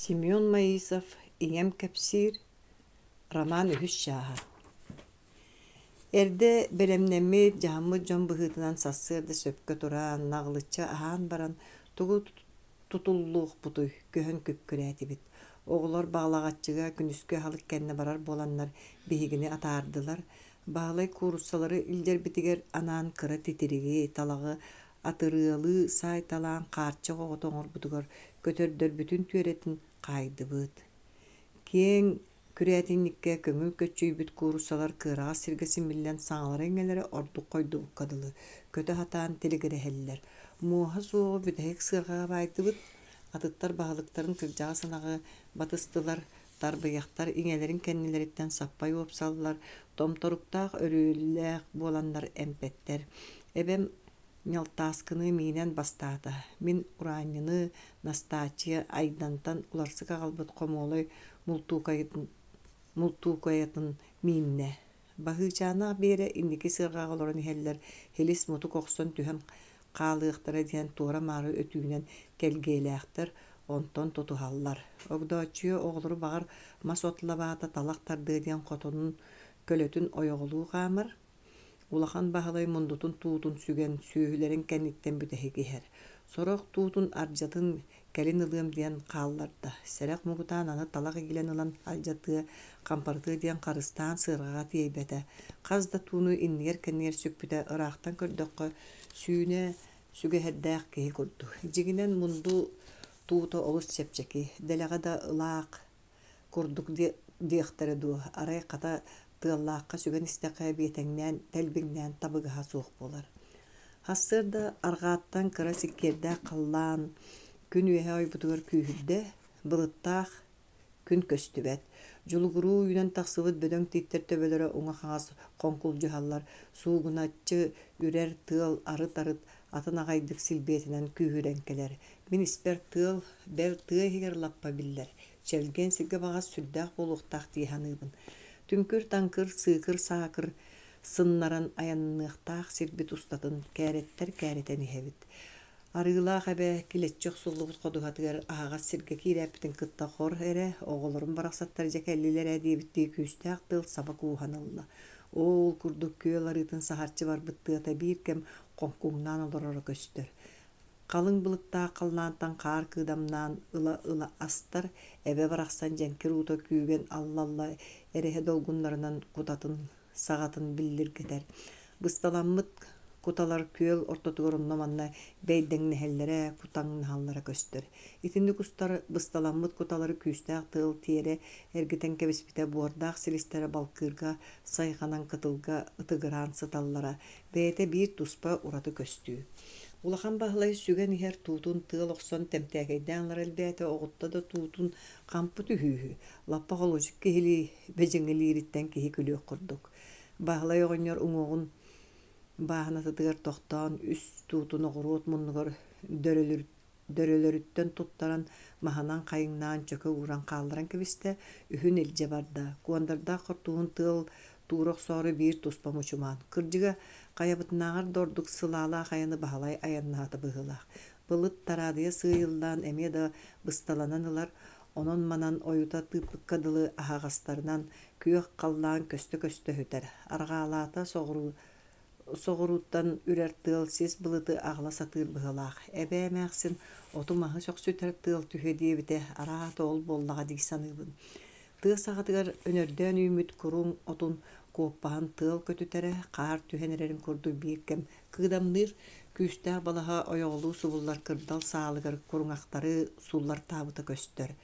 Семен Маисов, Ием Кепсир, Роман Үхүс Шаһар. Эрде белемнемит жаммы жон быһытынан сассырды сөпкө туран, нағлыча аһаан баран, тугу тутуллуох бутуй, көһөн көпкүрәтибит. Оғлар бағлагатчыга күнүскө халык кэнне барар боланнар биһигини атаардылар. Бағлай куруссалары илдер битигер анаан кыра титириги, талагы, атырыалы сай талаан каарчы оғотоңор бутугар көтөрдөр бүтүн түөретін кайдыбыт. Кең күрәтинникке көңүл көччүйбүт курусалар кыраа сиргесин миллен саңалар эңелери ордук койду буккадылы. Көтө хатаан телегерехеллер. Муха суого бүтэхек сыргага байдыбыт. Атыттар бағалыктарын кыржаға санағы батыстылар, тарбыяқтар иңелерин кеннилериттен саппай опсалылар, томторуктаах өрүүллээх боланнар эмпеттер. Эбем нялтааскыны минен бастаата. Мин ураньыны настачия айдантан уларсы кагалбыт комолой мултукайатын минне. Багычаана бере инники сыргагалорын хеллер хелис муту коксон түһэн каалыктара диэн туора мары өтүүнен келгейлээхтер онтон тутухаллар. Огдоочуя оҕолору багар мас отлабаата талактарды диэн хотунун көлөтүн ойоголуу хаамар. Улахан баһалай мундутун туутун сүген сүүһүлерин кэнниттен бүтэһигиһэр. Сорох туутун аржатын кэлин ылыам диэн хаалларда. Сэрэх мугутаан аны талак игилен ылан алжатыа кампарты диэн карыстаан сыргага тиэйбэтэ. Казда тууну иннигер кэннигер сүппүтэ ыраахтан көрдөккө сүүнэ сүгэһэрдээх киһи курду. Жигинен мунду туута олус чепчеки. Дэлэҕэ да ылаак курдук диэхтэрэ дуу. Арай ката тыаллаакка сүгэн истэхэ биэтэҥнээн тэлбиҥнээн табыгаһа суох болар. Хассырда аргааттан кыра сиккердээ қаллаан күн үөһэ ойбутугар күүһүрдэ былыттаах күн көстүбэт. Жулугуруу үйнен тахсыбыт бөдөҥ тииттер төбөлөрө уҥа хаҕас конкулдьуһаллар, суугуначчы үрэр тыал арыт-арыт атын аҕайдык силбиэтинэн күүһүрэн-кэлэр. Мин испэр тыал бэр тыаһигэр лаппа биллэр. Челген сиргэ баҕас сүрдээх буолуохтаах тиэһаныыбын. Түңкүр таҥкыр, сыыкыр, саакыр сыннаран аянныахтаах сирбит устатын кээрэттэр кээретэн иһэбит. Арыылаах эбэ килэччөх суллубут ходуһатыгар аһаҕас сиргэ киирээппитин кытта хор эрэ оҕолорун барахсаттар дьэкэллилэрэ диэбиттии күүстээх тыл саба кууһанылла. Ол курдук күөл арыытын саһарчы барбыттыата биир кэм конкуңнаан олороро көстөр. Калың былыттаа калнаантан каар кыыдамнаан ыла астар эбэ барахсан дьэнкир уута күүген аллалла эрэһэ долгуннарынан кутатын саҕатын биллиргэтэр. Бысталаммыт куталар күөл ортотугар онноманна бэйдэҥнэһэллэрэ кутаҥнаһаллара көстөр. Итинник устар бысталаммыт куталары күүстээх тыал тиэрэ эргитэн кэбиспитэ буордаах силистэрэ балкыырга сайханан кытылга ытыгыраан сыталлара бэйэтэ биир туспа ураты көстүү. Улахан баһылай сүгэн иһэр туутун тыал охсон тэмтээгэйдээнлар элбээтэ оҕутта да туутун хампы түһүүһү. Лаппа холужук киһили бэдьиҥҥилиириттэн киһи күлүөх курдук. Баһылай оҕонньор уҥуоҕун бааһынатытыгар тохтоон үс туутун оҕоруот муннугар дөрөлөрүттэн туттаран маһанан хайыҥнаан чөкө ууран хаалларан кэбистэ үһүн илдьэ барда. Куандардаах хортуһун тыал туурох соору биир туспа мучумаан. Кырдьыга хайабытынааҕар дордук сылаалаах айаны баһалай аяннаата быһылаах. Былыт тараадыйа сыайыллаан эмиэ да бысталанан ылар, онон манан ойута тыыппыкка дылы аһаҕастарынан күөх халлаан көстө хүтэр. Аргаалаата соҕурууттан үрэр тыал сис былыты аҕала сатыыр быһылаах. Эбээмээхсин оту маһы сөхсүтэр тыал түһэ диэбитэ араата ол буоллаҕа дии саныыбын. Тыа саҕатыгар өнөрдөөн үүмүт куруң отун куоппаһан тыал көтүтэрэ хаар түһэнэрэрин курдуй биир кэм кыыдамныыр күүстээх балаһа ойоҕолуу субуллар кырдал саалыгар куруҥахтары суллар таабыта көстөр.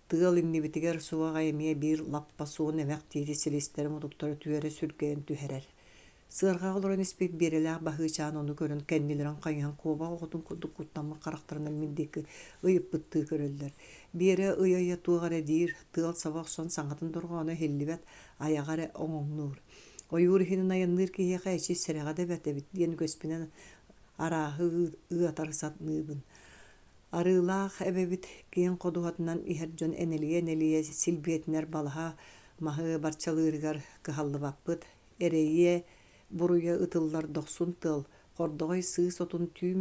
Тыал иннибитигэр суаҕа эмиэ биир лаппа суун эмэх тиити силистэрэ мутуктары түөрэ сүргээн түһэрэр. Сыарҕаах олорон испит биэрэлээх баһыычаан ону көрөн кэннилэрэн хайыһан куоба оҕотун курдук куттаммык харахтарынан миндики ыйыппыттыы көрөллөр. Биэрэ ыйайа туаҕара диир тыал саба охсон саҥатын дорҕооно хиллибэт аяҕара оҥоҥнуур. Ойуур иһинин аянныыр киһиэ хайчи сэрэҕэ да бэтэбит диэн көспүнэн арааһы ыатар сатныыбын. Арыылаах эбэбит киэн ходуһатынан иһэр дьон энэлие силбиэтинэр балаһа маһы барчалыырыгар кыһаллыбаппыт. Эрэйиэ буруйа ытыллар дохсун тыл, хордоҕой сыы сотун түү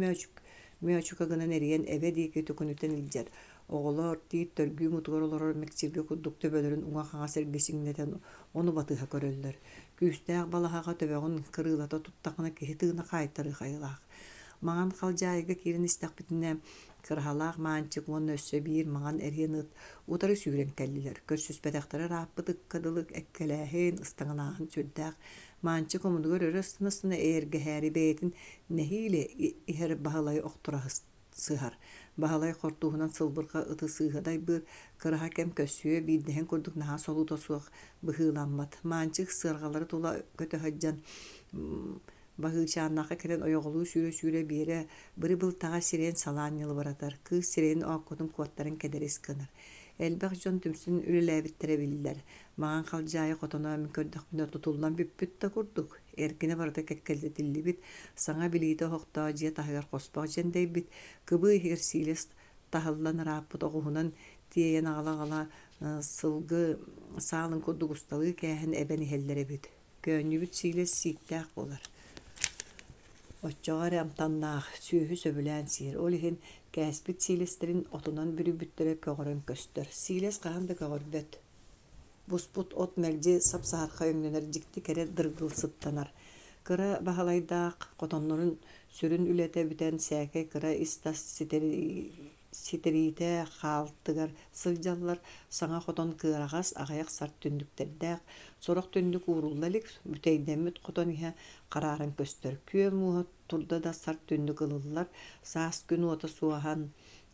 мөөчүк агынан эриен эбэ диэки түкүнүтэн илдьэр. Оголор тиит төргүү мутугар олорор мексирге курдук төбөлөрүн уңа хаға сергесиңнетен ону батыха көрөллөр. Күүстәк балахага төбөгүн кырыылата туттакына киһи тыына кайтары хайылаах. Маңан халжайга кирин истакпитине кырхалаах маанчык уонна өссө биир маңан эриеныт утары сүүрен кэллилер. Көрсүспэтэхтары рааппыт ыккадылык эккелээхин ыстаңанаахын сүрдээх маанчык омудугар өрө ыстыныстына эергеһээри бэйэтин нэһииле иһэр баһылай охтура сыһар. Баһылай хортуһунан сылбырга ыты сыыһадай быыр кыраһа кэм көссүө биирдэһин курдук наһаа солуу тосуох быһыыланмат. Маанчык сыаргалары тула көтөһөдьдьан Багыычааннаха керен ойоголуу сүүрө биэре быры былтаға сирен салаан йылы баратар. Кыыс сирен ооккотун куаттарын кедерис кынар. Элбэх дьон түмсүн үлэлээбиттере биллер. Маңан халжаайы хотоно микөрдөкпүнөр тутуллан бүппүт да курдук. Эркине барыта кеккелдетиллибит, саңа билиите хохтоо дьиэ таһыгар хоспох дьендейбит, кыбы иһигэр сиилес таһыллан рааппыт оҕуһунан тиэйэн аҕала сылгы саалын курдук усталыы кээһин эбэн иһэллэребит. Көөннүбүт сиилес сииктээх болар. Оччоҕар амтаннаах сүүһү сөбүлээн сиир. Ол иһин кээспит сиилестерин отунан бүрүбүттэрэ көҕөрөн көстөр. Сиилес хаһан да көҕөрбөт. Буспут от мэлдьи сапсаһарха өҥнөнөр дьикти кэрэ дыргылсыттанар. Кыра баһалайдаах хотоннорун сүрүн үлэтэбитэн сээкэ кыра истас ситериитэ хаалтыгар сылдьаллар саҥа хотон кыарағас аҕайах сарт түндүктердээх сорох түндүк ууруллалик бүтэйдэммит хотон иһэ караарын көстөр. Күө мууһа турда да сарт түндүк ылыллар саас күн уота суаһан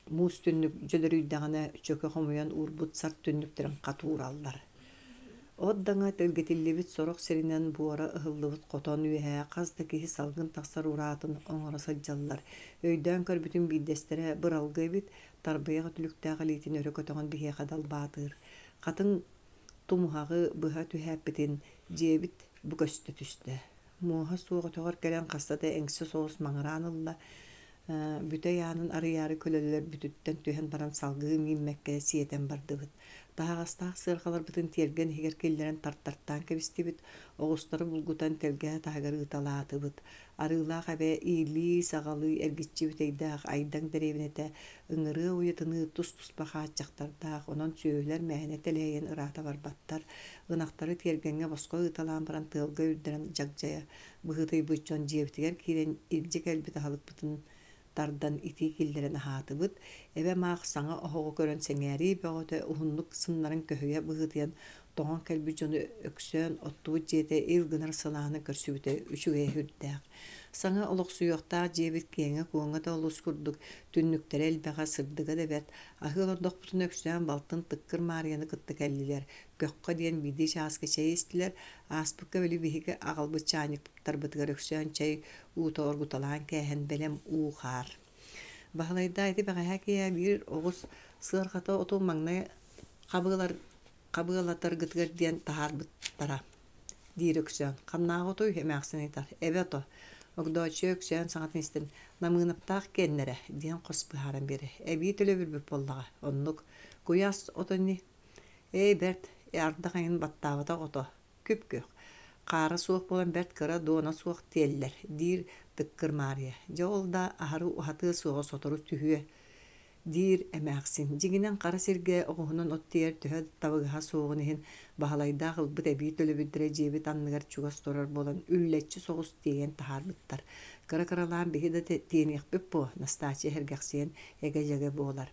муус түндүк дьөлөрүйдэҕинэ чөкө хомуйан уурбут сарт түндүктерин катуураллар. От даңа тölgetиллибит сорох сиринен буора ыһыллыбыт хотон үөһэ хас да киһи салгын тахсар ураатын оҥоро сылдьаллар. Өйдөөн көрбүтүн бииддэстерэ быралгыбит тарбыйаҕа түлүктээҕэ лиитин өрө көтөҕөн биһиэхэ далбаатыыр. Хатын тумуһаҕы быһа түһээппитин дьиэбит бу көстө түстэ. Мууһа суоҕотоҕор кэлэн хастата эҥсэ соҕус маҥараан ылла бүтэ яанын арыйаары көлөлөлөр бүтүттэн түһэн баран салгыы мииммэккэ сиэтэн бардыбыт. Таһаҕастаах сыархаларбытын тиэрген иһигэр киллэрэн тартартаан кэбистибит, оҕустары булгутан телгэһэ таһыгар ыыталаатыбыт. Арыылаах эбэ иилии саҕалыы эргиччибит эйдээх айдаҥ дэриэбинэтэ ыҥырыа уйутыны тус-туспа хааччахтардаах, онон сүөһүлэр мэһэнэ телэйэн ыраата барбаттар. Ынахтары тиэргэнҥэ босхо ыыталаан баран тыалга үрдэрэн дьагдьайа быһытыйбыт дьон дьиэбитигэр киирэн илдьик элбит аһалыкпытын тардан ити киллэрэн аһаатыбыт. Эбэ маах саҥа оһоҕо көрөн сэҥээрии бөҕөтө уһуннук сыннарын көһүйэ быһытыйан тоҕон кэлби дьону өксөөн оттубут дьиэтэ ил гынар санааны көрсүбүтэ үчүгэй хүрдээх. Саҥа олохсуйуохтаах дьиэбит киэҥэ куоҥа да олус курдук түннүктэрэ элбэҕэ сырдыга да бэрт аһыы олордохпутун өксөөн балтын тыккыр маарыйаны кытта кэллилэр. Көххө диэн биди чааска чэй истилэр, ааспыкка били биһиги аҕалбыт чааниктарбытыгар өксөөн чэй уутооргуталаан кээһэн бэлэм уухаар. Баһылайда ити бэҕэһэ киэ биир оҕус сыархата оту маҥна кабыалатаргытыгар диэн таһаарбыттара диир өксөөн. Ханнаах оту эмээхсинитар. Эбэ ото огдоочу өксөөн саҥатын истин намыынаптаах кэннэрэ диэн хоспыһааран бири. Эбии төлөбүрбүт боллаҕа. Оннук куяс отонни бэрт ардах аңын баттаабата ото күп-күх. Қары суох болан бэрт кыра доона суох тиэллэр диир тыккыр маария. Жолда аһары ухатыы суоҕо сотору түһүө диир эмээхсин. Дьигинэн хара сиргэ оҕуһунан оттиэр төһө табыгаһа суоҕун иһин баһалайдаах ылбыт эбии төлөбүддэрэ дьиэбит анныгар чугас турар болан үллэччи соҕус тиэйэн таһаарбыттар. Кыра-кыралаан биһи да тиэниэхпип буо настаачы хэргэхсиэн эгэ-дьэгэ буолар.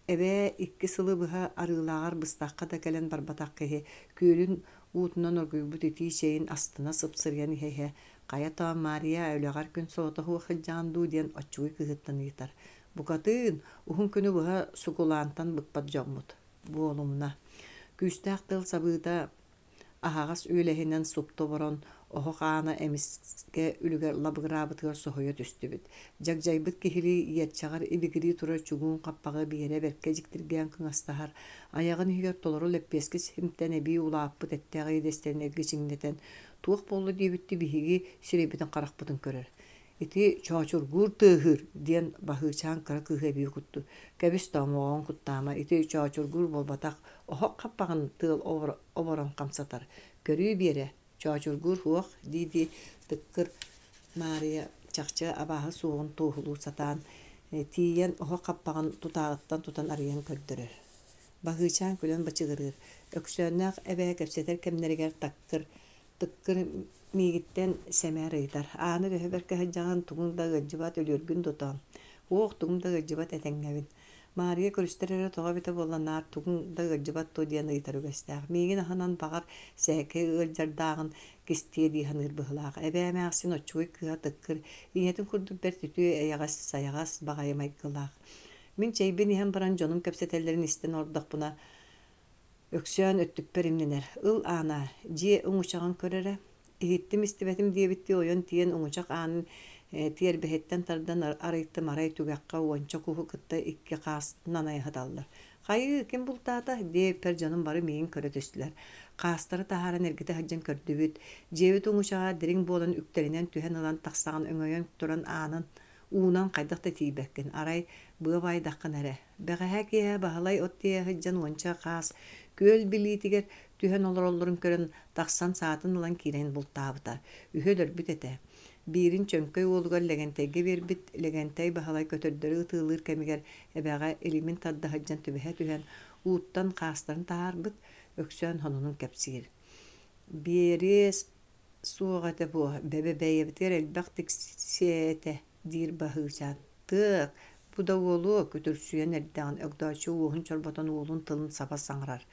Эбэ икки сылы быһа арыылааҕар быстаахха да кэлэн барбатах киһи күөлүн уутунан оргуйбут итии чэйин астына сыпсырыан иһэйэ Кая тоон Мария өлөҕар күн соото хуохылдьаан дуу диэн оччугуй кыһыттаныытар. Букатыын ухун күнү быһа сугулаантан быкпат дьоҥмут. Буолумна. Күүстээх тыл сабыыта аһаҕас үөлэһинэн супто борон оһо хаана эмиске үлүгэр лабыгыраабытыгар соһуйа түстүбүт. Дьагдьайбыт киһилии иэрчэҕэр ibigiri тура чугуун хаппаҕа биэрэ бэркэ дьиктиргээн кыҥастаһар айаҕын иһигэр толору лэппиэскис химтэн эбии улааппыт эттэҕи идестерин эргичиҥнэтэн туох боллу диэбитти биһиги сирэбитин харахпытын көрөр. Ити чоочургуур тыаһыр диэн баһыычаан кыра кыыһа эбии кутту. Кэбис тоомоҕоон куттаама ити чоочургуур болбатах оһох хаппаҕын тыал оборон хамсатар. Көрүү биэрэ чоочургуур хуох диди тыккыр Мария чахчы абааһы суоҕун туухулуу сатаан тиен оһо каппаган тутаагыттан тутан арыян көрдөрөр. Багыычаан күлөн бачыгырыр. Өксөөннәк эбээ кепсетер кемнеригер тыккыр мигиттен сэмээр ыйтар. Ааны көһөбөр көһөжжаан тугунда гыджыбат өлүргүн дутаам. Оох тугунда гыджыбат этеңгебин. Мария көрүстерere тоҕо бите болланаар тугунда гыджыбат ту диэн ыйтар үгэстээх. Мигин аханан багар сээке ыалдьардаагын кистие диихан ырбыһылаах. Эбээмээхсин оччугуй кыа тыккыр ийэтин курдук бэр түтү эйагас саягас багайымайгылаах. Мин чейбин иһэн баран дьонум кэпсэтэллэрин истэн ордохпуна өксөөн өттүппэр имнинэр. Ыл аана дьие уҥучаҕын көрөрэ. Иһиттим истибэтим диэбитти ойон тиэн уҥучак аанын тиэрбэһэттэн тардан арыйттым арай түгэкка уонча куһу кытта икки хаастын анайыһаталлар. Хайы ким бултаата диэппэр дьонум бары миигин көрө түстүлэр. Хаастары таһааран эргите хаджан көрдүбүт. Дьиэбит уҥучаҕа дирин буолан үктэринэн түһэн ылан тахсаҕын өҥөйөн туран аанын уунан хайдахта тиибэккин. Арай быа байдаххын эрэ. Бэҕэһэ киэһэ баһылай от тиэ хаджан уонча хаас күөл билиитигэр түһэн олороллорун көрөн тахсан саатын ылан киирэн бултаабытар. Үһө дөрбүт этэ. Биирин чөҥкөй уолугар лэгэнтэйгэ биэрбит, лэгэнтэй баһылай көтөрдөрү ытыылыыр кэмигэр эбээҕэ илимин тадда хаджан түбэһэ түһэн uuттан хаастарын таарбыт өксөөн хонунун кэпсиир. Биэри суоҕата бу бэбэбэйэбитигэр элбэх тиксиэтэ диир баһыычаан. Тыак бу да уолу көтөрсүйэн эрдэҕин өгдөөчү уоһун чорботон уолун тылын саба саҥарар.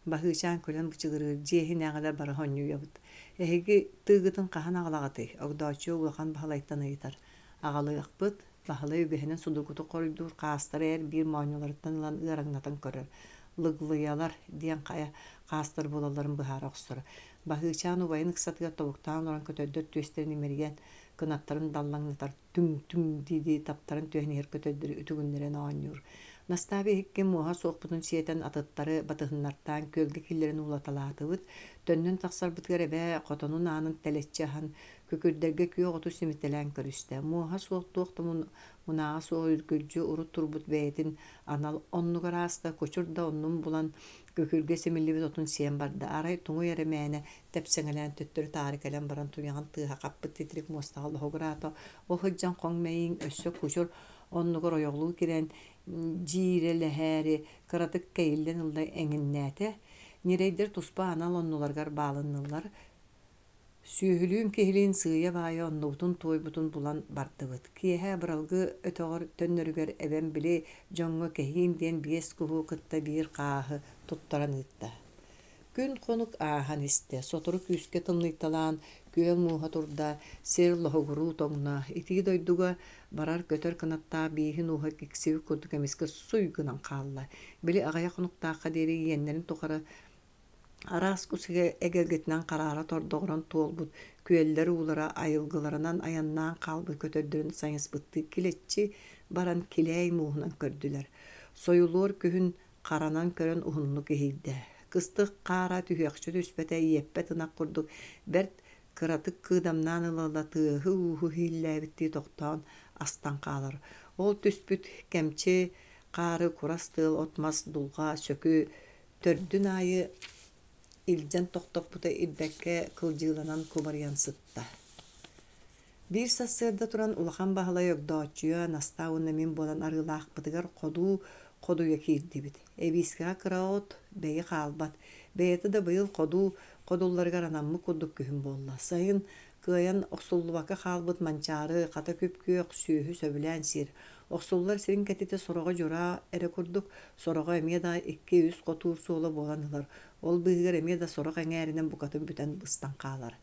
Баһыычаан көлөн бычыгырыыр дьиэһин аҕалар бара honньуйабыт. Эһиги тыыгытын хаһан аҕалаҕаты өгдөөчү улахан баһылайттан ыйытар. Аҕалыахпыт баһылай үгэһинэн судургуту корuyдуур хаастар эр биир мооньуларыттан ылан ыараҥнатын көрөр. Лыглыйалар диэн хаастар болаларын быһаара охсора. Баһыычаан убайын ыксатыгар тобуктаан олорон көтөрдөр түөстерин имеригэн кынаттарын даллаҥнатар түң диди таптарын түөһниһэр көтөрдөр үтүгүннэрэн оонньуур. Настаби хиккен муха соохпутун сиэтэн атыттары батыһыннартаан көлге киллерин улаталаатыбыт, төннүн тахсарбытыгар эбээ хотонун аанын тэлэччэһан көкүрдэргэ күө оту симитэлээн көрүстэ. Муха суохтуохта мунааҕа суох үргүлжү урут турбут бэйэтин анал оннугар ааста кочур да оннун булан көкүргэ симиллибит отун сиэн барда. Арай туҥу эремээне тэпсэҥэлээн төттөрү таарыкэлэн баран туйаҕан тыаһа каппыт титрик муостаҕа лоһугураата ол хыджан хоҥ мэйиҥ өссө кучур оннугар ойоҕлуу кирэн жиире лэһээри кыратык кэйиллэн ыллай эҥиннээтэ нирэйдэр туспа анал оннуларгар баалынныллар сүүһүлүүн киһилиин сыыйа баайа оннубутун туойбутун булан бардыбыт. Киэһэ быралгы өтөҕөр төннөрүгэр эбэн били дьоҥҥо кэһиин диэн биэс куһуу кытта биир хааһы туттаран ыытта. Күн хонук ааһан истэ, сотору күүскэ тымныйталаан күөл мууһа турда сир лоһугуруу тоҥна, итии дойдуга барар көтөр кынаттаа бииһин ууһа киксиби курдук эмискэ суйгунан хаалла. Били аҕайа хонуктаахха диэри иеннэрин тухара араас кусигэ эгелгитинэн хараара тордоҕуран туолбут күөллэр уулара айылгыларынан аяннаан хаалбыт көтөрдөрүн сайыспытты килеччи баран килээй мууһунан көрдүлэр. Союлуор күһүн харанан көрөн уһунну киһиирдэ. Кыстык хаара түһүөкчү түспэтэ иеппэ тынак курдук бэрт кыратык кыыдамнаан ылалла тыаһы ууху хииллээбиттии тохтоон астан хаалар. Ол түспүт кэмчи хаары курас тыал отмас дулга сөкү төрдүн аайы илдьэн тохтоппута ирбэккэ кылдьыыланан кубарыйан сытта. Биир сассыарда туран улахан баһылай өгдөөччүө настаауына мин буолан арыылаахпытыгар кодуя киирдибит. Эбиискэҕэ кыраот бэйи хаалбат. Бэйэты да быйыл кодулларыгар анаммы курдук күһүн буолла. Сайын кыайан охсуллубакка хаалбыт манчаары хата күпкүөх сүүһү сөбүлээн сир. Охсуллар сирин кэтите сороҕо дьураа эрэ курдук, сороҕо эмиэ да 200 хотуур суола буолан ылар. Ол быыгар эмиэ да сороҕ эҥээринэн букатын бүтэн быстан хаалар.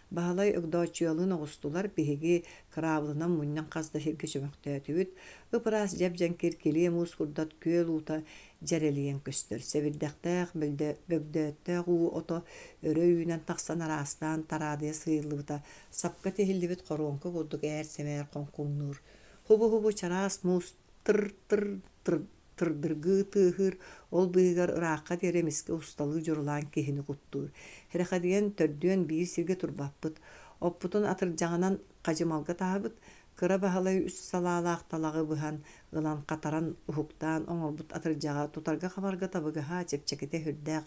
Баһылай өгдөөчүөлүн оҕустулар биһиги кыраабылынан мунньан хасда сиргэ чөмөхтөөтүбүт, ыпыраас дьэбдьэн киркилиэ муус курдат күөл уута дьэрэлийэн көстөр. Сэбирдэхтээх бөгдөөттээх уу ото өрө үүнэн тахсан араастаан тараадыа сыйыллыбыта сапка тиһиллибит хоруонка курдук ээр сэмээр хонкуңнуур. Хубу чараас муус тырдыргыы тыаһыыр ол быыгар ыраакка тиэремиске усталыы дьурулаан киһини куттуур. Хэрэхэ диэн төрдүөн биир сиргэ турбаппыт. Оппутун атырдьаҕынан хажымалга таабыт, кыра баһылай үс салаалаахталагы быһан ылан катаран уһуктаан оҥорбут атырдьаҕа тутарга хабарга табыгаһа чэпчэките хүрдээх,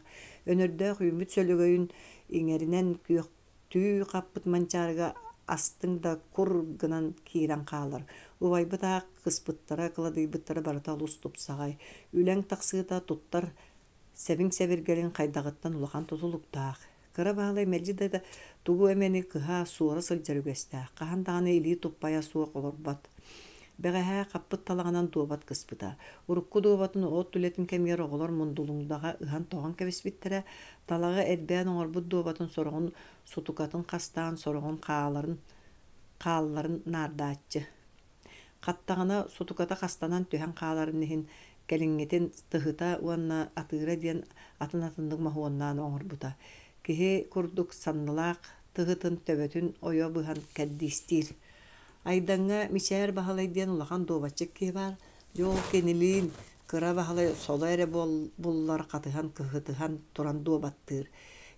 өнөрдөөх үймүт сөлөгөйүн иҥэринэн күөхтүү хаппыт манчаарыга астың да кур гынан киирен каалар. Убайбыта кыспыттара кыладыйбыттара барыта улус тупсагай. Үләң тақсыыта туттар сәбиң сәбиргелин кайдагыттан улахан тутулуктаах. Кыра баалай мәлжи да тугу эмени кыха суора сылжарыгөстаах. Кахан даганы илии туппая суок олорбат. Бэгэһээ каппыт талаганан дуобат кыспыта. Урукку дуобатын от түлетин кемгер оголор мундулуңдага ыхан тоҕон кэбиспиттерэ талага эрбээн оҥорбут дуобатын сороҕун сутукатын хастаан сороҕун хаалларын наардааччы. Хаттаҕына сутуката хастанан түһэн хааларын иһин кэлиҥҥитин тыһыта уанна атыыра диэн атын-атындык маһуоннаан оҥорбута. Киһи курдук саннылаах тыһытын төбөтүн ойо быһан кэрдиистиир. Айдаңга мичээр баһалай диэн улахан дуобаччык киһи бар. Жол кенилиин кыра баһалай соло эре буллар катыһан кыһытыһан туран дуобаттыыр.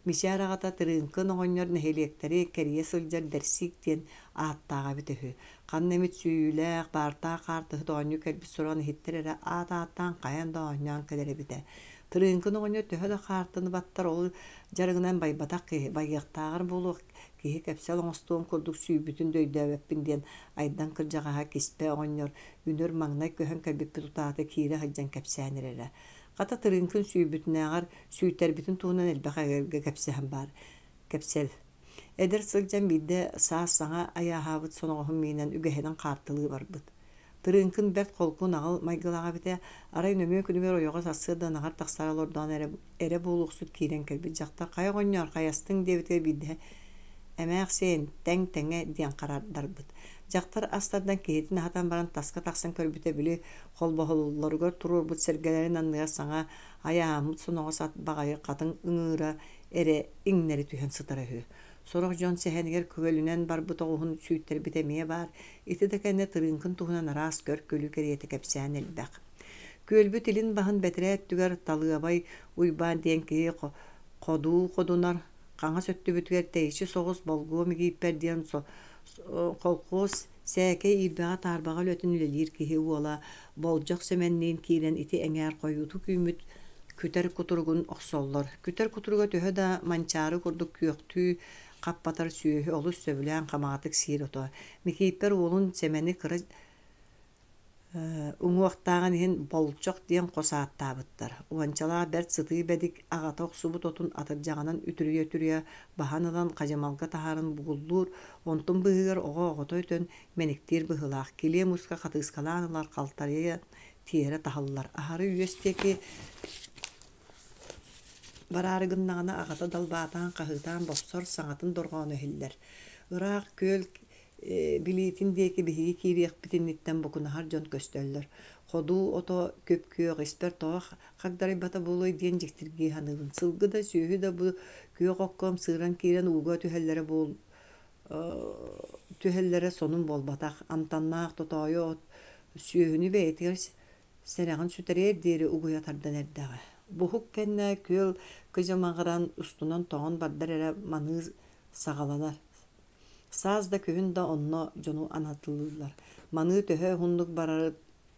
Мичээр аҕата тырыынкын оҕонньор нэһилиэктери кэрийэ сылдьар дэрсик диэн ааттааҕа бүтөһү. Хан эмит сүүлээх баартаа хаартыһы тоҕонньу кэлбит суран иһиттэр эрэ аатааттаан хайан да оҕонньоон кэлэрибитэ. Тырыынкын оҕонньо төһө да хаартыны баттар ол жарыгынан байбатах байыахтааҕар буолуох киһи кэпсэл оҥостуон курдук сүүбүтүн дөйдөөбэппин диэн айдан кырдьаҕаһа киспэ оҕонньор үнөр маҥнай көһөн кэлбиппит утааты киирэ хайдьан кэпсээнэр эрэ. Хата тырыынкын сүүбүтүнээҕар сүүтэрбитин туунан элбэх агэргэ кэпсэһэн бар. Кэпсэл. Эдэр сылдьан биирдэ саас саҥа аяаһаабыт соноҕоһун миинэн үгэһэнэн хаартылыы барбыт. Тырыынкын бэрт холкуун аҕыл майгылааҕабытэ арай нөмүө күнүгэр ойоҕо сассыырданаҕар тахсара олордоон эре буолуохсут киирэн кэлбит дьахтар хай оҕонньор хайастыҥ диэбитэ биирдэ эмээх сиэн тэҥ-тэҥэ диэн хараардарбыт. Дьахтар астардан киһитин аһатан баран таска тахсан көрбүтэ били холбоһоллоргор туруурбут сэргэлэрин анныгар саҥа аяаммыт соноҕо сат баҕайы хатын ыҥыыра эре иҥнэри түһэн сытара үһү. Сорох дьон сэһэнигэр күгөлүнэн барбыт оҕуһун сүүттэрбит эмиэ бар. Ити да кэннэ тырыынкын туһунан араас көр көлүү кэриэтэ кэпсээн элбэх. Күөлбүт илин баһын бэтирээттүгэр талыабай уйбаан диэн киһи ходуу ходунар хаҥа сөттүбүтүгэр тэйичи соҕус болгуо мигииппэр диэн холкуос сээкэй иирбэҕэ таарбаҕа өлөтүн үлэлиир киһи уола болдьох сөмэнниин киирэн ити эҥээр хойууту күүмүт күтэр кутуругун охсоллор. Күтэр кутуруга төһө да манчаары курдук күөхтүү хаппатар сүүһү олус сөбүлээн хамаатык сиир ото. Микииппэр уолун сэмэни кыра уҥуохтааҕын иһин болчох диэн хосааттаабыттар. Уанчалаа бэрт сытыы бэдик аҕата охсубут отун атырдьаҕынан үтүрүйэ баһан ылан хажамалга таһаарын бугуллуур онтун быһыгар оҕо-оҕотой төн мэниктиир быһылаах. Килиэ муска хатыыскалаан ылар халтарыйа тиэрэ таһаллар. Аһары үөстиэки бараарыгыннаҕына аҕата далбаатаан хаһыытаан бопсор саҥатын дорҕоону иһиллэр. Ыраах күөл билиитин диэки биһиги киириэхпитинниттэн букунаһар дьон көстөллөр. Ходуу ото көпкүөх испер тоох хагдарайбата буолуой диэн дьиктиргии ханыыбын. Сылгы да сүүһү да бу күөх оккоом сыыран киирэн ууга түһэллэре сонун болбатах. Амтаннаах тотоойо сүүһүнү бэйэтигэр сэрэҕин сүтэрээр диэри угуя тардан эрдэҕэ. Буһук кэннэ күөл кыжамаҕаран устунан тоҕон бардар эрэ маныы саҕаланар. Саас да көһүн да онно дьону анатылыылар. Маныы төһө хуннук барары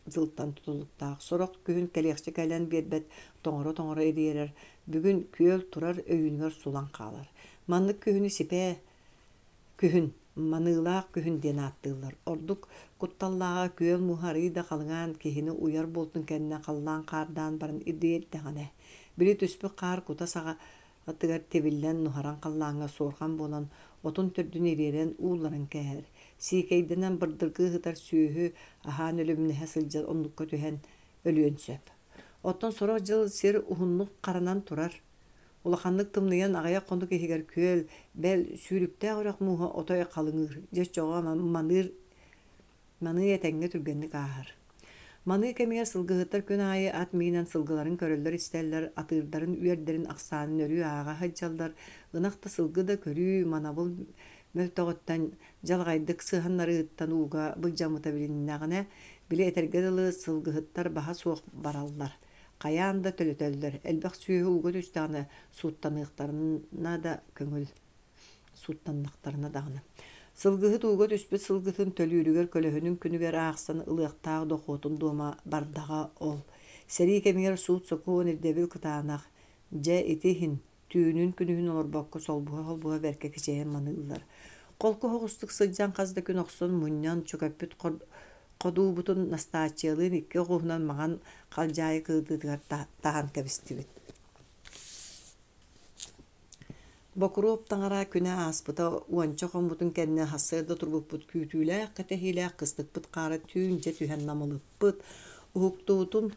зылтан тутулуктаах. Сорох күһүн кэлиэхчи кэлэн биэрбэт тоҥоро эриэрэр. Бүгүн күөл турар өйүнгөр сулан хаалар. Маннык күһүнү сипэ күһүн, маныылаах күһүн диэн ааттыылар. Ордук кутталлааҕа күөл муһарыы да халыҥаан киһини уяр бултун кэннэ халлаан хаардаан баран идиэлдэҕэнэ. Били түспүк хаар кута саҕа атыгар тебиллэн нуһаран халлааҥҥа суорхан буолан отун төрдүн ириэрэн ууларын кээһэр. Сиикэйдэнэн бырдыргыы хытар сүүһү аһаан өлөмүнэһэ сылдьар оннукка түһэн өлүөн сөп. Оттон сорох дьыл сир уһуннук харанан турар. Улаханнык тымныйан аҕайа хонук иһигэр күөл бэл сүүрүктээ орох мууһа отой халыҥыыр. Дьэс дьоҕо маныы этэҥҥэ түргэнник ааһар. Маныы кэмигэр сылгыһыттар күн аайы ат миинэн сылгыларын көрөллөр истэллэр, атыырдарын үөрдэрин ахсаанын өрүү ааҕа хаджаллар. Ынахта сылгы да көрүү манабыл мөлтөҕөттэн жалҕайдык сыһаннарыыттан ууга былдьаммыта билиннэҕинэ били этэргэ дылы сылгыһыттар баһа суох бараллар. Каяан да төлөтөллөр. Элбэх сүүһү уга түстаҕына сууттаныахтарына да көҥүл сууттаннахтарына даҕына. Сылгыһыт ууга түспүт сылгытын төлүүрүгэр көлөһүнүн күнүгэр аахсан ылыахтаах дохуотун дуома бардаҕа ол. Сэрии кэмигэр суут сокуон ирдэбил кытаанах дьэ ити иһин түүнүн күнүһүн олорбокко солбуһа холбуһа бэркэ кичэйэн маныыллар. Қолку хоғыстық сылжан қазда күн оқсон мұньян чөкөппүт қодуу бутун настаачиялыын икки оғуһунан маған қалжайы кыылдыытыгар таһан кэбистибит. Бокуруп таңара күнэ ааспыта уанча хомбутун кэннэ хассайда турбуппут күүтүүлээх кэтэхилээх кыстыкпыт қары түүнче түһэн намылыппыт уһуктуутун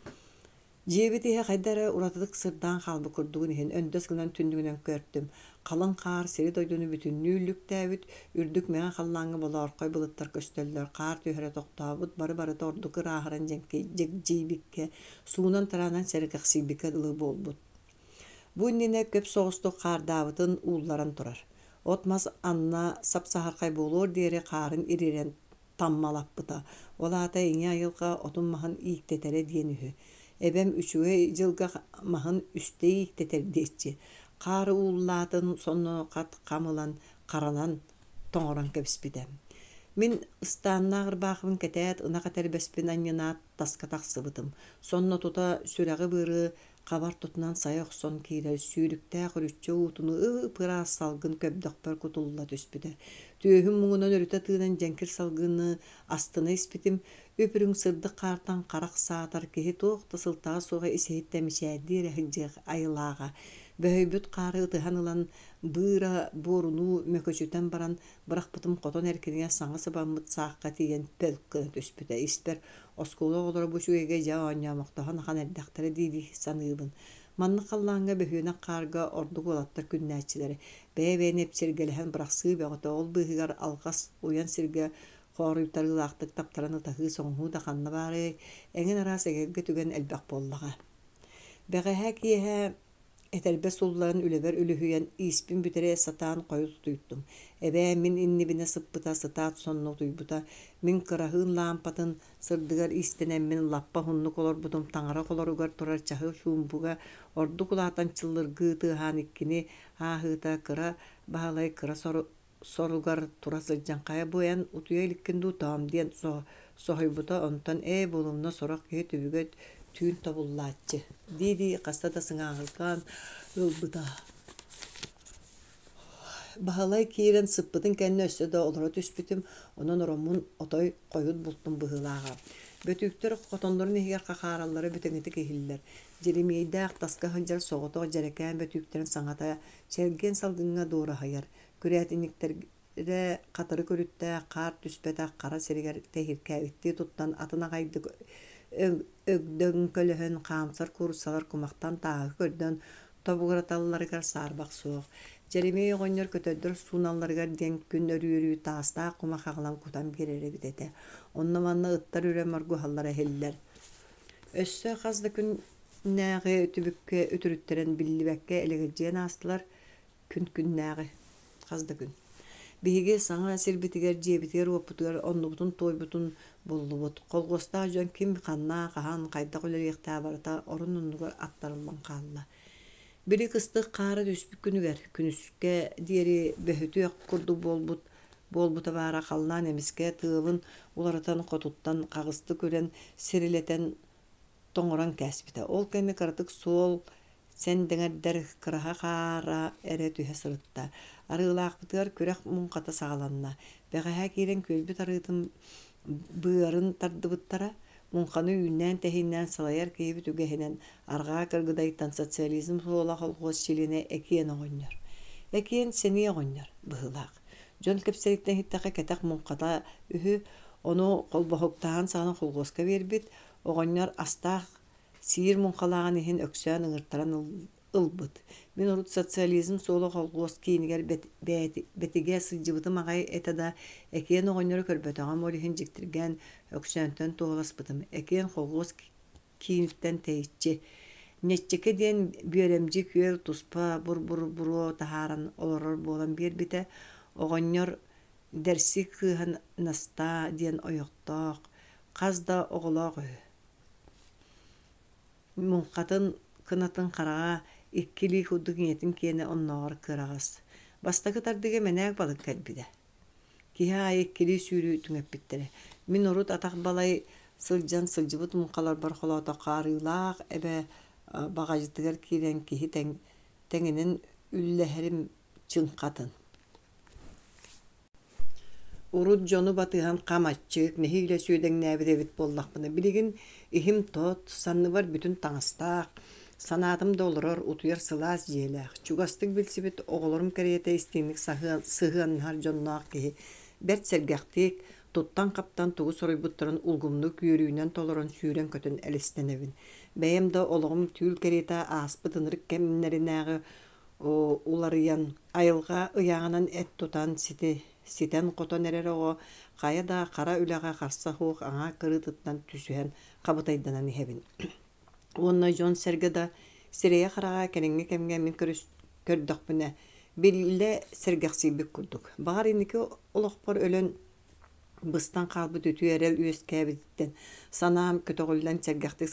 Жебетиһэ хайдара уратыдык сырдаан халбы курдугун иһин өндөс гынан түндүгүнэн көрдүм. Қалың қаар сери дойдуну бүтүннүүлүктээбит, үрдүк мэҥэ халлааңы болоорхой былыттар көстөллөр қаар түһэрэ тохтообут бары тордук ырааһыран жейбикке суунан тараанан серикахсиибикке ылыы буолбут. Бу иннине көп соҕустук қаардаабытын уулларан турар. Отмас анна сапсаһархай буолуор диэри қаарын ирирэн таммалаппыта. Олаата иҥэ айылга отун маһын ииктетере диэн үһү. Эбэм үчүгэй дьылга маһын үстэй ииктетердиэччи. Қаары ууллаатын соннооқат камылан қаранан тоҥорон кэбиспитэ. Мин ыстааннаагыр баахыбын кэтэät ына кэтербэспин анньынаат таска тахсыбытым. Сонно тута сүрэҕи быырыы хабар тутунан сайа охсон киирэр сүүрүктээх үрүччэ уутуну ыпыраас салгын көбдөхпөр кутулла түспүтэ. Түөһүм муңунан өрүтэ тыынан дьэнкир салгыны астына испитим, өпүрүң сырдык каартан карак саатар киһи туохта сылтаа суоҕа исиһиттэмичээдиир эһилдьиэх айылаага. Бөһөйбүт каары ытыһан ылан быыра буорунуу мөкөчүтэн баран бырахпытым хотон эркиниэ саҥа сыбаммыт саахха тиийэн пөлккына түспүтэ. Испер оскуола оҕолоро бу үчүгэйгэ дьа оонньоомохтоһон ахан эрдэхтэрэ дииди саныыбын. Маннык халлааңҥа бөһүөнэ каарга ордук уолаттар күннээччилэри. Бэйэ-бэйэ нэпчиргэлэһэн бырахсыы бэҕото ол быыһыгар алгас уйан сиргэ хоруйтарыылаахтык таптаран ытаһыы соҥуһуу да ханна баарый эҥин араас эгерге түгэн элбэх буоллаҕа. Бэҕэһэ киэһэ этэрбэ сулларын үлэбэр үлүһүйэн ииспин бүтэрэ сатаан хойу тутуйттум. Эбээ мин иннибинэ сыппыта сытаат сонно туйбута, мин кыраһыын лампатын сырдыгар иистэнэммин лаппа хуннук олорбутум таҥара холоругар турар чаһы шуумбуга ордук улаатан чыллыргыы тыаһаан иккини ааһыыта кыра баһалай кыра соругар тура сылдьаҥхайа буйан утуйа иликкин дуутаам диэн соһуйбута онтон булумна сорох киһи түбүгөт түүн тобуллааччы. Диди хаста да сыҥааһылгаан ылбыта. Баһалай киирэн сыппытын кэннэ өссө да олоро түспүтүм, онон ороммун отой койут бултум быһылааҕа. Бөтүүктөр хотондорун иһигэр хахаараллары бүтэҥити киһиллэр. Жеремейдээх таска хылдьар соҕотоҕо дьэрекээн бөтүүктерин саҥата сэргиэн салгыҥҥа дуурахайар. Күрээт-инниктерэ хатары көрүттээх хаар түспэтээх хара сиригэр тэһиркээбиттии туттан атына гайдык өгдөң көлөһөн хаамсар курсалар кумахтан тааһы көрдөн тобугураталларыгар саарбах суох. Жеремей оҕонньор көтөддөр сууналларыгар диэн күн өрүүрүү таастаа кумах аҕалан кутам кирэри битэте. Онно манна ыттар үрэ маргуһаллар эһиллэр. Өссө хазда күннээҕи түбүккэ өтүрүттэрэн биллибэккэ элегэрдиэн аастылар күннээҕи хазда күн. Биһиги саҥа сирбитигэр дьиэбитигэр уоппутугар оннубутун туойбутун буллубут. Холгостаа дьон ким ханнаа хаһан хайдах үлэлиэхтээ барыта орун нуннугар аттарыллан хаалла. Бiri кыстык каары түспүк күнүгэр күнүскэ диэри бөһүтүөх курдук болбута баара халлаан эмискэ тыабын уларытан хотуттан кагысты көрөн сирилетен тоҥорон кээспите. Ол кэми кырдык суол сен дэҥэрдэр кыраһа хаара эрэ түһэ сырытта. Арыылаахпытыгар күрэх муҥхата саҕаланна. Бэҕэһэ киирэн күөлбүт арыытын быарын тардыбыттара муҥханы үүннээн тэһиннээн салайар киһибит үгэһинэн арҕаа кыргыдайтан социализм суола холҕуос чилине экиэн оҕонньор. Экиэн сени оҕонньор быһылаах. Дьон кэпсэриттэн хиttäхэ кэтэх муҥхата үһү ону холбоһуктаһан саҕана холҕуоска биэрбит оҕонньор астаах сиир муҥхалааҕын иһин өксөөн ыҥыртаран ылбыт. Мин урут социализм суола холҕуос киинигэр бэтигэ сылдьыбытым аҕай этада экиэн оҕонньоро көрбөтөҕө морихин дьиктиргэн өксөөнтөн туоласпытым. Экиэн холҕуос кииниттэн тэйиччи. Ньэччикэ диэн бүөрэмдьи күөр туспа буруо таһааран олорор буолан биэрбитэ оҕонньор дэрси кыыһан настаа диэн ойохтоох. Хас да оҕолоох үһү. Муҥхатын кынатын хараҕа иккилии курдук иҥэтин киэнэ оннооҕор кыраҕас. Бастакы тардыга мэнээк балык кэлбитэ. Киһи аайы иккилии сүүрүү түҥэппиттэрэ. Мин урут атах балай сылдьан сылдьыбыт муҥхалар бар холоото хаарыылаах эбэ баҕайытыгар киирэн киһи тэҥинин үллэһэрим чыҥхатын. Урут жону батыһан камаччык, нехиле сүйден нәбидебит боллақпыны. Билигин ихим тот, санны бар бүтүн таңыстақ. Санатым долорор утуяр сылаас жиелэх. Чугастык билсибит оголорум кәрейете истинник сыһыаннар жоннаақ киһи. Бәрт сәргәхтик, туттан каптан тугу соройбуттарын улгумну күйөрүүнен толорон сүүрен көтөн элистенебин. Бәйем да ологум түүл кәрейта ааспыт ынырык кемнеринääғы уларыян айылға ыяғынан эт тутан ситен қотон эрер оҕо хая да хара үлэҕэ харса хуох аңа кырыытыттан түсүһэн хабытайданан иһэбин. Уонна дьон сэргэ да сирэйэ хараҕа кэниҥҥи кэмҥэ мин көрдөхпүнэ биллэ сэргэхсиибик курдук. Баҕар инники олохпор өлөн быстан хаалбыт үтү эрэл үөскээбиттен санаам көтөҕүллэн сэргэхтик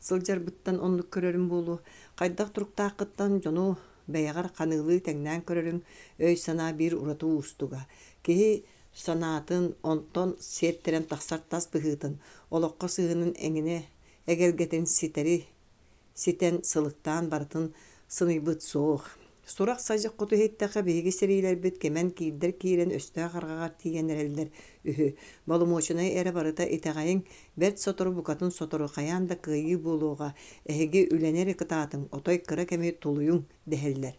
сылдьарбыттан оннук көрөрүм буолу. Хайдах туруктааккыттан дьону бэйэҕэр ханыылыы тэҥнээн көрөрүң өй санаа биир уратуу уустуга. Киһи санаатын онтон сиэттерэн тахсар тас быһыытын, олоххо сыһынын эҥине эгелгетин ситен сылыктаан барытын сыныйбыт суох. Сурах сажык куту хейttäхэ биһиги сириилэрбит кемен киирдер киирен өстөө харгагаар тиийэн эрэллэр үһү. Балумуочунай эре барыта итэҕайыҥ бэрт сотору букатын сотору хайаан да кыайыы буолуоҕа эһиги үленери кытаатыҥ отой кыра кэми тулуйуҥ дэһэллэр.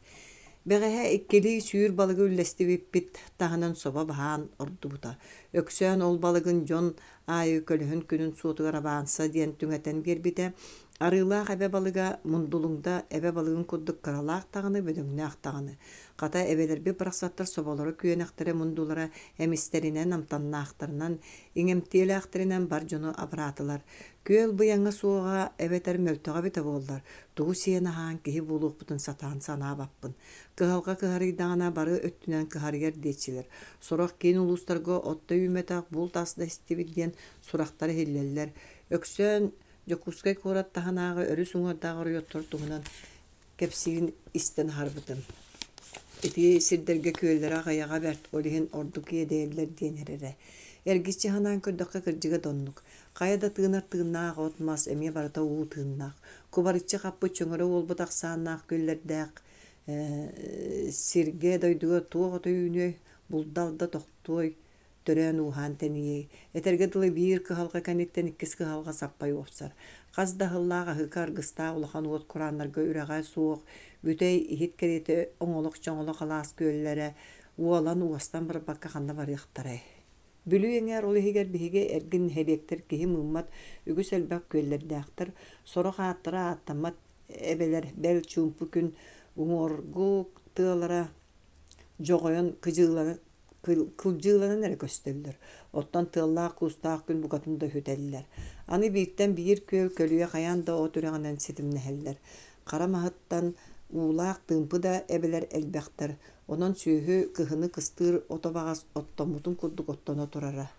Бэҕэһэ иккилии сүүр балыгы үллэстибиппит таһынан соба баһаан ордубута. Өксөөн ол балыгын дьон аайы көлөһүн күнүн суотугар абаанса диэн түҥэтэн биэрбитэ. Арыылаах эбэ балыга мундулуҥда эбэ балыгын курдук кыралаах таҕаны, бөдөҥнээх таҕаны. Хата эбэлэрби бырахсаттар соболоро күөнэхтэрэ мундулара эмистеринэн амтаннаахтарынан, иҥэмтиэлээхтэринэн бар дьону абыраатылар. Күөл быйаҥҥа суоҕа эбэтэр мөлтөҕө бита буоллар. Тугу сиэн аһаан киһи буолуохпутун сатаан санаабаппын. Кыһалга кыһарыйдаҕына бары өттүнэн кыһарыйар диэчилэр. Сурах киин улуустарга отто үүмэтэх бул таста истибит диэн сурахтары хиллэллэр. Өксөөн Жокускай курат таханааға өрү суңардааҕар уйоттор туһунан кэпсигин истэн харбытым. Ити сирдерге күөллэрэ аҕайаҕа бэрт олиһин орду киэдэйэллэр диэн эрэрэ. Эргиччи ханаан көрдөккө кырдьыга доннук. Хаяда тыынар тыыннаах отмас эмиэ барыта уу тыыннаах. Кубарыччы хаппы чөҥөрө уолбут ахсааннаах күөллэрдээх сиргэ дойдуга туох өтөйүүнү булдалда тохтуой төрөөн уһаан тэнии. Этерге дылы биир кыһалга кэнниттэн иккис кыһалга саппай уопсар. Хас да хыллаах аһыка аргыстаа улахан уот курааннарга үрэҕэ суох, бүтэй иһит кэрите оҥолох чоҥолох алаас күөллэрэ уолан уостан барбакка ханна барыахтарай. Бүлүү эҥээр ол иһигэр биһиги эргин хэбиэктэр киһи мыыммат үгүс элбэх күөллэрдээхтэр сорох ааттара ааттаммат эбэлэр бэл чуумпу күн уҥуоргу тыалара жоҕойон кылдьыыланан эрэ көстөллөр. Оттон тыаллаах куустаах күн букатын да хүтэллэр. Аны бииттэн биир күөл көлүө хаяан да отураҕынан ситимнэһэллэр. Хара маһыттан уулаах тыымпы да эбэлэр элбэхтэр. Онон сүүһү кыһыны кыстыыр отобаҕас оттоммутун курдук оттоно турара.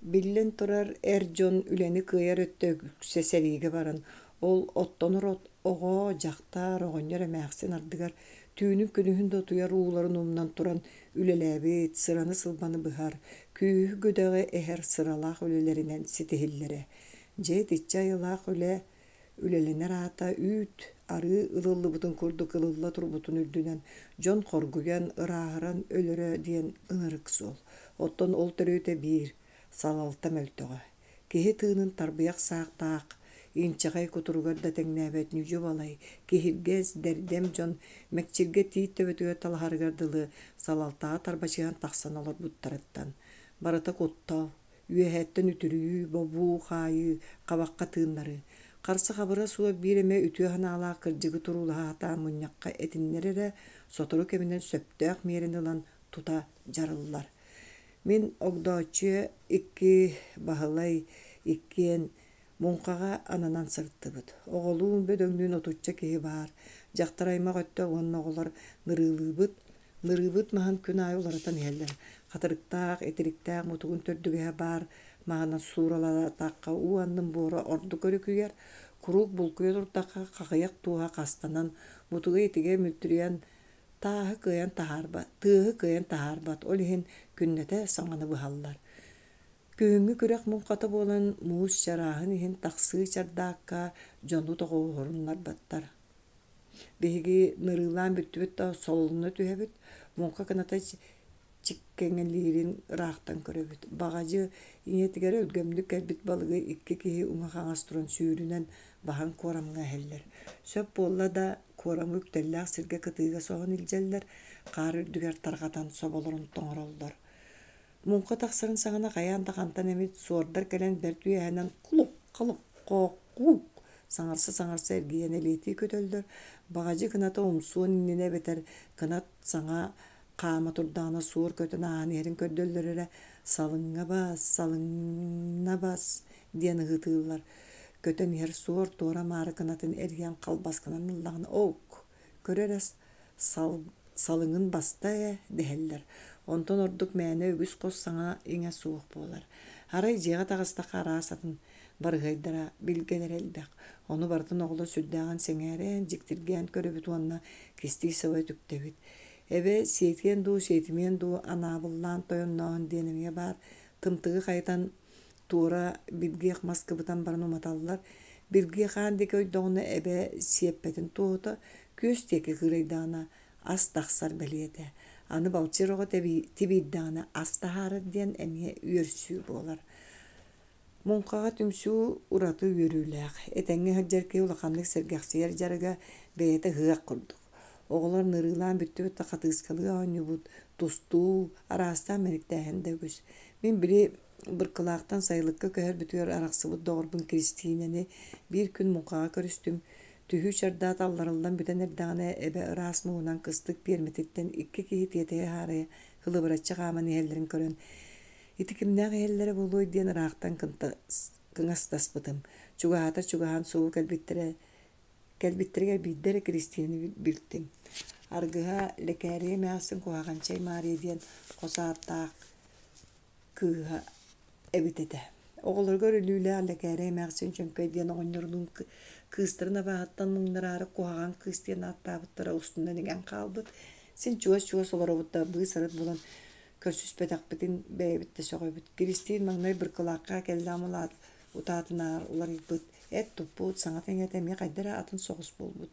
Биллэн турар эр дьон үлэни кыайар өттөксэ сэриигэ баран. Ол оттонор оҕоо дьахтаар оҕонньор эмээхсин ардыгар түүнүн күнүһүн да туяр ууларын умнан туран үлэлээбит, сыраны сылбаны быһар, күүһү göдөҕө эһэр сыралаах үлэлэринэн ситиһиллэрэ. Дьэ итиччэ айылаах үлэленэр аата үүт арыы ылыллыбытын курдук ылылла турбутун үрдүнэн дьон хоргуйан, ырааһыран өлөрө диэн ыңырык суол. Оттон ол төрүүтэ биир салалта мөлтөҕө. Киһи тыынын тарбыйах саактаах инчаҕай кутуругар да тэҥнээбэт нүдьү балай, киһиргэс дэрдэм дьон мэкчиргэ тиит төбөтүгө талаһарыгар дылы салалтаа тарбачыһан тахсан олорбуттарыттан. Барыта куттал, үөһээттэн үтүрүү, бобуу, хаайыы, хабакка тыыннары. Харса хабыра суо биир эмэ үтүө ханаалаах кырдьыгы турулаһаатаа мунньахха этиннэрэрэ сотору кэминэн сөптөөх миэрин ылан тута жарыллар. Мин огдооччуө икки баһылай иккиэн муҥхаҕа ананан сырыттыбыт. Оҕолуун бөдөҥнүүн отучча киһи баар. Дьахтараймах өттө уонна оҕолор нырыыбыт маһан күн аайы уларатан иһэллэр. Хатырыктаах, этириктаах мутугун төрдүгэһэ баар маһана сууралаатаахха уаннын буора орду көрүкүгэр курук булкуйа турдахха хахыйах туһа хастанан мутуга итигэ мүлтүрүйэн тыаһы кыайан таһаарбат. Ол иһин күннэтэ саҥаны быһаллар. Күүһүҥҥү күрэх муҥхата буолан муус чарааһын иһин тахсыы чардаакка дьону тоҕуһуруннарбаттар. Биһиги нырыылаан бүттүбүт да солуна түһэбит, муҥха кыната чиккеңелирин ырахтан көрөбүт. Багажы иңетигер өлгөмдүк кэлбит балыгы икки киһи уҥа хаҥас туран сүүрүнэн баһан куорамҥа эһэллэр. Сөп буолла да куорам үктэллээх сиргэ кытыыга соһон илдьэллэр, хаар үрдүгэр тарҕатан соболорун тоҥороллор. Муҥха тахсарын саҥана хайаан тахантан эмит суордар кэлэн бэр түйэһэнэн кулук калык коокуук саҥарса эргийэн элиэтии көтөллөр. Багажы кыната умсуон иннинэ бэтэр кынат саҥа хаама турдаҕына суор көтөн аан иһэрин көрдөллөр эрэ салыҥна бас диэн ыһытыыллар. Көтөн иһэр суор туора маары кынатын эргиэн халбаскынан ыллаҕына оук көрөрөс салыҥын баста дэһэллэр. Онтон ордук мээнэ үгүс хос саҥа иҥэ суох буолар. Арай дьиэҕэ таҕыстаха араасатын барыһайдара билгэлэр элбэх. Ону бартын оҕоло сүрдээҕин сэҥээрэн дьиктиргээн көрөбүт уонна кистии сыбай түктэбит. Эбэ сиэтиэн дуу сиэтимиэн дуу анаабыллаан тойонноон диэнэмиэ баар тымтыгы хайытан туора билгиэх маскыбытан баран уматаллар. Билгиэх аан диэки ойдоҕуна эбэ сиэппэтин туота күөс диэки кыырайдаана ас тахсар бэлиэтэ. Аны балчыр оҕо тибиирдэҕинэ ас таһаарар диэн эмиэ үөрсүү буолар. Муҥхаҕа түмсүү ураты үөрүүлээх. Этэҥҥэ сылдьар киһи улаханнык сэргэхсиэр дьарыга бэйэтэ ыһыак курдук. Оҕолор нырыылаан бүттүбүт хатыыскалыга оонньубут, тустуу, араастаан мэниктээһэн да үгүс. Мин били быркылаахтан сайылыкка көһөр бүтүөр арахсыбыт доҕорбун Кристинэни биир күн муҥхаҕа көрүстүм. Түһүү чардаат алларыллан бүтэн эрдэҕинэ эбэ ыраас муунан кыстык биэрмититтэн икки киһи тиэтэһэ хаарайа хылыбыраччы хааман иһэллэрин көрөн ити кимнээх иһэллэрэ булуой диэн ыраахтан кыҥастаспытым. Чугаһаан суу кэлбиттеригэр биирдэрэ Кристинэни билтим. Аргыһа лекээрие мээхсин куһаҕанчай Мария диэн хосааттаах кыыһа эбитэтэ. Оҕолоргор үлүүлээх лекээрие мээхсин чөҥкөй диэн оҕонньорунун кыыстарын абааһаттан муҥнараары куһаҕан кыыс диэн ааттаабыттара устунан иҥэн хаалбыт. Син чугас олоробутта быы сырыт булан көрсүспэтэхпитин бэйэбитте соҕойбут. Кристин маҥнай быркылаакка кэллээмэлаат утаатынаар уларыйбыт. Эт туппут саҥа тэҥэтэ эмиэ хайдара атын соҕус буолбут.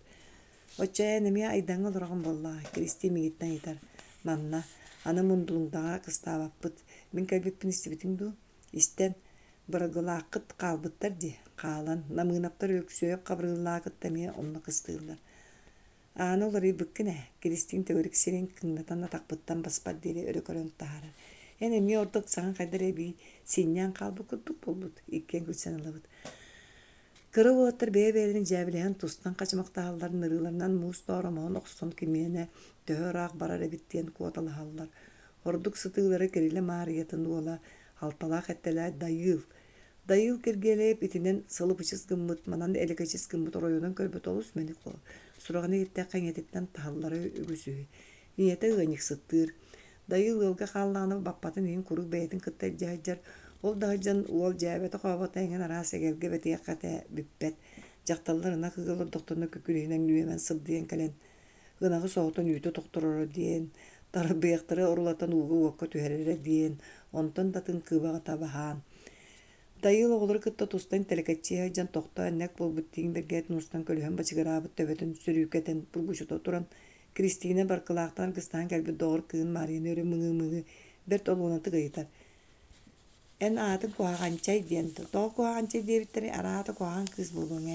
Оччайан эмиэ айдаҥҥа олороҕун боллаҕа. Кристин миигиттэн ыйтар: «Манна, аны мундулуҥдаҕа кыстаабаппыт. Мин кэлбиппин истибитиҥ дуу. Истэн бырыгылааххыт хаалбыттар ди. Хаалан намыынаптар өлөксүөп хабырыылаакыт эмиэ онно кыстыыллар». Ааны олорыйбыккын Кристин төгөрүк сирин кыҥнатан атахпыттан баспар диэри өрөкөрөн таһаарар. Эн эмиэ ордук саҥа хайдара эбии синньээн хаалбыт курдук болбут. Иккиэн күлсэн ылабыт. Кыры уоттар бэйэ-бэйэлэрин дьээбилэһэн тустан хачымактаһаллар нырыыларынан муус тооромоон охсон кимиэнэ төһө-ыраах барар эбит диэн куоталаһаллар. Ордук сытыылары Кирилэ Мариятын уола халталаах эттэлээ Дайыл киргээлэйип итинэн сылыпычыс гыммыт, манан элекечис гыммыт оройунан көрбөт олус мэник ол. Сураҕаны иттэ хаҥетиттэн таһаллары үгүсүһү. Иñете ыаñык сыттыыр. Дайыл ылга хааллааны баппатын иһин курук бэйэтин кыттай дьаһыдьар. Ол даһыдьан уол дьээбэти хообота эҥин араас эгерге бэтиэххэтэ бүппэт. Дьахталлар ына кыгыл ордохторно күкүрүһүнэн нүөмэн сылдыйан кэлэн. Гынагы соҕотон үүтү тохтороро диэн. Тарбыйахтары орулатан уугу уокка түһэрэре диэн. Онтон датын кыыбаҕата баһаан. Дайыл оҕолор кытта тустан тэлекэччиэһэ дьан тохто эннэк буолбуттииҥ бэргээт нуустан көлүһэн бачыгараабыт төбөтүн сүрүүкэтэн бургучуто туран Кристина баркылаахтан кыстаан кэлбит доҕор кыын Марияны өрө мыҥыы бэрт олуона тыгайытар. Эн аатын куһаҕанчай диэн тоҕо куһаҕанчай диэбиттэр араата куһаҕан кыыс буолуоҥ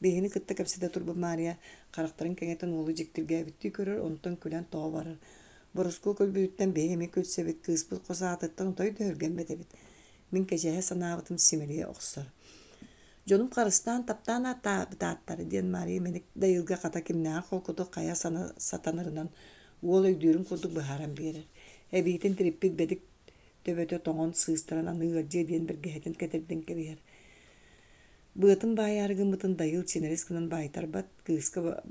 Бэйини кытта кэпсэтэ турбут Мария харахтарын кэҥэтэн уолу дьиктиргээбиттии көрөр, онтон күлэн тоҕо барар. Борускуу көлбүбүттэн бэйэ эми көлсэбит кыыспыт хосаатыттан той дөһөргэммэтэбит. Мин кэжэһэ санаабытым симэрие охсор. Дьонум харыстаан таптаан ааттаабытааттары диэн Мария мэник дайылга хата кимнээн холкутук хайа сатанарынан уол өйдүүрүн курдук быһааран биэрэр. Эбиитин тириппит бэдик төбөтө тоҥон сыыстаран аныыгардьыа диэн бэргэһэтин кэтэрдин кэбиэр. Быатын баайаарыгыммытын дайыл чинэрис гынан баайтарбат кыыска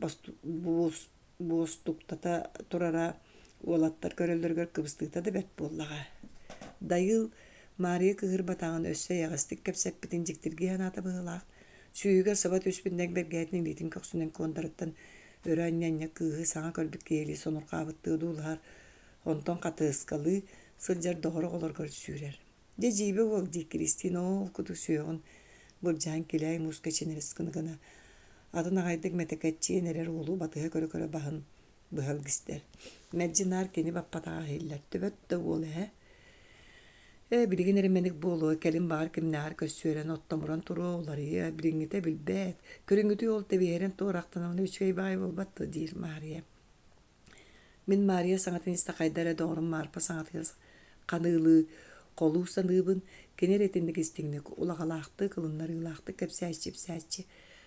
буостуктата турара уолаттар көрөллөргөр кыбыстыыта да бэрт буоллаҕа. Дайыл Мария кыһыр батаҕын өссө яҕастык кэпсэппитин дьиктиргиээн аата быһылаах. Сүүгэр саба түспүннэк бэргээтин илиитин көхсүнэн куондарыттан өрө анньаньа кыыһы саҥа көрбүт киэли сонурхаабыттыы дуулаһар. Онтон хатыыскалы сылдьар доҕоро олоргор сүүрэр. Дьэ дьиибэ уол дии Кристин ол куту сүйөҕүн бурдьаан килээй мууска чинэрис кыныгына. Атын аҕайдык мэтэкэччиэн эрэр уолу батыһа көрө-көрө баһын быһалгистер. Мәджинар кини баппатаға хиллер. Төбөт да болы, билигин эременик болу, келин бар кимнаар көссүөрен оттомуран туруолар, билиңите билбет. Көрүңүтү ол тебиерен туурактан үчкей бай болбаттı дир Мария. Мен Мария саңатын истакайдара доорун марпа саңатыгыз каныылы колу саныыбын кенер этиндик истиңник улагалаакты кылыннар ылаакты кепсääчи.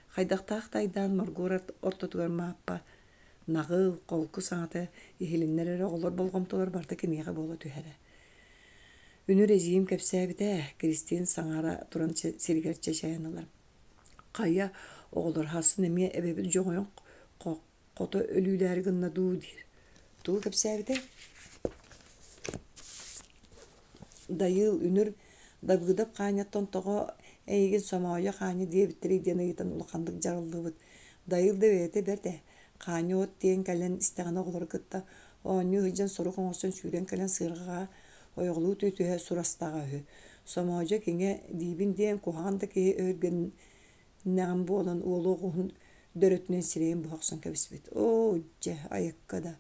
Хайдактаак тайдан моргорат ортотугар мааппа нагыл колку саңаты ихилиннер оголор болгомтолор барда кенеге боло түһәрэ. Үнүр эжиим кепсээбите Кристин саңара туран сиргерче шаяналар. Кая оголор хасын эме эбебит жоңоён кото өлүүләри гынна дуу дир. Туу кепсээбите дайыл үнүр дабыдап кааньяттон того эйген сомоойо каани диэбиттери диэн ыйтан улакандык жарылдыбыт. Дайыл дебете берде. Кааньот тиен кэлен истеган оголор гытта ооню хыжан сорук оңосон сүүрен кэлен сыргага ойголуу түтүһэ сурастага үһү. Сомоойо кеңе диибин диэн кухаганда киһи өрген наган буолан уолугун дөрөтүнен сирэйин буһаксан кэбиспит. Же айыккада.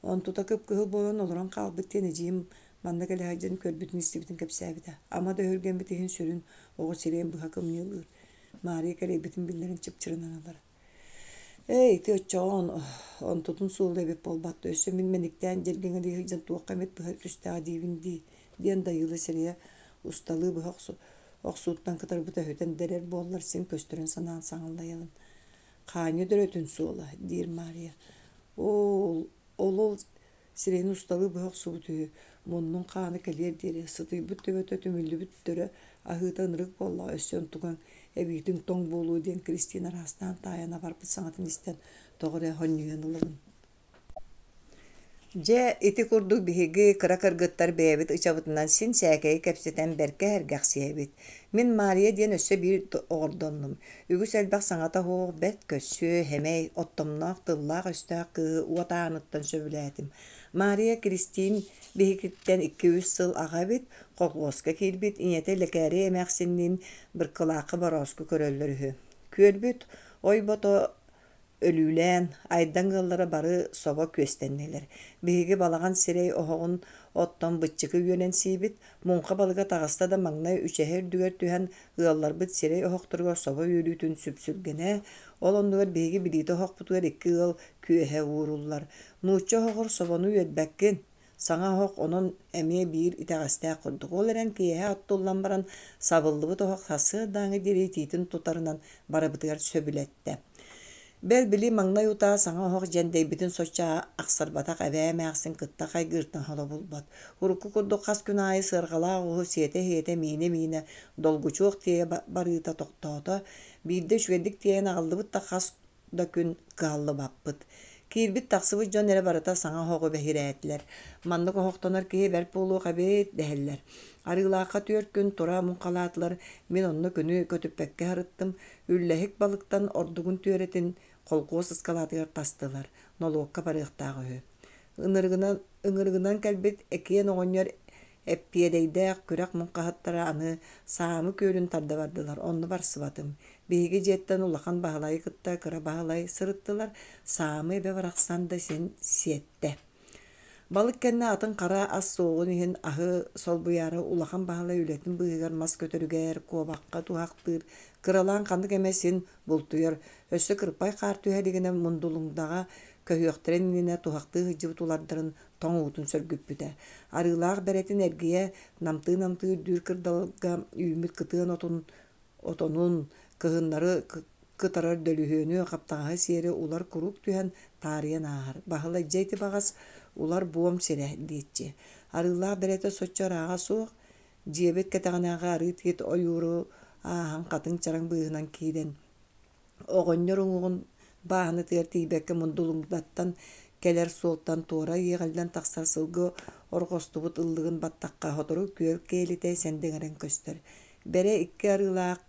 Онтута кыпкыһыл болон олорон каалбыт тиэн эжиим манна келе хайжан көрбүтүн истибитин кепсээбите. Ама да өрген битиһин сүрүн ого сирэйин буһа кымньыылыр. Мария келебитин биллерин чыпчырынан алар. Тыоччоон онтутун суулда эбеп болбатты. Өссө минниктен жергеңе дийжан туакка эмет быһа түстää диивинди. Диэн дайылы сирия усталыы быһа оксууттан кытарбыта хөтен дерер боллар син көстөрөн санаан саңыллайалын. Кааньы дөрөтүн суула, дир Мария. Ол сирейин усталыы быһа оксуутуу муннун кааны келер дире сытыйбыт төбөтө түмүллүбүт төрө ахыта ынырык болла өссөн туган эбитин тоң болуу диэн Кристина растан таяна барбыт саңатын истен тоҕоре хонньуянылыгын. Же ити курдук биһиги кыра кыргыттар бэйэбит ычабытынан син сээкэйи кэпсэтэн бэркэ эргэхсиэбит. Мен Мария диэн өссө бир оҕордоннум. Үгүс элбэх саҥата хуох бэт көссүө хэмэй оттомноох тыллаах өстөөх кыһы уотааныттан сөбүлээтим. Мария Кристин биһигиттен 200 сыл аҕабит, колгуоска киирбит, иñете лекээри эмээхсиннин быркылаакы борооску көрөллөрүһү. Күөрбүт ойбото өлүүлээн айдан гыллара бары соба күөстеннелер. Биһиги балаган сирей оһоҕун оттон быччыкы үөнэн сиибит, муңха балыга таҕыста да маҥнай үчэһэр дүгэр түһэн ыалларбыт сирей оһохторго соба үөрүүтүн сүпсүргэнэ, ол оннугар биһиги билиити оһохпутугар 2 ыал күөһэ ууруллар. Нуучча оһоҕор собону үөдбэккин, саҥа оһох онон эмиэ биир итэҕэстээх курдук. Ол эрэн киэһэ оттуллан баран сабыллыбыт оһох сасыа дааҥы диэри тиитин тутарынан барабытыгар сөбүлэтте. Бэл били маҥнай утаа саҥа оһох дьэндэйбитин соччаа ахсарбатах эбээмээхсин кытта хайгыыртан хола булбат. Урукку курдук хас күн аайы сыарҕалаах уһу сиэтэ-хиэтэ миине долгучуох тиэ барыыта тохтоото, биирдэ үчүгэддик тиээн аҕаллыбыт да хас да күн кыһаллы баппыт. Киирбит тахсыбыт дьон эре барыта саҥа оһоҕу бэһирээтлэр. Маннык оһохтонор киһи бэрт буолуох эбит дэһэллэр. Арыылаахха 4 күн тура муҥхалаатылар, мен онно күнү көтүппэккэ харыттым, үллэһик балыктан ордугун түөрэтин холкуос ыскалаатыгар тастылар, нолуокка барыахтаах үһү. Ыҥырыгынан кэлбит экиэн оҕонньор эппиэдэйдээх күрэх муҥхаһыттара аны саамы күөлүн тарда бардылар, онно барсыбатым. Биһиги дьиэттэн улахан баһылайы кытта кыра баһылай сырыттылар, саамы эбэ барахсан да син сиэтте. Балык кэннэ атын кара ас соҕун иһин аһы солбуйаары улахан баһылай үлэтин быыгар мас көтөрүгэр, куобакка туһахтыыр, кыралаан ханнык эмес син бултуйар, өссө кырпай хаар түһэлигинэ мундулуҥдаҕа көһүөхтэрэн иннинэ туһахтыы хыдьыбыт улардарын тоҥуутун сөргүппүтэ. Арыылаах бэрэтин эргийэ намтыы дүүр кырдалга үүмүт кытыан отонун кыһыннары кытарар дөлүһүөнү хаптаҕаһы сиэри улар курук түһэн таарыйан ааһар. Баһылай дьейти баҕас улар буом сирэ диитчи. Арыылаах бэрэтэ соччорааҕа суох, дьиэбит кэтэҕинээҕэ арыыт кит ойууру ааһан хатыҥ чараҥ быыһынан киирэн. Оҕонньор уҥуҕун бааһыны тыар тиибэккэ мундулуҥдаттан келэр суолтан туора иэҕэллэн тахсар сылгы орҕостубут ыллыгын баттахха хотору күөр киэлитэ сэндиҥэрэн көстөр. Бэрэ икки арыылаах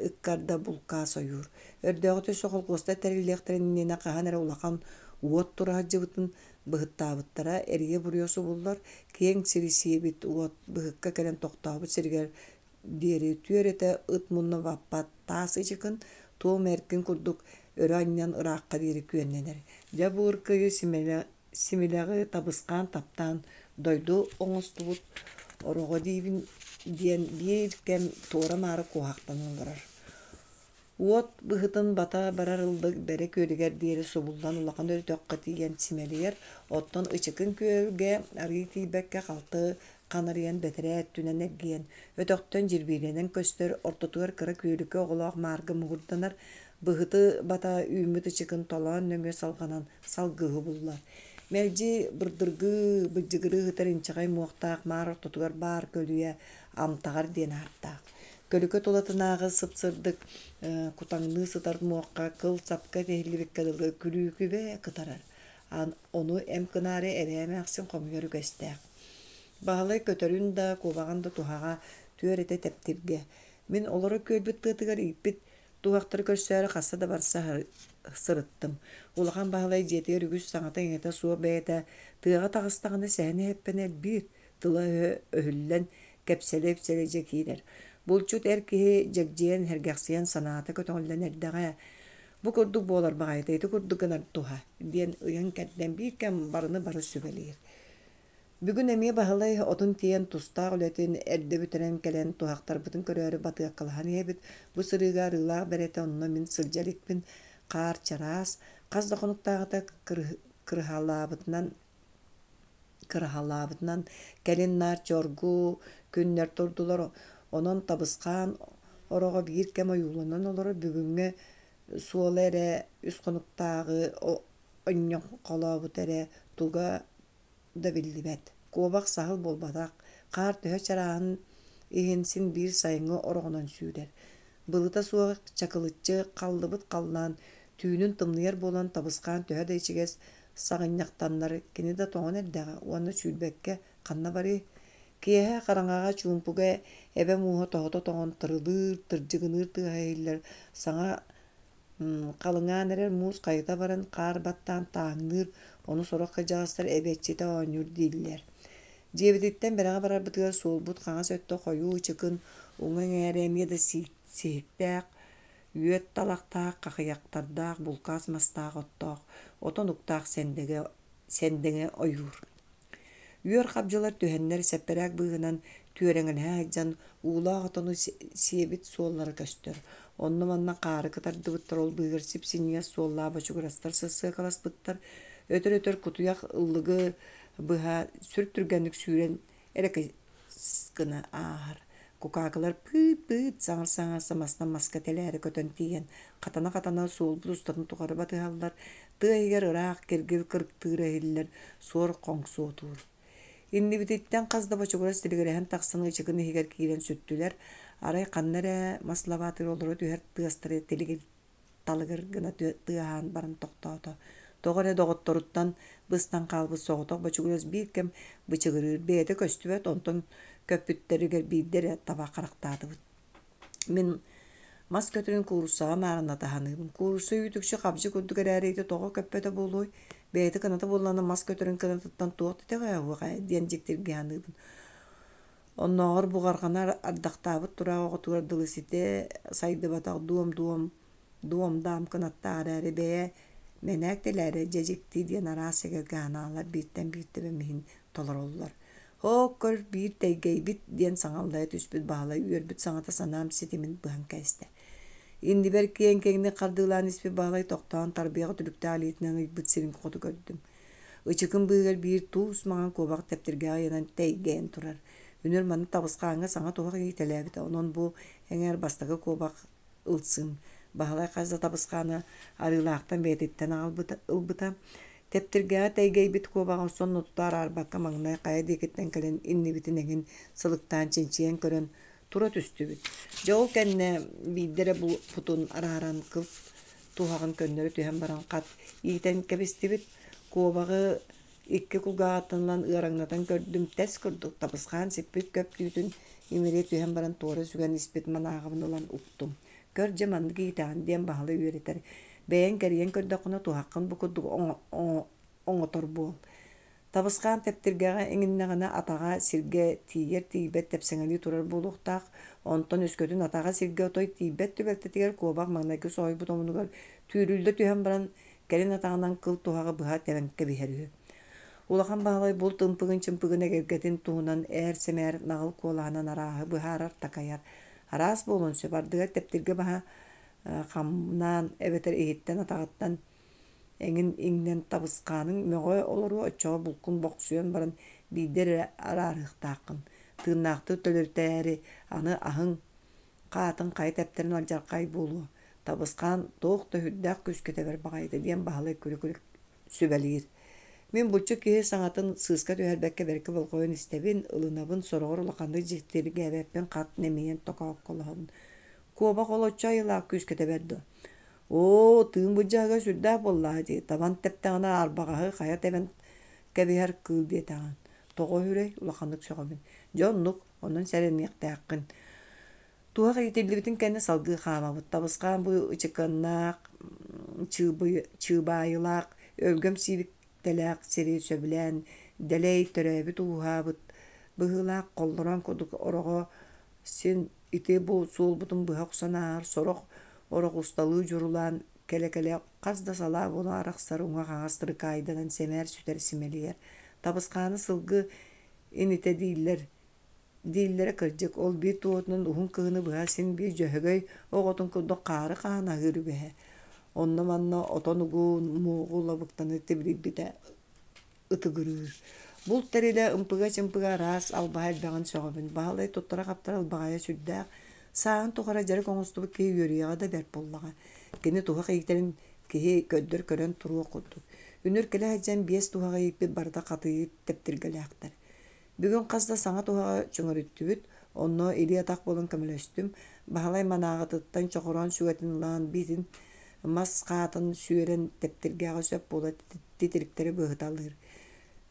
ыккарда булкаа сойуур. Өрдөҕүтү сохолгуоста тэриллиэхтэринниинэ хаһан эрэ улахан уот тураһаджыбытын быһыттаабыттара эрие буруйосу буллар, киэҥ сирисиэбит уот быһыкка кэлэн тохтообут сиригэр диэри түөрэтэ ыт мунна баппат таас ычыкын туом эркин курдук öranyan ırakka diri küennener. Ja buurkayı similağı tabıskan taptan doydu oňostubut orogo diibin diyen bir kem tora mara kuhaktanın garar. Uot bıhıtın bata bararıldı bere köylüger diğeri sobuldan ulakan ötökka tiyen simeliyer. Otton ıçıkın köyge argı tibekke kaltı kanarıyan betere ettünen ergiyen. Ötöktön jirbilenen köstör ortotuar kıra köylükü oğulak margı muğurdanar. Bıhıtı bata ümüt ıçıkın tolan nöngö salganan salgıhı bullar. Melci bırdırgı bıcıgırı hıtarın çağay muhtaq mar ortotuar bar kölüye amtağar diyen hartaq. Kölükö tolatınағы sıpsırdık kutangını sıtar muhakka kıl sapka tehli bekkadılgı külükü ve kıtarar. Onu em kınarı eremeğsin komuyörü göster. Bağlay kötörün da kovağın da tuhağa tüörete teptirge. Min olara kölbüt tığıtıgar ipit tuhaqtır köşsörü qassa da barsa sırıttım. Ulağan bağlay jetiye rügüs saŋata eňete suwa bäte tığağa tağıstağında sähne heppenel bir tıla öhüllen kepselep selecek iler. Bulçut erkeği jagjiyen hergaqsiyan sanata kötüğünden erdeğe. Bu kurduk bolar bağaytaydı kurduk gınar tuha. Diyen ıyan kerden bir kem barını barı sübelir. Bugün emiye bahalay otun tiyen tusta uletin erde bütenen kelen tuhaqtar bütün körörü batıya kılhan ebit. Bu sırıga rıla berete onunla min sılcalik min qar çaras. Qaz doqonuktağıda kırhalabıtından kelen nar çorgu günler turdular. Onun tabıskan oroga bir kem ayulanan olara bugüngü suolere üst konuktağı o onyon qalabı tere tuga da billibet. Kobak sahıl bolbadak qar töhe çarağın ihinsin bir sayıngı oroğunan süder. Bılıta suğa çakılıtçı qallıbıt qallan tüynün tımnıyar bolan tabıskan töhe de içiges sağınyaqtanlar kini da toğun erdeğe onu sülbekke qanna bari. Kiyehe qaraŋağa çumpuga ebe muha tohoto toğun tırılır tırjıgınır tığaylar sağa qalıŋan erer muz qayta baran qar battan taŋnır onu sorak kajağıstar ebetçite oynur diller. Jebeditten beraga barar bıtıgar solbut qağa söttö koyu çıkın oňan eremiye de sihiktäq üet talaqtaq qaqıyaqtardaq bulkas mastaq ottaq otonuktaq sendege oyur. Üör qabjalar tühenler sepperek bığınan tüöreŋelhä jan uulaa otonu siebit suollara köstör. Onno manna qaarı kıtardıbıttar ol bığır sipsiniyas suollaa başugurastar sısıqalasbıttar. Ötör kutuyaq ıllıgı bıha sürtürgenlik süren ereke gına ağır. Kukakılar pıt saŋar samasdan maskateleri kötön tiyen. Katana suol bulustарын tuqarı batıhallar. Tığaygar ıraq kergil kırk tığıra hiller suor qoŋsu otur. Inni bititten qazda başuguras tiligirehen taqsını ıçıkını higer kiren süttüler. Aray qannara maslavatır oluru tüher tığastırı tiligil talıgır gına tığahan barın toqtauta. Toğara doğuttoruttan bıstan qalbı soğutoq başuguras bir kem bıçıgırır beyete köstübet onton köpütteriger biddere taba qaraqtadıbıt. Min mas kötürün kurusağa marına tahanıbım. Kurusa yütükçü qabcı kudduk eräreydi toğa köppete boluy. Beyte kanata bolanı mas kötürün kanatından tuğut iteğe uğay diyenjektir giyanıbın. Onnoğur buğarğanar ardaqtabıt turağı oğutugar dılısite saydı bataq duom dam kanatta ararı beye menekteleri cecikti diyen arasıga ganalar birten ve mihin tolar oldular. Hokkor bir teygey bit diyen saŋallaya tüspüt bağlay üörbüt saŋata sanam sitimin bıhan käste. Indi berki enkeğine qardılan ispi bağlay toqtağın tarbiyağı tülükte aliyetinden ıybıt sirin kodu gördüm. Içikın bığır bir tuğus mağan kobaq teptirge ayanan teygeyen turar. Ünür manı tabısqaŋa saŋa toğaq iyitelebite. Onon bu eŋer bastağı kobaq ılsın. Bağlay qazda tabısqaŋa arılaqtan betitten ılbıta. Teptirge teygey bit kobaqın son notutar arbaqqa maŋnay qaya dekitten kelen inni bitin egin sılıktan çençiyen körön tura tüstübüt. Joğul kenne bidere bu putun araran kıl tuhağın könnörü tühen baran qat iyiten kebistibit kobağı iki kulgağatınlan ıraŋnatan kördüm tes kurduk tabısqan sipit köp tütün imere tühen baran tora sügen ispit manağımın olan uktum. Kör jamandı giytan diyen bahalı üyereter. Beyen keriyen kördaqına tuhaqqın bu kudduk oňotor bol. Табысқан тептиргеға эңиннэҕинэ атаҕа сиргэ тиийэр тиийбэт тэпсэҥэли турар буолуохтаах, онтон өскөтүн атаҕа сиргэ отой тиийбэт түбэлтэтигэр куобах маҥнайгы соһойбут омунугар түүрүлдэ түһэн баран кэлин атаҕынан кыл туһаҕа быһа тэбэҥкэ биһэрүө. Улахан баалай бул тымпыгын чымпыгын эгергетин туһунан ээр сэмээр наҕыл куолаанан арааһы быһаарар такайар. Араас буолун сөп ардыгар тептиргэ баһа хамнаан эбэтэр иһиттэн атаҕыттан эҥин иҥнэн табыскаанын мөҕө олоруо оччоҕо булкун бохсуйан баран биидэр араарыахтааххын. Тыыннаахтыы төлөртээри аны аһыҥ хаатын хай тэптерин алдьархай буолуо. Табыскаан туох да хүрдээх күскөтөбөр баҕайытı диэн баһылай күлү сүбэлиир. Мин булчу киһи саҥатын сыыска түһэрбэккэ бэркэ болҕойун истэбин, ылынабын сороҕор улаханнык дьиктиргээбэппин хат немиэн токоокколоһун. Куобах олоччо айылаах күскөтөбөр дуо. Оо, тыын быдьаага сүрдээх боллаа дии, табан тэптэҕинэ аарбаҕаһы хая тэбэн кэбиһэр кыыл диэтэҕин. Тоҕо хүрэй улаханнык сөҕөмүн. Дьоннук, онон сэрэнниэхтээххин. Туһа хайытыллыбытын кэннэ салгыы хаамабыт. Табыскаан бу ычыканнаах, чыыбаайылаах, өлгөм сиибиктэлээх сирии сөбүлээн, дэлэй төрөөбүт уһаабыт. Быһыылаах холлорон кудук ороҕо син ити бу суолбутун быһа охсанаар, сорох орох усталыы дьурулаан кэлэ-кэлэ хас да салаа буола арахсар уҥа хаҥас тырыкаайданан сэмээр сүтэр симэлиэр. Табыскааны сылгы инитэ дииллэрэ кырдьык ол биир туотунан уһун кыһыны быһа син биир дьөһөгөй оҕотун курдук хаары хаана үөһэ. Онно манна отон угуу муугулабыктаны тибирибитэ ытыгырыыр. Бул тэрилэ ымпыга-чымпыга араас албаһа элбэҕин сөҕөбүн. Баһылай туттара хаптар албаҕайа сүрдээх сааын тухара дьары коҥустубут киһи үөрүөҕэ да бэрт буллаҕа. Кини туһа ийитерин киһи көддөр көрөн туруо курдук. Үнүр кэлэ хаджан биэс туһаҕа ийиппит барда хатыйы тептиргэлээхтэр. Бүгүн хас да саҥа туһаҕа чөҥөрүттүбүт, онно илии атах болон көмөлөстүм. Баһылай манааҕытыттан чохороон сүгэтин ылаан биитин мас хаатын сүөрэн тептиргээҕэ сөп буола титириктери быһыталыыр.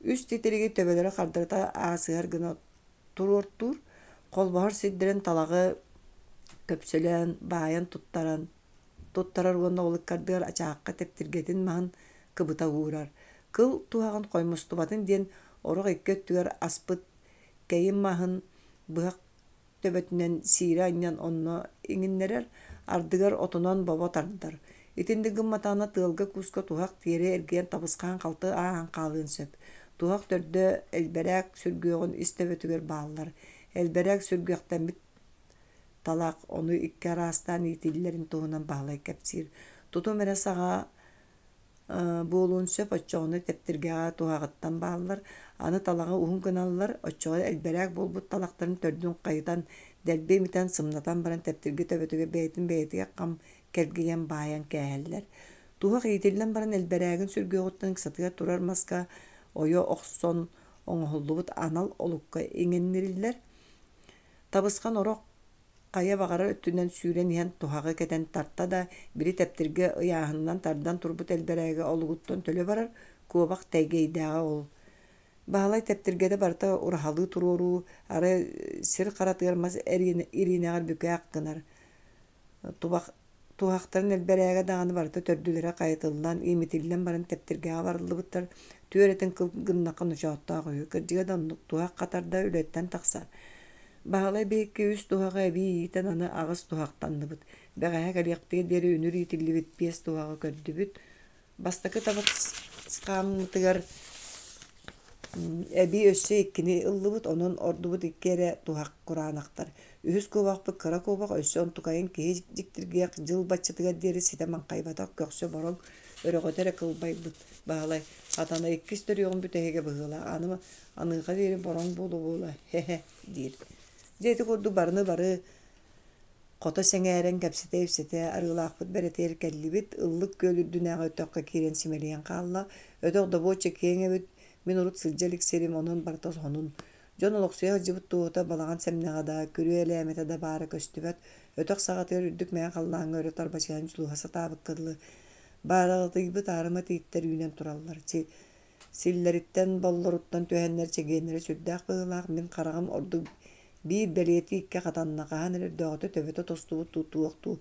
Үс титириги төбөлөрө хардырыта аасыар гына туруортур, холбоһор сирдэрэн талагы көпсөлөөн баайан туттарар уонна олуккардыгар ачаакка тептиргетин маһын кыбыта уурар. Кыл туһаҕын хоймустубатын диэн орох иккөттүгэр аспыт кэйим маһын быһак төбөтүнэн сиира анньан онно иҥиннэрэр ардыгар отунон бобо тардар. Итинди гымматаана тыалга кууска туһак тиэри эргиэн табыскаан халты ааһан хаалыын сөп. Туһак төрдө элбэрээк сүргүөҕүн ис төбөтүгэр бааллар. Элбэрээк сүргүөхтэммит талаак ону икки араастаан иитиллэрин туһунан баалай кэпсиир. Тутум эрэ саҕа буолуун сөп оччоҕуну тептиргээҕэ туһаҕыттан бааллар. Аны талаҕа уһун гыналлар, оччоҕо элбэрээк буолбут талахтарын төрдүн хайытан дэлбиэмитэн сымнатан баран тептиргэ төбөтүгэ бэйэтин хам кэргийэн баайан кээһэллэр. Туһак иитиллэн баран элбэрээгин сүргүөҕүттэн сатыга турар маска ойо охсон оҥоһуллубут анал олукка иҥиннириллэр. Табыскан орох кайа баҕара өттүнэн сүүрэн иһэн туһаҕы кэтэн тарта да бiri тептиргэ ыйааһыннан тардан турбут элбэрээгэ олугуттан төлө барар, куобах тэйгэйдээҕэ ол. Баһылай тептиргэдэ барыта ураһалыы туруоруу, ары сир харатыгар мас ириинэҕэр бүкээх гынар. Туһахтарын элбэрээгэ даҕаны барыта төрдүлэрэ хайытыллан иимитиллэн баран тептиргээҕэ барыллыбыттар түөрэтин кыл гыннакка нучааттаах үһү. Кырдьыга доннук туһах хатарда үлэттэн тахсар. Баһылай биикки үс туһаҕа эбии иитэн аны аҕыс туһахтанныбыт. Бэҕэһэ кэлиэхтигэ диэри үнүр иитиллибит биэс туһаҕа көрдүбүт. Бастакы табыскааммытыгар эбии өссө иккини ыллыбыт, онон ордубут икки эрэ туһах кураанахтар. Үһүс куобахпыт, кыра куобах өссө онтукайын киһи дьиктиргиэх дьыл баччытыгар диэри ситэ маңхайбатах көхсө борон өрөҕөтөрө кылбайбыт. Баһылай атана иккис төрүөҕүн бүтэһигэ быһыылаах, аныыха диэри бороң буола хе диир. Дьиэти курдук барыны бары хото сэҥээрэн кэпсэтэ арыылаахпыт бэрэтээр кэллибит, ыллык күөлүрдүнээҕэ өтөххө киирэн симэлиэн хаалла, өтөх добуо чеккиэҥэбит, мин урут сылдьалик сирим онон барта сонун. Дьон олохсуйа дьыбыт туота балаҕан сэмнэҕада, күрүө элээмэтэ да баара көстүбэт, өтөх саҕатыгар үрдүк мээн халлааҥҥа өрө тарбачыан чулууһа сатаабыт кырлы. Баараҕытыйбыт аарыма тииттэр үүнэн тураллар. Силлэриттэн боллоруттан түһэннэр чегиэннэрэ сүрдээх быһыылаах мин хараҕым ордук биир бэлиэти икке хатаннакаһан эрдөөҕөтө төбөтө тостубут туттуохтуу.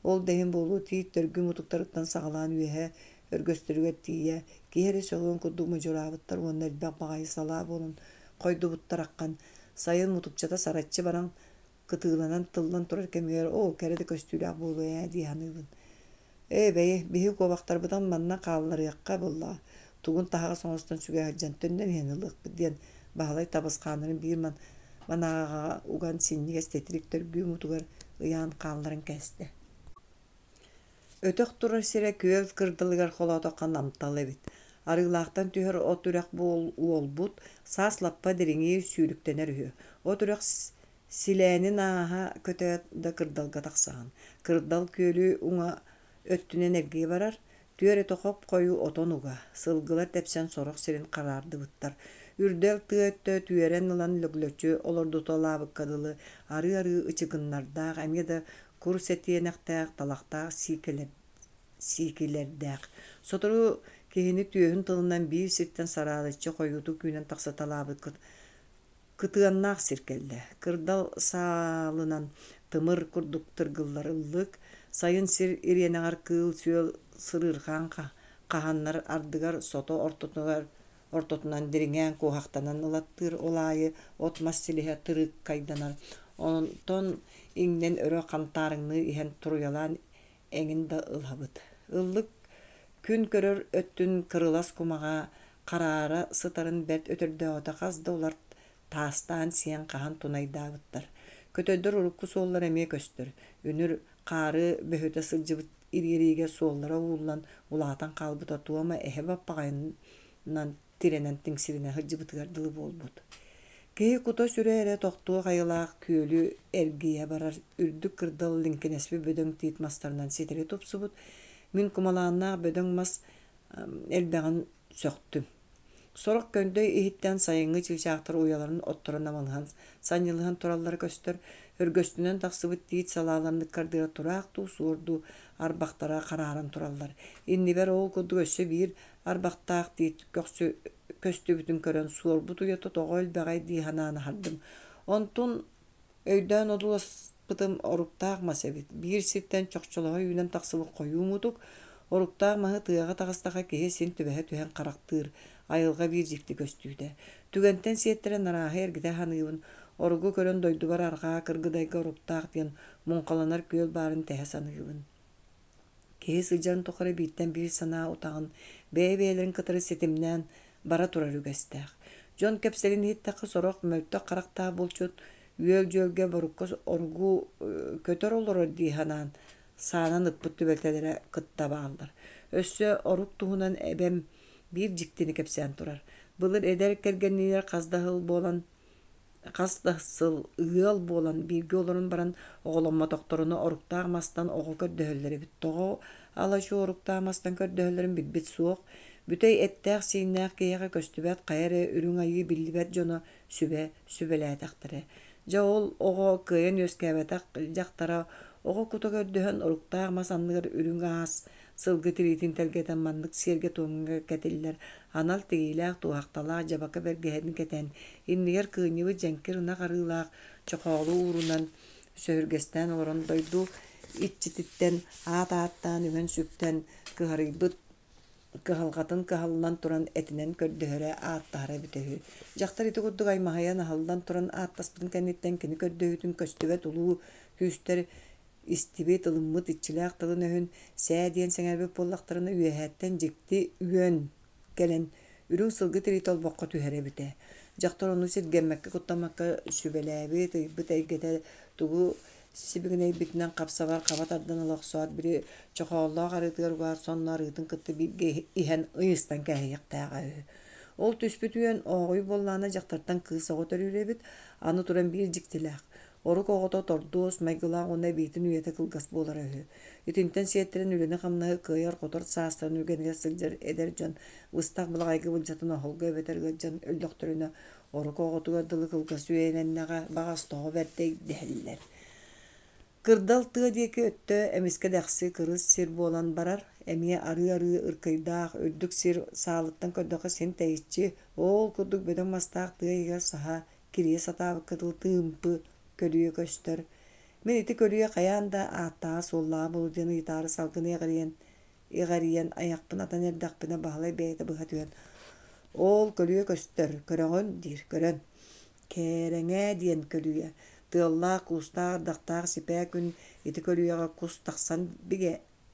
Ол дэһин буолуу тиит төргүм утуктарыттан саҕалаан үөһэ örgöstürüge tiye kiheri soğun kuduğumu jorabıttar onlar bakmagayı sala bolun koydu buttarakkan sayın mutukçata saratçı baran kıtığlanan tıllan turar kemiyor o kerede köstüyle boluya diyanıbın. Bey bihi kovaktar budan manna kallar yakka bolla. Tugun tahaga soňustan süge hajjan tönden henilik diyen bahalay tabaskanların bir managa ugan sinnige stetiriktör gümutugar ıyan kalların kesti. Ötök turar sire köv kırdılıgar kolata kanamtal ebit. Arılaaqtan tühөр o türek bol olbut sas lappa deriňi süýlüktener ühü. O türek silänin aha kötö da kırdalga taqsahan. Kırdal kölü uňa öttünen ergeýe barar. Tüöre tokop koyu otonuga. Sılgılar tepsen sorok sirin karardı bıttar. Ürdel tüöttö tüören ılan löglöçü olordu tolabık kadılı. Arı ıçıgınlardaq emge de kur setiyenektäq talaqtaq sikilerdäq. Sotoru kehini tüöhün tılından bir sirtten saralıçı koyudu künen taqsa talabık kıtığannaq sirkelde. Kırdal salınan tımır kurduk tırgıllar ıllık. Sayın sir iryeneğar kıl süöl sırırgan kahanlar ardıgar soto ortotunan diriŋen kuhaktanan ılattır olayı otmas silihe tırık kaydanar. Onton iňden örö kantarıňny ihen turuyalan eňin da ılhabıt. Illık kün körör öttün kırılas kumaga karara sıtarın bert ötürdöğüte kazda ular taastan siyen kahan tunaydabıttar. Kötöдөр urukku soğullar emeye köstür. Ünür qarı böhöte sılcıbıt iri-irige soğullara uğullan ulatan kalbıt atu ama ehe bappagayından tirenen tingsirine hıcıbıtıgardılı bolbut. Kehi kuta sürere tohtuğa kayılaq köylü ergiye barar ürdük kırdal linkinespi bödöň tiit mastarынан siteri topsubut. Min kumalağına bödöň mas elbeğin söktüm. Sorok köndöy ihitten sayıngı çılçaaqtar uyaların otturan amalıhan sanyılıhan turalları köstör. Örgöstünen taqsıbıt tiit salalarını kardıra turaq tu sordu arbaqtara kararan turallar. Inniber oğul kudu össö bir arbaqtaq tiit köstü bütün kören sorbutu yata toğol bagay dihanana hardım. Ontun öyden odulas bıtım oruktaq masebit. Bir sirtten çokçulağa yünen taqsıbı koyumuduk. Oruktaq mahı tıyağa taqıstaqa kehe sen tübehe tühen qaraqtır. Ayılga bir jikti köstüyde. Tügenten siyettere naraha ergide hanıybın. Orugu kören doydubar arga kırgıdayga oruktaq diyen munqalanar köl barın tehe sanıybın. Kehe sıcan toqara bitten bir sana otağın beylerin kıtırı setimden bara turar ügestaq. Jon kepselin hittaqı sorok möltö qaraqta bolçut üel jölge borukka orugu kötör olur dihanan saanan ıppıt tübeltelere kıtta bağlar. Össö oruk tuhunan ebem bir jiktini kepsen turar. Bılır eder kergenliler qazdahıl bolan birgi olorun baran oğlanma doktorunu oruktağmastan oğul kördöhölleri bit toğu ala şu oruktağmastan kördöhöllerin bit soğuk. Bütey ettaq sinnaq keyaga köstübet qayere ürün ayı billibet jona sübeläätäktire. Ja ol ogo kıyan öskäbetaq jaqtara ogo kutu kördöhön oruktağmas anныгар ürün ağas sılgı tiritin telgeten manlık serge tuğunga ketiller anal tegiylaq tuğaqtalaq jabaka bergehedin keten inniger kıynıbı jenkir ına qarılaq çoqoğlu uğrunan söhürgesten oran doydu itçititten aat-aattan ümen süpten kıharıybıt kıhalgatın kıhallan turan etinen kördöhöre aattahara bütöhü. Jaqtar iti kudduk aymahaya nahallan turan aattaspıtın kennitten kini kördöhütün köstübet ulu küster istibet ılımmıt itçiläq tılın öhün sää diyen seňerbep bollaqtarına üyehätten jikti üön gelen ürün sılgı tirit olbaqqa tühere büte. Jaqtar onu setgemmekke kutlamakka sübeläbi tıybıt eygete tugu sibigine bitinen kapsa var kabat ardan alaq saat biri çoqoğlağa qarıtıgar var sonlar ıtın kıttı bir ihan ıyıstan kähiýäqtäga. Ol tüspüt üön oğuy bollana jaqtartan kısa otar ürebit anı turan bir jiktiläq. Oruk oğuta tordus maygılaaq ona bitin üyete kılgas bolar öhü. Ütinten siyettiren üleni qamnağı kıyar qotor saastan ülgeniga sıljar eder jon ıstaq bılağaygı bulcatın oğulga öbeterge jon öldöktörüne oruk oğutuga dılı kılgas üyelennaga bağas toğu vertey dehiller. Kırdal tığı diyeki öttö emiske däqsi kırız sir bolan barar. Emiye arı ırkıydaq öldük sir sağlıktan kördöqe sen teyitçi ol kurduk bödön mastaq tığı eger saha kiriye satabı kıtıl tığımpı körüye köstör. Men iti körüye qayan da aattağa sollağa buludyanı gitarı salgını eğriyen iğariyen ayakpın atan erdakpına bahalay beyde bıha tüyen. Ol kölüye köstör, köröngön dir, körön. Kereŋe diyen kölüye. Tığalla kusta daqtaq sipä gün iti kölüyeğe kus taqsan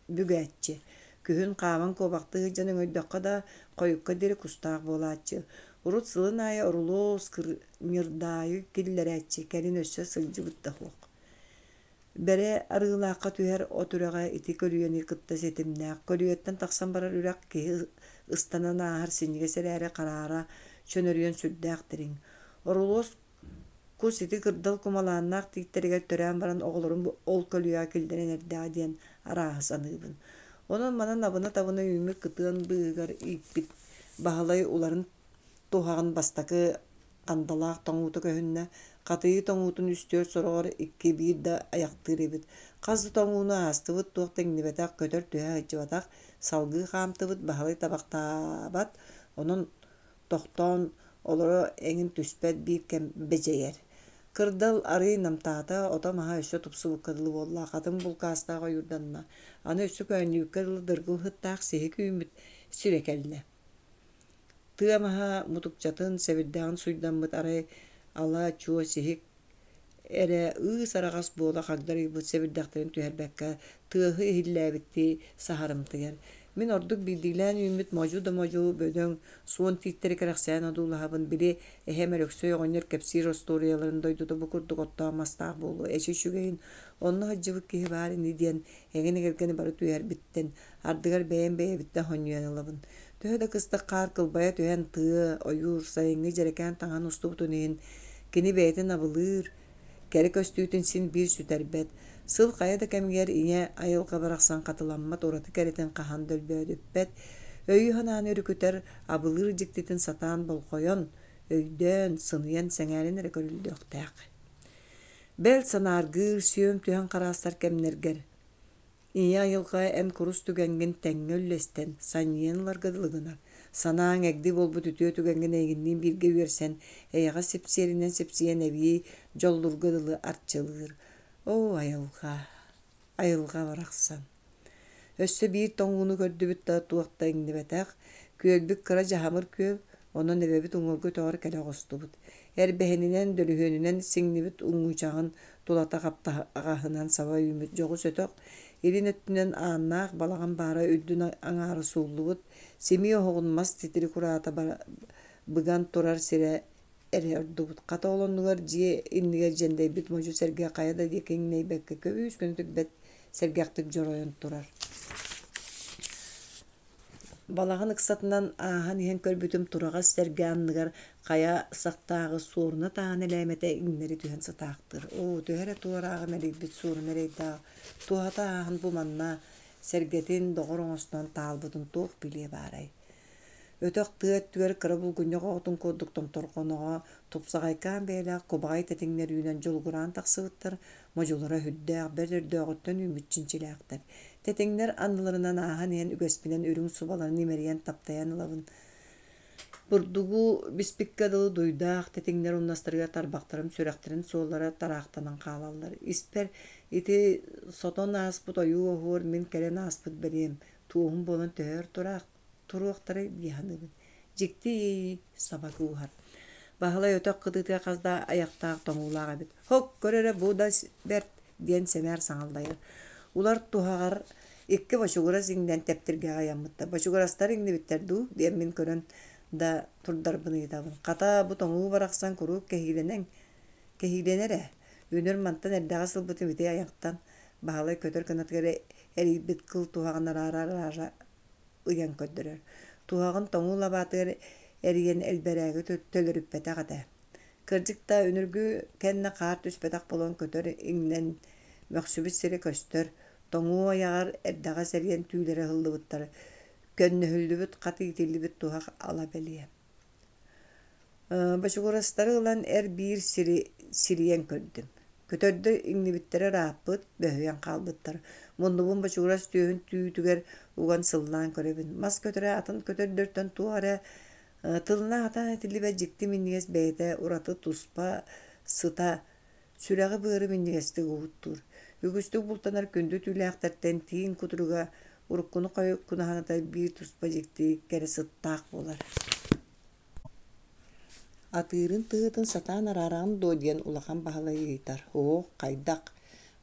bügetçi. Kühün qaban kobaqtığı canın öydöqqa da koyukka diri kustaq bolaatçı. Urut sılın aya urulus kırmırdayı killerätçi. Kelin össö sılcı bıtta huoq. Bere arıılaqqa tüher oturağa iti kölüyeni kıtta setimnäq. Kölüyetten taqsan barar ürak kihi ıstanan ahar sinige serere qarara çönörüyen sürdäqtirin. Orulus kus iti kırdal kumalaannaq tiitteriger törään baran oğulorun ol kölüýä kildenen erdäğe diyen araaһı sanıыбын. Onun manan abına tabına üýmük kıtığın bыыгар iipпит bahalay uların tuhağın bastakı qandalaaq toňuutu köhünne qatyy toňuutun üstüör soroğor ikki bir da ayaqtır ebit. Qazdı toňuunu aastыбыт tuoq teňnibetäq kötör tühä hıçıbataq salgыы haamtıbıt bahalay tabaqtabat onun tohton oloro eňin tüspet bir kem bejeyer. Kırdal arıy namtaata ota maha össö tupsubukkadılı bolla qatın bulkaastağa yurdanna. Ana össö könnüykkadılı dırgıl hıttaaq sehi küýmüt sürekelle. Tığ maha mutukçatın sevirdäğin suýdanmyt aray ala çuo sehik ere saragas bola qagdary bu sevirdäklerin tüherbäkkä tığıhı hillläbitti saharymtyger. Min orduk bildilen ümmit moju bödöň suun tiitteri kereksen adulahabın biri ehemer öksöy oňer kepsir ostoriýalaryny doýduda bu kurduk ottaamastaq bolu. Eşi şügeyin onu hajjybyk kihi bari ni diyen egeni gergeni bары tüher bitten ardygar beýen bitte honýanylabyn. Töhede kıstak qar kılbaya tühen tığ, oyur, sayıngı jereken taňan ustup tüneyin kini beytin abylyr. Keri köstüýtün sin bir süterbet. Sıl qaya da kemger iňe ayılqa baraqsan qatılanmat oratı kereten qahan dölbödüppet. Öýü hanan örüküter abylyr jiktitin satan bolkoyon. Öýdön synyyan seňärin ere görüldüqtäq. Bel sanargır süýüm tühen qarastar kemnerger. İňe ayılqa en kurus tügengin teňöllesden sanýanlar gıdılıgınar. Sanaň egdi bolbu tütüö tügengen egindiň birge bersen, eýaga sepserinden sepsiyen ebi jollur gıdılı artçılıgır. O ayılga baraqsan. Össö bir toňuunu gördübüt da tuwakta iňnibetäq, küölbük kıra jahamyr köp, onon ebebi tuňulgu töwür kele gostubut. Erbeheninen dölühönünen siňnibit uňuçagyn tulata gapta agahynan saba ümit jogu sötök. Elin öttünen aannaq balagan bara üldün aňary suullubut. Semi oğunmaz titiri kurata bıgan turar sire ererdubut. Qata olonnugar jiye inniger jendey bit moju serge qayada diyekeň neybekke köbüs könütük bet sergektik joroyon turar. Balagın ıksatından ahan ihen kölbütüm turaga serge anныгар qaya saktagı soruna tahan elämete inleri tühen sataqtır. O töhere tuarağı melek bit sorun ereyda. Tuhata ahan bu manna sergetin doğroňosdan talbutun tuğ bilye baray. Ötök tığet tüger kıra bulgunyoga otun kodukton torkonoga tupsagaykan beýle kobagay teteňler üýden jolguran taksıbıttır. Mojulara hüddäq bererdögötten ümitçinçiläkdir. Teteňler anılarından ahan ihen ügespinen ürüň subalaryny imeriyen taptayan ılabın. Burdugu bispikkadılı duydaq teteňler onnastırga tarbaktarım sürektirin sollara taraqtanan qalallar. İsper iti soton aspıt oyu ohor min kelen aspıt berem. Tuğum bolan töher turuqtary diýanyby. Jikti sabak uhar. Bahalay ötök qıdıtya qazda ayaqtaq toňulaga bit. Hok görere bu da bert diyen semer saňaldaýar. Ular tuhagar ikki başugura siňden teptirge ayamytda. Başugurastar iňni bitterdi diyen min kören da turdar bynydabyn. Qata bu toňu baraqsan kurup kehilenere. Ünür mantan erdäge sylbyty bite ayaqtan bahalay kötör kanatgere eribit kıl tuhagyna rara uyan ködürür. Tuhagyn toňu labatyr eriyen elberäge tölürüp betagada. Kırjykda ünürgü kenne qart üspetak bolan kötör iňnen möksübit sire köstör. Toňu aýagar erdäge sergen tüýlere hyldybytlar. Könnühüldübüt qatytyllybyt tuhag ala belýär. Başugurastary ulan bir siriyen kördüm. Kötörde iňnibittere raapyt böhüyen qalbytlar. Mundubun başuguras tüýün tüýtüger ugan syllan körebin. Mas kötöre atyn kötördörtön tuara tılna atan etili ve jikti minniges beýte uratı tuspa sıta süregi bıırı minnigesti gowuttur. Ügüstük bultanar kündü tüýläkterden tiň kuturuga Urukunu koy kunahana da bir tuspa jikti kere sıttaq bolar. Atırın tığıtın satan ararağın dodiyen ulakan bahalay yitar. O kaydak.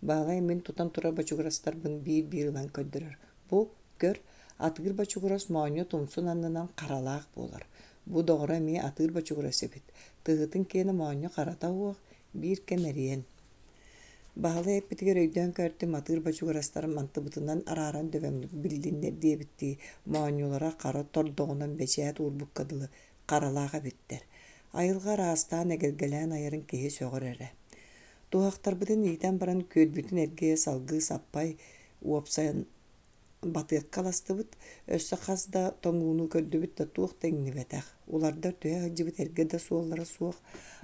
Bahalay men tutan tura baçugurastar bın bir yılan köydürür. Bu gör atır baçuguras maño tumsun anından karalaq bolar. Bu doğra mi atır baçuguras ebit. Tığıtın keni maño karata uaq bir kemeriyen. Bahalay hep bitiger öyden körtüm atır baçugurastar mantıbıtından araran dövemlik bildinler diye bitti. Mañolara kara tordoğunan beçeyat urbuk kadılı karalağa bitter. Ayılga rastan egelgelen ayarın kehi söğür ere. Tuğaktar bıdın iyiden baran kölbütün ergeye salgı sappay uapsayan batıyak kalastıbıt, össe qazda toңуunu kördübüt da tuğuk teňnibetäq. Ularda tühe hıcıbıt erge da suollara suoq,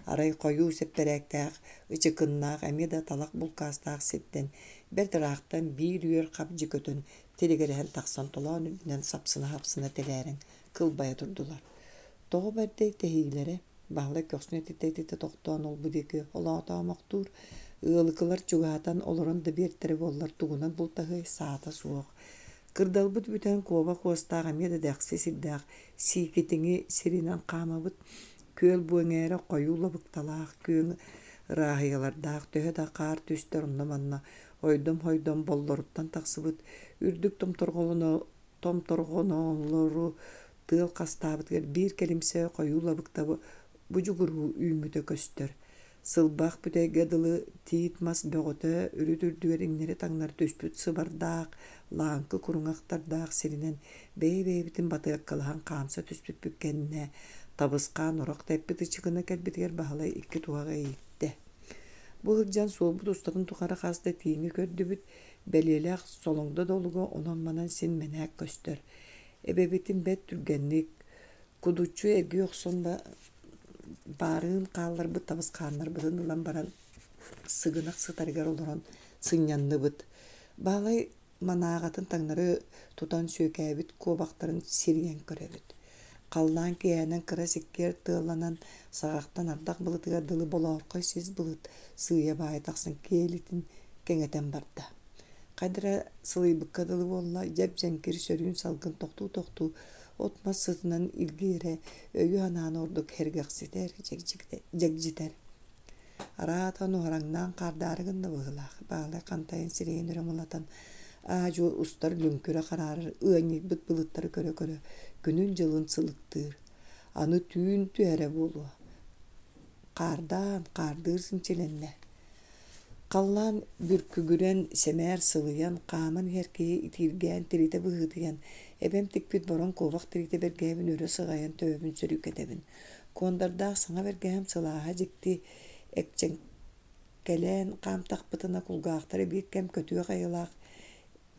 aray koyu septeräktäq, ıçıkınnaaq, äme da talaq bulkastaq septen, berdiraqtan bir üyer kapjı kötön, telegeren taqsan tolan üdünen sapsına hapsına telären, kılbaya turdular. Toğu berdey tehilere, bağla köksüne titeytete toqtuan ol budeki olata maqtur, ığılıkılar çuğatan oloron da bir tere bollar tuğunan bultağı saata suoq. Kırdalbıt büten kova kostağa meda daqsi siddaq, siketini sirinan qamabıt, köl buengere koyula bıktalaq, köng rahiyalardaq, töhe da qar tüster onnamanna, hoydom bolloruttan taqsıbıt, ürdük tomtorgonoları tığıl qastabıt bir kelimse koyula bıktabı, bucuguru üymüte köster. Sılbaq büte gadılı tiitmas böğöte ürüdürdüger inleri taňnar töspüt sıbardaq, lankı kurunaqtardaq sirinen bey bitin batıyaq kalahan qamsa töspüt bükkenne, tabısqan oraq teppit ıçıqına kelbitiger bahalay iki tuğağa eyitte. Bu hırcan solbut ustatın tuqara qasda tiiňi kördübüt, beleleq solongda dolugu ononmanan sin menäk köster. Ebebitin bet türgenlik, kuduççu ergi yoqsonda barın qallar bu tabız qanlar bıdın ılan baran sıgınaq sıtargar oloran sınyanlı bıd. Bağlay manağatın taňnary tutan sökäbit kobaqtарын sirgen körebit. Qallan kiýänen kıra sikker tığlanan sağaqtan ardaq bılıtıgar dılı bolarqy siz bılıt sığya baý taqsyn kelitin keňeten barda. Qaydara sılybykka dılı bolla jep-jenkir sörüň salgyn toqtu otmas sıtınan ilgire öýü hanan orduk hergeqsiter jegjiter. Aratan orandan qardarygynda bıhlaq. Bağla qantaýyn sireýin üremulatan ajo ustar lünküre qararır ıňyk bit bılıttary köre günün jılyn sılıktyr. Any tüýün tüere bolu. Qardan qardyr sinçelenne. Qallan bürkügüren semer sılyan qaman herkeyi itirgen tirite bıhıtıyan ebem tikpit boron kovaq tirite bergebin öre sığayan töbün sürük edebin. Kondarda sana bergem sılaha jikti ekçen kelen qam taqpıtına kulgaqtары bir kem kötüye qayılaq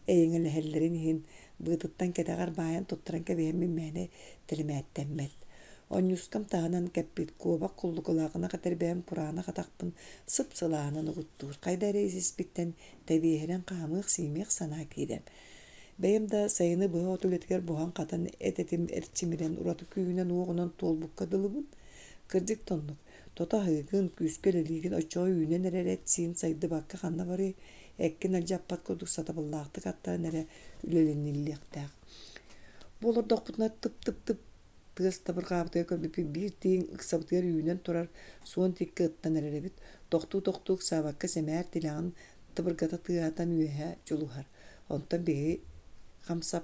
eýiňe hellerin hin bıtıttan kedagar bayan tutturan kebem mene tilimettemmet. Onюскам тағынан кәппет коба құллықылағына қатар бәм құрана қатақпын сып сылағынан ұғыттуыр. Қайда рейсіз біттен тәбейхерен қамық сеймеқ сана кейдем. Бәйім да сайыны бұға отулеткер бұған қатын әтетім әртчімірен ұрату күйінен оғынан толбыққа дылыбын. Кірдік тонлық. Тота ғығын күскел әлігін очоғ үйінен әрәрет сейін сайды баққа қанна бары әккен әлжаппат көдік сатабыллақты қаттарын әрі үлеленіліктәқ. Болыр доқпытына тып Tığız tabır qabıtaya körbüpi bir tiğin ıksabıtıyar yüğünen turar suun tikki ıttan ererebit. Toqtuq sabakka semer tilağın tabırgata tığatan üyehe joluhar. Ondan beği qamsap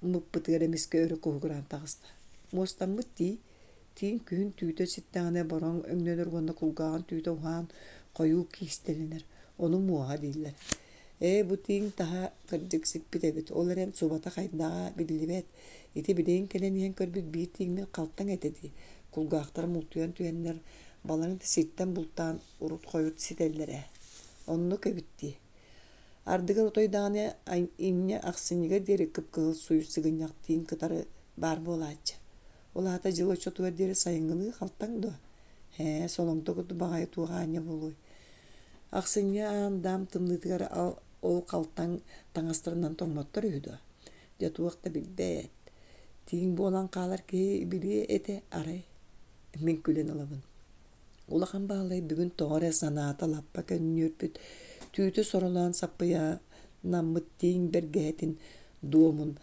mıppıtıyar emiske örü kuhuguran tağısta. Mostan mıtti tiğin kühün tüyte sittağına baran önglenir gönde kulgağın tüyte uhan koyu kistelenir. Onu muha değiller. Bu tiğin daha kırcık sipit ebit. Olar hem subata qaydağa bilibet. Iti bileyin kelen yen körbüt bir tiğmen qalttan etedi. Kulgaqtar multuyan tüyenler balanı da sitten bultan urut koyut sitellere. Onu köbitti. Ardıgar otoy dağına inne aqsiniga deri kıpkığıl suyu sıgınyak tiğin kıtarı bar bolacı. Ola hata jılı çotuğa deri sayıngılı qalttan da. Solongda kutu bağayı tuğanya boluy. Aqsiniga andam tımlıtıgar ol qalttan taŋastırından toŋmottar üydü. Jatuaqta bilbet. Tiğin bolan qalar ki biri ete aray. Men külen alabın. Ulaqan bağlay bugün toğara sanata lappa könnürpüt. Tüytü sorulan sapıya nammıt tiğin bergetin дуомун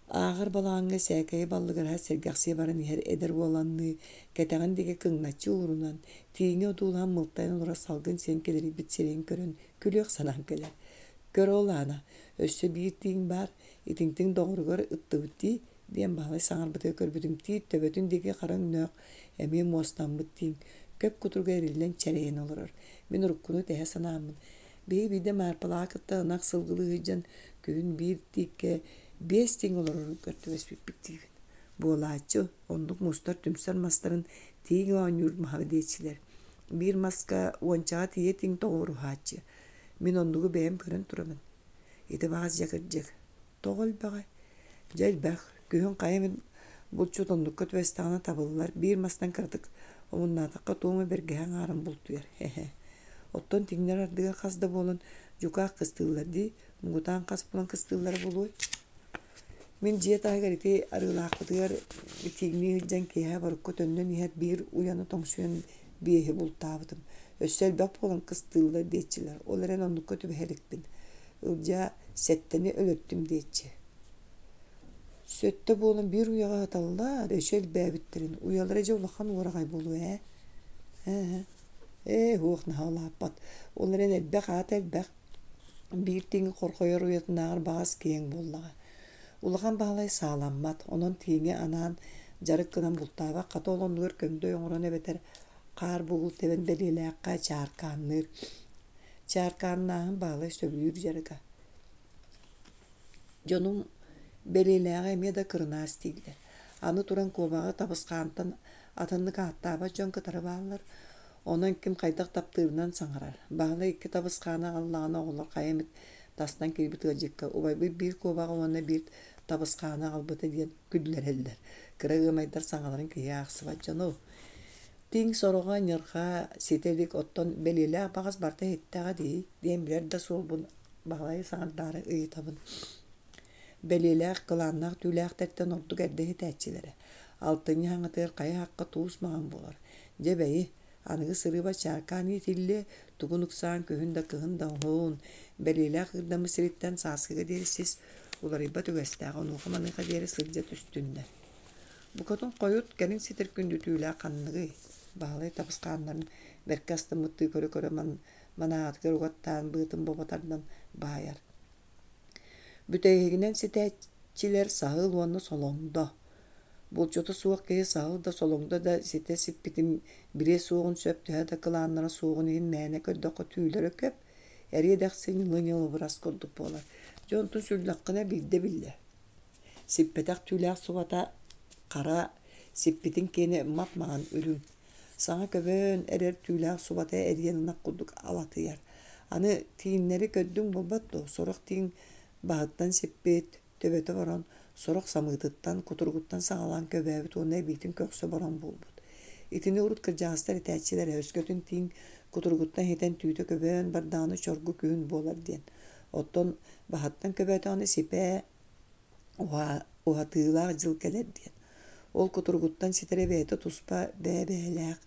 аагар балааңга сәкәй баллыгара сәргәксе барын иһэр эдер буоланны кэтэгэн диге кыңначчы уурунан тииҥи одуулаан мылтайан олора салгын сиэн келери битсирэйин көрөн күлүөх санаан келер көрө олаана өссө биир тииҥ бар итиҥтиҥ доҕоругар ыттыбыттии диэн баалай саҥарбытыга көрбүтүм тиит төбөтүн диги харан нөөх эмиэ муостаммыт тииҥ көп кутурга эриллэн чэрэйин олорор мин уруккуну тэһэ санааммын бии биде маарпалаа кытта ынак сылгылыыдьан күн биир тиикке 5 тиң олорор көртүбэспиппит тиибин буолааччы оннук мустар түмсар мастарын тииҥ оонньуур маһабыдиэтчилэр биир маска уончаҕа тиийэ тиң тоҕуруһааччы мин оннугу бэйэм көрөн турамын ити баҕас дьакырдьык тоҕолбаҕа дьэлбэх күһүн хайа булчут оннукка түбэстаҕына табылылар биир мастан кырдык омуннаатакка тууму бэргэһэн ааран бултуйар оттон тиҥнэр ардыгар хас да буолан дьукаах кыстыыллар дии мугутаан хас булан кыстыыллара булуой мин дьиэ таһыгар ити арыылаахпытыгар тиигнии ыджан киэһэ барыкка төннөн иһэр биир уяны тоҥсуйан биэһи бултаабытым өссөлбэх буолан кыстыыллар диэтчилэр ол эрэн оннукка түбэһэликпин ылдьаа сэттэни өлөттүм диэтчи сөттө буолан биир уяга аталлар өсөлбээбиттерин уялара же улахан уорагай болуу хуох наһаалааппат ол эрэн элбэх аат элбэх биир тииҥи хорхойор уятынаагар баҕас киэҥ буоллаҕа улахан баалай сааламмат онон тииҥи анаан дьарык гынан бултаабак хата олоннугар көмдөй оҥорон эбэтэр хаар бугул тэбэн бэлиэлээххэ чааркааннааһын баалай сөбүлүүр дьарыга дьонум бэлиэлээҕэ эмиэ да кырынаас тииллэр аны туран куобаҕа табысхаантан атаннык ааттаабат дьон кытары бааллар онон ким хайдах таптыырынан саҥарар баалай икки табысхаана аҕаллаҕына оҕолор хайамыт тастан киирбит ыалдьыкка убайбыт биир куобаҕа уонна биир табысхаана аҕалбыта диэн күллэрэллэр кыра ыамайдар саҥаларын киһи аахсыбат дьоно тииҥ сороҕа ньырҕа ситэлик оттон бэлиэлээх баҕас барта иһиттэҕэ дии диэн билэр да суолбун баалай саҥардаары ыйытабын бэлиэлээх кылааннаах түүлээхтэртэн ордук эрдэһи тээччилэрэ алтыññы хаҥатыгар хайа хакка туус маҕам буолар дьэ бэйи аныгы сырыыба чааркаanii тиллэ тугунуксаан көһүн да кыһын да уһуун бэлиэлээх ыырдаммы сириттэн сааскыга диэри сис уларыйба түгэстээҕэ онуоха маныыха диэри сылдьа түстүннэр букотун хойут кэрин ситэр күндү түүлээх ханныгый баалай табысхааннарын бэркэ астаммыттыы көрө манааҕатыгар угаттаан быытын боботардан баайар бүтэйигинэн ситээччилэр саһыл уонна солоҥдо булчуту суох киһи саһыл да солоҥдо да ситэ сиппитим бирэ суоҕун сөптүһэ да кылааннара суоҕун иһин мээнэ көрдөххө түүлөрө көп эриэдэхсин лыҥылыбырас курдук буолар дьонтун сүллэххинэ биирдэ биллэ сиппэтэх түүлээх субата хара сиппитин киэни мап маҕан үрүҥ саҥа көбөөн эрэр түүлээх субата эриэн ынак курдук алатыйар аны тииннэри көддөҥ булбат дуо сорох тииҥ баһыттан сиппит төбөтө борон сорох самыытыттан кутургуттан саҥалаан көбөөбүт уонна эбиитин көхсө борон буолбут итини урут кырдьаҕастар этээччилэр өскөтүн тииҥ кутургуттан хитэн түүтө көбөөн бардааны чоргу күһүн буолар диэн оттон баһаттан көбөөтөҕүнэ сипээ уһатыылаах дьыл келэр диэн ол кутургуттан ситэрэ бэйэтэ туспа бэйэлээх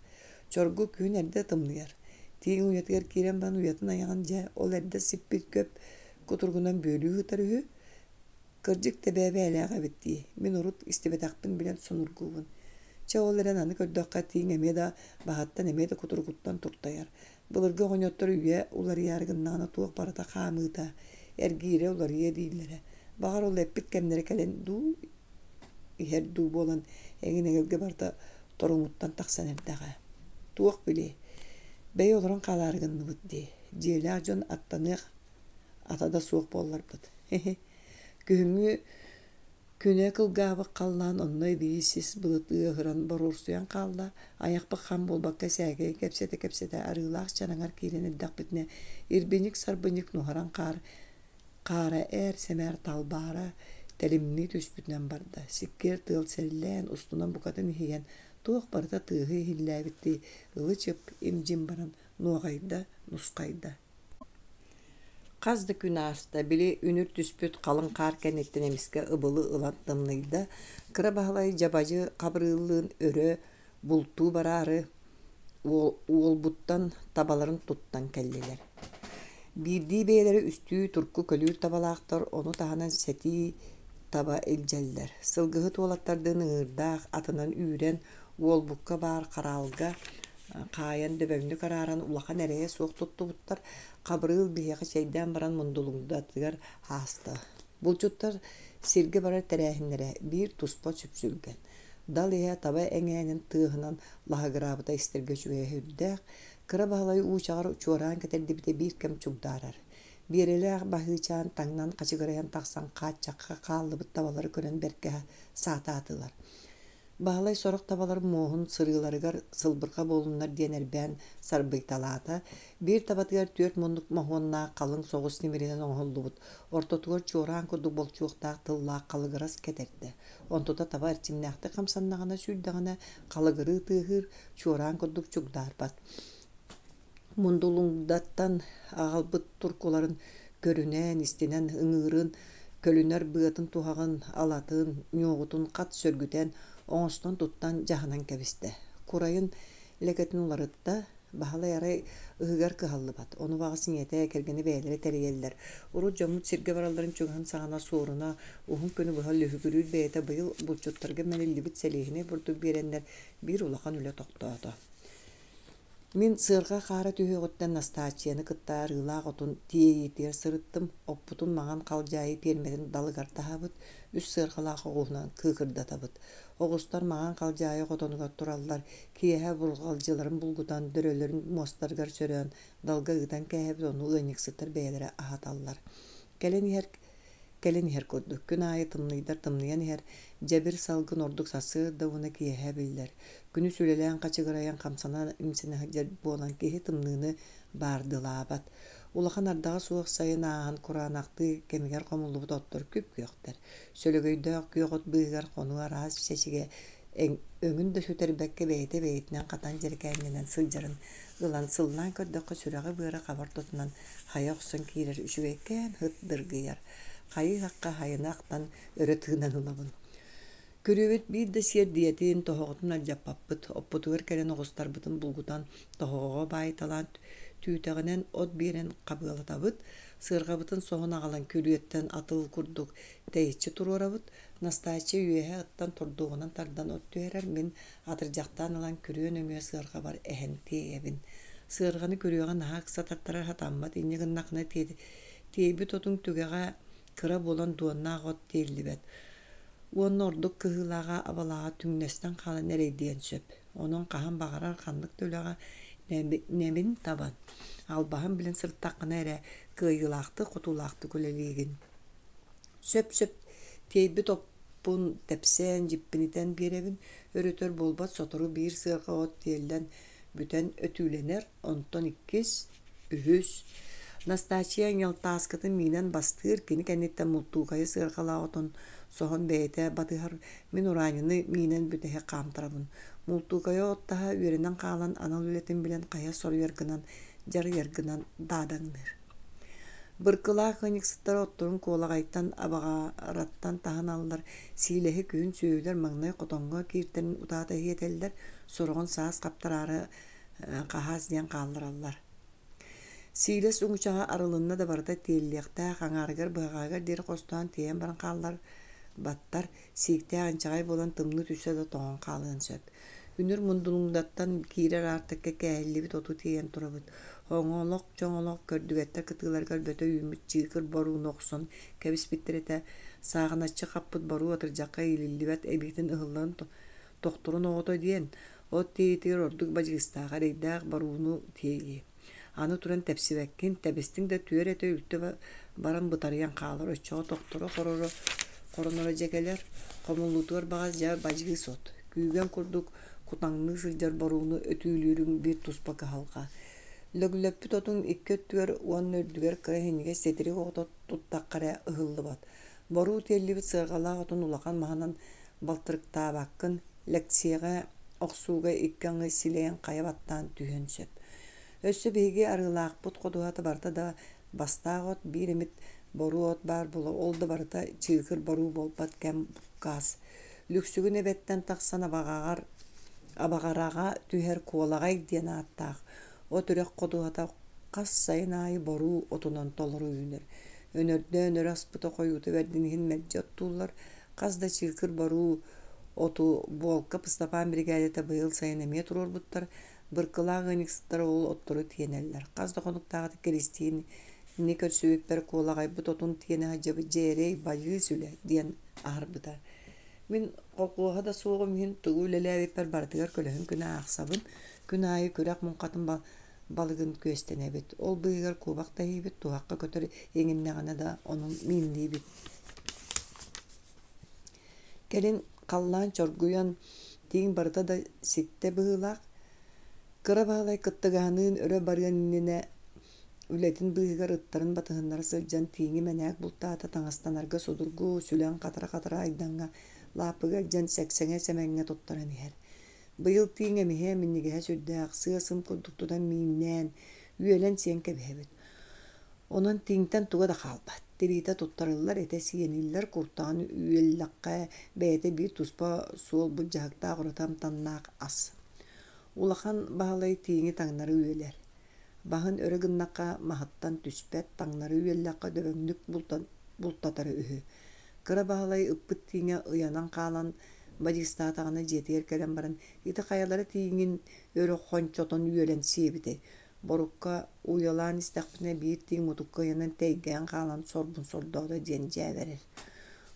чоргу күһүн эрдэ тымныйар тииҥ уйатыгар киирэн баан уйатын аяҕан дьэ ол эрдэ сиппит көп кутургунан бөөлүү ыытарыһыы кырдьык тэбээбээлээх эбит дии мин урут истибэтэхпин билэн сонургуубун чэ ол эрэн аны көрдөххэ тииҥ эмиэ да баһаттан эмиэ да кутургуттан туртайар былыргы оҕоньоттор үйэ уларыйаарыгыннаҕына туох барыта хаамыыта эргиирэ уларыйа дииллэрэ баҕар ол эппит кэмнэри кэлэн дуу иһэр дуу буолан эҥин-эҥилгэ барыта торумуттан тахсан эрдэҕэ туох били бэй олорон хаалаарыгынныбыт дии дьиэлээх дьон аттаныах атада суох буолларбыт күһүҥҥү күнэ кылгаабык халлаан онной биисис былыт ыаһыран боруурсуян хаалла аяхпык хам буолбакка сээгэ кэпсэтэ арыылаах чанаҥар киирэн эрдэхпитинэ ирбиник сарбыник нуһаран хаара эр сэмээр талбаара тэлимни түспүтүнэн барда сиккер тыал сэриллээн устунан букатын иһийэн туох барыта тыаһы иһиллээбитти ылы чып имдьим баран нуоҕайда нускайда Қазды күн аста били үнүр түспүт қалың қар кенеттен эмиске ыбылы ылан тымныйда кыра баһалай жабажы кабырыылыын өрө бултуу бараары уолбуттан табаларын туттан келлилер. Бирдии бээлери үстүү турку көлүүр табалаахтар ону таһанан сети таба илжеллер. Сылгыһы туолаттардын ырдаах атынан үүрен уолбукка баар караалга каян дөбөңнү карааран улахан эрее суох туттубуттар кабырыл биһиэхэ чэйдээн баран мундулуңдатыгар хааста. Булчуттар сирге барар тәрээхиннере биир туспа сүпсүлген. Дал иһэ таба эҥээнин тыаһынан лаһыгыраабыта истерге үөһэ үрдээх, кыра баһылай уучаҕар чуораан кэтэрдибитэ биир кэм чугдаарар. Биэрэлээх баһыычаан таҥнан хачыгырайан тахсан хааччакка хааллыбыт табалары көрөн беркэһэ саатаатылар. Баһылай сорох табалар моһун сырыыларыгар сылбырга болуннар диэн эрбээн сарбыйталаата, биир табатыгар 4 муннук моһуоннаах калың соҕус нимиринэн оҥоллубут, ортотугар чуораан курдук болчуохтаах тыллаах калыгырас кетерде. Онтута таба арчимнээхти хамсаннаҕына сүүрдэҕинэ калыгырыы тыаһыыр чуораан курдук чугдаарбат. Мундулуңдаттан аҕалбыт туркуларын көрүнэн, истинэн, ыҥыырын, көлүнөр быатын туһаҕын, алатын, ньуоҕутун хат сөргүтэн, оҥостон туттан дьаһынан кэбистэ. Курайын лэкэтин уларытта баһылай арай ыһыгар кыһаллыбат. Ону баҕа сиҥэтэ кэргини бэйэлэри тэриэллэр. Урут дьоммут сиргэ баралларын чугаһын саҕана суоруна уһун күнү быһа лөһүгүрүүр бэйэтэ быйыл булчуттарга мэлиллибит сэлиһини бурдук биэрэннэр биир улахан үлэ тохтоото. Мин сырга хара түйөҕөттэн настаачияны кыттаар ылаах отун тиэйитиэр сырыттым, оппутун маҕан халдьаайы пиэрмэтин далыгар таһабыт, үс сыргалаах оҕуһунан кыыкырдатабыт. Оҕустар маҕан халдьаайы хотонугар тураллар, киэһэ булгалдьыларын булгутан, дөрөлөрүн мостаргар сөрөөн, далга ыытан кээһэбит ону ыанньыксыттар бэйэлэри аһаталлар. Кэлэн иһэр курдук, күн аайы тымныйдар тымныйан иһэр, дьэбир салгын ордук сасыыр да уна киэһэ биллэр. Күнү сүлэлээн хачыгырайан хамсана имсинэһэ буолан киһи тымныыны баардылаабат. Улахан ардаҕа суох сайын ааһан кураанахты кэмигэр хомуллубут оттор күп күөхтэр. Сөлөгөйдөөх күөхот быыгар хонуу араас чэчигэ өҥүн да сүтэрбэкке бэйэтэ бэйэтинэн хатан дьэркээннэнэн сылдьарын ылан сыллаан көрдөккө сүрэҕи быара хабар тутунан хайа охсон киирэр үчүгэйкээн хыт дыргыйар. Хайыахка хайынаахтан өрө тыынан улабын. Көрүбүт биир да сиэр диэтин тоһоҕотун алдьаппаппыт, оппутугар кэлэн оҕустарбытын булгутан тоһоҕоҕо баайталаан түүтэҕинэн от биэрэн хабыалатабыт, сыарҕабытын соһон аҕалан күлүөттэн атыл курдук тэйиччи туруорабыт, настааччы үөһэ ыттан турдуҕунан тардан от түһэрэр мин атырдьахтаан ылан күрүөн өҥүө сыарҕа бар эһэн тиэйэбин. Сыарҕаны көрүөҕэ наһаа ыкса тартарар хатаммат инньэ гыннаххына тиэйбит отуң түгэҕэ кыра буолан дуоннаах от тиэллибэт. Уонна ордук кыһыылааҕа абалааҕа түҥнэстэн хаалан эрэйдиэн сөп. Онон хаһан баҕарар ханнык төлөҕэ нэмин табан. Албаһын билэн сырттаххына эрэ кыайыылаахты, хотуулаахты күлэлиигин. Сөп тиэйбит оппун тэпсээн, дьиппинитэн биэрэбин, өрөтөр буолбат сотору биир сыарга от тиэллэн бүтэн өтүүлэнэр, онтон иккис, үһүс. Настачия ньалтааскатын миинэн бастыыр кини кэнниттэн мултуугайы сыаргалааҕотун соһон бэйэтэ батыһар мин урааньыны миинэн бүтэһэ хаамтарабын. Мултуугайы оттаһа үөрэнэн хаалан анал үлэтин билэн хайа соруйаргынан, жарыйаргынан даадаңныр. Быркылаах хыниксыттар отторун куолагайтан абаҕараттан таһан аллар, сиилэһи күн сүүлэр маҥнай хотоҥҥо кииртэрин утаата иһиэтэллэр, сороҕун саас хаптараары хаһаас диэн хааллараллар. Сиилэс уҥучаҕа арылынна да барыта тиэллиэхтээх аҥаарыгар быһаҕаагар диэри хостуан тиээн баран хааллар баттар, сииктээ анчаҕай буолан тымны түссэ да тоҕон хаалыан сөп. Үнүр мундулуҥдаттан киирэр аартыкка кээһиллибит оту тиийэн турабыт. Оҥолоох чоҥолоох көрдүгэттэр кытыыларыгар бөтө үүмүт чыыкыр боруу нохсон кэбиспиттэр этэ сааҕыначчы хаппыт боруу атырдьакка иилиллибэт эбиитин ыһылларын тохторун оҕото диэн, от тиитигэр ордук бадьыгыстааҕа эрэйдээх борууну тиэйии. Аны туран тэпсибэккин, тэбистиң да түөр этэ үлтү баран бытарыйан хаалар өччөҕө тохторо хоронора дьэгэлэр, хомуллутугар баҕас дьаа бадьыгыс от. Күүгэн курдук кутаҥныы сылдьар борууну өтүүлүүрүҥ биир туспа кыһалҕа. Лөглөппүт отуң икки өттүгэр уонна үрдүгэр кыра хинигэ сетирик оҕото туттаххара ыһыллыбат. Боруу тиэллибит сыаргалаах отун улахан маһынан балтырыктаабаккын, лекцияға охсууга икки аҥы силэйэн хайа баттаан түһэн сөп. Өссө биһиги арыылаахпыт хотуһата барыта да бастаах от биир эмит боруу от баар була, ол да барыта чыыкыр боруу болбат кэм буккаас. Люксүгүн эбэттэн тахсан абаҕарааҕа түһэр куолагай диэн ааттаах. От үрэх хотуһата хас сайын аайы боруу отунан толору үүнэр. Önörde önör aspıta koyutu verdinihin mercottular. Kazda çılkır baru otu bolka pıstapan brigadete bayıl sayın emeye turur buttar. Bırkıla gıniksıtlar oğul ottoru tiyeneller. Kazda konuktağıtı Kristin ne kötsübüpper kolagay bu totun tiyene hacabı cerey bayı süle diyen ağırbıda. Min qoquha da soğum hin tuğulele per bardıgar kölehün küna aqsabın. Künayı kürak mun qatın balığın köstenebit. Ol bıyıgar kubak da hibit tuğaqqa kötür eğinneğine da onun minli bit. Gelin qallan çorguyan tiğin barda da sitte bığılaq. Kıra bağlay kıttığanın öre bargan innene Ületin bıyıgar ıttарын batıhınlara sılcan tiğini menek bultaata tangastanarga sodurgu sülen katara aydanga lapıga jan seksenge semenge tottaran iher. Bıyıl tiğine mihe minnigehe süddäq sığasım kurduktudan miinnen üelen siyen kebihebit. Onun tiğinten tuğa da qalbat. Dirite tuttarıllar etesi yeniller kurtağını üellaqqa beyete bir tuspa sol bu jahakta quratam tannaq as. Ulaqan bağlay tiğini tangnары üeler. Bahın örü gınnaqqa mahattan tüspet tаңнары üellaqqa dövöngnük bultatarı ühü. Kıra bahalay ıppıt tiğine ıyanan qalan Badistatağına jetiyer kelen baran iti qayaları tiğinin örü xonçoton üelen siyebite. Borukka uyalan istaqpine bir tiğ mutukka yanan teygen qalan sorbun sordoda jenje verir.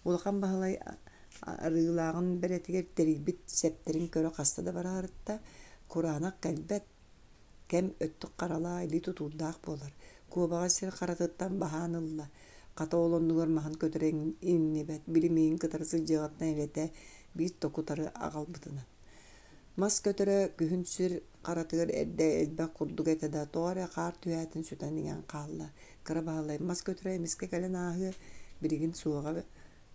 Ulaqan bahalay arıılağın beretiger teribit septerin körü qastada bara arıtta Kur'anak kalbet kem öttük qarala ili tutuldak bolar. Kubağa sir qaratıttan bahanılla. Qata olonnugar mahan kötüren innibet. Bilimeyin kıtarısı jığatna evete bir tokutarı ağalbıtınan. Mas kötürü gühünsür qaratıgar edde elbek kurduk etede doğru qar tüyatın sütenigen qalla. Kıra bağlay mas kötürü emiske kalen ahı birigin suağa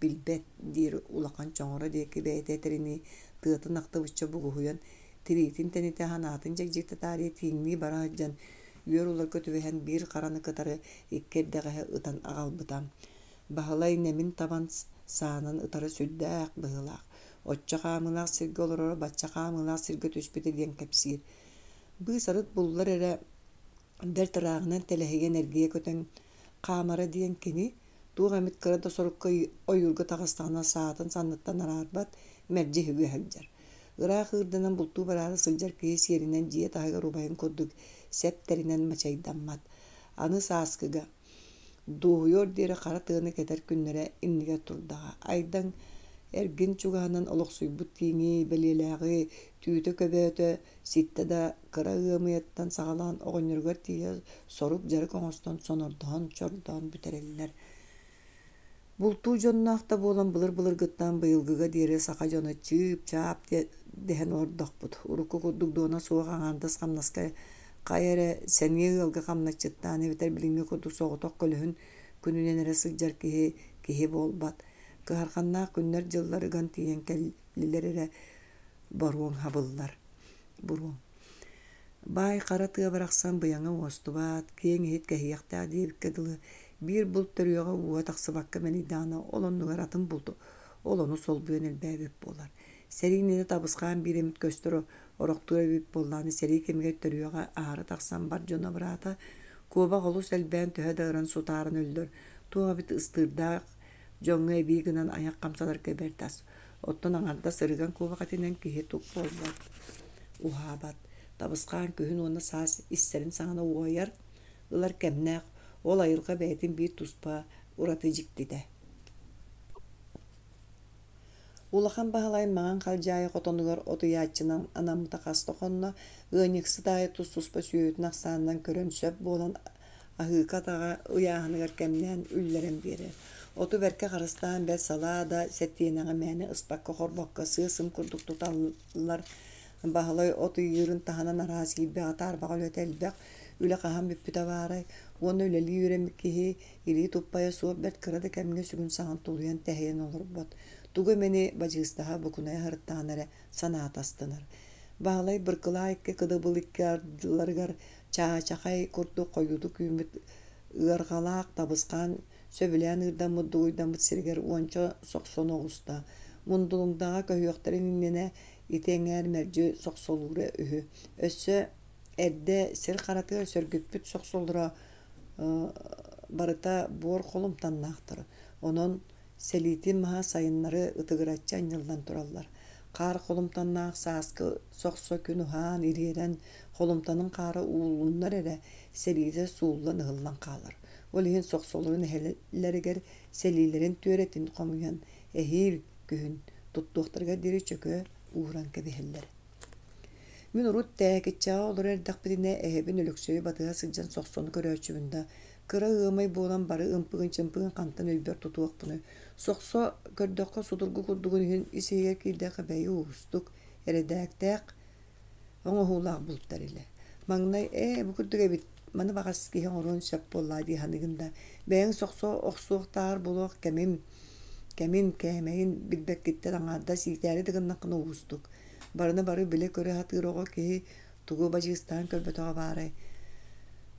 bilbet dir ulaqan çoğura deki beyte terini tığıtın aqtabıçça buğuhuyan Tiritin tenite hanatın jekjekte tarihi tiğni barajjan üyer olar kötübehen bir qaranı kıtarı ikkeddeğe ıtan ağalbıtam. Bahalay nemin taban sağının ıtarı süddäq bığılaq. Otça qamılaq sirge olorora batça qamılaq sirge tüspeti diyen kepsir. Bu sarıt bullar ere der tarağından telehegen ergiye köten qamara diyen keni tuğamit kırada sorukka oyurga tağıstağına saatın sanlıttan ararbat merci hüge hagjar. Irak ırdanan bultu bararı sıljar kıyız yerinden ciye tahiga rubayın kodduk septerinden maçaydammat. Anı saaskıga doğuyor deri qara tığını keter künnere innige turdağa. Aydan ergin çuğanan oluq suybut tiğini belilagi tüyte köböte sitte da kıra ığımıyattan sağalan oğunurgar tiye soruk jarık oğustan sonordan çordan bütereliler. Bultu jonnaqta bolan bılır gıttan bıyılgıga deri saqa jona çıp çap dehen ordaq bud. Uruku kudduk dona soğuğa andas qamnaska qayere seniye ılgı qamnaçıttan eviter bilinge kudduk soğutoq kölühün gününen eresi jarkihi bolbat. Kıharqanna günler jılları gan tiyen kelliler ere baruon habıllar. Buruon. Bay qara tığa baraqsan bıyaŋa ostubat, keň hit kahiyaqta deyip kedılı bir bult törüyoga uğa taqsыбakka meni dana olonnugar atın buldu. Olonu sol buyan elbäbip bolar. Serine tabısqan bir emit köstürü oroqtuğa bip bollany seri kemige törüyoga ağrı taqsan bar jona barata koba golus elbän töhe dağıran sutarın öldür. Tuğa bit ыстырдaq joňa ebi gınan ayak kamsalar kebertas. Otton aňarda sırıgan koba qatinen kihe tuk bolbat. Uhabat. Tabısqan köhün ona sas isserin saňa uğayar. Ilar kemnäq ol ayılga bätin bir tuspa uratyjykdy de. Ulaqan bahalay maňan qaljaýy qotonugar otu ýatçynyň anamyta qastokonna ýanyksy daýy tuspa süýütnaq sandan körön söp bolan ahykataga uýahynygar kemnän ülleren berer. Otu berke qarystan bel salada setdiýeneňe mäni ıspakka horbakka sığsym kurduk tutallar. Bahalay otu ýürün tahanan arasy bätar bagal ötelbek üle qahan büppüte baray. Onu öleli ýüremikki ili tuppaya suop bert kırada kemge sügün sahan tuluyan teheyen olur bot. Tugu meni bacıstaha bukunaya harıttanare sanat astanır. Bağlay bırkıla ikke kıdıbıl ikke ardılargar çaçakay kurdu koyudu küymüt ırgalaq tabıskan söbülen ırdamı duydamı sirger onça soqson oğusta. Mundulungdağa köhüyoktarin innene itenger merci soqsolura ühü. Össö Edde sir qaratı sörgütpüt soqsolura барыта бор холумтаннаахтар. Онон селитин маха сайыннары ытыгыраччан йылдан тураллар. Қар холумтаннаах сааскы соксо күн уһаан ириерен холумтанын қары уулуннар эре селите сууллан ыһыллан каалар. Ол иһин соксолорун эһеллеригер селилерин түөретин комуян эһир күһүн туттуохтарга дири чөкө ууран кебиһеллер. Мен урут тәәкетчаға олар әрдақпетіне әйбін өліксөй батыға сылжан соқсоны көрәчүбінда. Кыра ығымай болан бары ымпығын-чымпығын қантан өлбер тұтуақ бұны. Соқсо көрдіққа судырғы күрдігін үйін исеге кейдіқі бәйі ұғыстық, әредәктәқ оңы хулақ бұлттар илі. Маңнай, бұл күрдіге бит, маны бағас кейін орын сөп болла дей ханығында. Бәйін соқсо оқсуықтар болуақ кәмін кәмейін білбәк кеттер аңарда сийтәрі дығыннақын ұғыстық. Барына бары біле көрі хатыроға кеhi тугу бажыстан көлбөтіға бары.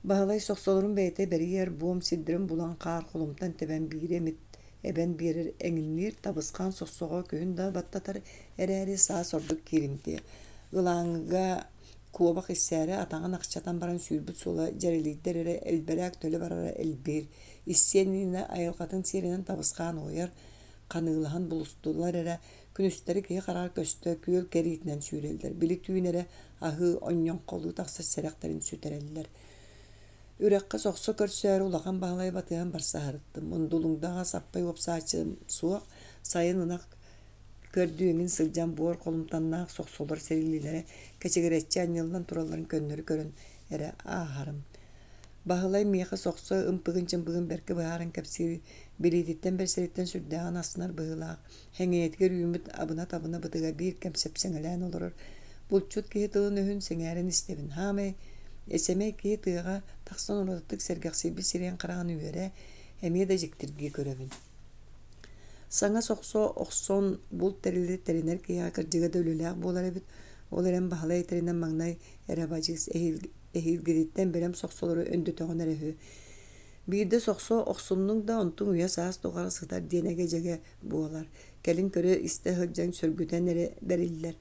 Бағалай соқсолырын бәйте бәрiyер буым сиддірін булан қар құлымтан тебен бейре мит әбен берер әңінлер табысқан соқсоға күйін да баттатар әрәрі саа сордық керімде. Ғылаңыға куабақ іссәрі атаңын ақшатан баран сүйбіт сола жарелейдер әрі әлбәрәк төлі барара әлбер. Иссеніне айылқатын серінен табысқан ойар қанығылаған бұлыстылар әрі күнүстері кей қарар көсті күйел кәрійтінен сүйрелдер. Білі түйінері ағы оньон қолу тақсы сәрәқтерін сүтерелдер. Үрәққа соқсы көрсәрі улаған бағалай батыған барса харыттым. Мұндулыңдаға саппай опсачым суақ сайын ынақ көрдүйіңін сылжан буар қолымтаннақ соқсолар сәрілілері кәчегеретчі анелдан тураларын көннері көрін әрі ағарым. Бағалай мияқы соқсы ымпығын-чымпығын бәркі бағарын кәпсiri билетиттен бәрсереттен сүрдәған асынар бұғылақ. Хәңеетгер үйіміт абына-табына бұтыға бір кәмсеп сәңілән олырыр. Бұлчут кейі тылын өхін сәңәрін істебін. Хамай, әсәмей кейі тыға тақсан ұлаттық сәргәқсейбі сирен қараған үйері әмей да жіктірге көребін. Саңа соқсо оқсон бұл тәрілі тәрінер кейі ақыржыға дөліләқ болар әбіт. Ол әрен бағалай тәрінен маңнай әрабажыз әйілгереттен бәрем соқсолары өнді тоғын әрі. Бейді соқсо оқсынның да онтың үйе саас тоғары сықтар денеге жеге буалар. Кәлін көрі істі ғыржан сөргүтен әрі бәрілілер.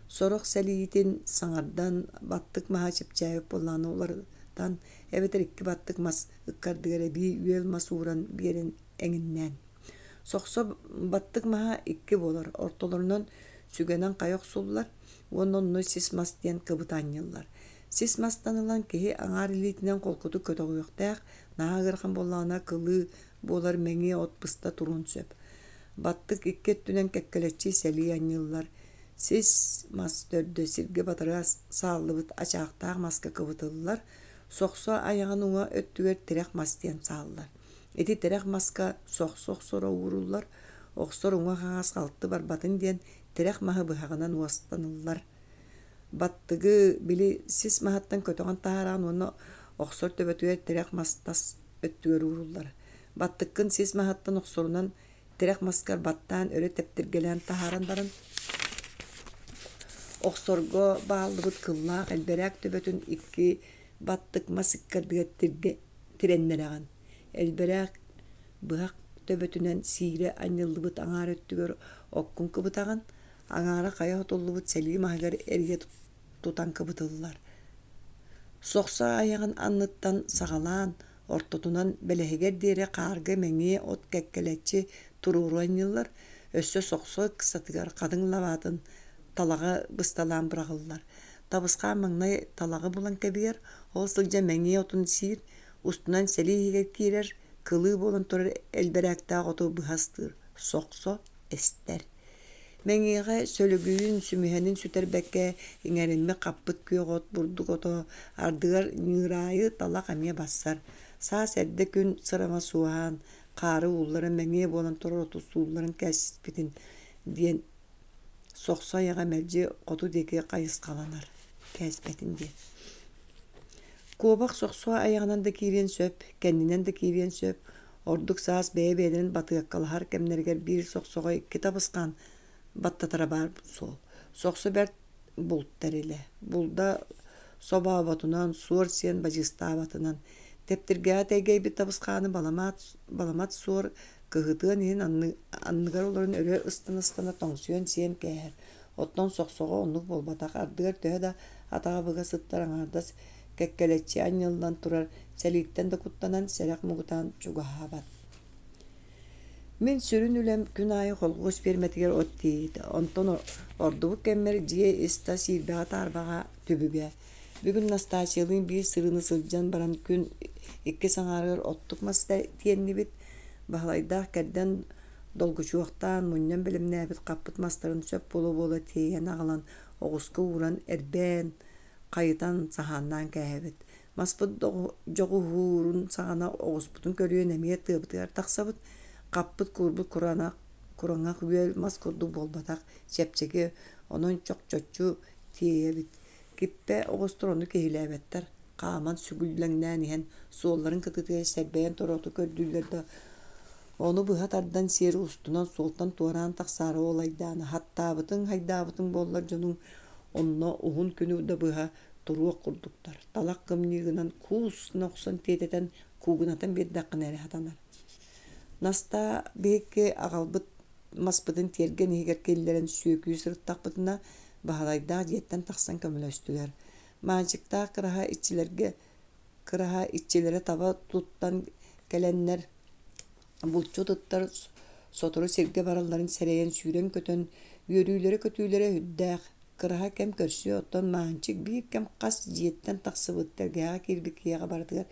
Сорық сәлиетін саңардан баттық маға чепчайып боланы олардан әбетер ikki баттық мас ұққардығары бей үйел мас уыран берін әңіннен. Соқсо баттық маға ikki болар. Ортоларынан сүгенен қайық сұлылар. Онынны сис мас ден кыбытанылар. Сис мастанылан кеhi аңар илетінен қолқыты көті қойықтақ, нағырған болағына кылы болар мәңе отпыста тұрын сөп. Баттық иккеттінен кәккелетчі сәли анылар. Сис мас төрді сирге батыра сағылыбыт ачақтақ маска кыбытылылар. Соқса аяғын уңа өттігер тірек мастен сағылар. Эти тірек маска соқ-соқ сора уырулар. Оқсор уңа қағас қалты бар батын ден тірек мағы бұхағынан уастанылар. Баттығы білі сис мағаттан көтіған тағараған оны оқсор төбетуер тірек мастас өттігер урулар. Баттыққын сис мағаттан оқсорынан тірек маскар баттан өрі тептіргелен тағаран барын. Оқсорго бағылыбыт қыллақ әлберәк төбетін ikki баттық масыққардыға тіреннераған. Әлберәк бұғақ төбетінен сире анылыбыт аңар өттігер оққын кыбытаған. Аңара қая отоллыбыт сәлі мағығар әрге тұтан кыбытылылар. Соқса аяғын анныттан сағалан, ортотунан бәләхегер дере қарғы мәңе от кәккелетчі тұруру анылылар. Өссө соқса қысатығар қадың лаватын талаға бұсталан бірағылылар. Табысқа маңнай талаға болан кәбігер, ол сылжа мәңе отын сир, ұстынан сәлі егер керер, кылы болан тұрар әлбәрәктақ оту бұғастыр. Соқса әстер. Мәңеға сөлігүйін сүміхәнін сүтер бәкке еңәрінме қаппыт күйоғот бұрдық ото ардығар нұрайы талақ әме бассар. Саас әрді күн сырама суаған, қары ұллары мәңе болан тұрар оту суыларын кәсіппетін ден соқса яға мәлже оту деке қайыс қаланар кәсіппетін де. Кобақ соқса аяғынан да кейрен сөп, кәнінен да кейрен сөп, ордық саас бәйбәдерін батығаққалығар кәмнергер бір соқсоға ikki табысқан баттатара бар сол. Соқсы бәрт бұлттар елі. Бұлда соба батынан, суыр сен бажыста батынан. Тептірге әтәйгей бі табысқаны баламат суыр кығытығын ең анныгар оларын өрі ыстын-ыстына тоңсүйен сен кәр. Оттан соқсоға онлық болбатақ ардығар төе да атаға бұға сыттар аңардас кеккелечи аньылдан турар сәлиттен да куттанан сәрәк мугутан чугаһабат. Мен сүрүн үлем күн айы холгус берметигер оттиит. Онтон ордубу кеммер жие иста сирбега тарбага түбүгэ. Бүгүн настачылын бир сырыны сылжан баран күн икки саңарыр оттук маста тиеннибит. Бахлайдах кәрден долгучуактан муннан билимнәбит каппыт мастарын сөп боло тиен агалан огуска уран эрбен кайытан саханнан кәһәбит. Маспыт жогу хурун сагана огуспутун көрүөн эмие тыбытыгар таксабыт. Каппыт курбут кураңа күбел мас курдук болбатак сепчеге онон чок-чоччу тиебит. Киппе огосторону кehilebetler. Кааман сүгүлләңнән иһен суолларын кытытыгар сәрбәйен тороту көрдүлләр да onu bıha tardan seri ustunan soltan tuaran taksara olaydan hattabıtın haydabıtın bollar canın onna uhun günü de bıha turuq kurduklar. Talak gımnigınan kus noqsan teteten kugunatan bir daqnere hatanar. Nasta beke agalbıt maspıdın tergen higer kelleren süykü sırttaqbıtına bahalayda jetten taksan kömülöstüler. Mancıkta kıraha iççilere tava tuttan gelenler bulçu tuttar sotoru sirge baralların sereyen süren kötön yörüylere hüddäq kıraha kem körsüyor ottan mancık bir kem qas jetten taksıbıttır gağa kirbikiyaga bardıgar.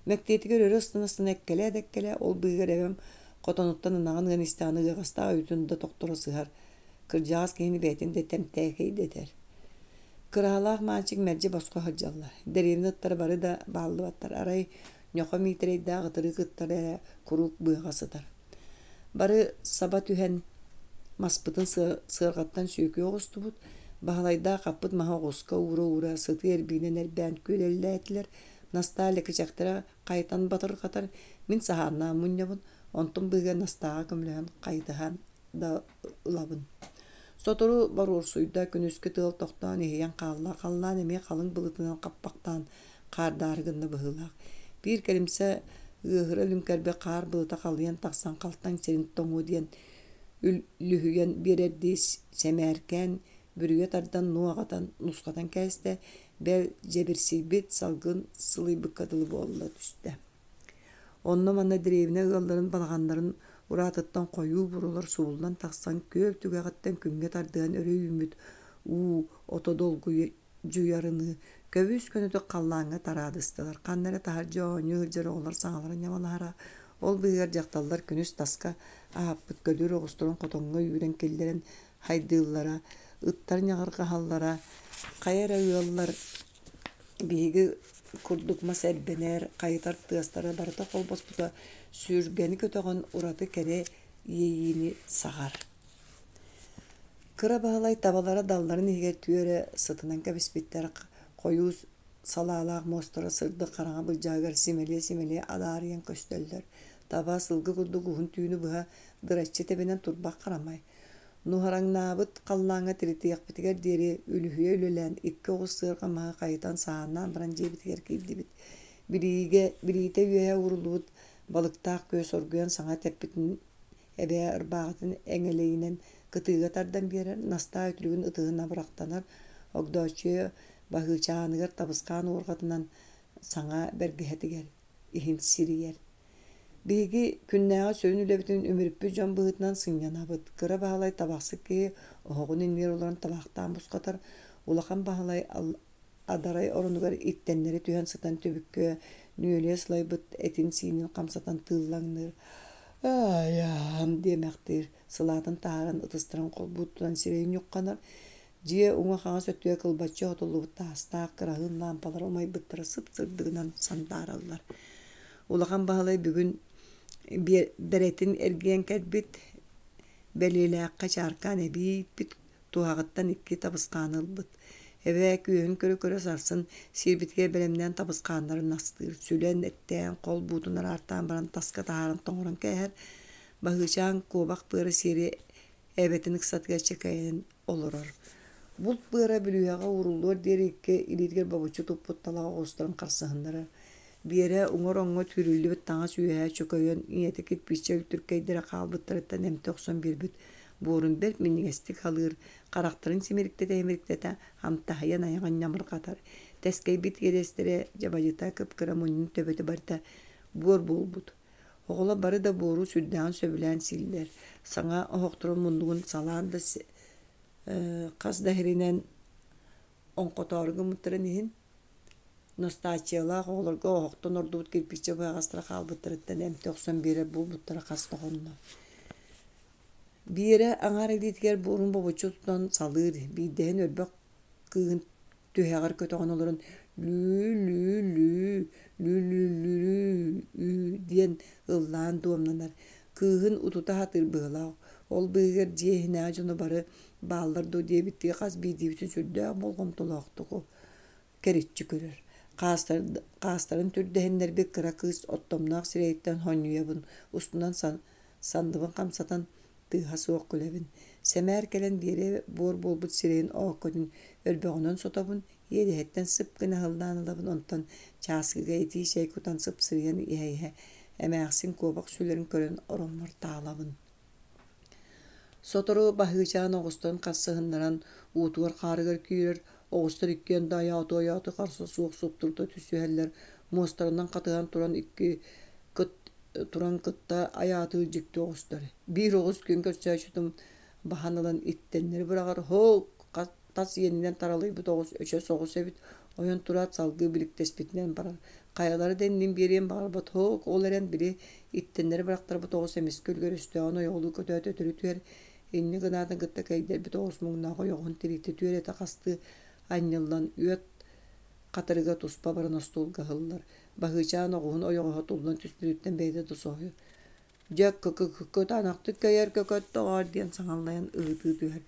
Mektetiger örüstünüstün ekkele ol bıgır evem qotonuttan ınağın ganistanı gağasta öйтünde doktora sığar. Kırcağız keyini beytinde temtəği deder. Kırahalaq mancık merce baskı hacallar. Derevini ıttar barı da bağlı battar. Aray nyoqa mitrey da gıtırı gıttar kuruk bığasıdır. Barı sabat ühen maspıtın sığırgattan söykü oğustu bud. Bağlayda kapıt maha oğuska uğra sıtı erbinen erbən kölelli ettiler. Nastali kıçaktara qaytan batır qatar. Min sahanna munyabın. Ontun bıga nastağa kümlüğün qaydıhan da ılabın. Sotoru barur suyda künüskü tığıl toqtan ehiyen qallan eme qalın bılıtından qappaqtan qardargınna bıhılaq. Bir kelimse ıhıra lünkerbe qar bılıta qalıyan taqsan qaltan serin toңu diyen lühüyen bererdi semerken bürüye tardan nuağatan nusqatan kәsте bel cebirsibit salgın sılı bıkadılı bolla düştü. Onunla manna direvine ığalların balağanların uratıttan koyu burular suuldan taqsan köp tügağıttan künge tardığın örey ümüt otodolgu juyarını kövüs könüdü qallağına taradıstılar. Qannara tahar joğunu hılcırı olar sağların yamanahara. Ol bıgar jaqtallar künüs taska ahapпыт kölür oğusturun qotonga yüren kellerin haydığıllara, ıttar ñağırqa hallara, qayara ığallar bigi kurduk maserbener qaytar tığastara barata kolbasputa sürgeni kötöğün uratı kere yeyini sağar. Kıra bağlay tabalara dalların higer tüyere sıtınan kabisbitler koyu salalaq mostara sırdı qarağa bıcagar simeliye adariyen köstöller. Taba sılgı kurduk uhun tüyünü bıha dıraççı tebenen turbaq qaramay. Nuharang nabıt qallağına tiritiyak bitiger deri ülühüye ülülen ikki oğuz sığırqa mağa qayıtan sağandan baran jebitiger kildibit. Birite üyehe urulubut balıktaq köy sorguyan sağa teppitin ebeye ırbağıtın eŋeleyinen kıtıga tardan berer nasta ötülügün ıtığına bıraktanar ogdoçuya bahıçağınıgar tabıskan uğurgatından sağa bergehetiger ihin siriyer. Bigi künnäge sövün ülebitin ömürüppü jon bıhıtынан sınyanabıt. Kıra bağlay tabaqsı ki oğun inler olan tabaqtan busqatar. Ulaqan bağlay adaray orunugar ittenleri tühen sıtan töbükkö nüyeliye sılaybıt etin sinin qamsatan tığlanır. Ayam demektir. Sılatın taharan ıtıstıran kol buttudan sireyin yoqqanar. Jiye uňa qağa sötüye kılbaçı otulubut taastaq kırahın lampalar omay bıttıra sıp-sırdığından sandarallar. Ulaqan bağlay bugün beretin ergen kerbit belilaqqa çarkan ebit tuğağıttan ikki tabısqanılbıt. Eve köyün körö sarsın sirbitge belemden tabısqanları nastır. Sülen etten kol butunar artan baran taska taharan toңuran käher. Bahıçan kobaq bırı seri ebetin ıksatga çekayen olurur. Bult bıra bilüyağa urulur derikki ilitger babuçu tuput talağa oğusturan qarsahınlara. Bire oňor türüllü bit taňa süýe çököýän ýete kitpiçe türkeýdere qalbytlardan hem 91 bit borun berk minnigestik halyr karakterin simerikde hamtahayan aýagan ýamyr gatar Teskey bit gedestere jabajıta kıpkıra munun töbeti barita bor bulbut. Oğla barı da boru süddan söbülen siller. Sana oğukturun munduğun salan da kas dahrinen onkotorgu muttara nihin. Nostalgiyalar oğlarga oğuktun ordubut kirpikçe bağastıra kalbıttırıttan emti oqsan bire bulbuttara kasta onunla. Bire aňar editger borun boboçu tutan salır. Bidden ölbek kığın tüheğar kötüğün olurun lü diyen ıllan doğumlanar. Kığın ututa hatır bığlav. Ol bığır cehine acını barı ballar do diye bittiği qaz bidi bütün sürdüğü bolğum tolaqtıqı. Keritçi görür. Qastarın türdehenler bir kıra kız ottomnaq sireyitten honyuyabın. Ustundan sandıbın kamsatan tıha soğuk gülebin. Semer gelen biri bor bolbut sireyin oğukudun ölbeğinden sotabın. Yedehetten sıpkına hıldanılabın ondan çaskıga eti şey kutan sıp sırıyan iheyhe. Emeğsin kobak sülerin kören oronlar tağlabın. Sotoru bahıçan oğustan kassahınlaran uğutuvar qarıgar küyür. Oğustar ikkiyen dayatı qarsa soğuk sopturda tüsüheller. Mostarından qatıgan turan ikki turan kıtta ayatı jikti oğustar. Bir oğuz gün köçäçüdüm bahanılan ittenleri bırağar. Hoq tas yeniden taralıy bu oğuz öçe soğus ebit. Oyan turat salgı bilik tespitinden barar. Kayaları deninin birien bağırbat hoq olaren biri ittenleri bıraktır bu oğuz emis gölgör üstüğün yolu kötü ötürü tüyer. Inni gınadan gıtta kayder bu oğuz muğnağı yoğun tirikti tüyer ete kastı. Anyıllan üet Qatarıga tuspa barın ostolga hıllar. Bahıçan oğun oyoğa hatuldan tüspürütten beyde tusoğuyor. Jak kököt anaktı köyer kököt doğar diyen saŋallayan ığıtı tüher.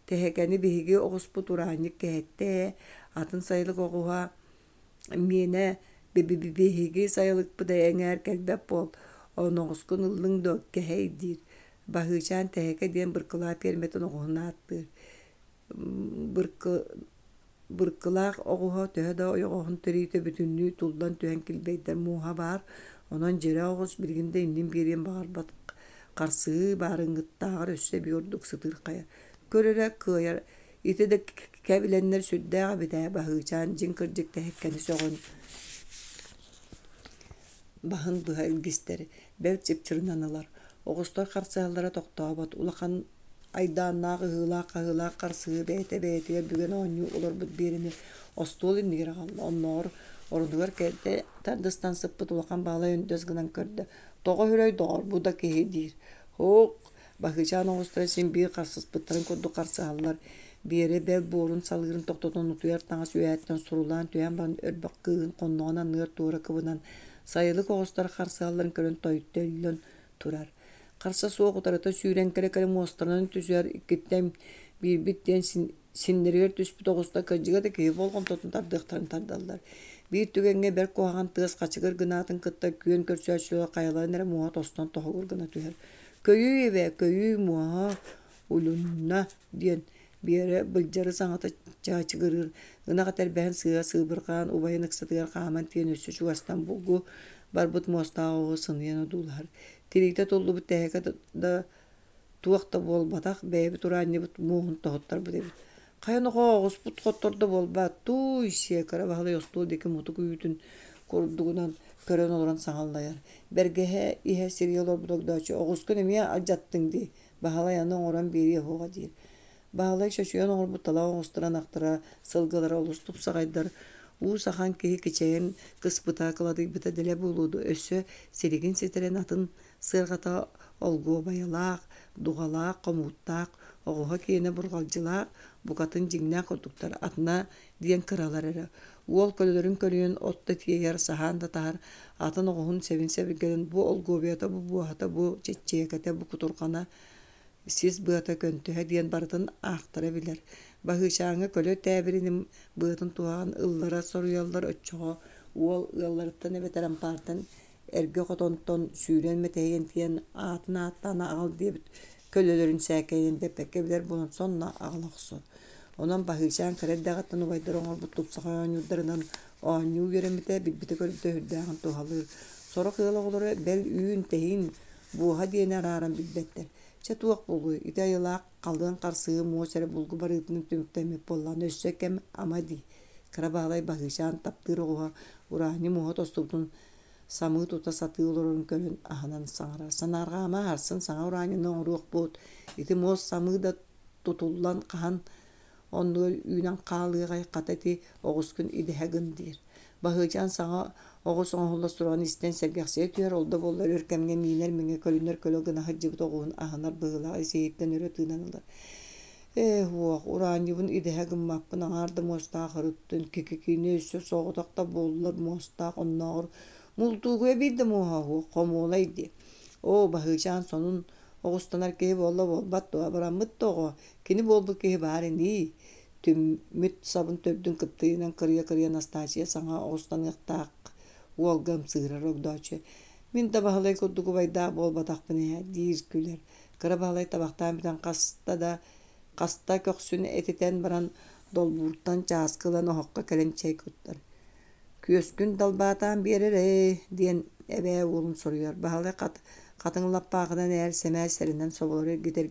Tehekeni bihigi oğuspu turanyık kehette. Atın sayılık oğuğa mine bihigi sayılık bu da eŋer kelbep bol. Onoğuskun ıllın dök keheydir. Bahıçan teheke diyen bırkıla permetin oğuğuna attır. Bırkılaq oğuğa töhede oyoğun törüyte bütünlüğü tuldan tühen kilbeyden muha bar. Onan jere oğuz birginde innin birien bağır bat qarsı barıngıttağır össe biyorduk sıtır kaya. Körere kıyar. Ite de kebilenler süddeğe bide bahıçan jinkırcık tehekkeni soğun. Bahın dıha ilgisteri. Belt çıpçırınanılar. Oğuzlar qarsahallara toqtağa bat. Ulaqan aydannağı hıla qarsı beyte bügen onyu olur bu birini ostol indir qaldı. Onlar ordular kelde tardıstan sıppıt ulaqan bağla yöndöz gınan körde. Toğa hürey doğar bu da kehedir. Hoq bahıçan oğuzlar sin bir qarsız pıtların kodu qarsahallar. Biri bel borun salgırın toqtoton utuyar tağa süyetten surulan tüyen ban örbak kığın konnoğuna nığır tuğra kıvınan sayılık oğuzlar qarsahalların körün toyuttellön turar. Qarsa soğuk otarata süren kere mostarının tüsüyer ikkitten bir bitten sindirir tüspü toğusta kajıga da keyi bolğun totun tardıqtarın tardallar. Bir tügenge ber koğan tığız qaçıgır gınatın kıtta küyen körsüyaçlığa kayaların ere muha tostan toğugur gına tüher. Köyü muha ulunna diyen bir yere bıljarı saŋata çaçıgırır. Gına qatar bähen sığa sığbırqan ubayın ıksatıgar qaman tiyen össü çugastan bulgu barbut mostağı oğu sınıyan odular. Tirikte tollu bu teheke da tuaqta bolbatak bäbi turanny bu muhun tohuttar bu debit. Qayan oğuz bu tohuttarda bolbat tu şekara bahla yostul deki mutuk üyütün kordugunan kören olan saŋallayar. Bergehe ihe seriyalar bu dogdaçı oğuz könemiye ajattın di. Bahala yandan oran beri hoğa dir. Bahala şaşuyan oğul bu tala oğuztaran aktıra sılgılara olustup sağaydar. U sahan kehi kiçeyen kıspıta kıladı bita dele buludu. Össü serigin seteren atın sırgata olgu bayalaq, dugalaq, komuttaq, oğuha kiyene burgalcılaq, bukatın jingna kotuktar atına diyen kıralar ere. Uol kölörün kölüyün otta tiyer sahan da tahar atın oğuhun sevin gelin bu olgu biyata bu buhata bu çetçeyekete bu kuturkana siz bıata köntühe diyen barıtın ahtara biler. Bahıçaňa köle täbirinin bıatın tuğan ıllara soruyallar öççoğa uol ıllarıttan ebeteren partan erge qotonton süüren meteyen tiyen atına attana al diye kölelerin säkeýinde pekebiler bunun sonna ağlaqsı. Onan bahıçan kereddegattan ubaydır oňar bu tutsagan ýurdarынан oňu ýöremite bilbite görüp töhürdäň tuhalyr. Sora kıyla olary bel üýün tehin bu hadiyene araran bilbetler. Çatuaq bolgu ite ýylaq kaldyň qarsygy mosere bulgu barytyny tümükdemek bollan össekem amadi. Karabalay bahışan taptır oğa urani muha tosturdun samı tuta satı olurun kölün ahanan sanara. Sanarga ama harsın sana urani noğruq bot. İti mos samı da tutullan kahan ondu ünan qalıgay qatati oğuz gün idehagın dir. Bahıcan sana oğuz onhulla suran isten sergaqsiye tüyer olda bollar örkemge miner menge kölünler kölogına hacı toğun ahanar bığıla iseyipten öre tığnanılır. Huaq uranyibin idehagın mappın ağardı mostaq hırıttın kikikini üssü soğudaqta bollar mostaq onnağır multuğuya bildi muha huaq qomuolaydı. O bahıcan sonun oğustanar kehi bolla bolbat doğa baramıt toğu kini boldu kehi bari tüm müt sabın töbdün kıptığından kırıya Nastasiya sana oğustan ıqtaq uolgam sığırar ogdaçı. Min tabahalay koddugu bayda bol bataqpını ya dir küler. Karabahalay tabaqtan bitan Kasta köksünü etiten baran dolburttan çaskılan oğukka kelen çay kutlar. Köskün dalbatan berere diyen ebe oğlum soruyor. Bahalı katınlap bağıdan eğer semel serinden sobaları gider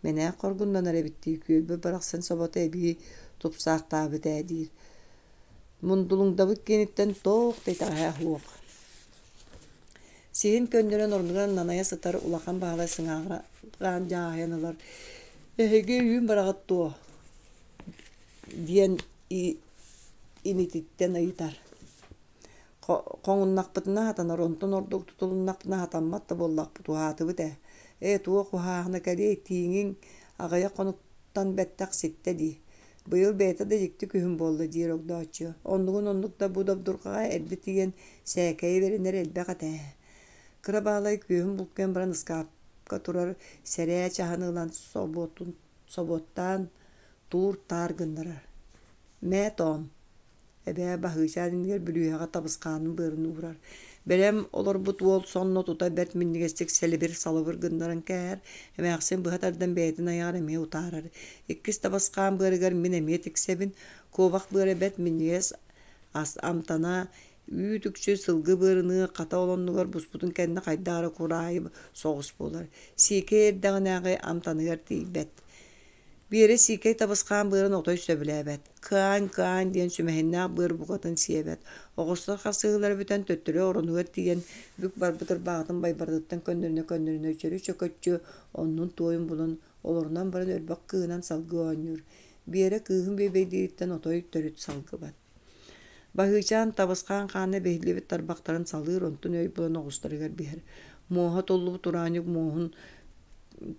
mene korgundan bitti köybe bıraksan sobata ebi tupsaq tabi deydir. Mundulun davuk genitten toğ deyta huok. Sihin köndüren ornudan nanaya sıtar ulakan bahalı sınağıran jahyanılar. Hege yün bırakıt doğ diyen inititten ayıtar. Qoğunnaqpıtına hatanar ondan orduk tutulunnaqpıtına hatanmat da bollaqpıtı hatıbı de. Tuğu kuhağına kale ettiğinin ağaya konuktan bettak sitte di. Bıyıl beyta da jikti kühün bolla diyer ogda açıyor. Onlukta bu da durkağa elbetiyen sෑkeyi verenler elbek ate. Kıra bağlay kühün bulken bıran ıskapka turar sereye çahanılan sobottan dur tar gındırar. Meton. Ebe bahışan yer bülüyağa tabıskanın bırını uğrar. Belem olur bu tuol sonno tuta bet minnigestik selibir salıvır gındaran kär. Hem aksen bu hatardan beytin ayar eme utarar. İkis tabıskan bırıgar mineme tiksebin. Kovak bırı bet minniges as amtana üyüdükçe sılgı bırını kata olanlıgar busputun kendine kaydara kurayı soğus bolar. Sike erdağınağıy amtanıgar değil bet. Biri sikey tabaskan bırın otoy söbülebet. Kaan diyen sümehinna bır bukatan siyebet. Oğuzlar kasığılar büten töttürü oranıgar diyen bük barbıtır bağıtın baybardıktan köndürüne öçörü çökötçü onun toyun bulun olurundan bırın ölbak kığınan salgı oynuyor. Biri kığın bebey deyitten otoy törüt salgı bat. Bahıcan tabaskan kanne behli bit tarbaktarın salır ontun öy bulan oğuzlarıgar biher. Moha tollu turanyuk mohun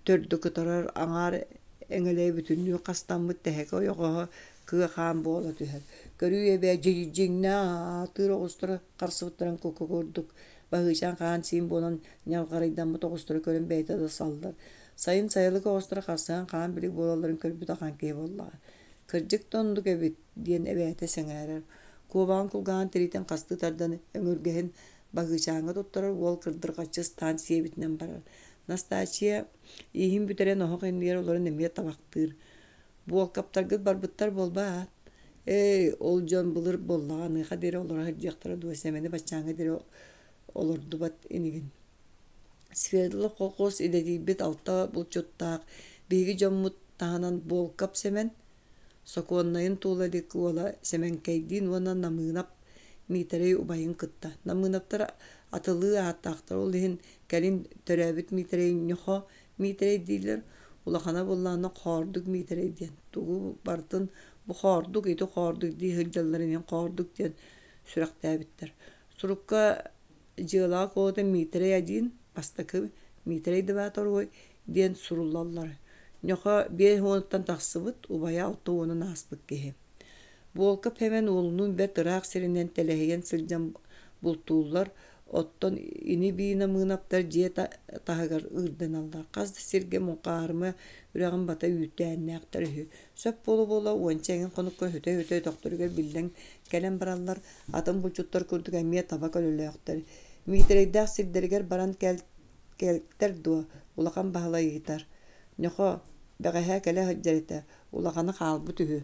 tördü kıtarar ağar Engele bütünlüğü kastanmıt tehek o yoğu kığı kan boğla tüher. Görüye be cingna tır oğustura karsıvıttıran koku gördük. Bahışan kan sin bonan nyalgaraydan mı toğustura körün beyta da sallar. Sayın sayılık oğustura karsan kan bilik bolaların körpü da kan keyif olla. Kırcık donduk evet diyen ebete senerer. Kovan kulgan teriten kastı tardan öngörgehen bahışan'a tutturar wol kırdırgaçı stansiye bitinen barar. Nastasiya ihim büteren oğuk endiyer oların emeye tabaktır. Bu kaptar gıd barbıttar bolbat. Olcan bulur bollağını kaderi olara hıccaktara duva semeni başçağına deri olurdu bat enigin. Svedala kokos ededi bit altta bulçottaq. Begi jammut tahanan bol kap semen. Sokuannayın tuğladik ola semen keydin ona namınap mitarey ubayın kıtta. Namınaptara atılığı attaqtar olihin kelin törəbit mitrey nyoxo mitrey diler ulaqana bollana qorduk mitrey diyen tuğu bartın bu qorduk iti qorduk di hıcalların qorduk diyen süraqtabitler surukka jıla qoda mitrey adin bastakı mitrey debator oy diyen surullallar nyoxo bir hontan taqsıbıt ubaya altta onu naslık gehe bolkap hemen oğlunun bir tıraq serinden teleheyen sılcan bultuğullar Otton ini bina mınaptar jiye tahagar ırdan allar. Qazdı sirge muqarma ürağın bata yüttəğinne aqtar hü. Söp bola onçağın qonukka höte doktorgar bilden kelen barallar atın bulçuttar kurduk emiye tabak ölüle aqtar. Mitreydak sirderger baran kelter dua. Ulaqan bahla yitar. Nyoxo beğehe kele hıccarete. Ulaqanı qalbu tühü.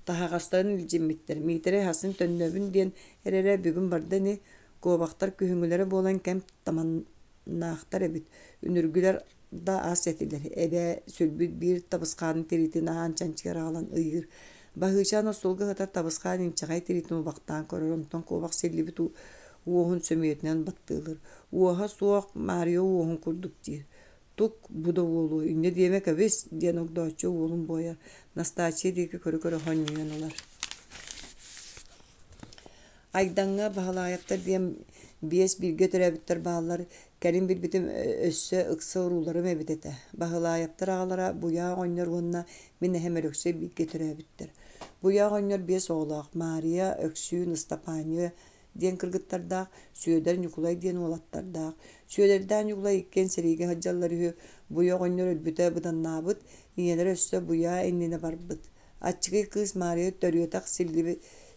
Tahaqasların iljimmitler. Mitrey hasın tönnöbün diyen herere bugün bardani Kovaktar kühüngülere bolan kem tamannaqtar ebit. Ünürgüler da as etiler. Ebe sülbüt bir tabıskanın teritin ahan çançıgar alan ıyır. Bahıçan ostolga hatar tabıskan inçagay tiritimi baktan kororomton kovak selli bitu uohun sömiyetinden battılır. Uoha soğuk Mario uohun kurduk diye. Tuk bu da oğlu. Ne diyemek aves diyen okdaçı oğlum boyar. Nastaçiye diye ki körü honyuyan olar. Aydanğa bahalayaptar diyen biyes bilge törebittir bağlar. Kerim bir bitim össe ıksa uruları mebidete. Bahalayaptar ağlara buya oynar onunla minne hemer ökse bilge törebittir. Buya oynar biyes oğlaq. Maria öksüyün ıstapanya diyen kırgıttarda, Süöder Nikolay diyen olattarda. Süöderden Nikolay ikken serigi haccaları buya oynar ölbüte bıdan nabıt. Niyeler össe buya ennine barbıt. Açıkı kız Maria törüyotak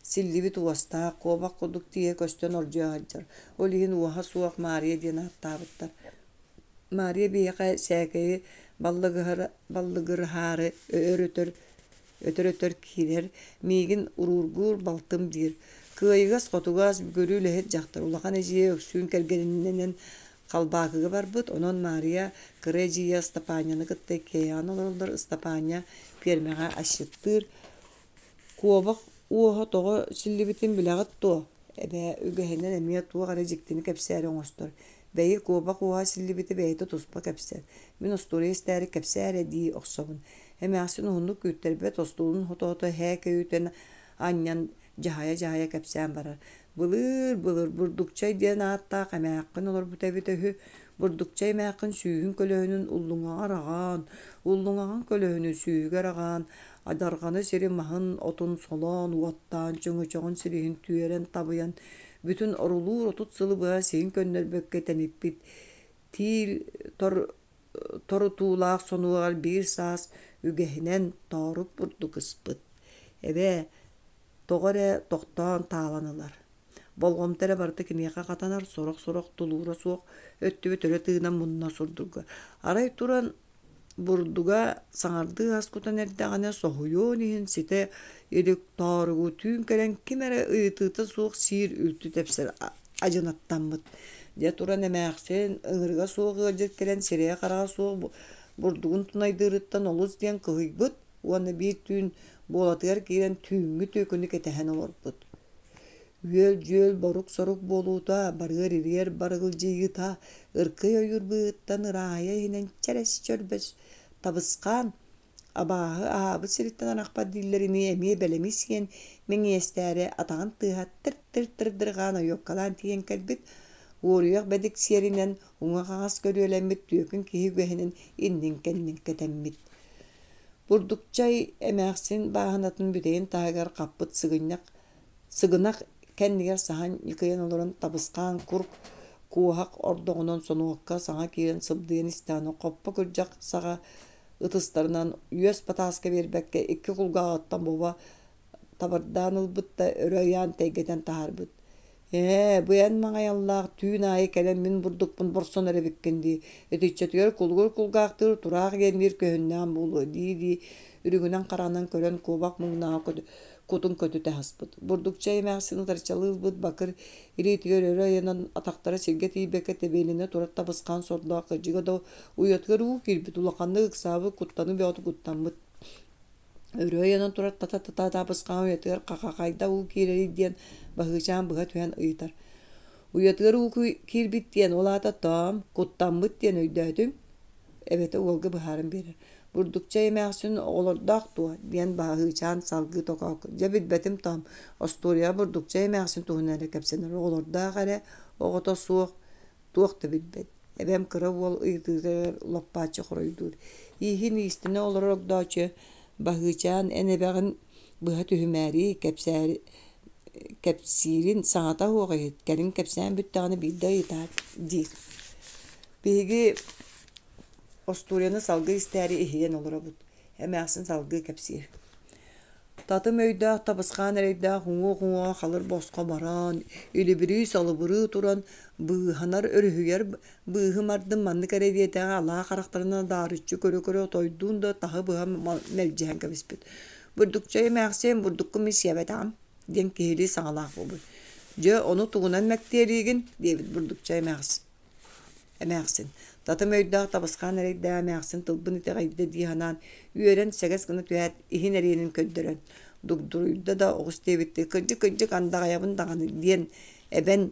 Sillibi tuvasta kovak koduk diye köstön orcuya haccar. Olihin uha suak Maria diyen hattabıttar. Maria biyaka säkeyi ballıgır harı ötör kiler. Migin ururgur baltım dir. Kıyıgas kotugas görü lehet jaktır. Ulakan ejiye öksüün kergeninden kalbakıga barbıt. Onon Maria Kreciya Stapanya'nı kıttı keyan olurlar. Stapanya permeğe aşıttır. Kovak uha toğa sillibitin bilagat to. Ebe ügehenden emiyat tuğa gara jiktini kepseri oңostor. Beyi kovak uha sillibiti beyte tuspa kepser. Min ostori isteri kepseri di oqsobun. Heme asin uhunduk gütterbet ostolun hoto heke yüten anyan jahaya kepsen barar. Bılır burdukçay diyen atta kameaqqın olur bu tebitehü. Burdukçay meaqqın sүйün kölöhünün ulluңagan kölöhünün sүйüger ağan. Adargаны seri mahın otun solon, uattan, çoğun sirihin tüyeren tabayan, bütün orulur otut sılı bığa seyin könler bökketen ipit. Til toru tuğlaq sonuğal bir sas, ügehinen torup burdu kıspıt. Ebe, toğare toqtan tağlanılar. Bolgom tere barıta kiniyaka katanar, sorok tulura soğuk, öttü töre tığınan bununla surdurga. Aray turan burduga saŋardı askutan erdağına sohuyo nihin site edik tarıgu tüün keren kimere ıйытыта soğuk sir ültü tepser acınattanmıt. Ya turan emeğsen ıngırga soğuk ıcık keren sereye karağa soğuk burdugun tunaydırıttan oluz diyen kıhıybıt. Uanı bir tüün bolatıgar kiren tüüngü tökünü ketehen olurpıt. Üel baruk saruk boluta barıgar iriyer barıgılcıyıta ırkı yoyurbıttan ıraya hinen çeres çörbes tabıskan abahı ahabı siritten anakpa dillerini emiye belemisyen meni estere atağın tıha tır yok kalan tiyen kalbit uğruyak bedik serinen uğa kağız görüyelenmit tüyükün kihi gühinin indin kendin ketemmit. Burdukçay emeğsin bağınatın büteyin tağıgar kappıt sıgınak kendiger sahan yıkayan olurun tabıskan kurk kuhak ordoğunun sonuğukka sana kiren sıbdıyan istanı koppa kırcak sağa ıtıslarından yüz bataska verbekke iki kulga attan baba tabardan ılbıt da öröyan teygeden taharbıt. Bu yan mağayallaq tüyn ayı kelen min burdukpun borson erebikkendi. Etiçetiyor kulgağıktır turaq gelmir köhünnen bulu di ürügünen qaranan kören kovak muğnağı kutun kötü tehaspıt. Burdukça emeğsini tarçalılbıt bakır iritiyor öröyanan ataktara silget iyibeke tebeline turat tabıskan sorduğa kıcıga da uyatgar uğuk ilbit ulaqanlı ıksabı kuttanı ve otu kuttanbıt. Öröyanan turat tata tabıskan uyatgar kakakayda uğuk ileri diyen bahıcan bığa tüyen ıyıtar. Uyatgar uğuk ilbit diyen olata tam kuttanbıt diyen öydödün. Evet oğulga bıharın verir. Burdukça emeğsin oğlordaq tuğa diyen bahıcan salgı tokak. Cebit betim tam. Ostoriya burdukça emeğsin tuğunları kepsenir. Oğlordaq are oğota soğuk tuğuk da bitbet. Ebem kıra ol ıydıdır loppaçı kuruydur. İhin istine olarak daçı bahıcan enebeğin bıha tühümeri kepsirin sanata hoğayet. Gelin kepsen büttağını bilde yeter değil. Bilgi Osturyanı salgı isteri ihiyen olur abut. Emeğsin salgı kepsir. Tatım öyda, tabıskan ereyda, hungu kalır boska baran, ölübürü salıbırı turan, bıhanar örühüyer, bıhımardım manlık ereydiyete Allah karakterine darıççı körü otoyduğun da tağı bıha melcehen kebispit. Burdukça emeğsin burdukku misyebetam, den kehili sağlaq bu. Je onu tuğunan mekterigin, David burdukça emeğsin. Tatım öydağ tabıskan ereyda emeğsin tılbın ite gayda dihanan, üyeren seges gını tüyat ihin ereyinin köddören. dugduruyda da oğuz debitti. Kıcık andağayabın dağını diyen eben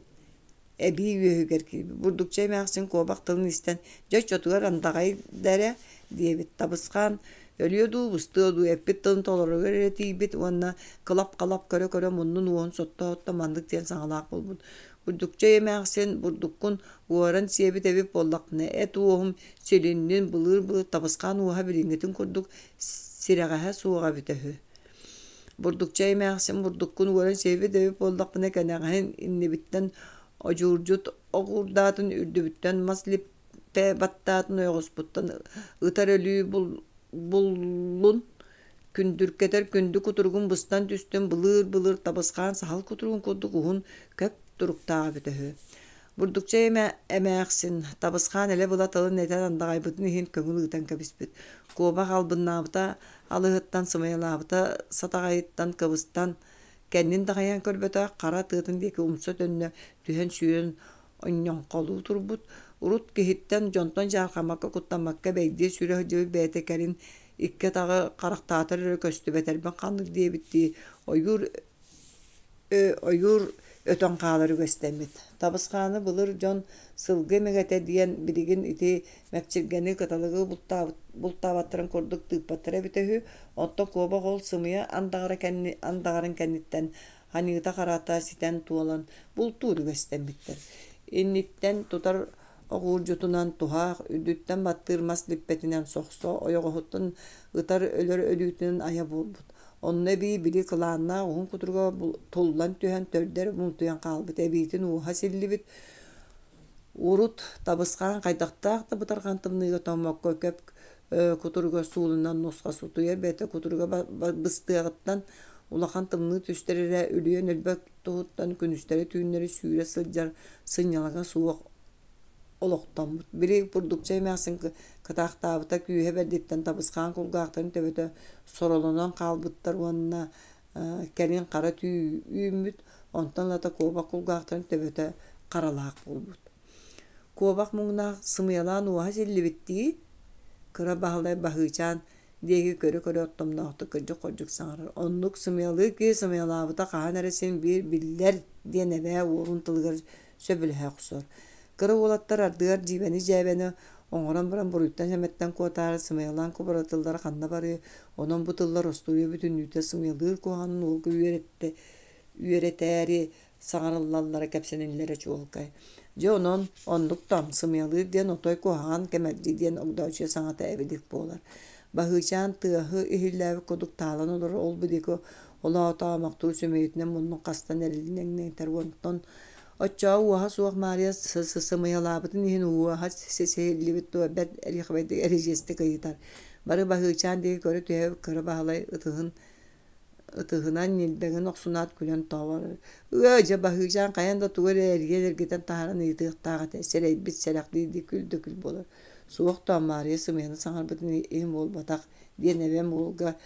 ebi üyüger ki. Burdukça emeğsin kovak tılın isten. Joç otugar andağay dere diyebit. Tabıskan ölüyordu, bıstıyordu. Eppit tılın toları göre diyebit. Onunla kalap köre munnun uğun sotta mandık diyen sağlaq bulbun. Burdukça emeğsin burdukkun uğaran siyebit ebip bollak ne. Et uğum selinnin bılır tabıskan uğa bilingetin kurduk. Siregaha suğa bitehü. Burdukça emeğsin burdukkun uğaran siyebit ebip bollak ne kenağın inni bitten Ocurcut oğurdatın ürdübütten maslippe battatın oyoğusputtan ıtar ölüyü bullun kündürketer kündü kuturgun bıstan düstün bılır tabaskan sahal kuturgun kuduk uğun köp duruktağı bitehü. Burdukça emeğsin tabaskan ele bulatalın neten andağaybıtın ihin köngül ıtan köbispit. Koba kalbınnabıta alıhıttan sımayalabıta satağayıttan kabıstan Kendin dağayan körbete qara tığıtın deki umsa dönne tühen suyun onyon qolu turbut. Urut kehitten jonton jarqamakka kuttanmakka beydiye süre hıcıbı beytekerin ikke tağı qaraqtaatır köstü beterben qandık diye bitti. Oyur ötön qağları göstemmit. Tabısqanı bılır jon sılgı megete diyen birigin iti mekçirgeni katalığı bultavatırın kurduk tıppatıra bitehü. Otto koba qol sımıya andağarın kennitten hanıta qarata siten tuolan bultuğu göstemmittir. İnnitten tutar oğurcutunan tuhaq, üdütten battırmaz lippetinen soqso, oyoğuhtun ıtar ölür ölütünün aya bulbut. Onunla bili kılanna oğun kuturga tollan tühen törder multuyan qalbıt. Ebitin uha sillibit. Urut tabısqan qaydaqtaq da butarqan tımnıga tommakka köp kuturga suulundan nosqa sutuyer. Bete kuturga bыстığıttan ulaqan tımnığı tüsterere ölüyen elbet tuğuttan künüsteri tüyünleri suyra sılcar sınyalaga suuq oloqtan. Biri burdukça emeğsin kıtaqtabıta küyhe berditten tabısqan kulgaqtарын töbete sorolanan qalbıttar onunla kelin qara tüy üymüt. Ondan lata koba kulgaqtарын töbete qaralaq bulbut. Kobaq muğnaq sımıyalan uha silli bitti. Kıra bağlay bahıcan degi köre ottomnaqtı kırcık sağırır. Onluk sımıyalı ki sımıyalabıta qahan eresin bir biller diyen ebe uğrun tılgır söbülhe kusur. Kıra olattar ardıgar jibeni jebeni oňoran biran buruyttan semetten kotar sımıyalan kubaratıllar qanna bari. Onun bu tıllar osturuyor bütün yüte sımıyalığı kohanın olgu üyereteri sağırıllallara kepseninlere çoğulkay. Jonon onluk tam sımıyalığı diyen otoy kohan kemerci diyen ogdavçıya sanata ebedik bolar. Bahıçan tığahı ihillevi koduk talan olur ol budiko ola ota maqtur sümeyitinen munun qastan erilinden neyter onton Ocha uha suaq Maria sımıyalabıtın ihin uha sesehilli bittu bet erixbeydi erijesti kayıtar. Barı bahıçan diye göre tüyev kırı bahalay ıtıhınan nilbegen oqsunat külen tavar. Öce bahıçan kayanda tuğer erigeler giden taharan ıtıhık tağat serey bit selakli dikül bolar. Suaq Maria sımıyanı sağarbıtın ihin bol batak diye nevem olga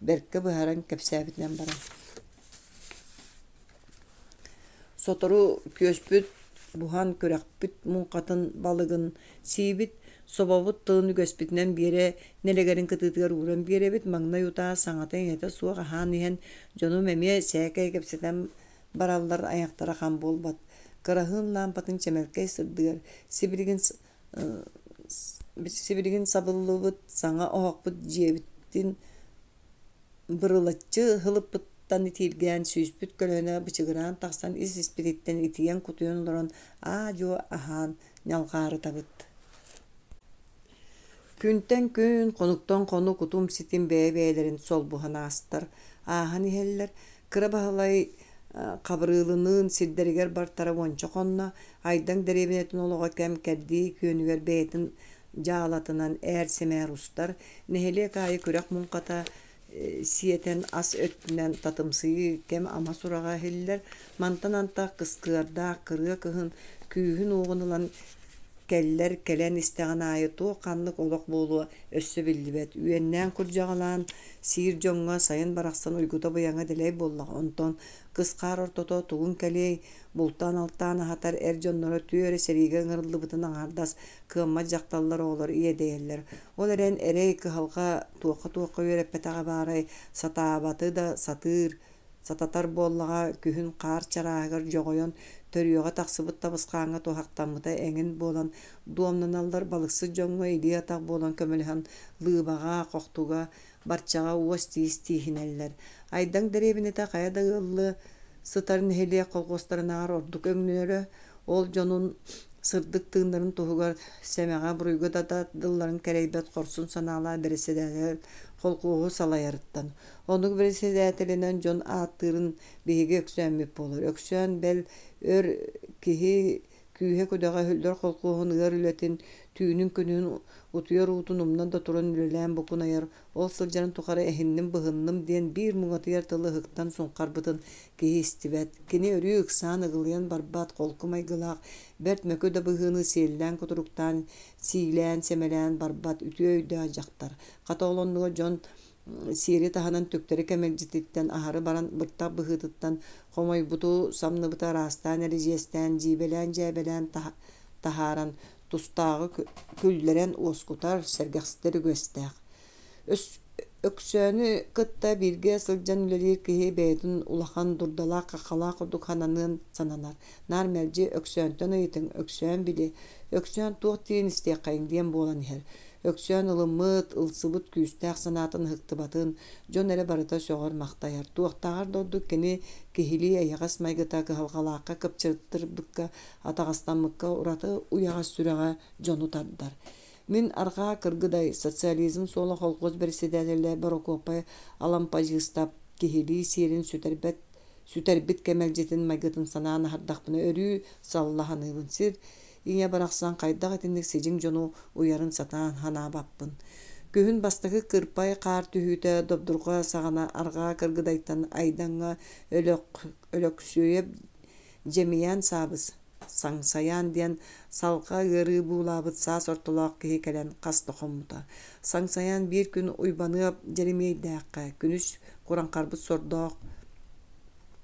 berke bıharan kepsabitlen baran. Sotoru köspüt buhan körekpüt munqatın balığın sibit sobabut tığını göspütünen bire nelegerin kıtıtıgar uğran bire bit magna yuta sanatın yete suğa hanihen jonu memye seke kepseten barallar ayaktara kan bolbat. Kırahın lampatın çemelkey sırdıgar. Sibirgin sabıllılıbıt sana oğakbıt jebittin bırılatçı hılıpbıt Tanı tilgen süspüt kölöne bıçıgıran taqsan ispiritten itiyen kutuyon loran jo ahan nalqarı tabıt. Künten kün konuktan konu kutum sitin beylerin sol buhana astır. Ahani heller kıra bahalay qabrılının sidderiger bartara vonça qonna aydan derebinetin oloğa kem keddi könüger beytin jağlatınan ersemer ustar neheliye kayı körek munqata siyeten as öttünen tatımsıyı kem ama surağa heller mantan anta kıskırda kırığa kıhın küyühün oğunulan keller kelen isteğen ayıtı kanlık olak bolu össü billibet. Üyenden kurcağalan sihir jonga sayın baraksan uyguda bayana diley bollak. Onton kıskar ortoto tuğun keley bultan alttan hatar erjonlara tüyöre serigen ngırıldı bıtın ağardas kığımma jaktallar olur iye değerler. Olaren erey kıhalga tuğka yörepetağa baray satabatı da satatar bollağa kühün qar çarağır jogoyon törüyoga taksıbıt tabısqaňa tohaqtamıda eňin bolan duomnanallar balıksız jonga idi ataq bolan kömelihan lığbağa qoqtuga barçaga uwas tihineller. Aydan derebine ta qayada ıllı sıtarın heliye kolgostarına orduk öňnöre ol jonun sırdık tığınların tohugar semeğa buruyga da dılların kereybet korsun sanala beresedeler kolkuğu salayarıttan. Onu beresedelenen jon attırın bihige öksönmep bolur. Öksön bel ör kihi kühe kodaga hüldür kolkuğun ırületin tüyünün künün utuyor utunumdan da turan ülelen bokun ayar. Ol sılcanın tukara ehinnim bıhınnim diyen bir muğatıyar tılı hıktan sonkar bıtın kihi istibet. Kini örü ıksan ıgılayan barbat kolkumay gılaq. Bert mökö da bıhını seylen kuturuktan silen semelen barbat ütü öyde acaktar. Kata olonluğa jon siri tahanan tökteri kemeljititten aharı baran bırta bıhıtıttan komay butu samны bıta rastan erijesten jibelen jebelen taharan tustağı külleren oskutar sergexteri göstaq. Öksönü kıtta birge sılcan ülelir kihi beytin ulahan durdala kakala kurduk hananın sananar. Nar melci öksöntön ayıtın öksön bili. Öksön tuğ tiyin isteqayın diyen bolan her. Öksön ılımıt, ılsıbıt küstaq sanatın hıktıbatın jon ere barıta soğur maqtayar. Tuğtağır dorduk kini kihili ayagas maygıta kıhalgalaqqa kıpçırttırdıkka atağastanmıkka uratı uyağa süreğa jonu tardar. Min arga kırgıday sotsializm sola kolgoz bersedelerle barokopay alampajыстap kihili sirin süterbit kemeljetin maygıtın sanağını hardaqpına örü sallahanıbın sir. İňe baraksan qaydak etindik sejin jonu uyarın satan hana bappın. Köhün bastakı kırpay qar tühüte dobdurga sagana arga kırgıdaytan aydanğa ölöksüye jemiyan sabız. Sangsayan diyen salqa gırı bulabıt sas ortolaq kihi kelen qaslı xomuta. Sangsayan bir gün uybanıp jeremeydaaqqa günüs kuran qarbıt sordoq.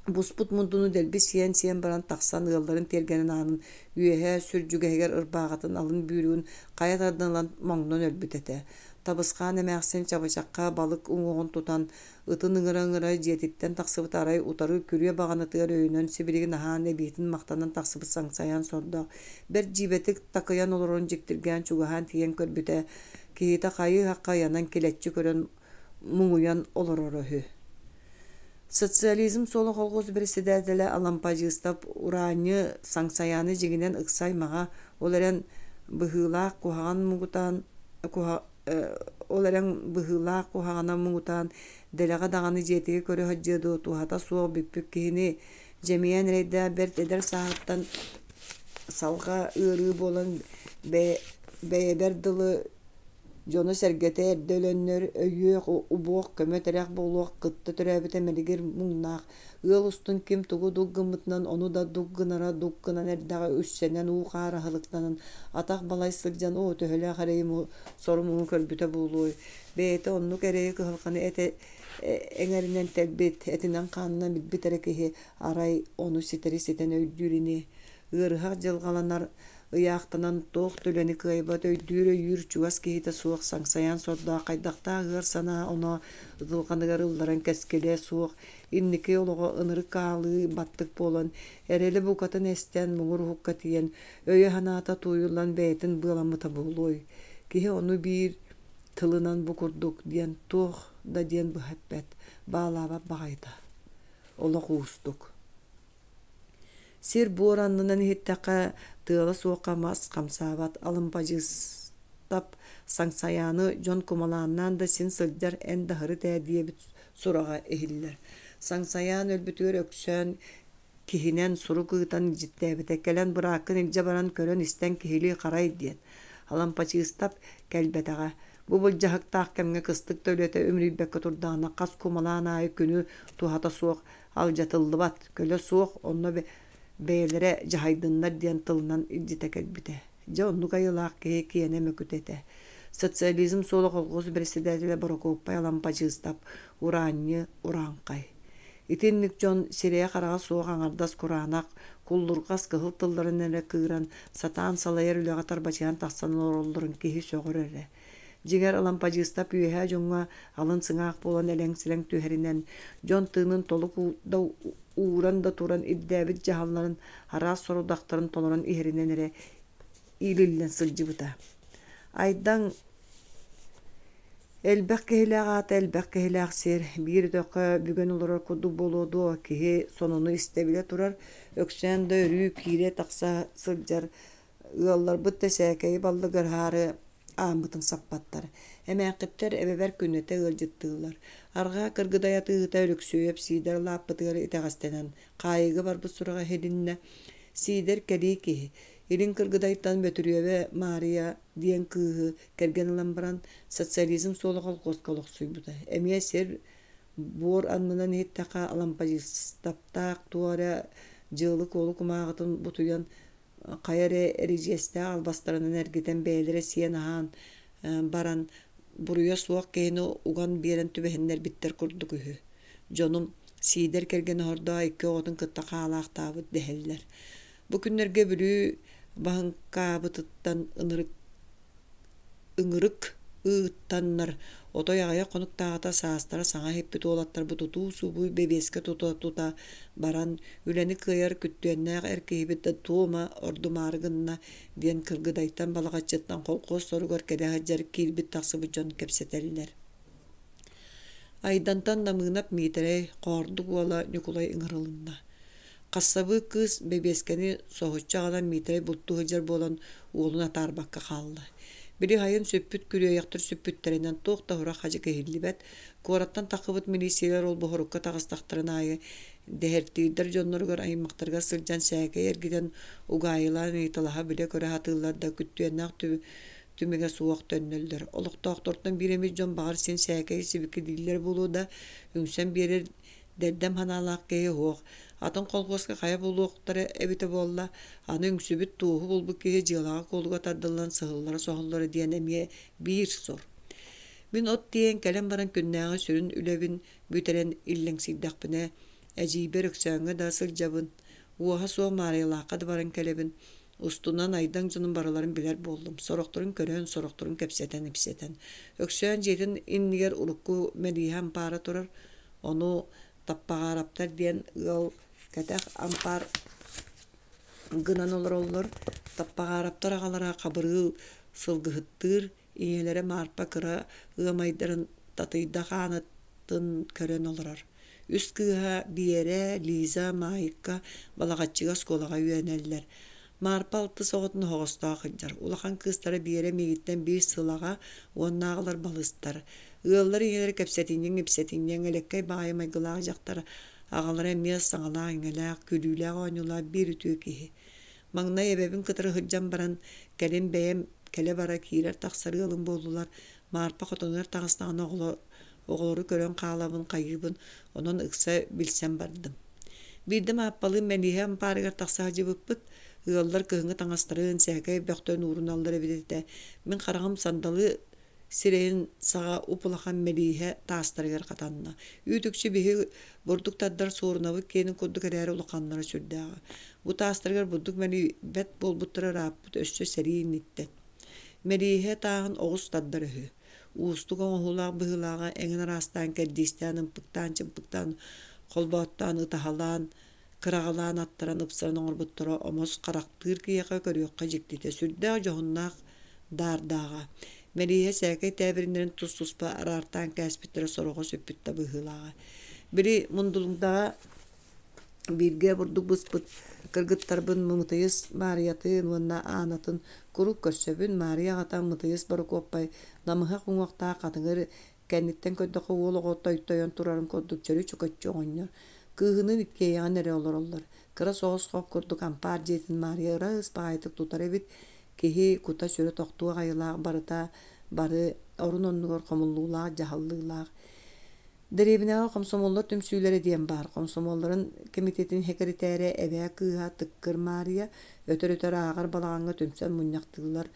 Busput mundunu delbi siyen baran taqsan ığılların tergenin anın üyehe sürcügeger ırbağatın alın büyürüğün qayat ardanlan moңнон ölbütete. Tabısqan emäksen çabaçaqqa balık uŋuğun tutan ıtın ıngıra jetitten taqsıbıt aray utarı kürüye bağanıtığır öyünön Sibirigin ahan ebitin maqtanan taqsıbıt sangsayan sordoq. Bir jibetik takıyan olurun jiktirgen çugahan tiyen körbüte kihita qayı haqqa yanan keletçi kören muŋuyan olororöhü. Sotsializm solu kolgoz bersedelele alampajыстap uranyı sangsayanı jiginen ıksaymağa olaren bıhılaq kuhagan mugutan kuhagana mugutan delaga dağını jetigi körü hajjıdı tuhata suo büppük kihini jemiyen reyde bert eder saattan salga ırı bolan beber dılı jonu sergete erdölönner öyüq ubuq kömeterek boluq kıttı töröbüte meligir muğnaq ıl ustun kim tugu duggımıtnan onu da duggınan erdağa üssenen uqara halıktanan ataq balay sılcan o töhöle qarayım sorumuğu körbüte buluy beyte onnuk ereyi kıhalkanı eňerinden telbit etinden kanına bitbiterekihi aray onu siten öydürini ırhaq jılgalanar ıyaqtanan toq töleni kıybat öydüre yür çuvas kihita suaq sangsayan sorda qaydaqta ığır sana ona ızılqanıgar ıldaran keskele suaq inniki oloğa ınırı kağlı battık bolan ereli bukatın esten muğur hukkatiyen öye hanata tuyulan beytin bılamıta buluy kihi onu bir tılınan bukurduk diyen toq da diyen buhabbet bağlaba bağayda oloq uustuk. Sir bu oranından hittaqa tığla soğuqamas qamsabat alampajыстap sangsayanı jon kumalannan da sin sıljar en dahırı diye bit surağa ehiller. Sangsayan ölbütür öksön kihinen suru kıtan jittebite kelen bırakın ilce baran körön isten kihili qaray diyen. Alampajystap kelbetağa bu bulcahık taqkemge kıstık dölete ömrü bekke turdağına qas kumalan ayı günü tuhata soğuk aljatıldı bat. Köle soğuk onunla beylere cahaydınlar diyen tılınan ilcite kelbite. жа онну кайылаак киене мөкүтете. Социализм соло колгоз председателе Борокоппай лампачыстап ураньы уранкай. Итинник жон сирия карага соох аңардас кураанак куллургас кыһыл тылларын эле кыыран сатаан салайар үлэҕэ тарбачыан тахсан ороллорун киһи сөҕөр эре. Жигер лампачыстап үөһэ жоңҥа алын сыҥаах буолан элең-силэң түһэринэн дьон тыынын толук да ууран да туран иддээбит дьаһалларын хараас сорудахтарын толорон иһэринэн эре иилиллэн сылдьыбыта. Айдаң элбэх киһилээх сир биир төкө бүгөн олорор курдук болуоду киһи сонуну истебиле турар өксөөн да өрүү киире такса сылдьар ыалларбыт тэсээкэйи баллыгар хаары аамытын саппаттар. Эмээккиттер эбебер күннете ыалдьыттыылар. Арҕаа кыргыдая тыыта өлөксүөп сиидер лааппытыгар итеҕастенэн хаайыгы барбыт сурага хелинне сиидер кэлии киһи. Илин кыргыдайттан бөтүрүөбэ Мария диэн кыыһы керген ылан баран социализм суола колгоос колохсуйбута. Эмиэ сер буор аннынан иһиттаха лампачыстаптаах туора дьыылы куолу кумааҕытын бутуйан хайаре эрижиэстээ албастарынан эргитен бээлере сиэн аһаан баран буруйа суох киһини уган биэрэн түбэһиннэр биттэр курдук үһү. Дьонум сиидер керген оһордоох икки оҕотун кытта хаалаахтаабыт дэһэллэр. Бу күннерге бүрүү баһынкаабытыттан ыҥырык ыыттаннар отой аҕая хонуктаҕата саастара саҥа хиппит уолаттар бутутуу субуй бебиэскэ тута баран үлэни кыайар күттүөннээх эркиһибит да туома ордумаары гынна диэн кыргыдайттан балаҕаччыттан холкуос соругар кэдэһэдьэр киирбит тахсыбыт дьон кэпсэтэллэр. Айдантан намыынап миитэрэй хоордук уола Ньукулай ыҥырылынна. Хассабы кыз бебескени соһучча аҕалан миитэрэй булту ыдьар буолан уолун атаарбакка хаалла. Бiri hayın söppüt külüýäktür söppüttärинен туохта хура хажы кэһиллибэт, куораттан тахыбыт милициялар ол бохорукка тагыстахтарын аайы дэһэртиирдэр дьонноругар аймактарга сылдьан сээкэй эргитен угаайылаан ыйталаха биле көрө хатыыллар да күттүөннаах түмэгэ суох төннөллөр. Олохтоохтортон биремис дьон баҕар син сээкэй сибики диллер булууда үҥсен биэрэр дэрдэм ханаалаах кэһи хуох. Атын колгоска хая булуохтары эбите буолла, аны үҥсүбүт тууху булбу киһи дьыалаҕа куолуга тардыллан сыһыллара соһоллары диэн эмиэ биир сор. Мин от диэн кэлэн баран күннээҕи сүрүн үлэбин бүтэрэн иллэҥсийдахпыне эдьиибэр өксөөҥҥө да сылдьабын. Уоһа суох Мариялаахха да баран кэлэбин. Устунан айдаң дьонун бараларын билэр буоллум. Сорохторун көрөөн, сорохторун кэпсэтэн ипсэтэн. Өксөөн дьиэтин иннигэр урукку Мэлиһэ ампаара турар. Ону таппаҕаараптар диэн ыал кэтэх ампаар гынан олороллор таппаҕаараптар аҕалара хабырыы сылгыһыттыыр иҥэлэрэ маарпа кыра ыамайдарын татыйдах аанаттын көрөн олорор. Үс кыыһа биэрэ Лиза Маайыкка балаҕаччыга скуолаҕа үөнэллэр. Маарпа алты соҕотун хоҕостоох ыдьар. Улахан кыыстара биэрэ миигиттэн биир сылаҕа уоннааҕылар балыстар. Ыаллар иҥэлэр кэпсэтинньэҥ ипсэтинньэҥ элеккэй баайамайгылаах дьахтар аҕалара эмиэ саҥалаах иҥэлээх күлүүлээх ооньулаах биир үтүө киһи. Маҥнай эбэбин кытары сылдьан баран кэлин бэйэм кэлэ бара киирэр тахсары ылын буоллулар маарпа хотонугар таҕыстаҕына оҕолору көрөн хаалабын хайыыбын онон ыкса билсэн бардым. Биирдим ааппалыы Мэлиһэ ампаарыгар тахсаһыдьыбыппыт ыаллар кыһыҥҥы таҥастарыын сээкэй бөхтөн уурунналлар эбитэтэ мин хараҕым сандалы сирэйин саҕа упулахан Мэлиһэ таастарыгар хатанна. Үүтүкчү биһи бурдук таддар суурунабыт киэнин курдук эрээри улаханнара сүрдээҕи. Бу таастарыгар бурдук Мэлиһбэт буолбуттара рааппыт өссө сэриин ниттэн. Мэлиһэ тааһын оҕус таддар өһү. Уустук оҥоһуулаах быһыылааҕа эҥин араастаан кэлдиистээн ымпыктаан чымпыктаан холбооттаан ытаһалаан кыраҕалаан аттаран ыпсаран оҥорбуттара омос харахтыыр киэхэ көрүөххэ дьиктите сүрдээх дьоһуннаах даардаага. Мэлиһэ сээкэй тээбириннэрин тус-туспа араартаан кээспиттэрэ сорого сөппүттэ быһыылааҕа. Бiri мундулуҥдаҕа бииргэ бурдук быспыт кыргыттарбын мымытыйыс Мариятыын уонна аанатын курук көрсөбүн Мария аҕатан мытыйыс Борокоппай намыһа куҥуохтаах атыҥыр кэнниттэн көддөхө уолоҕо тойон турарын курдук-чөрү чукаччы оҕонньор. Кыыһынын иккейэҕин эрэ олороллор. Кыра соҕус хоох курдук ампаар дьиэтин Мария ыраас баайытык тутар эбит киһи кута сүрэ тохтуох айылаах барыта бары орун оннугор хомуллуулаах, дьаһаллыылаах. Деребинага комсомоллор түмсүүлери диэн бар. Комсомоллорун комитетин секретаре эбэ кыыха тыккыр Мария өтөр агар балааңга түмсөн муньяктыылар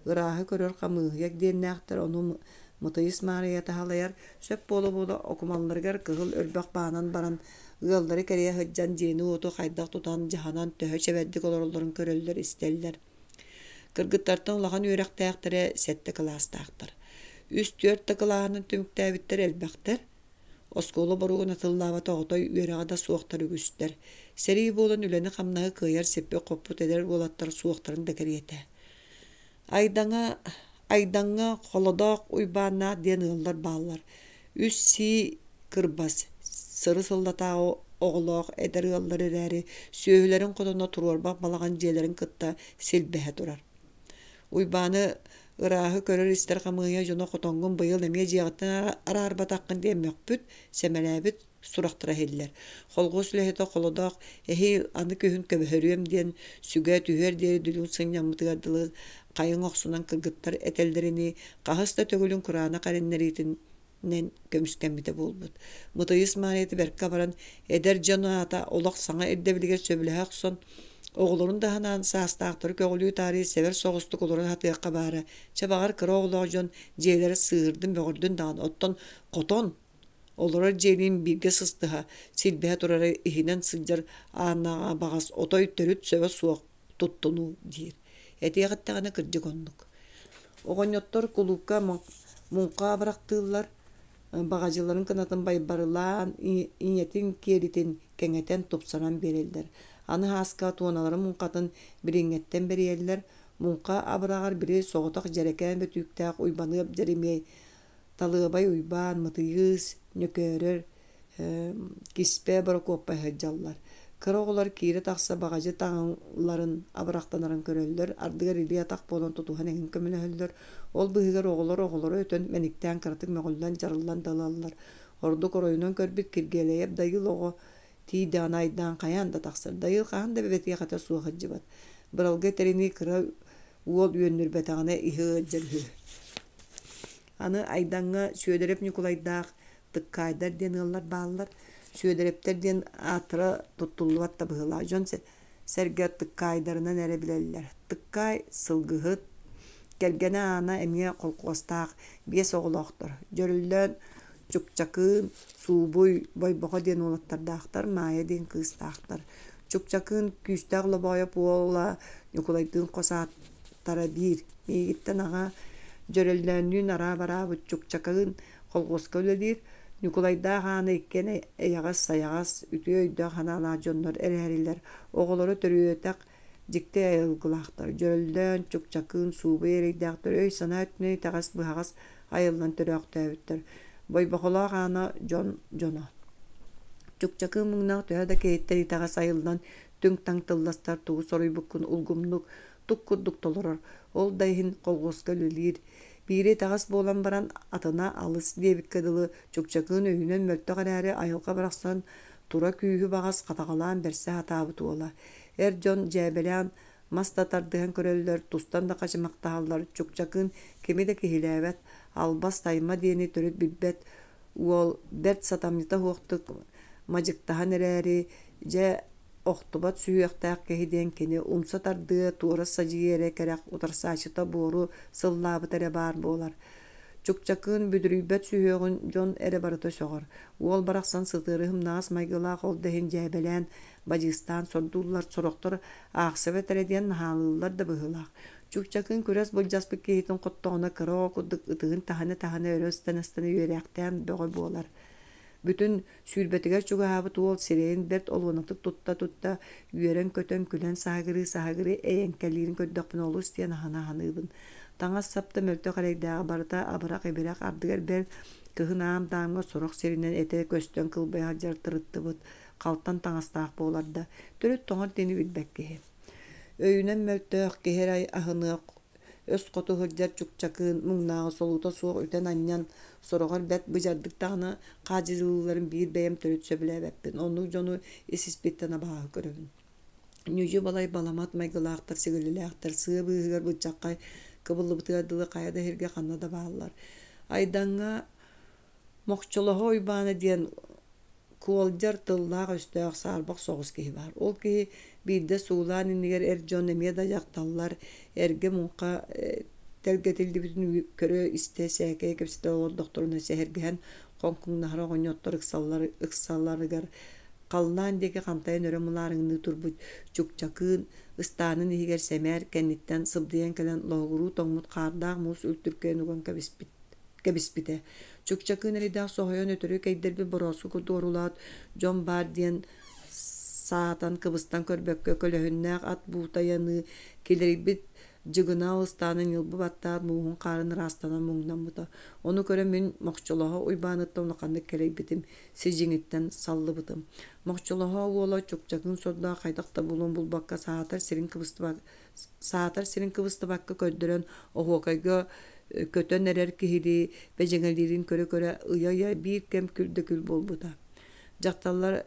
ырааһы көрөр камыыһыяк диэннээхтэр ону мытыйыс Мария таһалаяр сөп боло окумалларыгар кыгыл өлбөх баанан баран ыаллары кэрия хыджан дьиэни уоту хайдах тутан жаһанан төһө чэбэддик олороллорун көрөллөр истэллэр. Кыргыттартан улахан үөрэхтээхтэрэ сэтте кылаастаахтар. Үс түөртэ кылааһынын түмүктээбиттэр элбэхтэр осколу боругун атыллаава тоҕотой үөрэҕа суохтар үгүстэр. Сэрии буолан үлэни хамнаһы кыайар сеппе хоппут эдэр буолаттар суохтарын да кэриэтэ. Айдаҥҥа холодоох уйбааннаах диэн ыаллар бааллар. Үс сии кырбас, сыры сыллатаа оҕолоох эдэр ыаллар эрээри сүөһүлэрин хотоно туруорбах балаган дьиэлэрин кытта силбэһэ турар. Уйбааны ырааһы көрөр истэр хамыйа жоно хотоҥҥун быйыл эмиэ дьиэҕиттэн араарбатаххын диэммөхпүт сэмэлээбит сурахтара хиллэр. Холгус үлэһэтэ холодоох эһи аны күһүн көбөһөрүөм диэн сүгэ түһөр диэри дүлүн сынньаммытыгардылы хайың оқсунан кыргыттар этелдерини кахыста төгүлүн кураана кареннеритинен көмүскэммите болбут. Мытыйыс маанети берка баран эдер жонаата олох саңа эрдебилигер сөбүлэһэ оксон оҕолорун даһанаан саастаахтары көҕүлүү таарии север соҕустук олорун хатыакка баара чабаҕар кыра оҕолоох дьон дьиэлэри сыырдын бөҕөрдүн даҕан оттон хотон олорор дьиэлиин бииргэ сыстыһа силбэһэ турары иһинэн сылдьар ааннааҕа баҕас отой төрүт сөбө суох туттунуу диир. Этиэҕиттэҕинэ кырдьык оннук. Оҕонньоттор кулуукка муҥха барахтыыллар багажыларын кынатын байбарылаан иñэтин киэритин кэҥэтэн тупсанан биэрэллэр. Аны хааска туоналары муҥхатын бириҥҥэттэн бериэллэр. Муҥха абырааҕар бiri соҕотох дьэрэкээн бөтүүктээх уйбаныап дьэримиэй талыабай уйбаан мытыйыыс нөкөөрөр киспэ барокуоппай хыджаллар. Кыра оҕолор киирэ тахса багажы таҥыларын абырахтанарын көрөллөр, ардыгар илии атах болон тутуһан эҥин көмүнөһөллөр. Ол быһыгар оҕолоро өтөн мэниктэээн кыратык möҕөллэн жарыллан далаллар. Ордук оройунан көрбүт киргээлэйэп дайыл оҕо тиидээн айдаан хайаан да тахсар. Дайыл хаан да бэбэтиэхэтэ суох хыджыбат. Быралга тэрини кыра уол үөннүрбэтэҕинэ иһыаджарыһы. Аны айдаҥҥа сүөдэрэп Никулайдаах тыккайдар диэн ыаллар бааллар. Сүөдэрептер диэн аатыра туттуллубат да быһылаа. Дьон сэргэ тыккайдарынан эрэ билэллэр. Тыккай сылгыһыт кэргэнэ аана эмиэ холкуостаах биэс оҕолоохтор. Дьөрүллэн чукчакыын суубуй бойбоҕо диэн уолаттардаахтар, маайа диэн кыыстаахтар. Чукчакыын күүстээх лобоойа пуола Никулайдыын хосааттара биир. Миигиттэн аҕа дьөрүллээннүүн араа бараабыт чукчакыын холгуоска үлэлиир. Никулайдаах аана иккен эйаҕас сайаҕас үтүө өйдөөх ханаалаа дьоннор эрээһэрилэр. Оҕолоро төрүөтэх дьикти айылгылаахтар. Дьөрүллээн чукчакыын суубуй эрэйдээхтэр өй санаа үтүнэй таҕас быһаҕас айыллан төрөөхтөөбүттэр. Бойбохолоох аана дьоно. Чукчакыын муҥнаах төһө да киһиттэр итаҕас айылдан түҥ таҥ тылластар тугу соруйбуккун улгумнук тук курдук толорор. Ол да иһин холгуоска үлэлиир. Бири тағас болан баран атына алыс диэбикке дылы чукчакыын өйүнөн мөлтөк эрээри айылга барахсан тура күүһү багас катагалаан берсе хатаабыт уола. Эр дьон дьээбэлээн мас татардыһан көрөллөр, тустан да качымактааллар. Чукчакыын кими да киһилээбэт, албас тайма диэни төрүт билбэт. Уол берт сатамньыта хуохтук мадьыктаһан эрээри дьэ охтубат сүүэхтээх киһи диэн кини умса тардыы туора садьыы эрэ кэрэх утарсаачыта буору сыллаабыт эрэ баар буолар. Чукчакыын бүдүрүйбэт сүүһүөҕүн дьон эрэ барыта соҕор. Уол барахсан сытыыры хымнаас майгылаах ол дэһин дьээбэлээн бадьыыстаан сордууллар сорохтор аахсыбэт эрэ диэн наһаалыыллар да быһылаах. Чукчакыын күрэс былдьаспыт киһитин хоттоҕуна кыра курдук ытыгын таһаны өрөстэн-астаны үөрэхтээн бөҕө буолар. Бүтүн сүүрбэтигэр чугаһаабыт уол сирэйин берт олуонатык тутта үөрэн көтөн күлэн саагыры эйэнкэлиирин көрдөкпүн олус диэн аһанаһаныыбын. Таҥас сапта мөлтөх эрэйдээҕэ барыта абырак эбирэх ардыгар бэр кыһын аам таамга сорох сиринэн эте көстөн кылбайа дьартырыттыбыт халтан таҥастаах буоларда төрүт тоҥор дени билбэк киһи. Өйүнэн мөлтөх киһэр ай аһыныак өс хоту хырдьар чукчакыын муҥнааҕы солуута суох үтэн анньан сороҕор бэт быдьардыктаҕына хаадьылыыларын биир бэйэм төрүт сөбүлээбэппин. Оннук дьону исиспиттэн абааһы көрөбүн. Ньүдьү балай баламат майгылаахтар сигилилээхтэр сыа быыһыгар быччаккай кыбыллыбытыардылы кая да хиргэ ханна да бааллар. Айдаҥҥа Мохчолоһо уйбаана диэн kuoljar tıllığa östüğü sarbaq soğuz kihi var. Ol kihi birde suğulan inniger erjon emeye da yaktallar. Erge munqa telgetildi bütün körü iste säke kepsite olur doktoruna sehergehen konkun nahra gonyottor ıksallarıgar qallan deki qantayın öremularyny turbu çukçakın ıstanın ihiger semer kennitten sıbdiyen kelen loguru tomut qardaq mus ültürken ugan kebispite. Çukçakın erida sohoyon ötürü keyder bir borosu kudorulat John Bardian saatan kıbıstan körbökkö kölöhünnäq at buutayanı kileribit jıgına ıstanın yılbı battat muğun qarını rastanan muğdan buta. Onu köre min moqçoloha uybanıtta onaqandık keleybitim sijiŋitten sallıbıtım. Moqçoloha uola çukçakın sodda qaydaqta bulun bulbakka saatar sirin kıbısты bakka köddөрön ohuokayga kötön erer kihili bejeŋelirin köre ıyaya bir kem küldökül bolbuta. Jaktallar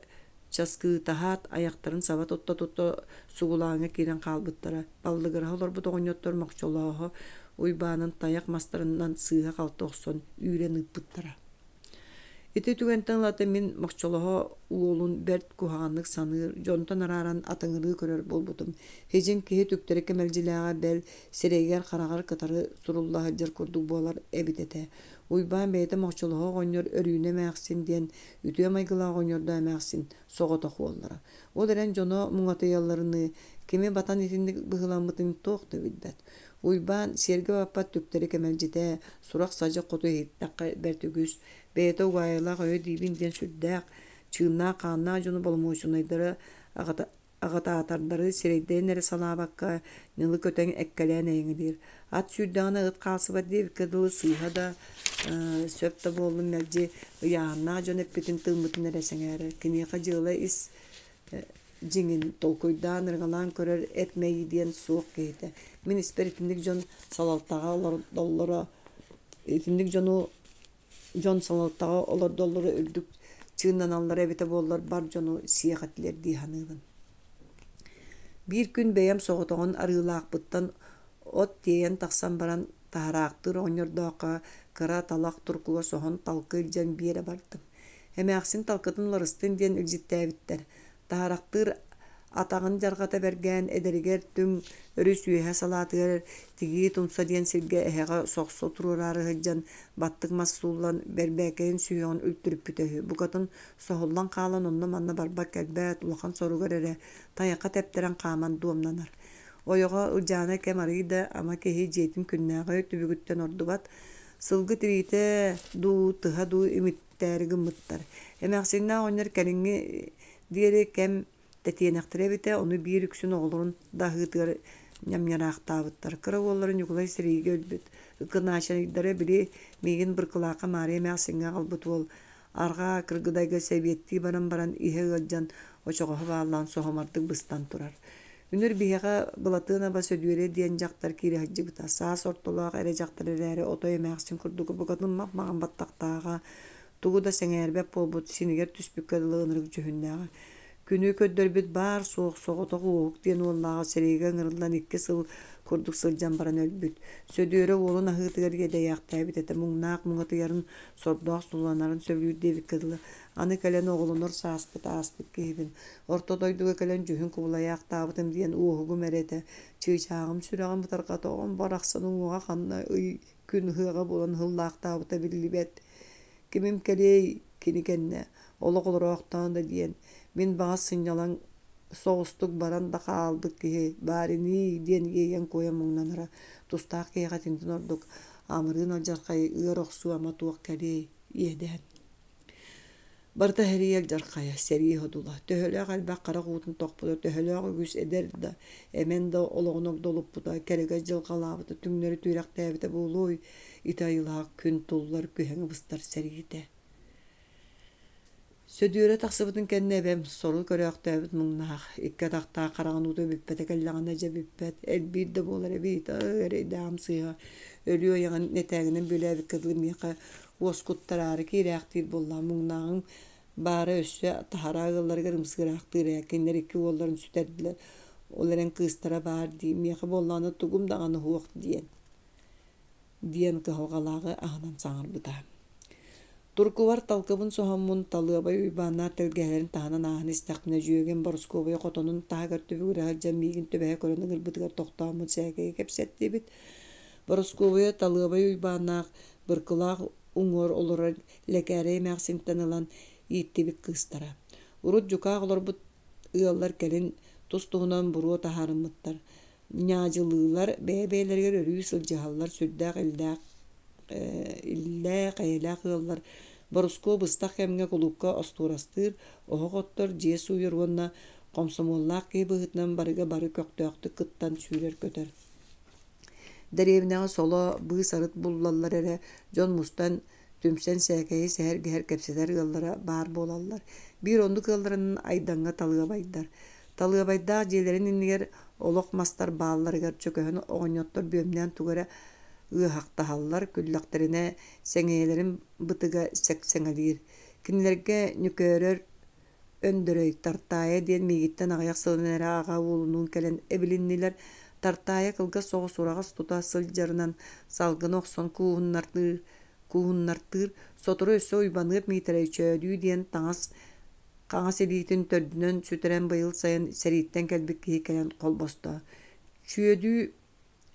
çaskıtahat ayaktarın sabat otta suğulağına kiren kalbıttara. Ballıgıra olur bu toğunyottor moqçoloha uybanın tayak mastarından sığha kaltı oqson üren ıppıttara. Iti tügenten lata min moqçoloha uolun bert kuhağanlık sanır, jontan araran ataŋırığı körör bolbutum. Hejin kihi tüktere kemelcilağa bel sereyger qarağar kıtarı surullaha jır kurduk bolar ebitete. Uyban beyte moqçoloha goñyor örüyüne mäxsin diyen ütüye maygıla goñyorda mäxsin soğota huollara. Ol eren jono muňatayallarını kimi batan itindik bıhılanmıtın toqtu bildet. Uyban serge bapat tüktere kemeljite surak saja qotu hittaqqa bertügüs beyte uayla goyo dibin diyen süddäq çığına qanna jonu bolmoşunaydara agata atarları sereyden ere salabakka nılı köten ekkelän eňidir. At süddäğine ıt qalsıba diye kıdılı sıyha da söpte bollun melji ýağına jon eppitin tığmıtın ereseňäre kiniqa jyla is jiŋin tolkoydan ırgalan körör etmeyi diyen soğuk geyte. Min isperitindik jon salaltağa olar dollara itindik jon salaltağa olar dollara öldük çığından allar ebite bollar bar jonu siyahatler diýhanygyn. Bir gün beyem soğutoğun arılaaqpıttan ot diyen taqsan baran taharaqtır oñordaqa kıra talaq turkuga sohon talkı iljen bir yere bardım. Hemäxsin talkıtın larыстın diyen iljittäbitler. Taharaqtır atağın jargata bergen ederiger tüm örüs üyehe salatıger tigi tunsa diyen silge eheға soqso tururarı hıccan battık massullan berbekeyin süyon ültürüp bütöhü. Bu katın sohullan qalan onna manna barbak kelbet ulakan sorugar ere tayaka tepteren qaman duomnanar. Oyoga ıljana kem arıyda ama kehi jetin künnäge tübügütten ordubat sılgı tirite du tıha du ümitleri gımıttar. Hemäxsinna oñar keliŋi diğeri kem tetiyenektirebite onu bir yüksün oğlunun dahıtır ñamñaraqtabıttar. Kıra oğulların yukulay sirigi ölbüt. Ikınaşanıdara biri migin bir kılaqa mariye mäxsinga qalbıt ol. Arga kırgıdayga sebiyetli baran ihe ılcan oçoğu bağlan soğumardık bıstan turar. Ünür biheqa bılatıına bas ödüyere diyen jaktar kiri hacı bıta. Saas ortoluğa ere jaktar erere otoya mäxsin kurdugu bugatın maqmağın battaqtağa. Tuğu da seňerbep bolbut siniger tüspük kadılığınırık cühünnäge. Günü köddörbüt bar soğuk oğuk diyen ollağa sereyge ŋırıldan ikki sıl kurduk sıljan baran ölbüt. Södüre oğlun ahıtıgar gede yaqtay bitete muňnaaq muňatyarın sordoq sulanarın sövlüğü devik kıdılı. Anı kelen oğlunur saaspıt aspıt kehibin. Ortodoyduga kelen jühün kubula yaqtabıtım diyen uğugu merete. Çığçağım süreğim butarqata oğun baraqsanın uğa qanna gün hığa bolan hıllaqtabıta billibet. Kimim keley kini kenne olaq oloroqtan da diyen min bağa sınyalan soğustuk baran da qaldık ki barini diyen yeyen koya muňnanara tustaq keýatintin orduk amryn aljarqay ýoroqsu ama tuaq keley ýeden barta heriyel jarqaya seri hodula töhele qalba qara gutun toqpuda töhele güs eder da emen da oloğunok dolup buda kerege jılqalabıda tüňleri tüýrak täbite buluy itayılaaq gün tullar köheňi bıstar seriyete. Södüre taqsıbıtın kenne bem soru köröktebit muňnaaq ikke taqta qaragan uda bippete kellegene jebippet elbir de bolar ebit ere damsıya ölüyor ýaňan netäginen bölebi kydylym ýaqa woskuttarary kiräkdir bollar muňnaağın bara össe taharagyllar gyrmysgyraqdyr ýakinler iki bollaryň süterdiler olaren kystara bar diýim ýaqa bollany tugum dagany huwak diýen kıhogalağı ahnan saňarbyda. Туркувар талкыбын соһоммун талыабай уйбааннаар телгэһэлэрин таһанан ааһын истэхпинэ дьүөген Борусковая хотонун таһагар түбүгүрэһэр дьаммиигин төбэһэ көрөн ырбытыгар тохтооммут сээкэйи кэпсэттиибит. Борусковая талыабай уйбааннаах быркылаах уҥуор олорор лэкээрэй мээхсиңтэн ылан ииттибит кыыстара. Урут дьукаах олорбут ыаллар кэлин тус-туһунан буруо таһаарыммыттар. Ньаадьылыылар бэйэ-бэйэлэригэр өрүү сылдьыһаллар сүрдээх иллээх эйэлээх ыаллар Боруско быстах кэмҥэ кулуукка остуурастыыр оһоҕоттор дьиэ сууйар уонна комсомоллаах киһи быһытынан барыга бары көктөөхтүк кыттан сүүрэр көтөр. Дэриэбинэҕэ соло быы сарыт буллаллар эрэ дьон мустан түмсэн сээкэйи сэһэр гэһэр кэпсэтэр ыаллара баар буолаллар. Биир оннук ыалларынан айдаҥҥа талыабайдар. Талыабайдаах дьиэлэрин иннигэр олох мастар баалларыгар чөкөһөн оҕонньоттор бүөмнээн тугара ыахахтаһаллар күллэхтэринэ сэҥэйэлэрин бытыга сэҥэлиир. Кинилэргэ нүкөөрөр өндөрөй тартаайа диэн миигиттэн аҕыйах сылынан эрэ аҕа уулунуун кэлэн эбилиннилэр тартаайа кылга соҕус ураҕас тута сылдьарынан салгын охсон кууһуннартыыр сотору өссө уйбаныып миитэрэй чөөдүү диэн хаҥас илиитин төрдүнөн сүтэрэн быйыл сайын сэрииттэн кэлбит киһи кэлэн холбосто.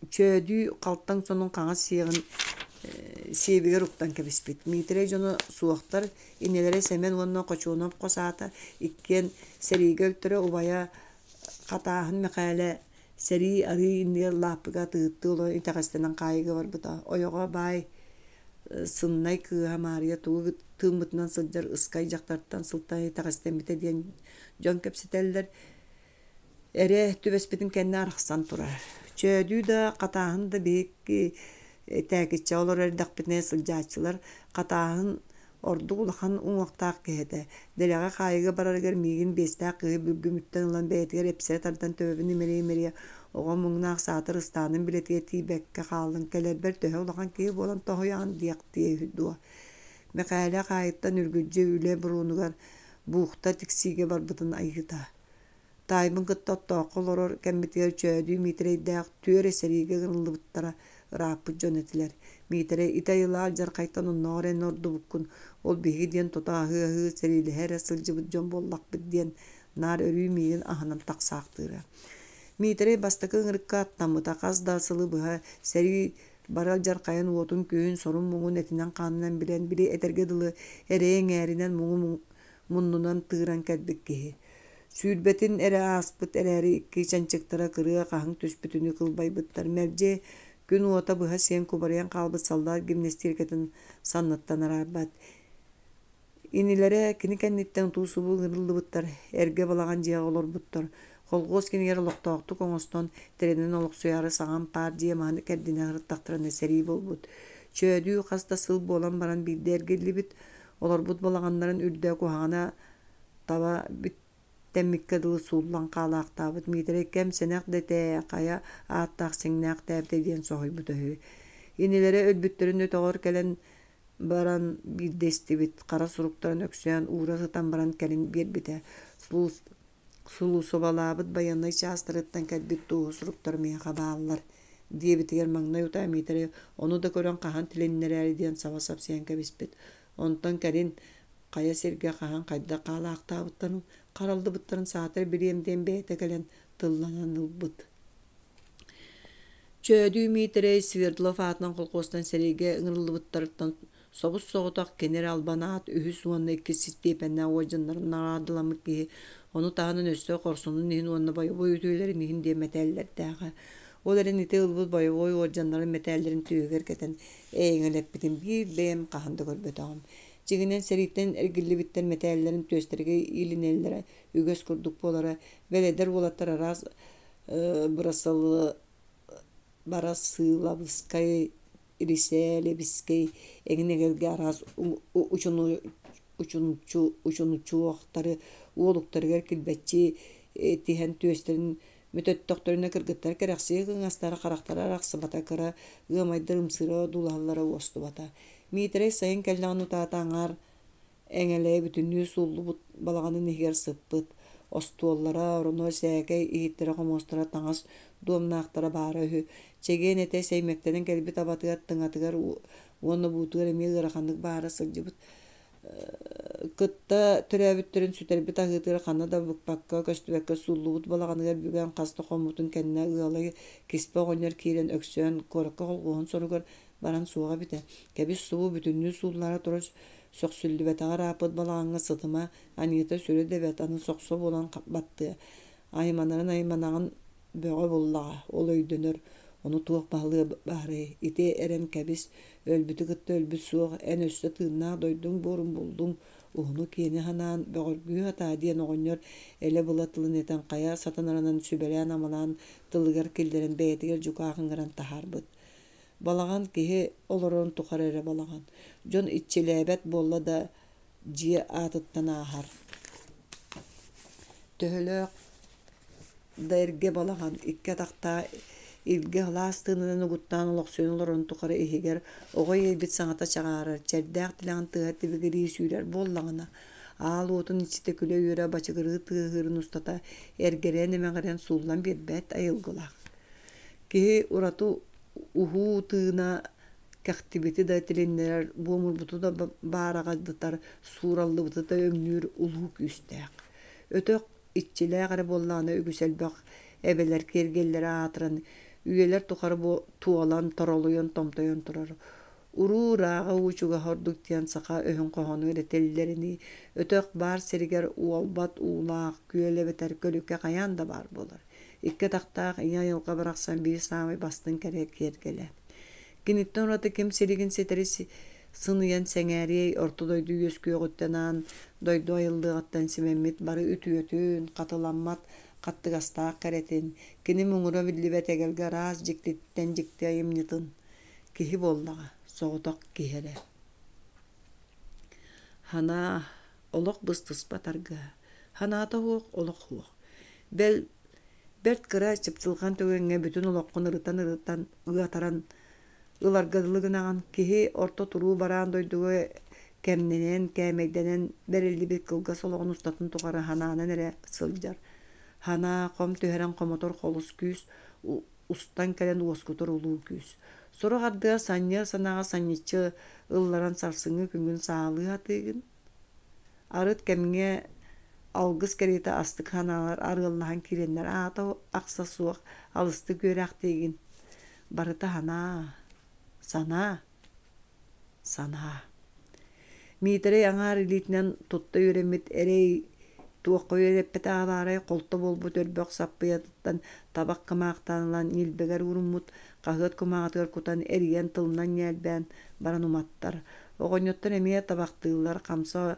Чөөдүү халтаң сонун хаҥас сиэбигэр уктан кэбиспит. Миитэрэй дьоно суохтар иннелэрэ сэмэн уонна хочуунап хосаата иккиэн сэриигэ өлтөрө убайа хатааһын мэхээлэ сэрии арыы иннигэр лааппыга тыытты оло итэҕэстэнэн хаайыга барбыта. Ойоҕо баай сыннай кыыһа Мария тугу тыыммытынан сылдьар ыскай дьахтарыттан сылтан итэҕэстэммитэ диэн дьон кэпсэтэллэр эрэ түбэспитин кэннэ арахсан турар. Чөөдүү да хатааһын да биһик тээкиччэ олор эрдэхпитинэ сылдьааччылар хатааһын ордук улахан уҥуохтаах киһитэ. Дэлэҕэ хаайыга барарыгар миигин биэстээх кыыһы бүлгүмүттэн ылан бэйэтигэр эпсэ тардан төбөбүн имэрийэ оҕо муҥнаах саатыр ыстаанын билэтиэ тиибэккэ хааллын кэлэрбэр төһө улахан киһи буолан тоһуйаҕын диэк тиэ дуо. Мэхээлэ хаайыттан үргүдьү үлэ буруунугар буухта тиксиигэ барбытын айыта. Таайбын кытта оттооххо олорор кэммитигэр чөөдүү миитэрэйдээх түөр эсэриигэ гыныллыбыттара ырааппыт дьон этилэр. Миитэрэй итайылаах дьархайтан онноҕор эн ордубуккун ол биһиги диэн тута аһыы сэриилэһэ эрэ сылдьыбыт дьон буоллахпыт диэн наар өрүү миигин аһынан тахсаахтыыра. Миитэрэй бастакы ыҥырыкка аттаммыта хас да сылы быһа сэрии барал дьархайан уотун күүһүн сорун муҥун этинэн хаанынан билэн били этэргэ дылы эрэйэн ээринэн муҥу муннунан тыыран кэлбик киһи. Сүүрбэтин эрэ ааспыт эрээри икки чанчыктара кырыа хаһыҥ түспүтүнү кылбайбыттар. Мэрдьэ күн уота быһа сиэн кубарыйан хаалбыт саллаар гимнастикатын саннаттан араарбат. Инилэрэ кини кэнниттэн туусубу ыҥырыллыбыттар эргэ балаҕан дьиэҕэ олорбуттар. Холгоос кинигэр олохтоохтук оҥостон тэринэн олохсуйаары саҕан паар дьиэ мааны кэрдинэ ыгырыттахтарына сэрии болбут. Чөөдүү хаста сыл буолан баран биирдэ эргиллибит олорбут балаҕаннарын үрдэ куһаҕана таба тэммиккэ дылы сууллан хаалаахтаабыт. Миитэрэй кэм сэнэх дэтээхая ааттаах сиҥнээх тээбитэ диэн соһуйбут өһү. Инилэрэ өлбүттөрүн өтөҕөр кэлэн баран биирдэстибит. Хара суруктарын өксүөн уура сытан баран кэлин биэрбитэ. Сулуусубалаабыт байаннай чаастарыттан кэлбит туuһу суруктар миэхэ бааллар диэбитигэр маҥнай утаа миитэрэй ону да көрөн хаһан тиленнэрээри диэн саба сапсыйан кэбиспит. Онтон кэрин хая сиргэ хаһан хайда хаалаахтаабыттарын харалдыбыттарын саатар бириэмдиэн бэйэтэ кэлэн тылланан ылбыт. Чөөдүү миитэрэй Свердлов аатынан холкуостан сэриигэ ыҥырыллыбыттарыттан собус соҕутах кенер албанаат үһүс уонна икки стипендиа уодьаннарын нараадыламыт киһи ону таһынан өссө хорсунун иһин уонна бойовой үтүөлэрин иһин диэн мэтээллэрдээҕэ. Ол эрин ити ылбыт бойовой уодьаннарын мэтээллэрин тыыгар кэтэн эйэҥэлэппитин биир бэйэм хаһында көрбөтөҕүм. Чигинэн сэрииттэн эргиллибиттэн мэтээллэрин түөстэргэ иилинэллэрэ үгөс курдук буолара бэлэдэр буолаттар араас барасылабыскай ирисээлебискай эҥинэгэлгэ араас учунучуохтары уолуктарыгар килбэччи тиһэн түөстэрин мүтөттөхтөрүнэ кыргыттар кэрэхсии кыҥастара харахтара арахсыбата кыра ыамайдар ымсыра дулааллара уостубата. Миитэрэй сайын кэллэҕин утаата аҥаар эҥэлээ бүтүннүү сууллубут балаҕанын иһигэр сыппыт. Остуоллара ороно сээкэй иһиттэрэ хомуостара таҥас дуомнаахтара баара үһү. Чэгиэн этэ сэймэктэрин кэлбит абатыгар тыҥатыгар уонна буутугар эмиэ ыараханнык баара сылдьыбыт. кытта төрәбиттерин сүтәрбит агытыр хана да букпакка көстүбәккә суллубут балаганыгар бүген касты хомутун кеннә ыалы киспе гонер кирен өксөн корка голгон соругар баран суга бите кебис суу бүтүннү суулара турус сөксүлдүбәтагар апыт балаганга сытыма анита сүрө дебет аны соксо болан батты айманагын бөгө буллага ол өйдөнөр onu tuğ balığı bari ite erem kebis ölbütü gıttı ölbüt suğ en üstü tığına doydum borun buldum onu keni hanan bögürgü hata diyen oğunyor ele bulatılın eten kaya satanaranan sübeleyen amalan tılıgar kilderin beyetiger cukağın gıran taharbıt balağan kihi olorun tuğar ere balağan jon iççilebet bolla da ciye atıttan ahar töhölök da erge balağan ikke takta ilgi halastığından uğuttan olaqsönülörün tuqarı ehiger oğay elbet saňata çağarır çerdaq tilan tığat tibigiri sürer bollağına al otun içte küle yöre başıgırı tığırın ustata ergeren emegeren sullan berbet ayılgılaq ki uratu uhu tığına kaktibeti da tilinler bomur butu da barağadıtar surallı butu da ömnür uluk üstaq ötök iççilere gara bollağına ögüsel bak ebeler kergellere atıran üyeler tukarı bu tualan taroluyon tomtoyon turar. Uru rağa uçuga horduk diyen saka öhün kohonu eretellerini ötök bar seriger ualbat uulaq küyele beter kölüke kayan da bar bolar. İkke taktaq iya yılqa bıraksan bir sami bastın kerek kergele. Kinitten orada kim serigin seteri sınıyan sengeriyey ortadoydu yüzküye guttenan doydu ayıldığı attan simemmit barı ütü katılanmat Kattıgastaq keretin, kini muңura billibet egelge raz jiktitten jikti ayımnyıtın. Kihi bollağa, soğutak kihere. Hana, olok bıstıs batarga. Hana ta huoq, olok huoq. Bert kıra çıpçılgan tögenge bütün olokkun ırıtan ıataran ılargadılığınağın kihi orta turu baran doyduğu kemnenen, kemeydenen berilli bir kılga soloğun ustatın tuğarı hananan ere sıljar. Hana kom töheren komotor kolus küs, ustan kelen uoskutor ulu küs. Soru gardığa sanya sanağa sanyıçı ıllaran sarsıngı küngün sağlığı atıgın. Arıt kemge algız kerete astık hanalar arıllahan kirenler ata aksa suaq alısты görək degin. Barıta hana, sana. Mitere yanar ilitnen tutta yüremit erey tuoqoy repet avaray qolta bolbu törböq sappıyattan tabak kımaqtanlan nilbeger urumut qahıt kımaqatır kutan eriyen tılnan yelben baran umattar. Oğonyottan emeye tabaqtığılar kamsa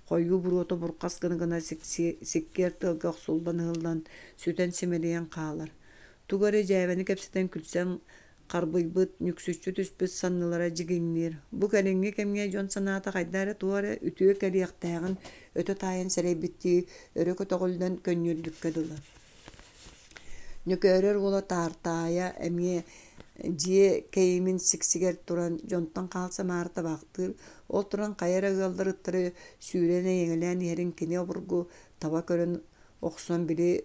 koyu buroto burqas gına sikker tılgaq sulban hıldan süten simeleyen qağlar. Tugare jäbeni kepseten külsen Qarbybyt nüksüççü tüspüt sanныlara jiginler. Bu kelenge kemge jon sanata qaydara tuara ütüe keliyaqtağın öte taýan serebitti örek ötoguldan könnüllükke dılı. Nökörer ola tartaya emge jiye keyimin siksiger turan jontan qalsa marta baqtır. Ol turan qayara galdırıttırı sürene yengelen yerin kine burgu taba körün oqsan biri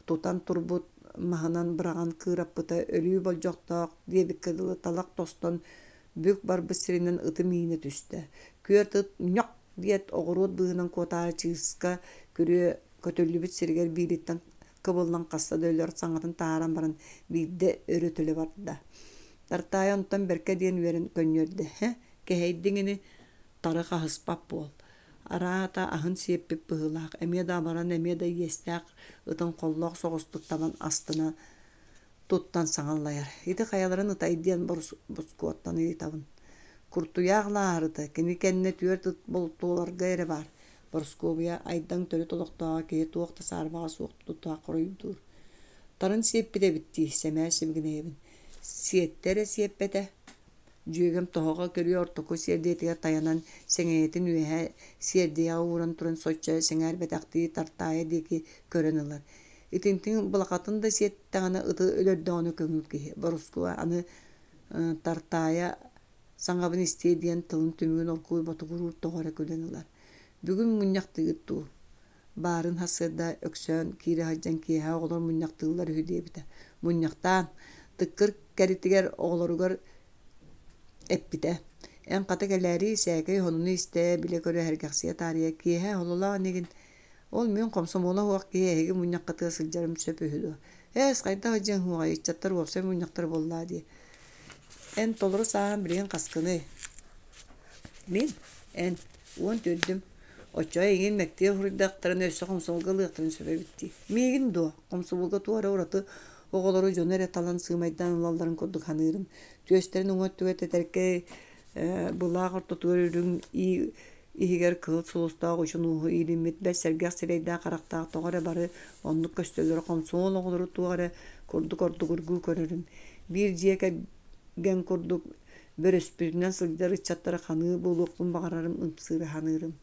tutan turbut mahanan bırağan kırapıta ölüyü boljoqtaq diye bikkadılı talaq toston bük barbısirinden ıtı miyine düştü. Küert ıt nyok diyet oğurut bığınan kotar çığıska körüye kötüllübüt sirger biritten kıbıldan qasta döller sanatın taharan baran birde örütülü vardı. Tartaya ondan berke diyen verin könnördü. Keheydingini tarıqa hıspap bol. Arata ahın siyepip bıhılaq, emye da baran emye da yestaq, ıtın kolloq soğustut taban astına tuttan saŋallayar. Iti qayaların ıtay diyen buskuottan iti tabın. Kurtuyaqla arıtı, kini kenne tüert ıt boltuolarga ere var. Borskovya aydan törü toloqtağa kehe tuoqta sarbağa soğuktu tutağa koruyudur. Tarın siyeppi de bitti, semel simgine evin. Siyettere siyeppete. Jügem tohoga körüyor toku siyerdetiga tayanan seŋeyetin üehe siyerdiya uğran turan soçça seŋer betakti tartaya deki köreniler. Itintin bulakatın da siyettağına ıtı ölörde onu köngül kihi. Boruskova anı tartaya saŋabın isteye diyen tılın tümüğün olkuy botu gurur toğara köleniler. Bugün munyaqtı gittu. Barın hasırda öksön kiri haccan kiha oğlar munyaqtığılar hüdiye bite. Munyaqtan tıkkır keritiger oğlarugar Eppite. En qata geleri säkey honunu iste bile göre hergäksiye tariye kihe holola negin ol men komsomola huak kihe hege munyaqata sıljarım söpühüdü. Es qayda hajın huwa içattar bolsa munyaqtar bolla di. En toluru sağan bilen qaskını. Men en on töldüm. Oça egin mektiye hurdaqtarın ösü komsolga lığtırın söpe bitti. Megin do komsolga tuara uratı oğolları jönere talan sığmaydan ulalların koduk hanırım. Tüyesterin oňa tüwet eterke bulağır tuturun ihiger kıl sulusta goşunu ilimit besergä sereyda qaraqta toğara bары onluk köstöleri komsol oğolları tuara kurduk gurgu körürüm. Bir jeke gen kurduk bir espirinden sılдар çattara hanı buluqpun bağararım ımsırı hanırım.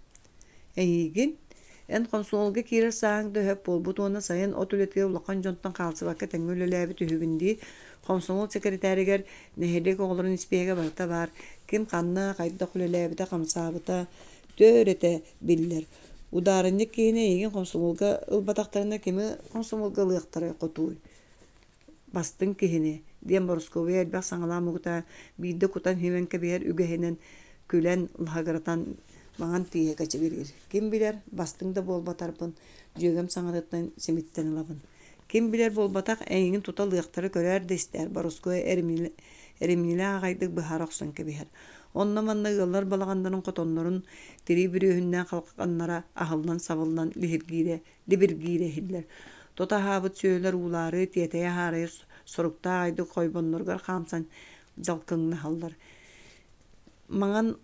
Egin en konsolga kirer saň da hep bolbut ona sayan otuletiye ulaqan jontan qalsı vakit engöleläbi tühübindi. Konsol sekreteriger nehelek oğulların ispiyege barta var. Kim qanna qayda kuleläbi de qamsabıta törete biller. Udarınlık kine egin konsolga ılbataqtarına kimi konsolga lığtara qotuy. Bastın kihine diyen Boroskovya elbaq saňalamuta bidde kutan hemenke ber ügehenen külen lhagaratan Maňan tiýe gaçy berir. Kim biler bastığında bolbatarpyn, jögem saňadatdan simitten alabyn. Kim biler bolbatak eňiň tutal ýaktary görer dester. Boroskoy erimnile agaydyk bahar oksan keber. Onna manna ýollar balagandaryň qotonlaryň diri bir öhünden kalkanlara ahyldan sabyldan libirgire hiller. Tota habyt söýler ulary tiýeteye harys sorukta aýdy koýbanlarga hamsan jalkyny hallar. Maňan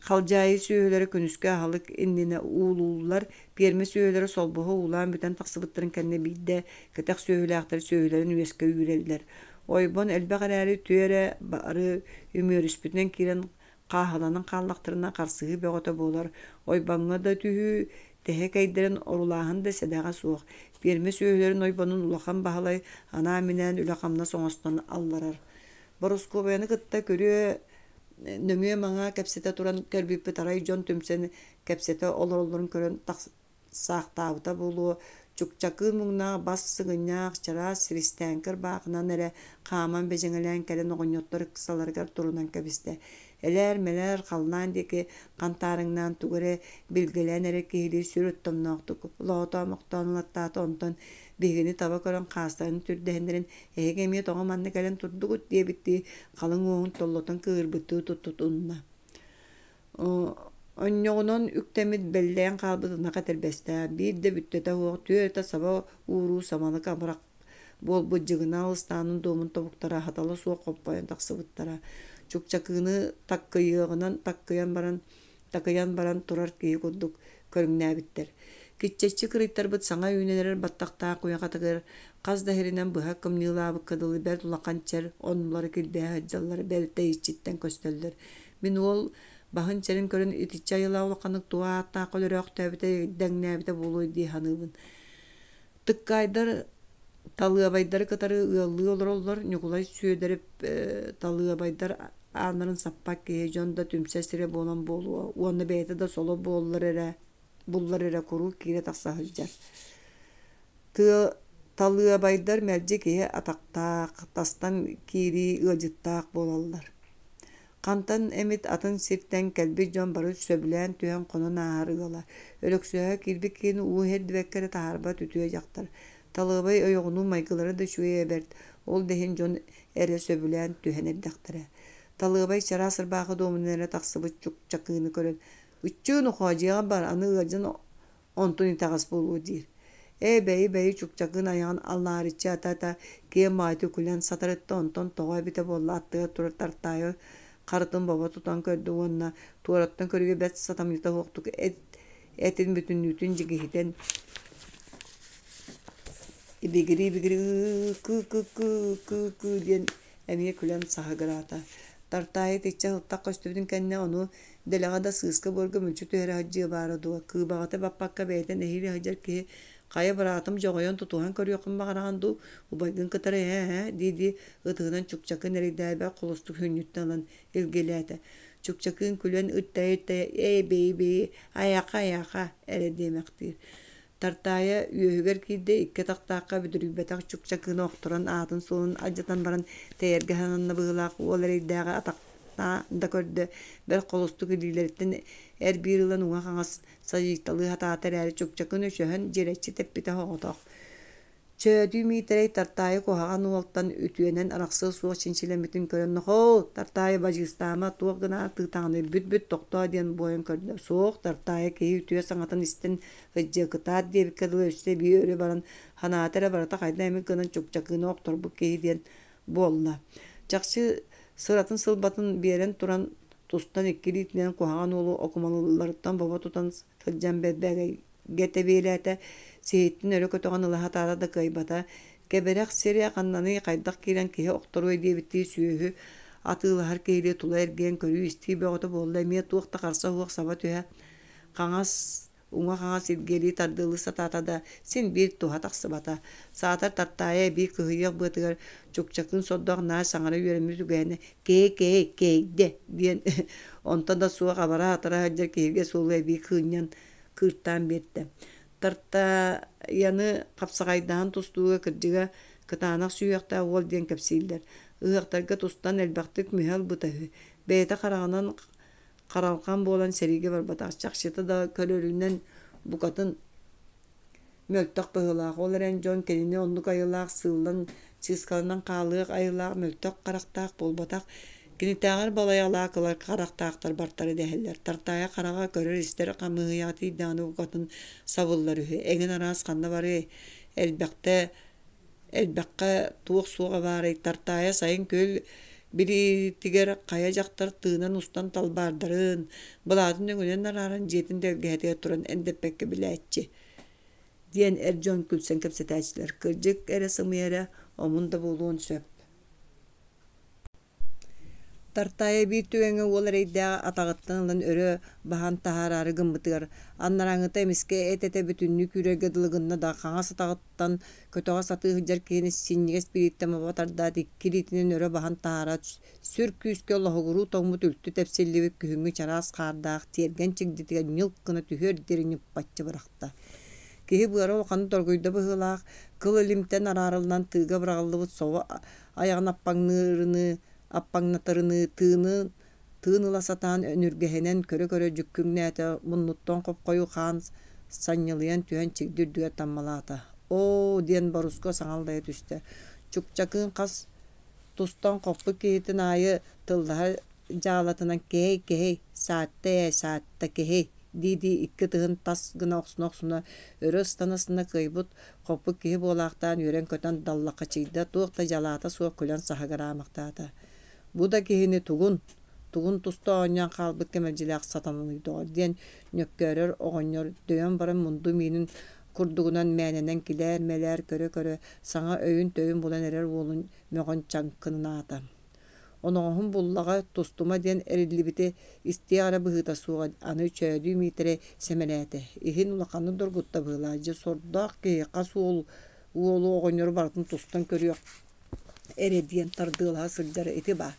Kaljayi söýelere könüske halyk indine uulullar berme söýelere solbuha ulan biten taksıbıtların kenne bidde ketek söýelekleri söýelerin üyeske ýürediler. Oýban elbägäri tüýere bary ümürüspüten kiren qahalanın qallaqtyrına qarsygy begota bolar. Oýbanga da tühü tehe keýdiren orulahan da sedaga soğuk. Berme söýelerin oýbanın ulakan bahalay ana minen ulakamna soňostan allarar. Boroskowyny gıtta görüyor nömüye maňa kepsete turan körbüp taray jon tümseni kepsete olorların kören saqtabıta bolu çukçakı muňna bas sygyňak çara siristänker bagına nere qaman bejeňelen kelen oňotlar kısalarga turunan kebiste eler meler qalnan deki qantaryňdan tugere bilgelenere kehili sürütdümnaqdyk lota maqtanlatda ondan begini taba kören qastanyň türdehenlerin egemiýet oňa manna gelen turdugut diye bitti qalyň oňun tollotan kyrbyty tututunna. Onňoňdan üktemit belleýän qalbydyna gater beste bir de büttete hoq tüýete saba uru samalyk amrak bol bujygyna alstanyn domun tobuktara hataly suwa koppaýan taksybyttara çukçakyny takkayan baran turar kiýi gudduk körüňnäbitler. Kitçeçi kırıktar bıt sana üneler battaqta koyağa tagır qaz dahirinden bu hakkım nilabı kadılı bert ulaqançer onları kilbe hacjalları belte içitten kösteldir. Min ol bahın çerin körün itiçe yıla ulaqanık dua atta qolörök täbite dengnäbite boluy di hanıbın. Tıkkaydar talıabaydar katarı ıyallı olurlar nükulay süyederip talıabaydar anların sappak jonda tümsesire bolan bolu. Onu beyte de solo bollar ere. Bullar ere kuru kire taksahılcar. Talığa baydar mercekiye ataqtaq, tastan kiri ılcıttaq bolallar. Kantan emit atın sirten kelbi jon barı söbülen tüyen konan ağarı yola. Ölöksöğe kirbikini uğu herdivekere taharba tütüye jaktar. Talığa bay öyoğunu maygıları da şuye ebert. Ol dehin jon ere söbülen tühen erdaqtara. Talığa bay çara sırbağı domunere taksıbı çakını kören. Üççüğün oxuacıya bar anı ıgacın ontun itağız bolu dir. Beyi çukçakın ayağın alnar içi ata kiye maati kulen satarıttı onton toğa bite bolla attığı turur tartayı qarıtın baba tutan kördü onna tuğrattan körüge bet satamyıta hoqtuk etin bütün jigihiten bigiri kı diyen emiye kulen sahagırata. Tartayı teçe hıttak köstübdün kenne onu Delagada sığıska borga mülçütü her hacıya baradı. Kıbağata bappakka beyten ehili hacar ki kaya baratım jogoyon tutuhan körüyokum bağırandu. Ubaygın kıtara dedi ıtığından çukçakın eridayba kulustuk hünnütten alan ilgilete. Çukçakın külen ıttaya beyi ayaka ere demektir. Tartaya üyüger ki de ikke taktaka büdürübetak çukçakını okturan atın solun acıtan baran teyergehananna bığılaq olar iddaga da көрдü бер колустук илилерден bir yılın uğa қаңас сажиталы хатаатар әрі чукчакын өшөһөн жеречи теппите хоғотоқ. Чөдүү митерей тартайы кохаған уолттан үтүенен арақсы суық чинчилемитин көрөн нохо тартайы бажыстама туық гына тытаңны бүт тоқтоо ден бойын көрдө. Суық тартайы кей үтүе саңатын истен хыджы кытаат дебик кадылы өсте бий өрі баран ханаатара барата қайда эмин кынан чукчакыны оқтор бұк кей ден болна. Чакчы сыратын сылбатын берен туран тустан иккилитинен кохаған олу окумалыларыттан баба тутан хыджан бәбәгай гетебейләті сееттин өрі көтіған ылаға тада да кайбата кеберек серия қаннаны қайдақ келен кеге оқтыру дебітті сүйігі атылығар кейле тула әрген көрі істей бөғыты болды әме туықта қарса хуық саба түйе қаңас уңа қаңас елгелі тардылы сататада сен бір туға тақсыбата саатар тартайы бей күйек бұтығар чукчакын соддақ на саңары үйеріміз үгәні кейде ден онта да суға қабара атыра хаджар кейге солы бей күйінен кырттан бетті. Тарта яны қапсағайдан тустуға кірдіға кытанақ сүйіқта ол ден кәпсейлдер. Үғақтарға тустан әлбақтық мүхәл бұтағы. Бәйті қарағынан қаралқан болан сәриге бар батақ. Чақшыты да көлөрінен бұқатын мөлтақ бұғылақ. Оларен жон келіне ондық айылақ сылдан чызқалынан қалық айылақ мөлтақ қарақтақ бол батақ. Кинитағар балаялаа кылар қарақтақтар бартары дәхеллер. Тартая қараға көрір істер қамығияты иданы ұқатын сабыллар үхі. Әген арас қанна бары әлбәққа туық суға бары. Тартая сайын көл бири тигер қая жақтар тыынан ұстан талбардарын. Бұлатын өңінен арарын жетін дәргәтіге тұран әндеппәкке білі әтчі. Ден әржон күлсен кәпсетәчілер. Кіржік әрі сымы әрі омында болуын сөп. Тартайы бир түгеңе олар эйдәгә атагыттан өрө бахан тахарары гымбытыр. Аннараңыта эмиске этете бүтүннү күрәгә дылыгында да каңас атагыттан көтөгә саты хыжар кени синнигес бириттәме батарда диккилитинен өрө бахан тахара сүр күскө логуру тоңмут үлтү тепселлеби күһүңгү чарас кардак терген чигдитиге нил кына түһөр дерини патчы баракта. Кеһи буара оканы торгойда быһылак кыл илимтен арарылдан тыга баралыбыт сова аягына аппаңнатарыны тыыныла сатаан өнүргеһенен көрө жүккүңнәте муннуттон копкою хаан саннылыян түһен чигдүрдүгө таммалаата. О диен баруско саңалдая түстө. Чукчакын кас тустан коппу кейтин айы тыллаha жалатынан кей саатта кей диди икки тыгын тас гына оксуна өрө станасына кыйбут коппу кей болактан үрен көтөн даллакка чийда туукта жалаата суа күлөн сахагарамактаата. Бу да кихини тугун туста онян қалбыт кемелжилак сатанылыйдыгы ден нөккөрөр оғоньор дөйөн барын мунду миинин курдугунан мәненен килер мелер көрө саңа өйүн төйүн булан эрер уолун мөгөн чаңкынынаата. Оноғын буллага тустума ден эриллибите истиара быһыта суга аны чөйдүү митере семелете. Ихин улаканы доргутта быылаажы сордак ки касуол уолу оғоньор бартын тустан көрүөк. Эредиен тардыла сылдары эти ба.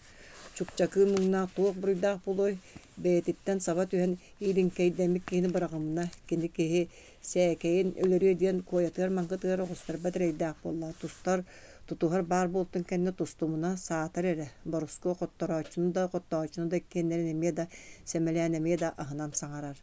Чукчакы муңна туок бурдак болой бетиттен саба түһен илин кейдемик кини барагымна кини кеһи сәкейин өлөрү диен коятыр маңгытыр огустар бадрейдак болла тустар тутухар бар болтун кенне тустумуна саатар эре баруско коттоочун да кеннерин эмеда семелен эмеда ахынан саңарар.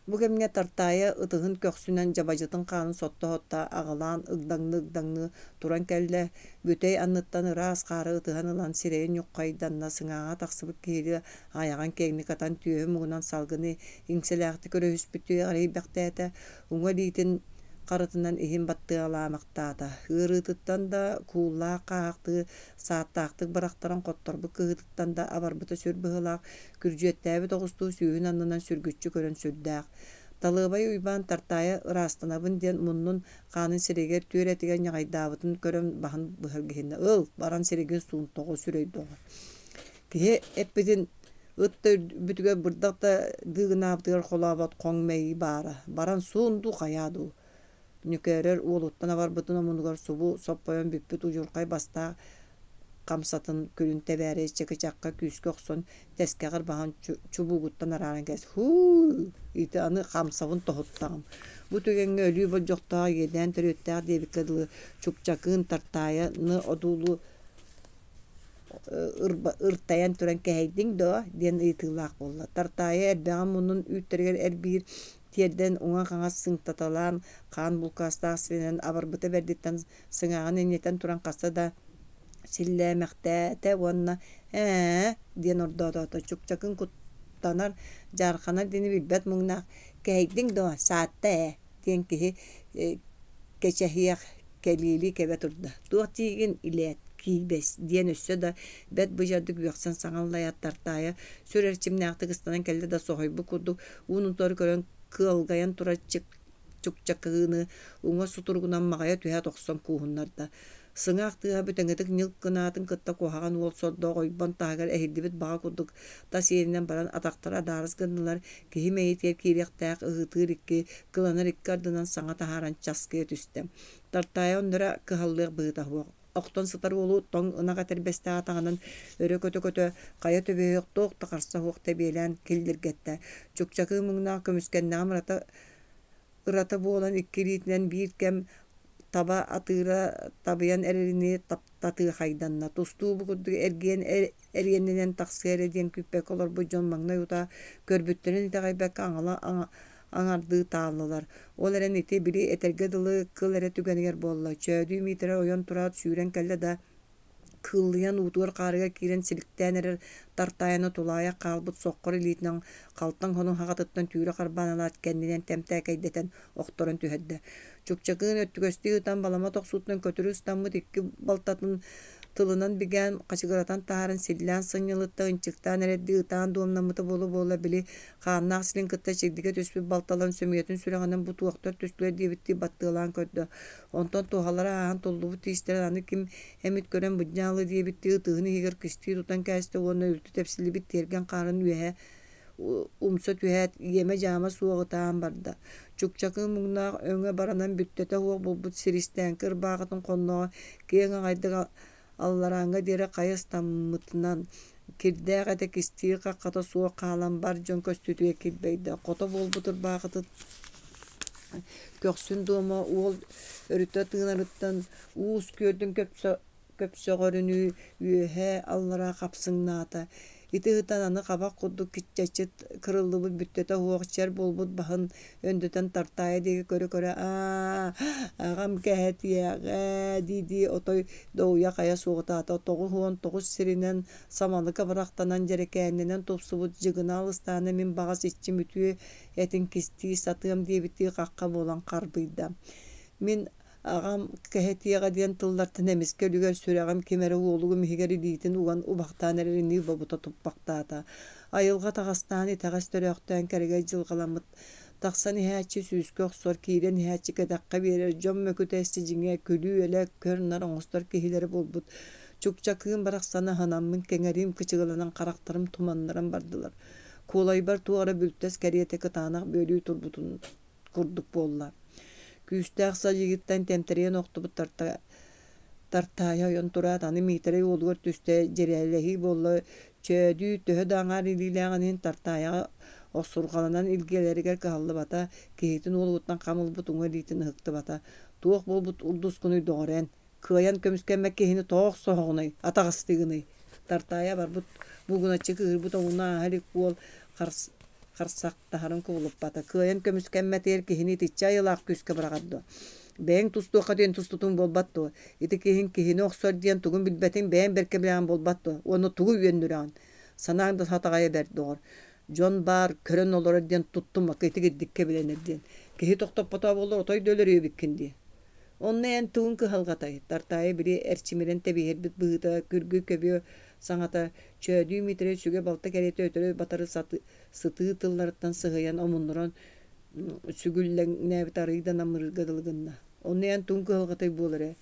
Бу кемге тартайы ытыгын көксүнөн жабажытын канын сотто-хотта агылан ыгдаңны туран келле бүтей анныттан ырас кары ытыган ылан сирейин юккайданна сыңаға таксыбык кири аяган кегни катан түйө мугунан салгыны иңселэхти көрөһүспүтү арыйбактаата уңа диитин карытынан ихин батты аламактаата ырытыттан да куулаа каакты сааттаактык барактаран котторбу кыһытыттан да абарбыта сүрбыһылаак күржүөттээби тогустуу сүүн аннынан сүргүччү көрөн сүрдээх талыыбай уйбаан тартайы ырастанабын диэн муннун хаанын сирегер түөретиген ñaҕайдаабытын көрөн бахан быһыргиһинна баран сиреген суунтоҕо сүрөйдоҕо киһи эппитин ытта бүтүгө бырдакта дыыгынаабытыгар холообот коң мэйи баара баран суунду хаяаду нükörөр уолуттана барбытына мунугар субу соппойон бүппүт ужуркай баста камсатын күлүн тебәре чекичакка күскө оксон тескегер бахан чубугуттан арарын кес ити аны камсабын тохуттагым бу түгенге өлүү бол жоктага еден төрөттәр дебиккадылы чукчакын тартайы ны одулу ırtayan turan käheydiň do diýen ýytylak bolla. Tartaýa elbäň munun ütterger bir tierden oňa gaňa syňtatalan kan bulkasta senen abarbyta berdikten syňagan eňeten turan kassa da sillemäkde te wonna diýen ordoda çukçakyn kutlanar jarhana dini bilbet muňna käheydiň do saatte diýen ki keçehiýek kelili kebe turda. Tuğtigin ile kiybes diyen üstü da bet bıjardık yoksan sanallayat tartaya sürerçimnäkti kıstanan kelde da sohoy bu kurduk ununtoru gören kılgayan tura çukçakını uňa suturgunan magaya tühä 90 kuhunlarda Sıngaqtığa bütengedek nilk gınatın kıtta kohagan ol sorda koyban tagar ehildibit bağa kurduk da serinden baran ataktara darız gındılar ki himeyit yer kiriyaktayak ıhıtır ikki kılanar ikki ardından sana taharan çaskıya tüstem. Tartaya onlara kıhallık bığıta huaq. Oqton sıtar olu ton ınağa terbeste atağının örü kötü kaya töbeği toq takarsa huaq tebeylän kildirgette. Çukçakı mıngna kömüsken namrata ırata boğulan ikkiliğinden bir kem taba atıra tabiyan erini tatı haydanna tostu bu kudu ergen ergeninen taksir ediyen küpek olur bu jon magna yuta körbütlerin de gaybek aňardy taýlalar. Olaren eti biri etergedyly kylere tügeniger bolla. Çödü mitre oyon turat süren kelle da kıllıyan utur qarıga kiren silikten erer tartayana tulaya qalbıt soqqor elitnen qaltan honun hagatıttan tüyre qarbanalar kendinden temtek eydeten oqtorun tühedde. Çukçakın öttügöstü utan balama toqsutdan kötürü ustanmı dikki baltatın tılınan bigen qaçıgaratan taharın sillan sınyalıtta ınçıktan ereddi utan doğumnamıtı bolu bili qanna silin kıtta çekdige tösbü baltalan sömüyetin süreğanan bu tuaqtar tösbüler diyebitti battılan köddü. Ondan tohalara ağan tollu bu tişler anı kim hemit gören budjalı diyebitti ıtığını higer kıştı tutan käste ona ültü tepsili bit tergen qarın üye umsa tühet yeme jama suğutan barda. Çukçakın muğna öňe baranan büttete huaq bulbut siristen kır bağıtın konnoğa keňe gaýdyga Allaraňa dere qayas tammytынан kirdägete kistiği qaqqata suwa qalan bar jon köstütüge kilbeydi. Qota bolbutur bağıtı köksün doma ol örütte tığnaryttan uus gördün köpse görünü ühe allara kapsınnata. Iti hıtananı qabaq kudduk kitçeçit kırıldı bu büttete huaqçer bolbut bahın öndöten tartaya degi köre ağam kehetiye didi otoy doğuya kaya soğutata toğu huon toğu sirinen samanlı kabaraqtanan jerekeninden topsubut jigına alыстana min bağas iççi mütüye etin kisti satığım diye bitti qaqqa bolan qarbıyda. Min ağam kehetiye diyen tıllartın emis kölüger süreğim kemere oğluğu mihigeri diyitin uğan ubaqtan erini babuta tuppaqtata. Ayılga tağastan itagas töröqtön kerege jılgalamıt. Taqsan ihäçi süskök sor kiren ihäçi kedaqqa berer jom mökütesti jinge kölü ele körnar oňostor kehileri bolbut. Çukçakyn baraqsana hanamın keňerim kıçıgılanan qaraqtarım tumanlarım bardylar. Kolay bar tuara bültes keriyete kıtanaq bölüy turbutun kurduk bollar. Küstäqsa jigitten temteriye noktubu tartaya yon turat ani mitere olgur tüste jerelehi bolla çödü töhö daňar ililäňin tartaya osurgalanan ilgeleriger kallı bata kehitin olutdan kamıl butunga ditin hıktı bata tuoq bolbut ulduskuny doren kıyan kömüskemme kehini toq soğuny ataqastygıny tartaya bar buguna çıkır bu toğuna halik bol qarsak taharın kulup bata kıyan kömüskemme ter kehini tiçayılaq küske bıragaddı. Ben tustuqa den tustutun bolbatto. Iti kehini oqsor diyen tugun bilbetin ben berke bilen bolbatto. Onu tugu yöndüran. Sanağında hatagaya berdi doğru. John bar kören olur diyen tuttum maketi giddikke bilen diyen. Kehi toqtop pata bollar otoy döleriyor bikkindi. Onne en tugun kıhalgatay. Tartaya biri erçimiren tebi herbit bığıta kürgü köbüyor. Sanata çödü mitre süge balta kerete ötürü batarı sıtığı tıllarından sıhıyan omunduran sügüllen nebitarıydan amırgadılgınna. Onne en tugun kıhalgatay bolare.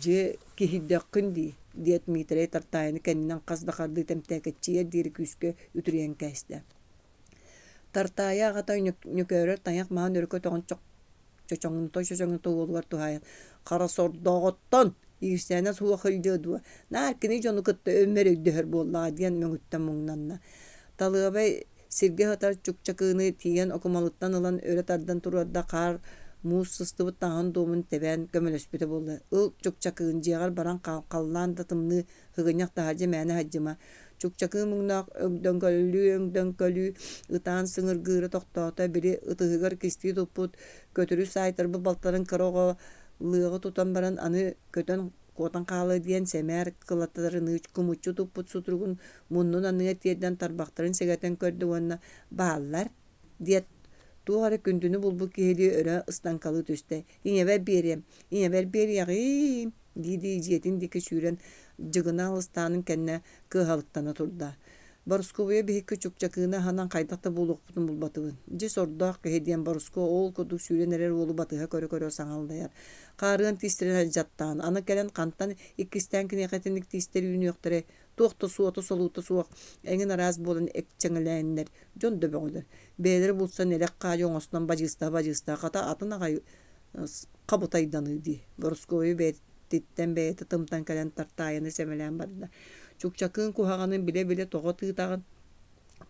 Je kihiddaqindi diyet mitre tartayını kendinden qazdakardı temteketçiye diri küske ütüriyen käste. Tartaya gatay nökörer tayak mahan örkö toğun çoçoğun olgar tuhayan. Qara sordoğuttan irsene suwa hıldığı. Narkini jonu kıtta ömeri döher bolla diyen möngütten muğnanna. Talıbay sirge hatar çukçakını tiyen okumalıktan alan öğretardan turada qar Muus sıstıbıt tağın doğumun teben kömölöspüte boldu. Il çokçakığın jiğar baran kallan da tımны hıgınyak da hacı məni hacıma. Çokçakığın mıngnak öngdön kölü ıtan sыңır gırı toktata biri ıtıhıgar kisti toput kötürü saytır bu baltarın kıroğu lığı tutan baran anı kötön kotan kalı diyen semer kılattaların kumuçu toput suturgun munnun anıya tiyeden tarbaktarın segeten kördü ona bağlar diyet tuğara kündünü bulbu keheli öre ıstankalı tüste. İne ver berem, ine ver beriyağım. Didi jiyetin diki sürен jıgına ıstanın kenne kıhalıktan oturda. Baruskovaya bir küçük çakığına hanan kaydakta buluq butun bulbatıbın. Jes ordaq hediyen Barusko ol koduk süren erer olu batığa körö saŋaldayar. Qarığın tistrene jattan, ana kelen kantan ikkisten kineqetinlik tisteri ünü yoqtare. Toqta suata soluta suaq. Engin araz bolan ek çeŋelänler. Jon döböňler. Beler bulsa nelek qaýoň ostan bajysta qata atına qay qabutaydanıydı. Baruskovaya betitten beti tımtan kelen tartayını semelän barda. Çukçakın kuhaganın bile toğa tığtağın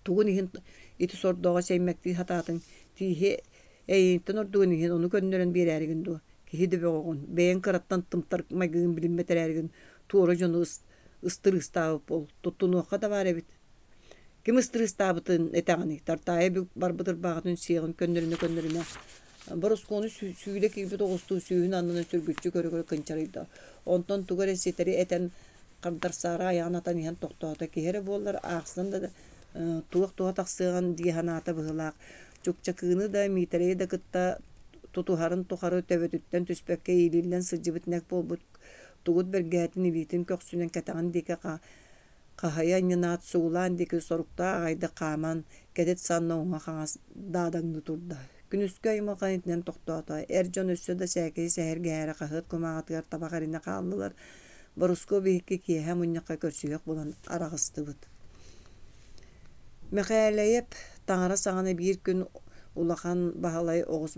tuğun ihin iti sordoğa seymekti hatatın tihe eyintin orduğun ihin onu gönderen bir ergin du kihi de beğoğun beğen kırattan tımtar magın bilinmeter ergin tuğra jonu ıstır ıstavıp ol tuttuğunu oqa var ebit kim ıstır istavıtın etağını tartaya bir barbıdır bağıtın siyağın gönderine Baroskonu süylek gibi doğustu süyün anını sürgütçü körü kınçarıydı ondan tuğar eseteri eten Qardar sara ayağına tanihan toqtuğata kehere bollar ağsında da tuğ taqsıgan dihanata bıhılaq. Çokçakığını da mitareye da kıtta tutuharın tuharı töbötütten tüspekke iyilillen sıcıbıtnek bolbut. Tuğut bergätin ilitin köksünen katağın deke qahaya nyanat suğulan deke sorukta ağayda qaman kedet sanna oňa qağas dadaňdy turda. Günüskü aymaqan itinden toqtuğata erjon össö da säkeyi säher gäre qahıt kumağatyar tabaqarina qaldılar. Barusko bihki ki hem unyaka körsüyek bulan arağıstıbıt. Meqäleyip taňra saňa bir gün ulakan bahalay oğuz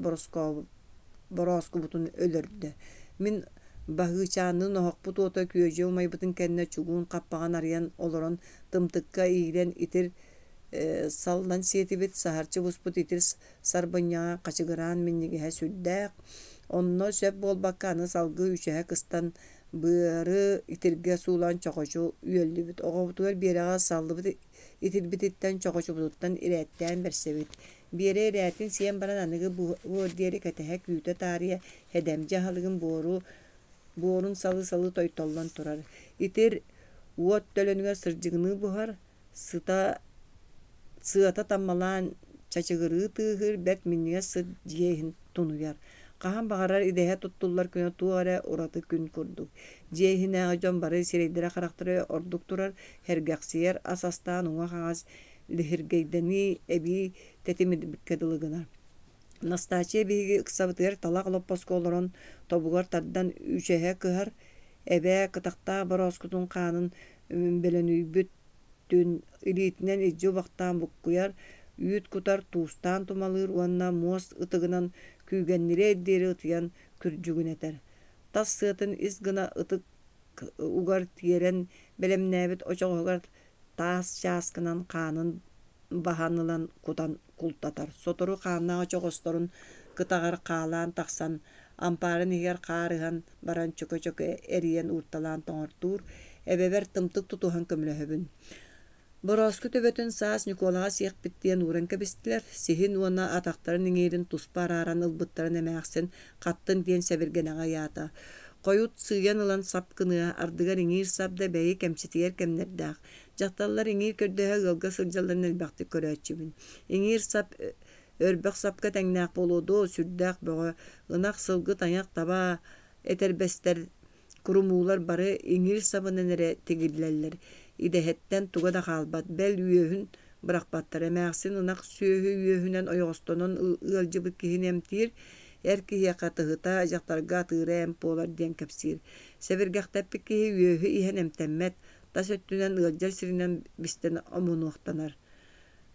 Barusko butun ölürdü. Min bahıçanın nohaqput ota küyöje umay butun kenne çugun qappağan arayan oloron tımtıkka iyilen itir saldan setibit saharçı busput itir sarbanyağa qaçıgıran minnigehe süddäq. Onno söp bolbakkanı salgı üçehe kıstan bıarı itirge suulan çoğuşu üyöldü bit. Oğa butuver bir ağa saldı bit. İtir bititten çoğuşu bututtan iretten bersebit. Bir iretin siyen baran anıgı bu diyeri ketehek yüte tarihe hedemce halıgın borun salı toytollan turar. İtir uot dölönüge sırcığını buhar. Sığata tammalan çaçıgırı tığır bet minniye sıd jiyehin tunuyar. Qahan bağarar idehe tuttullar küne tuğara oratı gün kurduk. Jeyhine ajon barı sireydire karakteri orduk turar. Hergaksiyer asastan uğa қағаз lihirgeydeni ebi tetimid bikkedilgınar. Nastasia bihigi ıksabıtır talaq lopposko oloron tobugar tardan üçehe kıhar. Ebe kıtaqta baroskutun qanın belenüybüt dün ilitinen icjo baqtan bukkuyar. Üyüt kutar tuğustan tumalır uanna mos ıtıgınan küygennire edderi ıtıyan kürcügün eter. Tas sığıtın izgına ıtık ugar tiyeren belemnäbit oçoğugar tas çaskınan kanın bahanılan kutan kultatar. Sotoru kanna oçoğustorun kıtağar qalan taqsan amparın iger qarıhan baran çöke eriyen urtalan toңortur ebeber tımtık tutuhan kömlöhöbün. Barosko töbötün saas Nikolağa siyek bittiyen uğranka bistiler. Sihin uana ataqtarın iňerin tuspar aran ılbıttарын emäksen qattın diyen sebirgeneğe yata. Koyut sığyan ılan sapkınığa ardıgar iňir sapda beyi kemsitiyer kemnerdaq. Jaqtallar iňir kördöhe gılga sırjaların elbaqti köröçibin. Iňir sap örbek sapka teňnäq boludu sürdäq böğü ınak sılgı taňak taba eterbester kurumular bары iňir sabının ere tigilleller. İdehetten tuga da qalbat bel üyöhün bırakbattar emäksin ınak süöhü üyöhünen oyoğustonon ıljıbık kihin emtir erkihe qatıhıta ajaqtarga tığıra empolar diyen kapsir. Sebirgaqtappik kihi üyöhü ihan emtemmet tas öttünen ıljar sirinen bisten omunuqtanar.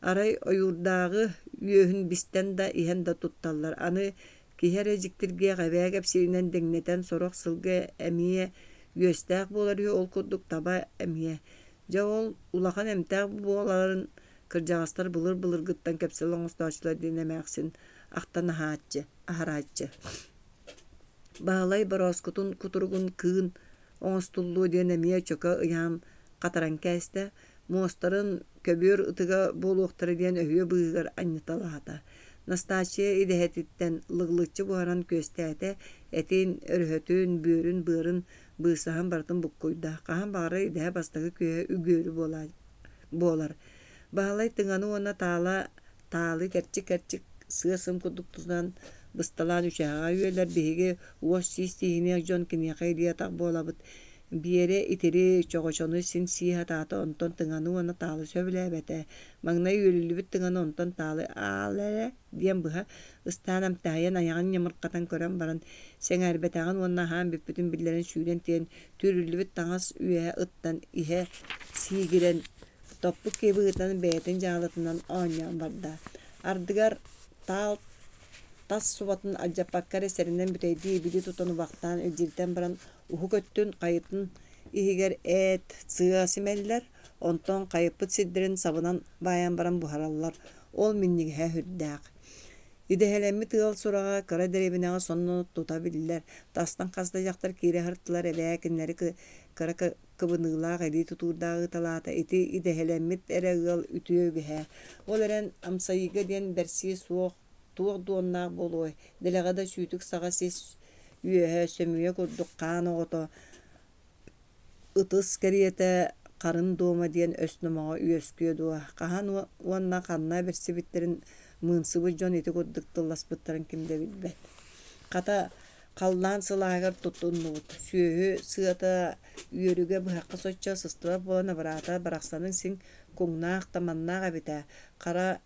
Aray oyurdağı üyöhün bisten da ihan da tuttallar. Anı kihere jiktirge qabeä kapsirinen deňneten soroq sılgı emiye üyöstäq bolar ol kurduk taba emiye. Jawol ulakan emtäq bolaların kırjağıstar bılır gıttan kapselaň ustaçlar dinemäksin. Aqtana haatçı. aharaçı. Bağlay baroskutun kuturugun kığın oňstullu denemiye çöke ıyam qataran käste mostarın köbür ıtıga boluqtara diyen öhüye bığıgar anyıtalata. Nastasia idehetitten lığlıççı buharan köstete etin örhötün büörün bığırın bığsahan bartın bukkuyda. Qahan bağırı idehe bastagı köye ügörü bolar. Bağlay tıngаны ona talı gerçik sığasım kuduktuzdan bıstalan üşağa üyeler bihige uos sistihine jon kini qaydiya tak bolabıt. Biyere iteri çoğuşonu sin siha tata onton tıngаны ona talı söbülebete. Magna yürülübüt tıngаны onton talı ağlere diyen bıha ıstanam tahayan ayağın yamırqatan kören baran sen erbetağın onna han büpütün billerin süylen tiyen türülübüt taŋas üye ıttan ihe sigiren toppuk kebi ıttan beytin jağlatından oñyan barda. Ardıgar tas subatın ajapakkar eserinden büteydiği bili tutunu vaktan öcilten baran uhu köttün kayıtın ihiger et sığasimeller onton kayıpıt siddirin sabınan bayan baran buharallar ol minnig he hüddaq. İdehelemmi tığal surağa kara derebinağa sonunu tutabilirler. Tastan kastacaklar kiri hırttılar ebeğinleri kara kıbınıglağı edi tuturdağı talata eti idehelemmit ereğal ütüyögü he. Ol eren amsayıga diyen bersi soğuk tuğ duonnağı boluy. Delegada süytük sağa ses üyehe sömüye kurduk kanı oto. Itız keriyete karın doğma diyen ösnümağa üyösküye doğa. Kahan onna kanna bersi bitlerin mınsıbı jon eti kurduk tıllas bıttırın kimde bilbet. Kata kallan sılağır tutunnuğut. Süyühü sığata üyörüge bu hakkı soçça sıstıra bolana barata baraksanın sin kuŋnaaq tamannaaq ebite. Kara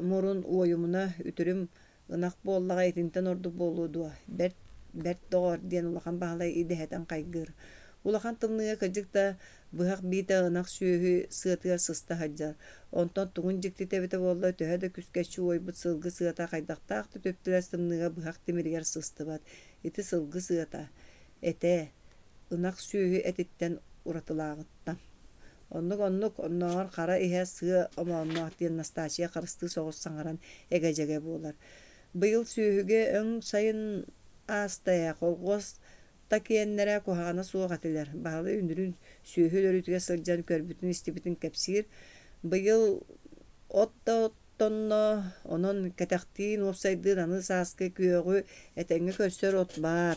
morun oyumuna ütürüm ınak bollağa etinten ordu boludu. Bert doğar diyen ulakan bağlay ideheten kaygır. Ulakan tımnıya kajık da bıhak bita ınak süyühü sığatıgar sısta haccar. Ondan tuğun jikti tebete bolla töhe de küskeçi oybut sılgı sığata kaydaqtaqtı töptüler tımnıya bıhak demiriger sısты bat. Eti sılgı sığata. Ete ınak süyühü etitten uratılağıttan. Onlar kara ihe sığı ama onnak diyen Nastasia karıstığı soğuz sangaran egecege bolar. Bıyıl süyühüge ön sayın astaya kolgos takiyenlere kohana soğuk atiler. Bağlı ündürün süyühü lörütüge sırcan körbütün istibitin kepsir. Bıyıl ottonno onun ketektiğin olsaydı danı saskı köğü etenge köstör ot bar.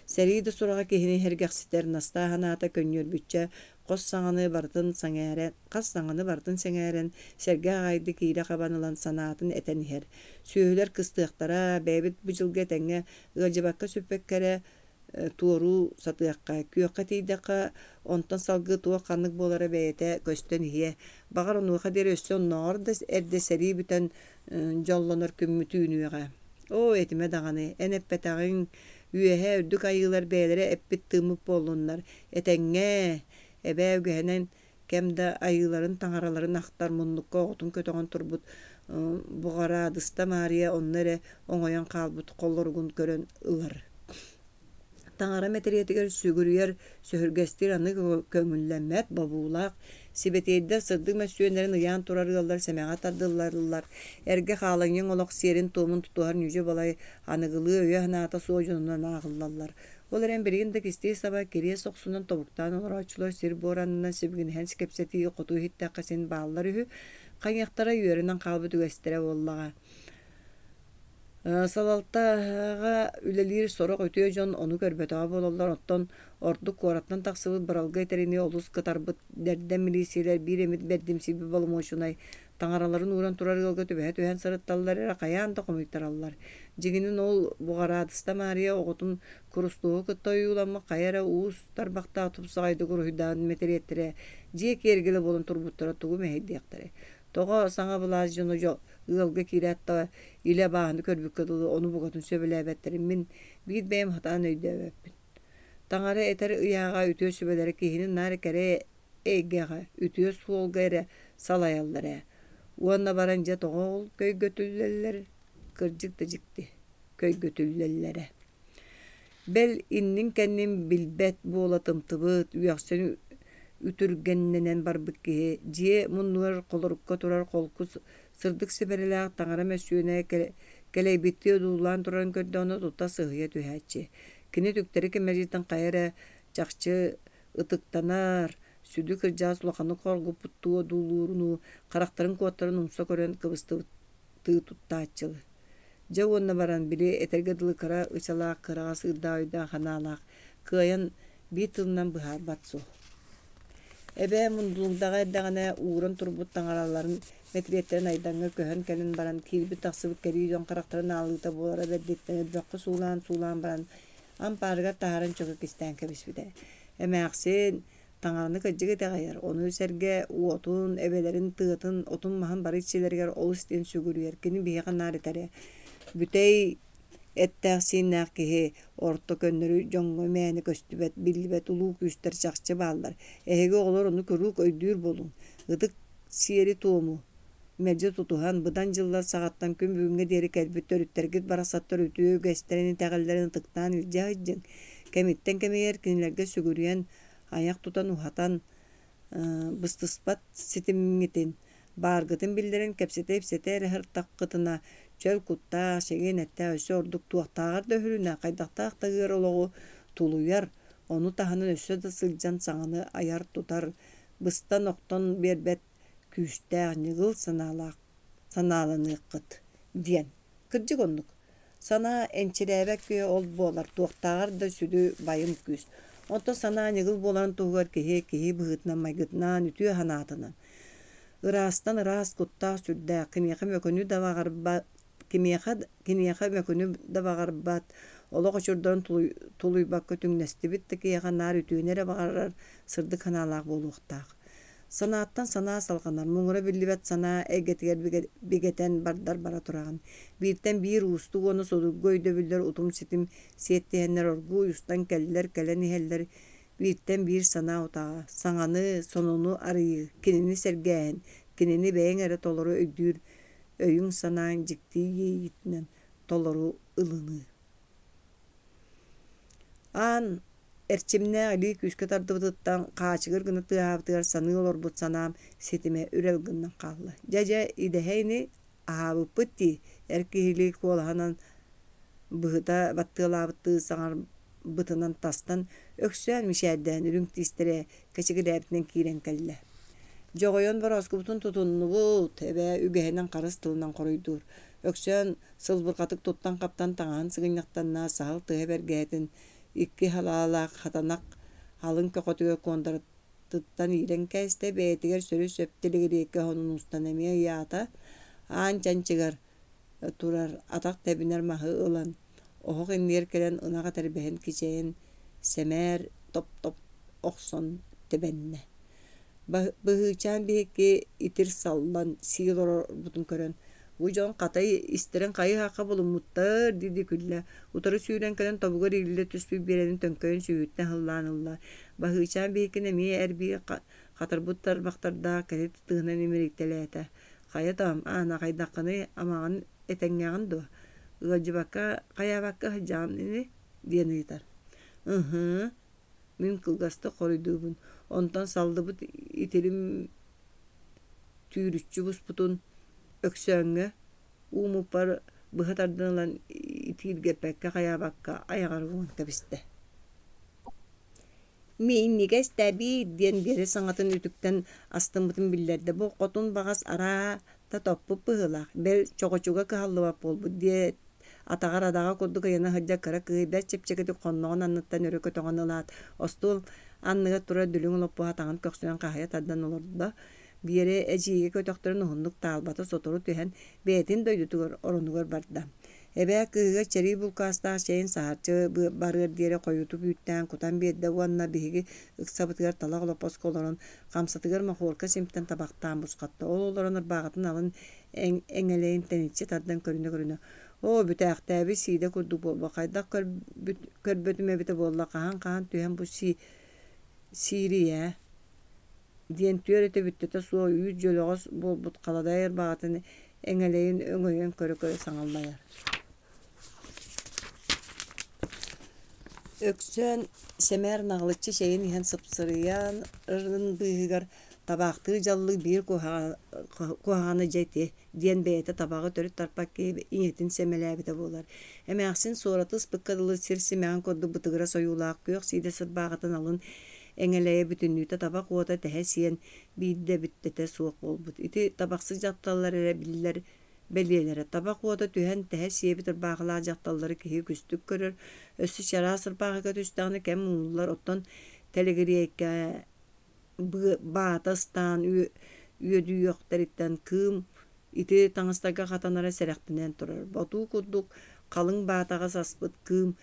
Seriydi surağa kehini hergeksiter Nasta hanata könyör bütçe Qos saŋany bartın seŋeren serge gaydy kiýle kabanılan sanatyn eten her. Süýler kıstyktara bebit bujulga tenge ıjabakka süpekkere tuoru satyakka köýekkä tiýdekkä ondan salgy tuo kanlyk bolara beýete kösten hiye. Bagar onu kader össön narda erde seri biten jallanır kümmütüňüge. O etime dagany enepetagyn üyehe ördük aýylar beýlere eppit tymyp bolunlar. Etenge Ebevgehenen kemde ayıların taňaraların aktar munlukka otun kötöňen turbut bugara dysta Maria onları oňoýan kalbut kollorgun kören ılar. Taňara meteriyetiger sügürüyer söhürgestir anı köňüllenmet babulak sibetiyede sırdık mesüýenlerin ýan turar ýollar semegat adyllarlar. Erge halanyň olak serin tomun tutuar yüce balay anygyly öýe hanata soýundan agyllar. Olaren birinde kisti sabah geriye soksundan tobuktan olur açılar sir boranından sebgin hens kepseti qotu hitta qasin bağları qaýaktara ýöründen kalbı dügestere bollaga. Salaltaga ülelir sorak ötüyor jon onu körbeta bolallar ottan orduk korattan taksıbı baralga eterini olus katarbyt derden milisiler bir emit berdimsi bir bolmoşunay taňaraların uran turar ýolga töbet öhen sarıttallar era qayan da komitarallar. Jiginin ol bugara dysta Maria ogutun kurustuğu kıtoyulama qayara uus tarbakta atıp saýdy guruhdan meteriyetlere jek ergili bolun turbutlara tuğu mehdiyaktare. Toga saňa bulaz jono jo ýolga kiratda ile bahandy körbük kıdılı onu bugatun söbelebetlerim min bir beýim hatan öýdebepin. Taňara eter ýaga ütüýe söbeleri kihinin nary kere egega ütüýe suolga ere salaýallara. Uanna baranja toğol köy götülleler kırjık da jikti köy götüllellere. Bel innin kennin bilbet bolatım tıbıt üyaksını ütürgennenen barbıkki jiye munnuar kolorukka turar kolkus sırdık siberelak taňara mesüýene Келейбитти удуулаан туран көрдө ону тута сыһыйа түһээччи. Кини түктери кемержитен кайра чахчы ытыктанар, сүдү кырдьаас улаханы коргуппуттуо дуулууруну, карактарын куоттарын умса көрөн кыбысты туттааччылы. Жа уонна баран били этерге дылыкара ычалаах кырага сыырдаа ойдаа ханаалаах кыайан бии тылынан быһаар батсу. Эбэ мундулугдага эрдэгэнэ ууран турбут таңараларын метриеттерин айдаңга көһөн келин баран киирбит тахсыбыт кериидон карактарын аалыыта буолара бэрдиттен өбөккө суулаан баран ампаарыгар тахаран чөкө кистään кэбиспитэ. Эмээхсин таңараны кыджыгы тагайар, onu серге уотун, эбелерин тыатын, отун махан бары ичилергер олус ден сүгүрүер, кини биһиэҕэ нааретаре. Бүтэй эттээхсииннаах киһи орто көннөрү дьоҥҥо мээни көстүбэт, биллибэт улуу күүстэр чахчы бааллар. Эһиги оҕолор ону көрүүк өйдүүр болуң. Ыдык сиэри туому мэлдьэ тутуһан быдан дьыллар саҕаттан күн бүгүҥҥэ диэри кэлбит төрүттэргит барасаттар үтүө гэстерин тäгэллэрин ытыктаан илдьэ ыйдьыҥ. Кэмиттэн кэмийэр кинилэргэ сүгүрүйэн аяк тутан ухатан быстыспат ситиммитин бааргытын биллэрин кэпсэтэ эрэ хыртаххытына чөл куттаах сеген эттэ өссө ордук туохтааҕар да хүрүнэ хайдахтаах тагыар олоҕу тулуяр, ону таһанын өссө да сылдьан саҥаны аяр тутар, быстан охтон биэрбэт күүстээх ньыгыл санааланыаххыт диэн. Кырдьык оннук. Санаа энчилээбэк күйэ ол буолар, туохтааҕар да сүдү байым күүс. Онто санаа ньыгыл буоларын туһугар киһи быһытынан майгытынаан үтүө ханаатынан. Ыраастан ыраас куттаах сүрдээх, киниэхэ мөкөнү dabаҕарбат, олох очурдон тулуйбакка түҥнэстибит да киэхэ наар үтүүнэрэ баҕарар сырдык ханаалаах буолуохтаах. Санааттан санаа салҕанар, муҥура биллибэт санаа эйгэтигэр бигэтэн бардар бара тураган. Бииртэн биир уустук ону содулгу өйдөбүллэр утум ситим сиэттиһэннэр оргу уустан кэллэр кэлэн иһэллэр бииртэн биир санаа утаҕа. Саҥаны, сонуну арыйы, кинини сэргээһэн, кинини бэйэҥ эрэ толору өйдүүр өйүҥ санаан дьиктии иэйитинэн толору ылыны. Аан эрчимнэ алии күүскэ тардыбытыттан хаачыгар гына тыаабытыгар саныы олорбут санаам ситиме үрэл гыннан хаалла. Дьадьа идэһэйни аһаабыппыт дии, эр киһилии куолаһанан быһыта баттыылаабыттыы саҥар бытынан тастан өксүөн мишээддээн үрүҥ тиистерэ кэчигирээбитинэн киирэн кэллэ. Дьоҕойон бороскубутун тутуннубут, эбээ үгэһинэн харыс тылынан хоруйдуур. Өксүөн сылбырҕатык туттан каптан таҥаан сыгынньахтаннаа саһыл тыһа бэргээтин икки халаалаах хатанак халын көкөтүгө куондарыттан иирэн кэстэ бэйэтигэр сөрү сөптилигириикке хонун устан эмиэ ыяата аан чанчыгар турар атак тэбинэр маһы ылан оһох инниэр кэлэн ынаҕа тэрбэһэн кичэйэн сэмээр топ охсон тэбэннэ. Быһыычаан биһикки итир саллан сиил орорбутун көрөн Уйдон катай истерен кайы хака болумуттар диди күлле. Утары сүйрен кэлэн тобугар илиле түспү беренин төнкөйүн сүйүттен хыллаанылла. Бахычан бейкіне мие әрбей қатырбуттар бақтарда кәлет тұтығынан емеректелеті. Қаятам, ана қайдаққаны амағын этәңгәғын ду. Ұғаджыбаққа, қаябаққа жамнені дені етар. Мен кылгасты қорыдуыбын. Онтан салды бұт ителім түйрүтчі бұспұтын өксөңі умуппар бұхатардыңлан итиргепәкке қаябаққа аяғаруын кәбісті. Мен негес тәбі ден бері саңатын үтіктен астымытын білдерді. Бұл қотын бағас ара та топпы бұғылақ. Бәл чоғычуға кығалуап бол бұд де атағар адаға көрді қайына ғыджа кара күйбәт чепчекеті қоннығын анныттан өрі көтіғын ұлат. Остыл анныға тұра дүлің ұлып бұға тағын көксінен қағая таддан олырды да. Бире әжиге көтөктөрүн уһуннук таалбаты сотору түһэн бээтин дойдутугар оронугар барда. Эбэ кыыга чери булкастаа чейин саарчы барыр диэре койуту бүүттэн кутан биэдде уанна биһиги ыксабытыгар талак олопос колорон камсатыгар махуорка симптен табактаан бускатта. Ол олорон ырбаагатын алын эңелейин тенитчи тардан көрүнө. О бүтээхтээби сииде курдук болбо. Кайдак көрбөтүмө бите болла кахан түһэн бу сирия диэн түөрөтө бүттөтө суо үйүр жөлөгөс болбут каладайыр багатын эңелейин өңөйөн көрө саңаллайар. Өксөн семер нагылычы шейин иһэн сыпсырыян ырын быыгар табакты жаллы бир куханы жайты diyen beyete tabağı törüt tarpak ki inetin semelabite bolar. Emeğsin soratız bıkkadalı sirsi meğen koddu bıtıgıra soyulaq kök side sırbağıtan alın eŋeleye bütünlüğüte tabak oda tehesiyen bidde bittete soğuk bolbut. İti tabaksız jattallar ere biller beliyelere tabak oda tühen tehesiye bitir bağla jattalları kihi küstük görür. Össü şara sırbağı kötüstağını kem muğullar ottan telegiriyeke bağıtastan üyödü yoktaritten kım iti taŋıstaga katanara serekpinen turar. Botu kudduk kalın bağıtaga saspıt kım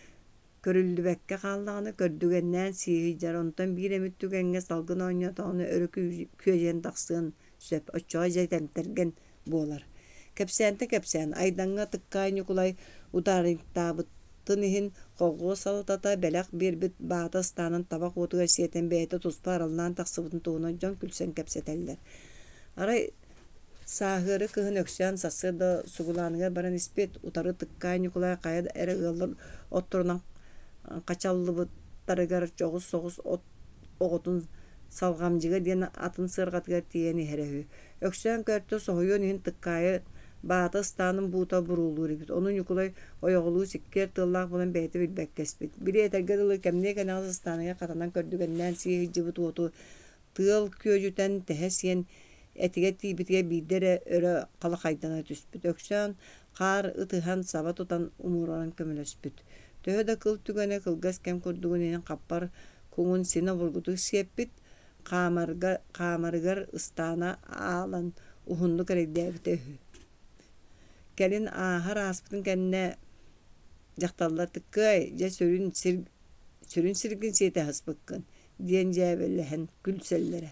körüldübekke kallağını kördügenden sihijar ondan bir emittügenge salgın oynatağını örü küyejen taqsığın söp öççoğa jeytemtergen bolar. Kepsente aydaŋa tıkkayın yukulay utarıktabıt tыныhin qoğu salatata belak bir bit bağıtastanın tabak otuga siyeten beyete tuzpa aralınan taqsıbıtın tuğuna jon külsen kepseteller. Aray sahırı kıhın öksüyen sası da sugulanıga baran ispet utarı tıkkayın yukulay kayada ere ığılır otturunan kaçallıbıttarıgar çoğuz soğuz oğutun salgamcıga diyen atın sırgatıgar tiyeni herehü. Öksüyen körtü soğuyon ihin tıkkayı Bağıta stanın buğta burulur ibit. Onun yukulay oyoğulu sikker tığlaq bulan beyti bilbek kespit. Biri eterge dılı kemneye kanal stanıya katanan kördügenden siye hicibit otu tığıl köjüten tehesiyen etige tibitge bidere öre kalı kaydana tüspüt. Öksüyen kar ıtıhan saba tutan umuran kömülöspüt. Töhö da kıl tügene kılgas kem kurdugunenen kappar kuŋun sina vurgutu siyeppit kamargar ıstana alan uhunlu kareddebite hü. Gelin ahar aspıtın kendine jaktallar tıkkay ja sürün sirgin siyete hasbıkkın diyen jäbellehen gülsellere.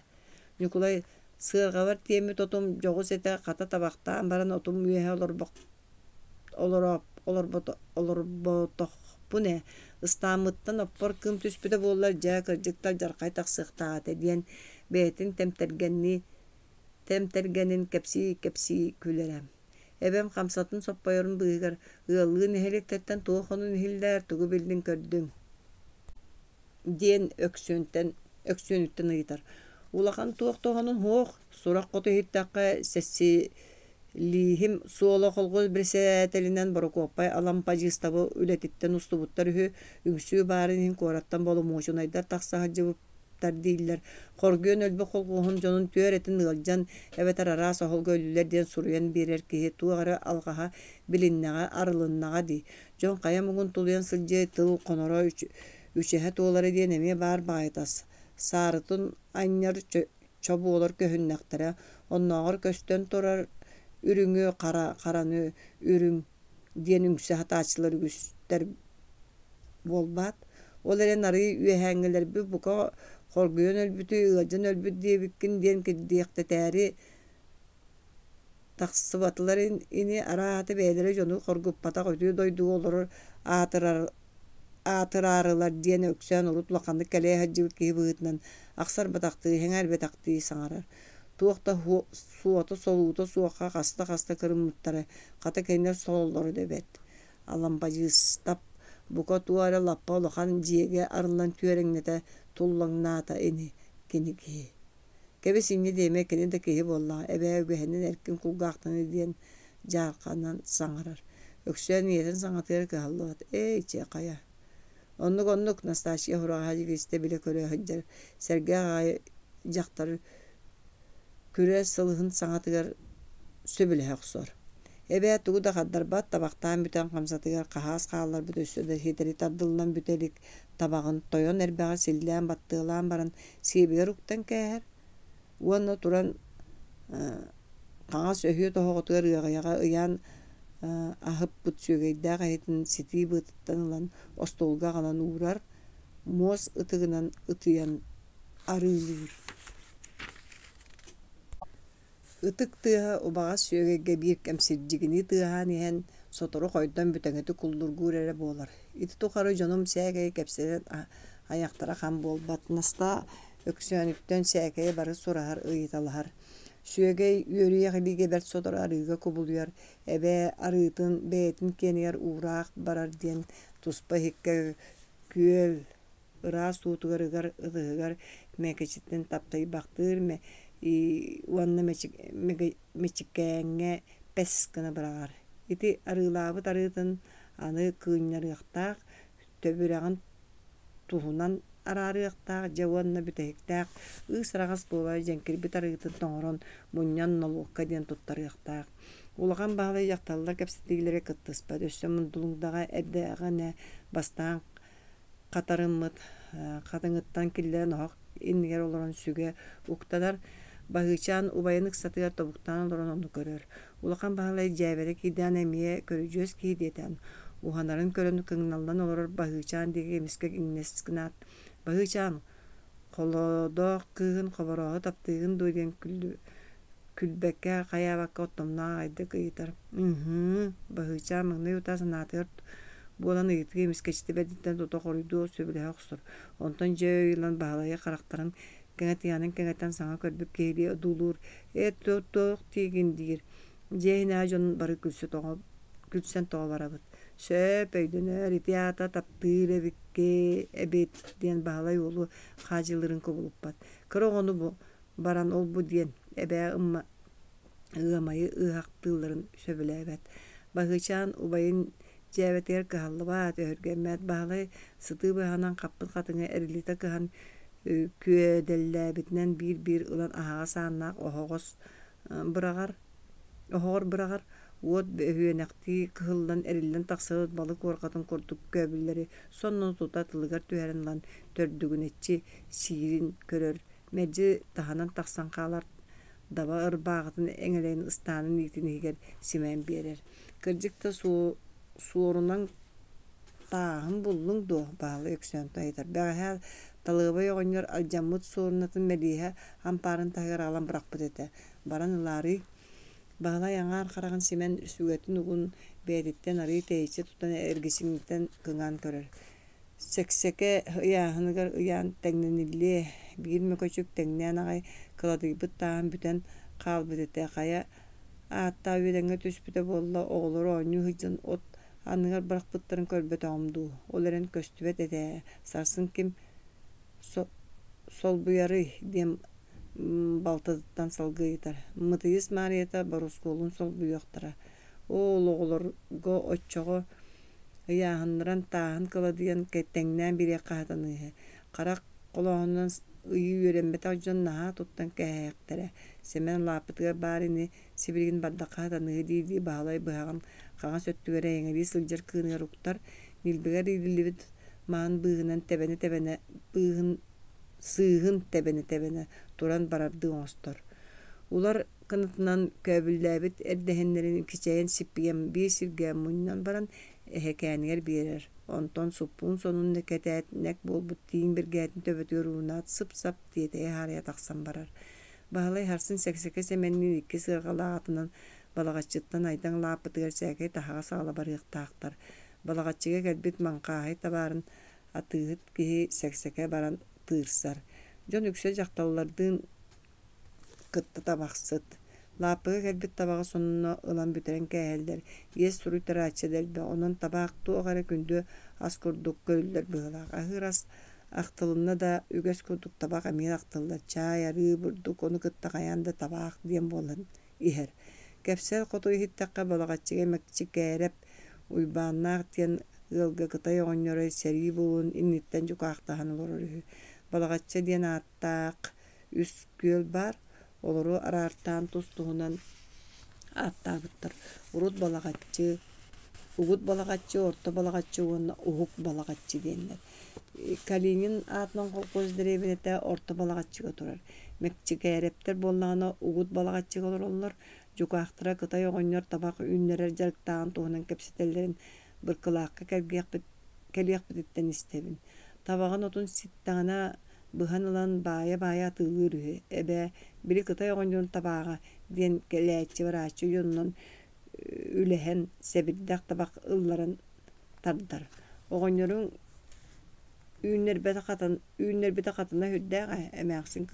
Nikolay sığırga var tiyemi totum jogu sete kata tabaktan baran otum üyehe olorbotoq bu ne? Istamıttan oppor kım tüspüde bollar ja kırcıktar jarkay taqsıqtaate diyen beytin temtergenin kepsi külerem. Ebem kamsatın soppayorun bıйgar ığılığın ehelektetten tuğunun ehiller tuğu bildin kördün diyen öksönütten ıyıtar. Ulakan tuğunun hoğ surak kotu hittaqqa sessi lihim suola kolgoz birsetelinden boru kopay alampajıstabı ületitten ustubuttar ühü üngsü barinin korattan bolu moşunaydar taqsa hacıbıp değiller. Korgön ölbe kolgohun jonun tüöretin ılcan evet arara sohol göllüler diyen suruyan bir erkeğe tuğara algaha bilinnağa arılınnağa di. Jon kaya mugun tuluyan sılcı tıl konora üçehe tuğları diyen emeye bar baytas. Sarıtın anyar çobu olur köhünnäktara. Onnağır kösten torar ürüngü karanı ürün diyen üngsü hataçılar güster bolbat. Olaren arıyı üyehengeler bir buka korguyon ölbütü, ılcan ölbütü diye bükkin diyen diyekteteri taksıbatılar ini arahatı beylere jonu korgup patak ötüyü doyduğu olur atırarılar diyen öksüyen urut lakandık keleye hacıbıt ki bığıtından aksar bataktığı, henger bataktığı sanarar. Tuğukta suatı soluğuta suaka kasta kırımlıkları kata kenler sololları debet. Alampacı stap buka tuara lappa olakan jiyege arılan tüerengnete tullangnaata eni keniki. Kebe sinni deme kene de kehi bolla ebe ögehenin erkin kulgaqtını diyen jarkanan sangarar. Öksüyen niyetin sangatır kahallat. İçe kaya. Onnuk Nastasya hura hacı viste bile köre haccar. Serge ağay jaktarı küre sılıhın sangatıgar söbüle haqsor. Ebe tuğu da kaddar bat tabaktan büten kamsatıgar kahas kağallar büt ösöde hiteri tardılınan bütelik tabağın toyon erbeğe sildiğen battığılan baran sibiger uktan keher. Uanna turan kağa söhüyor tohoğutugar ığayaga ıyan ahıp büt sögeydağa hetin siti bütütten ulan ostolga kalan uğrar. Mos ıtığınan ıtıyan arılır. Itık tığa obağa sögege bir kemsircigini tığa nihen sotoru koydan bütengeti kuldurgur ere bolar. Iti tukarı jonum sägeye kepseden ayaktara kan bolbat. Nasta öksönüpten sägeye barı sorahar ıyıtalahar. Sögey yörüye lige bert sotoru arıga kubuluyar. Ebe arıtın beytin keniyar uğraq barar diyen tuspa hikke küel ıra suutugar ıdıgar mekeçitten taptayı baktır me uanna meçikenge pes gana bıragar. İti arılaabıt arıtın anı kıynarıqtaq, töbürəğin tuhunan ararıqtaq, javanna bütehiktäq, ısıragas bolay jenkir bit arıtın toңорон munyan noluqqa diyen tuttarıqtaq. Улахан бағалай жақталылар кәпсетігілері кыттыспа. Өссі мұндылыңдаға әрдіғіне бастан қатарыммыт, қатыңыттан келдерін оқ иннігер оларын сүге ұқтадар. Бағычан ұбайынық сатығар тобуқтан оларын оны көрір. Улахан бағалай жәбері кейден әмие көріжөз кейдетен. Уханарын көріні кыңналдан олар бағычан деге емескек иннескінат. Бағычан қолодоқ кығын қобароғы таптығын дойден күлбәккә қаябакка оттомна айды кыйтар. Бағыча мыңны юта санатыр. Болан ыйтыгы мискечті бәдіттен тута қорыйду сөбілі оқсыр. Онтан жөйлан бағалайы қарақтарын кәңәтіянын кәңәттен саңа көрбіп кейлі дулур. Тоқ тегін дейір. Жейін ажон бары күлсен тоға барабыд. Сөп өйдінер, ипията таптыр әбікке әбет ден бағалай олу қажылырын көбіліп бат. Кыры ону баран ол бұ ден әбә ымайы ыһақтыларын сөбіләбәт. Бағычан убайын жәбәтер кыһаллы бат, өргәмәт бағалай сыты бағанан қаппын қатыңа әріліті кыһан күөдәлләбітінен бір ұлан аға сағынақ оғығыр бұрағар от өйенәқті кыһылдан әрілден тақсығыт балы корқатын көрдік көбілері соннан тұта тылығар түйәрінлан төрдігін етчі сирин көрір. Мәджі таханан тақсан қалар даба ырбағытын әңелейін ыстанын итін егер симен берер. Кырдикта суорунан тағын бұллың до бағалы өксен тайдар. Бәғәл талығыбай оғынер алжамыт суорунатын мәлиға ампарын тағыр алан бұрақ бұдеті. Баран ылары бағала яңар қараған симен сүгетін ұғын бәдеттен ары тейсе тұтан әргесіңден кыңан көрер. Сексеке ыяхыныгар ыян тәңненілі бігілме көчіп тәңнен ағай кыладыйбыт тағын бүтен қалбыдеті қая атта өйдәңе түспіте болла оғылыр ойны хыджын от анығар бірақ бұттарын көрбет оғымду. Оларын көстібет әді сарсын кім сол бұяры дем балтадыттан салғыйтар. Мытыйыз марията барусколын сол бұяқтыра. Ол оғылырға отчоғы ыяхыныран тағын кыладыян кәттәңнен біре қағатыныға. Қарақ қолағынан үйі өренбет ауджан наға тұттан кәйәқтірі. Семен лапытыға барыны сибірген барда қағатыныға дейді бағалай бұғаған қаған сөттігері әңірі сылжар күйінер ұқтар. Милбігер үйділібіт маған бұғынан тәбәне бұғын сығын тәбәне туран барарды оңыстыр. Улар кынытынан көбілдәбіт әрдәхенлерін кичайын сиппеген бір сирген мұнынан баран әхекәнігер берер. Онтон суппун сонун некетәт нәк болбут тиин бергәтин төбөтөр уунат сып-сап диетеге хария тақсан барар. Бағалай харсын сәксәке сәменнин икки сырғалағатынан балағатчыттан айдан лапытыгар сәкей тахаға сағала барыйықтақтар. Балағатчыға кәлбет манқағай табарын атығыт кеге сәксәке баран тырсар. Жон үксе жақтаулардың кытты табақсыт. Лапыға кәлбет табаға сонына ылан бүтерен кәйелдер. Ес сұру тарачыдер бі. Онын табақты оғары күнді аз көрдік көйлер бұғылақ. Ахыр аз ақтылымна да үгәс көрдік табақ әмейін ақтылдар. Чай, ары, бұрдық, оны кытта қаянда табақ дем болын. Ихер. Кәпсел қотуы хиттаққа балағатчыға мәкчі кәреп уйбаннақ тен ылғы кытай оғыныры сәрі болуын инниттен жүк ақтағаны олыры. Балағатчы ден аттақ үс көл бар. Олары арартан тұстығынан аттағыттыр. Урут балағатчы, угут балағатчы, орта балағатчы, оны уғук балағатчы дейінлер. Калинин атынан қол көздіребінеті орта балағатчыға тұрар. Мәкчі кәрептер болағына угут балағатчыға олар. Жүкақтыра кытай оғынер табақ үйінлерер жарықтағын туғынан кәпсетелерін бір қылаққа кәліяқ бітеттен істебін. Табағын отын ситтағына бұған ұлан бая тылыр әбә бірі кытай оғынер табаға ден кәләтчі бар ачы үйіннен үләхен сәбірдәқ табақ ұлларын тардар. Оғынерің үйінер бәті қатына хүддәға әмәқсін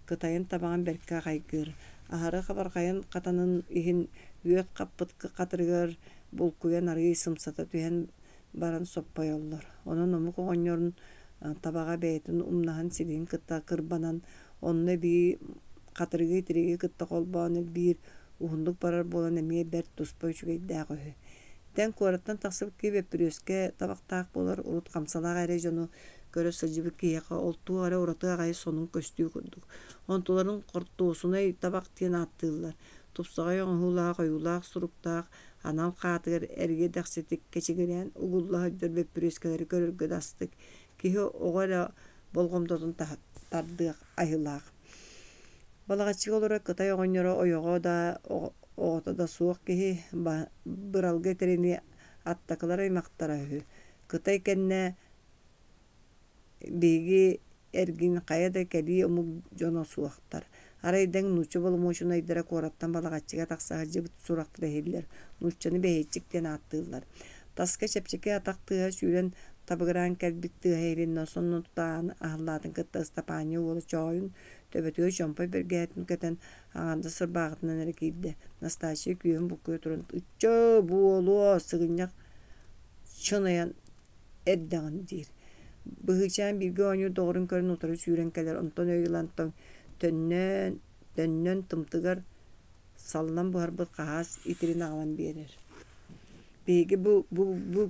кытайын табаған бәркә қайгыр. Ахары қабарқайын қатанын ихін үйет қаппытқы қатырғыр бұл көйен арғы сымсата түйен баран соппай олар. Оның ұмық оғынерін табаға бәйтін умнахан силин кытта кырбанан онны би қатырғы тиреге кытта қолбаны бир Uhunduk barar bolan emeye bert tuspay çügeydağı. Den kuaratan taksıp ki bepürüske tabaqtaaq bolar urut kamsalaq ere jonu görö sılcıbı kiyaqa oltu ara uratı ağayı sonun köstüğü kurduk. Ontuların qortuğusuna tabaq tiyen attığılar. Tupsağa yonhulaaq, oyulaaq, suruktaq, anal qatıgar erge daqsetik keçigeren ugullaha jör bepürüskeleri görürgö dastık. Kihi oğara bolgomdodun tardıq ayılaq. Balagaçık olarak kıtay oğonyora oyoğa da oğota da soğuk kihi bıral getirini attakılar aymaqtara hü. Kıtay kenne bigi ergin kaya da keli omuk jona soğuktar. Araydan nuçu bolmoşun aydara koraptan balagaçıga taksahacı bit soğuktar ehiller. Nuççanı behecikten attığılar. Taska çepçeke ataktığa süren tabıgıran kelbittiği heyrinden sonunu tutağın ahladın kıtta ıstapanya oğlu çoğun töbetüğü şompay bir gayetini keten ağanda sırbağıtından erekiydi. Nastasya küyün bu kötürün ıçça bu oğlu sığınyak çınayan eddağın deyir. Bıhıçan bilgi oynuyor doğrun körün oturur süren keler ondan öylantan tönnen tımtıgar salınan buhar bir kahas itirin ağlan verir. Peki bu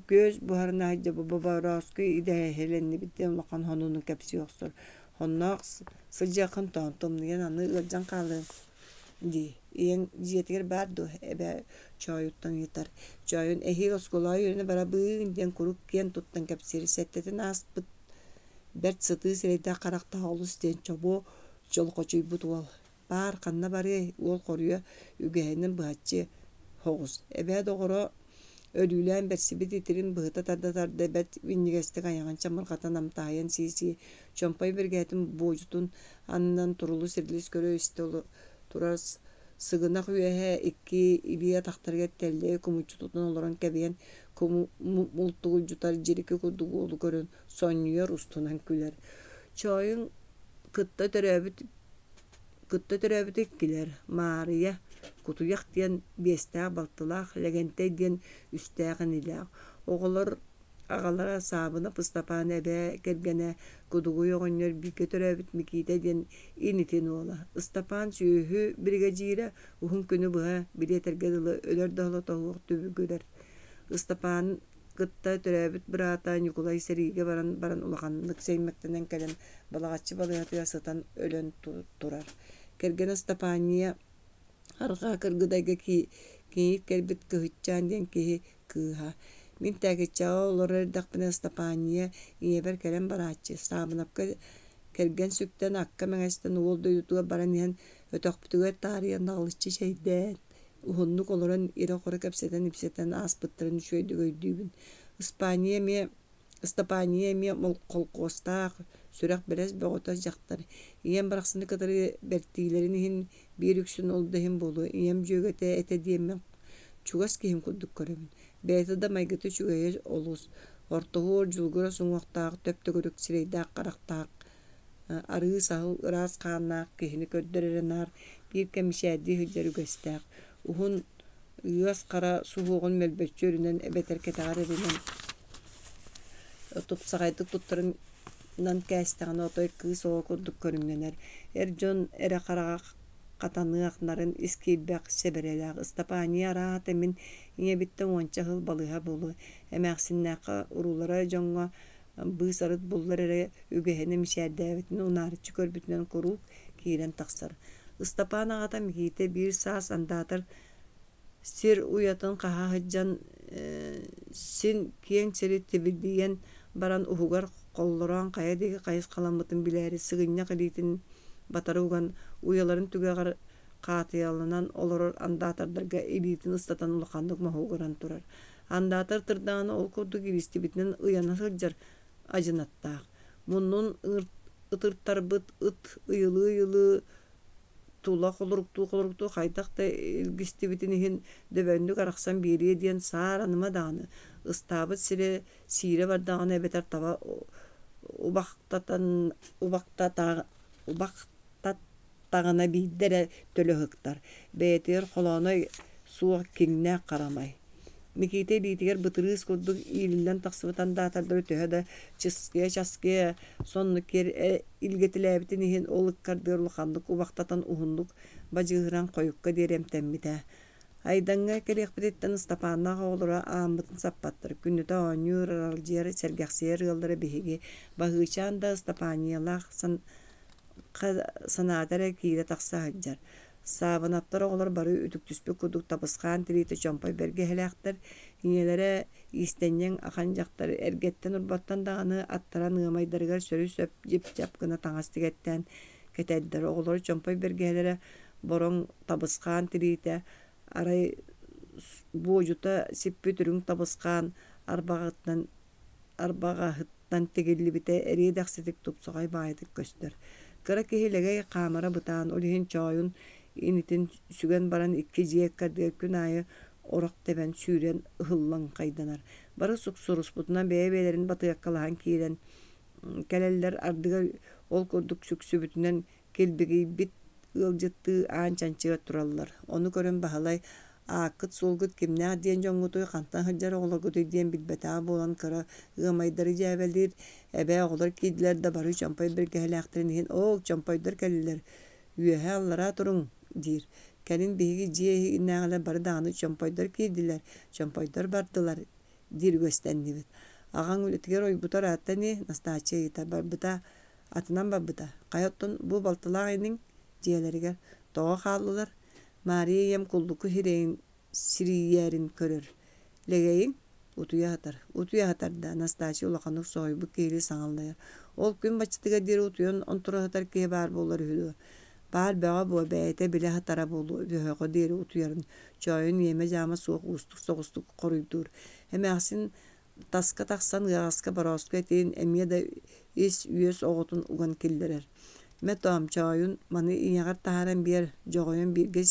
göz buharına hacca bu baba raskı ide helenni bitti olakan honunun kapısı yoktur. Honnak sıcakın tanıtımlayan anı ılcan kalı di. İyen jiyetiger bardo ebe çayuttan yeter. Çayun ehil oskola yürüne barabın den kuruk kiyen tuttan kapsiri settetin aspıt bert sıtı sireyde karakta olus den çabo çol koçuy butuval. Bar kanna bari ol koruya ügehenin bahçı hoğuz. Ebe doğru ölülen bersibit itirin bıhıta tarda bet vinnigestik ayağın çamur katanam tahayan sisi çompay bir getim boğutun andan turulu sirlis körü istolu turar sığınak üyehe iki iliye taktarga telle kumuçu tutun olaran kebiyen kumu multuğu jutar jirike kudugu olu görün sonyor ustunan küler. Çoyun kıtta terabit ekkiler Maria kutuyak diyen besta baltılaq legente diyen üstağın ilaq. Oğullar ağalara sabına pıstapan ebe kergene kudugu yoğunyor bir terabit mikite diyen initin ola. Istapan süyühü brigacire uhun günü buha bile tergedili öler dağla tavuq tübü göder. Istapan kıtta terabit bıratan yukulay serige baran ulaqanlık seymekten kelen balagaççı balayatı yasıtan ölen turar. Kergen Istapanya arqa kırgıdayga ki kelbit kıhıçcan diyen kihi kıha. Min tağıçağı olur daqbına Istapanya iyeber kelen baraçı. Sabınapka kergen sükten akka meğesten oldu yutuğa baran yen ötöqbütüge tariyan dağılışçı şeyden. Uhunluk oluran ira qora kapseten ipseten aspıttırın şöydü göydüğün. Istapanya mi kolqostaq sürek biraz boğota jaqtar. İyem baraqsını kadarı bertilerini bir yüksün oldu hem bolu. İyem jögete ete diyemem. Çugas ki hem kuduk köremün. Beyta da maygıtı çugaya olus. Ortoğur julgura sunwaqtaq töpte görük sireyda qaraqtaq. Arı sahıl ıras qanaq kihini köddürerenar bir kemişedi hücrü göstaq. Uhun yas qara suhuğun melbeçörünen ebeterketağar edinen tupsaqaydık tutturun nan kästäğine otoy kız o kurduk körüngener. Erjon ere qarağa qatanıaqnарын iskilbaq seberelaq Istapanya rahat emin iye bitti onça hıl balıha bolu. Emäqsinnaqa urulara jonga bısarıt bullar ere ügehene mişerdäbitini onarıçı körbütünen kuruk kiren taqsar. Istapana ata mikite bir saas andatar sir uyatın qaha hıccan sin kiyen seri tibildiyen baran uhugar kolloran qayadegi qayыс qalamıtın bileri sığınyak elitin batarıgan uyaların tügeğar qatiyalanan oloror andatardarga elitin ıstatan ulaqandık mahugaran turar. Andatar tırdağını ol kurdu giristi bitinen ıyana hıccar acınattaq. Munun ıtırtar bıt ıt ıyılı tula koluruktu haydaq da ilgisti bitinihin döböndük araqsan beriye diyen sağır anıma dağını. Istabıt sire var dağını ebeter tava ubaqtatağına biddere tölü hıktar. Betir kolona suğa kiline qaramay. Миките битигер бытырыс курдук иилиллен тахсыбытан даатардыр төһө да чаския соннукер илгетилээбитин иһин олуккардыр улаханнык убахтатан уһуннук бажыгыран койукка диэремтэммитэ. Айдаңга кериэхпититтэн Стапаннаах оҕолора ааммытын саппаттар. Күннүтэ оонньуур аралдьыар сэргэхсиэр ыаллара биһиги баһыычаан да Стапаниялаах санаатара киирэ тахсаһылдьар. Саабынаптар оҕолор бары үтүктүспүк курдук табысхаан тириитэ чомпой бэргэһэлээхтэр, иñелэрэ иистэнньэҥ ахан дьахтар эргэттэн урбаттан даҕаны аттара ныамайдарыгар сөрү сөп дьип-дьап гына таҥас тигэттэн кэтэйдэр. Оҕолор чомпой бэргэһэлэрэ бороҥ табысхаан тириитэ арай буожута сиппи түрүҥ табысхаан арбаҕаһыттан тигиллибитэ эриэдэхситик тупсаҕай баайытык көстөр. Кыра киһилэгэй хаамара бытаан ол иһин чоойун инитин сүгэн баран икки дьиэк кардыгар күн аайы орох тэбэн сүүрэн ыһыллаҥ хайданар. Бары суруспутунан бэйэ-бэйэлэрин батыаккалаһан киирэн кэлэллэр ардыгар ол курдук сүксүбүтүнэн килбигийбит ыалдьыттыы аан чанчыга тураллар. Ону көрөн баһылай ааккыт сулгут кимнээх диэн дьоҥҥутуй хантан сылдьар оҕолоргутуй диэн билбэтээҕи буолан кыра ыамайдары дьээбэлиир эбээ оҕолор киидилэр да бары чомпой бэргэһэлээхтэрин иһин ол чомпойдор кэллилэр үөһэ аллара туруҥ диир. Кэлин биһиги дьиэ иннээҕэлэр бары даҕаны чомпойдор киидилэр, чомпойдор бардылар диирүөстэннибит. Аҕаҥ үлэтигэр ойбутар ааттани настаачы ыйыта барбыта атынан барбыта. Хайоттон бу балтылаах иниң дьиэлэригэр тоҕо хааллылар. Мария ем куллуку хирэйин сирийээрин көрөр. Лэгэйиң утуяһатар да настаачы улаханык соойбу киiri саҥаллайар. Ол күн бачытыга диир утуйан онтураһатар киһи баар буолар үһүлүө. Баар бөҕө буо бэйэтэ билэ хатара буолу бөһөҕө диэри утуйарын. Чоойун иэме дьаама суох уустук соҕустук хоруйдуур. Эмээхсин таска тахсан ыаҕаска борооско этиин эмиэ да ис үөс оҕотун уган киллэрэр. Мэ тоом чоойун маны иñaҕар таһааран биэр дьоҕойон бииргэ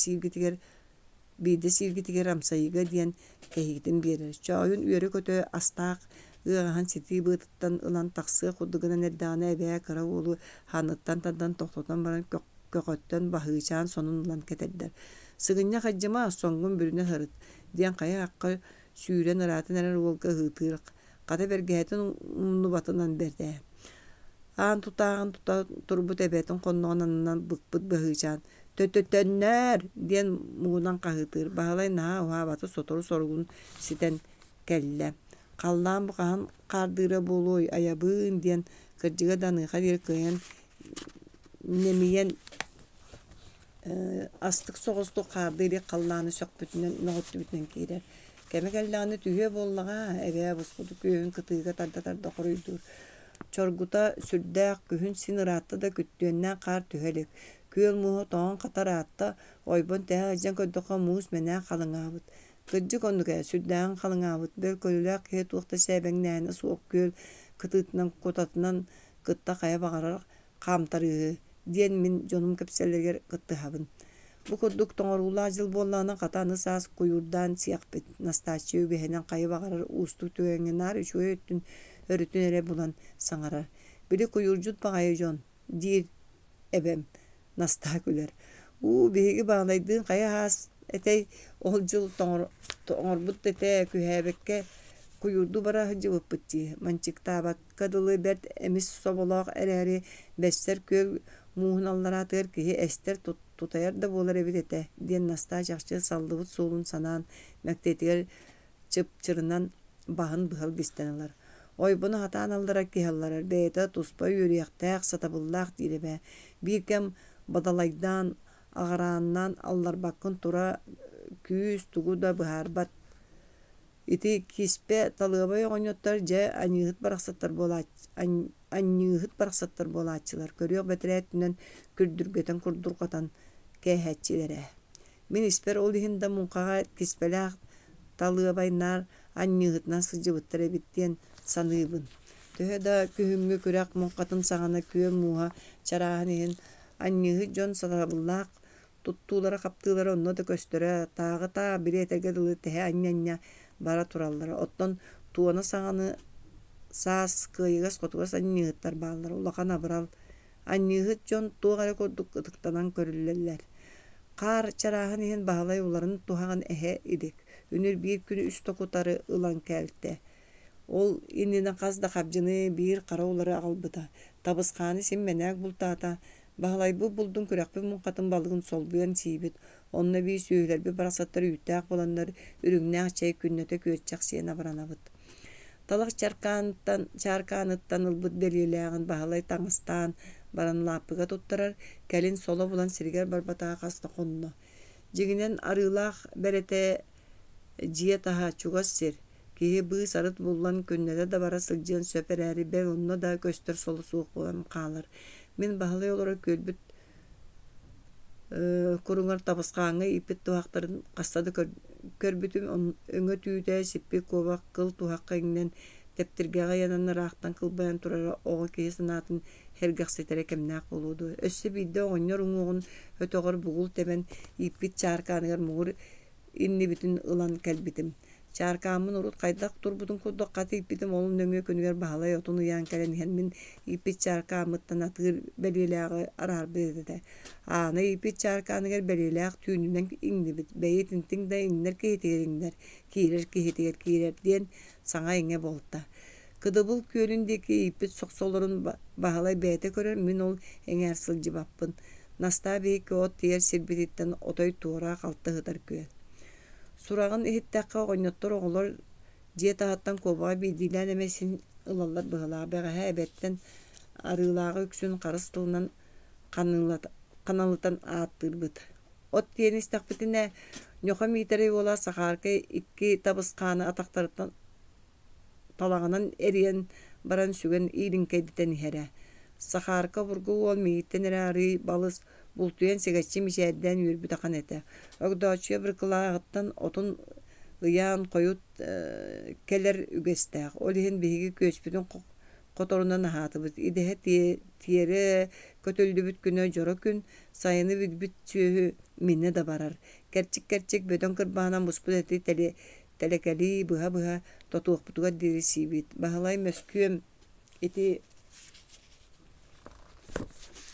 сииргитигэр амсайыга диэн кэһигитин биэрэр. Чоойун үөрэ көтө астаах ыаҕаһан ситии быытыттан ылан тахсыа худугынан эрдэҕинэ эбээ кыра уолу ханыттан тардан тохтотон баран көкөттөн баһыычаан сонун ылан кэтэрдэр. Сыгынньа хаджыма соҥгун бүрүнэ сырыт диэн хайа акка сүүрэн ыраатын эрэр уолга ыытыырык. Хата бэргэһэтин уннубатынан бердээ. Аан тутааҕын турбут эбэтин хонноҕунанынан быкпыт баһыычаан төттөннөр диэн муунан хаһыытыыр. Баһылай наһаа уһаабаты сотору соргун ситэн кэллэ. Халлаан букаһан хаардыыра буолуой аябыын диэн кырдьыга даныыха диэр кыайан немийэн астык соҕустук хаардыыры халлааны сөкпүтүнэн ноҕуттубүтүнэн киирэр. Кэми кэллэҕини түһүө буоллаҕа эбээ буспуту күөһүн кытыыга тарда хоруйдуур. Чоргута сүрдээх күһүн син ыраатта да күттүөннээн хаар түһэлик. Күөл муһу тоҕон хатараатта ойбон тэһэ адьан көрдөххө муус мэнээн халыҥаабыт. Кырдьык оннугай сүрдээҥ халыҥаабыт. Бэл көлүлээх киһи туохта сээбэҥнээни суох күөл кытыытынан кутатынан кытта хая баҕарар хаамтарыыһы диэн мин дьонум кэпсэллэригэр кыттыһабын. Бу курдук тоҥоруулаах дьыл буоллаҕына хатааны саас куйуурдаан сиэхпит. Настааччы үбэһэнэн хая баҕарар уустук түгэҥҥинаар үчүгэй өрүтүн эрэ булан саҥарар. Били куйуурдьут баҕайы дьон диир эбэм настаа күлэр. Биһиги баалайдыын хая хаас этэй ол дьыл тоҥорбут этэ күһээбэккэ куйуурду бара дьыбыппыт дии. Манчыктаабакка дылы бэрт эмис соболоох эрээри бэстэр күөл муухун аллараатыгар киһи эстэр тутайар да буолар эбит этэ диэн настаа чахчы саллыбыт суулун санаан мэктетигэр чыпчырынан баһын быһал бистэнылар. Ойбуну хатаан аллара киһалларар бэйэтэ туспай үөриэхтээх сатабыллаах диирэ бииркэм бадалайдаан аҕарааннаан алларбаккын тура күүс тугу да быһаарбат. Ити киспэ талыабай оҕонньоттор дьэ аньыыһыт барахсаттар буолааччылар. Көрүөх бэтэрээт түнэн күрдүргэтэн курдургатан кээһээччилэрэ. Мин испэр ол иһин да муҥхаҕа киспэлээх талыабайнаар аньыыһытынан сылдьыбыттар эбит диэн саныыбын. Төһө да күһүҥҥү күрэх муҥхатын саҕана күөм мууһа чарааһын иһин аньыыһы дьон сатабыллаах туттуулара хаптыылара онно да көстөрө тааҕы бiri этерге дылы тэһэ аньа бара тураллара. Оттон туона саҕаны саас кыайыгас хотугас аньыыһыттар бааллар. Улахан абырал аньыыһыт дьон туоҕара курдук ытыктанан көрүллэллэр. Хаар чарааһын иһин баһылай уларын туһаҕан эһэ идик. Үнür bir günü üst tokutarı ılan keltte. Ol inine qazda qabjını bir qara oları alбыта. Табысқаны сен менәк бултата. Бағлай бу булдун күрәкпе мун қатын балығын солбуян сибит. Онна би сүйелер би барасаттар үйтәк боландар үрүңнәк чай күннәтә көтчәк сена баранабыт. Талак чарканыттан ылбыт белеләгән бағлай таңыстан баран лапыга туттарар. Кәлин соло булан сиргер барбата қасты қонно. Жигинен арылах берете жия таха чугас сер. Кеhe быы сарыт буллан көннәдә да бара сылжын сөперәри бер онно да көстөр солы суык булан калыр. Мен баһалай олора көлбүт куруңар табысқаңы ипет туақтарын қастады көрбүтүм өңө түйдә сиппи ковак кыл туаққа иңнен тептиргеға янанна рақтан кылбаян турара оғы кеhe санатын хергақсетере кемнәк болуду. Өссі бидді оңнор уңуғын өтоғыр бугул тебен иппит чарканыгар муғыр инни бүтін ылан кәлбитим. Чаркамын урут кайдак турбутун куддаккаты иппитим олун нөңө көнүгер баһалай отуну ян кэлен мен иппит чаркамыттан атыр белилээгы арар бэдэдэ. Аны иппит чарканыгер белилээг түүнүнэн иңдибит. Бэйитинтиң да иңнер кейтегериңнер. Киирер диэн саңа иңе болта. Кыдыбыл көлүндеки иппит соксолорун баһалай бэйте көрөр мен ол эңер сылжыбаппын. Наста бейки от тиер сирбититтен отой туора калтыгытар күйен. Сурагын ихиттәккә ойноттор оғылар жие тағаттан кобаға бейдилән әмесін ылалар бұғылаға бәғәһә әбәттен арылағы үксін қарыс тылынан қаналытан аттыр бұд. От тиен істақпетіне нөқа мейтері ола сақарқы икки табысқаны атақтарыттан талағынан әриен баран сүген ийлін кәдітен ихәрі. Сақарқы бұрғы ол мейттен әрі балыс Бултуян сегачи мишәддән үрбүт ақан әтә. Огдачы бір кылағыттан отын ыян қойут келер үгестәк. Олихен бейгі көспүтін қоторунан ахатыбыт. Идеһе тиері көтөлдүбүт күнө жоро күн сайыны бүдбүт сүйі минне да барар. Кәрчик бөтөн кырбаанан буспут әти тәлекәли бұға тотуық бұтуға дері сибит. Бағалай мәскүйем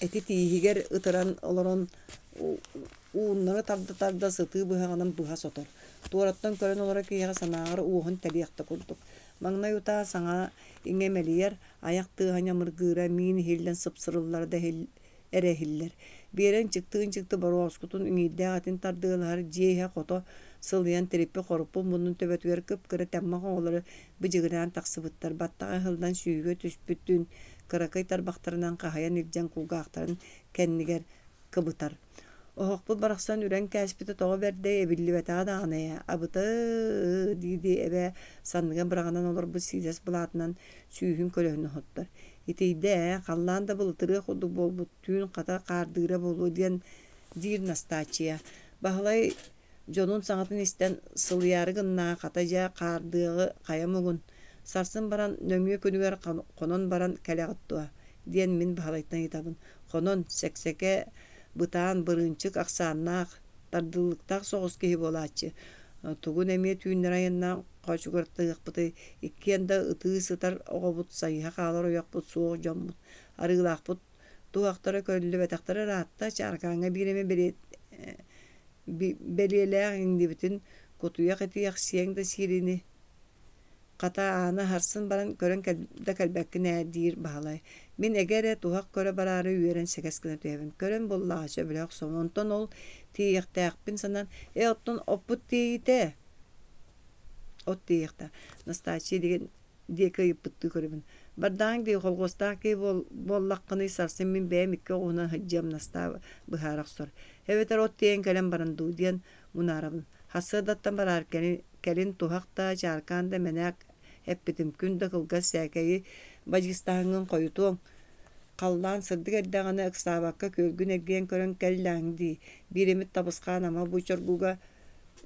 Эти тиигер ытыран олорон ууннары тарда сыты быһаганан быһа сотор. Туораттан көрөн олора киэҕэ санаагар уоһун тэлиэхтэ курдук. Маңна юта саңа иҥэмэлиэр аяк тыаһаня мыргыыра миин хиллэн сыпсырыллар да эрэһиллэр. Биэрэн чыкты баруоскутун үҥииддээх тардыылаһар дьиэһэ хото сылыйан териппе хоруппун мунун төбөтүгэр кыпкыры тэммэх оҕолору быдьыгыраан тахсыбыттар. Баттаҕа хылдан сүүгө түспүттүүн кыракай тарбахтарынан кахаян илжан кулгаахтарын кэннигер кыбытар. Оһоқпут барахсан үрэн кәспіті тоғы бердей эбиллибетаға дағанaya. Абыты диди эбе санныган бырағынан олар бұл сидес бұлатынан сүйхін көлөһүнü хоттар. Итейде қаллан да бұлытыры құдық болбут түйін қата қардыра болу диен дир настачия. Бағалай жонун саңатын истен сылыяры гынна қата жа қардығы қаямығын. Сарсын баран нөңе күнігер қонон баран кәләғыттуа. Диен мен бағалайтан етабын. Қонон сәксәке бұтаан бұрынчык ақсаннақ тардылықтақ соғыз кейі болачы. Тугун әме түйіннер айынна қачуғырттығық бұты. Иккенда ұтығы сытар оға бұт сайыға қалар ояқ бұт суық жон бұт. Арығылақ бұт туақтары көрілі бәтақтары ратта чаркаңа биреме белеләғ инди бүтін көтуяқ еті яқсияң да сирини. Қата аны харсын баран көрін кәлбәккін әдейір бағалай. Мен әгәрі туғақ көрі барары үйерін сәкәскіні түйәбін. Көрін боллаға сөбіліғ соң. Онтон ол тейіқтәқпін санан, оттон оппут тейіте. От тейіқта. Настачи деген декі ұйыппытты көрібін. Бардаң дей қолғостақ кей боллаққыны сарсын мен бәйім ikki оғынан хыджам наста бұхарақ сор. Әветер от тейін кәлем баранду дейін мұнарабын. Хасырдаттан барар кәлін туғақта жарканда мәнәк әппетім күнді қылға сәкәйі бажыстағын қойытуың. Қалдан сырдық әрдағаны ұқсабаққа көлгін әрген көрін кәлләңді. Биремет табысқан ама бұл чоргуға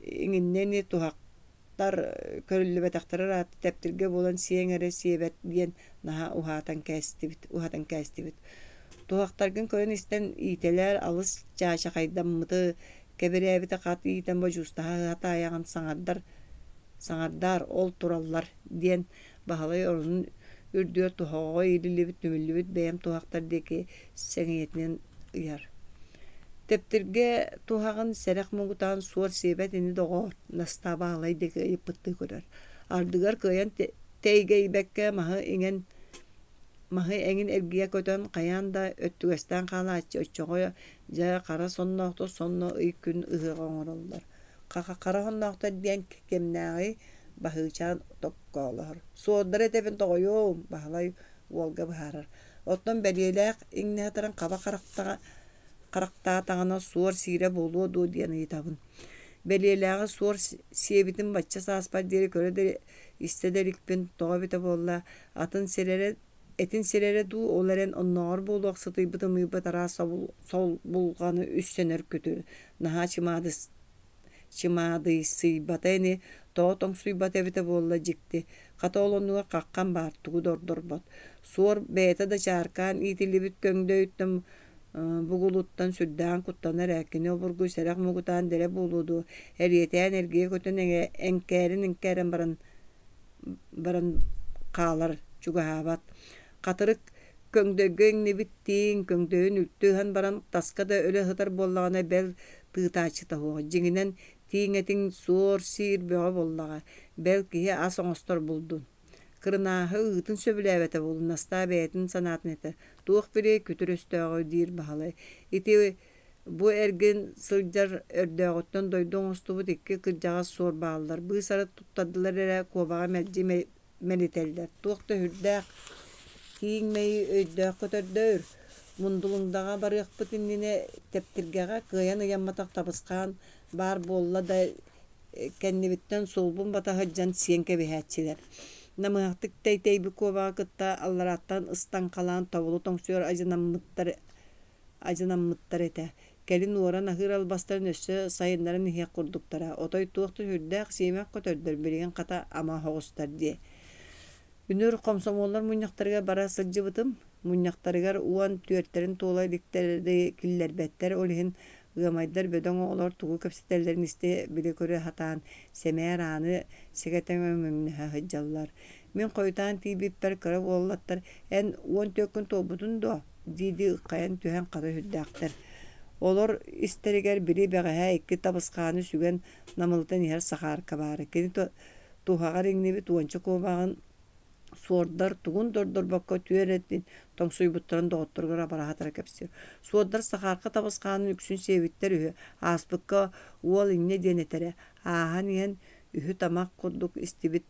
еңіннені туғақтар көрілі бәтақтары ратты тәптірге болан сиең әрі сиебәт дейін наға ұхатан кәстібіт. Туғақтарғын көрін істен ителер алыс жаша қайдан мұты кәбірәбіті қаты итен бөжустаға ғата аяған саңардар ол тураллар дейін бағалай орынын үрдер туғаға елілібіт, нүмілібіт бәйім туғақтар деке сәңиетінен ұяр. Teptirge tuhağın serek mugutan suor sebet ini doğor nasta bağlay deke yıpıttı kurar. Ardıgar kıyan teyge ibekke mahı engin ergiye kötön kayan da öttügesten kala açı öççoğu ja kara sonnoqto sonno ıykün ıhı oңorollar. Kara honnoqto diyen kemnägi bahıçan tokkolar. Suodlar etebin toğuyum bahlay volga baharar. Otton beliyelek iňnätaran kaba karakta tağına suor sire bolu do diyen itabın. Beliyelegi suor siyebitin başça saspar deri köre de istederikpin toğa bite bolla etin serere du olaren onnar boluq sıtı bıtımı batara sol bulganı üstsener kötü. Naha çimadı sıybatayni toğutong suybata bite bolla jikti. Kata olonluğa kakkan bartugu dordorbot. Suor beta da çarkan itilibit köngdöyttem buguluttan süddään kuttanar äkkini oburgu serek mugutan dere buludu. Eriyetään ergiye kötön enkären baran qalar çugahabat. Katırık köngdögöň bittiň köngdöğün üttühän baran taskada öle hıtar bollagana bel tığtaçı tahuğa. Jiňinen tiňetin suor sir böğe bollaga. Belki as oňostor buldun. Kırnağı ıtın söbüläbete bolun nasta bätin sanatyn ete. Tuğ biri kütüröstöğü dir bahalay. Iti bu ergin sıljar ördöğütten doydoňostu bu dikki kırjağa sor bağlar. Bu sara tuttadylar ere kobaga melji meliteller. Tuğda hürdäq tiňmeyi öýdäq köterdör. Mundulundaga barıqpıt innine teptirgega kıyan ýammatak tabıskan bar bolla da kennibitten solbun bata hajjan sienke behäçiler. Namahtık tey bu kobaga kıtta allarattan ıstan kalan tavulu toňsuyor ajynammyttar ete. Kelin oran ahır albastarın össö sayınların ihe kurduktara. Otoy tuğtu hürdäq siemek köterdör birigen kata ama hoğustar diye. Ünür komsomollar muñaktarga bara sılcıbıtım. Muñaktargar uan tüyetlerin tuğlaylıktarı killer better olihin ığamaydar bödön oğlar tuğu köpsitellerin iste bile köre hatan semer anı segeten ömümüne hıcallar. Min koytan tibipper kara oğlattar en uan tökün toğbutun do didi kayan tühen kara hüddäqtar. Olar isteriger biri beğeha iki tabıskanı sügen namıltan yer sakar kabarı. Keni tuğagar iňnebi tuğança kovağın suordar tugun dordor bakka tüyeretin toňsuy butran doğutturgara bara hatara kepsir. Suordar sakarka tabaskanın üksün sevitler ühü aspıkka uol inne denetere. Ahan yen ühü tamak kurduk istibit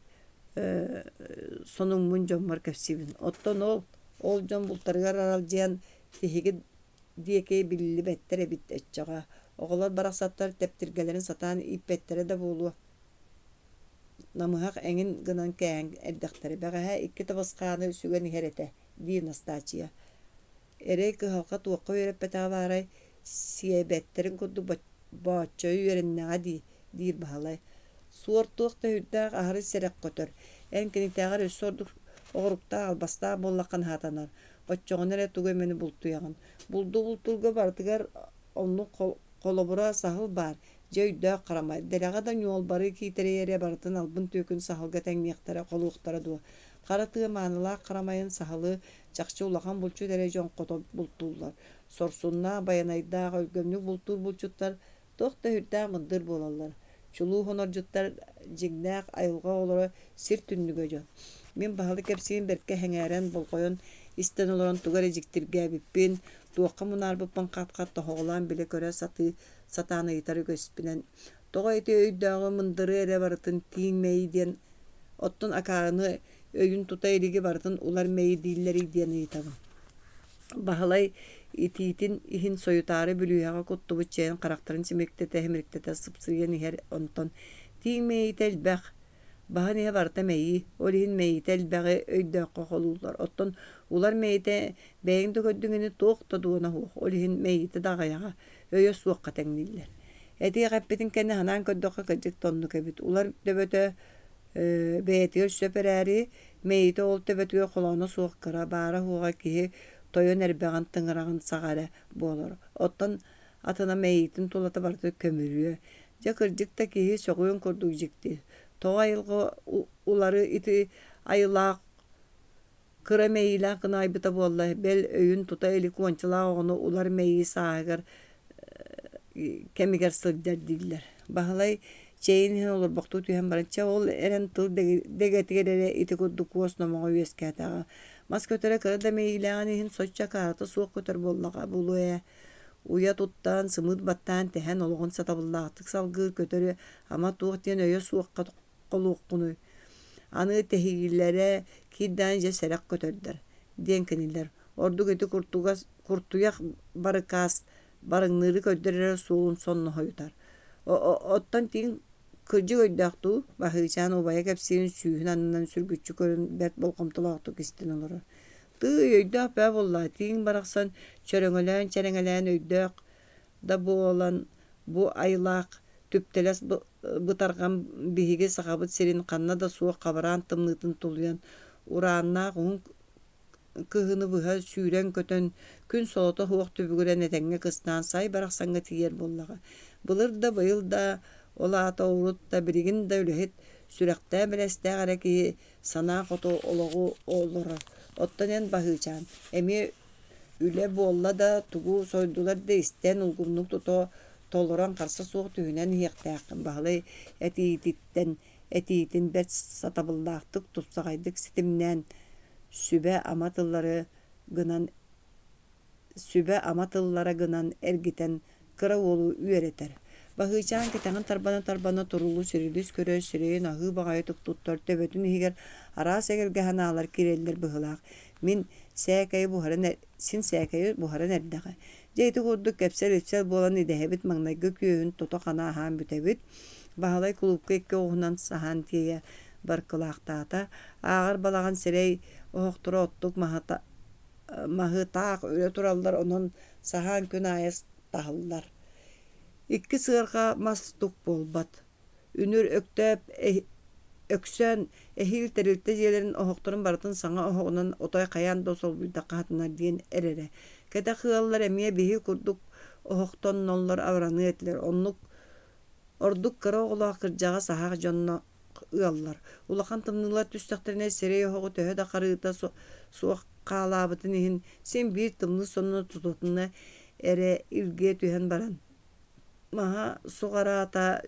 sonun mun jommar kepsibin. Otton ol jom bultargar araljayan tehigi diyekey billi bettere bit etçaga. Oğlar baraksatlar teptirgelerin satan ip bettere de bolu. Namıhaq engin gınan käň eddäkteri bägähä iki tabaskanı sügen herete diýen nastaçya. Erek halka tuwakka berip betawaray siebetterin kurdu baççy ýerennäge diýip bahalay. Suortuqta hüddäq ahry serek götür. En kinitäger össorduk ogurukta albasta bollakan hatanar. Otçoňere tugemeni bultuýagan. Bultulga bartygar onu kolobura sahıl bar. Jöýdä qaramay. Delaga yol bary kitere bartyn albyn tökün sahılga teňmiýektara goluqtara du. Qaratygy manyla qaramaýyn sahaly jakçy ulagan bulçu derejon qoto bultullar. Sorsunna bayanayda gölgömlük bulçutlar toqta hürdä mındır bolallar. Çulu honorjutlar jignäq aýylga olary sir tünnügöjö. Men bahaly kepsiň berke heňären bolgoýun isten olaran tugara jiktirge bippin tuwakka munarbyppan qat-qat toğulan bile köre satany ýitary göspinen. Toga ete öýdägi mındyrı ere bartyn tiňmeyi diýen otton akagyny öýün tutaýligi bartyn ular meyi diýilleri diýen ýitagyn. Bahalay ititin ihin soyutary bülüýäge kuttubu çeýen karakterin simekte tehmirikte sypsyrýan her onton tiňmeyi telbäq bahane barta meyi olihin meyi telbäge öýdäq goğullar otton ular meyite beýinde gödüňini toqta duuna ho olihin meyite dagaýaga öýe suwakka teňdiller. Eti gappetin kene hanan köddökkä kejik tonnu kebit ular debete beýeti söperäri meyite ol tebetüge golana suwak kara bara hoga ki toýun erbägan tyňragyň sagara bolar. Otton atana meyitin tulata barty kömürüýe. Jakyrjykda ki soğuýun kurdugy jikdi. Toğayılğı ulary iti ayılaq kıra meyila kınay bita bolla bel öýün tuta eli konçala onu ular meyi sağır kemiger sılcar diller. Bahalay çeyin olur baktu tühen barınca ol eren tur degetigere iti kurduk osnama üyeskatağa. Mas kötere kara da meylanihin soçça karata soğuk köter bollağa buluya. Uya tuttan sımıd battan tehen olğun satabıllaqtık salgır kötörü ama tuğtiyen öye soğukka qoluqqunu. Anı tehigillere kiddan je serak kötördür. Denkeniller. Ordu götü kurtuyak barıkas barıngnırı köddürere soğun sonunu hoyutar. Ottan tin kırcı göydüktü. Bahıçan obaya kepsinin süyün anından sürgüççü körün bet bolqamtılaqtık istin olur. Tığ öydük be vallahi tin baraqsan çörengelen öydük da bu olan bu aylaq tüpteles bıtargan bihige sahabıt serin kanna da soğuk kabaran tımnıtın tuluyan uranna hun kıhını bıha süren kötön gün soğuta hoğuk tübügüren etenge kıstan say baraqsanga tiyer bollağa. Bılır da bayıl da ola ata urut da birigin da ülühet sürekte beleste gareki sana koto ologu olur. Ottan bahıçan. Emi üle bolla da tugu soydular da isten ulgumluk tuto toluran karşı soğuk tühünen hiyektäkin bahalay etitin bet satabıllaqtık tutsagaydık sitimnen sübe amatıllara gınan ergiten kıra olu üyereter. Bahıçan keteğin tarbana turulu sürülüs köre süreyin ahı bağayı tuttur töbötün higer ara segergehen ağlar kireller bıhılaq. Min säkäyi buhara nerdeğe. Jeyti kurduk kepsel bolan idehebit mangna göküğün toto kana han bütebit. Bahalay kulupka ekki oğunan sahan tiye barkılaqtata. Ağır balağan serey oğuqtura ottuk mahı taq öyle turallar onun sahan kün ayas tahıllar. İkki sığırga mastuk bolbat. Ünür öktep öksen ehil terilte jelerin oğuqturun baratın sana oğuğunun otay kayan dosol büydak hatına diyen erere. Kete hıyallar emiye bihi kurduk oğuqton nollar avranı etler. Onluk orduk kıra oğulağı kırcağa sahaq jonno ıyallar. Ulaqan tımnılar tüstakterine serey oğuğu töhe da qarıta soğuk qalabıtın ihin sen bir tımlı sonunu tututuna ere ilgiye tühen baran. Maha suğara ata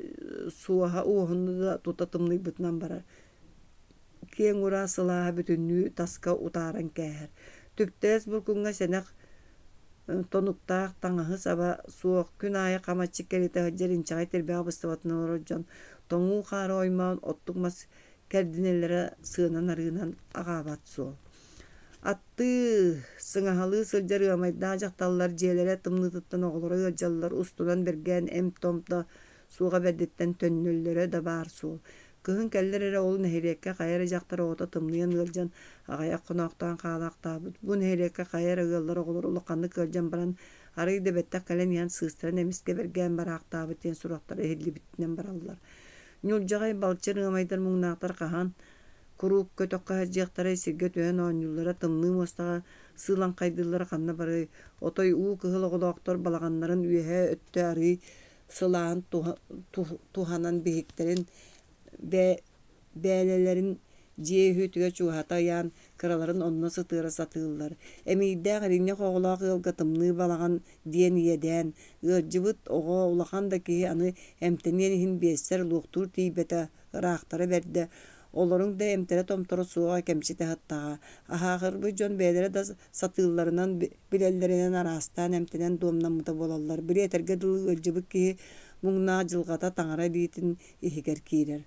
suaha uğunu da tutatımlı bütünen barar. Kien ura sılaha bütünlüğü taska utaran kəhər. Tüptes burkunga senek tonuktaq taŋahı saba suoq gün ayı qamatçı kerete hıccerin çay terbiya bıstavatına orocan. Toŋu xarı oyman ottukmas kerdinellere sığınan arığınan ağabat suol. Attı sıŋahalı sıljarı amayda jaktallar jelere tımlı tıttan oğulları ıljallar ustunan bergen em tomta suğa berdetten tönnöllere da bar suol. Kıhın kellere olu nehirekke kayara jaktar oğuta tımlıyan ıljan ağaya qonaqtan qalaqtabıt. Bu nehirekke kayara ıllar oğulur uluqanlı kıljan baran arıy debette kalen yan sığıstıran emiske bergen baraqtabıt yen suraqtar ehilli bitinen barallar. Nulcagay balçır ımaydar muğnaqtar qahan Kuruk kötökka hajjıqtara sirge tühen oğunyullara tımlı mostağa sığılan kaydıllara kanna barı. Otoy uğu kıhılı oğulaqtor balağanların üyehe öttü arıy sılağın tuhanan bihiklerin bäälelerin jiye hütüge çuhata yan kıraların onna sıtıra satıllar. Emide gariне oğulağı ılga tımlı balağan diyen yeden ıcıbıt oğa ulaqandaki anı emtenenihin besser luqtur tiybete ıraqtara berdi. Olorun da emtere tomtoru suğa kemçite hattağa. Ahaqır bu jon beylere da satıllarından bilellerinden arastan emtenen domnan muta bolallar. Bir yeterge dılı ıcıbık ki muğna jılgata taŋara biitin ihiger kiirer.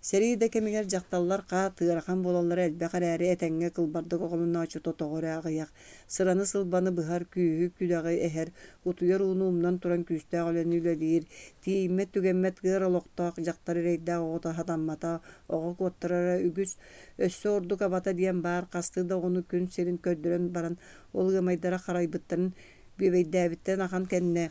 Seri de kemiger jaktallar qa tığıraqan bolallar elbe qarari etenge kılbardık oğlunna açı totoğore ağıyak. Sırаны sılbanı bıhar küyühü külağı eher. Utuyar unuumdan turan küstağ ölen üledir. Tiyimmet tügemmet gıra loqtaq jaktarı reyda oğuta hadammata oğu kottarara ügüs össü orduk abata diyen bar qastı da onu kün serin köddüren baran olgamaydara qaraybıttарын bebeydäbitten akan kenne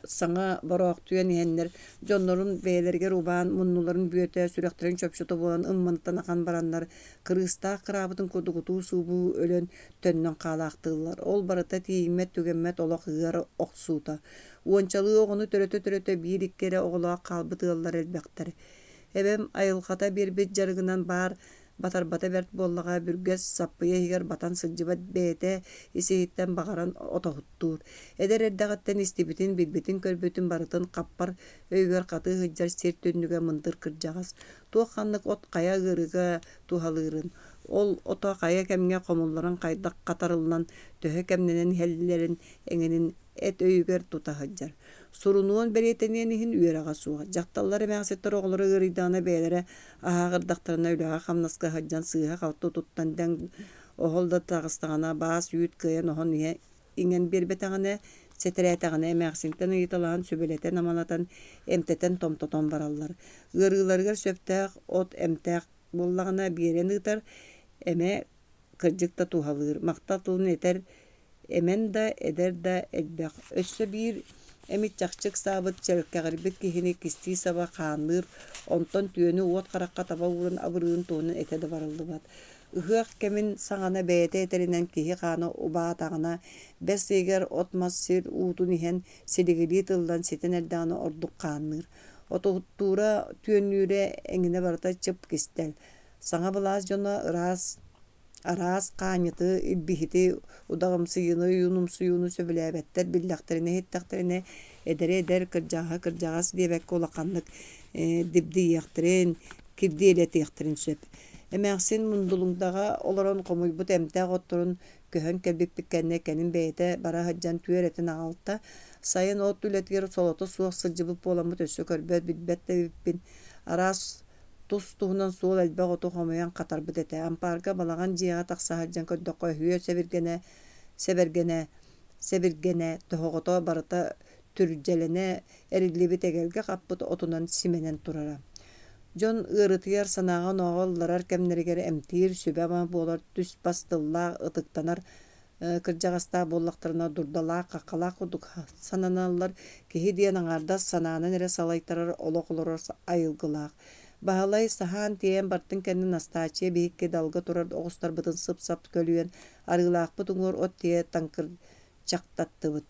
sana baroq tüyen ihenler jonnorun beylerge ruban munnuların büyete sürektiren çöpçütü bolan ımmanıtan akan baranlar kırısta kırabıtın kudugutu subu ölen tönnen qalaqtıllar. Ol barata tiyimmet tügemmet olaq ığarı oqsuta. Uonçalığı oğunu töröte bir ikkere oğulağa qalbıtıllar elbekter. Ebem ayılqata bir bit jarıgınan bar батарбата берт боллаға бүргес саппыя егер батан сылжыбат бәйте исеиттен бағаран отохуттур. Эдер эрдәғаттен истибитин билбитин көрбүтін барытын қаппар өйгөр қаты хыджар сер төннүгө мындыр кыржағас. Туақанлык от қая ғырыға тухалырын. Ол ото қая кәмге қомулларын қайдақ қатарылынан төһө кәмненен хеллерин эңенин эт өйгөр тута хыджар. Сурунуон беретененихин үйераға суға. Жақталлары мәғсеттер оғылары ғыридана бәйлері ағырдақтарына үліға қамнаска хаджан сыға қалты туттан дәң оғылда тағыстағана бас үйт кыян оғын ingen бербетағаны сетеретағаны мәғсинтен ұйталаған сөбелетен амалатан әмтетен томтотон баралар. Ғырғыларғар сөптәқ от әмтәқ боллағына берен ұйтар әмә кыржықта тухалыр. Мақтатылын етер әмен да әдер да әлбәқ. Өссі бір әмет жақшық сабыт чәркәғірбет кехіне кісті саба қанлыр, онтон түйені от қараққа таба ұрын абырығын тоғының әтеді барылды бат. Үхіқ кәмін саңана бәйті әтерінен кехі қаны ұба атағына бәс егер отмас сер ұтын ехен селегілі тылдан сетен әрдағына ордық қанлыр. Отуғыттура түйенлері әңіне барыта чып кестел. Саңа бұлаз жона Арас қаныты, илбихити, удағым сүйіні, юнум сүйіні сөбіләбәттер, білдәқтеріне, хеттәқтеріне, әдер кыржағас дебәк олақанлық дебді еқтерін, кирді елеті еқтерін сөп. Әмәқсен мұндылыңдаға оларын қомойбұт әмтәқ оттырын көхін кәлбекпіккәнне кәнін бәйті бара хаджан түйеретін ағалта, сайын от үлетгер солоты суақ сылжыбып боламыт өсі көрбәт бітбәтті біппін. Арас тус туһунан суол элбэх оту хомуян қатар бітеті. Ампарға балаған жиға тақса хаджан көддөққа хүйе себіргене тұхоғыто барыта түрджелене әрілебі тегелге қаппыт отунан сименен турара. Жон ырытыяр санаған оғылларар кәмнерігер әмтир сөбәма болар түс бастылла ытыктанар кыржағаста боллақтарына дұрдала қақала құдық сананалар кехи диен аңарда сананын әрі салайтарар олық-олырар айылғылақ. Бағалай сахан тиен бартын кәнін астаче бейікке далғы тұрар оғыстар бұтын сып-сап көлуен арылақ бұтыңыр от тие танкыр чақтатты бұт.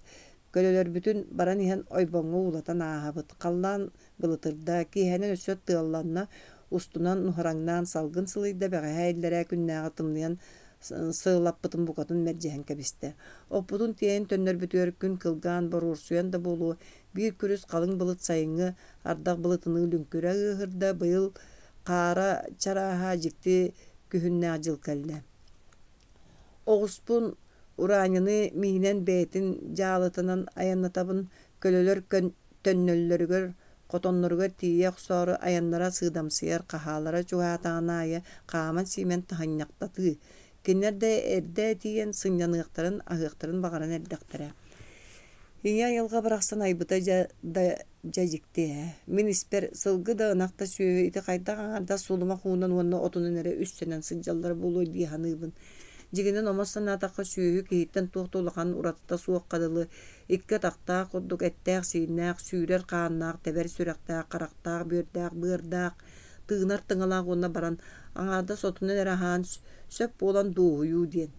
Көлелер бүтін баран ехен ойбоңы улатан аға бұт. Қаллан бұлытырда кейхенен өсөт тығаланна устунан нұхараңнан салғын сылыйда бәғі әйілдері күннәға тымлыян сығылап бұтын бұқатын мәржіхен кәбісті. Оппутын тиен төннер бүтер күн кылған бар урсуян да болу bir күріс қалың бұлыт сайыңы ардақ бұлытыны үлінкөрі ғырда бұйыл қара чараға жікті күхінне ажыл кәлді. Оғыспын уранины миінен бәйтін жалытынан аяннатабын көлөлер төннөллөргөр қотонноргөр тие құсары аяннара сыдамсыяр қахалара чуғатағына айы қаман симен таханняқтаты. Кенерде әрді тиен сыңянықтарын ағықтарын бағаран әрдіқтірі. Ия ялға бірақсан айбыта жажікті. Мен іспер сылғы да нақта сүйі еті қайдақ аңарда солыма қуынан онына отының әрі үстенен сынжалары болу дейханыбын. Жегінен омастан атаққа сүйі кейттен тоқтолыған ұратта суық қадылы, икке тақтақ, құддық әттәқ, сейіннәқ, сүйрер қағаннақ, тәбәр сүрәқтәқ, қарақтақ, бөрдәқ, бұғырдақ, тығынар тыңалақ онына баран аңарда сотының әрі haan сөп болан доғыю ден.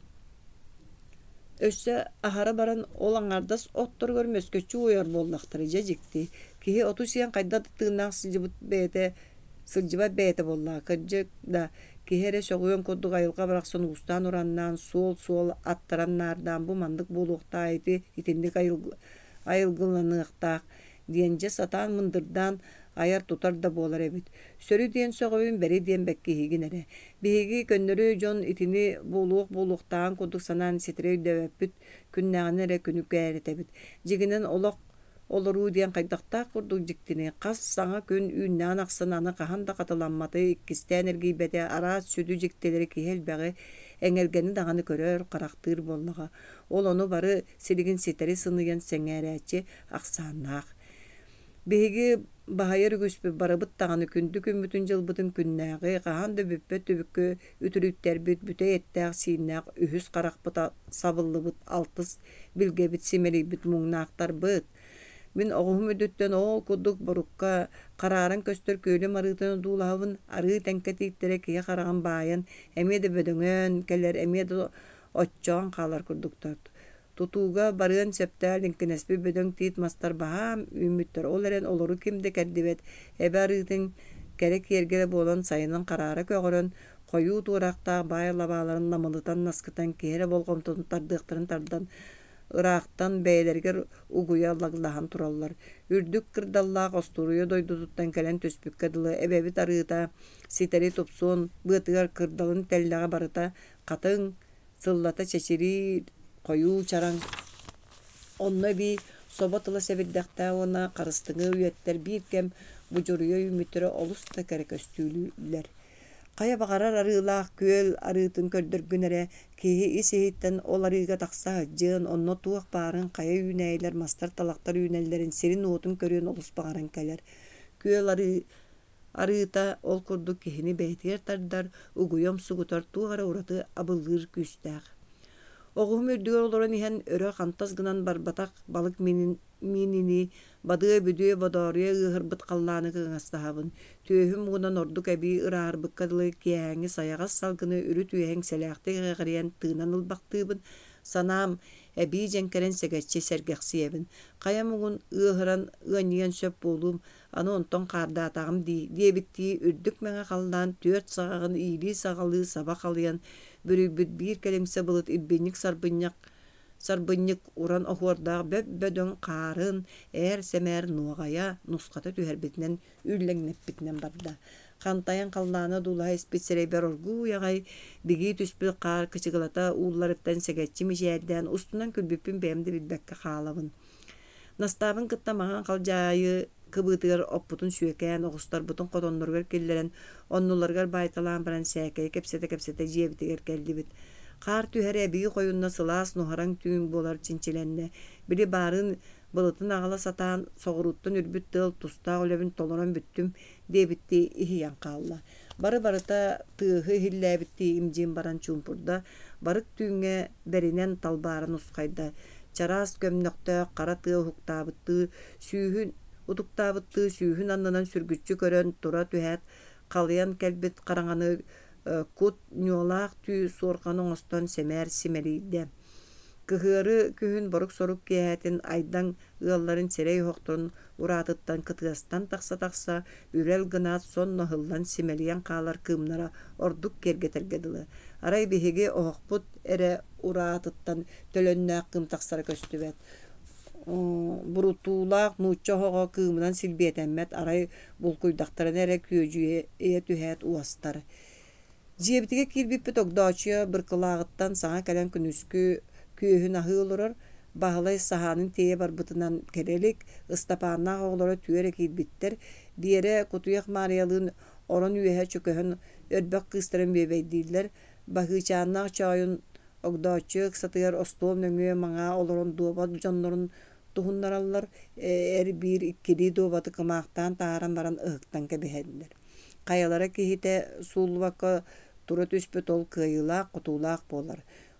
Өссө ахара баран ол аңардас оттор көрмөскөчү ойар боллақтары жажикти. Кихи оту сиен қайда тыгынақ сылжыба бәйті болла. Кыржык да кихере соғуен koddu айылға барақсын ұстан ұраннан сол аттаран нардан бұ мандық болуқта айты итіндік айылғыланықтақ. Диенже сатан мындырдан аяр тутар да болар эбит. Сөрү диен соғуын бәри диен бәкке хигинере. Биһиги көннөрү жон итини болуқтаан кудук санан сетирей дөбөппүт күннәгенере күнүк гәретебит. Жигинен олору диен кайдакта курдук жиктини кас саңа күн үйнән аксананы кахан да каталамматы иккистен эргибете ара сүдү жиктелери кихел бәге эңелгени даганы көрөр карактыр боллага. Ол ону бары силигин сетери сыныган сеңәрәче аксаннак. Биһиги Bahayır güspü barabıt tağını kündü kümbütün jılbıtın künnägi qahan da büppet tübükü ütürüttär büte ettäq sinäq ühüs qaraqbıta sabıllıbıt altız bilgebit simelibit muңnaqtar bıt. Min oğum ödütten oğul kuduk borukka qararın köstör köylü marıtını duulabın arı tenketittere kiye qarağın bayan emede bödöngön keller emede otçoğan qalar kurduktar. Tutuga barın septel inkinesbi bödöng tit mastar baham ümmüttör olaren oluru kimde kerdibet ebarıtın kerek yergele bolan sayının qarara köğürün Koyu tuğrakta bayalabağların namılıtan naskıtan kere bolgomtun tardığıktарын tardan Irak'tan beylerger uguya laglahan turallar. Ürdük kırdallaq osturuyor doydu tuttan kelen töspük kadılı ebebi tarıta siteri topsun bıtıgar kırdalın tellağa barıta katın sıllata çeçiri koyu çaran Onunla bir sobatıla sevirdekte ona karıstığını üyetter bir kem bucuruyor ümitleri olus da kerek östüylüler. Kaya bakarar arıılaq köl arıtın kördür günere kehi isihitten ol arıga taksa jığın onno tuğak bağırın kaya yüneyler mastar talaktar yünellerin serin otun körüyen olus bağırın keler. Köl arıta ol kurduk kehini beytiyer tardar uguyom sugutar tuğara uratı abılır küstağ. Oğum ördüğü olan ihan örü qantaz gınan barbatak balık minini badığı büdüğü badarıya ıhırbıt qallanı kığınastahabın. Tühüm gunan orduk ebi ırağırbık kadılı kiyağını sayağız salgını ürü tüyhen selaqtı gıgırıyan tığınan ılbaqtığыбын. Sanam ebi jenkeren segetçe sergeqsiyebin. Qayamugun ıhıran ıaniyan söp bolum anı onton qardatağım diyebitti ürdük meğe qallan tüört sağağın iyili sağalı sabaq alayan bir kelimse bulut ibbenlik sarbınnyk uran ohuardağı bödön qarın semer nuğaya nusqata tüherbitinden ürlengnepbitinden barda. Qantayan qallana dula espitsere berorgu yagay bigi tüspül qar kıçıgılata uullarıttan segetçi mişerden ustundan külbüpün bemdi bilbekke qalabın. Nastabın kıttamağın qalcayı kıbıtır opputun süyeken oğustar butun qotondurgar kelleren onnulargar baytalan baran säkey kepsete jiyebitiger keldibit. Qar tühere biyi koyunna sılas nuharan tüün bolar çinçilenne. Biri barın bılıtın ağla satan soğuruttan ürbüt tıl tusta olebin toloran büttüm debitti ihiyan qalla. Barıta tığhı hille bitti imcin baran çumpurda barık tüğüne berinen talbarın uskayda. Çaras gömnökte qara tığ huktabıttı süühün anlanan sürgütçü körön tura tühet qalayan kelbet qarağanı kut nyolaq tüy sorqanın oston semer simeriyde. Kıhırı kühün boruk soruk kiyetin aydan ığalların serey hoqturun uratıttan kıtığastan taqsa ürel gınat son nahıllan simeliyen qalar kımnara orduk kergetergedili. Aray bihigi oğukput ere uratıttan tölönnäq kım taqsara köstübet. Burutulaq nuçça hoğa kığımından silbiyetemmet aray bulkuydaqtaran ere küyöcüye tühet uastar. Jebitige kilbippi togdaçıya bırkılağıttan sağa kelen künüskü küyöhün ahı olurur. Bahalay sahanın teye barbıtınan kerelik ıstapanna oğlara tüyere kilbittir. Biyere kutuyaq mariyalığın oran üyehe çököhün ödbek kıstırın bebeydiler. Bahıçanna çayın ogdaçık satıgar ostol nöngüye mağa olurun doğbat canların tuhunlarallar bir ikkili doğbatı kımaqtan taran baran ıhıktan kebehenler. Kayalara kihite sulvaka turat üspet ol kıyılaq kutulaq bolar.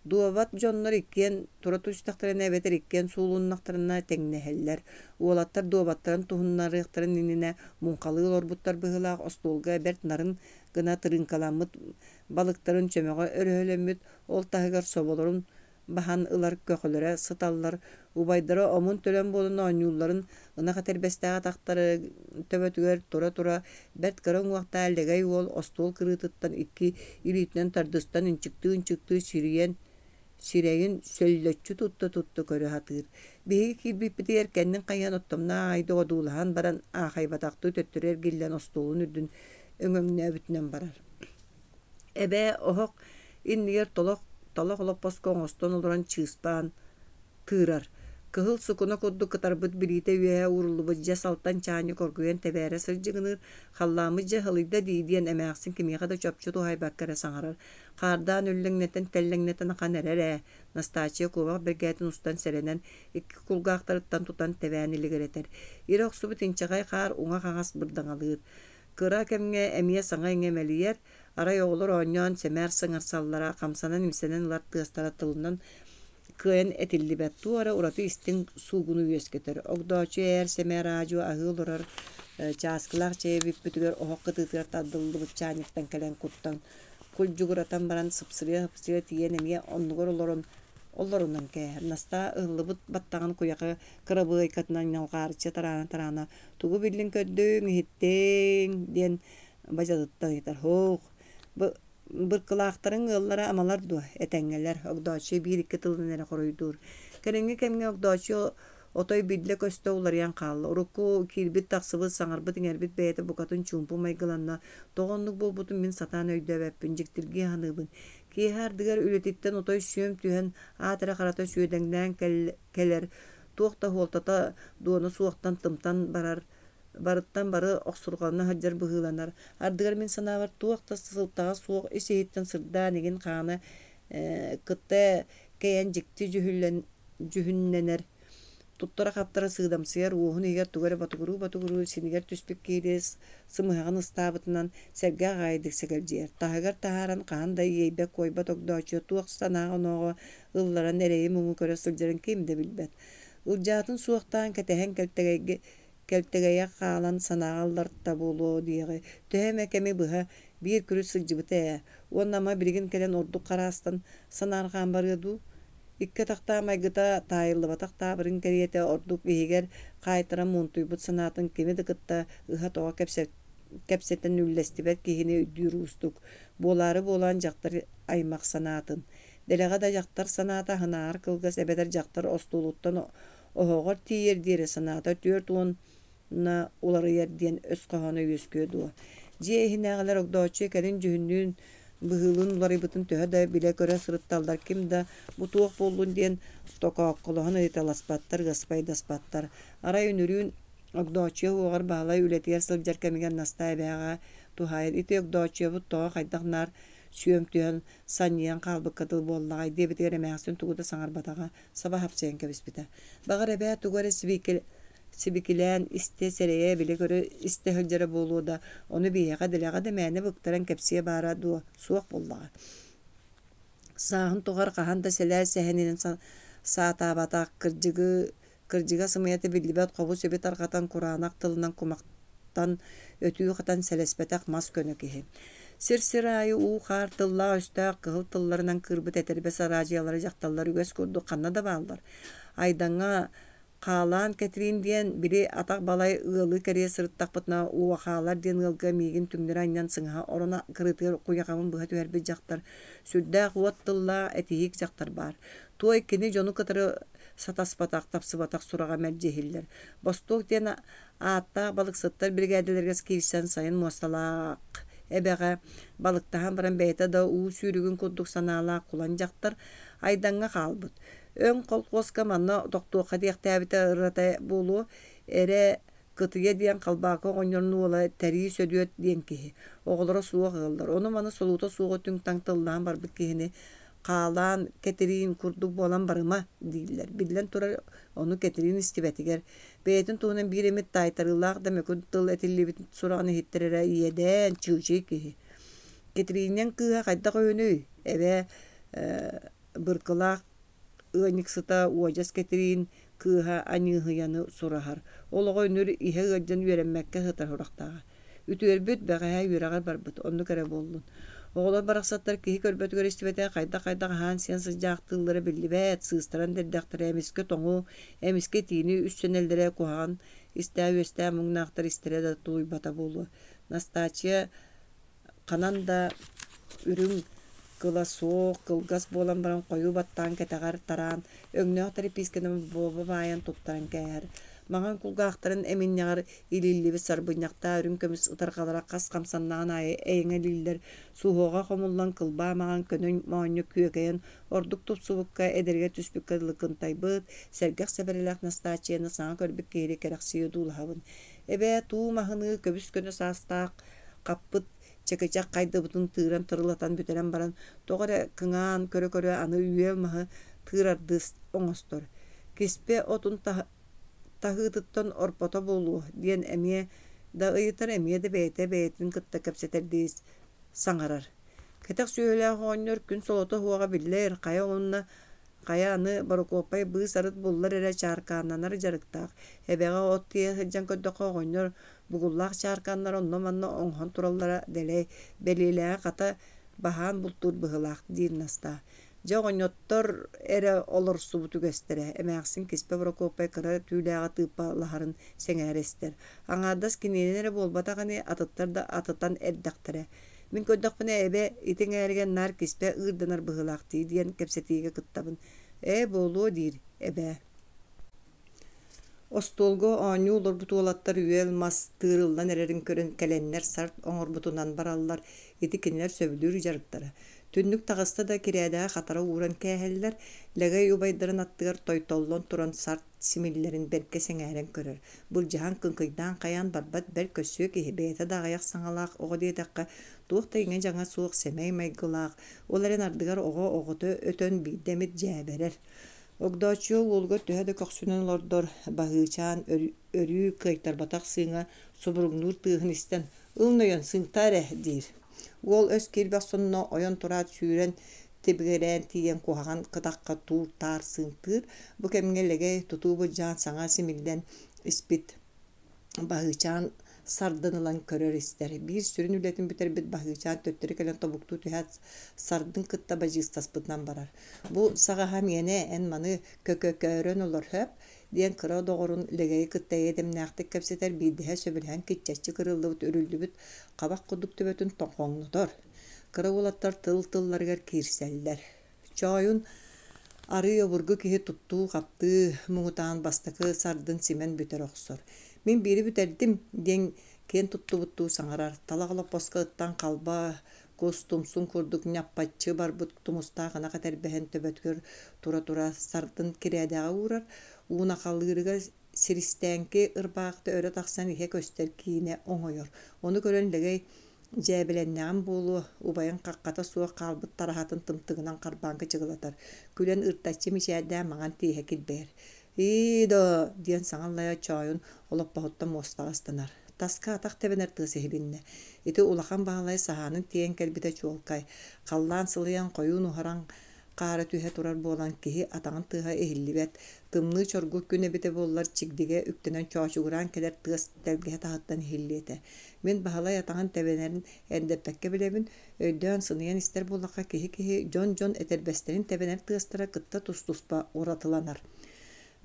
Doğbat canlar ikken turat üstaktarına ebeter ikken sulunnaqtarına tegneheller. Uolattar doğbatların tuhunları ıhtarın inine munqalı orbuttar bıhılaq ostolga ebert narın gına tırınkalamıt balıkların çömeğe öröhölemüt ol tahıgar soboların bahan ılar kökülere sıtallar ubaydara omun tölen bolun oñulların ına terbestağa taqtары töbötüger tura bert garan waqta allegay ol ostol kırıtıttan iki iritnen tardıstan inçıktı sireyin söllöççü tuttu körü hatır. Bihi kilbipiti erkennin qayan ottomna ayda odulahan baran ahay bataqtı töttürer gillen ostolun ürdün öngömne bütünen barar. Ebe ohok inniger tolok olopos koңостон олоран чыыспаан тыырар. Кыһыл сукуна курдук кытарбыт билите үөһэ уруллубыджа салтан чааньы коргуйан тэбээрэ сылдьыгыныр, халлаамыджа хылыйда диидиэн эмээхсин кимиэхэ да чопчу туһайбаккара саҥарар. Хаардаан үллэҥнэтэн теллэҥнэтэн ахан эрэрэ, Настачия кубак бергэтин устан сэрэнэн, икки кулгаахтарыттан тутан тэбээн илигэретэр. Ир охсубут инчаҕай хаар уҥа хаҥас бырдаҥалыыр. Кыра кэмҥэ эмиэ саҥа иҥэмэлийэр, арай оҕолор оонньоон сэмээр сыҥарсаллара хамсанан имсэнэн улар тыастара тылынан кыайан этиллибэт туора ураты истин суугуну үөскетер. Огдоочу сэмээр аажу аһыылорар чааскылаах чэйэбиппитигэр оһох кытыытыгар таддыллыбыт чааниктан кэлэн куттан кулдьугуратан баран сыпсырыа тиийэн эмиэ оннугар олорунан кээһэр наста ыһыллыбыт баттаҕын куйаҕа кырабыай катынан ньалгаарычча тараана тугу биллин көддөөҥ иһиттээн диэн бажадыттан итер хоох bırkılaqtарын ıllara amalar du etengeler ogdaçı bir iki tılın ere koruydur. Kerenge kemge ogdaçı otoy bidle köste ularyan kallı. Oruku kirbit taksıbı sanarbıt ingerbit beyete bukatın çumpu maygılanna. Doğonluk bol butun min satan öyde veppin jiktirgi hanıbın. Ki her diğer ületitten otoy süyüm tühen atıra karata süyedengden keler. Tuğta holtata doğunu suoktan tımtan barıttan barı oqsurğanna hajjar bıhılanar. Ardıgar min sana var tuğta sıltağa suoq esehitten sırda negin qana kıtta keyen jikti jühünnener. Tuttara kaptara sığdamsıyar uğun eger tugara batuguru siniger tüspek keydes sımıhağın ıstabıtından serga gaydik segelciyer. Tahagar taharan qaan da yeybek koybat ogdaçı tuğstanağı onoğu ıllaran ereyi mumu köre sıljarın kimde bilbet. Iljaatın suoqtan ketehen keltegeye qalan sanağallar tabulu diye. Töheme kemi bıha bir kürü sılcıbıte. Onama birgin kelen ordu qarastan sanarğan barıdu. İkke taqta maygıta tayıllı bataqta birin keriyete orduk bihiger qaytara montuybut sanatın kemi dıkıtta ıha toğa kepsetten üllestibet kihini üddürüstuk. Bolары bolan jaqtar aymaq sanatın. Delaga da jaqtar sanata hınar kılgas ebeder jaqtar ostuluttan ohoğor tiyer dire sanata tört na uları yerdiyen öz qahana yüzködü. Jehinagalar ogdaçı kelin jühünnün bıhılın uları bıtın töhe da bile göre sırıttallar kim da bu tuğuk bollun diyen tokaqqılıhan etalasbattar gaspaydaspattar. Ara ünürün ogdaçı uğar bağlay ületiyer sıljar kemigen nastay bağa tuhayır. Iti ogdaçı bu toğa qaydaqnar süyüm tühen sanyan qalbı qıdıl bollagay debit eremeğsin tuğda sangar batağa sabah hapsayan kebisbite. Bağır ebe tuğara sibikilen iste sereye bile göre iste hıljara bolu da onu biyaga dilaga da mene bıktaran kepsiye bara du suaq bollaga. Sahın tuğar qahan da seler seheninin saata bata kırjıga sımıyatı billibet qobu sebet arqatan kuranak tılından kumaqtan ötüyü qatan selesbetak mas könökihi. Sir ayı u qar tılla üstaq qıhıl tıllarından kırbıt eterbe saracıyaları jaqtalları göz kurdu qanna da bağlar. Aydanğa Qalan Ketrin diyen biri atak balay ılı keriye sırıttaqpıtna uwa qalar diyen ılga migin tümleri aynan sınha orona kırıtır kuyaqamın bıha tüherbe jaqtar. Sürdaq uattılla etihik jaqtar bar. Tuo ikkini jonu kıtırı sataspatak tapsıbatak surağa mercehiller. Bostok diyen aatta balık sıttar brigadelerges kirsen sayın muastalaq. Ebeğe balıktahan baran beyta da u sürügün kudduk sanala kulanjaqtar aydanğa qalbıt. Ön kolkoska manna doktoqa diaqtabita ırata bolu ere kıtıya diyen kalbaka onyornu ola teri södüyöt diyen kihi. Oğlara suğa qıldır. Onu mana soluta suğa tüng tangtıldan barbık kihini qalan keterin kurduk bolan barıma deyiller. Bilen turar onu keterin istibetiger. Beytin tuğunan bir emit taytarılaq da mekun tıl etilli bit surağını hittirere iyeden çığçı kihi. Keterinden kıha qayda koyunu eve bırkılaq ıniksıta uacas keterin kıha anıhı yanı surahar. Olağa nür ihe gıcan yörenmekke hıtar huraqtağa. Ütüerbüt bəğəyə yüreğer barbıt. Onu kere bollun. Oğlan baraqsatlar kihi körbet görüştübete qayda han siyan sıcaqtılları billibet sığıstıran derdaqtır emiske toңu emiske tini üç seneldere kuhan istəv östə mügnaqtır istere da tuy bata bolu. Nastaçya kanan da ürün kıla soğuk, kılgas bolan baran koyu battan keteğar taran, ögnöğ tari piskenem boba bayan tuttaran kəyər. Mağan kulgaqtарын eminneğar ililli ve sarbınyaqta ürün kömüs ıtarqalara qas kamsannağın ayı eğine liller suhoğa komullan kılba mağan könön mağanyo küyekeyen orduk tupsubukka ederge tüspük kıdılıkın taybıt, sergaq seberelak nastaçiyana sana körbük keyri kereksiyo dulhavın. Ebe tuğ mahını köbüs könö sastaq, qappıt, çekecek kaydı butun tığıran tırılatan büteren baran toğara kıngağın körö anı üyel mahı tığırardız oңostor. Kispe otun tahıdıttan orpota bolu diyen emiye da ıyıtar emiye de beytin kıtta kapseterdiyiz sangarar. Ketek söyle hoğunyor gün solota huağa biller kaya anı barokopay bığı sarıt bullar ere çarkananar jarıktaq. Ebeğe ot diye hıccan köddek hoğunyor bugullaq çarkanlar onno manno oңhan turallara dele belileğe kata bahan bultur bıhılaq diyen nasta. Joğonyottor ere olur subutu göstere. Emeğsin kispe barokopay kıra tüyleğe tıpa laharın seŋerester. Aŋadas kinenere bolbata gani atıttar da atıtan erdaqtere. Min köddökpüne ebe itin ergen nar kispe ırdınar bıhılaqtı diyen kepsetiğe kıttabın. Bolu dir ebe. Ostolgo añu olur butuolattar üel mas tığırıldan ererin körün kelenler sart oңor butunan barallar itikinler sövülür jarıktara. Tünnük tağısta da kirede xatara uğran käheller legay ubaydarın attıgar toytollon turan sart simillerin berke seŋären körür. Bul jahan kınkıydan kayan barbat ber kösüö ki beyta da ayak saŋalaq oğu diýedekkä tuğta iňe jaňa suuq semey maygılaq. Olaren ardıgar oğu oğutu ötön biddemit jäberer. Ogdaçyo olga tühede koksünen lordor bahıçan örü kaytar batak sığına soburgnur tığın isten ılnayan sığtare dir. Ol öz kilbak sonuna oyan turat sürен tibgeren tiyen kuhagan kıdakka tur tar sığtır. Bu kemgelege tutubu jan sağa similden ispit bahıçan sardanılan körör ister. Bir sürün ületin biter bit bahıçan töttürü kelen tobuktu tühet sardın kıtta bajıstaspıtnan barar. Bu sağa hem yene en manı kökökörön olur höp. Diyen kıra doğurun legeyi kıtta yedem nähtik kepseter bildihe söbülhen kitçesçi kırıldı bit örüldü bit kabak kuduk tübötün toqoğnudur. Kıra ulattar tıllargar kirseller. Çoğun arıyor burgu kihi tuttu kaptı muğutan bastakı sardın simen büter oksor. Min biri büterdim den ken tuttu buttu saŋarar. Talaqla poska ıttan kalba kostumsun kurduk ñappatçı barbut tumusta gana kadar behen töbötkör tura sardın kirədağa uğrar. Uuna kalırıga siristänki ırbaqta öre taqsan ihe köster kine oňoyor. Onu görön legey jäbelennäm bolu ubayan qaqqata suwa kalbıt tarahatın tımtıgınan qarbankı çıgılatar. Külen ırtaççı mişädä maňan tihe kilber. İdo diyen saŋallaya çayın olap bahutta mostağıstanar. Taska atak tebener tığısı hilinne. Iti ulakan bağlay sahanın tiyen kelbite çolkay. Kallan sılayan koyun uharan qara tühe turar bolan kihi atağın tığa ehillibet. Tımlı çorguk güne bite bollar çigdige üktenen çoğuşuğuran keler tığız telgehe tahattan ehilliyete. Men bağlay atağın tebenerin endepekke bilemin öydön sınıyan ister bolaka kihi jon eterbesterin tebener tığıstıra kıtta tustuspa oratılanar.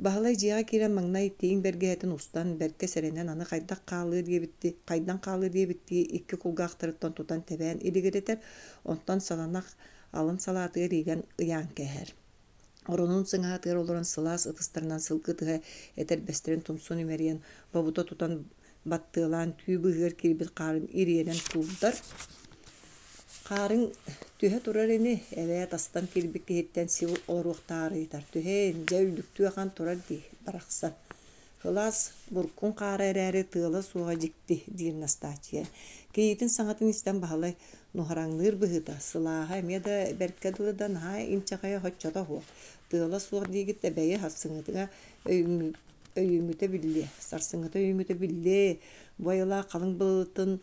Bahalay jiğa kiren maŋnay tiiň bergehetin ustan berke serenen anı kaydan qalı diye bitti iki kulgaqtırıktan tutan tebään iligereter ondan salanak alın salatıya rigen ıyan keher. Oronun sıŋaatır oloran sılas ıtыстарынан sılgı tığa eterbesterin tumsun ümeriyen babuta tutan battığılan tüy bıhır kirbit qarın iriyenen tuldar. Qarın tühe turar eni, evet astan kirbik kehitten sivil oruqtarı yeter. Tühe jäüldüktü akan turar di baraqsan. Hılas burkun qara ereri tığla suğa jikti dir nastaçiye. Keyitin saŋatın isten bahalay nuharanlır bıhıda. Sılaha emye da berkedılıdan ha inçaqaya hoççada hu. Tığla suğa digit ebeyi hatsıŋıtıga öyümüte billi. Sarsıŋıta öyümüte billi. Bayıla qalın bıhtın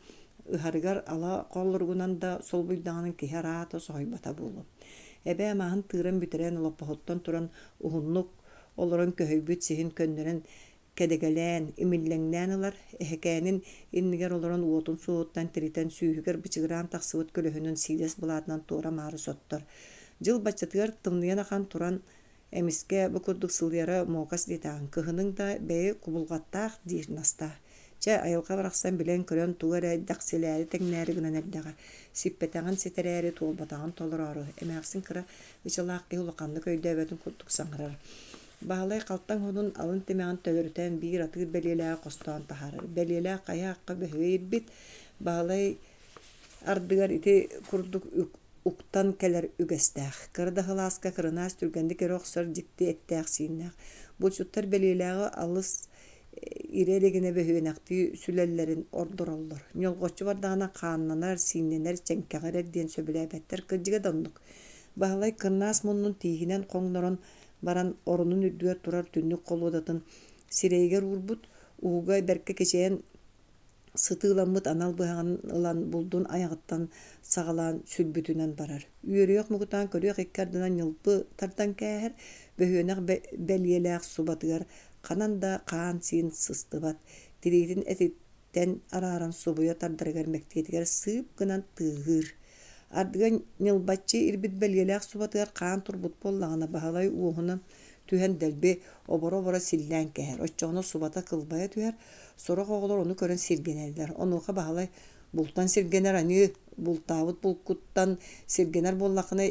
Hargar ala qollurgunan da sol buydağının kihe raata sohaybata bulu. Ebe amahın tığıran büteren olapahottan turan uhunnuk oloran köhöybüt sihin könneren kedegelen imilleŋnän ılar. Ehekäänin inniger oloran uotun suottan tiriten süühüger bıçıgıran taqsıvıt kölöhünün siles bulatынан tuora mары sottor. Jıl baçatıgar tımlayan akan turan emiske bu kurduk sılyara mokas detağın. Kıhının da beyi kubulgattaq dir nasta. Çe ayılqa baraqsan bilen körön tuğara daqsiläri teňnäri gınan erdaga. Sippetäŋin seteräri tuolbatağın tolurarı. Emäqsin kıra ıçılaq ki ulaqanlı köydä öbötün kurtuk saŋırar. Bağlay qaltan honun alın temäğin tölörüten bir atır belyeläge qostan taharır. Belyeläge qayaqqa behöýbit. Bağlay ardıgar iti kurduk uktan keler ügestäq. Kırda hılaska kırınas türgendi kere oqsar jikti ettäq sinnäq. Bu çuttar belyeläge alыс irelegine behöýenekdi sülellerin ordur olur. Nyolgoçu bardağına qaannanar, sinnener, çenkeğerer diyen söbüläbetler kırjıga donduk. Bağlay kırnas munnun tihinen qoňnoron baran orunun ürdüge turar tünnük qoludatın sireyger urbut, uğugay berke keçeyen sıtığılanmıt anal bıhağın ılan buldun ayağıttan sağalan sülbütünen barar. Üyörüyok mugutan körüyok ikkardınan yılpı tartan käher, behöýenek belyeläq subatıgar, kanan da qaan sin sıstıbat. Diritin etitten araran subuya tardargar mektiyetigar sığıp gınan tığır. Ardıgan nılbatçı irbit belyeläq subatıgar qaan turbut bollağına bahalay uğunan tühen delbi obora sillän käher. Oççoğuna subata kılbaya tüher. Sorak oğlar onu körün sirgenerler. Onuqa bahalay bultan sirgener anı бултабыт булкуттан сиргенер боллакына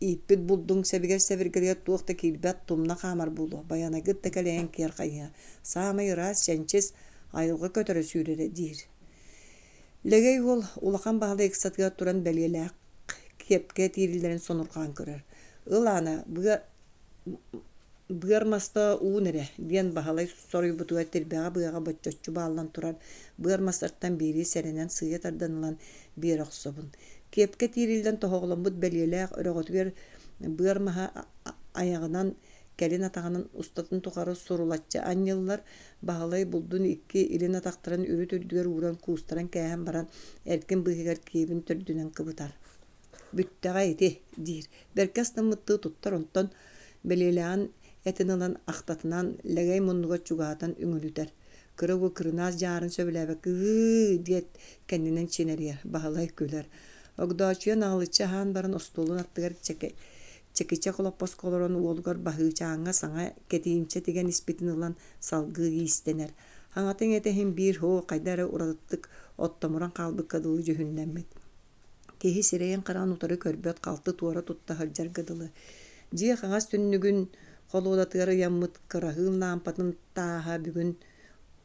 иппит булдуң себигер туохта килбят тумна хамар булу. Баянагыт текелен кер кайя. Самый раз ченчес айылга көтөрө сүйрере дир. Легей ол улахан бағалы экстатыга туран бәлгеләк кепке тирилдерин сонуркан көрөр. Ылана быармаста уунере диэн бағалай сорой бутуга тербега быага боччоччу баалан турар. Быармастарттан бири серенен сыя тарданылан бир оксобун. Кепке тирилден тоһоголомбут бәлгеләк өрөгөтүгер быармаха аяғынан келин атағанын устатын тухары сурулатчы аннеллар бағалай булдун икки илин атақтыран үрі түрдүгер уран куустаран кәһән баран эркин быһыгар киебин төрдүнен кыбытар. Бүттәгә ити дир. Беркастан мытты туттар онтон белелән этинылан ахтатынан легей муннуга чугаатан үңүлүтер. Кырыгы кырынаас жарын сөбүләбек диет кеннинен чинерия бағалай күлер. Огдачыян алыча хан баран остолун аттыгар чекиче колоппос колорон уолгар баһыычааңа саңа кетиинче тиген испитин ылан салгы истенер. Хаңатын этехин бир хоо кайдары урадыттык оттомуран калбыкка дылы жүһүннәммит. Кеһи сирейен караан утары көрбөт калты туара тутта хылжар гыдылы. Дие хаңас түннүгүн холуодатыгары яммыт кырahыын лампатын тааха бүгүн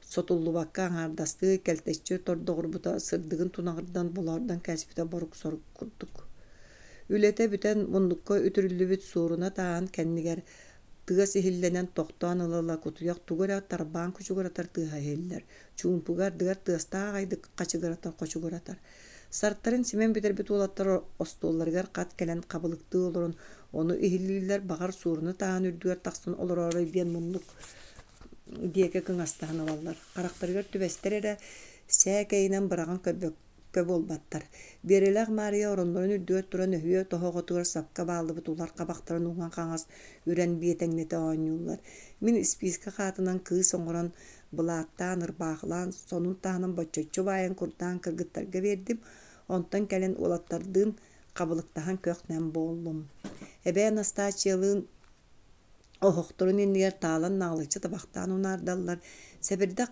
сотуллубакка аңардасты келтечче тордогурбута сырдыгын тунагырдан булардан кәсипте борук сорук курдук. Үлете бүтен мундукка үтүрүлүбүт сууруна таан кеннигер тыга сихилленен токтоан ылыла кутуяк тугара тарбаан күчүгөратар тыга хеллер. Чуумпугар дыгар тыастаагайдык качыгыратар кочугоратар. Сарттарын симен битербит улаттар остолларгар кат келен кабылыкты олорун onu ihilliller багар сууруна таан үрдүгер таксын олоророй диен мундук диэке кыңастааны баллар. Карактарыгар түбестерере сээкейинен быраган көрбөккө болбаттар. Берелак Мария ороннорун үрдүгер туран өһүө тоһоготугар сапка баалыбыт улар кабактарын уңан каңас үрен биетеңнете ооньюллар. Мин списка хатынан кыыс оңорон былааттаан ырбаахылаан сонун таанын боччоччу баайын курдаан кыргыттарга бердим. Онтон келен улаттардын кабылыктахан көкнен боллум. Эбе Настачиялын охокторун иннигер таалан наалычы табактаан унардаллар. Себердак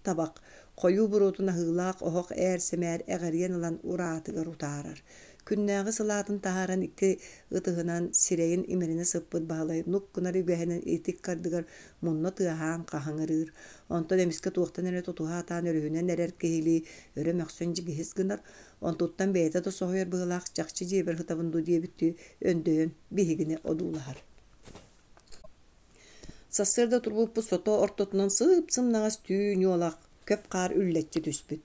табак кою бурутуна хыылаак охок семер эгерген ылан ураатыгар утаарар. Күннääгы сылаатын тахаран икки ытыгынан сирейин имерине сыппыт баалай нуккунар үгэһэнен итик кардыгар мунна тыаһаан каһаҥырыыр. Онтон эмиске туохтан эре тутуһаатаан өрүһүнэн эрер киһили өрө мөхсөн жигиһис гынар. Онтуттан бэйэтэ тосоһуйар быһылаах чахчы дьиэбэр хытабынду диэбиттүү өндөөөн биһигине одуулаһар. Састырда турбуппут сото ортотунан сып-сымнагас түүн юолак көп каар үллэччи түспүт.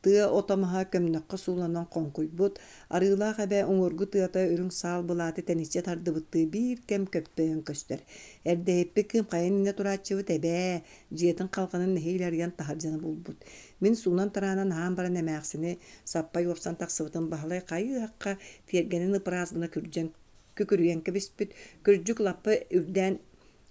Тыа отомаха көмнөккө сууланан конкуйбут, арыылаах эбэ оҥоргу тыата үрүң саал былааты тэничче тардыбытты биир кем көппөйөн көстөр. Эрдэһиппи кым кайын ине турааччыбыт эбээ, дьиэтин халканын нэһиилэрген таһардьаны булбут. Мин суунан тараанан хаан баран эмээхсини саппай уопсан тахсыбытын баһалай кайыахка тиэргенин ыпыраасбына күкүрүйэн кэбиспит, күрдьүк лаппы үрдээн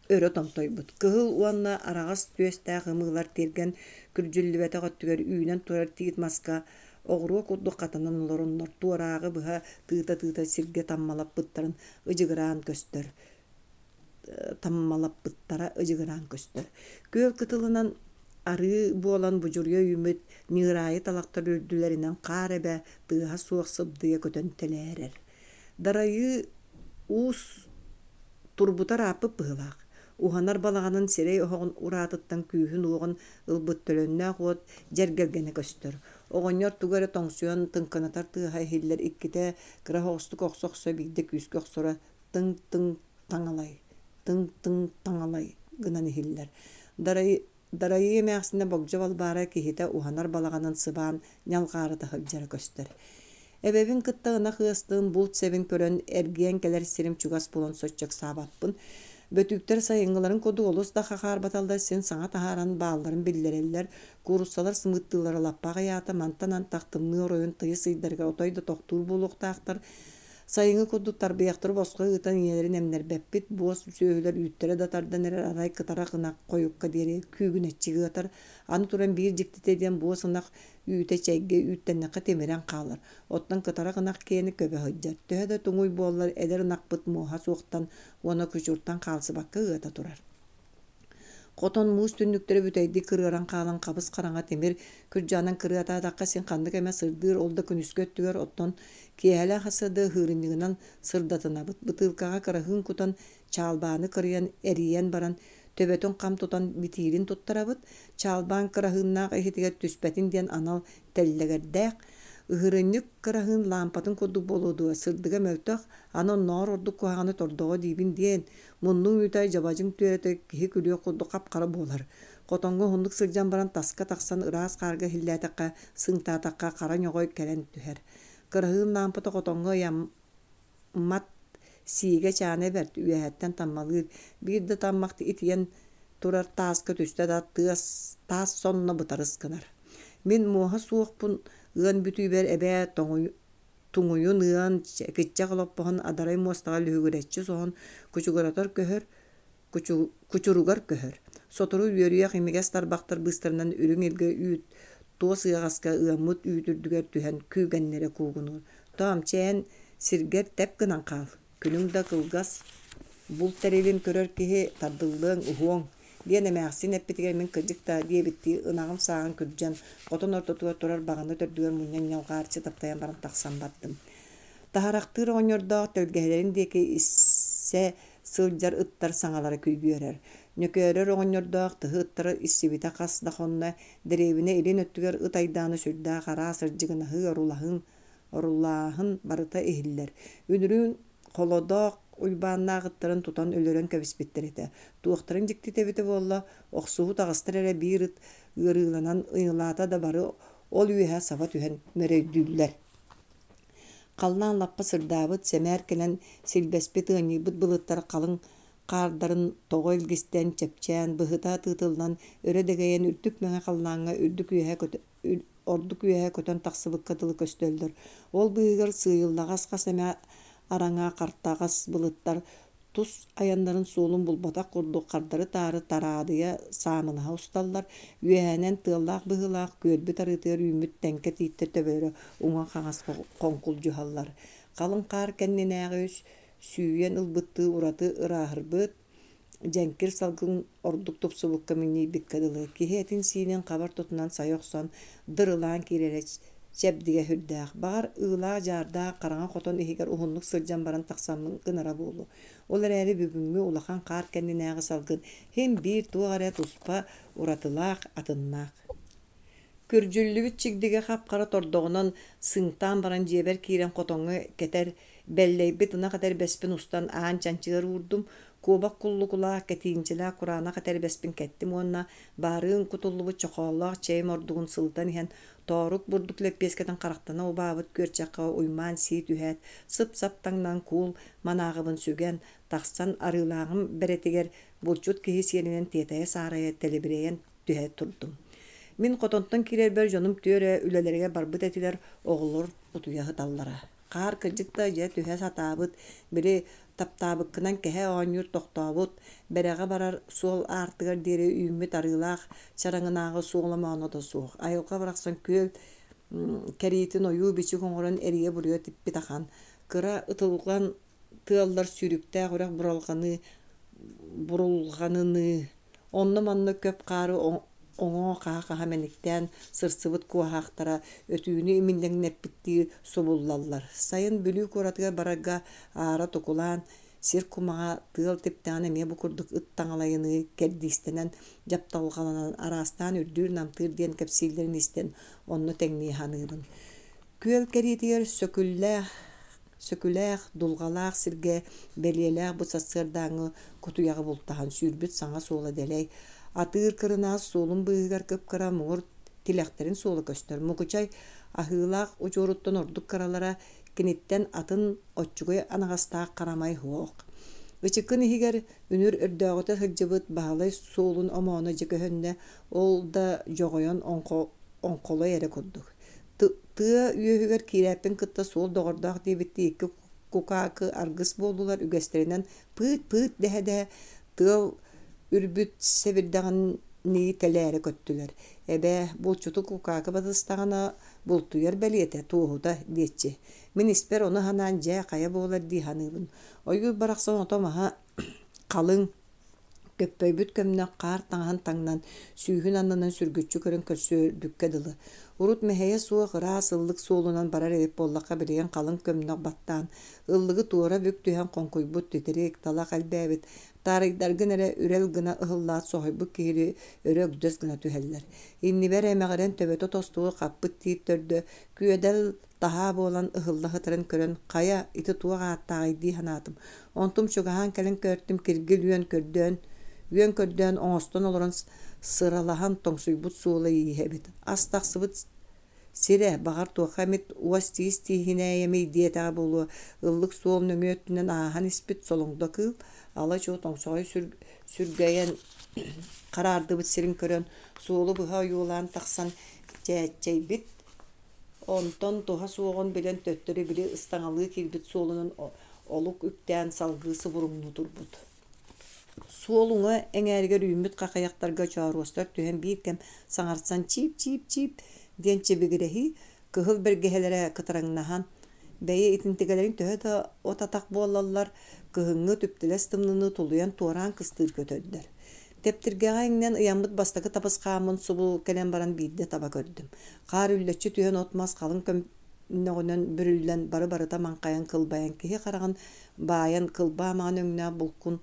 өрө томтойбут. Кыһыл уанна арагас түөстää гымыылар терген күрдүллүбэтэ готтугар үүнен турар тиит маска оҕуруо курдук катанан олороннор туораагы быһа тыыта сирге таммалаппыттара ыдьыгыраан көстөр. Күөл кытылынан ары буолан бужурга үмүт ньыырайы талактар үрдүлэринен каар эбэ тыаһа суох сыбдыга көтөнтэлээрер. Дарайы уус турбутар ааппыт быһылаах. Уханар балаганын сирей оһоҕун ураатыттан күүһүн уоҕун ылбыт төлөннээх уот дьэргэргэне көстөр. Оҕонньор тугары тоҥсуон тыңканатар тыаһа иһиллэр икките кыраһоҕустук охсохсо биирдэ күүскө охсора тың таҥалай гынан иһиллэр. Дарайы эмээхсинэ богдьо балбаара киһитэ уханар балаганын сыбаан ньалгаарыта хылдьара көстөр. Эбэбин кыттаҕына хыастыын булт себин көрөн эргиэн келер сирим чугас булан соччок саабаппын. Бөтүктер сайыҥҥыларын коду олус да хахаар баталда сен саҥа таһааран баалларын биллереллер, куруссалар сымыттыылара лаппаға яата мантанан тахтымны оройун тыйы сыйдарга отойда тохтуур буолуохтаахтар. Сайыҥы курдуктар быяхтыр боско ыытан иелерин эмнербеппит, буос сөөхүлэр үүттэрэ да тардан эрер арай кытара гынак койукка диэри күүгүнэччиги ытар. Аны туран биир дьиктите диэн буос ынак үүтэ чэйге үүттэннэхэ темирэн хаалар. Оттан кытара гынак киэни көбө хыдьар. Төһө да туҥуй буоллар эдер ынакпыт муоха суохтан уона күчуртан хаалсыбакка ыата турар. Qoton muus tünnüktері бүтәйdi kırıran qalan qabız qaranga temir kürjanan kırıata daqqa sen qandık eme sırdır olda künüskөttüger otton kiyele hasıdı hırınlığından sırdatına bıtılkağa karahın kutan çalbanı kırıyan eriyen baran töbeton qam tutan bitirin tuttarabıt çalban karahınna ehitiger tüspetin diyen anal tellegerdek Ihırınnyk kırahın lampatın koduk boludu sırdıga mövtök anon nor orduk kuhağını tordoğa dibin diyen munnun ütay jabajın tüyetek kihi külüyor koduk kapkara bolar. Qotonga hunduk sırjan baran taska taksan ıraz karga hilletekka sыңtaatakka karan yogoy kelen tüher. Kırahın lampatı qotonga yammat sige çane bert üyehetten tammalır. Bir de tammaktı itiyen turar taska tüste da tas sonna butarız kınar. Min muha suuqpun ıan bütüber ebe tuŋuyun ıan kitçe qoloppohun adaray mostaga lühügüretçi sohun kuçurugar köhör. Soturu yörüye qimiges tarbaqtar bыстарынан ürün ilge üyüt tuos ıagaska ıamut üyütürdüger tühen kügennere kugunur. Toam çeğen sirger tep gınan qal. Külüň da kılgas bul terelin körör kihi tardılığın uhuoň diyen emäxsin eppitiger min kıcıkta diye bitti ınağım sağın kürjan qoton ortotuga turar bağını tördüger munyan yalgarçı taptayan baran taqsan battım. Taharaktır oñordoq tölgehlerin deki isse sıljar ıttar saŋalara küýgüörer. Nökörör oñordoq tıhı ıttara issibite qas daqonna derevine elin öttüger ıt aydany sürda qara sırjıgınahy orullahın barıta ehiller. Ünürün qolodoq Uybanna agıttарын tutan ölörön köbüspittir ete. Tuğaktарын jikti tebiti bolla, oqsuğu tağыстır ere bir ıt ığırılanan ıylata da barı ol üyehe safa tühen möröydüller. Qallan lappa sırdabıt semer kelen silbespit ıñybıt bılıttar qalın qardarın toğu ilgisten çepçen bıhıta tıtıldan öre degeyen ürtük meňe qallaňa orduk üyehe kötön taqsыбık katılı köstöldür. Ol bıhıgar sığıllagas qaseme araňa qartagas bılıttar tus ayanların soğulun bulbatak kurdu qardarı tarı taradıya samınaha ustallar üyenen tığlaq bıhılaq görbi tarıtır ümüt tenke titte töbörü uňa qaňas qonkul juhallar. Qalın qar kennenäge süýen ılbıtty uratı ırahırbıt Jenkir salgın orduk topsubukka minni bikkadılı kihetin sinen qabar tutunan sayoqson dırılan kirereç Çebdige hürdäq. Bağar ıla jarda qaraňa qoton ehiger uhunnuk sırjan baran taqsamyň gynara bolu. Olar äri bügünmi ulakan qar kendinäge salgyn. Hem bir tuğara tuspa uratılaq atınnak. Kürjüllübüt çigdige qapqara tordoğunan sыңтан baran jeber kiren qotoňa keter belleýbit ına kadar bespin ustan ağan çançıgar vurdum. Kobak kullukula ketinçila kurana kadar bespin kettim onna barın kutullubu çoqollaq çeym ordugun sıltan ihan toruk burduk leppesketen qaraqtana o babıt görçaqqa uyman siit ühet sıp saptangdan kul manağыбын sügen taqsan arılağım beretiger bulçut kihis yerinen tetaya saraya telebireyen tühet turdum. Min qotonton kirer ber jonum töre ülelerge barbıt etiler oğulur utuyağı dallara. Qar kıcıkta je tühe satabıt biri taptabıkkınan kehe oñur toqtabıt berege barar sol artıgar dere ümmit arılaq çaraŋınağı soğlamaağına da soğuk. Ayılqa baraqsan köl keritin oyu biçi koňoran eriye buraya tippi taxan. Kıra ıtılgan tığallar sürüktä quraq burulğanını onna manna köp qары oňa qaha menikten sırsıbıt kuahaqtara ötüğünü iminleňnep bitdi sobullallar. Sayın bülü koratıga baraga ara tokulan sir kumağa tığıl tiptane me bu kurduk ıt taňalayını keldistenen japtalgalanan arastan ürdür namtır diyen kapsillerin isten onu teňni hanyryn. Köl keritiyer sökülläh dulgalaq sirge belyeläh bu sassırdaňy kutuyağı bultahan sürbüt saňa sola deley. Atır kırına solun bıhıgar köpkara muğur tilekterin solu köstör. Muguçay ahılaq uçuruttan orduk karalara kinitten atın otçugoy anagastaq karamay hoq. Içikkin ihiger ünür ördöğüte hıcıbıt bağlay solun omona jekehönne ol da jogoyon onkolo ere kudduk. Tığa üyehüger kiräpin kıtta sol doğurdaq debitti iki kukakı argыс boldular ügesterinden pıt dehe tığa ürbüt sevirdagan ni telere köttüler. Ebe bulçutu kukakı badыстagana bultuyar beliyete tuğuda dietçi. Min isper onu hanan jä kaya bolar di hanыбын. Oyu baraqsan otamaha kalın Köppөйбүт көмнө қаар таңхан таңнан сүйхүн аннынан сүргүччү көрөн көрсөөрдүккэ дылы. Урут мэһэйэ суох ыраас ыллык суолунан барар эрип боллакка билеген қалың көмнөк баттаан. Ыллыгы туора бүк түһэн конкуйбут титерик талак албэбит. Тарыйдаргын эре үрел гына ыһыллаат соһойбут киһири өрөөгдөс гына түһэллэр. Иннибэр эмэҕэрэн төбөтө тостугу хаппыт тиит төрдө күөдэл таһаа буолан ыһылла хытарын көрөн хая ити туох ааттаагайдии ханаатым. Онтум чугаһаан кэлэн көртүм киргил үөн көрдөөн оҥостон олорон сыралаһан тоҥсуйбут суола ииһэбит. Астахсыбыт сире бағар туохамит уас тиис тиихинээйэмий диэтаҕа болуо ыллык суол нөҥүөттүнэн ааһан испит солоҥдо кыыл ала чуу тоҥсоҕой сүргэйэн хараардыбыт сирин көрөн суолу быһа ойуулаан тахсан чээччэйбит. Онтон туһа суоҕун билэн төттөрү били ыстаҥалыы киирбит суолунун олук үктээн салгыысы буруҥну турбут. Суолуңа эҥээригэр үйүмбүт какаяктарга чоруостар түһэн биир кэм саҥарсан чиип диэн чебигирэһи кыһыл бэргэһэлэрэ кытараңнаһан бэйэ итинтигэлэрин төһө да отатах буолаллар кыһыҥҥы түптэлэс тымныны тулуян туораан кыстыыр көтөддөр. Тептиргэҕэ иҥнэн ыйаммыт бастакы тапыскаамын субу кэлэн баран биирдэ таба көрдүм. Хаар үллэччи түһэн отмас халыҥ көмнөҕүнөн бүрүллэн бары-барыта маҥхайан кылбайан киһи хараҕын баайан кылбаамаҕын өҥнөөө булкун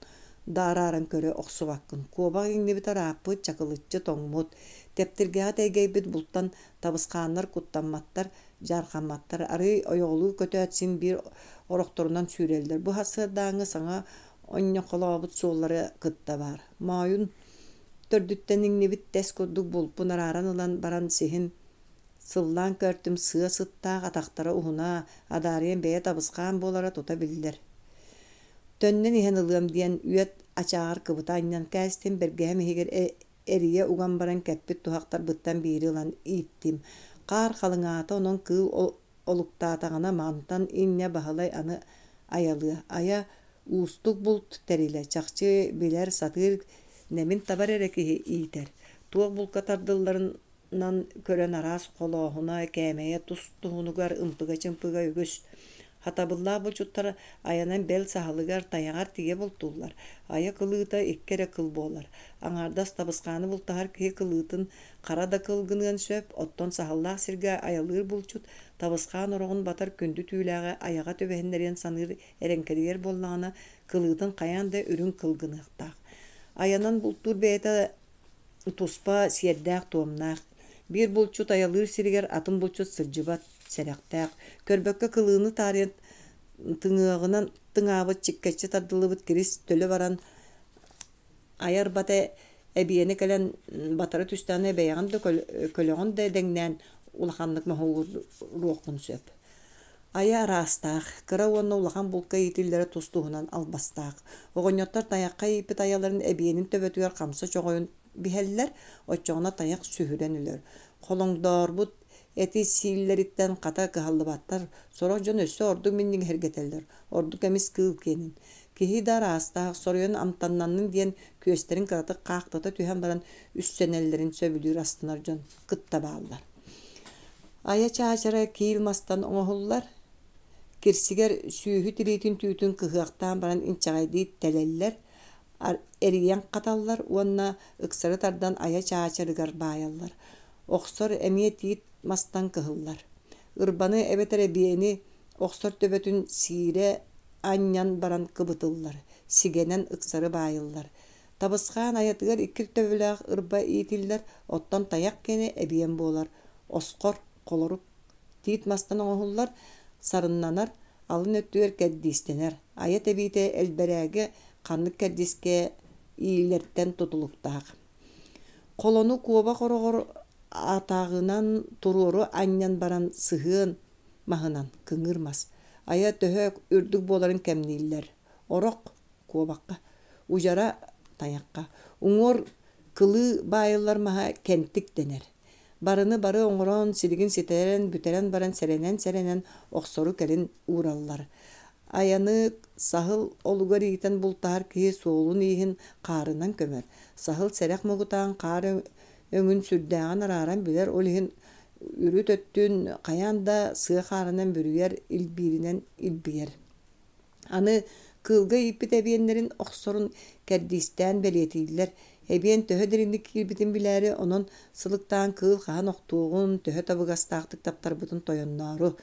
даарааран көрө охсубаккын. Куобак иҥнибит арааппыт чакылыччы тоҥмут. Тептиргэҕэ тэйгэйбит бултан табыскааннар куттамматтар, жархамматтар, арый ойоҕулуу көтөөтсин биир орохторунан сүүрэллэр. Бу хасыырдааҥҥы саҥа онньохолообут суоллары кытта баар. Маайын төрдүттэн иҥнибит тэс курдук булпун арааран ылан баран сиһин сыллаан көртүм сыа сыттаах атахтара уһунаа адаарыйан бэйэ табыскаан буолара тута биллэр. Төннен иһэн ылыам диэн үөт ачааҕар кыбыта анньан кээстин бэргэһэ миһигэр эрийэ уган баран кэппит туһахтар быттан биири ылан ииттим. Хаар халыҥаата онон кыыл олуктаатаҕына мантан иннэ баһылай аны аялыа. Ая уустук булт тэрилэ чахчы билэр сатыыр нэмин табар эрэ киһи иитэр. Туох булка тардылларынан көрөн араас холооһуна кээмэйэ тус туһунугар ымпыга-чымпыга үгүс. Хатабыллаа булчуттар аянан бэл саһалыгар таяҕар тиге бултууллар. Ая кылыыта иккере кыл буолар. Аҥаардас табыскааны бултаһар киһи кылыытын хара да кылгыныан сөп, оттон саһаллаах сиргэ аялыыр булчут табыскаан ороҕун батар күндү түүлээҕэ аяҕа төбэһиннэрийэн саныыр эрэнкэригэр буоллаҕына кылыытын хайаан да үрүн кылгыныахтаах. Аянан бултуур бэйэтэ туспа сиэрдээх туомнаах. Биир булчут аялыыр сиригэр атын булчут сылдьыбат сэрэхтээх. Көрбөккө кылыыны таарыйан тыҥыаҕынан тыҥаабыт чиккэччи тардылыбыт кирис төлө баран аяр бата эбиэни кэлэн батары түстээни эбэйэҕин да көлөҕүн да дэҥнээн улаханнык маһууруоххун сөп. Ая араастаах, кыра уонна улахан булка иитиллэрэ тустуһунан албастаах. Оҕонньоттор таякка ииппит аяларын эбиэнин төбөтүгэр хамса чоҕойун биһэллэр, оччоҕуна таяк сүһүрэн үлөр. Холоҥдоорбут эти сииллэриттэн хата кыһаллыбаттар сорох дьон өссө ордук минниги хергетэллэр. Ордук эмис кыыл киэнин. Киһи да араастаах соройон амтаннаннын диэн күөстерин кыраты хаактата түһэн баран үссэнэллэрин сөбүлүүр астынар дьон кытта бааллар. Ая чаачара киил мастан оҥоһуллар. Кирсигэр сүүһү тириитин түүтүн кыһыахтаан баран инчаҕайдии тэлэллэр, эрийэн хаталлар, уонна ыксары тардан ая чаачарыгар баайаллар. Охсор эмиэ тиит мастан кыһыллар. Ырбаны эбэтэр эбиэни охсор төбөтүн сиире анньан баран кыбытыллар. Сигенен ыксары баайыллар. Табысхаан аятыгар иккир төбүлээх ырба иитиллэр, оттон таяк кини эбиэн буолар. Оскор колорук тиит мастан оҥоһуллар, сарыннанар, алын өттүгэр кэрдиистенэр. Ая тэбиитэ элбэрээгэ ханнык кэрдиске иилэртэн тутулуктаах. Колону куоба хорогор атаагынан туруору анньан баран сыһыан маһынан кыҥырмас. Ая төһө үрдүк буоларын кэмнииллэр. Орох куобакка, ужара таякка. Уҥуор кылыы баайыллар маһа кэнтик денер. Барыны бары оҥорон сиригин ситэрэн бүтэрэн баран сэрэнэн охсору кэлин уураллар. Аяны сахыл олугар иитэн бултаһар киһи суолун ииһин хаарынан көмөр. Сахыл сэрэх мугутаан хаары өҥүн сүрдээҕин арааран билэр ол иһин үрүт өттүн хаяан да сыа хаарынан бүрүгэр илбииринэн илбиэр. Аны Kılga ipit ebiyenlerin oksorun kerdisten beliyetiler. Ebiyen töhö derinlik kirbitin bileri onun sılıktan kıl kahan oktuğun töhö tabıgastağıtık taptarbıtın toyonnaru.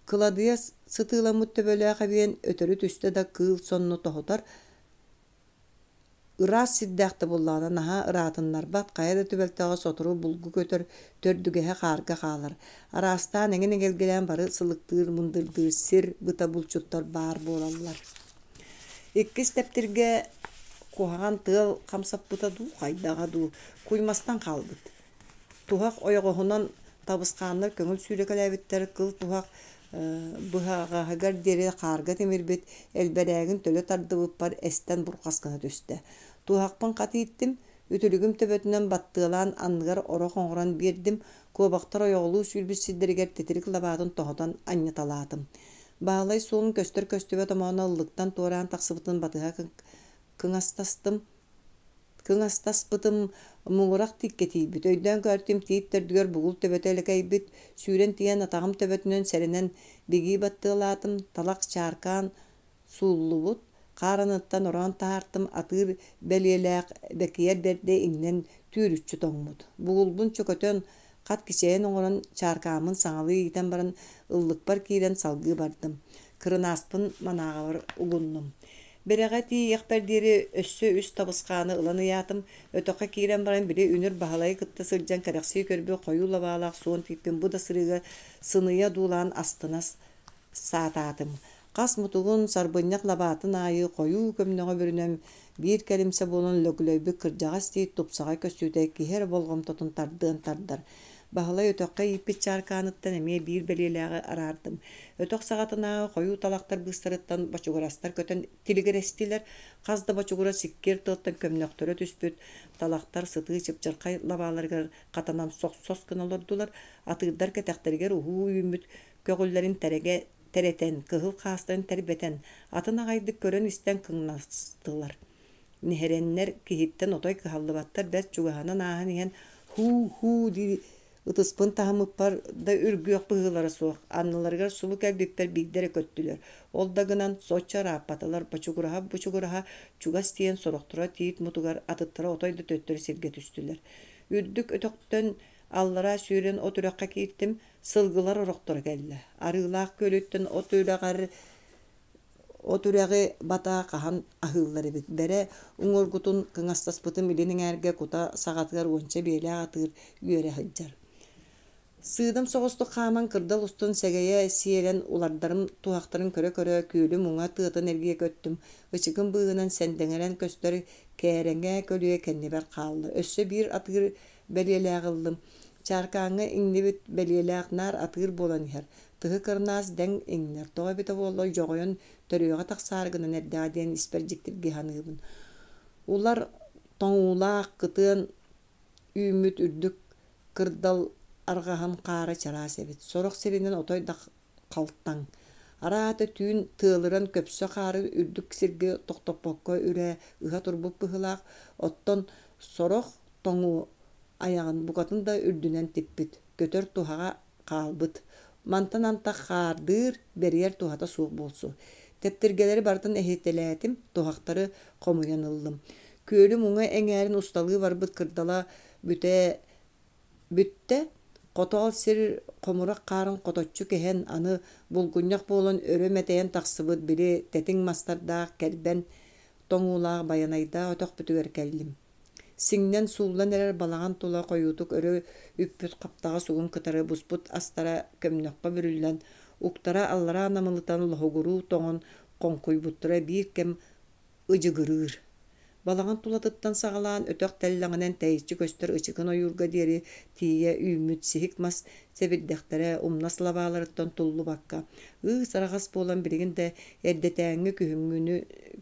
Kıladıya sıtığılamut töbölüğe kabiyen ötörü tüste da kıl sonunu tohutar. Iras siddähti bullana naha ıratınlar bat kayada tübeltäge soturu bulgu götör tördügehe karga kalar. Arastan engene gelgelen barı sılıktır mındırdır sir bıta bulçuttar bar bolallar. İkki steptirge kuhagan tığal kamsap bıta du kaydaga du kuymastan kalbıt. Tuhak oyogohunan tabıskanlar köngül sürekaläbitler kıl tuhak bıhaga hagar deri karga temirbit elberägin töle tardıbıp bar esten burkaskana töste. Tuhakpan katı ittim, ütülügüm töbötünen battığılan anıgar ora koңran birdim, kobaktar oyoğlu sülbüs sidderiger tetirik labatın tohodan anya talatım. Bağlay soğun köstör köstübe tamağına ıllıktan toğrağın taksıbıtın batığa kıngastаспытым muğurak tikketiybit. Öйдөн көртüm tiit tördügөр bugul töbötelekeyбит, sүүрен тиен атағым töbötүнөн серенен биги баттыылаатым, талак чааркаан сууллубут, каарыныттан орон таартым атыыр бэлиэлээх бэкиэр берде иңнен түүрүччү тоҥмут. Бугулбун чөкөтөн кат кичээн оҥорон чааркаамын саҥалыы иитэн баран ыллыкпар киирэн салгыы бардым. Кырынааспын манааҕабар угуннум. Береға тиек пердери өссө үс табысқаны ыланыятым, өтөкка киирен баран бири үнүр баһалайы кытта сылдьан кэрэхсии көрбү хойу лабаалаах суон пиппин буда сырыга сыныйа дуулаан астына саатаатым. Кас мутугун сарбынняк лабаатын айы хойу көмнөҕө бүрүнөм биир кэлимсе болон лөкүлөйбү кырдьаҕас тиит тупсаҕа көстүүтэй киһэр болгом тотун тардыан тардар. Баһалай өтөкка иппит чааркааныттан эмиэ биир белиэлээҕи араардым. Өтөх саҕатынааҕы хойуу талактар быстарыттан бачугурастар көтөн тилигерестилер, казда бачугура сиккер тыттан көмнөктөрө түспүт, талактар сытыы чыпчыркай лабааларыгар катанан сос-соскын олордулар, атыырдар кэтэхтэригэр ухуу үйүмүт көгүллэрин теретен, кыһыл хаастарын тербетен, атын аҕайдык көрөн истен кыҥнастылар. Нихереннер киһиттен отой кыһаллыбаттар бэс чугаһанан ааһан иһэн хуу ди ытыспын таһамыппар да үргүөх быһыылара суох, анныларыгар сулу кэлбиппер бигдере көттүлөр. Ол да гынан сочча рааппаталар бучугураха чугас тиен сорохтура тиит мутугар атыттара отойда төттөрү сирге түстүлэр. Үрдүк өтөктөн аллара сүүрен от үрөкка кииттим, сылгылар орохтора келле. Арыылаах көлүттен от үрәғи бата қахан ахыллары бит. Бәрі уңоргутун кыңастаспытым илинин әрге кута сағатығар онча бейлі атыр үйері хыджар. Сыдым соғыстық қаман кырдал устун сәгәйе сиерен улардарым туақтарын көрө-көрө күйлі мұңа тыытын әрге көттім. Ычыгын бұғынан сәндеңерен көстері кәреңе көліе кәннебер қалды. Өссі бір атыр бәлеләғылдым. Чаркаңы иңнебит бәлеләғнар атыр болан ер. Тыгы кырнаас дэң иңнер. Тоға бите боллой жоғойон төрөйөға тақсарғынан әрдәден испәржіктір гиханығыбын. Улар тоңулақ кытын үймүт үрдік кырдал арғаһым қары чарас эбит. Сорох сиринен отой да қалттан. Арааты түйін тыылыран көпсө қары үрдік сирге тоқтоппокко үрә ыға турбуп быһылақ. Оттон сорох тоңу аяғын бұқатын да үрдінен типпит. Көтөр туһаға қалбыт. Мантан антақ қардыр берер туһата суық болсу. Тептіргелері бартын әхеттеләтім, туһақтары қомуянылдым. Көлі мұңа әңәрін ұсталығы барбыт кырдала бүтті, қотол сир қомурақ қарын қототчу кәхен аны бұлгуньяқ болын өрі мәтәйін тақсыбыт білі тәтің мастардақ кәрбән тоңулақ баянайда отақ бүтігер кәлдім. Сиңнен суулан эрер балаган тула койутук өрө үппүт каптага сугун кытары буспут астара көмнөккө бүрүллен уктара аллара анамылытан лохогуру тоңон конкуйбуттара биир кем ыжыгырыр. Балаган тулатыттан сагалаан өтөк теллаңынан тәйичи көстөр ычыгын ойурга диери тие үймүт сихикмас себирдехтере умнас лабааларыттан туллу бакка. Сарагас болан биригинде эрдетээңи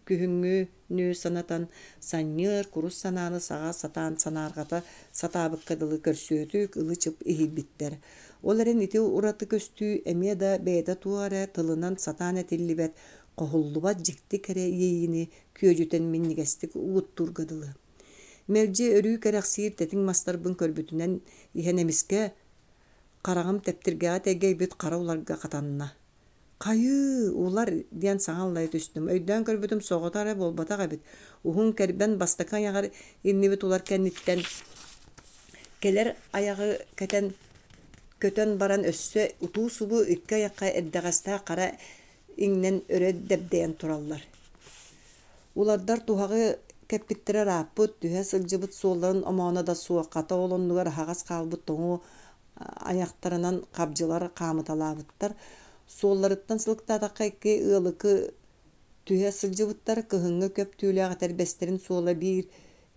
күһүңүнү санатан санныр курус санааны сага сатаан санааргата сатаабыккадылы көрсүөтүк ылычып ихилбиттер. Оларын ити ураты көстүү эмие да бэйда туаре тылынан сатаан этиллибет қохуллубат жикти кәре ейіні көжүтен миннигестик ууттургадылы. Мерже өрүү кәрәқсиир тәтің мастарбын көрбүтінен ихенемиске қарағым тәптірге әтәгей бүт қарауларға қатанына. Кайы улар диэн саҥаллай түстүм. Өйдөөн көрбүтүм соҕотара болбатаҕа бит. Уһун кэрбэн бастакан ягар иннибит улар кэнниттэн келер аяғы кэтен көтөн баран өссө утуу субу икки аяққа эрдэҕэстээ қара иңнен өрө дэбдэйэн тураллар. Улардар туһаҕы кэппиттэрэ рааппыт, түһэ сылдьыбыт суолларын омоона да суоххата олоннугар хаҕас хаалбыт тоҥуу аяқтарынан хабдьылар хаамыталаабыттар. Суолларыттан сылыктаатакка икки ыалыкы түһэ сылдьыбыттар кыһыҥҥа көп түүлээҕэтэр бэстерин суола биир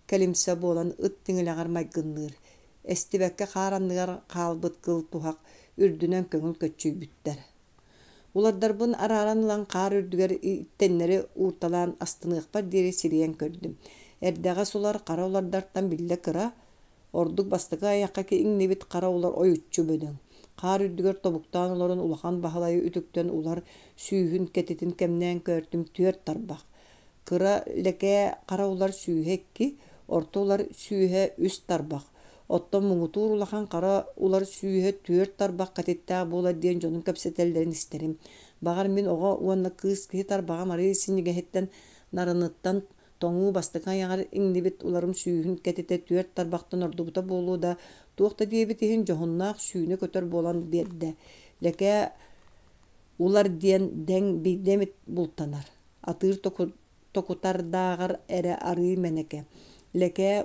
кэлимсэ буолан ыт тиҥилэҕэр майгынныыр. Эстибэккэ хааранныгар хаалбыт кыл туһак үрдүнэн көҥүл көччүйбүттэр. Улардарбын арааран ылан хаар үрдүгэр иттеннери уурталаан астыныахпар диэри сириэн көрдүм. Эрдэҕэ сулар хара улардартан биллэ кыра, ордук бастакы айакка ки иҥнибит хара улар ойуччу бөдөҥ. Хаар үрдүгэр тобуктаан олорун улахан баһылайы үтүктөн улар сүүһүн кэтитин кэмнээн көөртүм түөр тарбах. Кыра лекээ хара улар сүүһэ икки, орто улар сүүһэ үс тарбах. Оттон муңутуур улахан хара улар сүүһэ түөр тарбах катиттаа буола диэн дьонун кэпсэтэллэрин истерим. Багар мин оҕо уонна кыыс киһи тарбаҕа марыы синньигэһиттэн нарыныттан тоҥуу бастакан яҕар иҥнибит уларым сүүһүн кэтитэ түөр тарбахтан ордубута буолуу да туохта диэбит иһин дьоһуннаах сүүнэ көтөр буолан биэрдэ. Лекээ улар диэн дэҥ биирдэмит бултанар. Атыыр токутардааҕар эрэ арыы мэнэкэ. Лекээ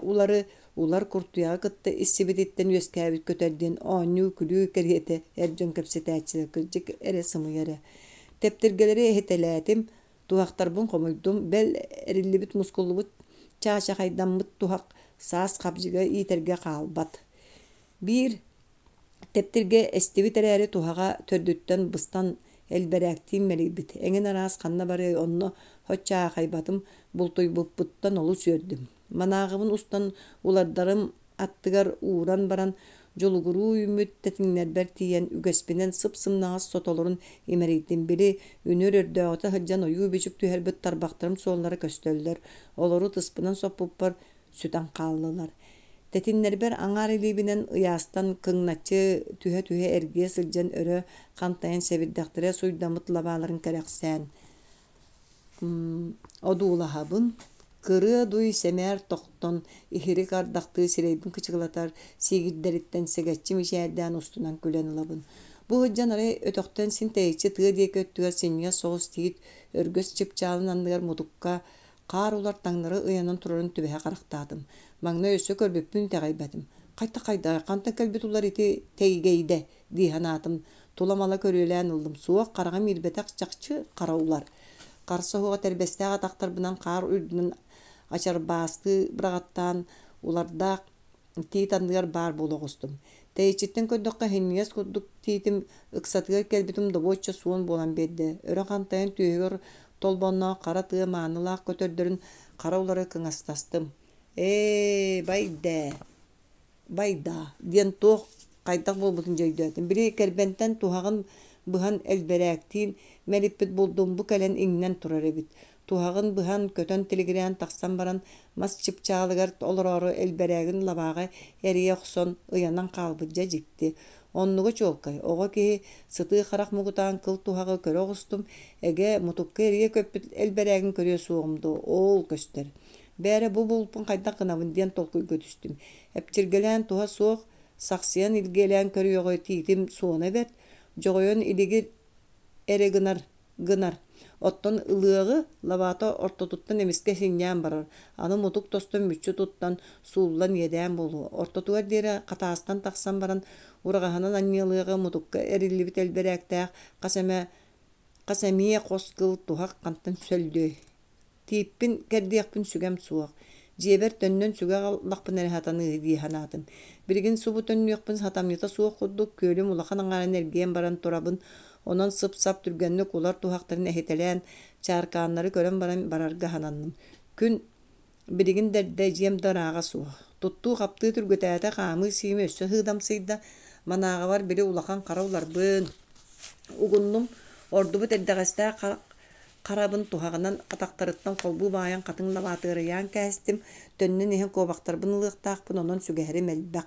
улар куртуяга кытта иссибититтен үөскээбит көтөрдиэн ооннуу күлүү кэриэтэ эрдьөн кэпсэтээччилэр кырдьык эрэ сымыйара. Тептиргэлери эһэтэлээтим, туһахтарбын хомуйдум, бэл эриллибит мускуллубут чаачахайдаммыт туһах саас хабдьыга иитэргэ хаалбат. Биир тептиргэ эстибит эрээри туһаҕа төрдүттэн быстан элбэрээктиин мэлийбит. Эҥин араас ханна бары онно хоччаахайбатым бултуйбуппуттан олу сүөрдүм. Манааҕыбын устан улардарым аттыгар ууран баран жолугуруу үмүт тэтиңнэрбэр тиийэн үгэспинэн сып-сымнаҕас сотолорун имэрийдим. Били үнүр өрдөөҕөтө сылдьан ойуу бичик түһэрбит тарбахтарым суоллары көстөллөр. Олору тыспынан соппуппар сүтэн хааллылар. Тэтиннэрбэр аҥаар илиибинэн ыяастан кыҥначчы түһэ эргие сылдьан өрө хантайан сэбирдэхтэрэ суйдаммыт лабааларын кэрэхсээн одуулаһабын. Кырыа дуй сэмээр тохтон ихирик ардахтыы сирэйбин кычыгылатар сиигиддэриттэн сэгэччи мишээддээн устунан күлэн ылабын. Бу ыдьан арай өтөхтөн син тэйиччи тыа диэки өттүгэр синньиэ соҕус тиит өргөс чыпчаалын анныгар мудукка хаар улар таҥнары ыйанан турарын түбэһэ харахтаатым. Маҥна өссө көрбүппүн тэҕэйбэтим. Хайта хантан кэлбит улар ити тэйгейдэ диiһанаатым. Туламала көрүөлээн ыллым. Суох хараҕа миирбэтэх чахчы хара улар. Харсоһуга тэрбэстээҕэ тахтарбынан хаар үрдүнэн ачарбаасты быраҕаттаан улардаах тиит анныгар баар буолоҕустум. Тэйиччиттэн көддөккө хинниэс курдук тиитим ыксатыгар кэлбитим добуочча суон буолан биэрдэ. Өрө хантайан түйүгөр толбонноо хара тыа маанылаах көтөрдөрүн хара улары кыҥастастым. Байда диэн туох хайдах буолбутун дьөйдөөтүм. Бiri кэрбэнтэн туһаҕын быһан элбэрээктиин мэлиппит булдум бу кэлэн иҥнэн турар эбит. Туһаҕын быһан көтөн тилигирээн тахсан баран мас чыпчаалыгар олороору элбэрээгин лабааҕа эрийэ охсон ыйанан хаалбыдьа дьикти. Оннугу чуолкай, оҕо киһи сытыы харах мугутаан кыл туһаҕы көрө оҕустум, эгэ мутукка эрийэ көппүт элбэрээгин көрүө суоҕумду, оол көстөр. Бээрэ бу булпун хайдах гынабын диэн толкуйга түстүм. Эпчиргэлээн туһа суох сахсыйан илгээлээн көрүөҕө тиитим суона бэрт, жоҕойон илигир эре гынар. Оттон ылыагы лабаата ортотуттан эмиске синньээн барар. Аны мутук тостон мүччү туттан сууллан иэдээн болуу. Ортотугар диэри катаастан тахсан баран ураҕаһанан анньыалыага мутукка эриллибит элбэрээктээх касамие хос кыл туһак хантан сөлдөө. Тииппин кэрдиэхпин сүгэм суох. Дьиэбэр төннөн сүгэ лахпын эрэхатаны диэханаатым. Биригин субу төннүөхпүн сатамньыта суох курдук күөлүм улахан аҥааран эргиэн баран турабын. Онон сып-сап түргэннүк улар туһактарын эһитэлээн чааркааннары көрөн баран барарга хананным. Күн биригин дэрдэ дьиэм дарааҕа суох. Туттуу хаптыы түргөтээтэ хаамыы сиими өссө сыыдамсыйда манааҕа бар били улахан хара уларбын. Угуннум ордубут эрдэҕэстээ харабын туһаҕынан атахтарыттан холбуу баайан хатыҥ лабаатыарыйаан кээстим, төннүн иһин куобахтарбын ылыахтаахпын, онон сүгэһэри мэлбэх.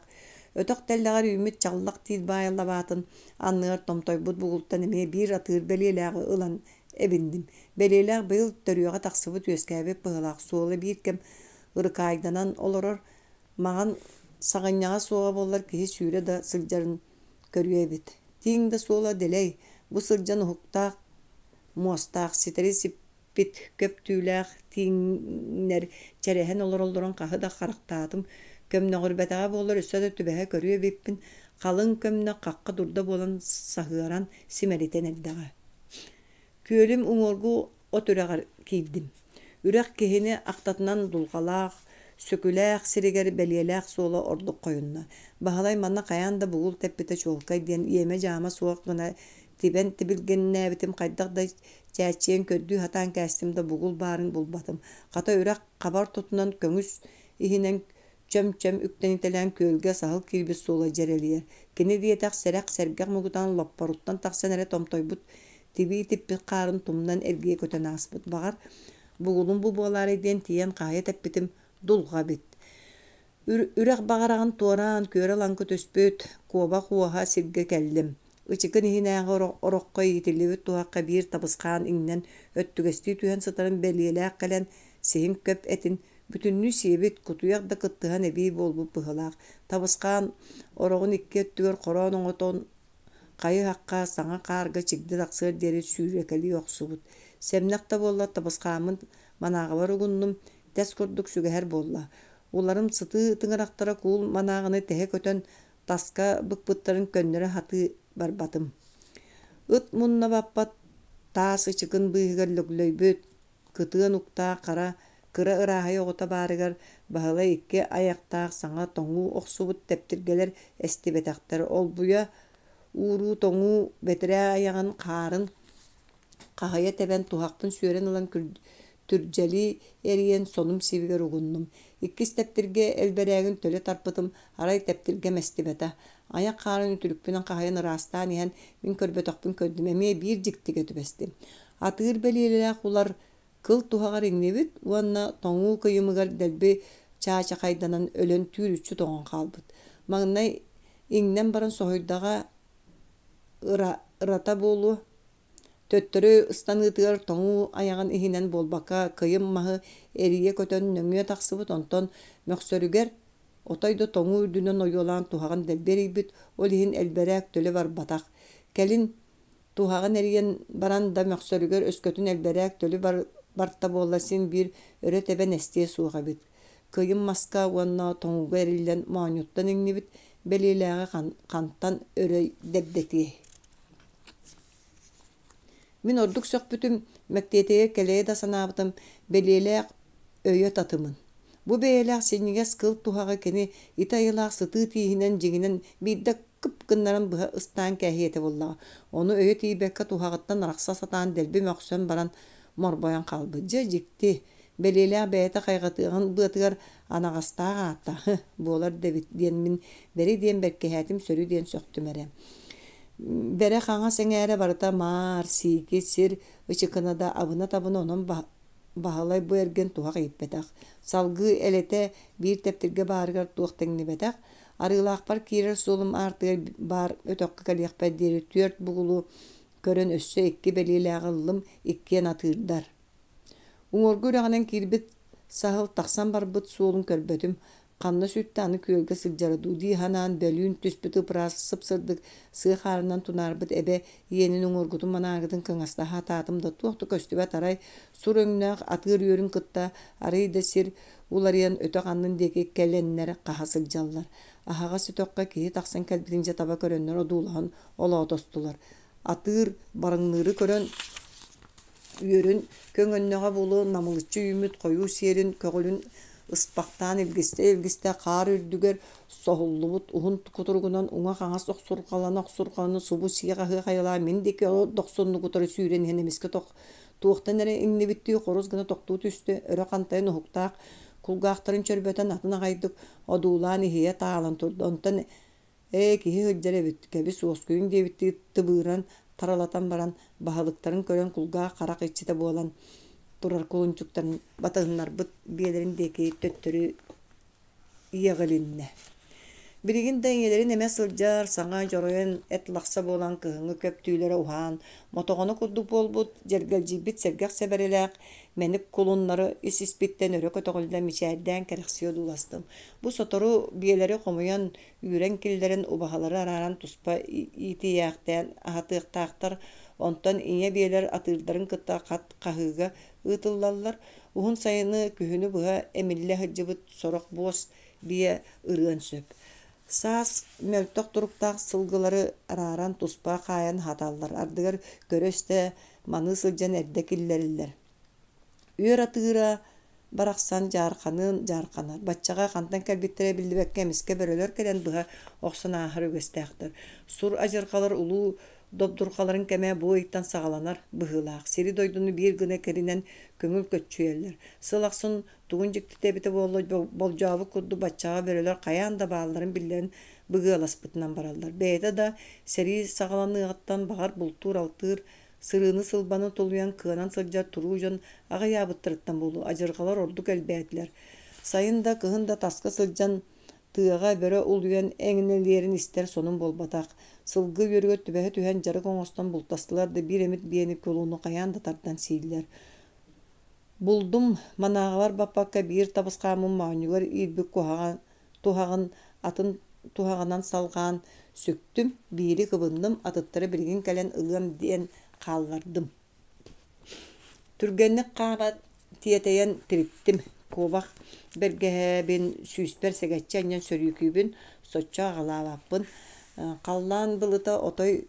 Ötök telläğer ümit çallak til bayallabатын anныгар tomtoybut bugultan eme bir atır belelääge ılan ebindim. Belelääg bıyıl törüýaga taksıbıt üeskäbep bıhılaq suola bir kem ırkaydanan oloror magan sagañaga suoga bollar kisi sүүre da sıljarın körüýebit. Tiň da suola deley bu sıljan huktaaq muastaaq siteri sippit köp tүүлääg tiňler çerehen oloroldoron kahy da karaktaatım kömne gurbetaga bollar üssede tübehe körüýebipin kalın kömne kakka durda bolan sahyaran simeriten eddaga. Küölüm uňorgu oturagar kiýdim. Ürek kehini aktatynan dulgalaaq, sökülääq, siriger beliyelääq sola orduk koyunna. Bahalay manna kayan da bugul teppite çolkay diyen iyeme jama soğuk gına tiben tibilgenne bitim kaydaq da çäçiyen köddü hatan kästim da bugul barın bulbatım. Kata ürek kabar tutunan köngüs ihinen çöm üktenitilän kölge sahıl kirbis sola jereliyer. Kini diyetak serak sergaq mugutan lopparuttan taksenere tomtoybut tibi tippi qarın tumdan ergiye köten asbıt. Bağar bugulun bu bolar eden tiyen kaya teppitim dulga bit. Ürek bağarağın toran köre lankı töspöt koba kuaha sirge kellim. Içikin ihinäge orokka yitilibit tuhakka bir tabıskan innen öttügesti tühen sıtarın beliyelääk gelen sehin köp etin bütünnü siyebit kutuyak da kıttıhan ebi bolbup bıhılaq. Tabıskan oroğun ikki öttüger koron oňoton kayı hakka saňa karga çigdi taksır deri sүүrekeli yoksubut. Semnakta bolla tabıskamın manağı var ugunnum des kurduk sügeher bolla. Ularım sıtı tıngıraktara kuul manağını tehe kötön taska bıkbıtların könnere hatı barbatım. It munna bappat taas içikin bıhıgar löglöyböt kıtığın ukta kara kıra ırahay oğuta barıgar bahala ikke ayaktaaq saňa toňu oksubut teptirgeler estibetaktar ol buya uuru toňu betere ayağın karın kahaya teben tuhakpın süren olan türjeli eriyen sonum siviger ugunnum. İkkis teptirge elberägin töle tarpıtım aray teptirge mestibeta. Ayak karın ütülükpünen kahayan ırastan ihen min körbötökpün köddüm emeye bir jikti götübestim. Atığır beliyelelääk ular kıl tuhagar iňnebit uanna toňu kıyımıgar delbi çaça kaydanan ölen tür üçü toňun kalbyt. Magnay iňnen baran sohoydaga ırata bolu töttörü ıstanıtıgar toňu ayağın ihinen bolbaka kıyım mahı eriye kötön nöňe taksybyt onton möksörüger otayda toňu ürdünen oýulan tuhagan delberibit ol ihin elberäk töle bar batak. Kelin tuhagan eriyen baran da möksörüger öskötün elberäk töle barta bollasin bir öre teben estiye suğa bit. Kıyım maska uanna toňuga erillen maňuttan iňnebit belilääge kanttan öre debdeti. Min orduk sökpütüm mekteteye keleye da sanabıtım belilääg öýe tatımın. Bu beýelääg seniges kıl tuhaga keni itayılaq sıtı tihinen jiginen bidde kıpkınlaran bıha ıstan kähiyete bolla. Onu öýe tiýbekkä tuhagattan raksa satan delbi möksön baran morboyan kalbyjy jikti. Belilääg beýete kaýgatygyn bıtygar anagastaga atta. Bolar debit diyen min beri diyen berkehätim sörü diyen söktüm ere. Bere xaňa seňere barata mar siki sir ışıkına da abına tabına onun bahalay bu ergen tuhak ippetak. Salgı elete bir teptirge barıgar tuğak teňnibetak. Arılaaq bar kirer solum artır bar ötökkü kaliyakpa deri tört bugulu körön össö ikki belilääg ıllım ikkien atyrdar. Uňorgu üräginen kirbit sahıl taksan barbıt solun körbötüm. Kanna süttany kölge sıljaradu di hanan bölün tüspütü pras sıpsırdık sığ harından tunarbıt ebe yenin uňorgutun managydın kıňasta hatatım da tuğtu köstübe taray sur öňüne atyr ýörün kıtta arayda sir ularyan ötökannyň deki kellenleri kahasıljallar. Ahaga sütökkä ki taksan kelbitinje taba körönler odulahan ola dostular. Atyr barıňlyry körön ýörün köňünnäge bolu namylyçy ümit koyu serin kögülün Ispaktan ilgiste kar ürdüger sohullubut uhun kuturgunan uňa kaňas oksurkalan subu siýaga hyýala mindeki o 90 kutur süüren henemiske tuğtan ere inni bitti horuz gına toktu tüstü öre kantayın huktak kulgaqtarın çörböten atyna gaýdyk odulan hiye taalan turdu ondan kihi hıjjere bitti kebi soskuyun diye bitti tıbıran taralatan baran bahalıkların kören kulgağa karak içite bolan turar kulunçuktan batağınlar bit biyelerindeki töttörü yığılinne. Birigin däňelerin eme sылдьар, saňa joroýan etlaqsa bolan kıhıňy köptüýlere uhan, motoğonu kudduk bolbut, jergeljibit sergek sebereläk, menik kulunlary is-ispitten örö kötögülden miçäýden kereksiýo dulastym. Bu sotoru biýeleri gomuyan üýren killerin ubahalary araran tuspa itiýäkden ahatyktaqtar, onton iňe biýeler atyrdaryň kıtta kat kahyga ıtyllallar. Uhun sayını kühünü bıha emille hıcıbıt sorok boz biye ırığın söp. Sas möltök turuktaq sılgıları araran tuspa kayan hatallar. Ardıgar göröste manı sılcan erde killeriler. Üyer atıra baraksan jarkanar. Batçaga kantan kelbittere bildibekke miske börölör kelen bıha oqsan ahırı göstəxtir. Sur ajırqalar ulu dobdurqaların keme bu itten sağalanar bıhılaq. Seri doydunu bir güne kerinen köngül kötçüyeller. Sılaqsın tuğun jikti tebite bolcabı kuddu batçaga börölör kayan da bağların billerin bıhılaspıtından barallar. Beyde da seri sağalanıqattan bağar bultur altır sırığını sılbanı toluyan kığanan sılcar turuğun ağa yabıttırıktan bolu. Ajırqalar orduk elbeydiler. Sayın da kığın da taska sılcan tığaga börö uluyan eňinelerin ister sonun bolbatak. Sılgı yörgöt tübehe tühen jarı koňostan bultastılar da bir emit biýeni kolunu kayan da tardan siýdiler. Buldum managalar bapakka bir tabısqamın maňugar ilbik tuhagın atın tuhaganan salgan söktüm biri kıbındım atıttara birgin kelen ılgam diyen kallardım. Türgenlik qaba tiyeteyen triptim. Kobak bergehe ben süsper segetçenyen sörükübün soçça galabapın. Kallan bılıta otoy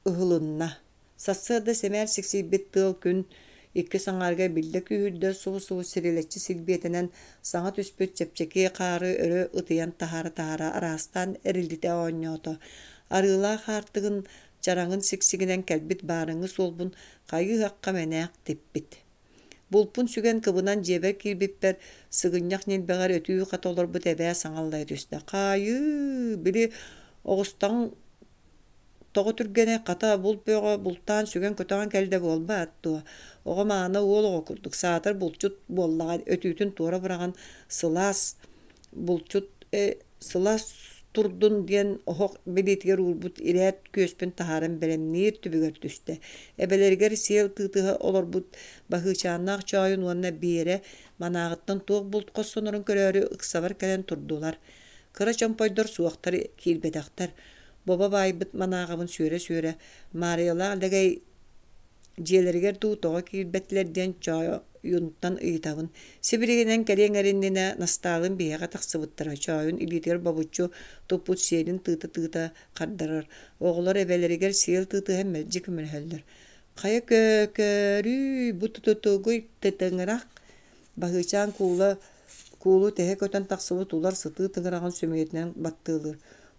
ıhılınna. Sassıda semer siksibit tıl gün iki saňarga bildek ühürde suvu siriletçi silbiyetenen saňa түспөт çepçeki qары örö ıtıyan tahara arastan erildite oňoto. Arıla hartygın jaraňyn siksiginen kelbit barıňy solbun qaýy haqqa menäk tippit. Bulpun sügen kıbınan jeber kirbipper sığınyak nilbegar ötüyü qatolar bu tebe saňallay düşde. Qaýy biri oğustan togo türgene qata bultan sügen kötägen kelde bolbatdy. Oga maana ol okurduk. Saatar bulçut bollaga ötütün tora bıragan sılas bulçut sılas turdun diyen ohok belitger urbut iret köspün taharan belemnir tübüger düşte. Ebelerger sel tıtıha olur but bahıçanaq çayın ona bire manağıttan toq bult qossonurun körörü ıksavar kelen turdular. Kıra çampaydar suaqtar kilbedaqtar. Baba baybıt manağabın söre Mariyalar legay Jelerger tuğtoğa kilbetlerden çaya yuntan ıytavın. Sibiriginen kelengerindine nastağın biyaga taqsıbıttıra çayın iliter babuçu toput selin tıta qardarar. Oğular ebeleriger sel tıtı hemmecik mülheller. Qaya kökörü bu tututuğu tetengirak bahıçan kulu tehe köten taqsıbı tular sıtı tıngırağın sömeyetinden battılır.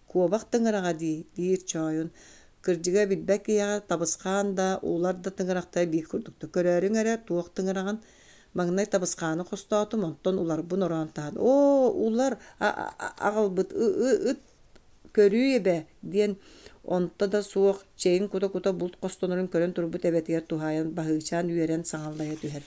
Kuabaq tıngırağa deyir çayın. Kırjıga bilbek ya tabısqan da ular da tıngıraqta bir kurduktu. Körörün ere tuaq tıngırağın magnay tabısqanı qostaatım onton ular bu norantahan. O ular ağılbıt körüye be diyen onta da soğuk çeyin kuta bult qostanırın körün turbut ebetiyer tuhayan bahıçan üyeren saňallaya tüher.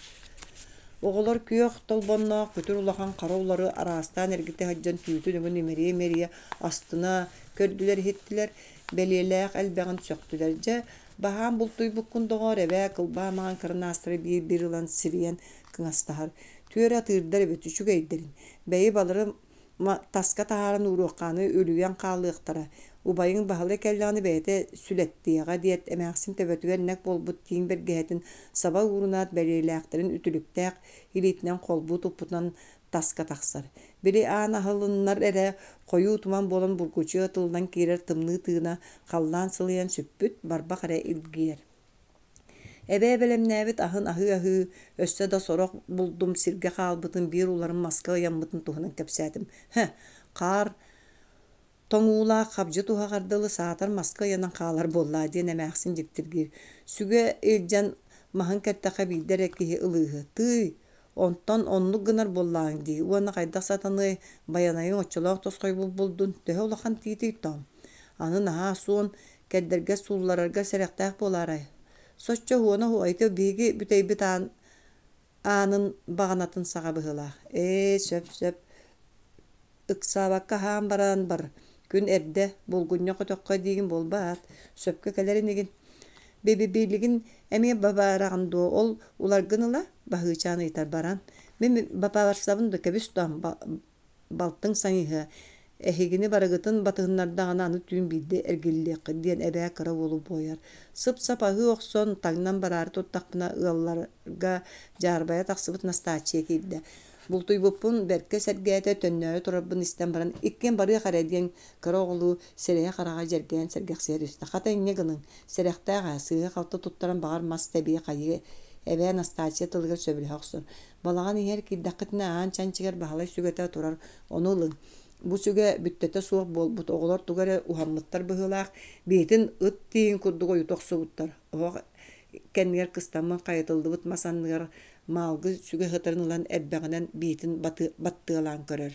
Oğular kүйök tolbonna kötür ulahan qarawlary arastan ergite hajjan tüytünün nimeriye astına kördüler hittiler. Belirlek elbağın söktülerce bahan bultuy bukkun doğar eve kılba mağan kırnastırı bir yılan siriyen kınastahar. Tüyere atırdar eve tüşük eyderin. Beyi baları taska taharan uruqanı ölüyen qallıqtara. Ubayın bahalı kellani beyte sülettiyaga diyet emeğsin tebetüger nek bolbut tiyin bir gehetin sabah uğrunat belirleklerin ütülüktek hilitinen kolbu toputan taska taksar. Biri ana halınlar ere koyu utuman bolan burguçu atıldan kirer tımlı tığına kallan sılayan süppüt barbaq ere ilgiyer. Ebe belemnäbit ahı össe da sorok buldum sirge qalbıtın bir uların maska yanbıtın tuğunan kepsədim. Qar toňuula qabjı tuha qardalı saatar maska yanan qalar bolla diyen emäksin jiktirgir. Süge eljan mahın kertaqa bilderek kihi ılığı. Tıy ondan onlu gınar bollaň di. Uana qayda satanı bayanayın oçoloq tosqoy buldun. Töhe olakan titi tam. Anı naha suun kedderge sullararga sereqtaq bolaray. Soçça huana huaytı bigi büteybit anın bağanatın sağa bıhılaq. Söp ыксабакка хаан баран бар. Күн эрде булгуння котокка диген болбаат. Сөпкө келеринигин. Бебебилигин эме бабарагындо ол уларгыныла бахычаны итар баран. Мен бапаварсабын да кебистан балтың саңыһы. Эхигини барагытын батыгыннардагана аны түйін бидде эргиллиэкка диэн эбээ кыра болуп бояр. Сып-сап аһыы охсон таңнан барары туттакпына ыалларга жаарбая тахсыбыт настаачия киирде. Бултуйбуппун берке сэргээте төннөрө турарбын истен баран иккен бары харедиен кыра оголу серея карага жерген сэргексер үстэ. Хата инне гынын серехтаага сыыга калта туттаран багар мас табии кайы эбээ настаачия тылыгар сөбүлө охсон. Балаган иһер киддакытына аан чанчыгар баһалай сүгөтө турар онулын. Бу сүгэ бүттөтө суох болбут оголор тугары ухаммыттар быһылаах биитин ыт тиин курдуга ютоксубуттар. Оох кеннигер кыстаммын кайытылдыбыт масанныгар маалгы сүгэ хытырынылан эрбэҕинэн биитин баттыалаан көрөр.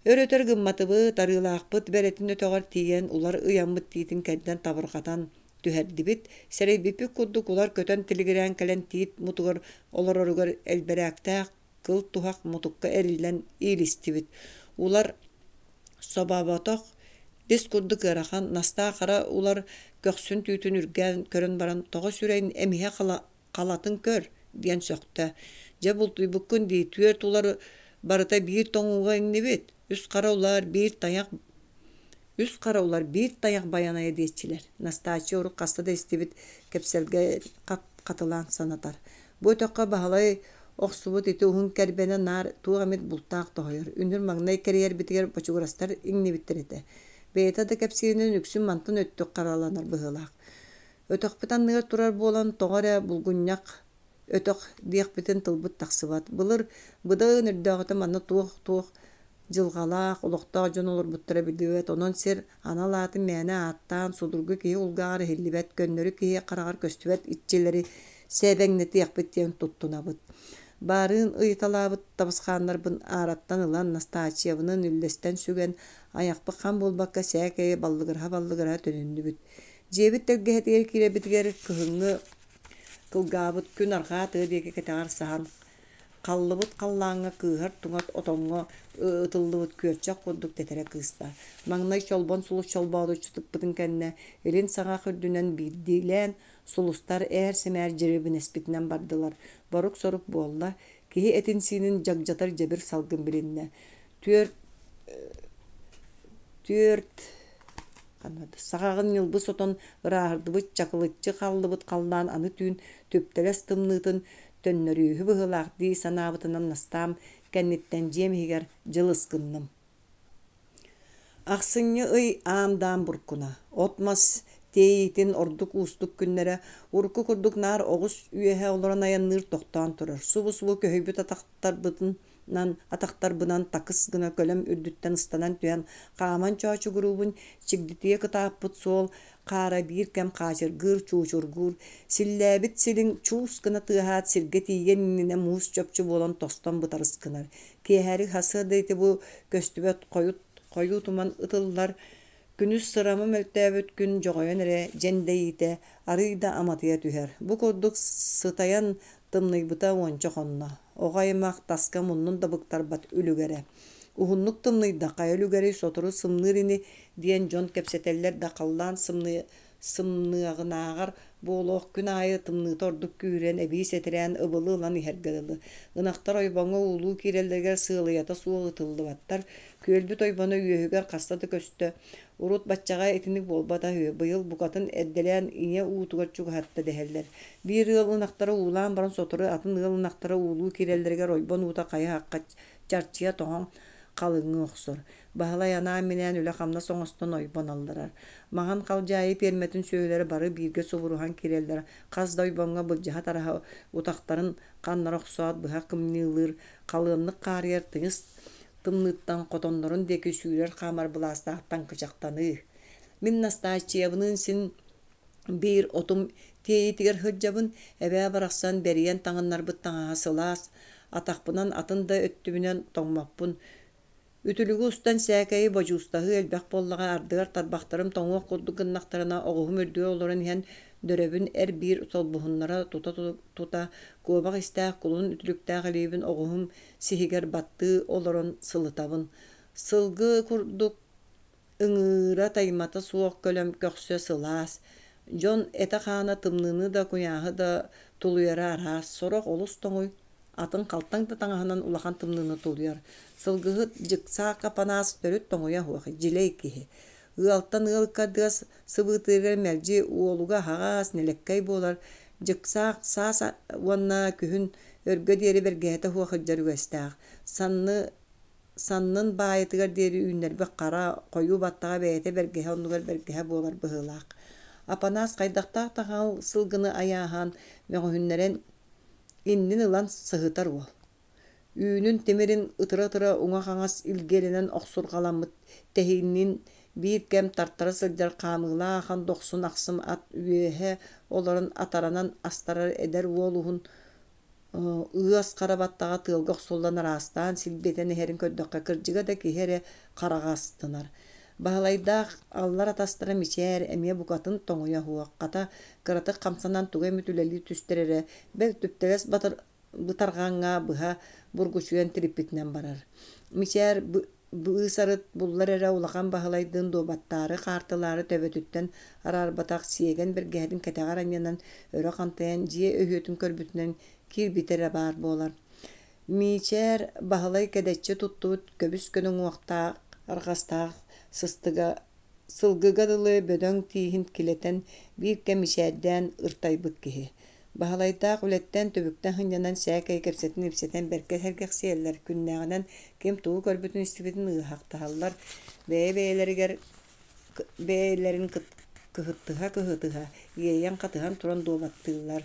Өрөтөр гымматыбы тарыылаахпыт бэретин өтөҕөр тиийэн улар ыйаммыт тиитин кэнтэн табырхатан түһэрдибит сэрейбиппик курдук улар көтөн тилигирээн кэлэн тиит мутугар олороругар элбэрээхтээх кыл тухак мутукка эриллэн иилистибит. Улар собабатох дис курдук ырахан настаа кара улар көксүн түйтүн үргэн көрөн баран тоҕо сүрэйин эмиһэ халатын көр диэн сөктө. Же бултуйбуккун диитүөр улар барыта биир тоҥууга иңнибит. Үс кара улар биир таяк баяная диэтчилер. Настаачы урук каста да истибит кепселге катылаан санатар. Бу өтөккө баһалай Охсубут ити уһун кэрбэне нар туамит бултаак тоһойор. Үнүр магнай кэрьер битигер бочугурастар иңнибиттерете. Бейта да кепсиинен үксүн мантын өттүк караланар быһылаак. Өтөкпытанныгар турар болан тоҕоре булгунняк өтөк диэхпитин тылбыт тахсыбат. Былыр быдагын үрдөөҕөтө манна туох жылгалаах олохтоох дьон олорбуттара билибет. Онон сир аналаатын мээнэ ааттаан судургу киһи улгаагар хиллибет, көннөрү киһи карагар көстүбет итчилери сэбэҥнэти яхпыт диэн туттунабыт. Барын ыйталабыт табысханнарбын араттан ылан настаачиябынын үллестен сүген аяқпы хан болбакка сääкэйе баллыгыра төнүндүбүт. Жебит тергеһетигер киребитигер кыһыҥҥы кылгаабыт күн аргаа тыадиэки кэтэҕар сахан қаллыбыт қаллааҥҥа кыыһар туҥат отоҥҥо ытыллыбыт күөччэх курдук тэтерэ кыыста. Маҥнай чолбон сулус чолбоодо чутукпытын кэннэ элин саҥа хүрдүнэн биирдиилээн сулустар ээр сэмээр жирибин эспитинэн бардылар. Борук сорук буолла киһи этин сиинин жагдьатар дьэбир салгын билиннэ. Түөрт саҕаҕын ньылбы сотон ырааһырдыбыт чакылыччы халлыбыт халлаан аны түүн төптөлэс тымныытын төннөрүүһү быһылаах дии санаабытынан настаам кэнниттэн дьиэмиһигэр дьылыскынным. Ахсыññы ый аамдаан буркуна. Отмас тейитин ордук уустук күннэрэ урку курдук наар оҕус үөһэ олорон аянныыр тохтоон турар. Субу көһөйбүт атахтарбынан такыс гына көлөм үрдүттэн ыстанан түһэн хааман чоочу грубун чигдитие кытааппыт суол хаара биир кэм хаачыргыыр чуучургуур силлээбит силиң чуус гына тыаһаат сиргэ тиийэн иннинэ муус чөпчү буолан тостон бытарыскынар. Киэһэри хасыадайты бу көстүбөт койуу туман ытыллар күнүс сырамы мөлтөөбүт күн жоҕойон эрэ дьэндэйите арыйда аматыйа түһэр. Бу курдук сытаян тымныйбыта уонча хонно. Оҕайымаах таска муннун да быктарбат үлүгэрэ. Уһуннук тымныйдакка үлүгэри сотору сымныыр диэн дьон кэпсэтэллэр да халлаан сымныагынаагар буолоох күн аайы тымныыта ордук күүрэн эбии сэтирээн ыбылы ылан иһэргэлылы. Ынахтар ойбоҥо уулуу киирэллэригэр сыылыйата суол ытыллыбаттар. Күөлбүт ойбоно үөһүгэр хастаты көстө. Урут баччаҕа этиник буолбата быйыл букатын эдделээн иñэ уутугар чугаһатта дэһэллэр. Биир ыал ынахтара уулаан баран сотору атын ыал ынахтара уулуу киирэллэригэр ойбон уута хайа хакка чарчыа тоҕон халыҥҥы охсор. Баһылай анаа минээн үлэ хамна соҥостон ойбон алларар. Маҕан халдьаайы перметин сөөлэри бары бииргэ собуруһан киирэллэр. Хас да ойбоҥҥа былдьаһа тараһа утахтарын ханнар охсоот быһа кымныылыыр халыаннык каарыйар тыҥыс тымныттан котоннорун деки сүүрэр хаамар былаастаахтан кычактаны. Мин настаачиябынын син биир отум тиэйитигэр хыджабын эбээ барахсан берийэн таҥыннарбыт таҥаһа сылаас атахпынан атын да өттүбүнэн тоҥмаппын. Үтүлүгү устан сээкэйи божуустаһы элбэх боллаҕа ардыгар тарбахтарым тоҥуох курдук гыннахтарына оҕуһум үрдүө олорун иһэн дөрөбүн эр биир солбуһуннара тута куобах истээх кулун үтүлүктээх илиибин оҕуһум сиһигэр баттыы олорон сылытабын. Sılgı kurduk ıngıra taymata suoq kölöm köksö sılaas. Jon ete xana tımnını da kuyağı da tuluyara aras. Sorok olus toңuy atın kaltaң da taŋaһынан улахан тымныны тулуяр. Сылгыһы жыксаа капанаас төрүт тоңуя хуахы жилей киһи. Ыалтан ылкадыас сыбытыгар мэлжи уолуга хагаас нелеккей болар. Жыксаак сааса уанна күһүн өргө диэри бергэһэтэ хуахыджар үгэстаах. Саннын баайытыгар диэри үүннэрбэ қара қойуу баттаға бэйэтэ бергэһэ оннугар бергэһэ буолар быһыылаах. Апанаас кайдахтаах таһау сылгыны аяаһан мөҕүһүннэрэн иннин ылан сыһытар уол. Үүнүн тимирин ытыра-ытыра уҥа хаҥас илгиэринэн охсурҕаламмыт тэһииннин биир кэм тартара сылдьар хаамыылаахан дохсун ахсым ат үөһэ олорон атаранан астарар эдэр уолуһун ыас карабаттаҕа тыалга охсуллан араастаан силбетэн эһэрин көрдөккө кырдьыга да киһи эрэ хараҕаастынар. Баһылайдаах аллар атастара мичээр эмиэ букатын тоҥуя хуакката кыраты хамсанан тугай мүтүлэли түстерере бэл түптэлэс бытарҕаҥҥа быһа бургучуйан тириппитинэн барар. Мичээр быысарыт буллар эрэ улахан баһылайдыын дуобаттаары хаартылаары төбөтүттэн араарбатаах сиэгэн бэргэһэтин кэтэҕэр аньянан өрө хантайан дьиэ өһүөтүн көрбүтүнэн киирбитерэ баар буолар. Мичээр баһылай кэдэччи туттубут көбүс көнүң уактаах арҕастаах сылгыга дылы бөдөҥ тииһин килэтэн биир кэмичээддээн ыртайбыт киһи. Баһылайдаах үлэттэн төбүктэн хынньанан сээкэй кэпсэтин ипсэтэн бэркэ сэргэхсиэллэр күннээҕинэн ким туу көрбүтүн истибитин ыаһактаһаллар. Бэйэлэрин кыһытыһа иэйэн хатыһан туран дуобаттыылар.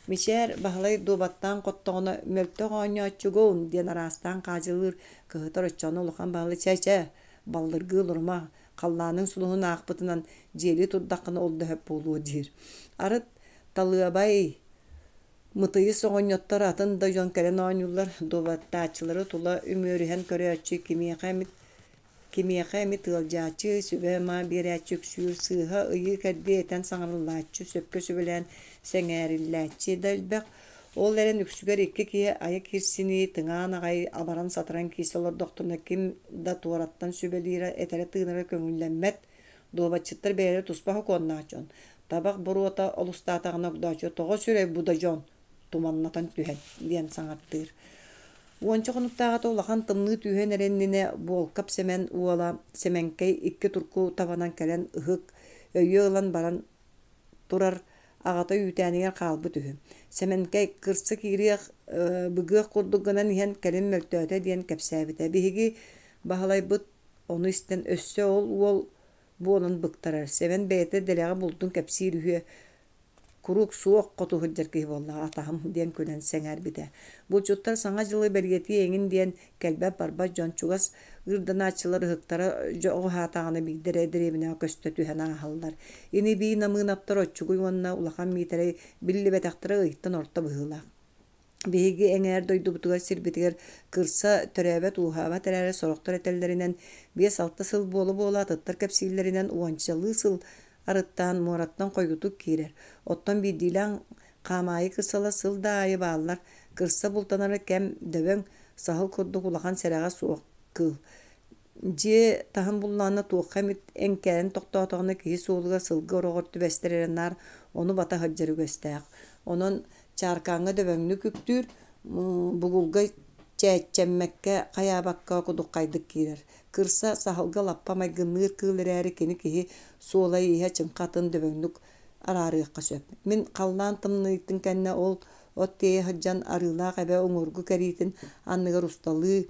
Мичээр баһылай дуобаттаан хоттоҕуна мөлтө оонньооччугуун диэн араастаан хаадьылыыр кыһытар оччону улахан баһылай чэ баллыргыы лурма халлаанын сулуһун аахпытынан дьиэли турдаххына олдоһөп буолуо диир. Арыт талыабай мытыйы соҕонньоттор атын да дьон кэлэн оонньууллар дуобаттааччылары тула үмүөрүһэн көрөөччү кимиэхэ эми тыалдьааччы сүбэма биэриэччүк сүүр сыыһа ыйы кэрдии этэн саҥарыллааччы сөпкө сүбэлээн сэҥээриллээччи да элбэх ол эрен үксүгэр икки киһи айа кирсини тыҥаан аҕай абаран сатаран киис олордохтуна ким да туораттан сүбэлиира этэрэ тыынара көҥүллэммэт дуобаччыттар бэйэлэр туспаһы куоннааччон. Табах буруота олустаатаҕына огдоочу тоҕо сүрэй буда дьон туманнатан түһэн диэн саҥаттыыр. Уонча хонуктааҕата улахан тымныы түүһэн эрэннине буолкап сэмэн уола сэмэнкэй икки турку табанан кэлэн ыһык өйүө ылан баран турар аҕата үүтээнигэр хаалбыт үһү. Сэмэнкэй кырсы киириэх быгыах курдугганан иһэн кэлин мөлтөөтэ диэн кэпсээбитэ. Биһиги баһылайбыт ону истэн өссө уол буонун быктарар. Сэмэн бэйэтэ дэлэҕэ бултун кэпсиир үһүө курук суох хотуһырдьар киһи буоллаҕа атаһым диэн күнэн сэҥээрбитэ. Булчуттар саҥа дьылы бэргэти эҥин диэн кэлбэп барбат дьончугас ырданааччылар ыһыктара дьоҕо хаатаҕына бигдэрэ дэриэбинэҕэ көстө түһэн ааһаллар. Ини bii намыынаптар оччугуй уонна улахан миитэрэй биллибэтэхтэрэ ыйыттан орто быһыылаах. Биһиги эҥээр дойдубутугар сирбитигэр кырса төрөөбөт уухаабат эрээри сорохтор этэллэринэн 5-6 сыл буола атыттар кэпсииллэринэн уончалыы сыл арыттаан муораттан койгутук киирэр. Оттон биидиилээн хаамаайы кырсала сыл даайы бааллар. Кырса бултанары кэм дөбөҥ саһыл курдук улахан сэрэҕэ суох кыыл. Дьиэ таһын буллаанна туохха эмит эҥкээрин тохтоотоҕуна киһи суулугар сылгы ороҕор түбэстерэрэннаар ону бата хаджар үгэстээх. Онон чааркааҥҥа дөбөҥнү күктүүр бугулга чээччэммэккэ хайаабакка кудуккайдык киирэр. Кырса саһылга лаппа майгынныыр кыыл эрээри кини киһи суолай иһэ чыҥхатын дөбөҥнүк араарыахха сөп. Мин халлаан тымныйыттын кэннэ ол от тиэ хаджан арыылаах эбэ оҥургу кэриитин анныгар усталыы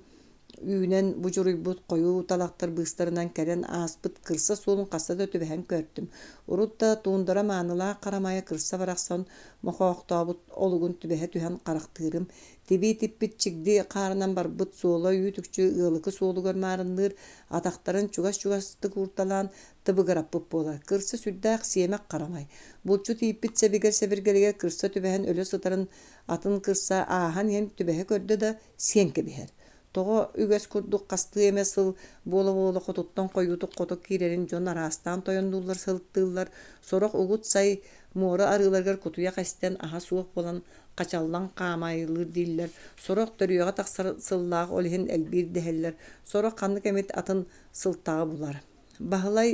үүнэн бучуруйбут койуу талахтар быыстарынан кэрэн ааспыт кырса суолун хасса да түбэһэн көрдүм. Урутта туундара маанылаах харамайа кырса барахсан мохоохтообут олугун түбэһэ түһэн харахтыырым. Тибии типпит чигди хаарынан барбыт суола үүтүкчү ыалыкы суолугар маарынныыр атахтарын чугас-чугасты куурталаан тыбыгараппыт буолар. Кырса сүрдээх сиэмэх харамай. Булчу тииппит сэбигэр кырса түбэһэн өлө сытарын атын кырса ааһан иһэн түбэһэ көрдө да сиэн кэбиһэр. Тоҕо үгэс курдук касты эме сыл буола хотуттан койутук котук киирерин дьон араастаан тойондуулар сылыктыылар. Сорох угут сай муора арыыларгар кутуя кастен аха суох болан качаллан каамайылыр дииллер. Сорох төрүөҕэ тахсар сыллаах олиһин элбиир дэһэллэр. Сорох ханнык эмит атын сылтаҕы булар. Баһылай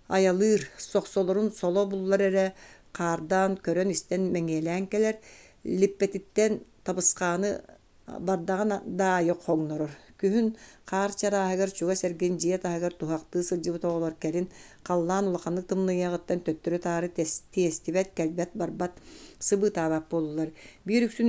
аялыыр сохсолорун соло буллар эрэ каардаан көрөн истен меңиэлээн келер. Липпетиттен табысқааны бардаган даайык хоңнорор. Күһүн каар чарааһыгар чуга серген жия таһыгар тухактыы сылдьыбыт оҕолор кэрин халлаан улаханнык тымныйаҕыттан төттөрү таары тиэстибэт кэлбэт барбат сыбыы таабап болулар. Биир үксүн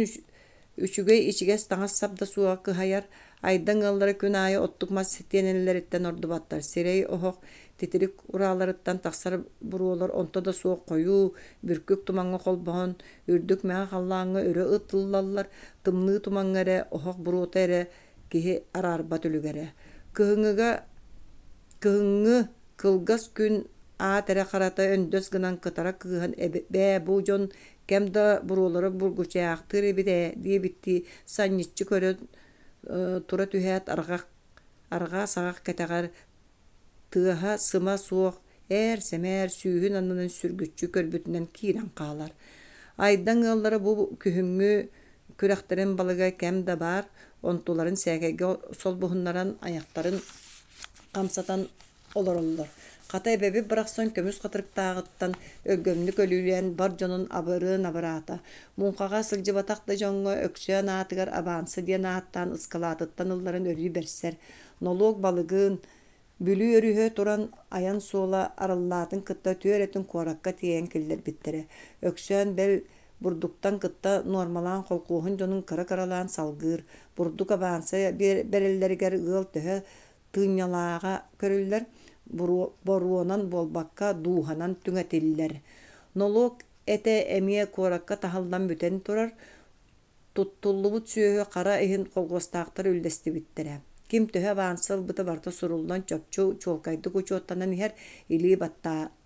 үчүгэй ичигес таҥас сабда суоҕа кыһайар, айдаҥ ыллары күн аайы оттук мас ситиэнэллэриттэн ордубаттар. Сирэй оһох титирик урааларыттан тахсар буруолор онто да суох койуу, бүркүк тумаҥҥа холбоһон, үрдүк мэҕэ халлааҥҥа өрө ытыллаллар, тымныы тумаҥҥа эрэ оһох буруота эрэ киһи араарбат үлүгэрэ. Кыһыҥҥы кылгас күн аат эрэ харата өндөс гынан кытара кыыһан бээ бу дьон кэм да буруолары бургучааахтыыр эбит диэбитти санньыччы көрөн тура түһээт арҕаа саҕах кэтэҕэр тыаһа сыма суох сэмээр сүүһүн аннынан сүргүччү көрбүтүнэн киирэн хаалар. Айдаҥ ыллары бу күһүҥҥү күрэхтерин балыга кэм да баар, онтуларын сээгэйгэ солбуһуннаран аяктарын хамсатан олороллор. Хата эбеби бырахсон көмүс хатырыктаагыттан өлгөмнүк өлүүлэн бар дьонун абырыын абыраата. Муңхаға сылдьыбатах да дьоҥҥо өксүөн аатыгар абаансы диэн ааттаан ыскалаатыттан ылларын өрүү берсер. Нолуок балыгыын бүлүү өрүһө туран аян суола арыллаатын кытта түөрэтин куоракка тиээн киллер bittere. Өксүөн бэл бурдуктан кытта нормалаан холкуоһун дьонун кыра-кыралаан салгыыр. Бурдук абаансы береллэригэр ыал төһө тыынньалаага көрүллэр. Боруонан болбакка дууханан түҥэтиллэр. Нолуок эте эмиэ куоракка таһаллан бүтэн турар. Туттуллубут сүөһү хара иһин холгостаахтар үлдэстибиттерэ. Ким төһө абаансыл быта барта сурулдан чопчу чуолкайды кучуоттанан иһэр илии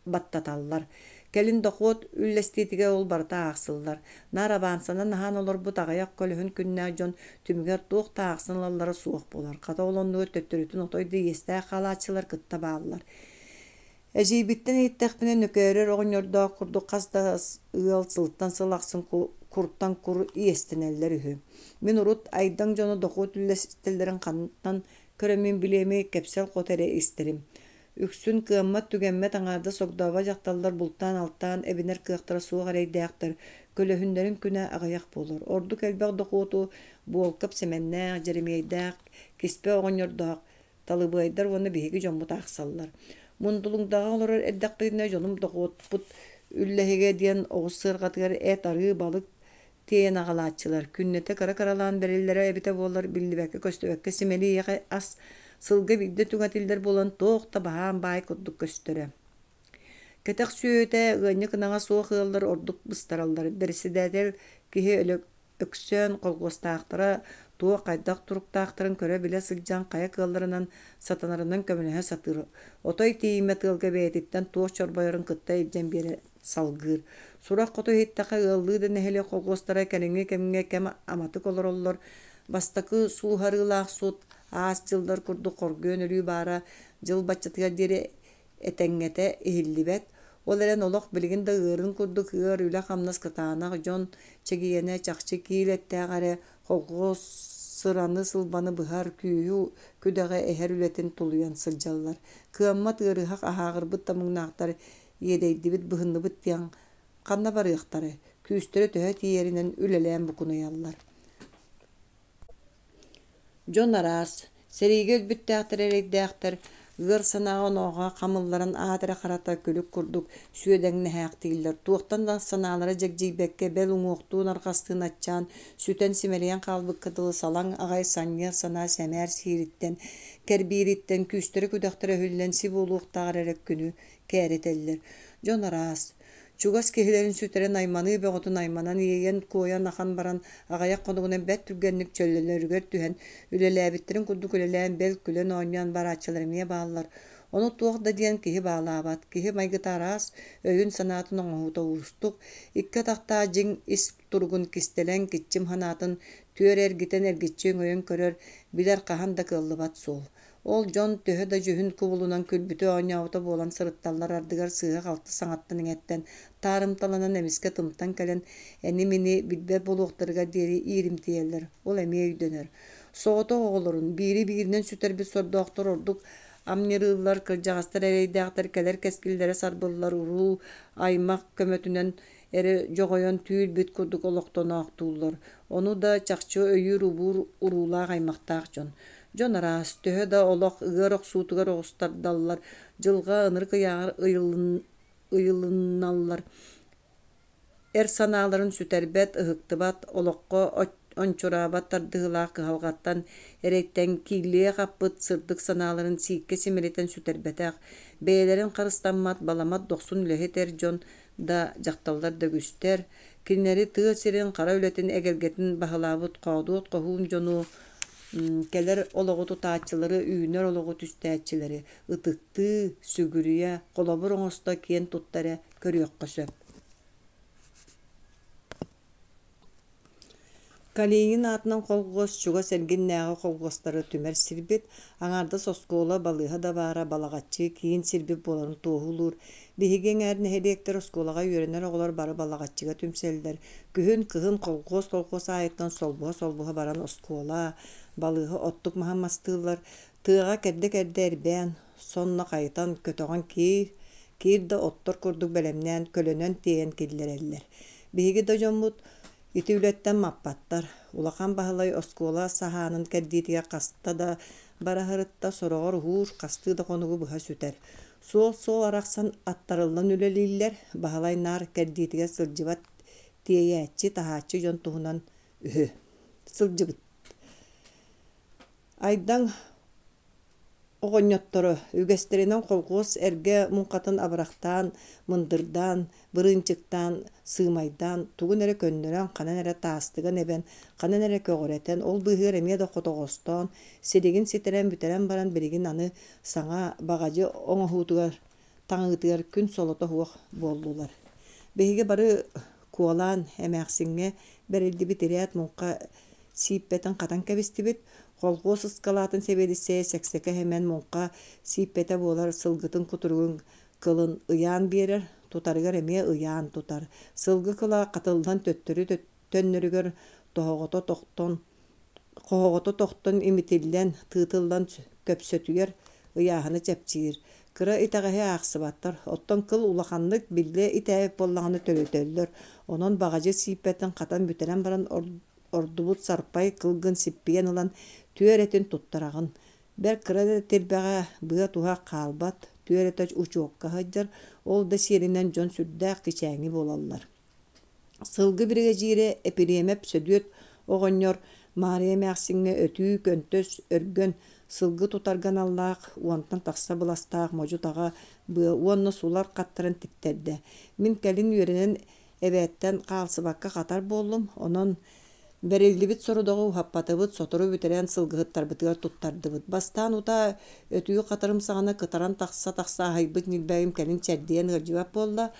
баттаталлар. Келин дохуот үллэстиитиге ол барта аахсыллар. Нар абаансанан наһаан олорбут аҕайах көлөһүн күннээх дьон түмүгэр туох таахсынлаллара суох болар. Хата олоннугу төттөрүтүн отойду иэстээх хаалаачылар кытта бааллар. Эжийбиттен ииттэхпинен нөкөөрөр оҕонньордоох курдук хас да ыал сылыттан сылахсын курттан кур иэстэнэллэр үһү. Мин урут айдаҥ дьону дохуот үллэстэллэрин ханнан көрөмүн билиэми кэпсэл хотере истерим. Үксүн кыаммат түгэммэт аҥаарда согдоова дьахталлар бултаан алтаан эбинэр кыахтара суох эрэйдээхтэр көлөһүннэрин күнэ аҕайах буолар. Орду кэлбэх дохуоту буолкап сэмэннээх, жеремейдээх, киспэ оҕонньордоох талыбыайдар уонна биһиги дьоммут аахсаллар. Мундулуҥдаҕа олорор эрдэхпитинэ дьонум дохуотпут үллэһигэ диэн оҕус сыарҕатыгар арыы балык тиэн аҕалааччылар. Күннэтэ кара-каралаан бериллэрэ эбитэ буолар биллибэккэ көстөбэккэ симэлиэхэ ас сылга бигде түҥэтиллэр буолан туохта баһаан баай курдук көстөрө. Кэтэх сүүтэ ыанньы кынаҕа суох ыаллар ордук быстараллар. Дэрсидэтэл киһи өксөөн холгостаахтара туох хайдах туруктаахтарын көрө билэ сылдьаан хайа кыалларынан сатанарынан көмүнэһэ сатыыр. Отой тиимэ тыалга бэйэтиттэн туох чорбойорун кытта илдьэн биэрэ салгыыр. Сурах кото хиттаха ыаллыы да нэһэлэ холгостара кэлиҥҥи кэмҥэ кэм аматык олороллор. Бастакы сууһарыылаах суут аас дьылдар курдук хоргуөн өрүү баара дьыл баччатыгар диэри этэҥҥэтэ иһиллибэт. Ол эрэн олох билигин да ыарын курдук ыар үлэ хамнас кытаанах дьон чэгиэнэ чахчы киилэттээҕэрэ холгоос сыраны сылбаны быһар күүһү күдэҕэ эһэр үлэтин тулуйан сылдьаллар. Кыаммат ыарыһах аһаагырбыт тамыҥнаахтар иэдэйдибит быһынныбыт тиэҥ ханна барыахтары күүстөрө төһө тиийэринэн үлэлээн букунуйаллар. Дьон араас сериигэ өлбүттээхтэр эрэйдээхтэр ыар санааҕа оноҕа хамылларын аатыра харата күлүк курдук сүөдэҥнэһээхтииллэр. Туохтан да санаалара дьэгдьийбэккэ бэл уҥуохтуун архастыын аччаан сүтэн симэлэйэн хаалбыкка дылы салаҥ аҕай санньа санаа сэмээр сиириттэн кэрбиириттэн күүстөрө күдэхтэрэ хүллэн сибуулуохтааҕар эрэ күнү кээритэллэр. Дьон араас чугас киһилэрин сүтэрэн айманы бөҕотун айманан иэйэн куойан ахан баран аҕайах хонугунан бэт түргэнник чөллөлөрүгэр түһэн үлэлээбиттерин курдук үлэлээн бэл күлэн оонньоон барааччыларымыйа бааллар. Ону туох да диэн киһи баалаабат. Киһи майгытаараас өйүн санаатын оҥоһуута уустук икка тахтаа дьиҥ ис тургун кистэлэн киччим ханаатын Түөр эргитен эргитчиң өйөн көрөр, билер кахан да кыллыбат сол. Ол Дьон төһө да жүһүн кубулунан күлбүтө оñaута буолан сырытталлар ардыгар сыыга халты саҥаттан иҥэттэн, таарымталанан эмиске тымтан кэлэн эни-мини билбэр болуохтарыгар диэри ииримтиэллэр, ол эмиэ үйдөнөр. Соҕото оҕолорун биiri-бииринэн сүтэрбит сордоохтор ордук амньырыыллар, кырдьаҕастар эрэйдээхтэр кэлэр кэскиллэрэ сарбыллар уруу аймах көмөтүнэн эре жоҕойон түүлбүт курдук олохтоноохтууллар. Ону да чахчы өйүр убуур уруулаах аймахтаах дьон. Дьон араас төһө да олох ыгар охсуутугар оҕустардаллар, дьылга ыныр кыйааҕар ыйылынналлар. Эр санааларын сүтэрбэт, ыһыктыбат, олоххо ончураабат тардыһылаах кыһалҕаттан эрэйттэн кииллиэ хаппыт сырдык санааларын сиикке симэритэн сүтэрбэтээх, бэйэлэрин харыстаммат, баламат дохсун үлэһитэр дьон да дьахталлар дөгүстэр, кинилэри тыа сирин хара үлэтин эгэргэтин баһылаабыт хоодуот хоһуун дьону кэлэр олоҕуту тааччылары үүнэр олоҕут үстээччилэри ытыктыы, сүгүрүйэ, холобур оҥосто киэн туттарэ көрүөххө сөп. Калинин атынан холгос чуга сэргин нээҕи холгостары түмэр сирбит, аҥаарда соскуола балыыһа да баара балаҕаччы киин сирбит буоларын туоһулуур. Биһиги эҥээр нэһэлиэктэр оскуолаҕа үөрэнэр оҕолор бары балаҕаччыга түмсэллэр. Күһүн кыһын холгос аайыттан солбуһа баран оскуола, балыыһа оттук маһан мастыыллар, тыаҕа кэрдэ эрбээн, сонно хайытан көтөҕөн киир да оттор курдук бэлэмнээн көлөнөн тиэйэн киллэрэллэр. Биһиги да дьоммут ити үлэттэн маппаттар. Улахан баһылай оскуола саһаанын кэрдиитигэ хаста да бараһырытта сороҕор уһуур хастыы да хонугу быһа сүтэр. Суол арахсан аттарыллан үлэлииллэр, баһылай наар кэрдиитигэ сылдьыбат тиэйээччи таһааччы дьон туһунан үһү сылдьыбыт. Айдаҥ оҕонньотторо үгэстеринэн холгуос эргэ муҥхатын абырахтаан, мындырдаан, бырыынчыктаан, сыымайдаан, тугун эрэ көннөрөн, ханан эрэ таастыган эбэн, ханан эрэ көҕөрэтэн, ол быыһыар эмиэ да хотоҕостоон, сиригин ситэрэн бүтэрэн баран билигин аны саҥа баҕадьы оҥоһуутугар, таҥыытыгар күн солото хуох буоллулар. Биһиги бары куолаан эмээхсиҥҥэ бэрилдибит ирэät муҥха сииппэтэн хатан кэбистибит, холгуос ыскалаатын себелиссээ сэксэкэ хэмэн муҥха сииппэтэ буолар сылгытын кутуругун кылын ыйаан биэрэр, тутарыгар эмиэ ыйаан тутар. Сылгы кыла катылдан төннөрүгөр хоһоҕото тохтон имитиллэн тыытыллан көпсөтүгэр ыйааһыны чэпчиир. Кыра итэҕэһи аахсыбаттар, оттон кыл улаханнык биллэ итээбит боллаҕаны төлөтөллөр. Онон баҕадьы сииппэтэн хатан бүтэрэн баран ордубут сарпай кылгын сиппиэн ылан түөрэтин туттарагын. Бэр кыра да тирбэҕэ быа туһа хаалбат, түөрэтэ учуокка хаджар, ол да сиэринэн дьон сүрдээх кичээҥи буолаллар. Сылгы биригэжиирэ эпириэмэп сөдүөт оҕонньор Мария эмээхсиҥҥэ өтүү көнтөс өргөн сылгы тутарган аллаах уонтан тахса быластаах можутаҕа быа уонна сулар хаттарын тиктердэ. Мин кэлин үөрэнэн эбээттэн хаалсыбакка хатар буоллум, онон бэриллибит сорудоҕу хаппатыбыт сотору бүтэрэн сылгыһыттарбытыгар туттардыбыт. Бастаан ута өтүү хатарым саҕана кытаран тахса аһайбыт нилбэйим кэлин чэрдиэн ыалдьыбап буолла.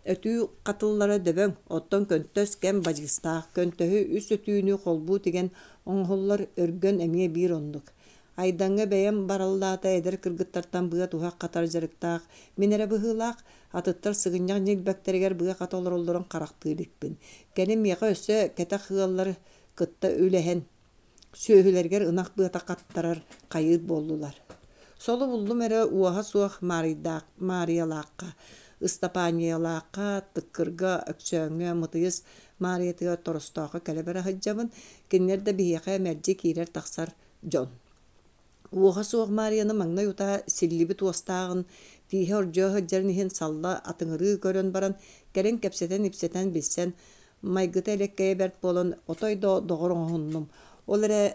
Өтүү хатыллара дөбөң, оттон көнтөс кэм бадьыыстаах, көнтөһү үс өтүүнү холбуу тиген оҥоһуллар өргөн эмиэ биир оннук. Айдаҥҥа бэйэм бараллаата эдэр кыргыттартан быа туһа хатар дьарыктаах, мин эрэ быһыылаах, атыттар сыгынньаҥ нилбэктеригэр быа хата олороллорун харахтыыликпин. Кэним миэхэ өссө кэтэх хыаллар кытта үлэһэн, сүөһүлэригэр ынах быата хаттарар хайыыт буоллулар. Солу буллум эрэ уаһа суох Мариялаакка, Ыстапаниялаакка, тыккырга, өксөөҥҥө, мытыйыс Мариятыга торостооҕа кэлэбэрэ хаджабын, кинилэр да биһиэхэ мэрдьи киирэр тахсар дьон. Уоха суох Марияны маҥнай ута силлибит уостааҕын тииһэ ордьоо хаджарын иһин салла атыҥырыы көрөн баран кэрин кэпсэтэн ипсэтэн билсэн майгыта элеккэйэ бэрт буолан отой доҕор оҥоһуннум. Ол эрэ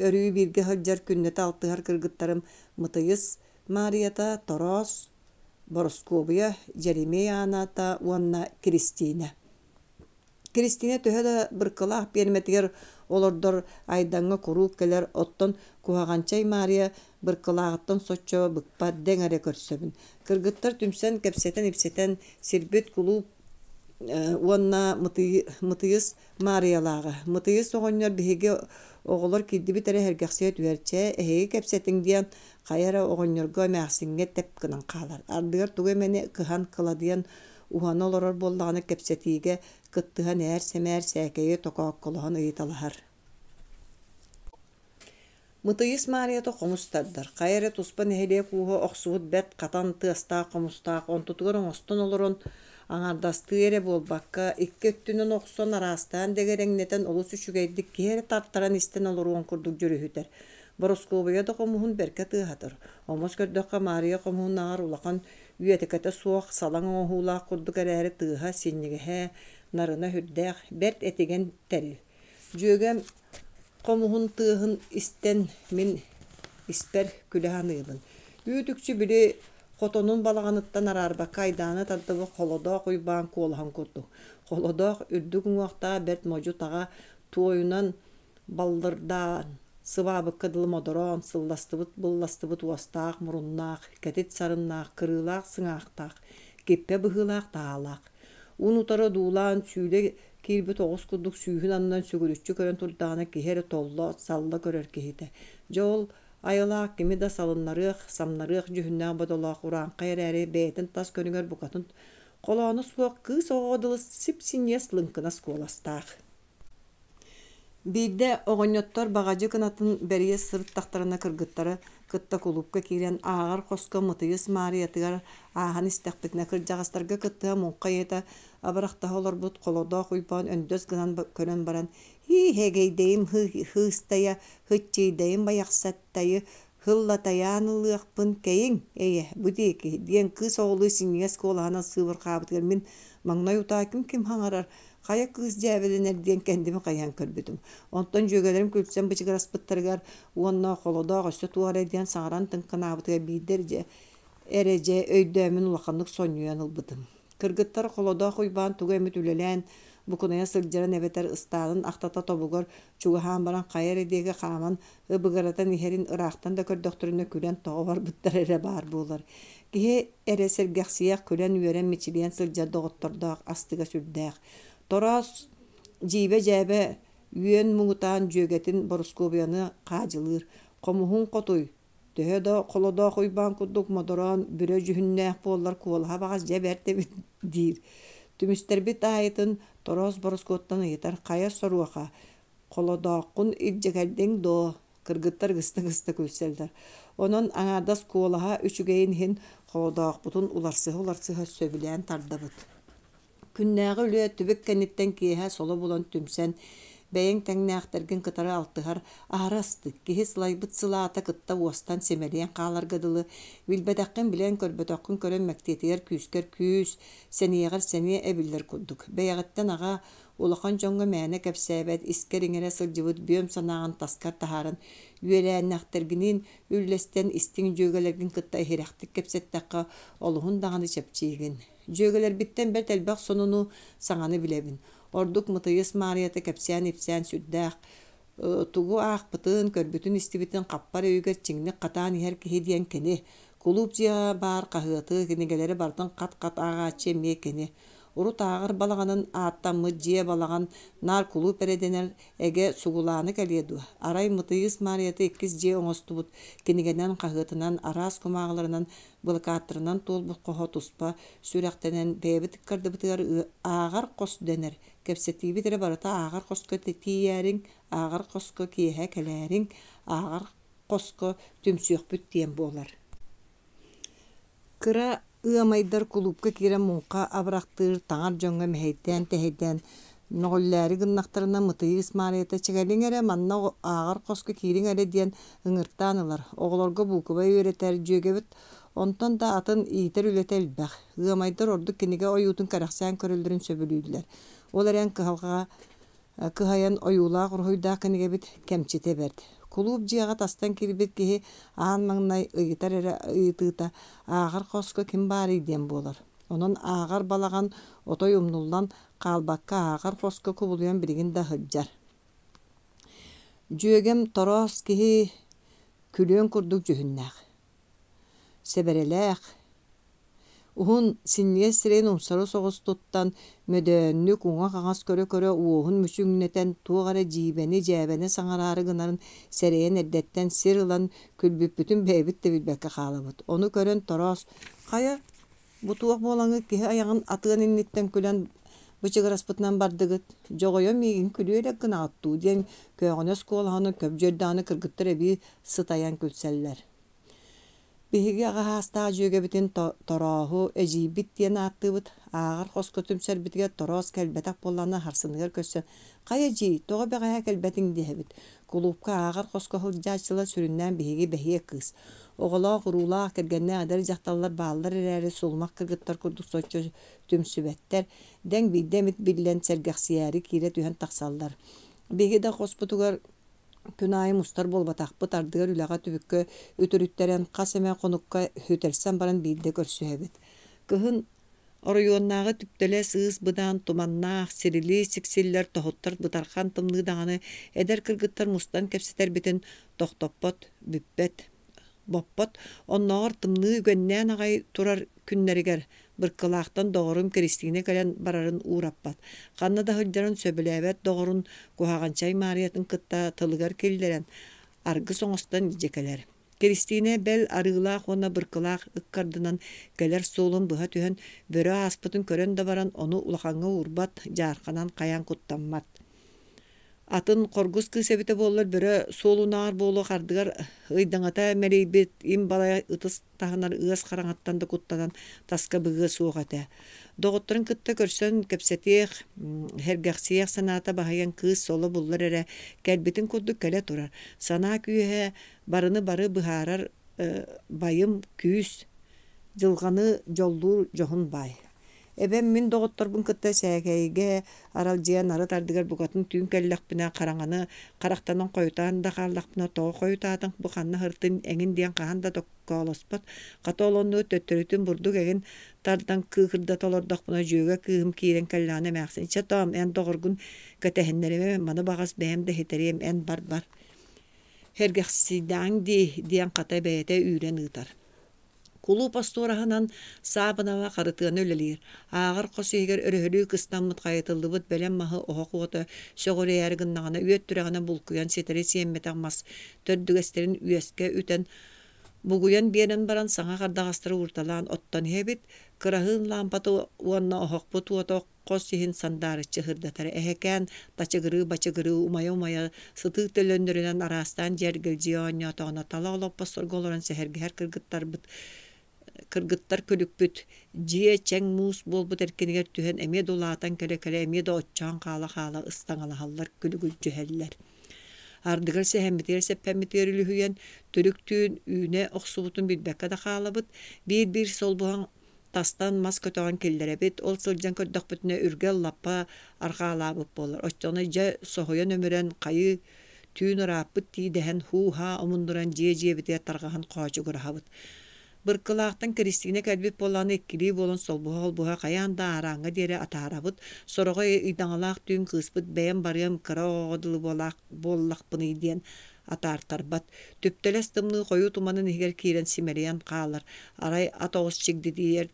өрүү бииргэ хаджар күннэтэ алтыһар кыргыттарым мытыйыс Марията, Торос, Боросковия, Жеремия аната, уанна Кристина. Кристина төһө да быркылаах биэрмэтигэр олордор айдаҥҥа куруук келэр оттон куһаҕанчай Мария быркылааҕыттан соччо быкпат дэҥ эрэ көрсөбүн. Кыргыттар түмсэн кэпсэтэн ипсэтэн сирбит кулуу уонна мытыйыс Мариялаға. Мытыйыс оҕонньор биһиги оҕолор кирдиби тере хергахсыа түөрчэ, эһиги кэпсэтиң диэн хайара оҕонньорго эмээхсиҥҥэ тэп гынан хаалар. Ардыгар тугу эмени кыһан кыладыан уһана олорор буоллаҕына кэпсэтиигэ кыттыһан ээр сэмээр сээкэйи токоокколоһон ыйыталаһар. Мытыйыс Марията хомустардар. Хайара туспан эһилиэ кууһу охсуут бэт хатан тыастаах хомустаах онтутугар оҥостон олорон аҥардастыы эрэ буолбакка икки өттүнэн охсон араастаан дэгерэҥнэтэн олус үчүгэйдик киһэри тартаран истэн олоруон курдук жүрүһүтэр. Боросковая да хомуһун бэркэ тыаһатыр. Омос көрдөкка Мария хомуһуннаар улахан үйэтикэтэ суох салаң оҥоһуулаах курдук эрээри тыаһа синньигэһэ нарына хүрдээх бэрт этиген тэри. Дьүөгэм хомуһун тыаһын истэн мин испэр күлэһаныыбын. Үүтүкчү били хотонун балаҕаныттан араарбакка айдааны тардыбы холодоох уйбаан куолаһан курдук. Холодоох үрдүк уҥуохтаа бэрт можу таҕа туойунан баллырдаан сыбаабыкка дылым одороон сылластыбыт былластыбыт уостаах муруннаах, кэтит сарыннаах, кырыылаах сыҥаахтаах, киппэ быһыылаах таалаах. Ун утары дуулаан сүүлэ киирбит оҕус курдук сүүһүн аннан сүгүрүччү көрөн турдаана киһери толло салла көрөр киһитэ. Жол айылаах кими да салыннарыах, самнарыах жүһүннээх бодолоох ураанха эрээри бэйэтин тас көнүгөр букатын колоону суох кыыс оҕодылыс сип-синньэ лынкынас куоластаах. Биирдэ оҕонньоттор багажы кынатын бэрийэ сырыттахтарына кыргыттары кытта кулупка киирэн ааҕар хоско Мытыйыс Мариятыгар ааһан истэхпитинэ кырдьаҕастарга кыттыһа муҥха ийэтэ абырахтаһа олорбут холодоох уйбаан өндөс гынан көрөн баран хэгейдэйим хыыстайа хыччийдэйим баяхсаттайы хыллатаяан ылыахпын кэйиҥ бу диэки диэн кыыс оҕолуу сиҥҥиэс куолаһана сыыбырхаабытыгар мин маҥной утааким ким хаҥарар хая кыыс дьээбэлинэр диэн кэндими хайаан көрбүтүм. Онтон дьүөгэлэрим күлсэн бычыгараспыттарыгар уонна холодоох өссө туарай диэн саҥаран тыҥкынаабытыгар биирдэр эрэдьэ өйдөөмүн улаханнык сонньуйан ылбытым. Кыргыттар холодоох уйбаан тугу эмит үлэлээн букуная сылдьаран эбэтэр ыстаанын ахтата тобугор чугаһаан баран хайар эдиэги хааман ыбыгаратан иһэрин ыраахтан да көрдөхтөрүнө күлэн тоҕо барбыттар эрэ баар буолар. Киһи эрэ сэргэхсиэх күлэн үөрэн мичилиэн сылдьар доҕоттордоох астыга сүрдээх. Тороос дьиибэ дьээбэ үөн муҥутаан дьүөгэтин Боросковияны хаадьылыыр. Хомуһун хотуй төһө да холодоох уйбаан курдук модороон бүрө жүһүннээх буоллар куолаһа баҕас дьэ бэртэбит диир. Түмүстэрбит аайытын Тороос Боросковтан ыйытар хая соруаха. Холодооххун илдьэгэрдиҥ доо. Кыргыттар гыста күлсэллэр. Онон аҥаардас куолаһа үчүгэйин иһин холодоохпутун уларсыһа сөбүлээн тардабыт. Күннээҕи үлүө түбүк кэнниттэн киэһэ соло булан түмсэн бэйэҥ тэҥнээхтэргин кытары алтыһар аарастык киһи сылайбыт сылаата кытта уостан сэмэлиэн хааларгадылы билбэтэххин билэн көрбөтөххүн көрөн мэктиэтигэр күүскэр күүс сэниэҕэр сэниэ эбиллэр курдук. Бэйэҕиттэн аҕа улахан дьоҥҥо мээнэ кэпсээбэт искэр иҥэрэ сылдьыбыт бүөм санааҕын таскар таһааран үөлээннэхтэргинин үллэстэн истиҥ дьүөгэлэргин кытта иһирэхтик кэпсэттэххэ олуһун даҕаны чэпчиигин. Дьүөгэлэрбиттэн бэрт элбэх сонуну саҥаны билэбин. Ордук Мытыйыс Марията кэпсээн ипсээн сүрдээх тугу аахпытын көрбүтүн истибитин хаппар өйгөр чиҥник хатаан иһэр киһи диэн кини кулууп дьиэҕэ баар хаһыаты кинигэлэри бартын хат аагааччы эмиэ кини урут ааҕар балаҕанын ааттаммыт дьиэ балаҕан наар кулууп эрэдэнэр эгэ сугулааны кэлиэ дуо. Арай Мытыйыс Марията иккис дьиэ оҥостубут кинигэнэн хаһыатынан араас кумааҕаларынан былыкааттарынан туолбут хоһо туспа сүрэхтэнэн бэйэбит кардыбытыгар ааҕар хос дэнэр кэпсэтиибит эрэ барыта ааҕар хоско тиийээриҥ ааҕар хоско киэһэ кэлээриҥ ааҕар хоско түмсүөхпүт диэн буолар. Кыра ыамайдар кулупка киирэн муҥха абырахтыыр таҥар дьоҥҥо мэһэйдээн тэһэйдээн ноҕуллээри гыннахтарына Мытыйыс Марията чэгэлиҥ эрэ манна ааҕар хоско киириҥ эрэ диэн ыҥыртаан ылар. Оҕолорго буукубай үөрэтэр дьүөгэбит онтон да атын иитэр үлэтэ элбэх. Ыамайдар ордук кинигэ ойуутун кэрэхсээн көрөллөрүн сөбүлүүлэр. Ол эрэн кыһайан ойуулаах урһуйдаах кинигэбит кэмчите берд. Кулууп дьиэҕэ тастан киирбит киһи аан маҥнай ыйытар эрэ ыйытыыта ааҕар хоско ким баарый диэн буолар. Онон ааҕар балаҕан отой умнуллан хаалбакка ааҕар хоско кубулуйан билигин да сылдьар. Дьүөгэм Тороос киһи күлүөн курдук жүһүннээх. Сэбэрэлээх. Uhun sinniye sireyin umsarı soğuz tuttan mödönlük uğa қағас көрө уohun мүчүңнетен туğara жиибени жээбени саҥарары гынарын серейен эрдэттен сир ылан күлбүппүтүн бэйбит да билбэкке хаалабыт. Ону көрөн Тороос хая бу туох буолаңы киһи аяҕын атыан инниттен күлэн бычыгыраспытынан бардыгыт. Жоҕойо миигин күлүөлэк гынаҕыттуу диэн көөҕөнөс куолаһаны көп дьөрдааны кыргыттар эбии сытайан күлсэллэр. Биһиги аҕаһаастаах дьүөгэбитин Торооһу эдьиийбит диэн ааттыыбыт. Ааҕар хоско түмсэрбитигэ Тороос кэлбэтэх буоллаана харсыныгар көссөн «Хай эдьии, тоҕо бэҕэһэ кэлбэтиҥ» диэбит. Кулуупка ааҕар хоско сылдьааччыла сүрүннээн биһиги бэһиэ кыыс. Оҕолоох уруулаах кэргэннээх адары дьахталлар бааллар эрээри сулмах кыргыттар курдук соччо түмсүбэттэр дэҥ биирдэ эмит биллэн сэргэхсиээри киирэ түһэн тахсаллар. Биһиги да хоспутугар күн айым устар болбатахпыт ардыгар үлэҕэ түбүккө үтүрүттэрэн хас эмэ хонукка хүтэрсэн баран биирдэ көрсүһэбит. Кыһын оройуоннааҕы түптэлэ сыыс быдаан туманнаах сирили сиксиллэр тоһуттар бытархан тымныы даҕаны эдэр кыргыттар мустан кэпсэтэрбитин тохтоппот бүппэт боппот онноҕор тымныы үгэннээн аҕай турар күннэригэр быркылаахтан доҕорум Кристина кэлэн барарын уураппат. Ханна да хылдьарын сөбүлээбэт доҕорун куһаҕанчай Мариятын кытта тылыгар киллэрэн аргы соҥостон дьекэлэр. Кристина бэл арыылаах уонна быркылаах ыккардынан кэлэр суолун быһа түһэн бөрө ааспытын көрөн да баран ону улахаҥҥа уурбат дьаарханан хайаан куттаммат. Атын коргус кыысэбитэ буоллар бөрө суолунаар буолуох ардыгар ыйдаҥата мэрийбит им балай ытыс таһынар ыас хараҥаттан да куттанан таска быгыа суох этэ. Доҕотторун кытта көрсөн кэпсэтиэх хэргэхсиэх санаата баһайан кыыс соло буллар эрэ кэлбитин курдук кэлэ турар. Санаа күүһэ барыны бары быһаарар байым күүс дьылҕаны дьоллуур дьоһун бай. Эбэм мин доҕотторбун кытта сээгэйгэ аралдьыан ары тардыгар бугатын түүн кэллэхпинэ хараҥаны харахтанан хойутаан да хааллахпына тоҕо хойутаатың бу ханна хыртын эҥин диэн хаан да tokkoолоспут хатоолоннуу төттөрүтүн бурдук эгин тардан кыыхырда толордохпуна дьүөгэ кыыһым киирэн кэллэҕинэ эмээхсинчэ тоом эн доҕоргун кэтэһиннэриме маны баҕас бэйэм да хитериэм эн бар хэргэхсидааҥ диэн хата бэйэтэ үүрэн ыытар. Кулуу пастуораһынан саабынава харытыаны өлөлиир. Ааҕар хосиигэр өрөһөлүү кыстаммыт хайытыллыбыт бэлэн маһы оһох уота сөҕөрээри гыннаҕына үөт түрэҕинэ булкуйан ситери сиэммэтэх мас төрдүгэстерин үөскэ ütэн бугуйан биэрэн баран саҥа хардаҕастары уурталаан оттон иһэбит кыраһыын лампаты уонна оһохпут уото хос иһин сандаарыччы хырдатары эһэкээн бачыгырыы умая сытыы төлөннөрүнэн араастаан дьэргэлдьиэ оонньоотоҕуна тала олоппос сорголорон сэһэргэһэр кыргыттар көлүкпүт дьиэ чэҥ муус буолбут эркинигэр түһэн эмиэ дулаатан кэлэ эмиэ да оччоон хаала ыстаҥалаһаллар күлүгүлдьүһэллэр. Ардыгар сэһэммитигэр сэппэммитигэр үлүһүйэн түрүктүүн үүнэ охсубутун билбэккэ да хаалабыт биир солбуһаҥ тастан мас көтөҕөн киллэрэбит ол сылдьан көрдөхпүтүнэ үргэл лаппа архаалаабыт буолар. Оччоно дьэ соһуйан өмүрэн хайы түүн ырааппыт тиидэһэн хуу-хаа омундуран дьиэ-дьиэбитигэр тарҕаһан хоочугураһабыт. Быркылаахтан Кристина кэлбит буоллааны иккилии буолан солбуһа хайаан да аарааҥҥа диэри атаарабыт сороҕо ыйдаҥалаах түүн кыыспыт бэйэм барыам кыра оҕодылы буоллахпыный диэн атаартарбат. Түптэлэс тымныы хойуу туманын иһигэр киирэн симэриэн хаалар. Арай атоҕус чигдидиэр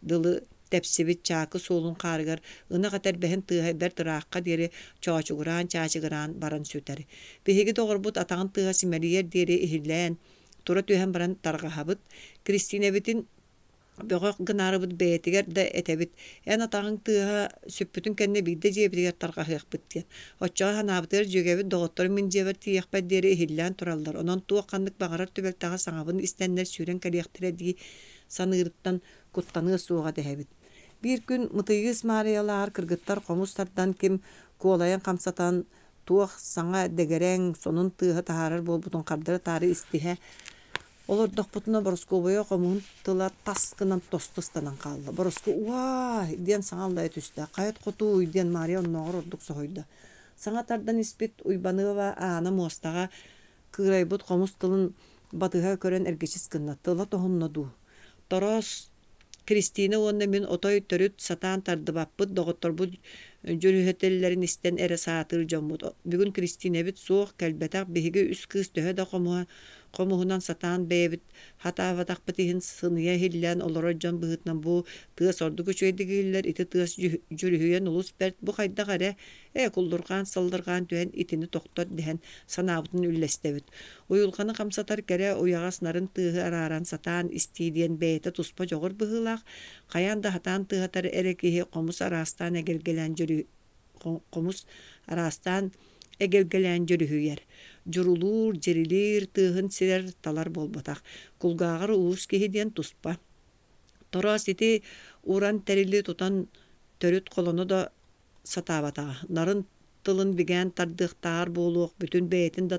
дылы тэпсибит чаакы суолун хаарыгар ынах этэрбэһэн тыаһайдар тыраахха диэри чоочугураан чаачыгыраан баран сүтэри. Биһиги доҕорбут атаҕын тыаһа симэриэр диэри иһиллээн тура түһэн баран тарҕаһабыт. Кристина битин бөҕө гынаарыбыт бэйэтигэр да этэбит эн атаҕын тыаһа сүппүтүн кэннэ биирдэ дьиэбитигэр тарҕаһыахпыт диэн. Оччоҕо ханаабытыгар дьүгэбит доҕоттор мин дьиэбэр тиийэхпэт диэри иһиллээн тураллар. Онон туох ханнык баҕарар түбэлтэҕэ саҥабын истэннэр сүүрэн кэлиэхтэрэ дии саныырыттан куттаныы суоҕа тэһэбит. Биир күн мытыйыыс Мариялаар кыргыттар хомустардан ким куолайан хамсатан туох саҥа дэгэрэҥ сонун тыаһа таһаарар буолбутун хардара таары истиһэ олордохпутуна боросковойо комуун тыла таскынан тостустанан хаалла. Бороско уаа диэн саҥаллайа түстэ. Хайат хотуу диэн Мария онноҕор ордук соһойда. Саҥа тардан испит уйбаныва аана муостаҕа кыырайбут хомус тылын батыһа көрөн эргичис гынна тыла тоһунноду. Тороос Кристина уонна мин отой төрүт сатаан тардыбаппыт доҕотторбут Jürühetellerin isten ere saatır jommut. Bugün Kristine bit soğuk kelbetak behige üst kız töhe da komuhunan satan bebit hata vatak bitihin sınıya hillen olorojon bıhıtnan bu tığız ordu güçeydigiller iti tığız jürühüyen ulus bert bu kayda gare kuldurgan saldırgan tühen itini toktot dehen sanabıtın üllestebit. Uyulkanı kamsatar kere uyağasnарын tığı araran satan istidiyen beyte tuspa jogur bıhılak kayan da hatan tığatar erekihi komus arastan egelgelen komus arastan egelgelen jürühüyer. Jurulur, jerilir, tığın sirer talar bolbatak. Kulgağır uus kehidien tuspa. Toras iti uran terili tutan törüt kolonu da satabata. Narın tılın bigen tardıqtar boluq, bütün beytin da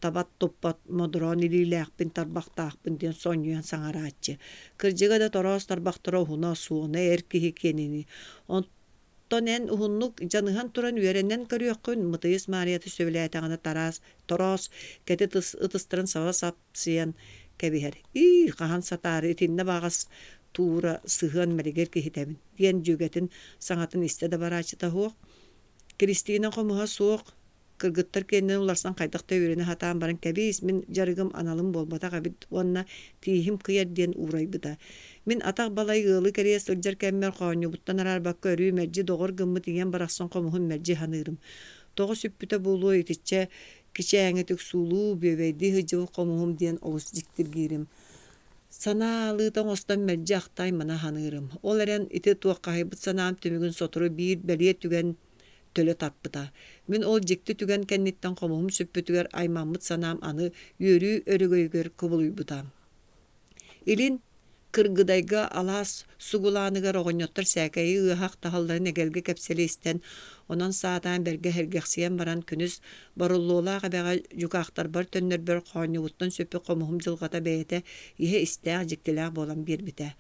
tabat toppat modron ililäkpin tarbaqtaaqpin diyen sonyuyan saŋaraatçı. Kırjıga da toras tarbaqtara huna suuna erkihi kenini. Tonen uhunnuk janıhan turan üerenen körüökkün mıtıyız mariyatı söyleyatağına toros keti ıtыстырын sava sapsiyan kebiher. Qahan satarı itinne bağas tuura sıhın meliger kihitemin. Diyen jügetin saŋatın istede baraçıta huoq. Kristina qomuha soğuk. Kırgıttar kendinden ularsan kaydakta üreni hatan baran kebis min jarıgım analım bolbata qabit onna tihim kıyar diyen uğraybıda. Min ataq balay ığılı kereye sıljar kemmer qoğunyu buttan arar bakka örüyü merci doğur gımmı diyen baraqsan qomuhun merci hanırım. Toğu süppüte bulu ititçe kiçeğine tük sulu bebeydi hıcıvı qomuhum diyen olus jiktir girim. Sana alıdan ostan merci aqtay mana hanırım. Ol eren iti tuaqayıbıt sanam tümügün soturu bir beliye tügen töle tappıda. Min ol jikti tügen kennitten qomuhum süppütüger aymamıt sanam anı yörü örügöygör kubuluybuda. İlin kırgıdayga alas sugulanıgar oğunyottar säkäyi ıhaq tahalların egelge kepseli isten onan saatan berge hergeksiyen baran künüz barulluola qabaga jukaqtar bar tönner bir qoğunyubuttan süppü qomuhum jılgata beyete ihe isteğ jiktiläg bolan bir bite.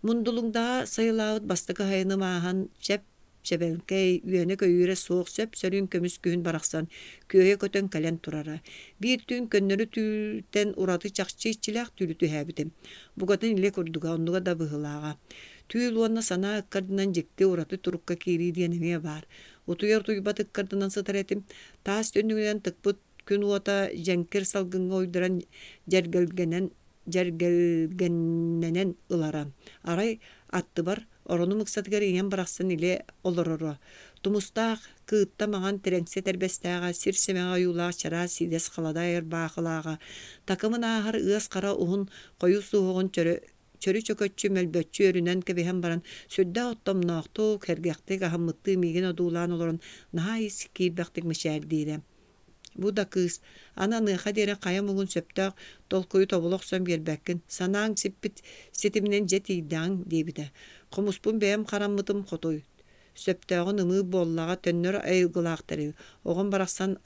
Mundulungda sayılağıt bastıkı hayını maahan Şebelkey üyene köyüre soğuk söp sörün kömüs kühün baraqsan köye kötön kalen turara. Bir tün könnörü tülten uratı çaqçı iççilak tülütü həbitim. Bugatın ile kurduga onduga da bıhılağa. Tül onna sana ıkkardından jekti uratı turukka kiri diyeneme var. Utuyar tuybat ıkkardından sıtar etim. Taas tönügüden tıkpıt kün uata jenkir salgınga oyduran jergelgennenen ılaram. Aray attı var. Oronu mıksatıgar iyen baraqsan ile olororo. Tumustaq kııtta mağan trenkse terbestağa sirsemeğa yulağa çara sides qalada er bağılağa. Takımın ahar ıas qara uhun koyu suğun çörü çökötçü melbötçü örünen kebehem baran södda ottom naqtuk hergektik ahammıttı migen odulan olorun naha iskil baktik mişer direm. Bu da kız. Ana nıha dere kaya mugun söptağ dolkuyu tobulok sön berbekkin. Sanağın sippit sitiminen jet iddan debide. Komuspun beyem karanmıdım kotoy. Söptağın ımı bollağa tönner aygılaqtari. Oğun baraqsan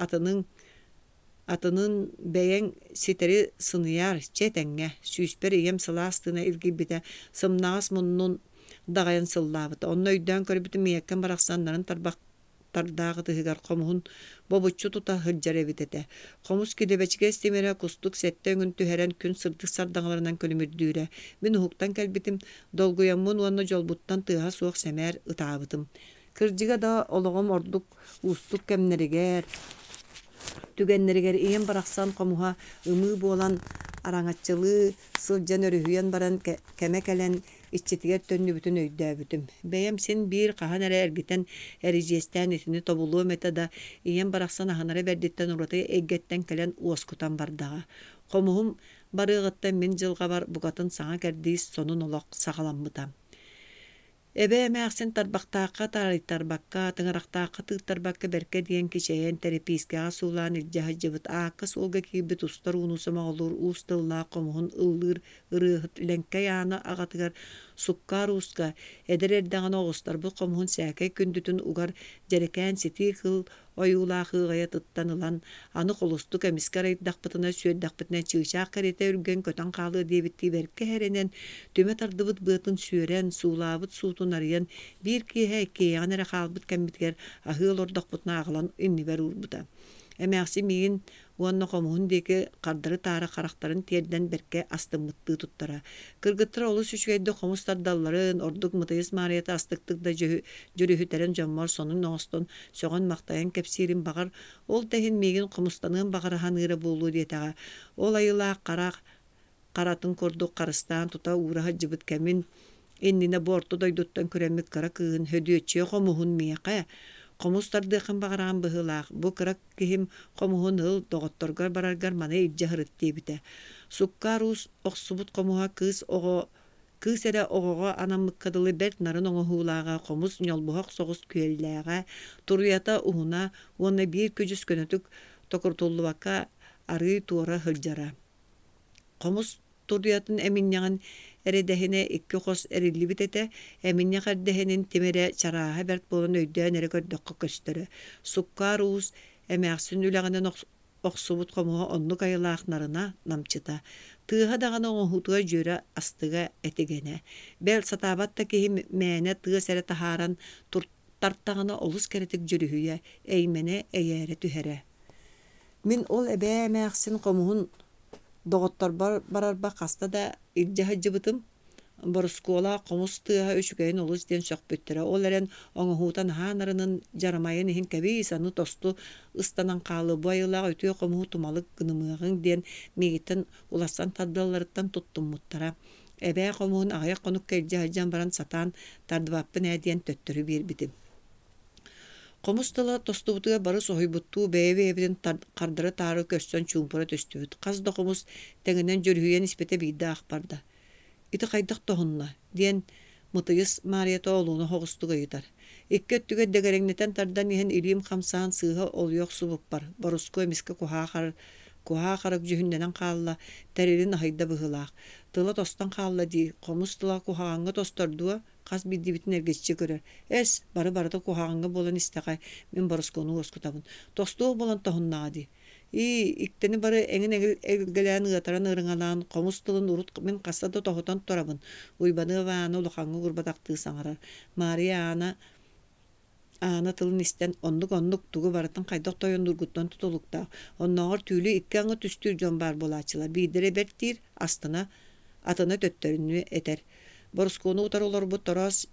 atının beyen siteri sınıyar çetenge. Süsper iyem sılastığına ilgibide sımnağız munnun dağayan sıllavıdı. Onun öyden körübütü miyekken baraqsanların tardağı tıhıgar komuhun bobutçu tuta hırcar evitete. Komus kidebeçige istimere kustuk sette öngüntü heren kün sırdık sardağlarından kölümürdüğüre. Min huktan kelbitim dolguyamun vanna jolbuttan tıha soğuk semer ıtabıtım. Kırcıga da oluğum orduk ustuk kemneriger. Tügenleriger iyen baraqsan komuha ımı bolan araŋatçılığı sılcan örühüyen baran kemekelen iççetiger tönlü bütün öydäbütüm. Beyem sen bir qahan ere ergiten erijesten etini tobuluğu metada iyen baraqsan ahanara berditten urataya eggetten kelen uoskutan bardağa. Komuhum barığıttan min jılga bar bugatın sağa kerdiğiz sonun olaq sağalanmıtam. Ebe emäksin tarbaqtaaqqa tarbaqqa tıngıraqtaaqqa tarbaqqa berke diyen kişeyen terapiskağa suulan iljaha jıbıt aaqqa suulga kibit ustar unusama olur ustalla qomuhun ıldır ırıhıt lenke yana ağatıgar sukkar uska eder erdağın oğustar bu qomuhun säke kündütün ugar jereken siti kıl oyulaqı gaya tıttanılan anı qolustuk emiskar ayıddaqpıtına süöddaqpıtına çığşaq karete ürgen köten qalı debitti berke herenen tüme tardıbıt bıtın süören suulabıt suutun arayan bir kihe iki yanara qalbıt kembitger ahıl ordaqpıtına ağılan inni ver urbuda. Эмээхси миин уонна комуун деки кардары таары карактарын тиерден берке астыммытты туттара. Кыргыттар олус үчүгейде комус тардалларын ордук мытыйыс марията астыктык жүрүхүтерен жоммор сонун ноостон сөгөн мактайын кепсирин багар ол техин миигин комустанын багараханыыра болуу диетага. Ол айылаа каратын кордук карыстан тута ураха жыбыт кемин иннине борту дойдуттан күрәмик кара кыын хөдүөччү комуһун миэхэ комустардыхын багараган быһылаах бу кыра киһим комуһун ыл доҕотторгор бараргар мана илдьэ хырыт диэбитэ. Суккар уус охсубут комуһа кыыс эрэ оҕоҕо анаммыккадылы бэрт нарын оҥоһуулаага комус ньолбуһах соҕус күөллээҕэ туруйата уһуна уонна биир күжүс көнөтүк токуртуллубакка арыы туора хылдьара. Комус туруятын эминньяҕын эрэдэһине икки хос эриллибит эте, эминньяк эрдэһинин тимере чарааһа бэрт буолан өйдөөн эре көрдөххө көстөрө. Суккар уус эмээхсин үлэҕинэн охсубут комуһа оннук айылаахнарына намчыта. Тыыһа даҕаны оҥоһутуа дьүөрэ астыга этигене. Бэл сатаабатта киһи мээнэ тыас эрэ таһааран тартаҕына олус кэрэтик дьүрүһүйэ, эймене эйээре түһэрэ. Мин ол эбээ эмээхсин комуһун доҕоттор барарба хаста да илдьэһэ дьыбытым. Борускуола комус тыаһа үчүгэйин олус диэн сөхпүттэрэ. Ол эрен оҥоһуутан хаанарынын жарамайын иһин кэбии саны тосту ыстанан хаалы бу айылаах өтүө комуһу тумалык гынымыаҕыҥ диэн миигиттэн уласан тардалларыттан туттуммуттара. Эбээ комуһун аҕыйах конук кэлдьэһэдьээн баран сатаан тардыбаппын ээ диэн төттөрү биирбитим. Комус тыла тостубутуга бары соһуйбуттуу бэйэбитин кардары таары көстөн чуумпура төстүбүт. Хас да комус тэҥинэн дьөрүһүйэн испете биирдээх барда. Ити хайдах тоһунна диэн мытыйыс Марията олуна хоҕустуга ыйтар. Икки өттүгө дэгерэҥнэтэн тардан иһэн илиим хамсаан сыыһа олуйох субуппар. Боруску эмиске куһаа харык жүһүннэнэн хаалла тәририн аһайда быһылаах. Тыла тостан хаалла дии. Комус тыла куһааҥҥа тостордуа хас биддибитин эргеччи көрөр. Эс бары-барыта куһааҥҥа болан истэҕэй мин Борускуну уоскутабын. Тостуох болан тоһуннаҕа дии. Иктени бары эҥин эгилгэлээн ыатаран ырыҥалаан комус тылын урут мин хастада тоһутан турабын. Уйбаны бааны улахаҥҥа гурбатахтыы саҥарар. Мария аана тылын истэн оннук тугу барытын хайдах тойон нургуттан тутулуктаах. Онноҕор түүлү икки аҥы түстүүр дьон баар булаачылар. Биидере бэртиир атына төттөрүнү этер. Борускуну утар олорбут тороос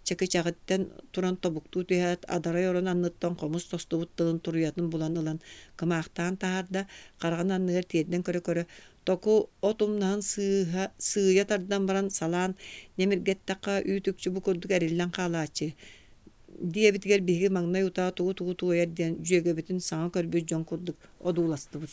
чэки чаҕыттан туран тобуктуу түһээт адарай орон анныттан комус тостубут тылын туруйатын булан ылан кымаахтаан таһаарда карган анныгар тиэрден көрө току отумнаан сыыя тардан баран салаан немиргеттакка үүтүкчү бу курдук эриллэн хаалаачы диэбитигер биһиги маҥнай утаа тугу туойар диэн дьүөгэбитин саҥа көрбүт дьон курдук одууластыбыт.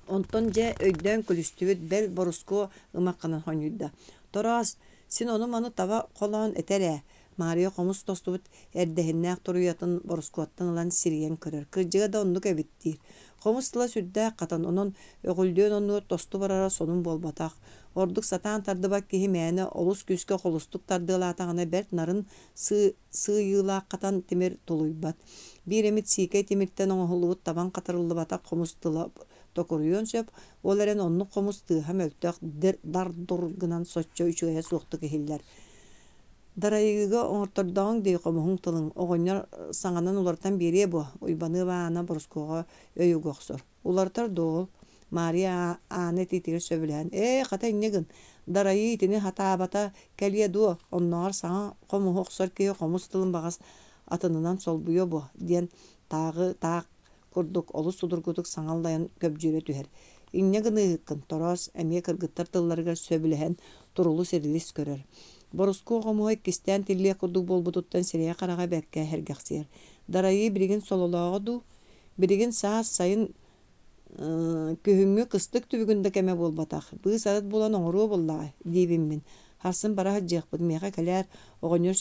Онтон дьэ өйдөөн күлүстүбүт бэл Боруску ымакканан хоñуйда. Тороос син ону маны таба холоон этерэ. Мария комус тостубут эрдэһиннээх туруйатын Борускуаттан ылан сириен көрөр. Кырдьыга да оннук эбиттиир. Комус тыла сүрдээх катан онон өҕүлдүөн оннугу тосту барара сонун болбатах. Ордук сатаан тардыбак киһи мээне олус күскө холустук тардыылаатаҕына бэрт нарын сыйыылаах катан тимир тулуйбат. Биир эмит сиикэй тимиртэн оҥоһуллубут табан катарыллыбатах комус тыла токуруйон сөп, ол эрен оннук комус тыыһа мөлтөөх дардургынан соччо үчүгэйэ суохту киһиллэр. Дарайыга оҥортордоҕуҥ дии комуһуҥ тылыҥ, оҕонньор саҥанан улартан биэрие бу, уйбаны баана Борускуоҕа өйүгөхсөр. Улартар доол, Мария ааны титигэр сөбүлээн, хата иннегин, дарайы итини хатаабата кэлиэ дуо, онноҕор саҥа комуһу охсор киһи комус тылын баҕас атынынан солбуйо бу, диэн таах курдук олус судургутук саҥаллайан көбдьүөрэ түһэр. Иннегин ыһыккын, тороос эмиэ кыргыттар тылларыгар сөбүлэһэн турулу сирилис көрөр. Боруску оҕомуһа иккистээн тиллиэ курдук болбутуттан сирэйэ хараҕа бэккэ хэргэхсиэр. Дарайы биригин сололоҕо ду, биригин саас сайын күһүҥҥү кыстык түбүгүндэ кэме болбатах. Быы сарат булан оҥоруу буллаҕа диибин мин. Харсын бара хаджыахпыт миэхэ кэлээр оҕонньор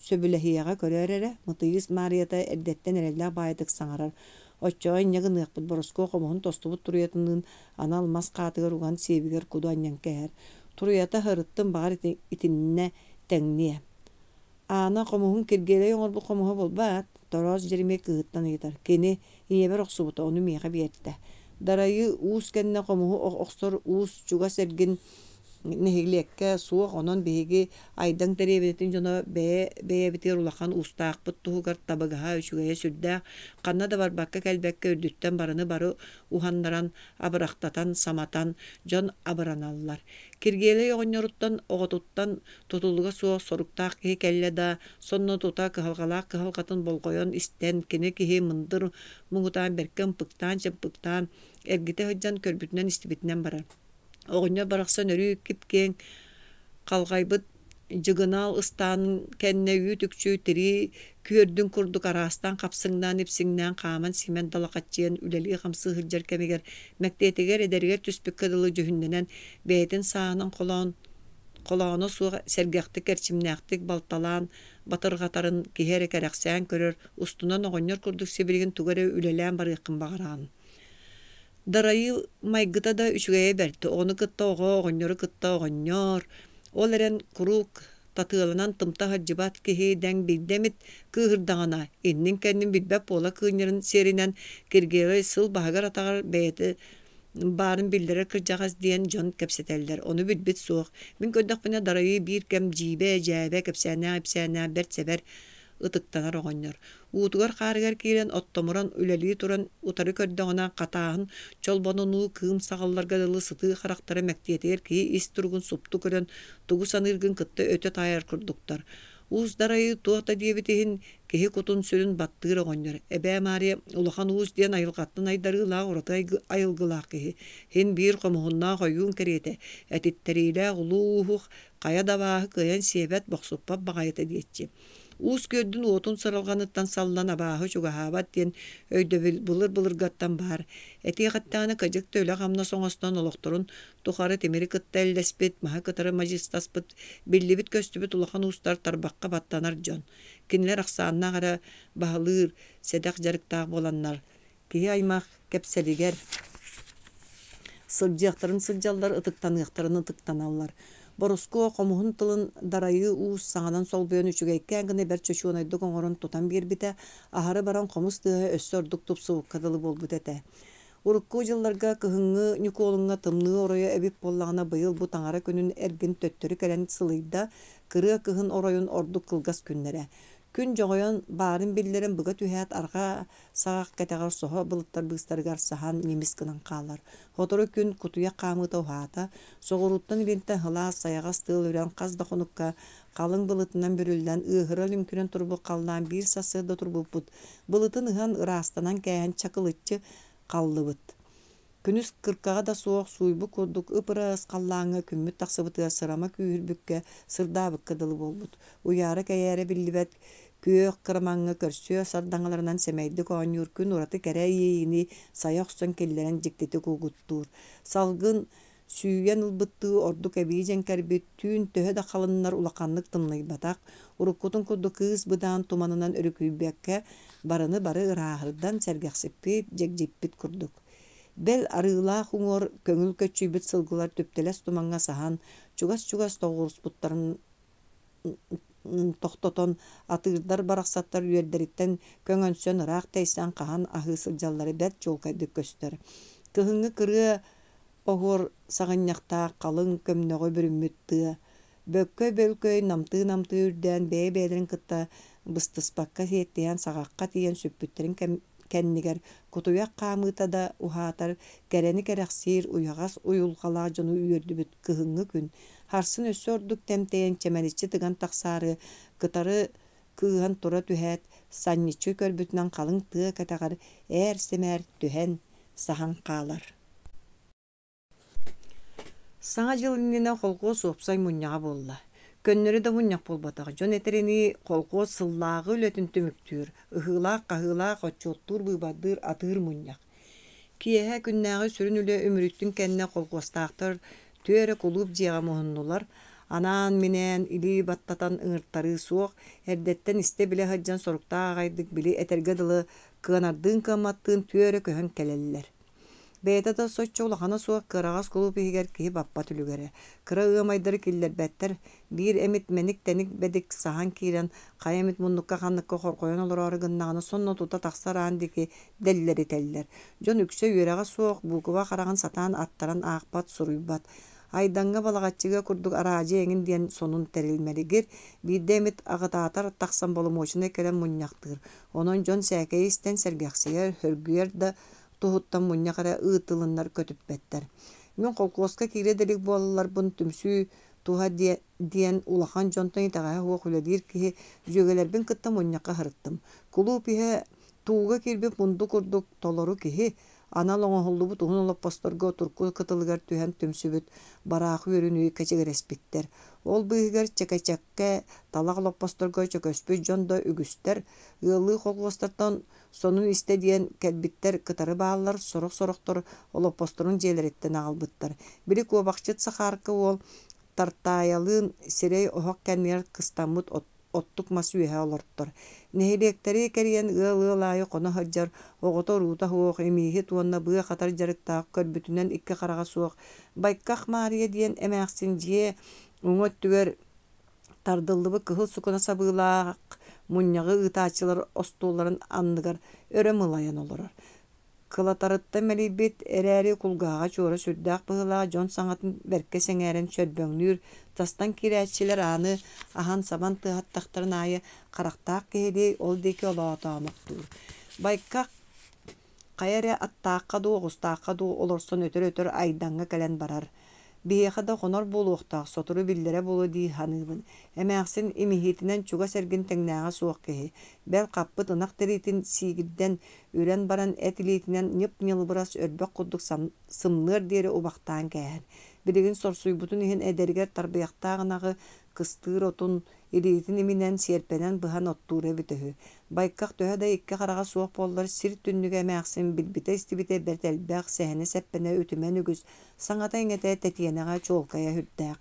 сөбүлэһиэҕэ көрөр эрэ, мытыйыс Марията эрдэттэн эрэллээх баайытык саҥарар. Оччоҕо инньегин ыахпыт Боруску комуһун тостубут туруйатынын ана алмас хаатыгар уган сиэбигэр куду анньан кэһэр. Туруйата хырыттын баҕар итиннэ тэҥниэ. Аана комуһун киргээлэй оҥорбу комуһа болбаат, тороос жеримиэ кыһыттан ыйтар. Кини иэбэр охсубута ону миэхэ биэртэ. Дарайы уус кэннэ комуһу охсор уус чуга сэргин nehiglekke suoq onon bihigi aydan terebetin jono be bitir ulakan ustaaqpıt tuhugar tabagaha üçügeye sürdäq qanna da bar bakka kelbekke ördütten barını barı uhannaran abıraqtatan samatan jon abıranallar. Kirgele yoğunyoruttan oğotuttan tutulga suoq soruktaq kihi kelle da sonno tuta kıhalgalaq kıhalgatın bolgoyon isten kine kihi mındır muğutan berken pıktan çempıktan ergite hıccan körbütünen istibitinden barar. Oğunyor baraqsan örü kipken qalgaybıt jıgınal ıstan kenne ütükçü tiri kürdün kurduk arastan kapsыңdan ipsiңнән qaman simen dalaqatçıyan üleli qamsı hıccar kemiger mekteteger ederger tüspük kadılı jühünnenen beytin sağının Kolağına suğa sergektik erçimnäktik baltalan batırgatarın kihere kereksen körür ustunan oğunyor kurduk sibilgin tugare ülelän bar yakın bağıran. Darayı maygıta da üçgeye berdi. Onu kıtta oğunyoru kıtta oğunyor. Olaren kuruk tatılanan tımta hacıbat kihi den bildemit kıhırdağına. İnnin kendin bilbep ola kıhınyarın serinen kirgeri sıl bağır atagar beyti barın bildire kırcağız diyen jon kepseteller. Onu bilbit soğuk. Min köydük bina darayı bir kem jibe ipsana bert sever ıtıktanar oğunyor. Uğutugar qarıgar kiren ottomuran üleli turan utarı kördağına qatağın çolbanonu kığım sağallarga dılı sıtığı qaraktara mektiyeter ki is turgun suptu kören tugu sanırgın kıttı öte tayar kurduktar. Uğuz darayı tuğata diyebitihin kehi kutun sülün battığır oğunyor. Ebe mari ulahan uğuz diyen ayılgattın aydarıla orata ayılgıla kehi. Hin bir komuhunna koyun kerete. Etitteriyle uluğuh kaya davahı kıyan siyebet boksuppa bağayete diyetçi. Uus gördün otun sarılganıttan sallan abahı çuga habat diyen öyde bulur gattan bar. Eti gattağını kacık töyle gamna soğustan olukturun tukarı temiri kıtta ellespet maha kıtarı majistaspıt billibit köstübüt ulakan uustar tarbakka battanar jon. Kinler aksaanna gara bahalır sedak jarıktağ bolanlar. Kihi aymaq kepseliger sılcıqtırın sılcallar ıtıktanıqtırın ıtıktanallar. Borusko komuhun tılın darayı uus sağanan sol böön üçügeyken gine ber çöşüğün aydı koңорun tutan bir bite aharı baran komus tığı össördük tupsu kadılı bol bütete. Urukku yıllarga kıhıngı Nikolunga tımlığı oraya ebip bollağına bayıl bu tangara könün ergin töttörü keren sılıyda kırığa kıhın orayın orduk kılgas künnere. Gün joğoyan barın billerin bıga tühät arga sağaq ketegar soha bılıttar bıgstargar sahan nemis kınan qalar. Hotoru gün kutuya qamıta uhata, soğuruttan ilinte hıla sayağas tığıl ören qazda konukka qalın bılıtından bürülden ıhıra lümkünen turbu qallan bir sasıda turbu put. Bılıtın ıhan ırastanan kähen çakılıtçı qallıbıt. Күнүс кыркаға да соқ суйбу курдук ыпырас қаллаңы күммүт тақсыбытыға сырама күйірбүкке сырдабык кыдылы болбут. Уяры кәйәрі білібет күйөк кырмаңы көрсө сардаңаларынан семейді коонюр күн ураты кәрі ейіні саяқ сон келлерін жіктеті кугуттур. Салгын сүйен ылбыттыы ордук әбейжен кәрбет түйін төһө да қалыннар улақанлык тымнай батақ. Уруккутун курду кыз быдан туманынан өрүкүйбәкке барыны бары ырағырдан сәргәқсіппет жек-жеппет курдук. Бел арыла хуңор көңүл көчүбүт сылгылар төптелес туманга сахан чугас тоғурус буттарын тоқтотон атырдар барақсаттар үйердериттен көңөнсөн ыраак тейсен кахан ахы сылжаллары бәт жолкайды көстөр. Кыһыңы кыры огор саганьяқта қалың көмнөгө бүрүммүттү. Бөккөй намты үрден бәйбәдерин кытта быстыспакка сиеттен сагакка тиен сөппүттерин кеннигер кутуяк камыта да ухатар керени керексир уягас уюлгала жону үйөрдүбүт кыһыңы күн. Харсын өссөрдүк темтейен чемеличи тыган таксары кытары кыыхан тура түһәт санничи көрбүтүнөн калың тыа катагар эр семер түһен сахан калар. Саңа жылынына холго сопсай муньяга болла. Көннөрү да муньяк болбатага. Жон этерини холго сыллагы өлөтүн төмүктүр. Ыхылаак, кахылаак, отчоттур быйбадыр атыр муньяк. Киэһэ күннäҕи сүрүн үлө өмүрүттүн кэнне холгостаактар түөрэ кулууп жиэҕа муһуннулар. Анаан минэн или баттатан ыҥыртары суох, эрдеттен исте биле хаджан соруктаа агайдык били этерге дылы кыанардыын кыамматтыын түөрэ көһөн келеллер. Бэйта да соччо улахана суох кырагас кулууп иһигер киһи баппа түлүгэрэ. Кыра ыамайдары киллербэттер биир эмит мэник тэник бэдик сахан киирэн хай эмит муннукка ханныкка хоркойон олороор гыннаҕына сонно тута тахсараан дики дэллери теллер. Дьон үксө үөрэҕэ суох буукуба хараган сатаан аттаран аахпат суруйбат. Айданга балагатчыга курдук араажы эңин диэн сонун терилмелигир, биддемит агытаатар тахсан болумочуна келен муньяктыр. Онон Дьон сääкэйистен сэргэхсигэр, хөргүер да туһуттан муньякара ыытылыннар көтүппэттэр. Мен колкооска кире делик буолалар бун түмсүү туha диэн улахан Дьонтон итаҕаһа хуох үлэлиир киһи дьүөгэлэрбин кытта муньякка харыттым. Кулуу биһэ туuга киирбит мунду курдук толору киһи ана лоҥоһуллубут уһун олоппосторго турку кытылыгар түһэн түмсүбүт бараахы үөрүнүи кэчигэреспиттэр. Ол быыгар чэкэчэккэ талах олоппосторго чөкөспүт Дьондо үгүстэр, ыалыы холгуостартан сонун истэ диэн кэлбиттэр кытары бааллар сорох-сорохтор олоппосторун дьиэлэриттэн аҕалбыттар. Били куобахчыт сахаарка уол тартаайалыын сирэй оһох кэннигэр кыстаммыт оттук мас үөһэ олорттор. Нэһилиэктери кэриэн ыал-ыалаайы хоно хаджар оҕото руута хуох эмииһи туонна быа хатар дьарыктаах көрбүтүнэн икки харага суох Байках Мария диэн эмээхсин дьиэ уҥот түгэр тардыллыбы кыһыл сукуна сабыылаах муньяҕы ыытаачылар остууларын анныгар өрө мылайан олорор. Кылатарытта мэлийбит эрээри кулгаага чуора сүрдээх быһылаа Дьон саҥатын бэркэ сэҥээрэн чөлбөҥнүүр тастан кирээтчилэр ааны аһан сабан тыһаттахтарын аайы харахтаах киһилии ол диэки олоотоомохтуур. Байках хайа аттааққа дуу оғыстааққа дуу олорсон өтөр айданга кэлэн барар. Биэха да хонор болуохтаах сотуру биллере болу дии ханыбын. Эмээхсин имихитинен чуга сэргин тэҥнээҕэ суох киһи. Бэл хаппыт ынах теритин сиигирден үрэн баран этилитинен ньып-ньылбырас өрбөк курдук сымныр диэри убахтаан кээһэн. Билигин сорсуйбутун иһин эдэригэр тарбыяхтаагынагы кыстыыр отун илиитин иминен сиэрпэнэн быһан оттуур эбитөһү. Байках төһө да икки харага суох буоллар сир түннүгэ эмээхсин билбите истибите бертэлбээх сэһэни сэппэне үтүмэн үгүс саҥата иҥэтэ тэтиэнэҕэ чуолкайа хүрдээх.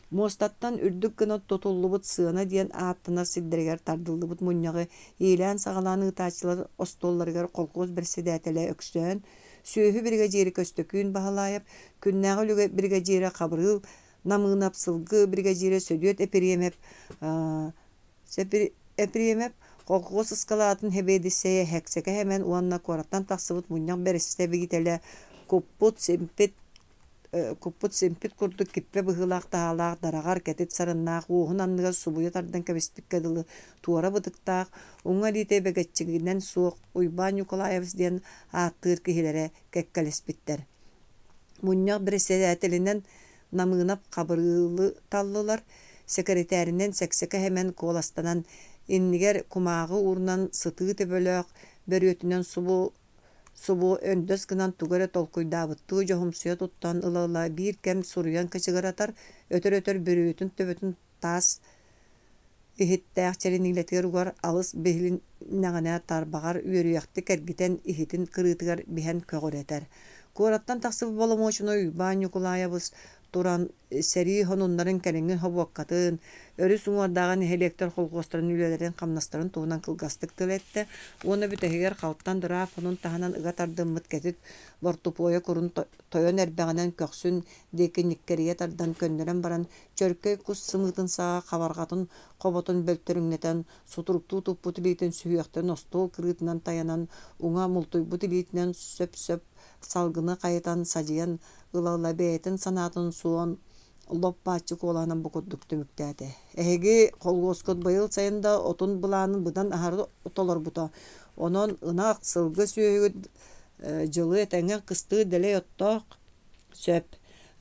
Муостаттан үрдүк гына тутуллубут сыана диэн ааттанар сирдэригэр тардыллыбут муньяҕы иилээн саҕалаан ыытаачылар остуолларыгар холкуус берседээтэли өксөөн сүөһү бригадиери көстөкүүн баһалаайап күннээҕи үлүгэ бригадиери хабырыыл намыынап сылгы бригадиери сөдүөт эпириэмеп холкуус ыскалаатын хэбээдиссэйэ хэксэкэ хэмэн уанна куораттан тахсыбыт муньяк берестебигителэ куппут симпит курдук киппе быһылаах таһаалаах дараҕар кэтит сарыннаах уоһун анныгар субуйа тардан кэбистиккэ дылы туора бытыктаах уҥа диитэ бэгэтчигинэн суох Уйбаан Николаевс диэн ааттыыр киһилэрэ кэккэлэспиттэр. Муньяк берестебитэлинэн намыынап хабырыылы таллылар секретаринен сексеке хэмэн куоластанан иннигэр кумааҕы уурунан сытыы төбөлөөх бөрүөтүнэн субу өндөс гынан тугары толкуйдаабыттыы жоһумсуйа туттан ылала биир кэм суруян кычыгаратар өтөр бөрүөтүн төбөтүн таас иһиттээх черинилэтигэр угар алыс бэһилиннэҕинэ тарбаҕар үөрүөхтик эргитэн иһитин кырыытыгар биһэн көҕүрэтэр. Куораттан тахсыбы боломочуно Уйбаан Николаевс туран сэрии хонуннарын кэлиҥин хобуоккатын өрү суҥуордааҕын электр холкуостарын үлэлэрин хамнастарын туунан кылгастык тылэтте уона бүтэһигэр халыттан дыраап хонун таһанан ыга тардыммыт кэтит бортупуоя курун тойон эрбэҕинэн көхсүн диэкинниккэрийэ тардан көннөрөн баран чөркөй кус сымыытын саа хабарҕатын хоботун бөлтөрүҥнэтэн сутуруктуу туппут илиитин сүһүөхтэн остуол кырыытынан таянан уҥа мултуйбут илиитинэн сөп салгыны кайытан садьыан ылалла бэйэтин санаатын суон лоппааччы куолаанан букурдук түмүктээти. Эһиги холгуоскот быйыл сайында отун былаанын быдан аһары утолорбута. Онон ынаах сылгы сүүһүгүт жылы этэҥҥэн кыстыы дэлэй оттоох сөп.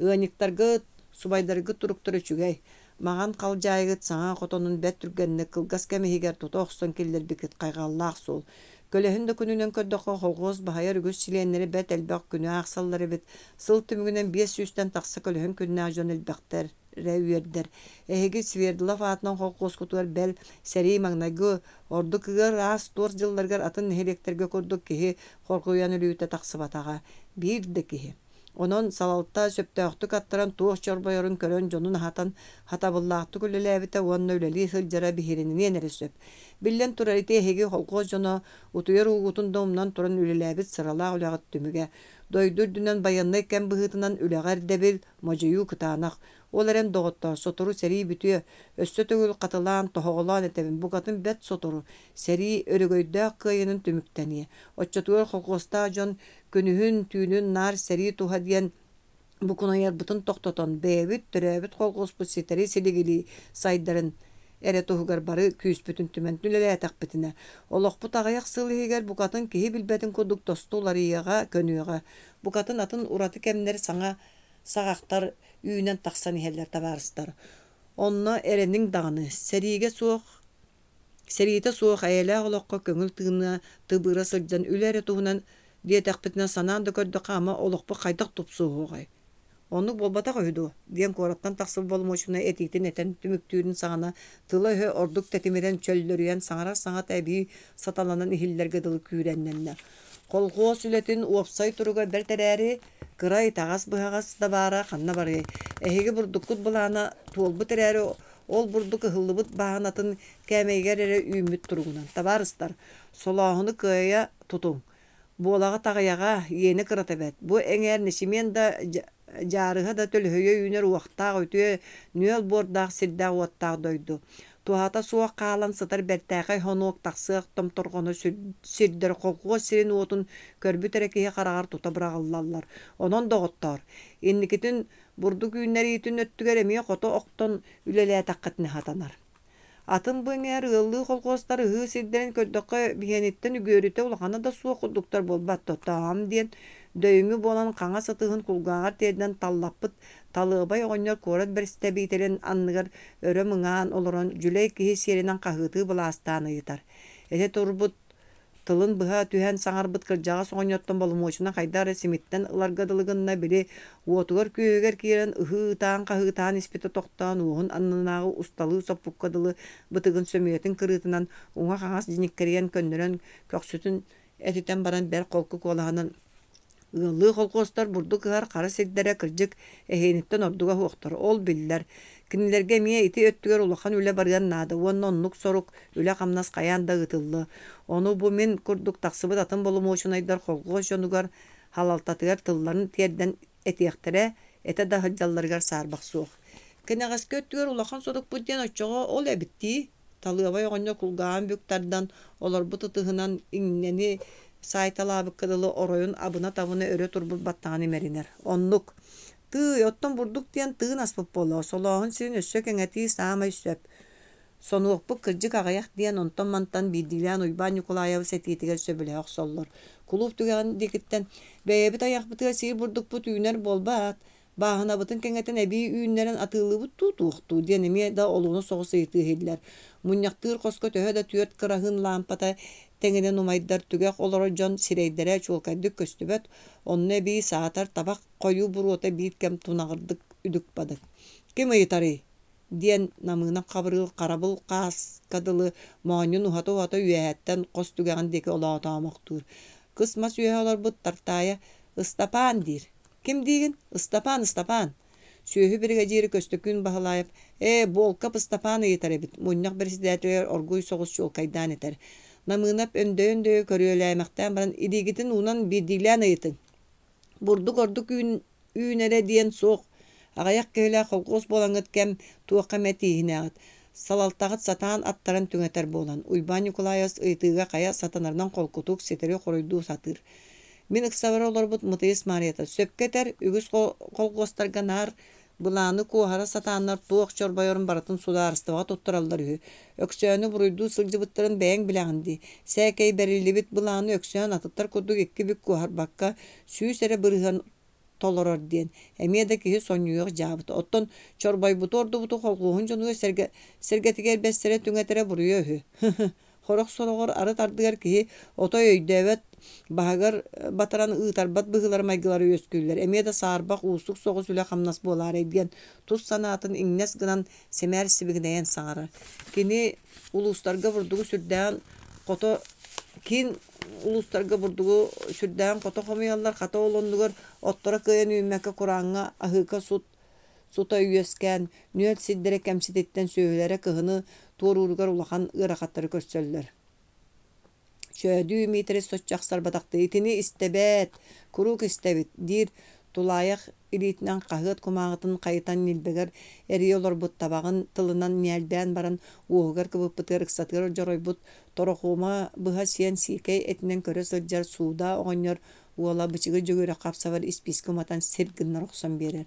Ыаниктаргы субайдаргы туруктар үчүгэй. Маҕан халдьаайыгыт саҥа хотонун бэт түргэнник кылгас кэмиһигэр тута охсон киллэрбикит кайгааллаах суол. Көлөһүн да күнүнөн көрдөкө холгоос баһайар үгүс силиэннери бэт элбэх күнү аахсаллары бит сыл түмүгүнэн 500-тен тахса көлөһүн күннээх дьон элбэхтэр үөрдэр. Эһиги Свердлов аатынан холкуоскутугар бэл сэрии маҥнайгы ордукыгар аас туор дьылларыгар атын нэһилектерге курдук киһи хоргуйан үлүүтэ тахсыбатаҕа биир да киһи. Онон салалта сөптөөхтүк аттаран туох чорбойорун көрөн дьонун аһатан хатабыллаахтык үлэлээбитэ уонна үлэлии сылдьара биһирининен эри сөп. Биллен турарите эһиги холкуос дьоно утуйар угутун доомунан туран үлэлээбит сыралаах үлэҕит түмүгэ. Дойдур дүнэн байаннай кэм быһыытынан үлэҕэр дэбил можуйуу кытаанах. Ол эрен доҕоттор сотору сэрии бүтүө өссө төгүл катылаан тоһоҕолоон этебин бугатын бэт сотору сэрии өрөгөйдөөх кыайынын түмүктэниэ. Оччотугар холкуостаах дьон күнүһүн түүнүн наар сэрии туһа диэн Bu kunayar butun toqtoton bebit töröbüt kolgosput siteri siligili saydарын эре туһугар бары күүспүтүн түмэн түлэлээтэк битине. Олохпут агаяк сылыһыгар букатын киһи билбэтин курдук тостууларыйаға көнүөҕэ. Букатын атын ураты кэмнэр саҥа саҕахтар үүнэн тахсан иһэллэр табаарыстар. Онно эрениң даҕаны сериите суох айылаах олоххо көҥүл тыына тыбыыра сылдьан үлэре туһунан диэтэхпитинэ санаан да көрдөкка ама олохпу хайдах тупсууһуоҕай. Onu bolbata koydu. Diyen korattan taksıl bolmoşuna etiğitin eten tümüktüğünün sağına tıla hö orduk tetimiren çöllörüyen sağarar sağa tabi satalanan ihillerge dılı küyrennenne. Kolğuo sületin uopsay turuga bertereri kıray tağas bıhağas da bara kanna bari. Ehegi burdukut bulana tuolbu tereri ol burduk hıllыбıt bahanatın kemeygerere ümit turugunan. Tabarıstar. Solahını kıyaya tutun. Bu olağa tağıyağa yeni kıratebet. Bu eğer neşimen da Жарыһа да төлөһөйө үүнер уохтаах өтүө нүөл буордаах сирдээх уоттаах дойду. Туһата суох каалан сытар бэртээхэй хонуок тахсыах томторгону сирдэр холкуо сирин уотун көрбүтэрэ киһи харагар тута быраҕаллаллар. Онон доҕоттоор. Инникитин бурдук үүннэриитин өттүгэр эмиэ хото октон үлэлээтэххэтини хатанар. Атын бұңер ыллыы холкуостар ыһыы сирдэрин көрдөккө биһиэниттен үгүөрүтэ улахана да суох курдуктар болбат тотаам диэн дөйүмү болан қаңа сатыһын кулгааҕар тиэрдэн таллаппыт талыыбай оҕонньор куорат бэристэбиитэрин анныгар өрө мыҥаан олорон жүлэй киһи сиэринэн хаһыытыы былаастаан ыйытар. Эте турбут тылын быһа түһэн саҥарбыт кырдьаҕа соҕонньоттон болумуочуна хайдара симиттэн ыларгадылыгынна били уотугар күүһүгэр киирэн ыһыытаан хаһыытаан испите тохтоон уоһун аннынааҕы усталыы соппуккадылы бытыгын сөмүөтүн кырыытынан уҥа хаҥас дьиниккэриэн көннөрөн көхсүтүн этитэн баран бэр холку куолаһынан ыллыы холкуостар бурдук ыһар хара сирдэрэ кырдьык эһиэниттэн ордуга хуохтар. Ол биллэр. Кинилэргэ миэ ити өттүгэр улахан үлэ барыан наада. Уонна оннук сорук үлэ хамнас каяан да ытыллы. Ону бу мен курдук тахсыбыт атын болумуочунайдар холкуос жонугар халалтатыгар тылларын тиэрдэн этиэхтерэ эте да хыдьалларыгар саарбах суох. Кенеҕэскэ өттүгэр улахан сорук бу диэн оччоҕо ол эбитти. Талыабай оҕонньо кулгаан бүктардан олорбут ытыһынан иҥнени сайталаабык кыдылы оройун абына табыны өрө турбут баттаҕаны мэринер. Оннук. Тыый оттон бурдук диэн тыын аспыт боло. Солоһун сирин өссө кэҥэтии саама үссөп. Сонуокпук кырдьык аҕаях диэн онтон мантан биирдилээн Уйбаан Николаева сэтиитигэр сөбүлээх соллор. Кулууп түгэҕин дикиттэн бэйэбит аяхпытыга сиир бурдукпут үүнэр болбаат. Бааһынабытын кэҥэтэн эбии үүннэрин атыылыбыт туутуохтуу диэн эмиэ да олууну соҕус ыйытыыһыйлар. Мунньахтыыр хоско төһө да түөт кыраһын лампата теңинен умайдар түгэх олоро дьон сирэйдэрэ чуолкайдык көстүбөт, онно эбии саатар табак койуу буруота биит кэм тунаҕырдык үдүк бадык. Ким ыйытарый? Диэн намыына хабырыыл харабыл кааскадылы моонньун уһата үөһэттэн хос түгэҕин диэки олоотоомохтуур. Кыс мас үөһэ олорбут тартаайа Ыстапаан диир. Ким диигин? Ыстапаан. Сүөһү бригадири көстөкүн баһылаайып, болкап Ыстапаан ыйытар эбит. Мунньах берсидээтригэр оргуй соҕус чуолкайдаан этэр. Намыынап өндө көрүөлээмэхтээн баран идигитин уунан биирдиглээн ыйытыҥ. Бурдук ордук үүнэрэ диэн суох аҕаyak кэһилээх холкуос буолаҥҥыт кэм туохха мэтииһинээҕит. Салалтаҕыт сатаан аттаран түҥэтэр буолан. Уйбаан Николаевс ыйытыыга хая сатанарынан холкутук сетери хоруйдуу сатыр. Мин ыксабара олорбут Мытыйыс Марията. Сөпкетер үгүс холкуостарга наар Буланы куохара сатааннар туох чорбайорун баратын судаарыстыға туттараллар үһү. Өксөөнү буруйдуу сылдьыбыттарын бэйэң билэҕинди. Сээкэй бэриллибит буланы өксөөн атыттар курдук икки бүк куохар бакка сүүс эре бырыһан толорор диэн. Эмиэ да киһи сонньуйах жаабыт. Оттон чорбайбуту ордубуту холкуухун дьонуга сэргэтигэр бэссэрэ түҥэтэрэ буруйа үһү. Хорох сороҕор ары тардыгар киһи отой өйдөбөт баһагар батаран ыытарбат быһылар майгылары өскүллэр. Эмиэ да саарбах уустук соҕус үлэ хамнас буолаар эйдиэн тус санаатын иҥнэс гынан сэмээр сибигинэйэн саҥара. Кини улуустарга бурдугу сүрдээн кото хомуйаллар хата олоннугар оттора кыйан үүмэкке курааҥҥа аһыыка сута үйөскään нүөл сиддэрэ кэмсититтэн сөөлэрэ кыһыны туоруургар улахан ыарахаттары көрсөллөр. Чөйдүү митерис соччахсар батакты итини истебет, курук истебит дир тулаях илитнен кахыт кумагытын кайтан нилбегер эриолор бут табагын тылынан нялбян баран уогар кыбыппытыр ыксатыр жоройбут торохума быха сиен сикей этинен көрө сылжар сууда оңнор уола бычыгы жөгөрө капсабар исписки матан сергиннер оксон берер.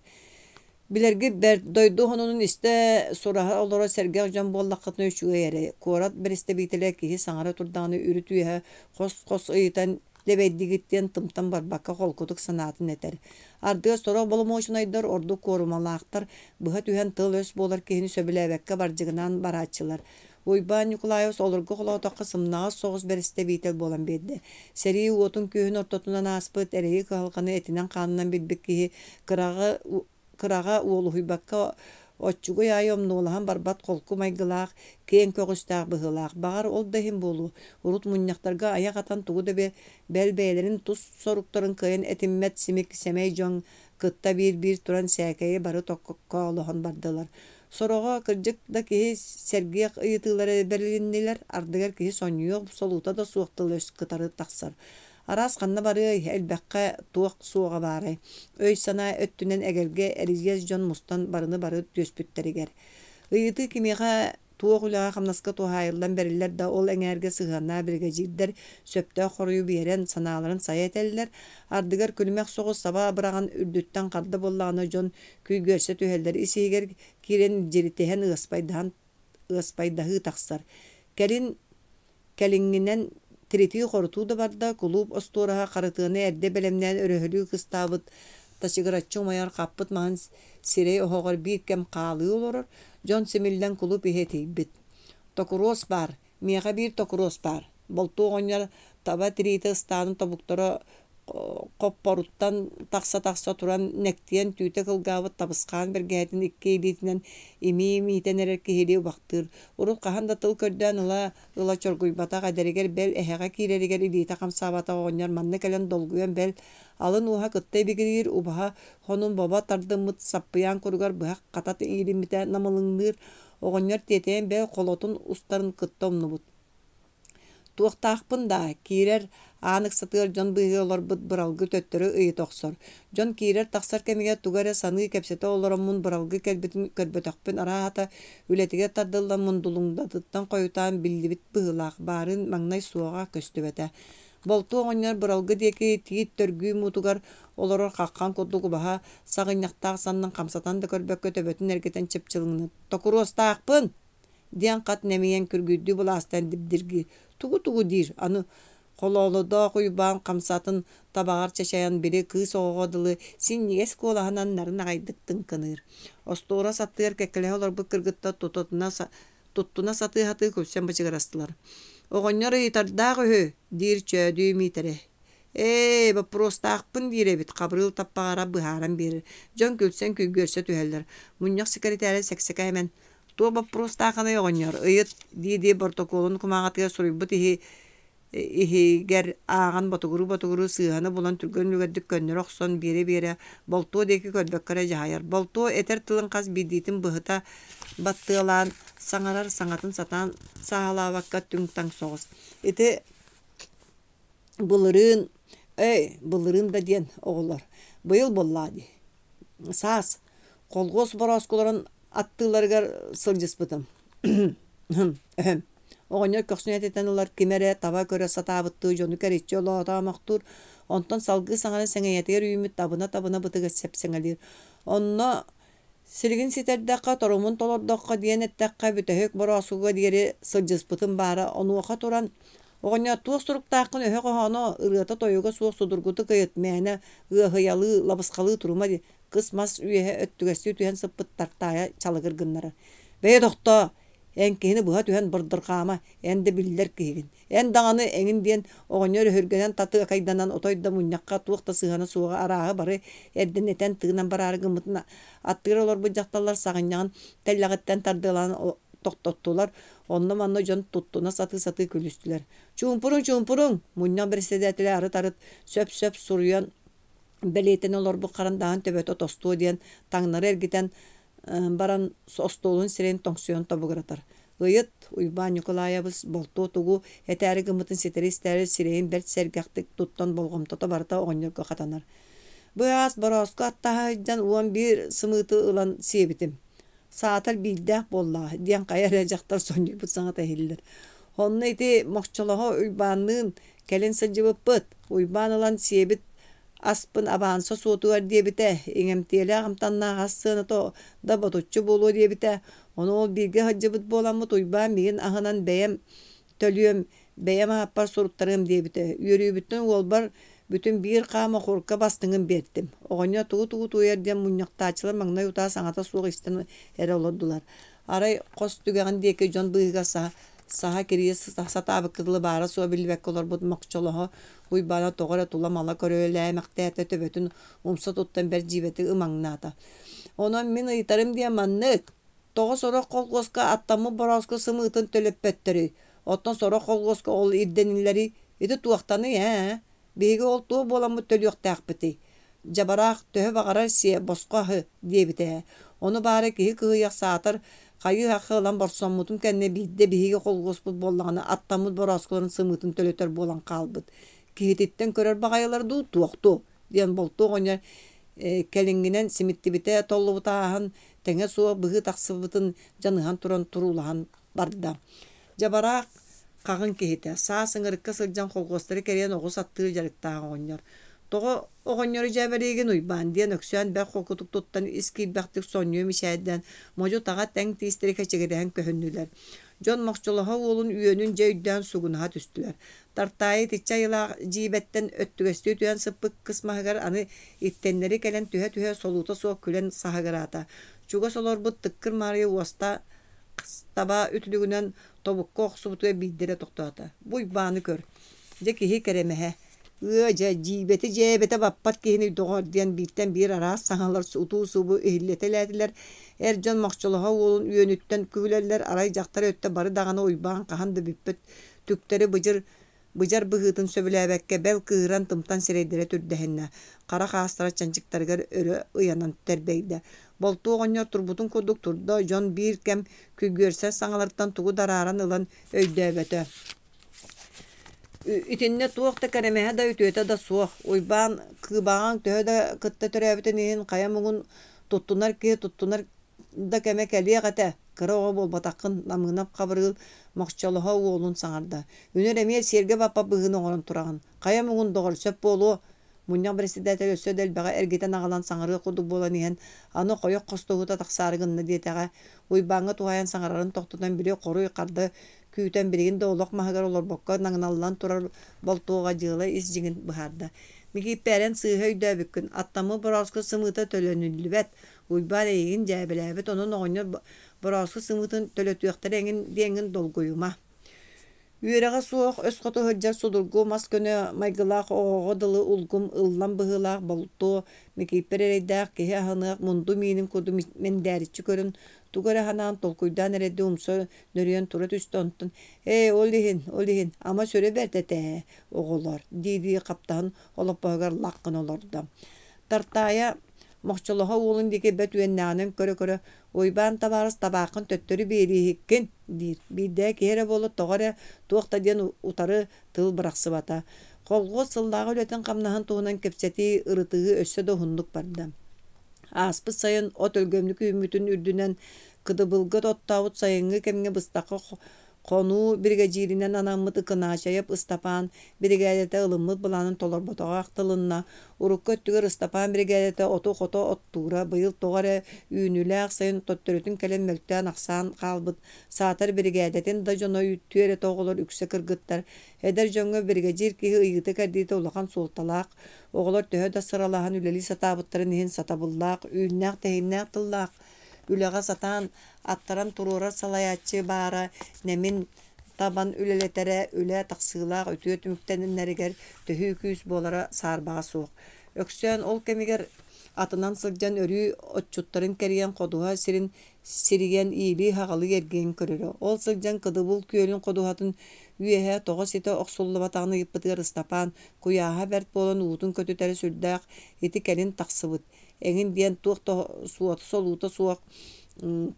Билерги дойду хонунун исте сураха олоро сергег жон боллакытны үчүгө эре. Корат беристе бителе кихи саңара турданы үрүтүе хос ыйтан лебеддигиттен тымтан барбакка холкутук санаатын этер. Ардыга сорок болумошун айдар орду корумалаактар быха түһен тыл өс болар кихини сөбүлэбекке баржыгынан бараачылар. Уйбан Николаевс олорго холотокка сымнаа соғыз беристе бител болан берди. Сери уотун күйін ортотунан аспыт эреги калганы этинен канынан билбек кихи кырага уолуйбакка отчугу яйом нолахан барбат колку майгылаах кең көгүстаах быһылаах багар ол дахим болу урут мунняктарга аяк атан тугу да белбейлерин тус соруктарын кыйын этиммет симик семей жон кытта бир туран сәкәйе бары токкокка олохон бардылар. Сорого кырдык да кихи сергег ыйтылары берлиннилер ардыгар кихи соньёк солута да суоктылыш кытары таксар. Арас қанна бары әлбәққа туақ суға бары. Өй сана өттінен әгерге әрізгез жон мұстан барыны бары төспүттерігер. Ыйыты кемеға туақ үліға қамнасқа туғайылдан бәрілер да ол әңәрге сығана бірге жирдер сөпті қорыю берен саналарын сайет әлілер. Ардыгар күлмәк соғы саба бұраған үрдіттен қарды боллағаны жон күй көрсе түйелдер исегер керен жерітеген ұғыспайдағы тақсар. Кәліңінен Тирити хоруту да барда клуб остораха карытыны эрде белемнен өрөһөлүү кыстабыт ташыгыраччы маяр каппыт ман сирей охогор бир кем каалы олорор Жон Семилден клуб ихетейбит. Токурос бар, мияга бир токурос бар. Болту оңяр таба тирити станын тобуктора коппоруттан такса туран нектиен түйте кылгабыт табыскан бергетин икки битинен ими-имитен эреккихили убактыр. Урут каханда тыл көрдөн ыла чоргуйбата кадеригер бел эхега киреригер илита камсабата оңяр манны келен долгуен бел алын уха кыттай бигирир убаха хонун баба тардымыт саппыян кургар быхак катат иримите намылыңныр оңяр тетен бел колотун устарын кыттомнубут. Туактаакпын да кирер Анык сатыр жон быйы олар быт бұралғы төттірі ұйы тоқсор. Жон кейрер тақсар кәмеге туғары саны кәпсеті оларымын бұралғы кәрбетақпын арағата үлетіге тардылдан мұндулыңдадыттан қойытан білдібіт бұғылақ барын маңнай суаға көсті бәті. Болту оңынар бұралғы декі тиет төргі мұтығар оларыр қаққан көдігі баға сағынақтақ санның қамсатан да көрбәк көтөбетін әргетен чепчіліңні. Токуростаақпын! Диан қат нәмейен күргүйді бұл астан дібдіргі. Тугу дир, аны Хололода куйбан камсатын табагар чачаян бири кыз оогодылы син нигес колаханан нарын агайдыктын кыныр. Остора саттыр кекеле олар бу кыргытта туттуна саты хаты көпсен бачыгарастылар. Огоннор итардагы дир чөдү митере. Бу простакпын диребит кабрыл таппагара быхаран бери. Жон көлсен көй көрсө түһеллер. Муньяк секретары сексека hemen. Тоба простаканы огоннор. Ыйыт диди протоколун кумагатыга сурuyбут гер аған батугуру сыйаны болан түргөн үгердик көннөр оксон бере болто деки көрбөккөрө жаайар. Болто этер тылын каз бидитин быхыта баттыылан саңарар саңатын сатан саалабакка түңтаң соғыз. Эти булырын да ден оғылар. Быйыл боллади. Саас колгос бороскуларын аттыларгар сылжыспытым. Оғынер көксінет етен олар кемере таба көрі сатабытты жону кәретчі олата мақтур. Онтан салғы саңаны сәңәйетер үйімет табына бұтыға сәп сәңәлер. Онна сілгін сетердаққа торумын толордаққа дейін әттәққа бүтәхек бұры асуға дейері сылжыспытын бары. Оны оқа тұран оғынер туық сұруқтақын өйі қоғаны ұрғата тойуға суық судырғыты кайыт мәне ұйықыялы лабысқалы тұрмады. Қыс мас үйе өттігісті өтуен сыппыт тартая чалығыр гыннары. Бәй доқта! Эн кихини буха түһэн бырдырқаама, энде биллер кихигин. Эн дағаны эңин диен оғынер өргенен таты кайданан отойда муньякка туықта сығаны суға арағы бары эрден этен тыгынан барары гымытын аттыр олар бұл жақталар сағыняғын тәллағыттен тардылан тоқтоттулар. Онны манны жон туттуна саты күлістілер. Чумпурың, муньян бір седетілі арыт сөп суруян бәлейтен олар бұл қарандағын төбөті тосту диен таңнары әргітен баран остолун сирен тонксион табыгыратар. Ыйыт Уйбан Николаевыз болту тугу этәри гымытын сетеристәре сирен бәлт сәргәктик туттан болгомтото барта оғынырға қатанар. Бұяс барасқа аттағайдан уан бір сымыты ылан себітім. Саатар билдәк болла, диан қайар әжақтар сонник бұтсаңа тәхелілер. Онны еті моқчалаға Уйбанның кәлін сылжыбып бұт, Уйбан ылан себіт aspın abansa soğutular diye bite. İngemtiyeli ağımtanna hassığını to da batutçu bolu diye bite. Onu ol bilgi hacıbıt bolanmı uyban bilin ahınan beyem tölüyüm. Beyem ahapar sorutlarım diye bite. Yürüyü bütün olbar bütün bir kama korka bastığın berdim. Oğanya tuğu yerden munyaktaçılar mağna yuta sanata soğuk isten ere olurdular. Aray kos tügeğin diye ki jon bıyıga saha kiriye sata kızılı bara soğa bilbek olur bu makçolaha. Huy bana toğara tulamala köröyle mektete töbetün umsa tuttan ber cibeti ımağnata. Ona min ıytarım diye manlık. Toğa sonra kolgoska attamı borazka sımıtın töleppetteri. Ottan sonra kolgoska ol irdeninleri iti tuaqtanı ya. Begi ol tuğ bolamı tölüyoq taqbiti. Jabarak töhö baqarar siye bosqahı diye bite. Onu bari kihi kıhıyak saatar kayı haqqı olan borsammutum kenne bidde bihigi kolgosput bollağını attamı borazkaların sımıtın tölöter bolan qalbıt. Kihititten körör baqayalar du tuaqtu. Diyen boltu oñar kelinginen simitti bite tollu butahan tenge suwa bıhı taqsıbıtın janıhan turan turulahan barda. Jabarak kağın kihite. Sağ sыңırıkka sılcan kolgostları keriyen oğuz attığı jarıktağın oñar. Togo oğonyoru jaberegen uyban diyen öksüyen bek kokutuk tuttan iski bektik sonyo mişayden mojo tağa teng tisteri kaçegeden köhünnüler. Jon Makçolaha oğlun üyönün ceyden sugunaha tüstüler. Tartayı tiçayla cibetten öttügestü tüyen sıppık kısmahıgar anı ittenleri gelen tühe soluta soğuk külen sahagarata. Çuga solor bu tıkkır mariye uasta taba ütülügünen tobuk koksubutu ve bildire toktata. Bu bağını kör. Cekihi keremehe. Cibeti cebete bappat kihini doğar diyen bitten bir ara sahalar utu subu ehilletelediler. Ercan Makçolaha oğlun üyönütten küvülerler arayacaklar ötte barı dağına uybağın kahandı bippet tükteri bıcar bıhıtın söbülebekke bel kıhıran tımtan sireydere türdehenne. Kara kağıstara çancıktargar örü uyanan terbeyde. Boltu oğonyor turbutun kuduk turda John bir kem kügörse sangalardan tuğu dararan ılan öydebete. İtinne tuğakta keremehe da ütüete da soğuk. Uyban kıbağın töhe da kıtta törebetenihin kayamuğun tuttunar da keme keliye kate. Kıra oğa bol batakın namığınap kabırıl Makçolaha oğlun sanarda. Üner emeye serge bapa bığını oğlun turağın. Kayamuğun doğru söp bolu. Munyan presidentel ösödel bağa ergeten ağalan sanarı kudu bolan ihen. Anı koyuk kostuğuta taksarıgınna diyetege. Uybanı tuhayan sanarların toktudan biri koru yukardı. Küyten birigin de olok mahagar olur bokka nağınallan turar boltuğa jığıla is jigin bıharda. Miki peren sığhöy döbükün attamı borazkı sımıta tölönülübet. Uyban egin jäbelebet onun oğunyor borazkı sımıtın tölötüyekter engin dolguyuma. Üyereğe soğuk öskotu hıccar sudurgu maskönü maygılaq oğu dılı ulgum ıllan bıhılaq boltu. Miki perereydaq kehe hanıq mundu minin kudu menderitçi körün. Tugara hanan tolkuydan eredi umsa nörüyen turat üstü ontun. Olihin ama söre berdete oğullar. Didi kaptan olup bağır lakkın olurdu. Tartaya Makçolaha oğlun dike bet üyennağının köre oyban tabarız tabakın töttörü beri hikkin dir. Bir de kere bolu toğara tuğakta diyen utarı tıl bıraksı bata. Kolgu sıllağı ületen kamnahan tuğunan kepseti ırıtığı össe de hunduk barda. Aspı sayın ot ölgömlük ümütün ürdünen kıdıbılgıt ottavut sayıngı kemge bıstakı konu brigajirinden anamıt ıkınaşayıp ıstapan brigadete ılımıt bulanın tolor botoğa aktılınna uruk köttügür ıstapan brigadete otu koto ottuğra bıyıl toğara üynüle sayın tottörütün kelem mölkten aksan kalbıt saatar brigadetin da jona tüyere toğulur ükse kırgıttar heder jonga brigajir ki ıyıtı kardite ulakan sultalak oğulur töhö da sıralahan üleli satabıttарын ihin satabıllak üynnak tehinnak tıllak ülega satan attaran turura salayatçı bara nemin taban üleletere üle taksıla ötüye tümükteninleriger töhü küs bolara sarbağa soğuk. Öksüyen ol kemiger atından sılcan örü otçutların keriyen koduha sirigen iyili haqalı gergen körürü. Ol sılcan kıdıbul köyülün koduhatın üyehe toğa sete oksullu batağını yıppıtıgar ıstapan kuyaha bert bolan uğutun kötüteri sürdaq eti kelin taksıbıt. Egin diyen tuğta suatı soluta suaq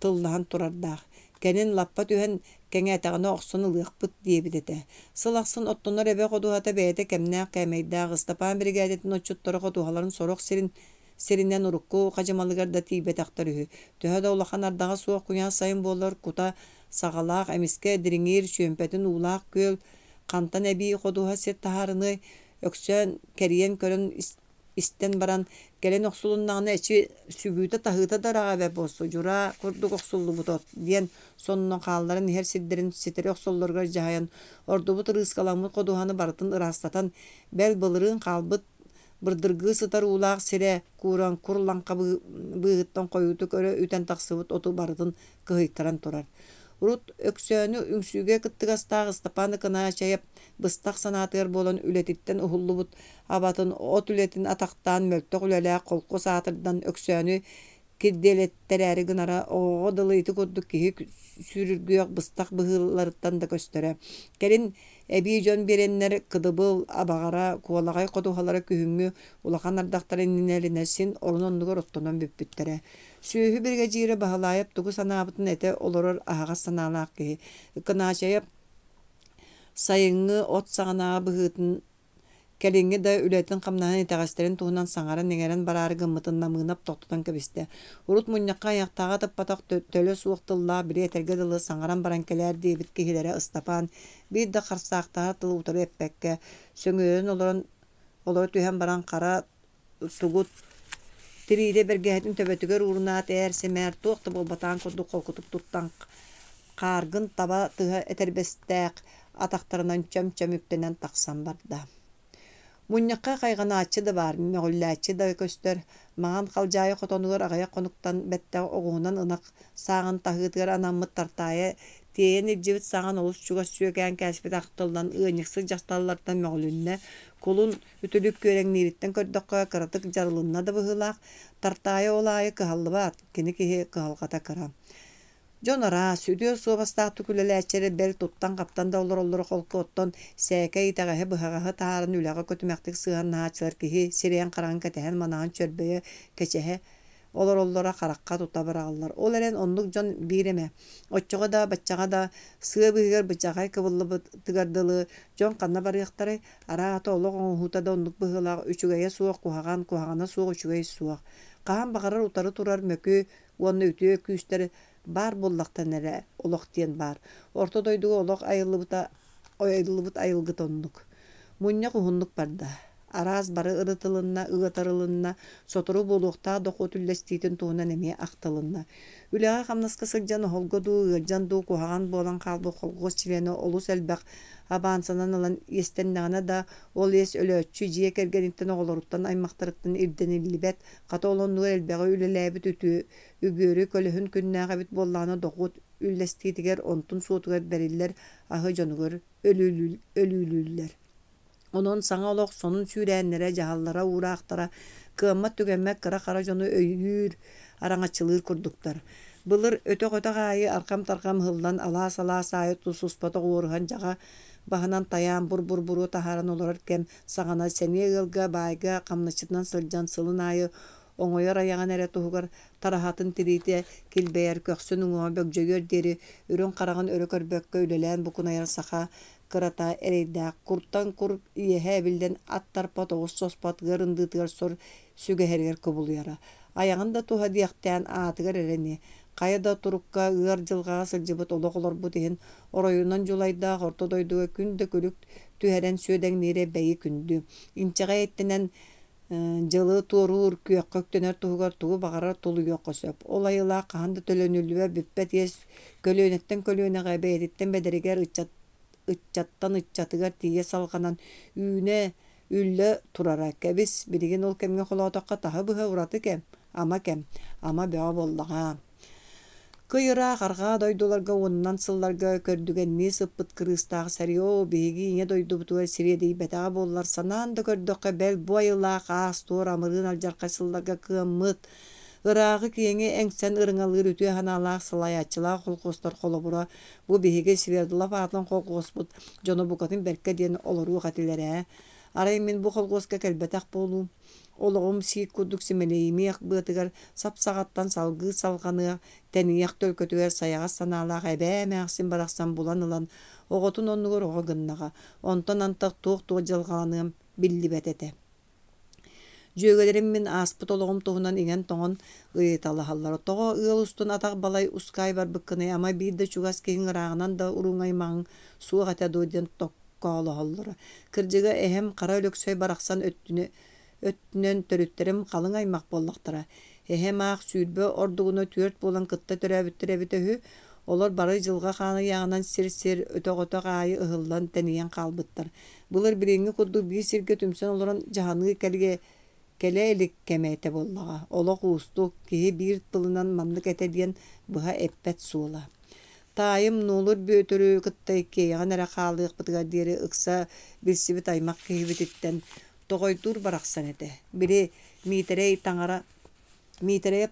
tıldahan turardaq. Kenin lappa tühen kenge etağına oqsunu lıqpıt diyebilete. Sılaqsın ottonar ebe koduhata beyete kemnaq kemeydaq ıstapan brigadetin otçutları koduhaların soruq sirinden urukku qacamalıgarda tibet aqtarıhı. Töhö da ulaqan ardağa suaq kuyan sayın bollar kuta sağalaq emiske diringir şömpetin ulaq göl kantan ebi koduha set taharını öksön keriyen körün isten baran gelen oksulundan içi sübüte tahıta da rağa bosu jura kurduk oksullu butot diyen sonunun kalların her sidderin siteri oksullarga jayan ordu bu rızkalamı koduhanı baratın ırastatan bel balırın kalbıt bırdırgı sıtar ulaq sire kuran kurlanqa bığıttan koyutu köre üten taksıbıt otu baratın kıhıktaran turar. Urut öksönü üngsüge kıttıgastağ Stepanı kına çayıp bыстaq sanatır bolan ületitten uhullubut abatın ot ületin ataktan möltök ülele kolku satırdan öksönü kiddelettereri gınara o dılıytı kudduk kihi sürürgüyok bыстaq bıhıllarıttan da göstere. Gelin ebi jön birenler kıdıbıl abagara kualagay koduhalara kühüngü ulakan ardaktarın nineline sin olunonlugar ottonan büppüttere. Sühü birge jire bahalayıp tugu sanabıtın ete oloror ahagas sanalaq kihi. Kınaçayıp sayıngı ot sağanağı bıhıtın kelingi de ületin kamnahan itagasların tuğunan sangara nengeren bararı gımmıtın namığınap toqtutan kebiste. Urut munyakka ayaqtağa tıppatak tölö suuqtılla biri eterge dılı sangaran barankeler debit kihilere ıstapan bir de qarsaqtağa tılı utarı eppekke söngören olor tühen baran kara tugut tiride bergehetin töbötüger urunat eğer semer tuqtı bol batan kurdu kolkutup tuttan qargın taba tıha eterbestek ataqtarından çöm üptenen taqsan barda. Munyakka kayganaatçı da var, mögülläççi da köster. Mağan kalcayı kotonugar agaya konuktan bette oğunan ınak sağın tahıtgar anamıt tartaya tiyen irjibit sağın olus çugas çöken käsbet aqtıldan ığınıqsız jastallardan mögülünne kulun ütülük görenliritten kördökkä karatık jarılınna da bıhılaq tartaya olayı kıhallıbat kini kihi kıhalgata kıram. Jonara südüyor sobastaq tüküleläçere bel tuttan kaptan da olur kolku otton säke itağa bıhağa tarın ülaga kötümektik sığan naçlar kihi sireyen karan ketehen manağın çörbeye keçehe olora qarakka tuta barağlar. Olaren onluk jon bireme. Otçoğa da baccağa da sığı bıhıgar bıçağay kıvıllı tıgardılı jon kanna barıqtары ara ata oloq huta da onluk bıhılaq üçügeye suaq kuhagana suaq üçügeye suaq. Qahan baqarar utarı turar mökü onu ütüye küsteri bar bollaqtan ere oloq diyen bar. Orta doyduğu oloq ayıllıbıt ayılgıt onluk. Munya kuhunluk barda. Araz barı ırıtılınna, ıgatarılınna, soturu boluqta doqu tüllestitin tuğunan emeye aqtılınna. Üleğa qamnaska sırcan holgodu, ığırcandu, kuhağan bolan qalbı kolgos çileni olus elbaq abansanan alan yestenliğine da ol es ölötçü jiye kergenitten oğuluruttan aymaqtarıqtan irden illibet, qata olonluğu elbaqı ülelebit ütü, ügörü kölühün künnäge bit bollana doqut üllestitiger ontun suutugar beriller, ahı jonugur ölülüller. Onun sana oloq sonun sürenlere, jahallara, uğraqtara, kıyammat tükenmek kara jonu öyür, araŋaçılır kurduklar. Bılır ötök ayı arkam tarkam hıldan alas ayı tususpata uğurhan jaga bahanan tayan buru taharan olurken sağana seniye ılga bayga kamnaçıtnan sılcan sılın ayı oňoýar ayaňan ere tuhugar tarahatyn tirite kilbeýär köksünüň o bögjöger deri ürün qaragan örökör bökkö ülelän bukun ayar saha kırata ereyde kurttan kur iye bilden attar pot sospat gırındıtır sor sügeherger kubuluyara ayaňynda tuha diýaktan atygar ereni Kayada turukka ığar jılgaga sıljıbıt oloqolor bu dihin oroyundan julayda horto doyduğu günde kölük tüheren söden nire beyi kündü. İnçaga ettinen jılı tuğru ürküyek köktener tuğugar tuğu bağarar tulu yok söp. Olayıla kahanda tölönülüver büppet yes kölönetten kölöne gaybe editten bederiger ıççattan ıççatıgar tiye salganan üne ülle turarak kebis birigin ol kemge kolotaqqa taha bıha uratı kem ama beğa bollağa. Kıyıra qarga doydularga ondan sıllarga kördügenni sıppıt kırıstaq serio begi ine doydu butuga siredi betaga bollar sanan da kördökke bel bu ayıla qas tor amırın aljarqa sıllarga kımmıt ıragı kiyenge engsen ırıngalıgır ütüye hanalaq sılayaçıla kolkostar kolobura bu begi siredilah atan kolkosput jono bukatın berke diyen oloru qatilere arayın min bu kolkoska kelbetak bolum Oloğum sik kuduk simeleyimiyek bıtıgar sapsağattan salgı salganıya teniyek tölkötüger sayağa sanalaq ebe məxsin baraqsan bulanılan oğotun onnugur oğa gınnağa ondan antaq tuğ jalğanıyım billi betete. Jögelerim min aspıt oloğum tuğunan ingen toğun ıyıtalı halları. Toğa ığıl ustun ataq balay uskay var bıkkınay ama bir de çugas keyin ırağынан da urungaymağın suğa ata doyden tokkalı halları. Kırcıga ehem kara ölöksöy baraqsan öttünü өттүнөн төрүттерим қалың аймақ боллақтара. Эхем ақ сүйірбі ордуғына түрт болан кытта төрәбіттірәбітігі, олар бары жылға қаны яғынан сир-сир өтөк-өтөк айы ыһылдан тәниян қалбыттар. Бұлар біреңі құдды бір сирге түмсен оларын жағанығы келе элик кәмәйті боллаға. Олық ұстық кейі бір тылынан манлық әтәден бұға әппәт суыла. Тайым нолыр бөтөрү кыттай кейган әрі қалық бұтыға дері ұқса білсібіт аймақ кейбітіттен тоғойдур барақсан әді. Бірі митерейіп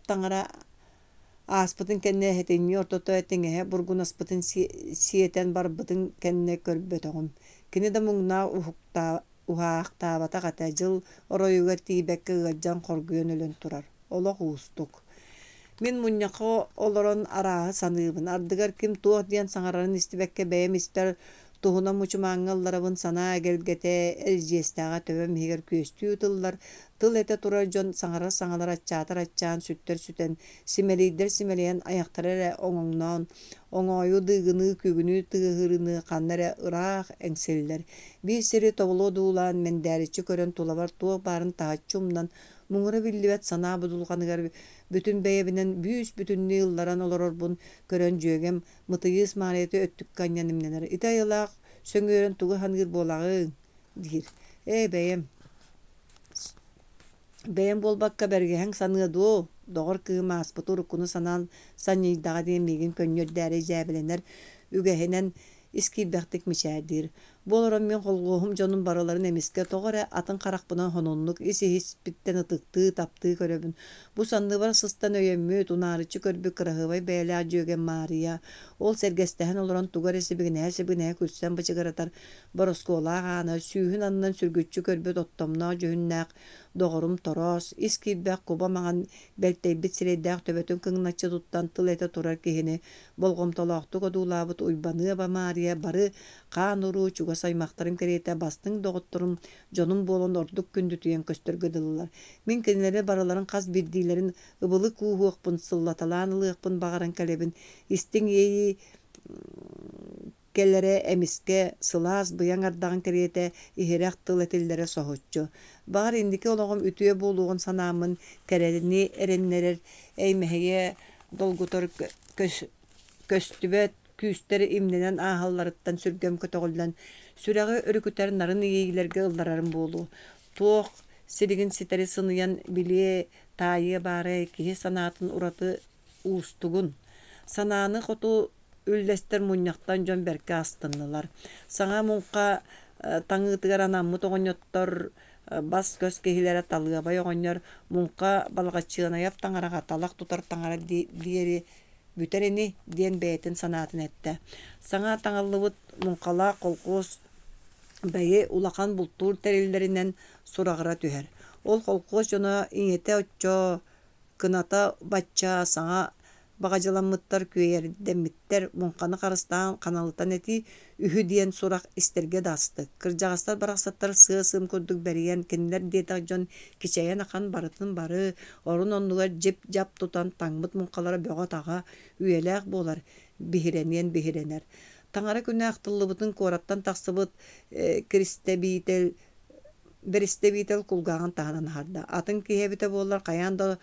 таңара аспытын кәнне әтені ортото әтеңе бұргын аспытын сиетен бар бұтын кәнне көрбөтоғым. Кені да мұңна уғақтабата қата жыл оройуға тейбәккі ғаджан қоргүйен өлін тұрар. Олық ұстық. Мен мұняқы оларын арағы санығыбын. Ардығар кім туақ дейін саңарарын істібәкке бәйім істер туғына мұчымаңыларабын сана әгелгете әлжестаға төбем хегер көстүй ұтылар. Тыл әті тұрар жон саңалар атчаан сүттер сүтен симелейдер симелейен аяқтары оңоңнан оңойу дығыны күгіні тығырыны қаннары ұрақ әңселілер. Bir seri tovulu duulan men dәрічі көрін тулабар туық барын тағатчумнан мұңыры білдібет сана бұдылғанығар бүтін бәйебінен бүтінні ылларан олар орбун көрін жөгем мұтыйыз маалеті өттік канянымненер. Итайылақ сөңгөрін туғы хангыр болағы дейір. Бәйем болбаққа бәргеһәң саныду, доғыр кыыма аспыты ұрыққыны санан санейдаға дейін меген көннер дәрі жәбіленер үгәхенен искибәқтік мишәдір. Болырам мен қолғуым жонun бараларын эмеске тоғыры атын қарақпынан хононлық isi hispiттен ытықты тапты көрөбін. Бұ санны бар сыстан өйеммөт унарычы көрбі қырағывай бәйлі жөген Мария. Ол сәргестәхін олыран туғар әсібігіне күрсен бачығаратар бароскола ғаны сүйін анынан сүргүтчі көрбі оттомна жөйіннәқ доғырым торос. Искибәқ құба маған бәлтейбіт сірейдәқ төбетін кыңначы туттан тыл әті тұрар кехіне болғым толақты қодулабыт уйбаны ба Мария бары қан ұру чуға саймақтарым керейті бастың доғыттырым жонum болон ордук күнді түйен көстергөділілер. Мен кенелері бараларын қаз бірдейлерін ыбылы куғуықпын, сыллаталанылықпын бағаран кәлебін, истің ейі келлere эмиске сылаас бұяң ардағын керейті ихерек тыл әтелдері соғытчу. Бағар ендіке олығым үтіе болуғын санамын кәрәдіні әреннерер әймәхеге долгутор көстүбет күстері имненен ағаларыттан сүргем көтоғылдан сүрәғы өрікүтер нарын егейлерге ылдарарын болу. Тоқ сиригин ситери сыныян билие тайы бары кихи санатын ураты уустугун. Сананы қоту үллестер мұняқтан жон бәрке астыннылар. Саңа мұнқа таңытығар анамы тоғынеттор бас көз кехилері талыға бай оғынер мұнқа балғатчығына яп таңараға талақ тұтар таңара диери бүтерени диен бәйтін санатын әтті. Саңа таңалыбыт мұнқала қолқос бәйе улақан бұлтур тәрелдерінен сұрағыра түхер. Ол қолқос жона иңете отчо кыната батча саңа бағажаламыттар күйер дәміттер мұнқаны қарыстан қаналытан әти үхі диен сұрақ істерге дасты. Кыржағастар барақсаттар сыым көрдік бәріген кенілер детақ жон кечайен ақан барытын бары орын оннуғар жеп тұтан таңбыт мұнқалары бөға таға үйеләқ болар бихиренер. Таңара күні ақтылыбытын кораттан тақсыбыт берістебейтел құлғаған тағынан харды. Атын кейбіте болар қаянда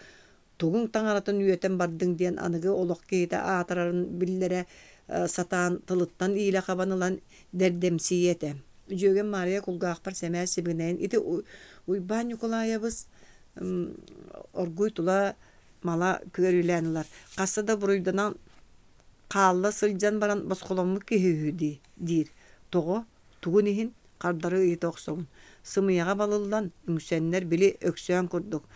тугун таңаратын үйетен бардың ден анығы олық кейті атырарын биллері сатан тылыттан ийлі қабанылан дәрдемсиеті. Жөген Мария құлғақпар сәмәл себігінен. Ити уйбан Николаевыз оргуй тула мала көріләнілар. Қасыда бұруйданан қалла сылжан баран басқоломы кейі дейір. Туғын ехін қардары үйті оқсауын. Сымыяға балылдан үңсенлер білі өксөен күрдік.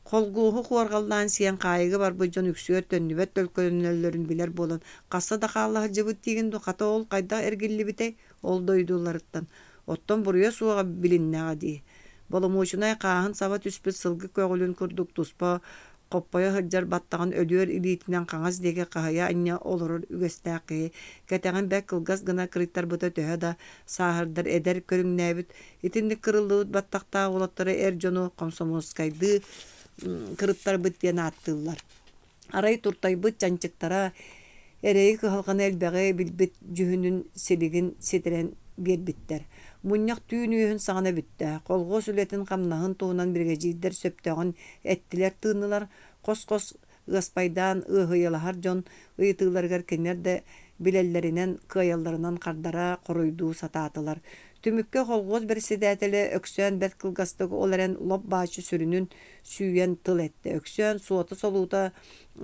Қолғуғы қуарғалдан сиен қайығы бар бұджан үксует төннібет төлкөлінелерін білер болын. Қасы да қалығы жыбыт дегенді қата ол қайда әргелі бітей ол дойдуларыттан. Оттан бұрыя суға біліннеға дей. Болымушынай қағын саба түспіт сылғы көғілін күрдік тұспа қоппая хырджар баттаған өлер илитінен қаңыз деге қағая анне олырыр үгестәқи. Кәтәғін бәк қылғас ғына кырыттар бұта төһі да сағырдар әдер көріңнәбіт. Етінді кырылуыт баттақта олаттары әр жону комсомолскайды кырыттар бұт ден аттылар. Арай туртай бұт жанчықтара әрейі кығылған әлбәғі білбіт жүхінің селігін сетірен бербиттер. Муньяк түйүнүһүн саҕана бүттэ. Колгос үлэтин хамнаһын туунан бригадирдер сөптөҕүн эттилер тыынылар. Кос-кос ыаспайдаан ыаһыйалаһар дьон ыйытыыларыгар кинилэр да билэллэринэн кыайалларынан хардара хоруйдуу сатаатылар. Түмүккэ холгоос берсидээтэле өксөөн бэрт кылгастыгы ол эрен лоп баачы сүрүнүн сүүен тыл этте. Өксөөн суота солуута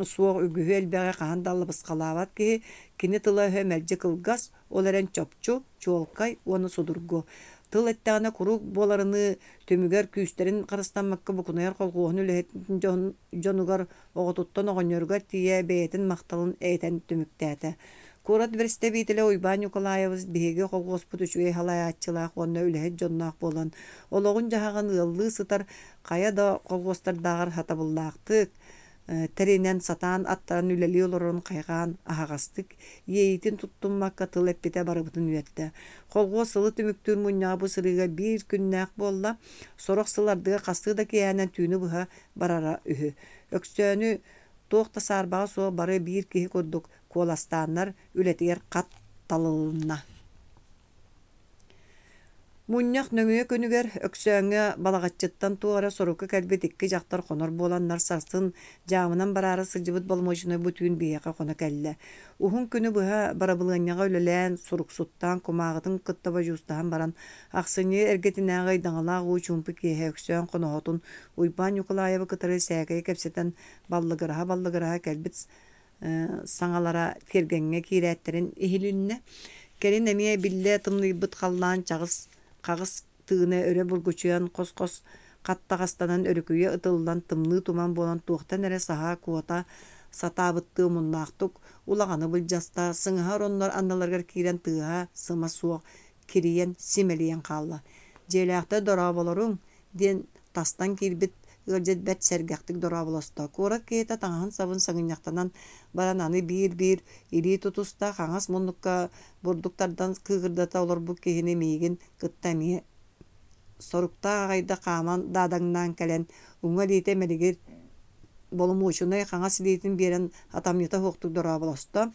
суох үгүһү элбэҕэ хаһан даллыбыскалаабат киһи кини тыла хөмэлдьи кылгас ол эрен чопчу, чуолкай уону судургу. Тыл эттэҕинэ курук буоларыны төмүгэр күүстерин харыстанмакка букунайар холгуоһун үлэһитин дьонугар оҕотуттан оҕонньоргар тиийэ бэйэтин махталын эйтэн түмүктээтэ. Курат версте бийтеле Уйбаа Николаевыз биһиги холгоспут үчүгэй халайааччылаах уонна үлэһит дьоннаах буолан. Ологун жаһаган ыаллыы сытар хая да холгостардаагар хатабыллаахтык. Теринен сатаан аттарын үлэлии олорун хайгаан аһагастык. Иэйитин туттуммакка тыл эппите барыбытын үөттэ. Холгоос сылы түмүктүүр мунньаабы сырыга биир күннээх буолла. Сорох сылардыга хастыы да киээнэн түүнү быһа барара үһү. Өксөөнү туох тасаарбаҕа суо бары биир киһи курдук куоластааннар үлэтигэр хат талылынна. Муньяк нөҥүө көнүгэр өксөөҥҥө балаҕаччыттан туора сорука кэлбит икки дьахтар хонор буоланнар сарсын дьаамынан бараары сылдьыбыт боломойчуной бутүүн биэхэ хоно кэллэ. Уһун күнү быһа барабылыанньаҕа үлэлээн суруксуттаан кумааҕытын кыттаба дьуустаһан баран ахсыnyыы эргэтинээҕэй даҥалаах уу чуумпу киэһэ өксөөн хоноһотун Уйбаа Николаева кытары сээкэй кэпсэтэн баллыгыраһа кэлбит саҥалара киргэҥҥэ киирээттэрин иһилиннэ. Кэрин эмиэ биллэ тымныйбыт халлаан кагыс тыына өрө бургучуян кос-кос каттаҕастанан өрүкүйэ ытылынан тымныы туман буолан туохтан эрэ саһаа куота сатаабыттыы муннаахтук улаганы былдьаста сыҥаһа ороннор анналарыгар киирэн тыаһа сыма суох кириен симэлийэн хаалла. Дьиэлээхтэ дорооболоруҥ диэн тастан киирбит ыалдьыт бэт сэргэхтик дорооболосто. Куорак киһитэ таҥаһын сабын саҥынньахтанан баран аны биир илии тутуста хаҥас муннукка бурдуктардан кыыгырдата олорбу киһини миигин кытта эмиэ соруктаа аҕайда хааман даadaҥнаан кэлэн уҥа илиитэ мэлигир болумуучунай хаҥас илиитин биэрэн атамньыта хуохтук дорооболосто.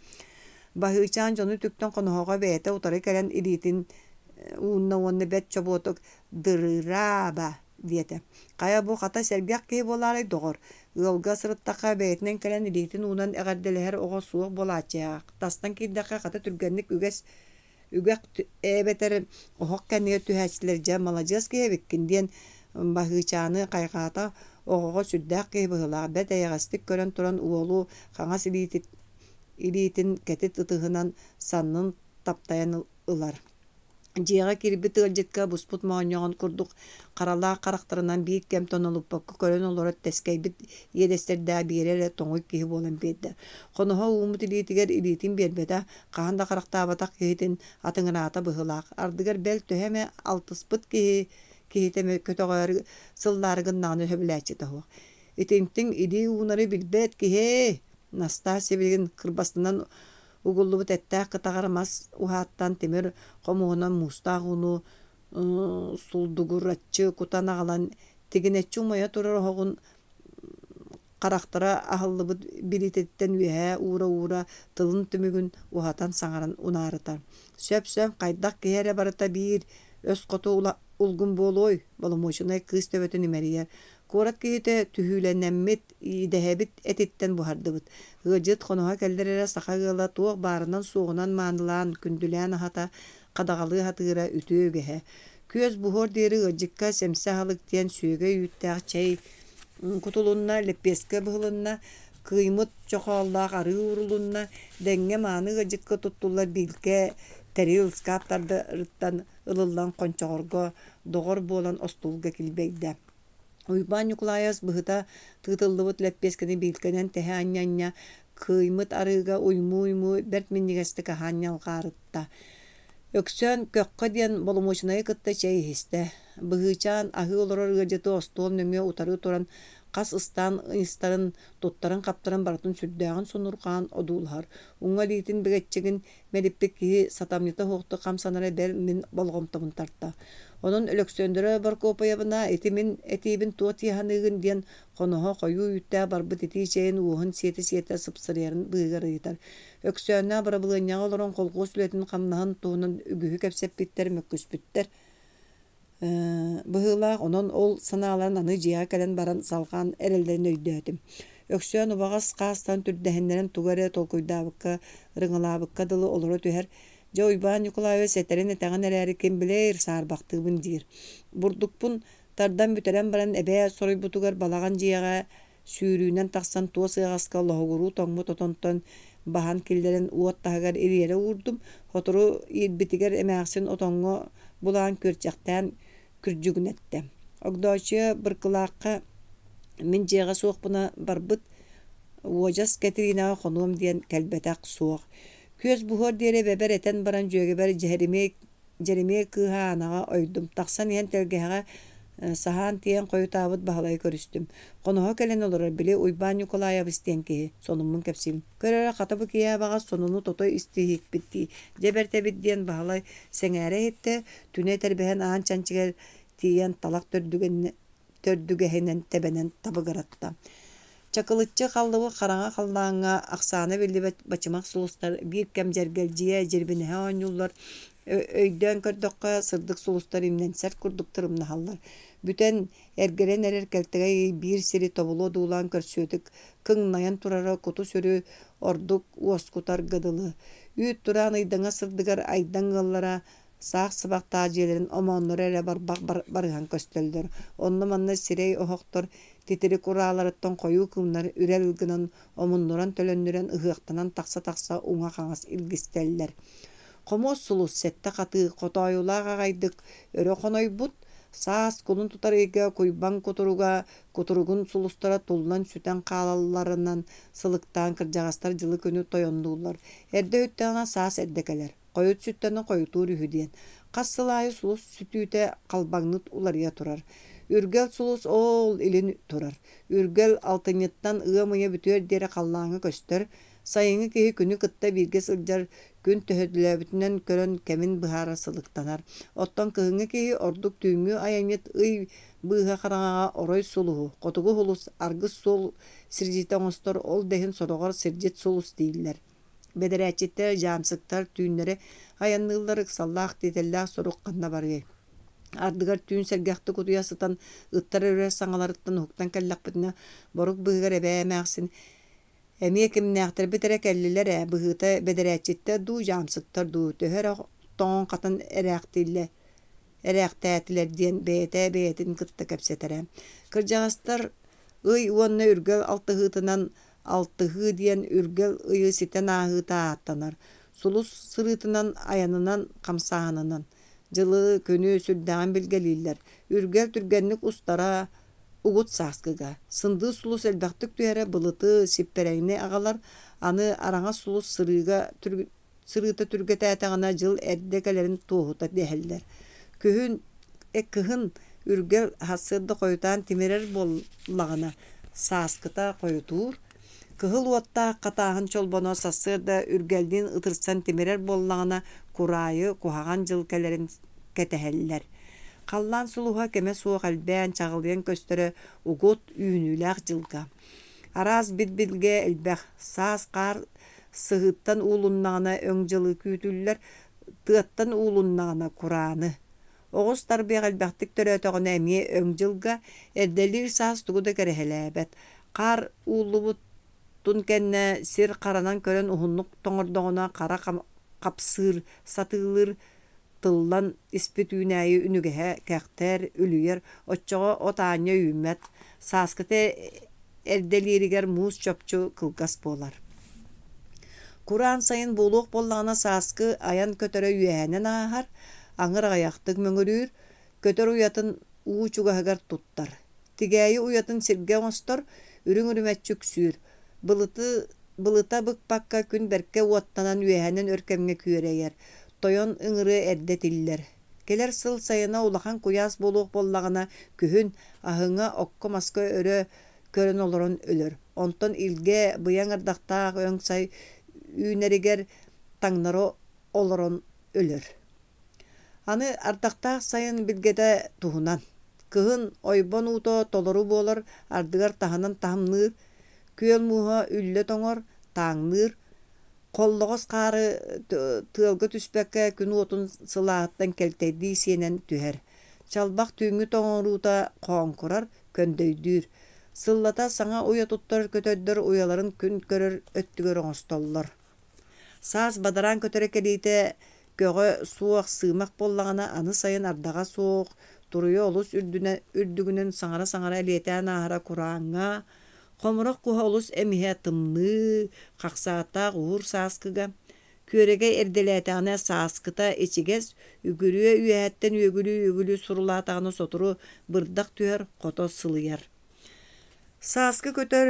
Баһыычаан дьону түктэн хоноһоҕо бэйэтэ утары кэлэн илиитин уунна уонна бэт чобуотук дырырааба диэтэ. Кая бу хата сэргэх киһи буолаарай доҕор. Ыалга сырыттахха бэйэтинэн кэлэн илиитин уунан эҕэрдэлэһэр оҕо суох буолаачаах. Тастан киирдэххэ хата түргэнник үгэх эбэтэр оһох кэннигэ түһээчилэр дьэ маладьыас киһэбиккин диэн баһыычааны хайгаата оҕоҕо сүрдээх киһи быһылаах бэт эйэҕэстик көрөн туран уолу хаҥас илиитин кэтит ытыһынан саннын таптайан ылар. Дьиэҕэ киирбит ыалдьыкка буспут моонньоҕун курдук харалаах харахтарынан биир кэм тонолуппакка көрөн олорот тэскэйбит иэдэстердээ биэрэ тоҥуй киһи буолан биэрдэ. Хоноһо уумут илиитигэр илиитин биэрбэтэ хаһан да харахтаабатах киһитин атыҥыраата быһылаах. Ардыгар бэл төһэмэ алтыспыт киһитэмэ көтөҕөр сыллаарыгыннаҕына хөбүлээччи таһуох. Итиҥтиҥ илии уунары билбэт киһи Настасья билигин кырбастынан угуллубут эттээх кытаҕарамас уһааттан тимир хомуһунан муустааҕуну сулдугураччы кутан аҕалан тигинэччи умайа турар оһоҕун харахтара аһыллыбыт билитеттен үөһэ уура тылын түмүгүн уһатан саҥаран унаарытар. Сөп хайдах киһи эрэ барыта биир өс хоту улгун буолуой боломуучунай кыыс төбөтүн имэрийэр. Куорат киһитэ түһүүлэнэммит идэһэбит этиттен буһардыбыт. Ыалдьыт хоноһа кэллэр эрэ саха ыала туох баарынан суоҕунан маанылаан күндүлээн аһата хадаҕалыы хатыыра үтүө үгэһэ. Күөс буһуор диэри ыалдьыкка сэмсэ халык диэн сүүгэй үүттээх чэй кутулунна леппеска быһылынна кыймыт чохооллаах арыы урулунна дэҥҥэ мааны ыалдьыкка туттуллар биилгэ тэри ылскааптардырыттан ылыллан кончоҕорго доҕор буолан остуулга килбэйдэ. Уйбаа Николаевс быһыта тыытыллыбыт лэппескени биилкэнэн тэһэ аньа кыймыт арыыга уйму бэрт миннигэстик аһаанньалгаарытта. Өксөөн көккө диэн боломуучунайы кытта чэй иһистэ. Быһыычаан аһыы олорор ыалдьыты остуол нөҥүө утары туран Qas ıstan ыстарын туттарын каптарын бартын сүрдәгән сонурган одулар. Уңа литин бигетчегин мелиппек ки сатамныта хокты камсанара бер мин болгомтабын тартта. Onun өлөксөндөрө бар копаябына этибин туот яһаныгын диен коноһо кою үттә барбыт ити чейин уһун сети сыпсырыярын быыгарыйтар. Өксөөннә бара былыняга олорон колгус үлетин камнаһын туунун үгүһү кепсеппиттер мөккүспүттер. Быһыла онон ол санааларын аны жия кэлен баран салган эрелдерин өйдөтүм. Өксөөн убагас каастан түрдәһиннәрен тугары толкуйдаабыкка рыңылаабыкка дылы олоро түһәр. Жойбан Николаевич этерин этеген эрәри ким билер саарбактыгын дир. Бурдукпун тардан бүтерен баран эбе соройбутугар балаган жияга сүүрүүнен таксан туо сыгаска лохогуру тоңму тотонтон бахан киллерин уоттагар ириере урдум. Хотору ирбитигер эмәксин отоңго булаан көрчәктән күрҗүгүнәтте. Огдочы быркылакка мин жега суокпуна барбыт Уожас Катерина хонум диен кәлбәтәк суок. Көз бухор дире бебер этен баран жөге бер Жеремей кыһаанага ойдум. Таксан ен телгега сахан тиен коютабыт баһалай көрүстүм. Коноһо келен олор биле Уйбан Николаевич тенки сонумун кепсим. Көрөрө катабы кия бага сонуну тотой истихик битти. Жеберте бидден баһалай сеңәре этте түне тербеһен аан чанчыгер тиен талак төрдүгеһенен тебенен табыгаратта. Чакылыччы қаллығы қараңа қалдаңа ақсаны белді бачымақ сұлыстар бір кәм жәргелжие жербінеге ойнулар. Өйден көрдіққа сырдық сұлыстар имнен сәр күрдіктірімні халлар. Бүтен әргерен әрер кәлтіге бір сері тобылы дұлан көрсөтік. Күң наян турары құты сөрі ордық уоскутар ғыдылы. Үйт тұран ұйдыңа сырдығар айдан ғыллара сақ сыбақ тажелерін омонлары әрі барған көстелдер. Онны манны сирей оғықтыр. Титери кураларыттан кою кымнар үрел ылгынан омуннуран төлөннөрен ыһыактанан такса уңа каңас илгистеллер. Комос сулус сетте каты котоюлага гайдык өрө конойбут саас кулун тутарыга койбан котуругун сулустара туллан сүтен каалаларынан сылыктан кыржагастар жылы көнү тоyoндуулар. Эрде өттөгана саас эрдекелер. Коют сүттені коютуур үһүдиен. Кассылайы сулус сүтүүтэ калбаңныт уларыя турар. Үргел сулус ол илин турар. Үргел алтыньыттан ыамыя бүтөр дере қаллаңы көстөр. Сайыңы кеһи күнү кытта бирге сылжар күн төһөдүләбүтүнен көрөн кемин быһара сылыктанар. Оттон кыһыңы кеһи ордук түйүңү аянет ый быһа караңага орой сулуу. Котугу хулус аргыс сол сиржитоңостор ол дехин сорогор сиржит сулус дейиллер. Бедерәчиттер, жамсыктар, түйүннери аяннылар ыксаллаах детеллаах сорукканна баргай. Ардыгар түйін сәргәхті кутуясытан ыттар өрер саңаларыттан хуктан кәлләкпітіне борук быһыгар әбәмәксин. Әмие кемнәқтір бітірі кәллілер быһыта бедерәчетті ду жамсыттар ду төхер тоң қатын әрәқтәтілер ден бәйетін кытты кәпсетірі. Кыржағастар ый уонна үргел алтыһытынан алтыһы ден үргел ыйы ситен ағыта аттанар. Сулус сырытынан аянынан қамсағанынан. Жылы көнü сүрдәгән билгелилер. Үргел түргәнлек устара угут саскыга. Сынды сулус элбәктик түәре былыты сипперәйне агалар аны араңа сулус сырыта түргәтә атагана жыл эрдекелерин туһута дәһелләр. Кыһын үргел хасырды койтан тимерер боллагына саскыта коютур. Кыһыл уатта катаһын чолбоно сасырда үргелдин ытырсан тимерер боллагына курайы кухаган жылкелерин кетехеллер. Қаллан сулуха кеме суық әлбән чағылден көстері угут үйініләқ жылға. Араз бит-билге әлбәқ саас қар сығыттан улуннағына өң жылы күйтілілер, тыаттан улуннағына кураны. Оғыз тарбеғ әлбәқтік түрі өтіғына әме өң жылға әрделер саас тұғыда кәрехеләбәт. Қар улубут тун кәнне сир қаранан көрін ұхынлық тоңырдығына қара қапсыр, сатылыр, тыллан испетүүнәйі үнігіхе кәқтер, үлүйер, отчоға отаanya үймет, саскыты әрделерігер муз чөпчу кылгас болар. Куран сайын болуқ боллағына саскы аян көтөрі үйәнен ағар, аңыр аяқтық мөңірір, көтөр уятын уучуғағар туттар. Тигәйі уятын сирге оңыстар, үрің-үрімет чүксүр, Былыта бықпаққа күн бәрке уаттанан үйәнен өркемге күйерейер. Тойон ыңыры әрдетілер. Келер сыл сайына улахан куяс болуқ боллағына күхін ахыңа оққа маска өрі көрөн олорон өлөр. Онтон илге быяң ардактаах өң сай үүнериger таңнары олорон өлөр. Аны ардактаах сайын билгете туһунан. Кыһын ойбон уто толору буолар ардыгар таһанан таһамныыр, күөл мууһа үлле тоҥор тааҥныыр, коллоҕос хаары тыалга түспэккэ күн уотун сылааттан келтейдии сиэнэн түһэр. Чалбах түүҥҥү тоҥоруута хооҥкурар, көндөйдүүр. Сыллата саҥа уя туттар көтөйдөр уяларын күн көрөр өттүгөр оҥостоллор. Саас бадаран көтөрө келиите көҕө суох сыымак боллаҕына аны сайын ардага суох, туруйа олус үрдүгүнэн саҥара элиэтээн аахара курааҥҥа, хомурох куһа олус эмиһэ тымныы, хахсаатаах уһур сааскыга, күөрэгэй эрдэлээтэҕинэ сааскыта ичигес үгүрүө үөһэттэн үөгүлүү сурулаатаҕына сотору бырдах түһэр хото сылыйар. Сааскы көтөр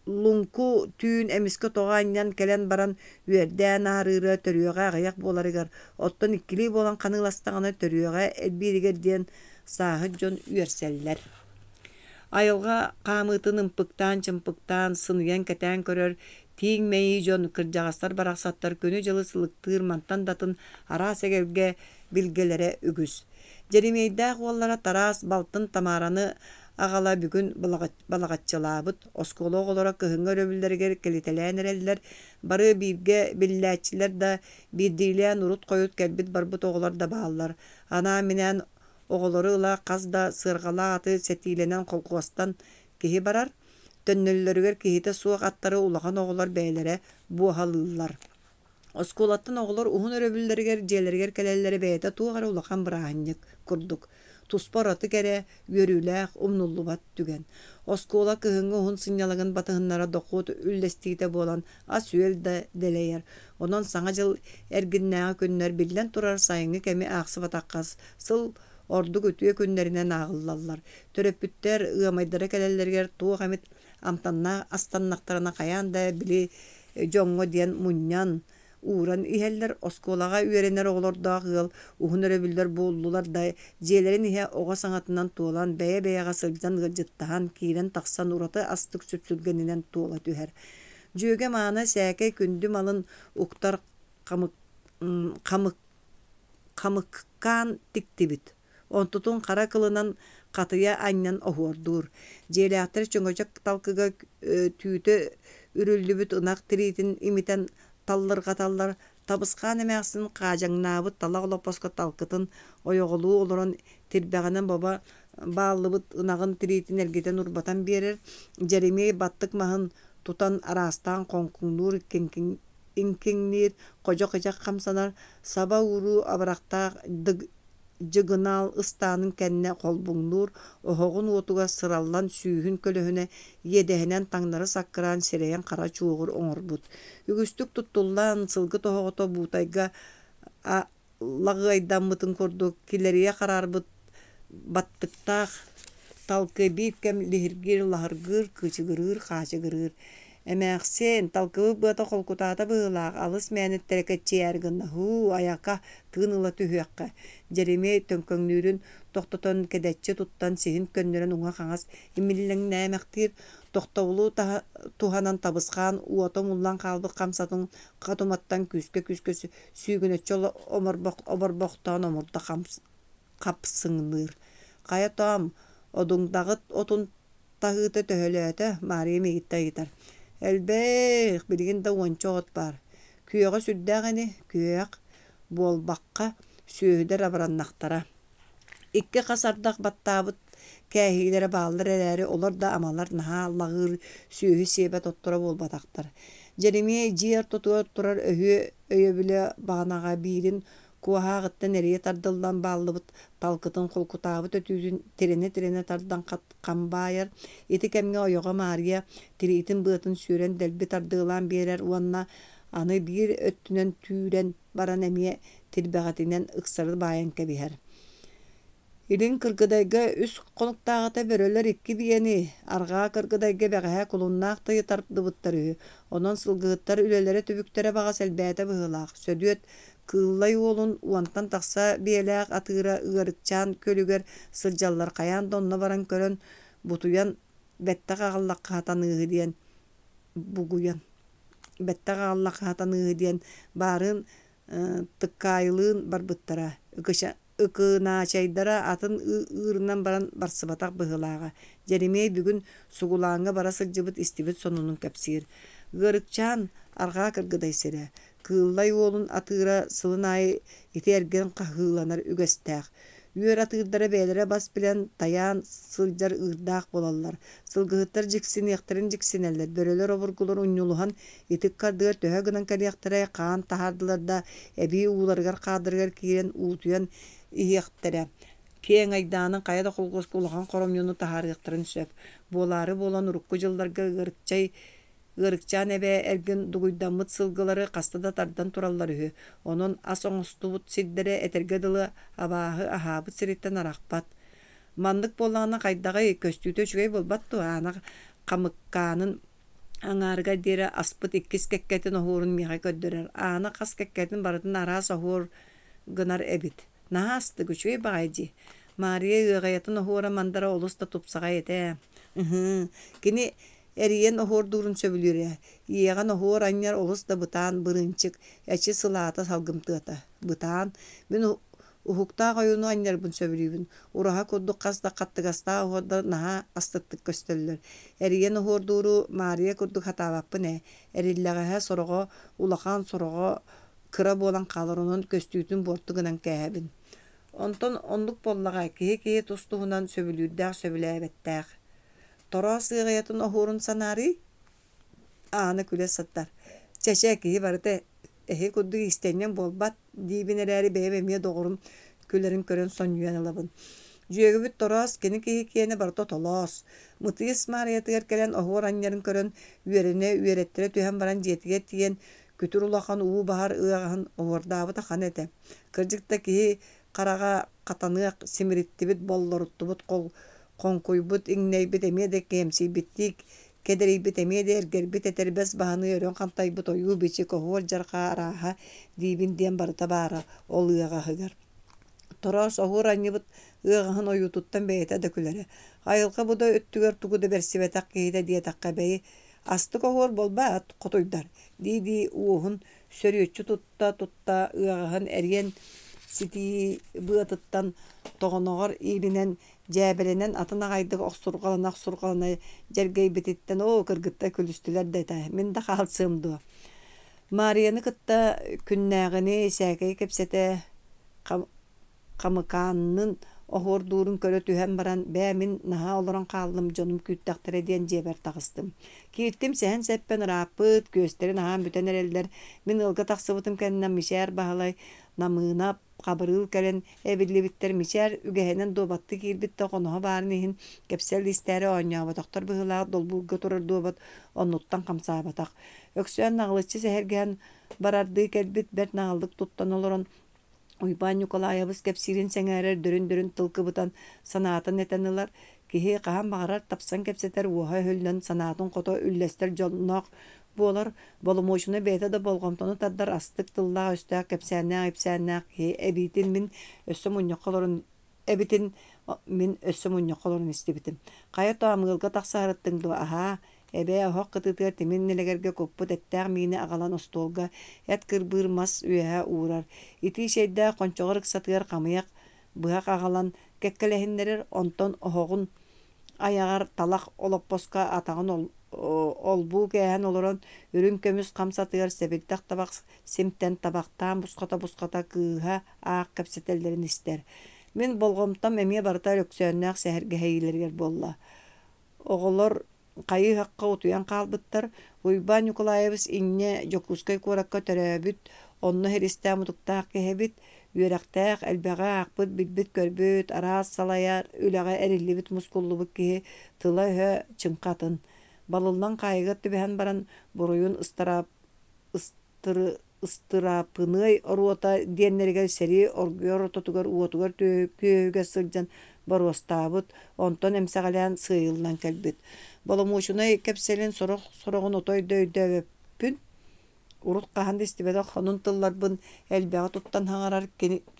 луңку түүн эмиске тоҕаанньан кэлэн баран үөрдээн аарыыра төрүөҕэ аҕыйах буоларыгар, оттон иккилии буолан ханыыластаҕына төрүөҕэ элбииригэр диэн сааһы дьон үөрсэллэр. Айылға қамытын ымпыктан, чымпыктан, сыныян кәтән көрөр, тиң мэйі жон кыржағастар барақсаттар көні жылы сылықтыр мантан датын арас эгерге билгелері үгіз. Жеремейдақ олара тарас балтын тамараны ағала бүгін балағатчылабыт, осколог олара кыһыңа өрөбілдергер келетелән әрелдер, бары бирге билләчилер да бирдейлән урут қойут кәлбит барбыт оғылар да бағалар. Ана менен оғылары ыла қазда сырғала аты сәтиленен қолқуастан кеһи барар, төннөллөрүгер кеһите суақ аттары улахан оғылар бәйлері буахалылар. Осколаттан оғылар уһун өрөбүллергер желергер кәлелері бәйті туғары улахан бұрағанник күрдік. Туспар аты кәрі өрүләқ умнуллубат түген. Оскола кыһыңы уһун сыньялагын батыһыннара доқут үллестиите болан ас үел да делейер. Онон саңа жыл эргиннәңа күннер биллен турар сайыңы кәми ақсы батаққас сыл орду көтүе күннәринен ағыллалар. Төрөппүттер ыамайдары кәлелергер туох амит амтанна астаннақтарына қаян да били жоңго диен муньян уран ихеллер осколага үеренер оғлордаах ыл уһун өрөбүллер буоллулар да жиэлерин иһэ оҕо саҥатынан туолан бэйэ-бэйэҕа сылдьан гырдьыттаһан киирен тахсан ураты астык сүпсүлгенинен туола түһэр. Дьүөгэ маана сээкэй күндү малын уктар камыккаан тиктибит. Онтутун кара кылынан катыя аннан оһуордуур. Жиэлээхтер чөҥөчөк талкыга түүтө үрүллүбүт ынак тириитин имитен таллар табыскаан эмээхсин хаажаңнаабыт тала олоппоско талкытын ойоголуу олорон тирбэҕинэн баба бааллыбыт ынагын тириитин эргитен урбатан биэрэр Жеремей баттык маһын тутан араастаан коңкуңнуур инкиңниир кожо кыжак хамсанар саба ууруу абарахтаах жыгынаал ыстаанын кэнне холбуңнуур оһоҕун уотуга сыраллан сүүһүн көлөһүнэ иэдэһинэн таҥнары саккыраан сирэйэн хара чуугур оҥорбут. Үгүстүк туттуллаан сылгы тоһоҕото буутайга лагыайдааммытын курдук килэрийэ хараарбыт баттыктаах талкы биир кэм лиһиргиир лаһыргыыр кычыгырыыр хаачыгырыыр. Эмээхсен талкыбы быата холкутаата быылаах алыс мээнэттерэкэччиээр гыннаһуу аяка тыын ыла түһүөккэ. Жеремей төңкөҥнүүрүн тохтотон кэдэччи туттан сиһин көннөрөн уҥа хаҥас имиллэҥнээmäхтиир тохтобулуу туһанан табысхаан уото муллан хаалбыт хамсатын катуматтан күскө сүүгүнөччү оборбохтоон омурда капсыҥныыр. Хая тоом одуңдагыт отун таһыыта төһөлөөтө Мария миигитте ыйтар. Элбэх билигин да уончоҕот бар. Күөҕө сүрдээҕини күөөх буолбахха сүүһүдэр абараннахтара. Икки хасардах баттаабыт кээһиилэри бааллар эрээри олор да амалар наһаа аллаҕыыр сүүһү сиэбэт оттора буолбатахтар. Жеремей дьиэр тутуор турар өйөбүлэ баҕанага биирин куаһааҕыттан эрие тардыллан бааллыбыт талкытын холкутаабыт өтүүрүн тирене тардан камбаайар ити кэмҥэ ойоҕо Мария тириитин быатын сүүрэн дэлби тардыылаан биэрэр уонна аны биир өттүнэн түүрэн баран эмиэ тирбэҕэтинэн ыксары баайан кэбиһэр. Илин кыргыдайга үс конуктааҕата бөрөлөр икки биэни аргаа кыргыдайга бэҕэһэ кулуннаах тыйы тардыбыттары онон сылгыыттар үлэлэри түбүктэрэ баҕас элбээте быһылаах сөдүөт кыыллай уолун уантан тахса биэлээх атыыра ыарыкчаан көлүгэр сылдьаллар хаяан донно баран көрөн butuyan bette qağallaqqatanığı diyen buguyan bette qağallaqqatanığı diyen barın tıkkayılığın barbıttara ıkına çaydara atın ığırından baran barsıbatak bıhılağa. Jeremey bugün sugulağına bara sılcıbıt istibit sonunun kapsir. Gırıkçan arga kırgıday sere. Kıllay oğlun atıra sılın ayı iti ergen qahılanar ügestaq. Üyer atırdara beylere bas bilen tayan sılcar ığırdaq bolallar. Sılgıhıttar jiksin yaktarın jiksineller. Böreler oburgular unyuluhan itik kardıgar töhe gınan kaliyaktaray qaan tahardılar da ebi uğulargar qadırgar kiren uğutuyan iyaktara. Keň aydanın qayada kulgus kulahan qoromyonu taharıqtırın söp. Bolары bolan urukku jıllarga ırıkçan ebe ergin duguydamıt sılgıları kastada tardan turalları. Onun as oňustubut siddere etergedılı abahı ahabıt siritten araqpat. Mandık bolana qaydaga köstütö çügey bolbattu ana kamıkkanın aňarga dere aspıt ikkis kekketin ohurun miha köddürer. Ana kas kekketin baratın aras ohur gınar ebit. Nahastı güçüy bağaycı. Maria ığayatın ohura mandara olusta tupsağa ete. Kini eriyen ohur durun söbülür ya. Yeğen ohur anyar olus da bıtan bırınçık. Eçi sılata salgımtıata. Bıtan. Min uhukta koyunu anyar bun söbülübün. Uraha koddu kasta kattı kasta ohurda naha astıttık köstölür. Eriyen ohur duru Maria koddu hatavapı ne. Erilleğe soruğu ulakan soruğu kıra bolan kalorunun köstütün bortu gınan käbin. Onton onluk bollaga kehe tustuğundan söbülürdäk söbüläbettäk. Tora sığayatın ohurun sanari ana küle sattar. Çeşeki barıte ehe kuddu istenyen bolbat dibineleri beğenmeye doğrum küllerin körün son yuyanılabın. Jüyegübüt toras keni kene barıta tolos. Mıtıyız mariyatı erkelen ohur anyarın körün üyerettire tühen baran jetiye tiyen kütür ulaqan uğu bahar ığağın oğurdabı da kan ete. Kırcıkta ki qarağa qatanıaq simirittibit bollorutubut konkuybut ingneybit emede kemsibittik kederibit emede ergerbit eterbes bahanı örön kantaybut oyu biçi kohor jarqa araha dibin diyen barıta bara ol ığağa hıgar. Toros ohur anyıbıt ığağın oyu tuttan beyete dökülere. Ayılqa bu da öttüger tugu da bersivetak kehide diye takka beyi astık ohur bolbat qotuydar. Didi uğun sörüyötçü tutta ığağın eriyen siti bıatıttan toğunağır ilinen jäbelenen atına qaydık oqsurqalana jergey bititten o kırgıtta külüstüler de men de qalsımdı. Mariyanı kıtta künnägini säkey kepsete kamıkanın ohor durun körö tühem baran bämin naha olaran qaldım jonum küttaqtere diyen jeber taqыстım. Kirtim sen seppen rapıt gösterin ahan büten ereller min ılga taqsıbıtım kennem mişer bahalay namına qabırıl kelen ebilli bitter mişer ügehenen dobattı kirbitte qonoha barnihin kepsel listeri oynaba doktor bıhıla dolbulga turur dobat onnuttan kamsabatak. Öksüen nağlıççı sehergen barardığı kelbit bert nağıldık tuttan oloron Uyban Nikolayabız kepsirin seňärer dörün tılkıbıtan sanatın etenler kihi qahan bağırar tapsan kepseter uha hölden sanatın qoto üllester jolnoq bolar bolumoşuna bete de bolgamtonu taddar astık tılla üstə kepsänä ki ebitin min össüm unyoqolorun istibitim. Qaya tamılga taqsarıttın do aha ebe hoq qıtıtır timin nelerge kopput ettär mini agalan ostolga et kırbırmas üye uğrar. İti şeyde qonçoğuruk satır qamıyaq bıhaq agalan kekkelehinnerer onton ohoğun ayağar talaq olopposka atağın olbu kähän oloron ürün kömüs qamsatır sebektak tabaq simten tabaqtan busqata kıha aq kapsetellerin ister. Min bolgomtam emie barıta öksönnäq seherge heylerger bolla. Oğullar qayı haqqa utuyan qalbıttar. Uyban Nikolayevs inne jokuskay korakka töröbüt, onnu heristää mutuktaq kehebit, üyerektaq elbeğa aqbıt bilbit körbüt, aras salayar, üleğe erillibit muskullubuk kehe tıla hö çınqatın. Balıldan qayıgat tübehen baran buruyun ыстырапыны оруота диэннерге сери оргуyor totugar uotugar kööge sылжан баростабыт, онтон эмсагалян сыйылынан келбит. Боломушуна кепселин сороғын отой дөйдөбөппүн, урут каһан истибедэ хонун тылларбын элбэҕэ туттан хаҥарар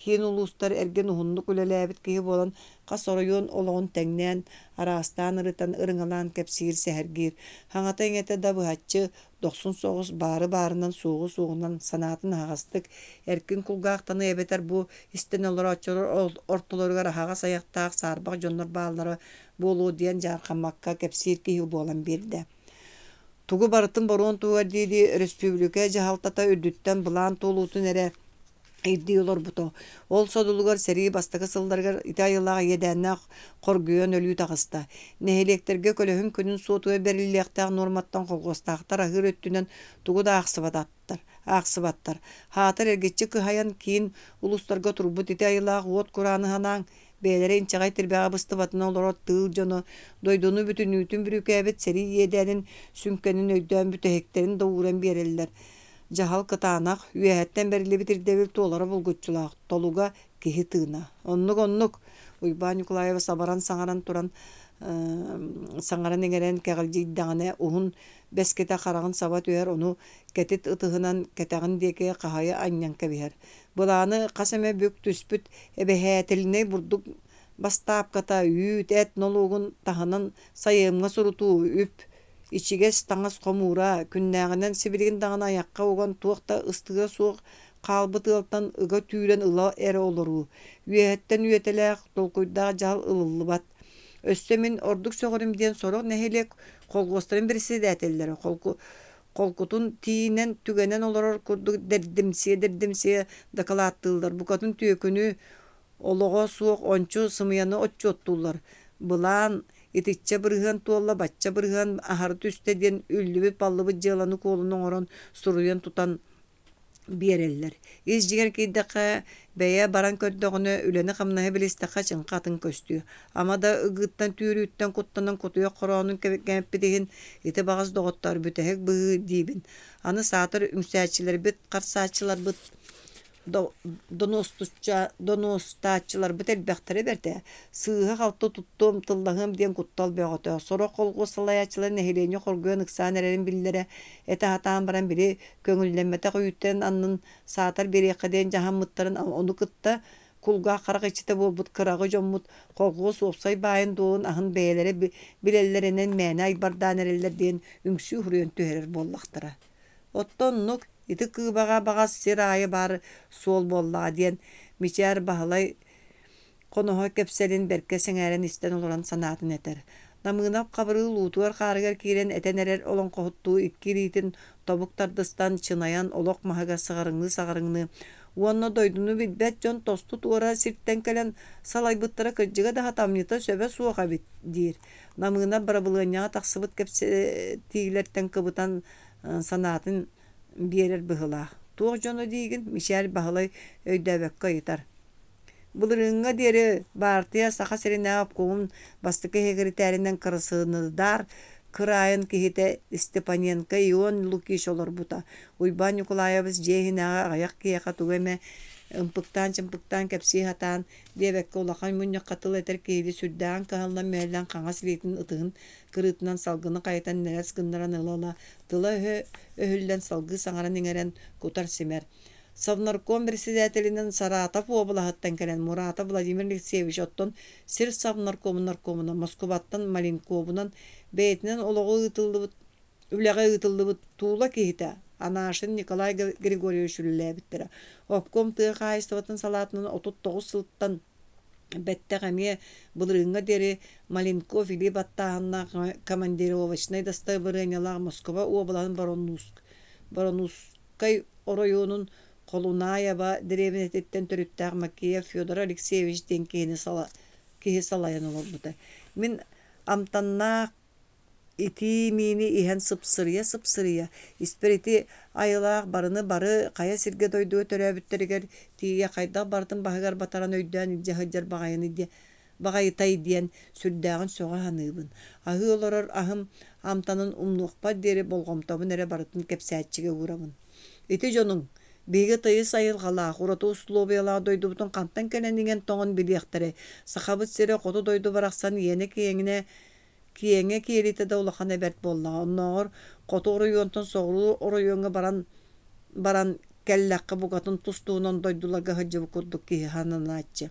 киин улуустар эрген уһуннук үлэлээбит киһи буолан хас оройуон олоҕун тэҥнээн араастаан ырытан ырыҥалаан кэпсиир сэһэргиир хаҥата иҥэтэ да быһаччы дохсун соҕус баарынан суоҕу суоҕунан санаатын хаҕастык эркин кулгаахтаны эбэтэр бу истэн олороччолор ортолоругар аһаҕа сайахтаах саарбах дьоннор бааллары буолуу диэн жаархаммакка кэпсиир киһи буолан биэрдэ. Тугу барытын боруон тугар диэди республика жаһалтата үрдүттэн былаан туулуутун эрэ ирдии олорбуто. Ол содулугар сэрии бастакы сылдаргар ити айылаах иэдээннээх хоргуйан өлүү таҕыста. Нэһиэлиэктерге көлөһүн күнүн суотуга бериллиэхтээх норматтан холгостаахтар аһыыр өттүнэн тугу да аахсыбаттар. Хаатар эргиччи кыһайан киин улустарга турбут ити айылаах уот курааны ханааң бээлэри инчаҕай тирбэҕэ быстыбатына олорот тыыл дьоно дойдуну бүтүнүүтүн бүрүүкээбит сэрии иэдээнин сүмкэнин өйдөөн бүтэһиктерин доууран биэрэллэр. Жахал кытаанах үөһэттэн берилибит ирдебил туолара булгуччулаах толуга киһи тыына. Оннук Уйбаа Николаева сабаран саҥаран туран саҥаран эҥэрэн кэҕилдьииддаҕына уһун бэскэтэ хараҕын саба түһэр ону кэтит ытыһынан кэтэҕин диэки хаһайа анньан кэбиһэр. Былааны хас эмэ бүк түспүт эбэһэээтилинэй бурдук бастаапката үүт эт нолуугун таһынан сайыымҥа сурутуу үп ичигес таҥас хомуура күннээҕинэн сибиригин даҕына аякка уган туохта ыстыга суох хаалбыт ыалтан ыга түүрэн ыла эрэ олоруу. Үөһэттэн үөтэлээх толкуйдаах жаал ылыллыбат. Өссө мин ордук соҕурум диэн сороқ нэһилиэк холгуостарын бирси дээтэиллэри. Холкутун тиинэн түгэнэн олорор курдук дердимсие дакалааттыыллар. Букатын түөкүнү олоҕо суох ончу сымыяны отчуоттууллар. Былаан итиччэ бырыһан туолла бачча бырыһан аһары түстэ диэн үллүбүт баллыбыт дьыаланы куолуну оҥорон суруйан тутан биэрэллэр. Ис дьигэр киирдэххэ бэйэ баран көрдөҕүнө үлэни хамнаһы билистэххэ чыҥха атын көстүө. Ама да ыгыттан түүрүүттэн куттанан кутуйа хороонун кэмэппитиһин ити баҕас доҕоттор бүтэһик быһыы диибин. Аны саатыр үҥсээччилэрбит, харсааччыларбыт, доностааччыларбыт элбэхтэри бэртэ. Сыыһа халты туттуом тыллаһыам диэн куттал бөҕөтө. Соро холгу салайааччылар нэһилиэни хоргуйан ыксаан эрэрин биллэрэ эте хатаан баран бiri көҥүллэммэтэ хойуттен аннын саатар бириэххэ диэн жаһаммыттарын ону кытта кулгаах харах ичите буолбут кырагы дьоммут холгу суопсай баайын дуун аһын бэйэлэри билэллэринэн мээнэ айбардаан эрэллэр диэн үҥсүү хуруйан түһэрэр буоллахтара. Оттоннук ити кыыбаҕа баҕас сир аайы баар суол буоллаҕа диэн мичээр баһылай хоноһо кэпсэлин бэркэ сэҥээрэн истэн олорон санаатын этэр. Намыынап хабырыы луутугар хаарыгар киирэн этэн эрэр олоҥхоһуттуу икки риитин тобук тардыстан чынаян олох маһыга саҕарыҥны уонна дойдуну билбэт дьон тосту туора сирттэн кэлэн салайбыттара кырдьыга да хатамньыта сөбө суохабит диир. Намыынап барабылыанньаҕа тахсыбыт кэпсэтиилэртэн кыбытан санаатын биэрэр быһылаах. Туох дьоно диигин мичээр баһылай өйдөбөккө ыйтар. Булырыҥҥа диэри баартыа саха сиринээҕэ куун бастыкы хегиритээринэн кырысыыныдар кыраайын киһитэ Степаненко Ион Лукич олорбута. Уйбаа Николаевич дьиэһинээҕэ аҕайах киэхэ тугу эмэ чымпыктаан кэпсии хатаан диэбэккэ улахан мунньахха тыл этэр киһили сүрдээҕин кыһаллан мөөллэн хаҥас илиитин ытыһын кырыытынан салгыны хайытан нэрээс гыннаран ылала тыла өһүллэн салгыы саҥаран иҥэрэн кутар симэр. Совнарком председателинен Саратов облаһаттан кэлэн Муратов Владимир Алексеевич оттон сир совнаркомунан Москваттан Маленковунан бэйэтинэн олоҕу үлэҕэ ыытыллыбыт туула киһитэ Анашин Николай Григорьевич үлэлээбиттэрэ. Обком тыа хаайыстыбатын салаатынан 39 сылттан бэттэ-гамие былырыҥҥа диэри Маленков Филипп аттааһынна командировочный достоебырыанньалаах Москва облаһын Воронускай оройуунун Холунаева деревинетиттен төрүттээх Макеев Федор Алексеевич диэн киһи салайан олорбута. Мин амтаннаах ити мини иһэн сыпсырыя исперити айылаах бары кая сирге дойдуо төрөөбүттеригер тиийэ хайдах бартын баһыгар батаран өйдөөн илдьэһыдьар багайытай диэн сүрдээҕин сөҕө ханыыбын. Аһыы олорор аһым амтанын умнуохпат диэри болгомтобун эрэ барытын кэпсээччигэ уурабын. Ити дьонуң биһиги тыйыс айылҕалаах ураты условиялаах дойдубутун хантан кэлэниген тоҕун билиэхтэри сахабыт сире хоту дойду барахсан иэни киэҥэ киэрите да улахан эбэрт буоллаҕа. Оннооҕор хоту оройуонтон соҕуруу оройуоҥҥа баран baran kellakka bukatın tustuğundan doydularga hıcı bu kurduk ki hananaatçı.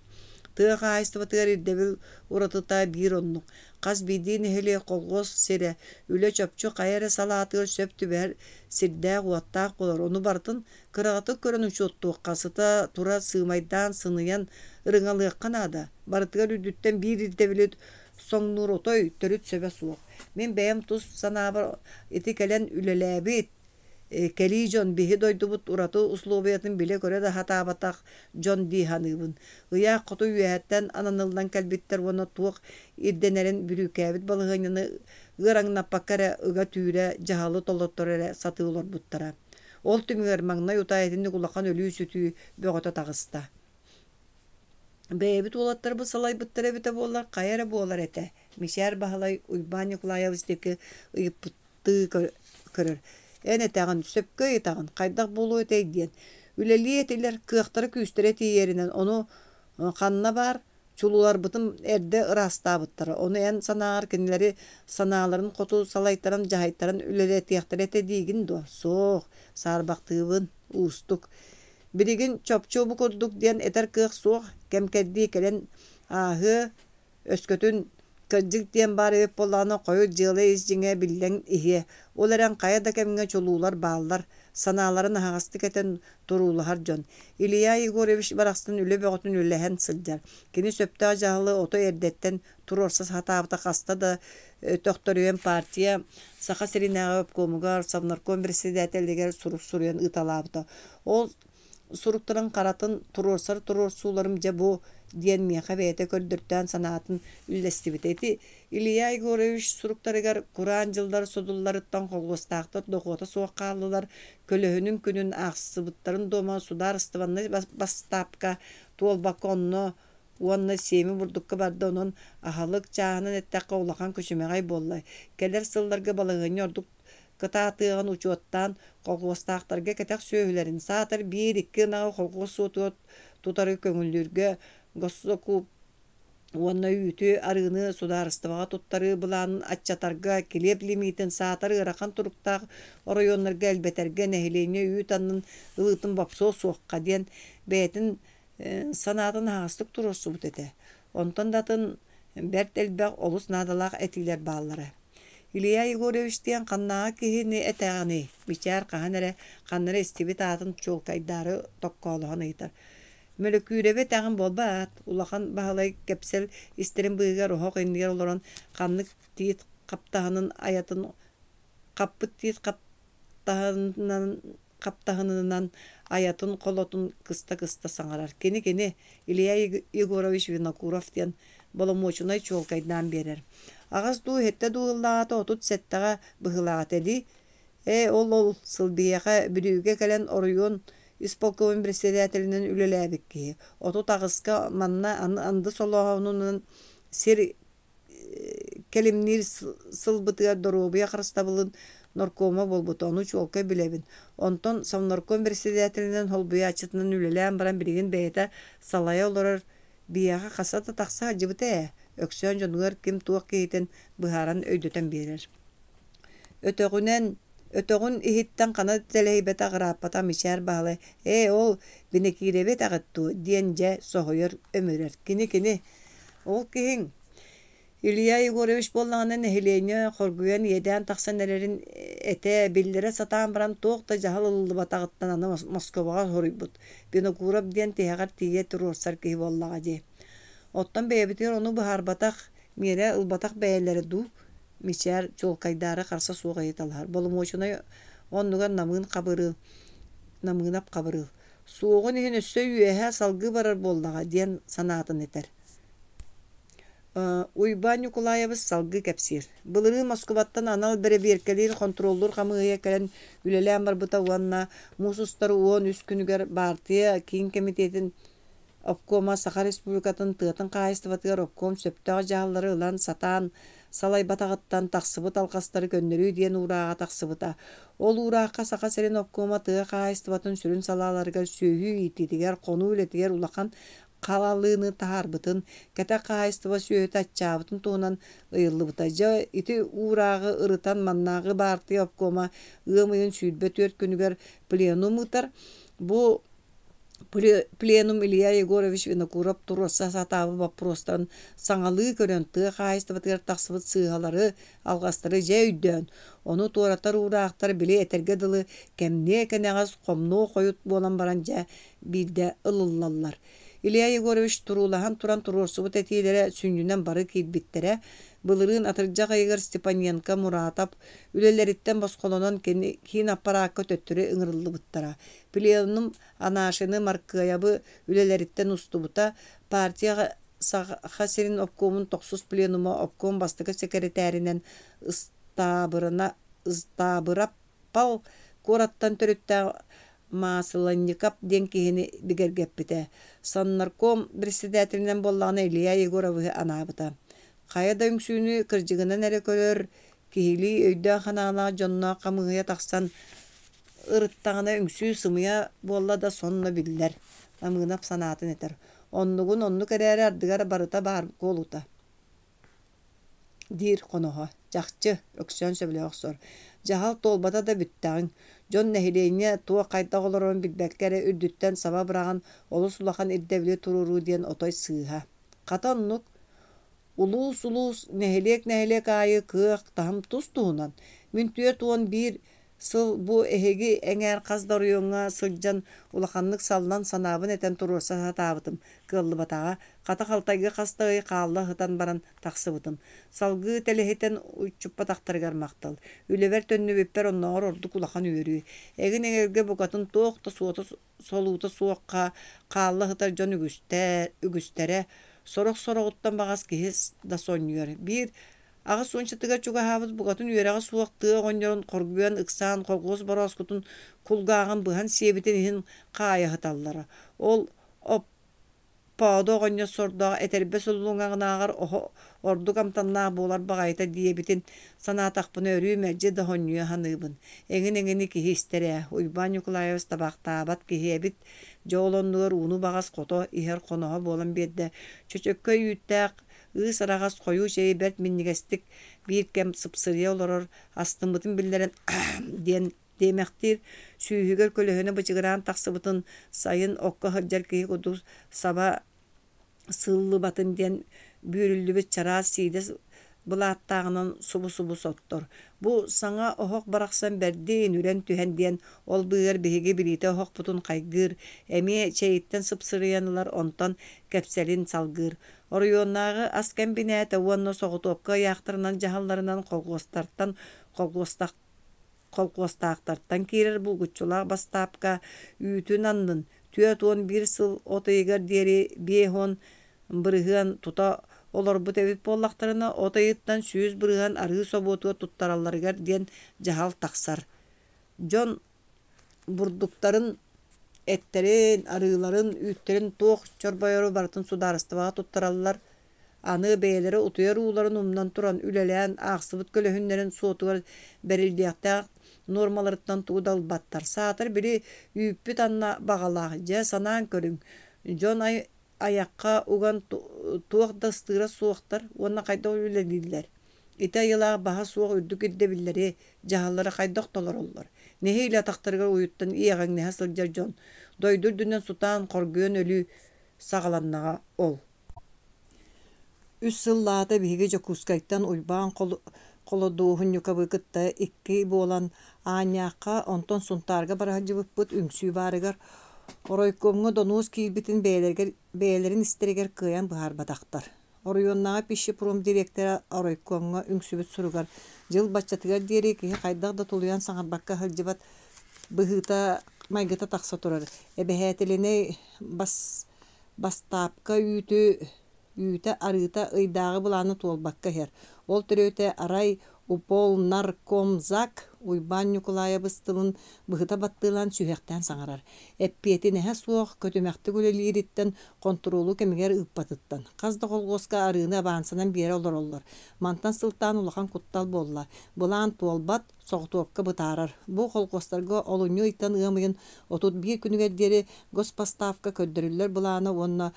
Tığa kaystıva tığar irdebil uratı bir onluk. Qaz bidiğin hele kolgos sere. Üle çöpçü kayara salatır söptü ver. Sirdağ uattağ olar. Onu bartın kırağıtı körünün çottuğu kasıta tura sığmaydan sınıyan ırınalığı kanada. Barıtığar üdütten bir irdebilit son nur otoy törüt söbe soğuk. Men beyam tuz sana eti kelen ülelebit. Keli John bihi doydubut uratı uslubiyatın bile göre de hata batak John dihanıbın. Iya kutu üyetten ananıldan kalbitler ona tuğuk irdeneren bürükabit balığınını ıranına pakara ıga tüyre jahalı tolottorere satılır buttara. Ol tümüger mağna yutayetini kulakan ölüyü sütüyü böğüte tağısta. Beyebit olatlar bu salay bıttara bite boğular kayara boğular ete. Mişer bahalay uybani kulayavisteki ıyıp bıttığı körür. Ene tağın söpkö etağın kaydak bolu etey diyen. Üleli etiler kıyakları küstüre yerinden onu kanına bar çulular bıtım erde ırasta bıttara. Onu en sanağır kendileri sanağların kotu salaytaran cahaytaran üleli etiyaktar ete digin do. Soğuk sarbaqtığın ustuk. Birigin çöpçü bu kurduk diyen eter kıyık soğuk kemkeddi kelen ahı öskötün kıcık diyen bari öp bolağına koyu cığılı izcine bilden ihe. Olaran kaya da kemine çoluğular bağlılar. Sanaların hağıstık eten turuğular jon. İliya Igorevich baraqsın üle beğotun ülehen sılcar. Kini söpte acağılı oto erdetten turorsuz hatabıta kasta da doktorüyen partiya saqa serinağı öpkomugar savnarkon birisideteldeger suruk suruyan ıtalabıta. O suruktaran karatın turorsularım bu diyen miyaqa beyete köldürtten sanatın üllestibiteti. İliya Igorevich suruktarıgar Kur'an jılдар sodullarıttan kolgostaqta dokota soğaqqalılar kölöhünün günün ağsıbıtların doma sudar ıstıvanlı bastapka tuolbakka onno uanna semi burdukka barda onun ahalık çağının ettakka ulaqan köşümeğay bollay. Keler sıllarga balığın yorduk kıtatığın uçuottan kolgostaqtarga ketek söğülerin saatar bir iki nağı kolgos tutarı köngüllürge gossoku Уонна үйті арыны сударыстываға туттары бұланын атчатарға келеп лимитін саатары ырақан туруктақ оройонларға әлбетерге нәхилене үйт анын ылытын бапсо соққа ден бәйтін санатын хағыстық туросу бұт еті. Онтан датын бәрт әлбәқ олыс надалақ әтилер баллары. Илья Егорович диен қаннаға кейіні әтәғаны, мичар қаннары істебет атын чолкайдары тоққалыған айтар. Mölükürebe tağın bolbat, ulaqan bahalay kepsel isterin bıйга rohok indiger olaran qanlık tiit kaptahanın ayatın qappıt tiit kaptahanından ayatın kolotun kısta sangarar. Keni Ilya Yegorovich Vinokurov diyen bolomoçunay çolkaydan berer. Ağız du hette duğıllağata otut settağa bıhılağat edi. Ol sılbiyağa bürüge gelen oruyon İspolkovun председателинен үлеләбекке. Ото тагыска манна анды солоһунун сер келимнир сылбытыгар доробия харыстабылын норкома болбут ону чолка билебин. Онтон совнорком председателинен холбуя ачытынан үлелән баран биригин бейта салая олорор бияга касата такса жыбыта. Өксөн жонугар ким туак кейтен быһаран өйдөтен берер. Ötöğün ihitten kanat telehibet ağırapata mişer bağlı. Ol binekirebe ağıttı diyence soğuyor ömürler. Kini. Ol kihin. İlya Igorevich bollağının ehileyini korguyan yeden taksanelerin ete bildire satan baran toğda jahal ıllı batağıttan anı Moskova'a horibut. Binokurab diyen tehagar tiye turursar kihi bollağa de. Ottan beyebitir onu bahar batak mire ılbatak beyelleri du. Mişer çolkaydarı qarsa soğuk ayıtalar. Bolumoçuna onluğa namığınap qabırıl. Soğuğun ihin üssö üyehe salgı barar bollağa diyen sanatın eter. Uyban Nikolayevich salgı kepsir. Bılırı Moskovattan anal bere berkelir kontrollur qamıya kelen ülelän barbıta uanna mususları uon üskünüger bartıya kiin komitetin Obkoma Sakha Respublikatın tığıtın qayıstıvatıgar obkom söptağ jağılları ılan satan salay batağıttan taqsıbıt alqastары könderü diyen urağa taqsıbıta. Ol urağa Sakha Seren obkoma tığı qayıstıvatın sürün salalarıgar söhü ititiger, konu ületiger ulaqan қалалыны тахарбытын, кәтә қайыстыва сүйеті атчабытын туынан ыйыллыбыта. Жа ити урағы ырытан маннағы барты обкома ымыйын сүйдбе төрт күнігер пленум ытар. Бу пленум Илья Егорович Винокуров турса сатабы вопростан саңалы көрөнті қайыстыбытыр тақсыбыт сыйғалары алғастыры жа үйден. Оны туараттар урақтар біле этерге дылы кәмне кәнеғаз қомну қойыт болан баран жа білді ылылалар. Илья Егорович турулахан туран турорсыбыт әтейлері сүнжінен бары кейтбеттері Былырын атыржақ айғыр Степаненко Муратап үлелеріттен басқолонон кейін аппараққа төттірі ыңырылды бұттара. Пленум анашыны маркаябы үлелеріттен ұстыбыта партияға Хасерин обкомын 9 пленума обком бастығы секретаринен ыстабырап пал кораттан төрітті Масыланникап ден кихини бігергеппіті. Саннарком председателінен боллағына Илья Егоровы анабыта. Қайада үңсүүнү кыржыгынан әрі көрөр, кихили өйді қанағына жонна қамығыя тақсан ырыттағына үңсүү сымыя болла да сонна білдер. Амығынап санатын етер. Оннугун онну кәрәрі ардығар барыта бар қолута. Дир қоноға, жақчы, өксен сөбіле оқсор. Жахал толбата да бүттағын. Жон нәхилейіне туа қайта қолырын білбәккәрі үрдіттен саба бұраған олы сулақан ирдәвілі тұруру ден отой сыға. Қатаннук улус нәхилек айы кыақ тахым тұс туынан. Мүнтуер туан бір сыл бұ әхеги әңәр қаздар үйіңа сылжан улақанлық салынан санабын әтен тұрурса сатабытым. Кылы батаға қата қалтайғы қастығы қалла хытан баран тақсы бұтым. Салғы тәліхетен ұйчуппа тақтарғар мақтал. Үлевер төнні беппер оннағыр ордық улақан үйірі. Әгін әңерге бұқатын тоқта солуыты суаққа қалла хытар жон үгістері сорок-сорогуттан бағас кехес да соньyor. Bir ағы сончатыға чуға хабыз бұғатын үйеріға суақтыға ғоньорын қоргуян ықсан қолғыз бараскутын кулгағын бұған себетін ехін қайы хыталлары. Ол оппаудо ғоньор сордаға әтербе сұлуңағын ағар орду камтанна болар бағайта диебетін санатақпыны өрі мәджі да ғоньор ханыбын. Әңін кехестере, Уйбан Николаевс табақтабат кехебіт жолоннуыр уну бағас қото ихер қоноға болан берді. Чөчөккө үйттәқ ыс арағас қою жайы бәрт миннигестік бір кәм сыпсырия оларыр астымытын білдерін демектір сүйігер көліхіні бычығыран тақсыбытын сайын оққа хыджар кейі құдыз саба сыллы батын ден бүйрілді бет чарас сейдес бұлаттағынан субу соттыр. Бұ саңа оғық барақсан бәрден үрен түхен ден ол бұғыр бігеге білейті оғық бұтын қайгыр, әме чәйіттен сыпсырыянылар онтан кәпсәлін салгыр. Орионнағы аскен бінәті уанны соғытуапқа яқтырынан жағаларынан қолғостақтарттан керер бұл күтчулақ бастапқа үйтін аннын. Түйет он бір сыл отайығар дері бейхон бұрығын тұта олар бұт әбет боллақтарына отайыттан сүйіз бұрыған арғы соботуға тұттараларығар ден жағал тақсар. Жон бұрдықтарын әттерін, арығыларын, үйттерін тоқ чорбайыры бартын сударыстываға тұттаралылар. Аны бәйлері ұтыяр уыларын умнан тұран үлелән ақсыбыт көліхінлерін суотуғар бәрілдияқтақ нормаларыттан туғдал баттар. Саатыр бірі үйіппіт анна бағалағы жа санаан көрің. Жон аяққа уған туақ дастыра суақтар, онна қайдақ үлеләділер. Ита йылағы баға суақ үрдік үрдебілері, жағалары қайдақ толар олар. Нехейлі атақтарғар ойыттан иеғаң неға сылжар жон. Дойдыр дүнен сутан қоргүйен өлі сағаланнаға ол. Үс сыллаата биге жокускайттан уйбаан қолодуғын юкабы кытта икки болан аняққа онтон сунтарға барахаджыбыппыт үңсүй барыгар оройкомға донуыз кейбітін бәйлерін істерегер кыян бұхар батақтар. Оройоннаға пиші пром директора оройкомға үңсүбіт сұругар жыл бачатыгар дері кейі қайдақ да тулуян саңарбаққа хылжыбат бұхыта майгыта тақса тұрар. Әбәхәтіліне бастапқа үйті арыта ыйдағы бұланы толбаққа хер. Ол түрөте арай упол наркомзак Уйбан Николаевстылын бұғыта баттылан сүйектен саңарар. Әппеті нәхә суақ көтімәкті көлелеріттен контролу кемігер ұппатыттан. Қазды қолғосқа арыны абансынан бері олар. Мантан сылтан улахан құттал болла. Бұлан туолбат соғытуапқа бұтарар. Бұл қолғостарға олуны ыйтан ұмайын отут бір күнігердері госпоставка көддірілер бұланы онына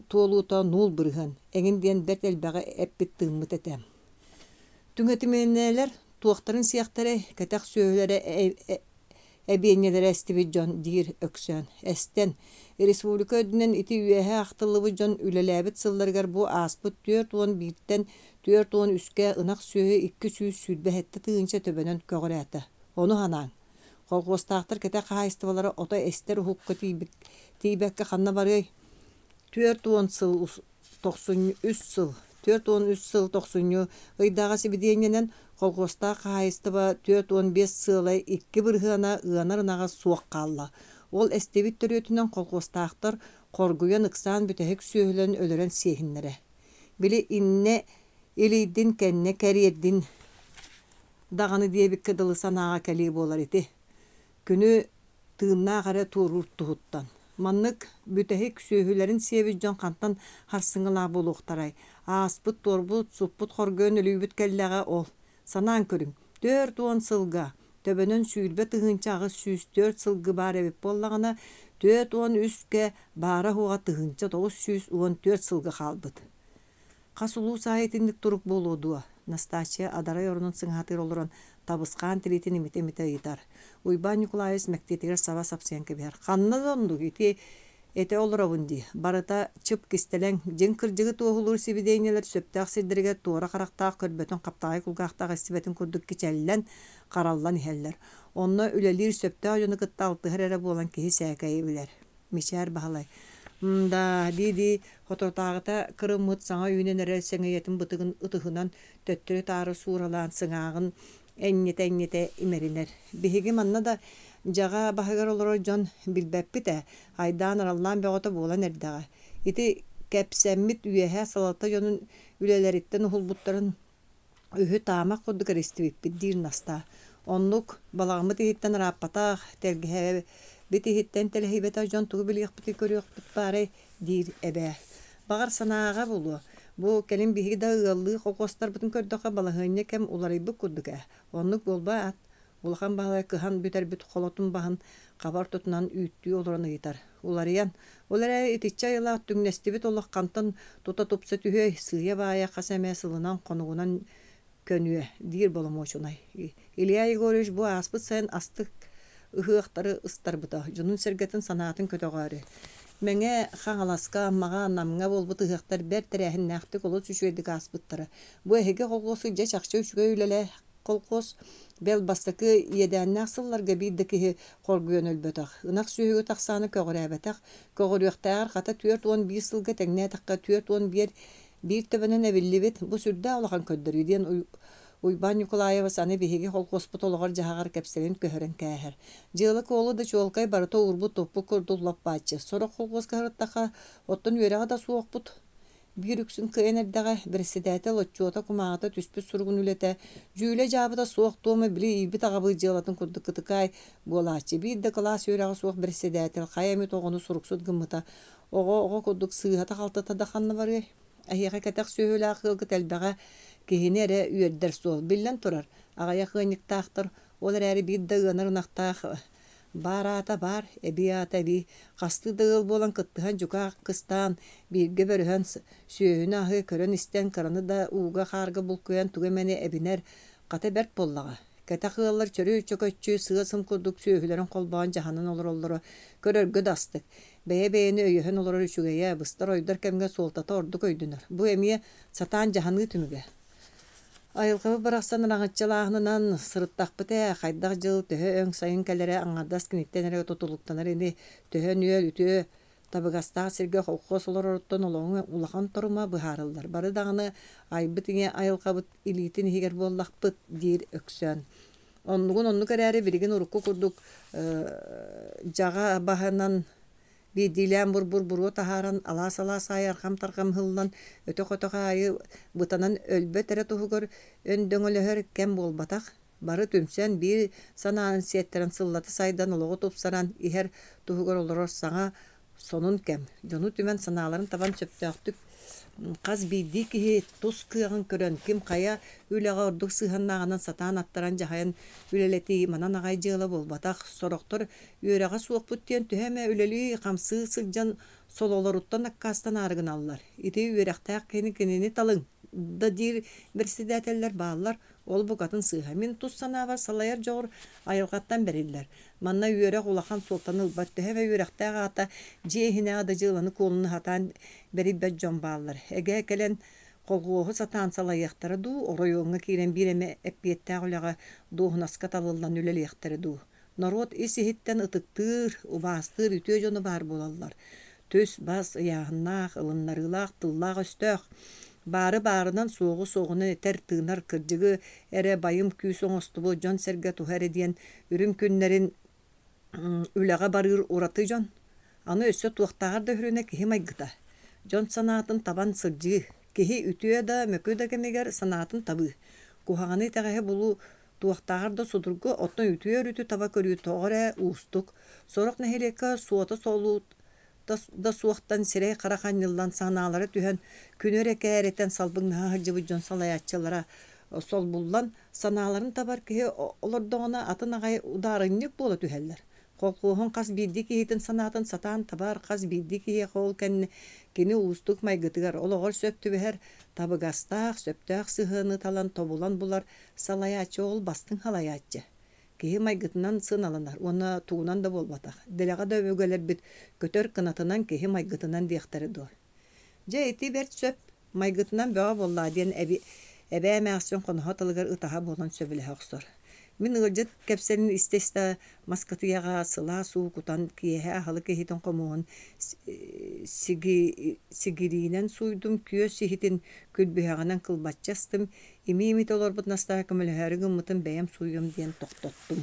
tuoluuta nuul bırıhan. Engin diyen bert elbağa eppit tığımıt etem. Tüngetimeneler tuoqtarın siyahtare katak söylere ebeğinelere estibi John dir öksön. Esten Respublika ödünen iti üyehe aqtılıbı John ülelebet sıllargar bu aspıt 4-11'den 4-10 üske ınak söğü 2 süz südbe hette tığınca töbenen köğürəti. Onu hanan. Kolqostaqtar kete qahaystıvalara ota ester hukka tiybekke xanna barıy. 4-10 sıl 93 sıl. 4-13 sıl 90 ıydağa sibideyenenen kolqostaq qahaystıva 4-15 sılay 2 bırhına ıyanarınağa suaq qalla. Ol estebit törütünen kolqostaqtar qorguya nıksan bütehek söhülen ölüren sehinlere. Bili inne iliydin kenne keriyerdin dağını diye bir kıdılısan ağa keliği bolar iti. Günü tığımna qara tuğrurt tuhuttan. Manlık bütehek söhülerin sevizcan kantan harsыңıla boluqtaray. Aspıt torbut supput qorgön ölübüt kelleğe ol. Sanan körün 4-10 sılga. Töbönün sülbe tığınçağı süs 4 sılgı bar ebip bollağına 4-10 üstke bara huğa tığınça 914 sılgı qalbıt. Qasulu sayetinlik turup boluduğu. Nastasya Adaray orunun sыңатыр oluran табысқан тилитин имите ыйтар. Уйбан Николаевич мектетигер саба сапсенке бер. Ханна донду ити эте олоробунди. Барыта чып кистелен жин кыржыгы тоохулур сибидейнелер сөптак сиддерге туора карактаак көрбөтөн каптагай кулгактак эстибетин курдук кичеллен караллан ихеллер. Онно үлелир сөптак жону кытталты херере болан кихи сәкәйи билер. Мишер бахалай. Да диди хототагыта кырымыт саңа үйненере сеңейтин бытыгын ытыгынан төттөрү тары сууралаан сыңаагын эннете имеринер. Биһиги манна да жага баһыгар олоро жон билбеппите айдаан араллаан бөгөтө буолан эрдага. Ити кепсеммит үйэһэ салата жонун үлелериттен ухулбуттарын үһү таамак курдук эрестибиппит диир наста. Оннук балагымыт иһиттен раппатаах телгиһэ битиһиттен телехибета жон тугу билиэхпити көрүөхпүт баары диир эбээ. Багар санаага булу. Бу келин биһиги да ыаллыы кокостар бутун көрдөкө балаһыынне кем уларыйбы курдука. Оннук болбаат. Улахан баалай кыхан бүтер холотун бахан кабар тутунан үйттүү олорон ыйтар. Уларыян. Олара итичча ыла түңнестибит олох кантан тута тупса түһө сыя баая касаме сылынан конугунан көнүө диир боломочунай. Илья Егорович бу аспыт сайын астык ыһыактары ыстарбыта. Жунун сергетін санаатын көтөгөрү. Меңе хаңаласка мага намга болбут ыһыактар бер терәһин нәхти колос үчүедик аспыттары. Бу эһиге колгосу же чакча үчүгө үлеле колгос бел бастакы едәннәк сылларга биддеки коргуен өлбөтөх. Ынак сүйүгө таксаны көгөрәбәтәк. Көгөрүктәр хата 4-15 сылга тәгнә такка 4-11 бир төбөнен эвиллибит. Бу сүрдә алган көддөрүден Уйбан Николаева саны биһиги холкоспут олгор жагар кепселин көһөрен кәһәр. Жылы колу да чолкай барыта урбу топпу курдуллап бачы. Сорок холкос кырыттака оттон үрәгә да суокпут. Бирүксүн кыенердәгә берседәте лоччота кумагата түспү сургун үлете. Жүле жабыда суоктуумы били ибит агабы жылатын курдук кытыкай болачы. Бидде класс үрәгә суок берседәте каями тогону суруксут гымыта. Ого курдук сыйата калтата да ханны бары. Әйәгә кәтәк сөйлә кылгы тәлбәгә киһинере үйердер суол билен турар. Агая хыниктахтар олар әри бидде гынырнактах барата бар, эбиата би касты дыл болан кыттыхан жука кыстан бирге бөрөһөн сүйүнө ахы көрөн истен караны да уга харга булкуян тугемене эбинер ката берт боллага. Ката хыллар чөрү чөкөччү сыгысым курдук сүйүлөрүн колбаан жаһанын олороллору көрөргө дастык. Бэйэни өйөһөн олорор үчүгөйэ быстар ойдар кемге солтата ордук өйдүнөр. Бу эмие сатаан жаһаны түмүгө. Айылгы бараксан рагытчалаахынан сырыттакпыте хайдак жыл төһө өң сайын келере аңардас киниттенере тотулуктанар эни төһө нүйөл үтү табыгаста сирге холкосолороттон олоңу улахан торума быһарылдар. Бары даганы айбытыне айылгабыт илитин хигер боллакпыт дир өксөн. Оннугун керәре бирген урукку курдук жага баһанан би дилән бур тахаран ала-сала сай аркам таркам хыллан өтө-көтөгө айы бутанан өлбөтере туһугөр өндөңөлөһөр кем болбатак бары түмсен бир санаан сеттерен сыллаты сайдан ологу тупсаран ихер туһугөр олорор саңа сонун кем жону түмен санааларын табан сөптөктүк Каз бийди киһи тус кыагын көрөн ким кая үлега ордук сыһаннаагынан сатаан аттаран жахайан үлелети манан агай жыыла болбатах сороктор үөрэҕэ суохпут диэн түһэмэ үлели хамсыы сылдьан сололоруттан аккаастан аарыгын аллар. Ити үөрэхтээх кинини талың да диир берсидээteller бааллар ол букатын сыыха. Мин тус санаабар салайар жоғыр айылғаттан бериллер. Манна үөрээх улахан султан ылбат түһэбэ үөрэхтээх аата жиэхинэҕэ да жыыланы куолуну хатаан бериббэт дьон бааллар. Эгэ келен колгуоһу сатаан салайыахтара дуу, оройуоҥҥа киирэн биирэме эппиэттээҕ үлэҕэ дуухунаска талыллан үлэлиэхтара дуу. Народ ис иһиттэн ытыктыыр, убаастыыр үтүө дьону баар буолаллар. Төс бас ыяаһыннаах, ылыннарыылаах, тыллаах өстөөх. Бары-барынан соғу-соғуны этер тыынар кырдьыгы эре байым күүс оҥостубу дьон сэргэ туһары диэн үрүм күннэрин үлэҕэ барыыр ураты дьон. Аны өссө туохтаҕар да хүрүнэ киһи майгыта. Дьон санаатын табан сылдьыы. Киһи үтүө да мөкү да кэмигэр санаатын табыы. Куһаҕаны тэҕэһэ булу туохтаҕар да судургу оттон үтүөр үтү таба көрүү тоҕор уустук. Сорох нэһилекэ суота солуут да суохтан сирэй хараханныллан санаалары түһэн күнөр экээрэтен салбыңнаһа хырдьыбы дьон салайааччылара сол буллан санааларын табар киһи олордоҕуна атын аҕай удаарынньык буола түһэллэр. Холкуоһун хас биирди киһитин санаатын сатаан табар хас биирди киһи хол кини уустук майгытыгар олоҕор сөптүбэһэр табыгастаах сөптөөх сыһыаны талан тобулан булар салайааччы ол бастың халайааччы. Киһи майгытынан сын аланар, уонна туунан да болбатах. Делеға да өгөлербит көтөр кынатынан киһи майгытынан диэхтери дуо. Дьэ ити берт сөп майгытынан бөҕө боллаа диэн эбээмээхсин хоноһо тылыгар ытаһа буолан сөбүлэһэ охсор. Мин ылдьыт кэпсэнин истэстэ маскатыяҕа сылаа суу кутан киэһэ аһылы киһитин хомуон сигириинэн суйдум күө сиһитин күлбүһэҕинэн кылбаччастым ими-имит олорбут настаа көмөлөһөрү гыммытын бэйэм суйум диэн тохтоттум.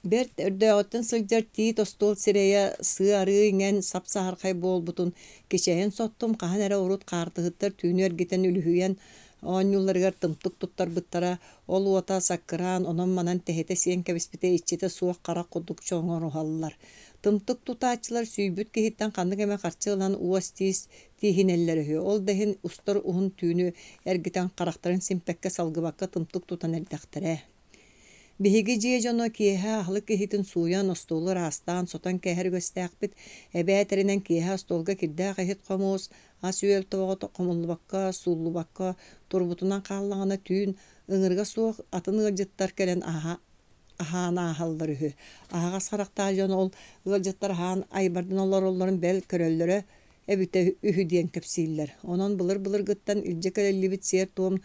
Берт өрдөҕөттөн сылдьар тии тостуол сирэйэ сыы арыы иҥэн сап-саһархай буолбутун кичэйэн соттум хаһан эрэ урут хаартыһыттар түүнү эргитэн үлүһүйэн оонньулларыгар тымтык туттарбыттара ол уота саккыраан онон манан тэһэтэ сиэн кэбиспитэ иччитэ суох хара кудук чоҥор уһаллар. Тымтык тутаачылар сүүбүт киһиттэн ханнык эмэ харчыылан уос тиис тииһинэллэр үһү. Ол дэһин устар уһун түүнү эргитэн харахтарын симпэккэ салгыбакка тымтык тутан эрдэхтэрэ. Биһиги дьиэ дьоно киэһэ аһылык киһитин сууян остуолу раастаан сотон кэһэр көстээхпит эбээтеринэн киэһэ остуолга кирдээх иһит хомуус ас үөл тоҕото хомуллубакка сууллубакка турбутунан хааллаҕына түүн ыҥырга суох атын ыалдьыттар кэлэн аһаана аһаллар үһү. Аһаҕас харахтаа дьоно ол ыалдьыттар аһаан айбардын олороллорун бэл көрөллөрө эбитэ үһү диэн кэпсииллэр. Онон былыр гыттан илдьэ кэлэллибит сиэр туом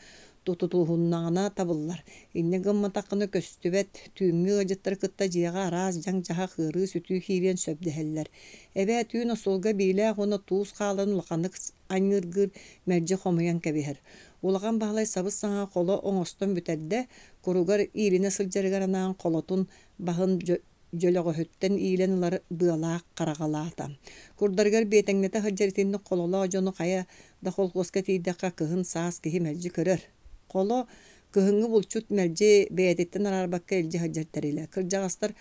тутутуһуннаҕына табыллар. Инне гымматаххына көстүбэт түүҥҥи ыалдьыттар кытта дьиэҕэ араас дьаҥ дьаһа хыырыы сүтүү хиирен сөбдөһөллэр. Эбээ түүн осулга биилээх уонна туус хаалан улаханнык аньыргыр мэрдьи хомуйан кэбиһэр. Улахан баһылай сабыс саҥа холо оҥостон бүтэрдэ куругар иирине сылдьарыгаранаан холотун баһын дьөлөҕөһүттэн иилэн ылар быалаах хараҕалаата. Курдарыгар биэтэҥнэтэ хылдьарытинник хололоо дьону хая да холкуоска тиийдэххэ кыһын саас киһи мэлдьи көрөр. Холо кыһыҥҥы булчут мэлдьи бэйэтиттэн арарбакка илдьи хылдьартарыылэ. Кырдьаҕастар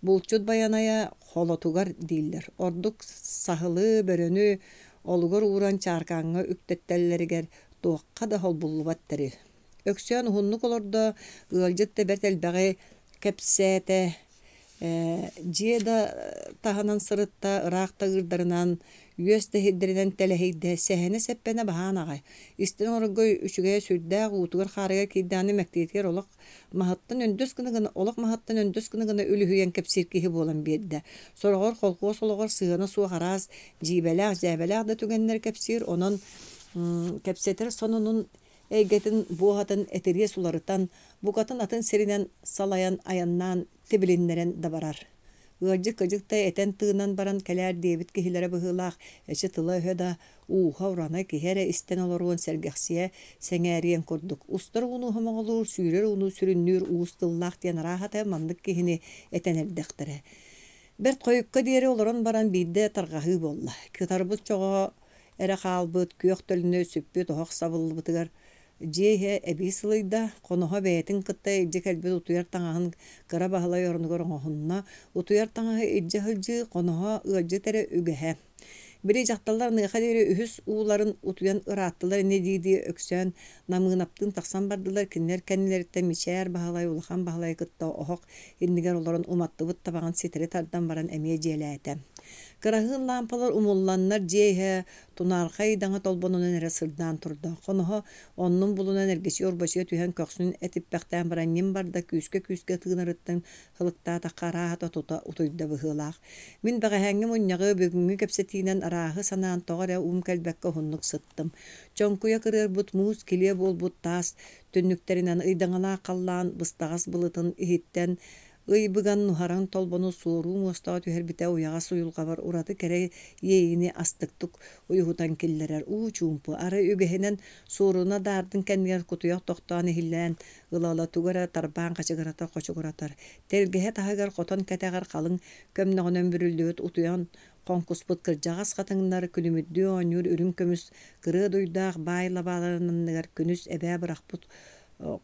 булчут баяная холотугар дииллэр. Ордук саһылыы бөрөнү олугар ууран чааркааҥҥа үктөттэллэригэр туохха да холбуллубаттары. Өксөөн уһуннук олордо ыалдьыт тэбэрт элбэҕи кэпсээтэ дьиэ да таһынан сырытта ыраахта ыырдарынан үөс да хиддэринэн тэлэһийдэ сэһэни сэппэне баһаан аҕай. Истэн оргой үчүгэйэ сүрдээх уутугар хаарыгар киирдэани мэктииткэр олох маһыттан өндөс кыныгына үлүһүйэн кэпсиир киһи буолан биэрдэ. Сороҕор холкуос ологор сыана суох араас дьиибэлээх, дьээбэлээх да түгэннэр кэпсиир онон кэпсэтэр сонунун эйгэтин буоһатын этирие суларытан букатын атын сиринэн салайан аяннаан тибилиннэрэн да барар. Ыалдьык кыдьыктай этэн тыынан баран кэлээр диэбит киһилэрэ быһыылаах эчи тыла өһө да ууха урана киһэрэ истэн олоруон сэргэхсиэ сэҥээриэн курдук. Устар уну хомоҕолуур, сүүрэр уну сүрүннүүр уус тыллаах диэн арааһата маннык киһини этэнэрдэхтэрэ. Берт хойукка диэри олорон баран биирдэ таргаһыы буолла. Кытарбыт чоҕо эрэ хаалбыт, күөх төлүнө сүппүт оһох сабыллыбытыгар дьиэһэ эбии сылыйда хоноһо бэйэтин кытта илдьэ кэлбит утуйар таҥаһын кыра баһылай орнугар оҥоһунна утуйар таҥаһы илдьэ хылдьыы хоноһо ыалдьыт эрэ үгэһэ. Biri jahtallar nıha deri ühüs uğuların utuyan ırattılar ne diydi öksön namığınaptın taksan bardılar kinler kendileritten miçer bahalay ulahan bahalay kıtta ohok inniger olaran umattıbıt tabağın setiri tardan baran emeye jelete. Kırahın lampalar umullanlar ceyhe tunarkay dana tolbonun nere sırdan turda. Konuha onun bulunan ergeçi orbaşıya tühen köksünün etip bekten baran nim barda küske tığınarıttın hılıkta da karahata tuta utuyda bıhılaq. Min bagahangim unyağı bugünkü kepsetinen arahı sanan toğara kelbekke hunnuk sıttım. Çonkuya kırır but muz kiliye bol but tas tünnüklerinden ıydağına kallan bıstağız bılıtın ihitten Ыйбыган нухаран толбону суоруу муостаға түһэрбитэ уяға суйулҕабар ураты кэрэ йэйини астыктык уйуһутан киллэрэр чуумпу ары үгэһинэн суоруна daardın кэннигэр кутуйах тохтоон иһиллээн ылала тугара тарбаан хачыгырата хочугуратар телгэһэ таһыгар хотон кэтэгэр халыҥ көмнөҕүнөн бүрүллүөт утуйан конкуспут кырдьаҕас хатыҥнар күнүмүддүү оонньуур үрүҥ көмүс кырыы дуйдаах баайлабааларынныгар күнүс эбээ бырахпут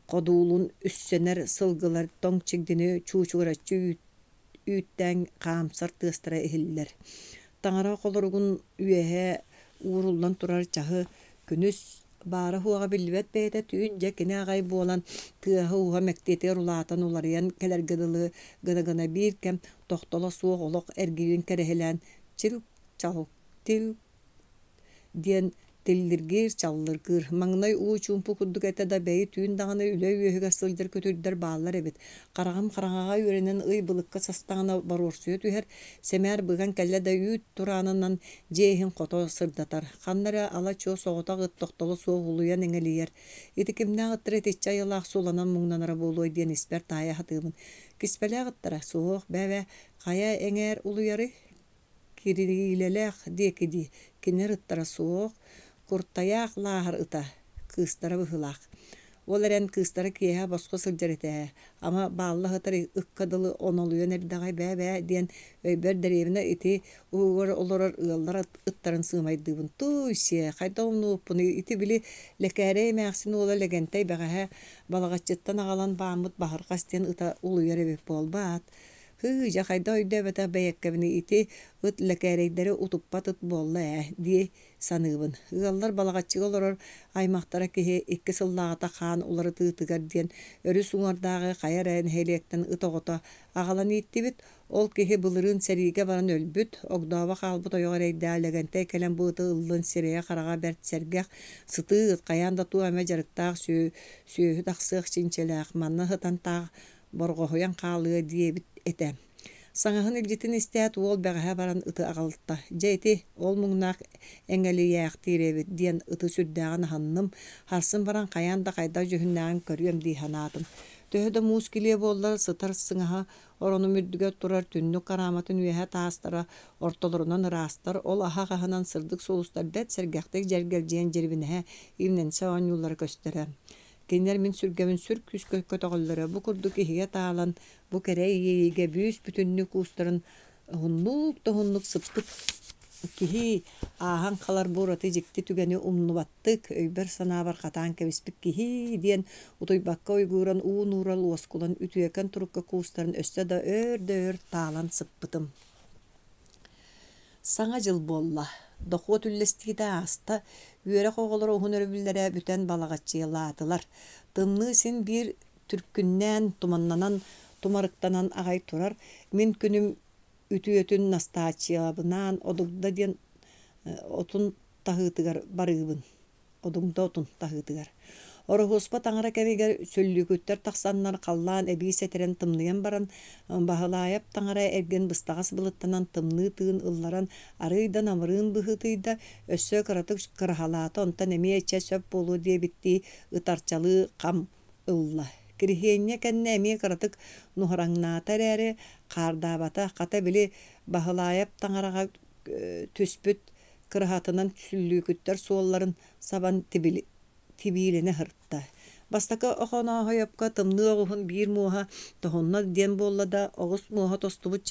Kodulun üssener sılgılar ton çigdini çuçuğraççı ütten kamsar tıstıra ehiller. Tangara kolorgun üyehe uğruldan turar çahı günüs bara huaga bilvet beyde tüyünce kine ağay boğulan tığahı uğa mektete rulatan ularayan keler gıda bir kem tohtola soğuk oluk ergiyin kerehelen çil çal til diyen Tellirgir çallırgır. Magnay uçumpu kudduk ete da beyi tüyün dağına üle üyehiga sıldır kötürdür bağlar evet. Qarağım qarağağa yörenen ıy bılıkka sastağına barorsuyo tüher. Semer bıgan kelle da üyüt turanından cehin koto sırdatar. Xanlara ala ço soğuta gıttoktalı soğuluyan engeliyer. Itikimna gıttır etçe ayılaq solanan muğnanara boluy diyen isper taya hatığımın. Kispele gıttıra soğuk bebe kaya enger uluyarı kirilelek dekidi. Kiner ıttara soğuk. Kurtayak lahar ıta kıstara bıhılak. Olaren kıstara kiyeha basko sılcarete. Ama bağlı hıtari ıkkadalı onoluyor neridağay be diyen ber derevine iti uğur olurar ığallara ıttarın sığmaydıbın. Tuysiye kayda onu bunu iti bili lekere meğsini ola legentay beğehe balagaçıttan ağalan bağımıt bahar kastiyen ıta uluyor ebep bolbat. Hıca kayda oyda beta beyekkevini iti ıt lekereyderi utuppat ıt bolla diye sanıbın. Hıgallar balagaççı olurur aymaqtara kehe iki sılağıta xaan uları tığıtıgar diyen örü suңardağı kayarayan heliyekten ıt oğuta ağalan ittibit ol kehe bılırın serige baran ölbüt ogdava qalbut oyoğar eydälegentey kelen bııtı ıllın sereye qarağa bert sergeq sıtı ıt kayan da tuame jarıktağ süyühü taqsıq çinçelaq manna hıtan tağ borgohoyan qalığı diye bit etem. Saŋaһын ilgitin isteat ol bäğeһä baran ıtı agalta. Jeyti ol muňnaak eňeli ýaaq tirebit diýen ıtı süddägen hannym harsyn baran kayan da kaýda jöhünnägen körýüm diýi hanatym. Töhede muskiliye bollar sıtar sıŋaha oronu müddüge turar tünnü karamatyn üyehe taastara ortalarından rastar ol aha gahanan sırdyk soğustar bet sergähtek jergeljeýän jerbinehe imnen sawan ýollara gösterem. Kenler min sürgemin sürk küskö kötөгөллөрө bu kurduk ihiye taalan bu kere iyige büyüs bütünlük ustarın hunnuk sıptık kihi ahan kalar boratı jikti tügeni umnubattık öyber sana bar katan kebispik kihi diyen utoy bakka uyguran nural oskulan ütüyeken turukka kustarın öste da ör taalan sıppıtım. Sana jıl bolla. Doqot üllestide asta üyere qoğular ohun örübüllere büten balagaççıylatılar. Tımны sin bir türkünnen tumannanan tumarıktanan ağay turar. Min günüm ütüyötün nastaçiyabınan odugda diyen otun tahıtıgar barıbın. Odugda otun tahıtıgar. Orhospa tangara keviger söllükütter taqsanlar qallan ebi seteren tımlıyan baran bahalayap tangara ergen bıstağas bılıttanan tımlı tığın ıllaran arıydan amırın bıhıtıyda össö karatık kırhalata ontan emiyece söp bolu diye bitti ıtarçalı kam ılla. Kirihenye kenne emiye karatık nuhrangnata rere kardabata kata bili bahalayap tangaraga tüspüt kırhatınan söllükütter soğulların saban tibilene hırtta. Bastaka oxona hayapka tımны oğuhun bir muha tohonna diyen bolla da oğuz muha tostubut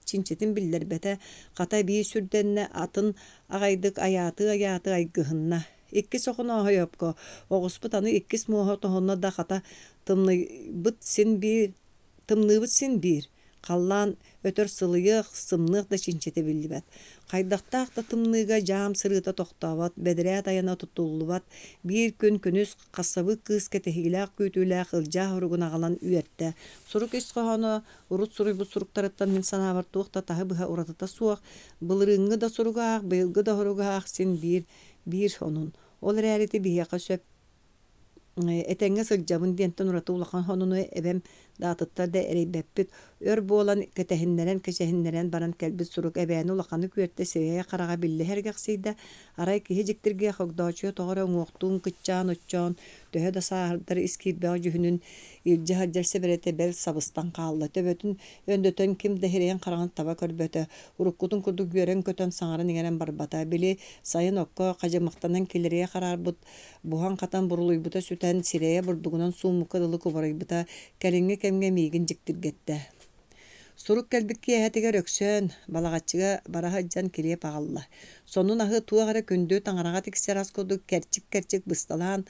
çinçetin biller bete kata bir sürdenne atın ağaydık ayatı aygıhınna. İkkis oxona hayapka oğuz butanı ikkis muha tohonna da kata tımны bıt sin bir қаллан өтөр сылыйық, сымнық да чинчете білдібәт. Қайдақтақ да тымныға жам сырыта тоқтабат, бәдірә таяна тұттулыбат, бір күн күніз қасабы қыз кәтехиләк күйтіләк ылжа ғырғын ағалан үйетті. Сұрук есқағаны, ұрыт сұруй бұл сұруқтарыттан мен санабар туықта тағы бұға ұратыта суақ, бұлырыңы да сұруғақ, бұйылғы да ғырғақ сен бір оның. Ол рәлеті бияқа сөп этеңге сылжабын диентен ураты улахан хонуну эбем даатыттар да эрейбеппит өр болан кэчэхиннерен баран кэлбит сурук эбээни улаханы күөртэ себэйэ карага биллэхэргэхсийда арай киһи дьиктиргэ хогдоочуо тоҕора уҥуохтуун кыччаан оччоон төһө да сааһырдар искиирбэҕэ жүһүнүн илдьэ хаджар себэрэтэ бэл сабыстан хаалла төбөтүн өндөтөн ким да хирэйэн хараҕын таба көрбөтө уруккутун курдук үөрэн көтөн саҥарын иҥэрэн барбата били сайын окко хажымахтанан килэрийэ хараарбыт буһан хатан бурулуйбута сүтэн сирэйэ бурдугунан сууммукка дылы кубарайбыта кэлиҥҥи кэмҥэ миигин дьиктиргэтtä сурук кэлбик киэһэтигэр өксөөн балаҕаччыга бара хаджан килиэп аҕалла сонун аһы туаҕара күндү таҥараҕа тиксэр аскодук кэрчик бысталаан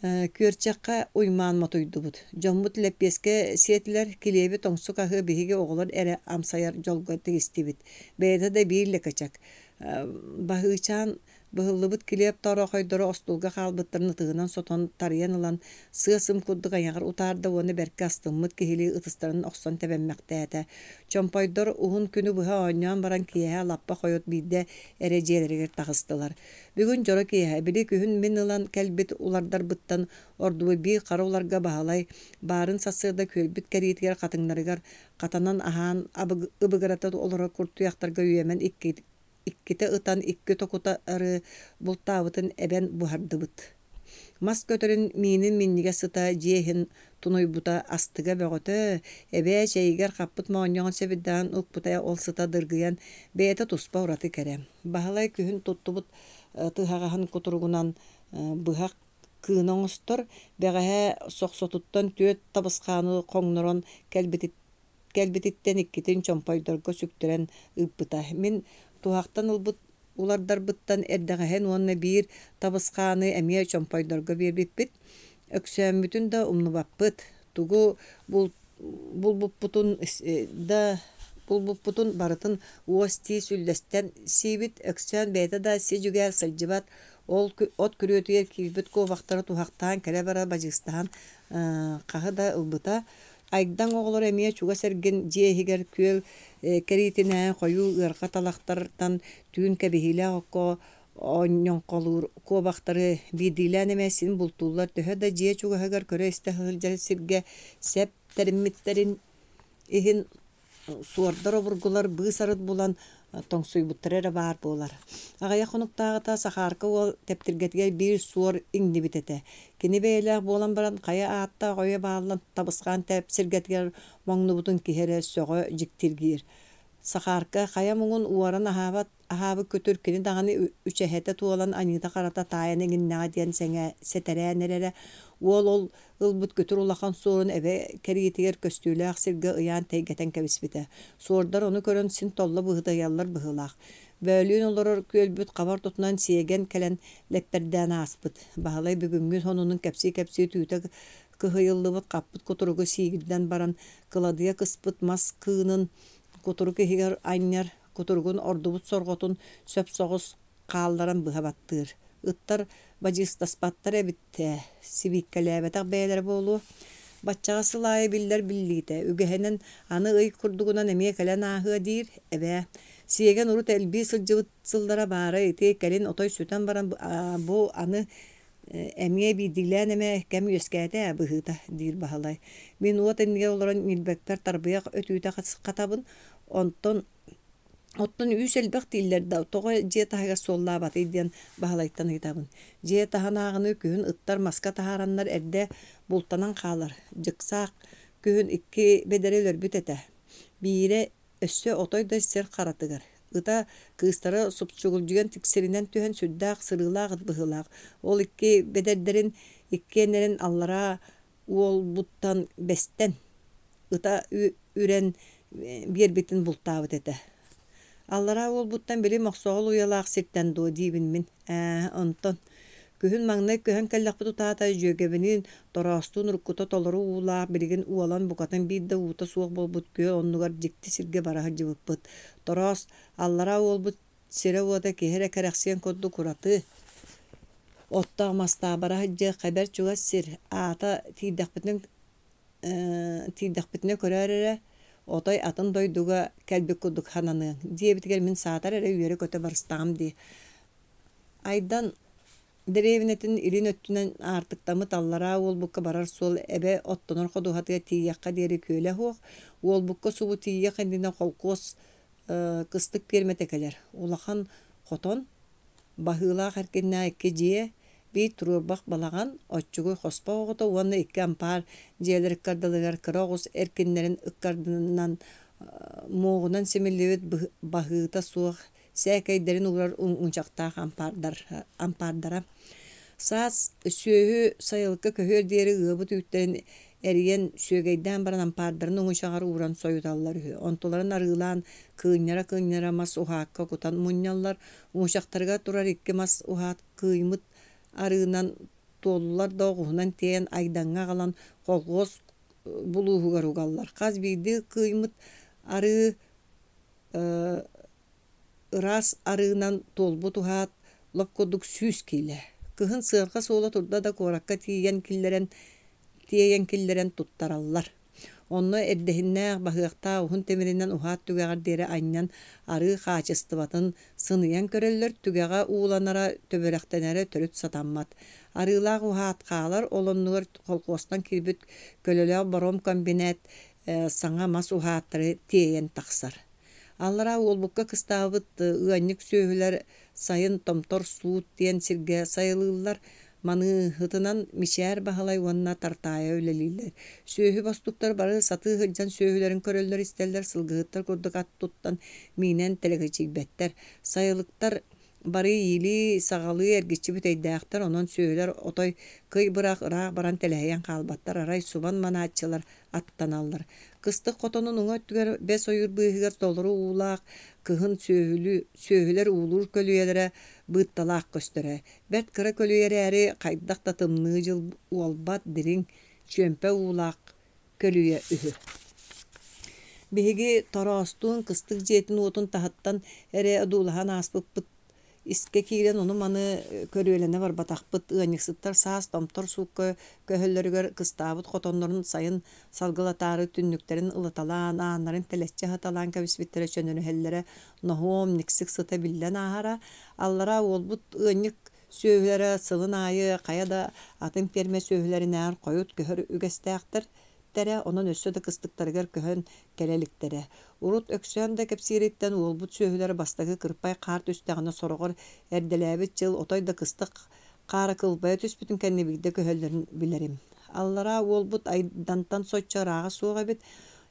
күөрчэххэ уймаан мотуйдубут дьоммут лэппиэскэ сиэтилэр килиэби тоҥсук аһы биһиги оҕолор эрэ амсайар дьолго тигистибит бэйэтэ да бииллэ качак баһыычаан быһыллыбыт килиэп торохойдоро остулга хаалбыттарын тыгынан сотон тарыйан ылан сыасым курдук аяҕар утаарда уону бэркэ астыммыт киһили ытыстарын охсон тэбэммэхтээте чомпойдор уһун күнү быһа оонньоон баран киэһэ лаппа хойот биирдэ эрэдьиэлэригэр тахыстылар бүгүн жоро киэһэ били күһүн мин ылан кэлбит улардарбыттан ордубу bii хара уларга баһалай баарын сасыырда күөлбүт кэриитигэр хатыҥнарыгар хатанан аһаан ыбыгырата олоро куртуяхтарга үйэмэн икките ытан икки токутары бултаабытын эбен буһардыбыт. Мас көтөрүн миинин минниге сыта жиэһин тунуйбута астыга бөҕөтө эбээ чэйигэр хаппыт моонньоҕун себиддаан укпутая ол сыта дыргыйан бэйэтэ туспа ураты кэрэ. Баһалай күһүн туттубут тыһаҕаһын кутуругунан быһа кыына оҥостор бэҕэһэ сохсотуттан түөт табысхааны хоҥнорон кэлбититтен иккитин чомпойдорго сүктөрэн ыппыта. Мин туһахтан ылбыт улардарбыттан эрдэҕэһэн уонна биир табысхааны эмиэ чомпойдорго биэрбиппит өксөөнбүтүн да умнубаппыт тугу булбуппутун барытын уостии сүллэстэн сиибит өксөөн бэйэтэ да си жүгээр сылдьыбат ол от күрүөтүгэр киирбит куобахтары туһахтаан кэлэ бара бадьыыстаан хаһы да ылбыта айдаң оҕолор эмиэ чуга сэргин дьиэһигэр күөл кэриитинээн хойуу ыарга талахтардан түүн кэбиһилээх окко оонньоҥхолуур куобахтары биидиилээн эмээсин бултууллар төһө да дьиэ чугаһыгар көрө истэһылдьар сиргэ сэп тэриммиттерин иһин суордор обургулар быы сарыт булан тоҥсуйбуттар эрэ баар буолар. Аҕайа хонуктааҕыта сахаарка уол тептиргэтигэр биир суор иҥнибитэтэ. Кини бэйэлээх буолан баран хайа аатта оҕойа бааллан табысгаан тэпсиргэтигэр моҥнубутун киһэрэ сөҕө дьиктиргиир. Сахаарка хайа муҥун уоран аһаабы көтөр кини даҕаны үчэһэтэ туолан аниыта харата таайан иҥиннэҕэ диэн сэтэрээн эрэрэ уол ылбыт көтөр улахан суорун эбэ кэриитигэр көстүүлээх сиргэ ыяан тэйгэтэн кэбиспитэ. Суордар ону көрөн син толла быһытайаллар быһылаах. Бөөлүүн олорор күөлбүт хабар тутунан сиэген кэлэн лэппэрдээн ааспыт. Баһалай бүгүҥҥү сонунун кэпсии түүтэ кыһыйыллыбыт каппыт кутуругу сиигирдэн баран кыладыа кыспыт мас кыынын кутурук иһигэр аньар кутуругун ордубут сорготун сөп соҕус хаалларан быһа баттыыр. Ыттар бадьыыстаспаттар эбитте сибиккэлээбэтэх бэйэлэр буолуо. Баччаҕа сылаайы биллэр биллиитэ. Үгэһэнэн аны ый курдугунан эмиэ кэлэн ааһыа диир эбээ. Сиэген урут элбии сылдьыбыт сыллара баара ити кэлин отой сүтэн баран бу аны эмиэ биидилээн эмэ кэм үөскээтэй быһыыта диир баһалай. Мин уот энниге олорон милбэкпэр тарбыйах өтүүтэ хатабын оттон үүс элбэх дииллэр да тоҕо дьиэ таһыгар суоллаабатый диэн баһалайттан ыйтабын. Дьиэ таһанааҕыны күһүн ыттар маска таһаараннар эрдэ бултанан хаалар. Дьыксаах күһүн икки бэдэри өлөрбүт этэ. Биире өссө отой да сер харатыгар. Ыта кыыстары супчугулдьуган тиксиринэн түһэн сүддээх сырыылаах быһылаах. Ол икки бэдэрдэрин иккиэннэрин аллара уолбуттан бэстэн. Ыта үрэн биэрбитин бултаабыт этэ. Аллара уолбуттан били мохсоҕол уйалаах сиртэн дуо диибин мин. Онтон Күһүн маңнай көһөн кэллэхпит утаата жөгэбинин тороостуун уруккута толору уулаах билигин уолан букатын биидде uuта суох болбут күө оннугар дьикти сиргэ бараһа дьыбыппыт. Тороос аллара уолбут сире уота киһи кэрэхсиэн курдук кураты оттаах мастаабара дьэ хабэр чугас сир аата тииддэхпитине көрөөрэрэ отой атын дойдуга кэлбик курдук хананыын диэбитигэр мин саатар эрэ үөрэ көтө барыстаам дии. Айдан деревинетин илин өттүнэн аартыктамыт аллара уолбукка барар суол эбэ оттонор ходуһатыга тиийиэхха диэри күөлэ хуох уолбукка субу тиийиэх эндине холкуос кыстык перметекелер улахан хотон баһыылаах эркиннээх икки дьиэ бии туруурбах балаган оччугуй хоспо оҕото уонна икки ампаар дьиэлэр ыккардылыгар кыра оҕус эркиннэрин ыккардынан муоҕунан симиллибит баһыыта суох сээкэйдэрин улар унчахтаах ампаардара. Саас сүөһү сайылыкка көһүөр диэри ыабыт үүттерин эриен сүөгэйдээн баран ампаардарын уҥучаҕар ууран сойуталлар үһү. Онтуларын арыылаан кыынньара мас уһаакка кутан мунньаллар уҥучахтарыга турар икки мас уһаат кыймыт арыынан туоллар да оҕуһунан тиэн айдаҥҥа галан холҕуос булууһугар угаллар. Хас биирди кыймыт арыы ырас арыынан толбут уһаат лопкурдук сүүс киилэ. Кыһын сыарга суола турда да куоракка тиийэн киллэрэн туттараллар. Онно эрдэһиннээх баһыахтаа уһун темиринэн уһаат түгэҕэр диэри анньан арыы хаачыстыбатын сыныйан көрөллөр түгэҕэ ууланара төбөрэхтэнэрэ төрүт сатаммат. Арыылаах уһаатхаалар олоннугар холкуостан киирбит көлөлөөх баром комбинат саҥа мас уһааттары тиэйэн тахсар. Аллара уолбукка кыстаабыт ыанньык сүөһүлэр сайын томтор суут диэн сиргэ сайылыыллар маныыһытынан мичээр баһылай уонна тартаайа үлэлииллэр. Сүөһү бастуктар бары сатыы хылдьан сүөһүлэрин көрөллөр истэллэр сылгыһыттар курдук ат туттан миинэн телэгэчиигбэттэр. Сайылыктар бары иили саҕалыы эргиччибит эйдээхтэр онон сүөһүлэр отой кый быраах ыраах баран телэһэйэн хаалбаттар арай субан манааччылар аттаналлар. Кыстык хотонун уҥа өттүгэр бэс ойур быыһыгар толору уулаах кыһын сүөһүлэр уулуур көлүөлэрэ быытталаах көстөрө. Бэрт кыра көлүөрээри хайдах да тымныы дьыл уолбат дириң чүөмпэ уулаах көлүө үһү. Биһиги тороостуун кыстык дьиэтин уутун таһыттан эрэ адуулаһан ааспыппыт иске киирэн ону маны көрүөлэне барбатахпыт ыаньыксыттар саас томтор суукка көһөллөрүгөр кыстаабыт хотоннорун сайын салгылатаары түннүктерин ылыталаан ааннарын телэччэ хаталаан кэбиспиттерэ чөнүнүһэллэрэ ноһуом никсик сыта биллэн аахара аллара уолбут ыаньык сүөһүлэрэ сылын аайы хая да атын перме сүөһүлэринээр койут көһөр үгэстээхтэр тәрә онон өссө да кыстыктарыгар көһөн келеликтере. Урут өксөөн да кепсириттен уолбут сүөһүлэр бастагы кырпай каарт үстэгана сорогор эрделээбит жыл отой да кыстык каара кылбая түспүтүн кэннибигде көһөллөрүн билерим. Аллара уолбут айдантан соччарааға суоға бит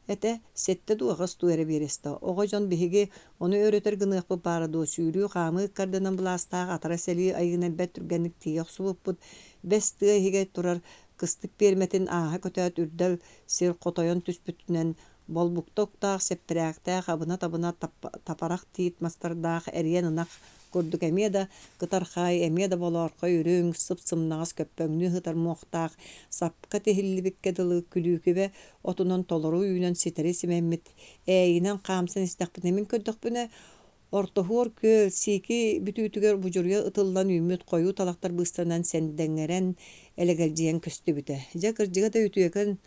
эте сетте дуагас туэре бересте. Ого жон биһиги ону өрөтөр гыныахпы баарадуу сүүрүү хаамы кардынан булаастаах атара сели айгына бэт түргэнник тиек субуппут бес тыа турар кыстык перметин ааһа көтөөт үрдэл сир котойон түспүтүнэн болбуктоктаах септерээхтээх абына-табына тапарах тиит мастардаах эриен ынак курдук эмиэ да кытархай эмиэ да болоорхой үрүң сып-сымнагас көппөҥнүү хытар муохтаах сапка тиһиллибикке дылы күлүүкүбэ отунан толору үүнэн ситери симэммит эйинэн хаамсын истэхпинэмин көрдөкпүнэ ортохуор көөл сики бүтүүтүгэр бужурга ытылдан үмүт коюу талактар быстарынан сендеңерен элегелжиен көстүбүтэ. Жа кырдьыга да үтүөкөн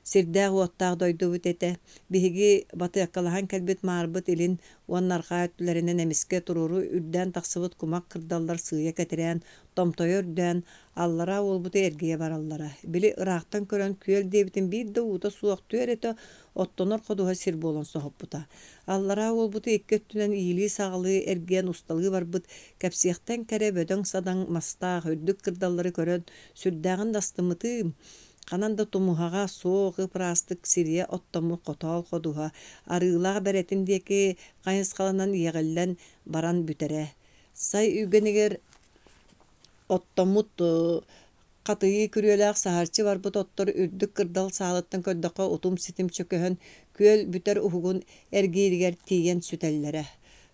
сирдээх уоттаах дойдубут эте. Биһиги батыаккалахан кэлбит маарбыт илин уаннархаа өттүлэринэн эмиске туруру үрдэн тахсыбыт кумак кырдаллар сыыя кэтерээн томтойо үрдэн аллара уолбута эргие бараллара. Били ыраахтан көрөн күөл диэбитин биирде uuта суох түөрэтэ оттонор ходуха сир буолан соһоппута. Аллара уолбута иккөттүнэн иилии саҕалыы эргиэн усталыы барбыт кэпсиэхтэн кэрэ бөдөҥ садаҥ мастаах үрдүк кырдаллары көрөн сүрдээҕин дастымытыым Канан да тумуһаҕа суох ыпыраастык сирия оттому хотоол ходуха арыылаах бэрэтин диэки хайыскаланан иэҕэллэн баран бүтэрэ. Сай үгэнигэр оттомут катыйы күрүөлээх саһарчы барбыт оттор үрдүк кырдал саалыттан көрдөккө утум ситим чөкөһөн күөл бүтэр уһугун эргииригэр тиийэн сүтэллэрэ.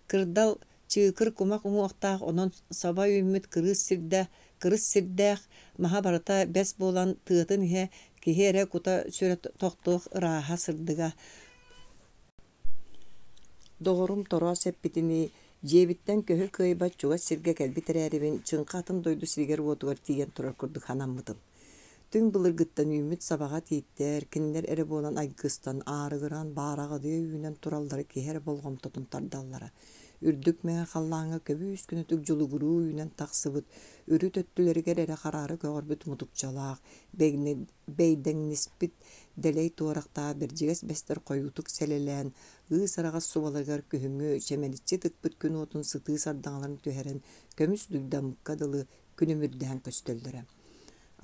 Кырдал чыыкыр кумак уҥуохтаах онон саба үммүт кырыыс сирдэ кырыс сирдэх Махабарата бес болан тыатын ihe киһи кута сүрэ тохтуох ырааһа сырдыга доҕорум тороос эппитини дьиэбиттэн көһү кыайбат чугас сиргэ кэлбитэрээрибин чыҥка атын дойду сиригэр уотугар тиийэн турар курдук ханаммытым. Түң былыргыттан үмүт сабаға тииттер, кинилэр эре буолан айгыстан, аарыгыран, баараҕадыы үүнэн тураллары киһэр болгомтотун тардаллара. Үрдүк мэҥэ халлааҥҥа көбүүс күнүтүк дьулугуруу үүнэн тахсыбыт, үрү төттүлэригэр эре хараары көҕөрбүт мутукчалаах, бэйдэҥниспит дэлэй туорахтаа бирдьигас бэстэр хойутук сэлэлээн, ыы сараҕас субалагар күһүҥҥү чэмэличчи тыкпыт күн уотун сытыы сардаҥаларын түһэрэн көмүс дуйдаммыкка дылы күнүмүрдээн көстөллөрө.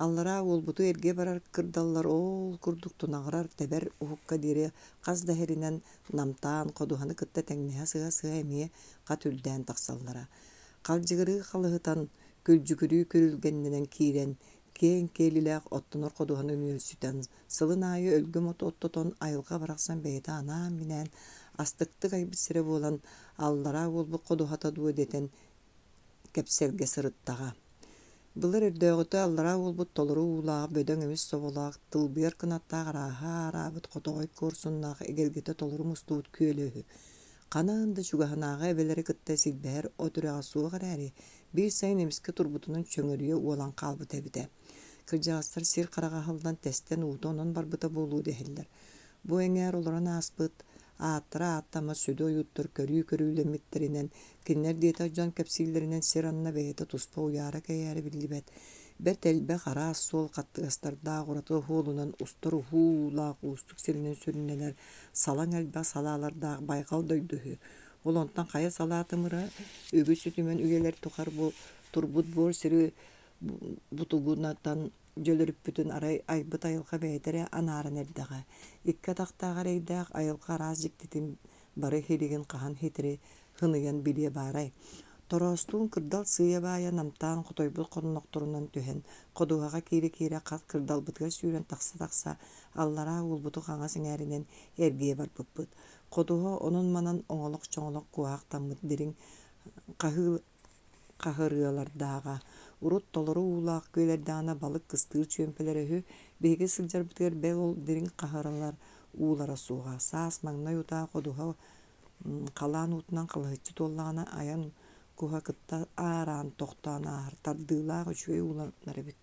Аллара уолбуту эрге барар кырдаллар ол курдук тунаҕырар тэбэр уһукка диэри хас даһэринэн намтаан ходуһаны кытта тэҥнэһэ сыа эмиэ хат үлдээн тахсаллара. Халдьыгырыы халыһытан күлдьүгүрүү көрүлгэннэнэн киирэн киэн киэлилээх оттонор ходуһаны үҥүөлсүтэн сылын аайы өлгөм оттотон айылга барахсан бэйэтэ анаан минээн астыктык айбыт сире буолан аллара уолбут ходуһата дуо дэтэн кэпсэлгэ сырыттаҕа. Былыр өрдөөгөтө аллара уолбут толору уулаах бөдөҥ эмис соболаах тылбыар кынаттаах арааһа араабыт хотоҕой куорсуннаах эгелгете толору мустуут күөлөһү. Ханаанда чугаһынааҕа эбэлэри кытта силбэһэр отурааҕасуоҕар ээри биир сайын эмиске турбутунан чөҥөрүө уолан хаалбыт эбитэ. Кырдьаҕастар сир хараҕаһылдан тэстэн ууту онон барбыта буолуу дэһиллэр. Бу эҥээр олорон ааспыт ааттара ааттама сүдү ойуттар көрүү-көрүүлэммиттеринэн кинилэр диэtä дьон кэпсииллэринэн сир анна бэйэтэ туспа уяара кэйээри биллибэт. Бэрт элбэ хараас суол хаттыгастардаах ураты хуолунан устар уһуулаах уустук сиринэн сүрүннэлэр салаң элбэ салаалардаах байҕал дойдуһу. Ол онтон хайа салаатымыра үгү сүтүмэн үгэлэр тухар турбут буор сири бутугунатан дьөлөрүппүтүн арай айбыт айылга бэйэтэре анаарын эрдэҕэ. Икка тахтааҕар эйдээх айылга араас дьиктитин бары хилигин хаһан хитири хыныйан билиэ баарай. Тороостуун кырдал сыйа баайа намтаан хотойбут хонноохторунан түһэн ходуһаҕа киири-киирэ хат кырдалбытыгар сүүрэн тахса аллара уолбуту хаҥа сиҥээринэн эргиэ барбыппыт. Ходуһа онон манан оҥолох-чоҥолох куаах таммыт бириҥ хаһырыалардааҕа. Урут толору уулаах күөлэрдэҕинэ балык кыстыы чүөмпэлэрыһү биһиги сылдьарбытыгар бэл ол бириҥ хаһыралар уулара суоҕа. Саас маҥнай утаа ходуһа халаан уутунан халыһыччы туоллаҕына аян куһа кытта аараан тохтоон аар тардыылаах үчүгэй ууланар эбит.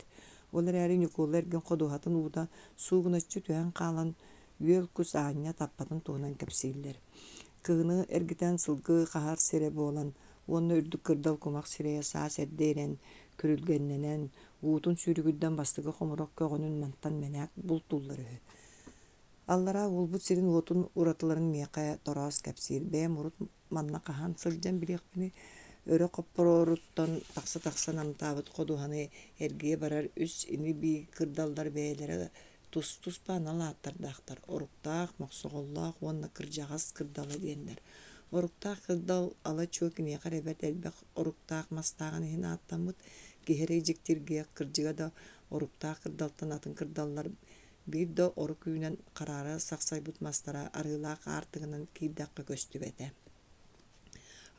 Ол эрээри Ньукулла эргин ходуһатын уута суугуначчы түһэн хаалан үөл күс аанньа таппатын туһунан кэпсииллэр. Кыһыны эргитэн сылгыы хаһар сире буолан уонна үрдүк кырдал кумах сирэйэ саас эрдэйрэн көрүлгэннэнэн уутун сүүрүгүддэн бастыгы хоморок көҕөнүн мантан мэнээк бултулларыһы. Аллара уолбут сирин уотун уратыларын миэхэ тороос кэпсиир бэйэм урут манна хаһан сылдьан билиэхпини өрө хоппороруттан тахса намтаабыт ходуһаны эргиэ барар үс ини bii кырдалдар бэйэлэрэ тус пааналааттардаахтар оруктаах мохсоҕоллоох уонна кырдьаҕас кырдала диэннэр. Оруктаах кырдал ала чуо кимиэхэр эбэр элбэх оруктаах мастааҕын иһин ааттаммыт киһэрэй дьиктиргиэх кырдьыга да оруктаах кырдалтан атын кырдаллар биир да орук үүнэн хараара сахсайбыт мастара арыылаах аартыгынан киирдэххэ көстүбэтэ.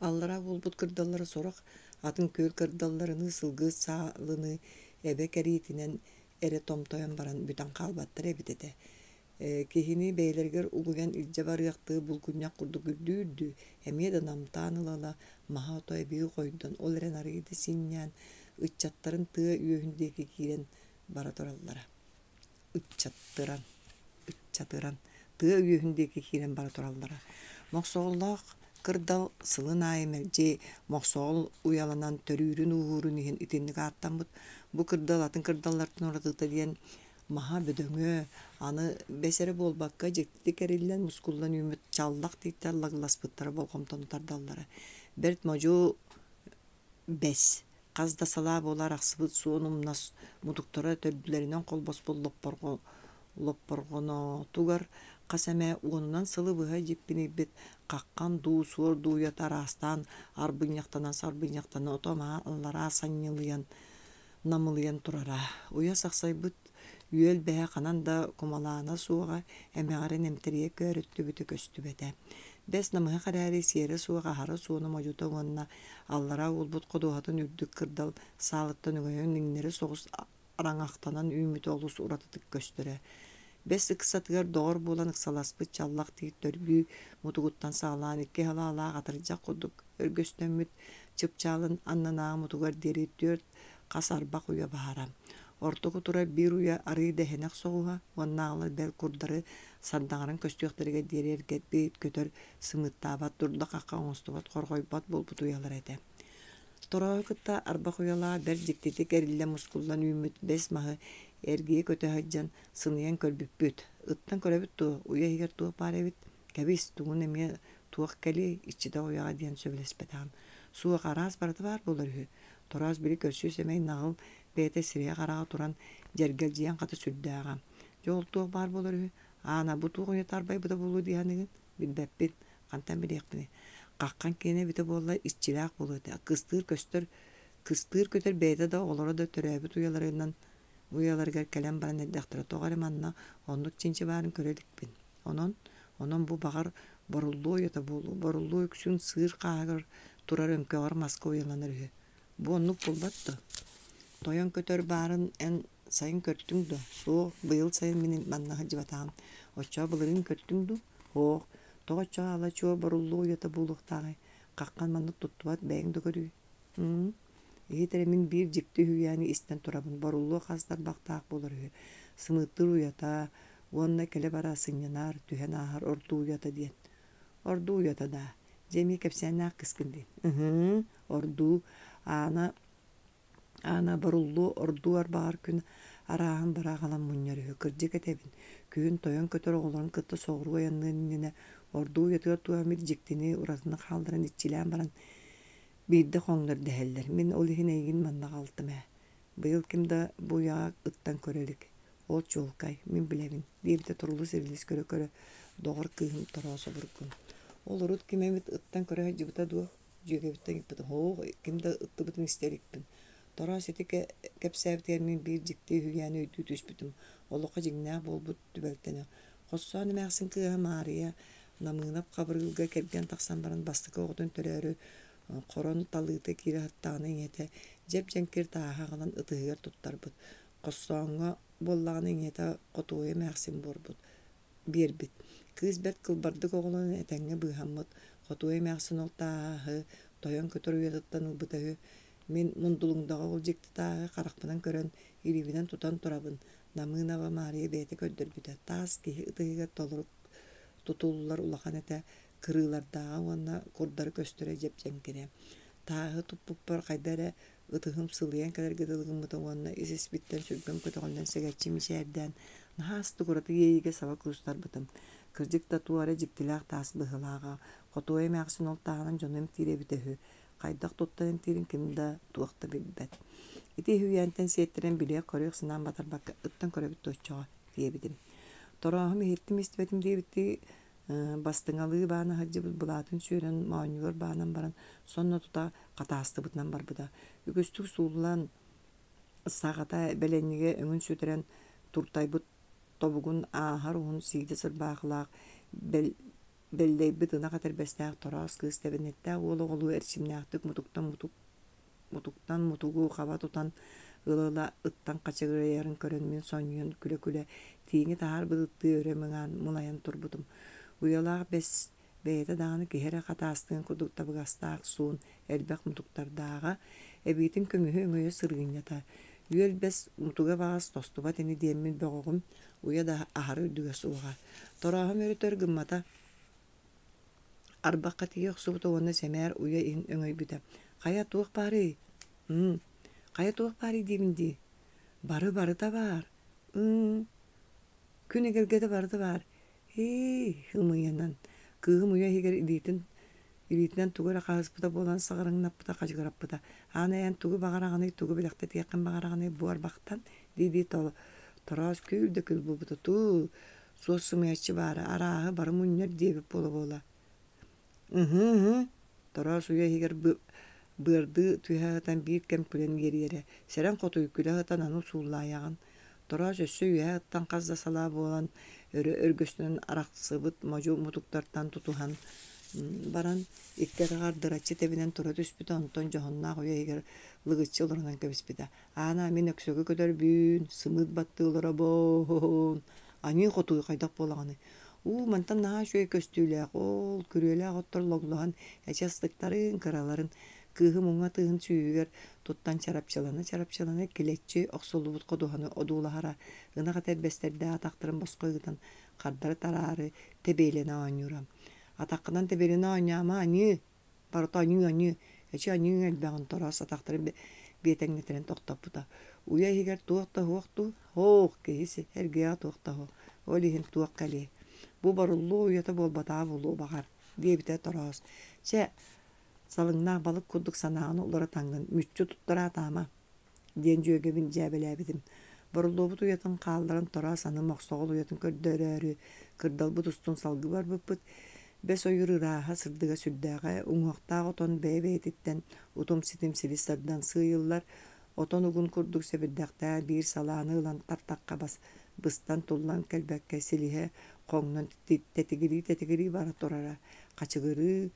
Аллара буолбут кырдаллары сорох атын көөл кырдалларыны сылгыы саалыны эбэ кэриитинэн эре томтойон баран бүтэн хаалбаттар эбитэтэ. Киһини бэйэлэригэр угуйан илдьэ барыахтыы булгунньах курдук үрдүүрдүү эмиэ да намтаан ылала маһа отой бии хойдон ол эрэн арыйды синньээн ыччаттарын тыа үөһүндээки киирэн бара тураллара. Ыччатыран тыа үөһүндээки киирэн бара тураллара. Мохсоҕоллоох кырдал сылын аайымэлдьи мохсоҕол уяланан төрүүрүн уһуурун иһин итинник ааттаммыт бу кырдал атын кырдаллартын оратыыта диэн маһа бөдөҥө аны бэсэри буолбакка дьиктик эриллэн мускуллан үүмүт чаллах тииттэр лагыласпыттара болгомтон тардаллара. Берт можуу бэс хас да салаа буолар ахсыбыт суон умнас мутуктара төрдүлэринэн холбоспут лоппоргонотугар хас эмэ уонунан сылы быһа дьиппинийбит хаккан дуу суор дууйат араастаан арбыньяхтанан сарбыньяхтана отомаа аллара санньылыйан намылыйан турара. Уя сахсайбыт Üel behe kanan da kumalana suğa emeğaren emteriye körüttü bütü köstü bete. Bes namıha kararı siyeri suğa harı suğunu mojuta onunla allara ulbut koduhatın ürdük kırdal sağlıktan ögöyen ninleri soğuz araŋaqtanan ümit olus uratıtık göstöre. Bes ıksatıgar doğru bulan ıksalaspı çallak tiyit dörgü mutuguttan sağlan iki halala gatıracak kuduk örgöstönmüt çıpçalın annana mutugar deri dört kasarbak uya baharam. Ortoku tura bir uya arı dehenek soğuğa, vannağlı bel kurdarı sardağının köstüyeklerine derer getbeyt kötör sımıttabat durda kaka onstubat korgoybat bolbut uyalar ede. Toroy kıtta arba kuyala ber jiktetik erille muskullan ümit besmahı ergiye kötü haccan sınıyan kölbüppüt. Ittan kölbüt tu uya higer tuğ parevit kebis tuğun emiye tuğ keli içide uyağa diyen söylespetağım. Suğa karaz barıtı var bulur hü. Toraz biri körsü semey nağıl bete sireye karağa turan jergelciyen katı sürdüğağam. Jol tuğ bar bulur hü. Ana bu tuğ yetar bay bu da bulu diyanigin. Bilbeppin. Kantan bir ekbini. Qaqқан кене бите болла иччилээх болуыта. Кыстыыр көтөр бэйда да олоро да төрөбүт уяларынан уяларгар кэлэн баран эддэхтара тоҕары манна оннук чинчи баарын көрөлүкпүн. Онон бу багар боруллуу ята болу. Боруллуу үксүн сыыр қаагыр турар өмкөгөр маска уяланыр үһү. Бу оннук болбатты. Тойон көтөр баарын эн сайын көрттүң дө. Соо быйыл сайын менин манна хыжыбатаам. Оччо былырын көрттүң дө. Хоох. Тоғача ала чуа баруллуу ята булуқтағы. Қаққан маннық туттуат бәйіңді көрі. Етере мен бір жікті хүйяны істен тұрабын. Баруллуу қастар бақтақ болыр хүй. Сымыттыр уята, онна келе бара сынянар, түйен ахар орду уята дейін. Орду уята да. Жеме кепсәнәк кыскынды. Орду, ана баруллуу орду арбағар күн арағын барағалан мұняры хүй. Кырджы кетебін. Күйін тойон көтөр оғыларын кытты соғыру ояннын орdu yatıyor tuamir jiktini urasını kaldıran içilen baran bir de konlar deheller. Min olihin egin manna kaldım he. Bıyıl kimde bu yağı ıttan körelik. Ol çolkay min bilevin. Bir de turulu sirilis köre doğru kıyım tarası burkun. Olurut kimemit ıttan köre jibita duo. Jügebitten gipita. Ho kimde ıttı bütün isterikpin. Tarası etike kepsevtiyer min bir jikti hüyani ödü tüspütüm. Oluqa jignaa bolbut dübeltene. Qossoğanı məxsin kıha mariya. Namınap kabırılga kergen taksan baran bastıkı oğdun törörü koron talıqta kiri hattağını yete jep jenkir taha qalan ıtıhıgar tuttar bud. Qossoğanı bollağını yete qotuğuya məxsin borbud. Bir bit. Kız bet kılbardık oğlun etenge bıhammıd. Qotuğuya məxsin ol taha toyon kötür uyadıttan ılbıtahı. Min mundulundağı ol jekti taha qaraqpıdan körön iribinden tutan turabın. Namınava mariya beyte köddür büte. Tas ki ıtıhıgar toluruk tutullar ulakan ete kırılardağı ona kurdları göstere jepcenkine. Tağı tuppupar kaydara ıtıhım sılayan kadar gıdılgın mıta ona isis bitten sürgüm kötüğünden segetçimi şerden. Nahastı kuratı yeyige sava kustar bıtım. Kırcık da tuara jiptilağ tas bıhılağa. Kotoya mağsın ol tağının jonum tire bitehü. Kaydak tuttan tirin kimde tuğakta bilbet. İti hüyenten siyettiren bileye koruyuk sınan batar bakka ıttan koruyuk toçağa diyebidim. Torahım eğittim istedim diye bitti. Bastığalığı bana hacı bulatın süren mağınıyor bana baran. Sonra tuta katastı bıtnan bar bıda. Ügüstük suğulan sağata belenige öngün sütüren turtay bıt tobugun ahar uğun sigdi sır bağılaq. Beldey bıdına kadar bestağ toras kız tebenette oğlu erçimnağıtık mutuktan mutugu kaba tutan ılıla ıttan kaçıgırayarın körünmün sonyon küle küle tiğini tahar bıdıttı öremeğen mulayan turbudum. Uyalağı bes beyde dağını kihere katastığın kudukta bıgastağ suun elbek mutuktar dağa ebitin kömühü öngöye sırgın yata. Yüel bes mutuga bağız tostuba teni diyemin beğoğum uya da ahar ödüge suğa. Torahım öretör gımmata arbaqqa tiyoq subuta ona semer uya in öngöy büte. Kaya tuğuk bari. Kaya tuğuk bari dibindi. Barı da var. Küne gelgede barı da var. Hımıyanan. Kığım uya higer ilitinden tuğura qağıspıda bolan sağırıngnappıda qajıqarappıda. Anayan tuğu bağarağını tuğu bilaqta tiyaqın bağarağını buar baqtan didi tolu. Toraz külde kül bulbuda tuğu. Sosumayatçı bari. Arağı barı munyer diyebip bola. Toraz uya higer bırdı tüyhağıtan bir kem külen geri yere. Seren kotoyu külahıtan anu suğulayağın. Тоraz өссө үе аттан қазда сала болан өргөстөнөн араксыбыт мажу мутуктартан тутухан баран иккер гардырачы тебинен тура түспүт онтон жохонна коя егер лыгычы олорунан кебиспида. Ана мен өксөгө көдөрбүн сымыт баттыылара боон ани хотуй кайдак болаганы. Мантан наha şöy köstüyle ol күреле отторлоглаhan эчастыктарын кыраларын кыһы муңа тыһын сүйүгер туттан чарапчалана келеччи оксолубут кодуханы одуулахара ынага тербестерде атактырын боскойгутан кардары тарары тебелене оонюра. Атаккынан тебелене ооньяма ани барыта ани эчи ани элбагын торас атактырын биетеңнетерен токтоппута. Уя егер туакта хуакту хоох кейси эргея туакта хо. Олихин туак кали. Bu barullu uyata bol batağı bulu bakar diye bite toraz. Salınna balık kurduk sanağını ulara tangın. Mütçü tuttura atama. Diyen jöge bin cebele bidim. Barullu bu uyatın kaldırın toraz sanı moksoğul uyatın kördörörü. Kırdal bu tustun salgı var bıpıt. Bes oyuru raha sırdıga sürdüğe. Unguaqtağı oton beybeytitten utum sitim silistardan sığıyıllar. Oton ugun kurduk sebirdakta bir salağını ılan tartakka bas. Bıstan tullan kelbekke silihe. Qoңнан теtigiri бара торара. Качыгыры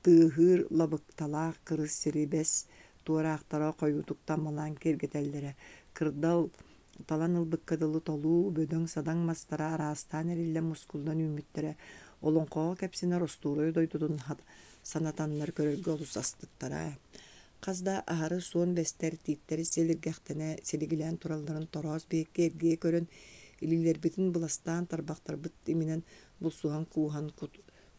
тыгыр лабыктала кырыс сирибес туарактара койутуктан малан кергетеллере. Кырдал талан ылбыккадылы толу бөдөң садаң мастара арастан эрилле мускулдан үмүттере. Олонкоо кепсине ростурой дойдудун санатаннар көрөргө олусастыктара. Казда ахары суон бестер титтери селиргехтене селигилен туралдарын тороз бекке эрге көрөн илилер битин буластан тарбактар бит иминен булсухан куухан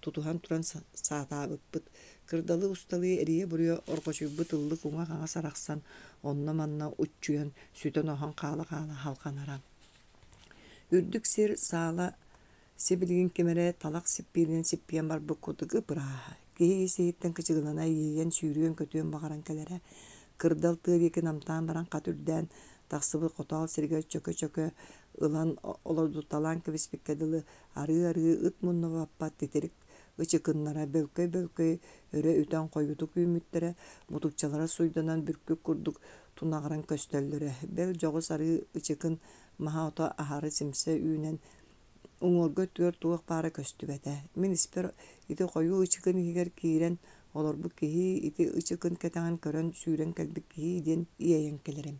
тутухан туран саатаабыппыт. Кырдалы усталы эрие буруя оргочуйбут ыллы куңа каңа сараксан онна манна уччуян сүтөн охан каала халканара. Үрдүк сир саала сибилигин кемере талак сиппиинен сиппиен бар буккутугы быраа. Кии сейиттен кычыгылана ийен сүүрүөн көтүөн багаран келере. Кырдал тыырыки намтаан баран катүрден тахсыбы котал сирге чөкө ылан олорду талан кебиспеккедылы ары ыт мунна баппат тетерик ычыкыннара бөлкөй өрө үтөн койутук үмүттере мутукчалара суйданан бүркүк курдук тунагыран көстөллөрө бел жогус ары ычыкын маха ахары симсе үүнен уңорго түөр туак бары көстүбете. Мен испер ити кою ычыкын игер киирен олорбу кихи ити ычыкын кетаңан көрөн сүүрен келбик кихи ден иэйен келерем.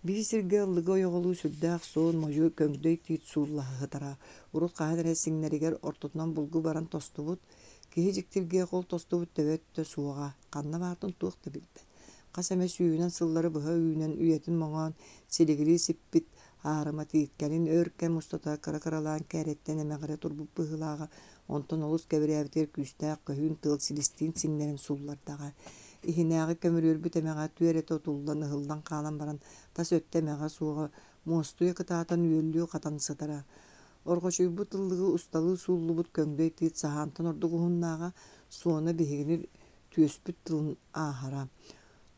Бисирге ыллыга ойоголуу сүрдээх соон мойу көңдөй тиит сууллаһытара. Урут каһадыр эсиңнеригер ортотунан булгу баран тостубут, киһи жиктирге кол тостубут төбөттө суога. Канна баатын туакта билбе. Кас эмес үйүнен сыллары быһа үйүнен үйетин моңон, силигири сиппит, аарыма тииккенин өркке мустата каракаралаан кәреттен эмегере турбуп быһылаага, онтон олус кебирээбитер күстээк көһүүн тыл силистиин сиңнерин сууллардага. Ихинээги көмүрүрбүт эмега түөрете отулдан ыһылдан каалан баран тас өттемега суога мостуя кытаатан үйөллүү катансытара. Оргочуйбут ыллыгы усталы сууллубут көңдөй тиит саһаантан ордугуһуннаага суона биһигинир түөспүт тылын аахара.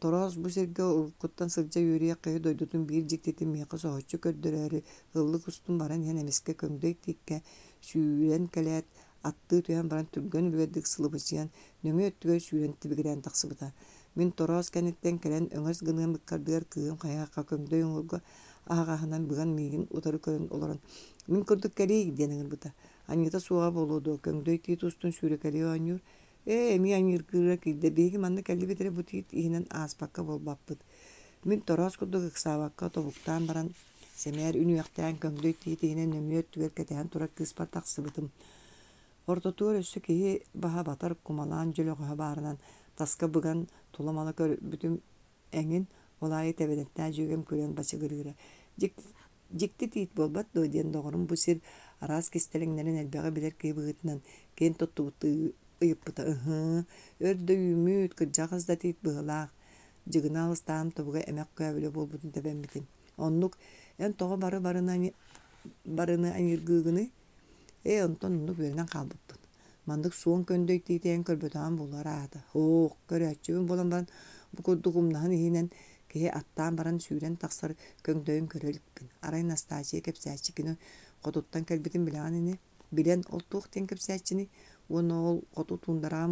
Тороз бу серге уркуттан сылжа үйрие кыйы дойдутун биир жиктетин миэхэ соһоччу көрдөрөөрү ыллык устун баран иһэн эмиске көңдөй тиикке сүүрен келэät атты түйен баран түргөн үлгердик сылыбычыян нөңө өттүгө сүүрен тибигирен таксыбыта. Мен тороз кенеттен келен өңөс гыныгын быккардыгар кыым каяакка көңдөй оңурга аагаһынан быган миигин утары көрөн олорон. Мен курдук келии денеңер бута. Аньыта суга болуду көңдөй тиит устун сүүрекели оонюр. Эми аньыркыра кийде биги манна келли битере бутиит иһинен ааспакка болбаппыт. Мен тороз курдук ыксаабакка тобуктаан баран семер үнүяктаан көңдөй тиит иһинен нөмүө өттүгер кетеһен тура кыспар таксыбытым. Ортотуор өссө киһи баһа батар кумалаан жөлөгөһө баарынан таска быган туламала бүтүм эңин олайы тебедеттää жүйгем көрөн бачыгырыра. Жикти тиит болбат дойден доғырым бу сир арас кистелеңнерин элбеге билер кии быгытынан кен тоттубутты ыйыппыта өрдө үмүт кыржагызда тиит быһылаах жыгына алыстаам тобуга эмек көбүлө болбутун тебеммитим. Оннук эн тоҕо барыны аньыргыыгыны онтон оннук үөрүнэн калбыппын. Мандык суон көндөй тиитен көрбөтөөн булар аата. Хоох көрөчүбүн болан баран бу курдугумнаһын иһинен киһи аттаан баран сүүрен таксар көңдөйүн көрөлүкпүн. Арай Настасия кепсээчикини котуттан келбитин билаан ини. Билен ол туохтен кепсээчини уону ол коту туундараа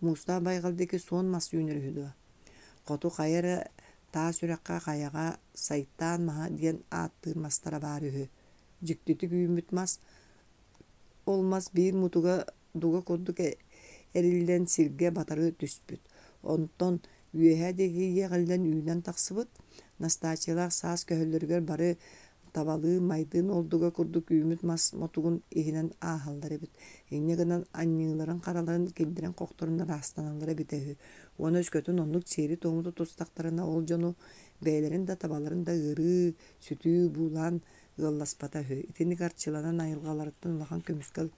мууста байгалдыки суон мас үүнөрүһүдү. Коту кайары Таа сүрэкка каяга сайтаан маха диэн ааттыырмастара баар үһү. Дьиктити күүмүт мас олмас биир мутуга дуга курдук эриллэн сиргэ батары түспүт. Онтон үөһэ дегийе галлан үүнэн тахсыбыт. Настачылаах саас көһөллөргөр бары табалыы майдыын олдуга курдук күүмүт мас мотугун иһинэн ааһаллар эбит. Инне гынан анньыыларын караларын килдирен кохторунна раастаналлар эбит эһү. Уону өскөтүн оннук сиэри тоҥуту тустахтарына ол дьону бэйэлэрин да табаларын да ырыы, сүтүү, буулаан ыалласпата үһү. Итинник арчыланан айылгаларыттан улахан көмүскал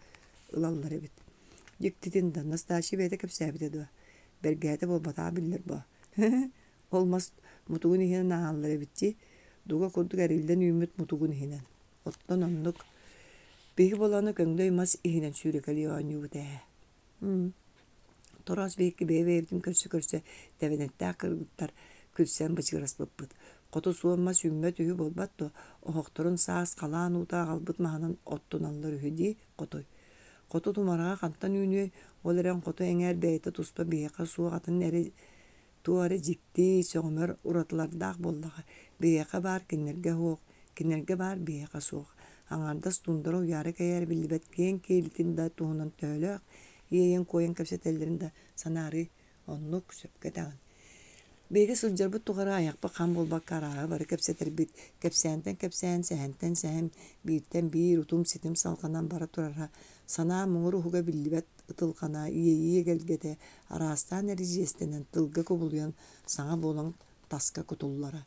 ылаллар эбит. Дьиктитин да Настачи бэйэтэ кэпсээбитэ дуо. Бэргээтэ болбатаа биллэр бо. Олмас мутугун иһинэн ааһаллар эбитчи. Дуга курдук эриллэн үүмүт мутугун иһинэн. Оттон оннук биһи боланы көҥдөй мас иһинэн сүүрэкэли оонньуубут ээ. Тороос биһикки бэйэбэйэбитин көрсө тэбэнэттээх кыргыттар күлсэн бычыгырас быппыт. Хоту суомма сүммө түһү болбат то охохторун саас калаан уутаа галбыт маһанан оттуналлар үһү дии хотой. Хоту тумарага хантан үүнүө ол эрэн хоту эҥээр бэйэтэ туспа биэхэ суоҕатын эри туары жикти сөҕөмөр уратылардаах боллаҕа. Биэхэ баар киннергэ хуох, киннергэ баар биэхэ суох. Аҥардас тундара уяары кэйэр биллибэт киэн киэлитин да туһунан төөлөөх иэйэн куойан кэпсэтэллэрин да санаары оннук сөпкө таҕын. Беги сылдьарбыт тугара аяқпа хам болбак караага бары кэпсэтэрбит. Кэпсээнтэн кэпсээн, сэһэнтэн сэһэм, бииртэн биир утум ситим салганан бара турара. Санаа муңур уһуга биллибэт ытылхана иэйие гэлгэтэ араастаан эри жиэстэнэн тылга кубулуян саҥа буолан таска кутуллара.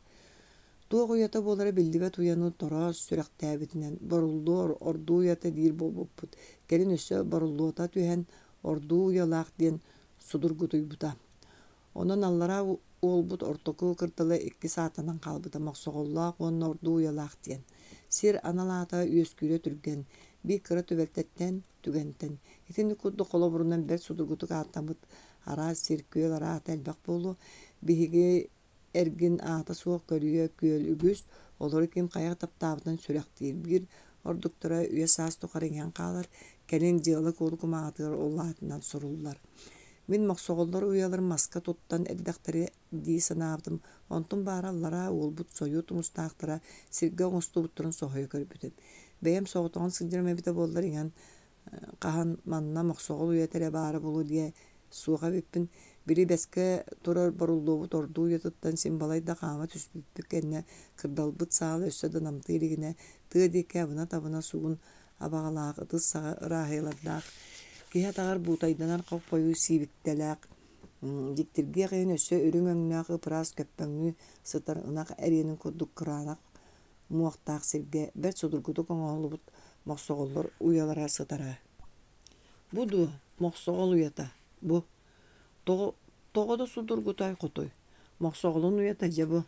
Туох уйата буолара биллибэт уяну тороос сүрэхтээбитинэн боруллуор ордуу уйата диир болбуппут. Келин өссө боруллуота түһэн ордуу уялаах диэн судургутуйбута. Онон аллара уолбут ортоку кырдалы 2 саатанан калбыта мохсоголлоох уонна ордуу уялаах диэн. Сир аналаата үөскүүрэ түрген, бии кыра түбэлтэттэн түгэнтэн. Итини курду холобурунан бэр судургутук ааттамыт араа сиркүөл араата элбэх буолу биһиги эргин аата суох көрүө күөл үгүс олору ким каяк таптаабытын сүрэхтиир бир ордуктара үө саас тухарыҥан каалар келин дьыалы куулукумаатыгар оллаатынан суруллар. Мин мохсоголлор уялар маска туттан эрдэхтери дии санаабытым. Онтун баараллара уолбут сойуу тумустаахтара сиргэ оҥостубуттурун соһойо көрбүтүм. Бэйэм соҕотоҕун сылдьырмэбитэ буоллар иҥан хаһан манна мохсоҕол уйатерэ баара булу дие суоҕа биппин бiri бэскэ турар боруллуубут ордуу уйатыттан симбалайда хаама түспүппүк кэннэ кырдалбыт саала өссө да намтыыригинэ тыа диэкэ абына табына сугун абаҕалаах ытыс саҕа ырааһыйалардаах киһи атаҕар буутайданар хоппойуу сиибиттэлээх диктиргиэ кыйын өссө өрүҥ өҥнөөх ыпыраас көппөҥнүү сытар ынах эриэнин курдук кыраанах муохтаах сиргэ бэр судургутук оҥоолубут мохсоголлор уялара сытара. Бу ду мохсоҕол уята бу тоҕо да судургутай хотой. Мохсоҕолун уята дьэ бу.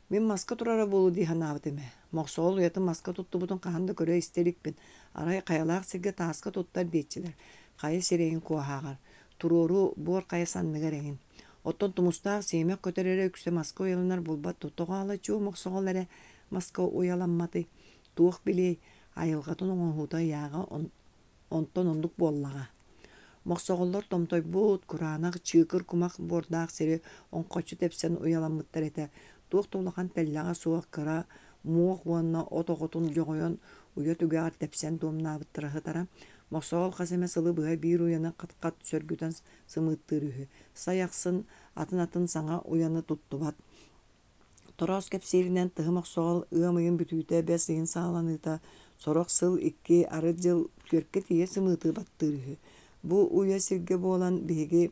Мин маска турара буолу дии ханаабыт эмэ. Мохсоҕол уята маска туттубутун хаһан да көрө истерикпин. Арай каялаах сиргэ тааска туттар диэтчилэр. Кайа сирэйин куохаагар. Туруору буор кайа санныгар эҥин. Оттон тумустаах сиэмэх көтөрөрө үксэ маска уяланар булбат тоҕоала чуу мохсоҕол эрэ маска уяламматы. Туох билий айылҕатын оҥоһуута яаҕа онтон оннук буоллаҕа. Мохсоголлор томтойбут кураанах чыыкыр кумах буордаах сири оҥхоччу тэпсэн уяламмыттар этэ. Туох тулахан тэллэҕэ суох кыра муох уонна отоҕотун дьоҕойон уйа түгэҕэр тэпсэн туомнаабыттара хытара. Мохсоҕол хасэмэ сылы быһа биир уяны хат-хат сөргүтэн сымыыттыыр үһү. Саяхсын атын саҥа уяны туттубат. Тороос кэпсииринэн тыһы мохсоҕол ыамыйын бүтүүтэ бэс ыйын сааланыыта сорох сыл 2 ары дьыл күөркэ тиийэ сымыытыыбаттыыр үһү. Бу уя сиргэ буолан биһиги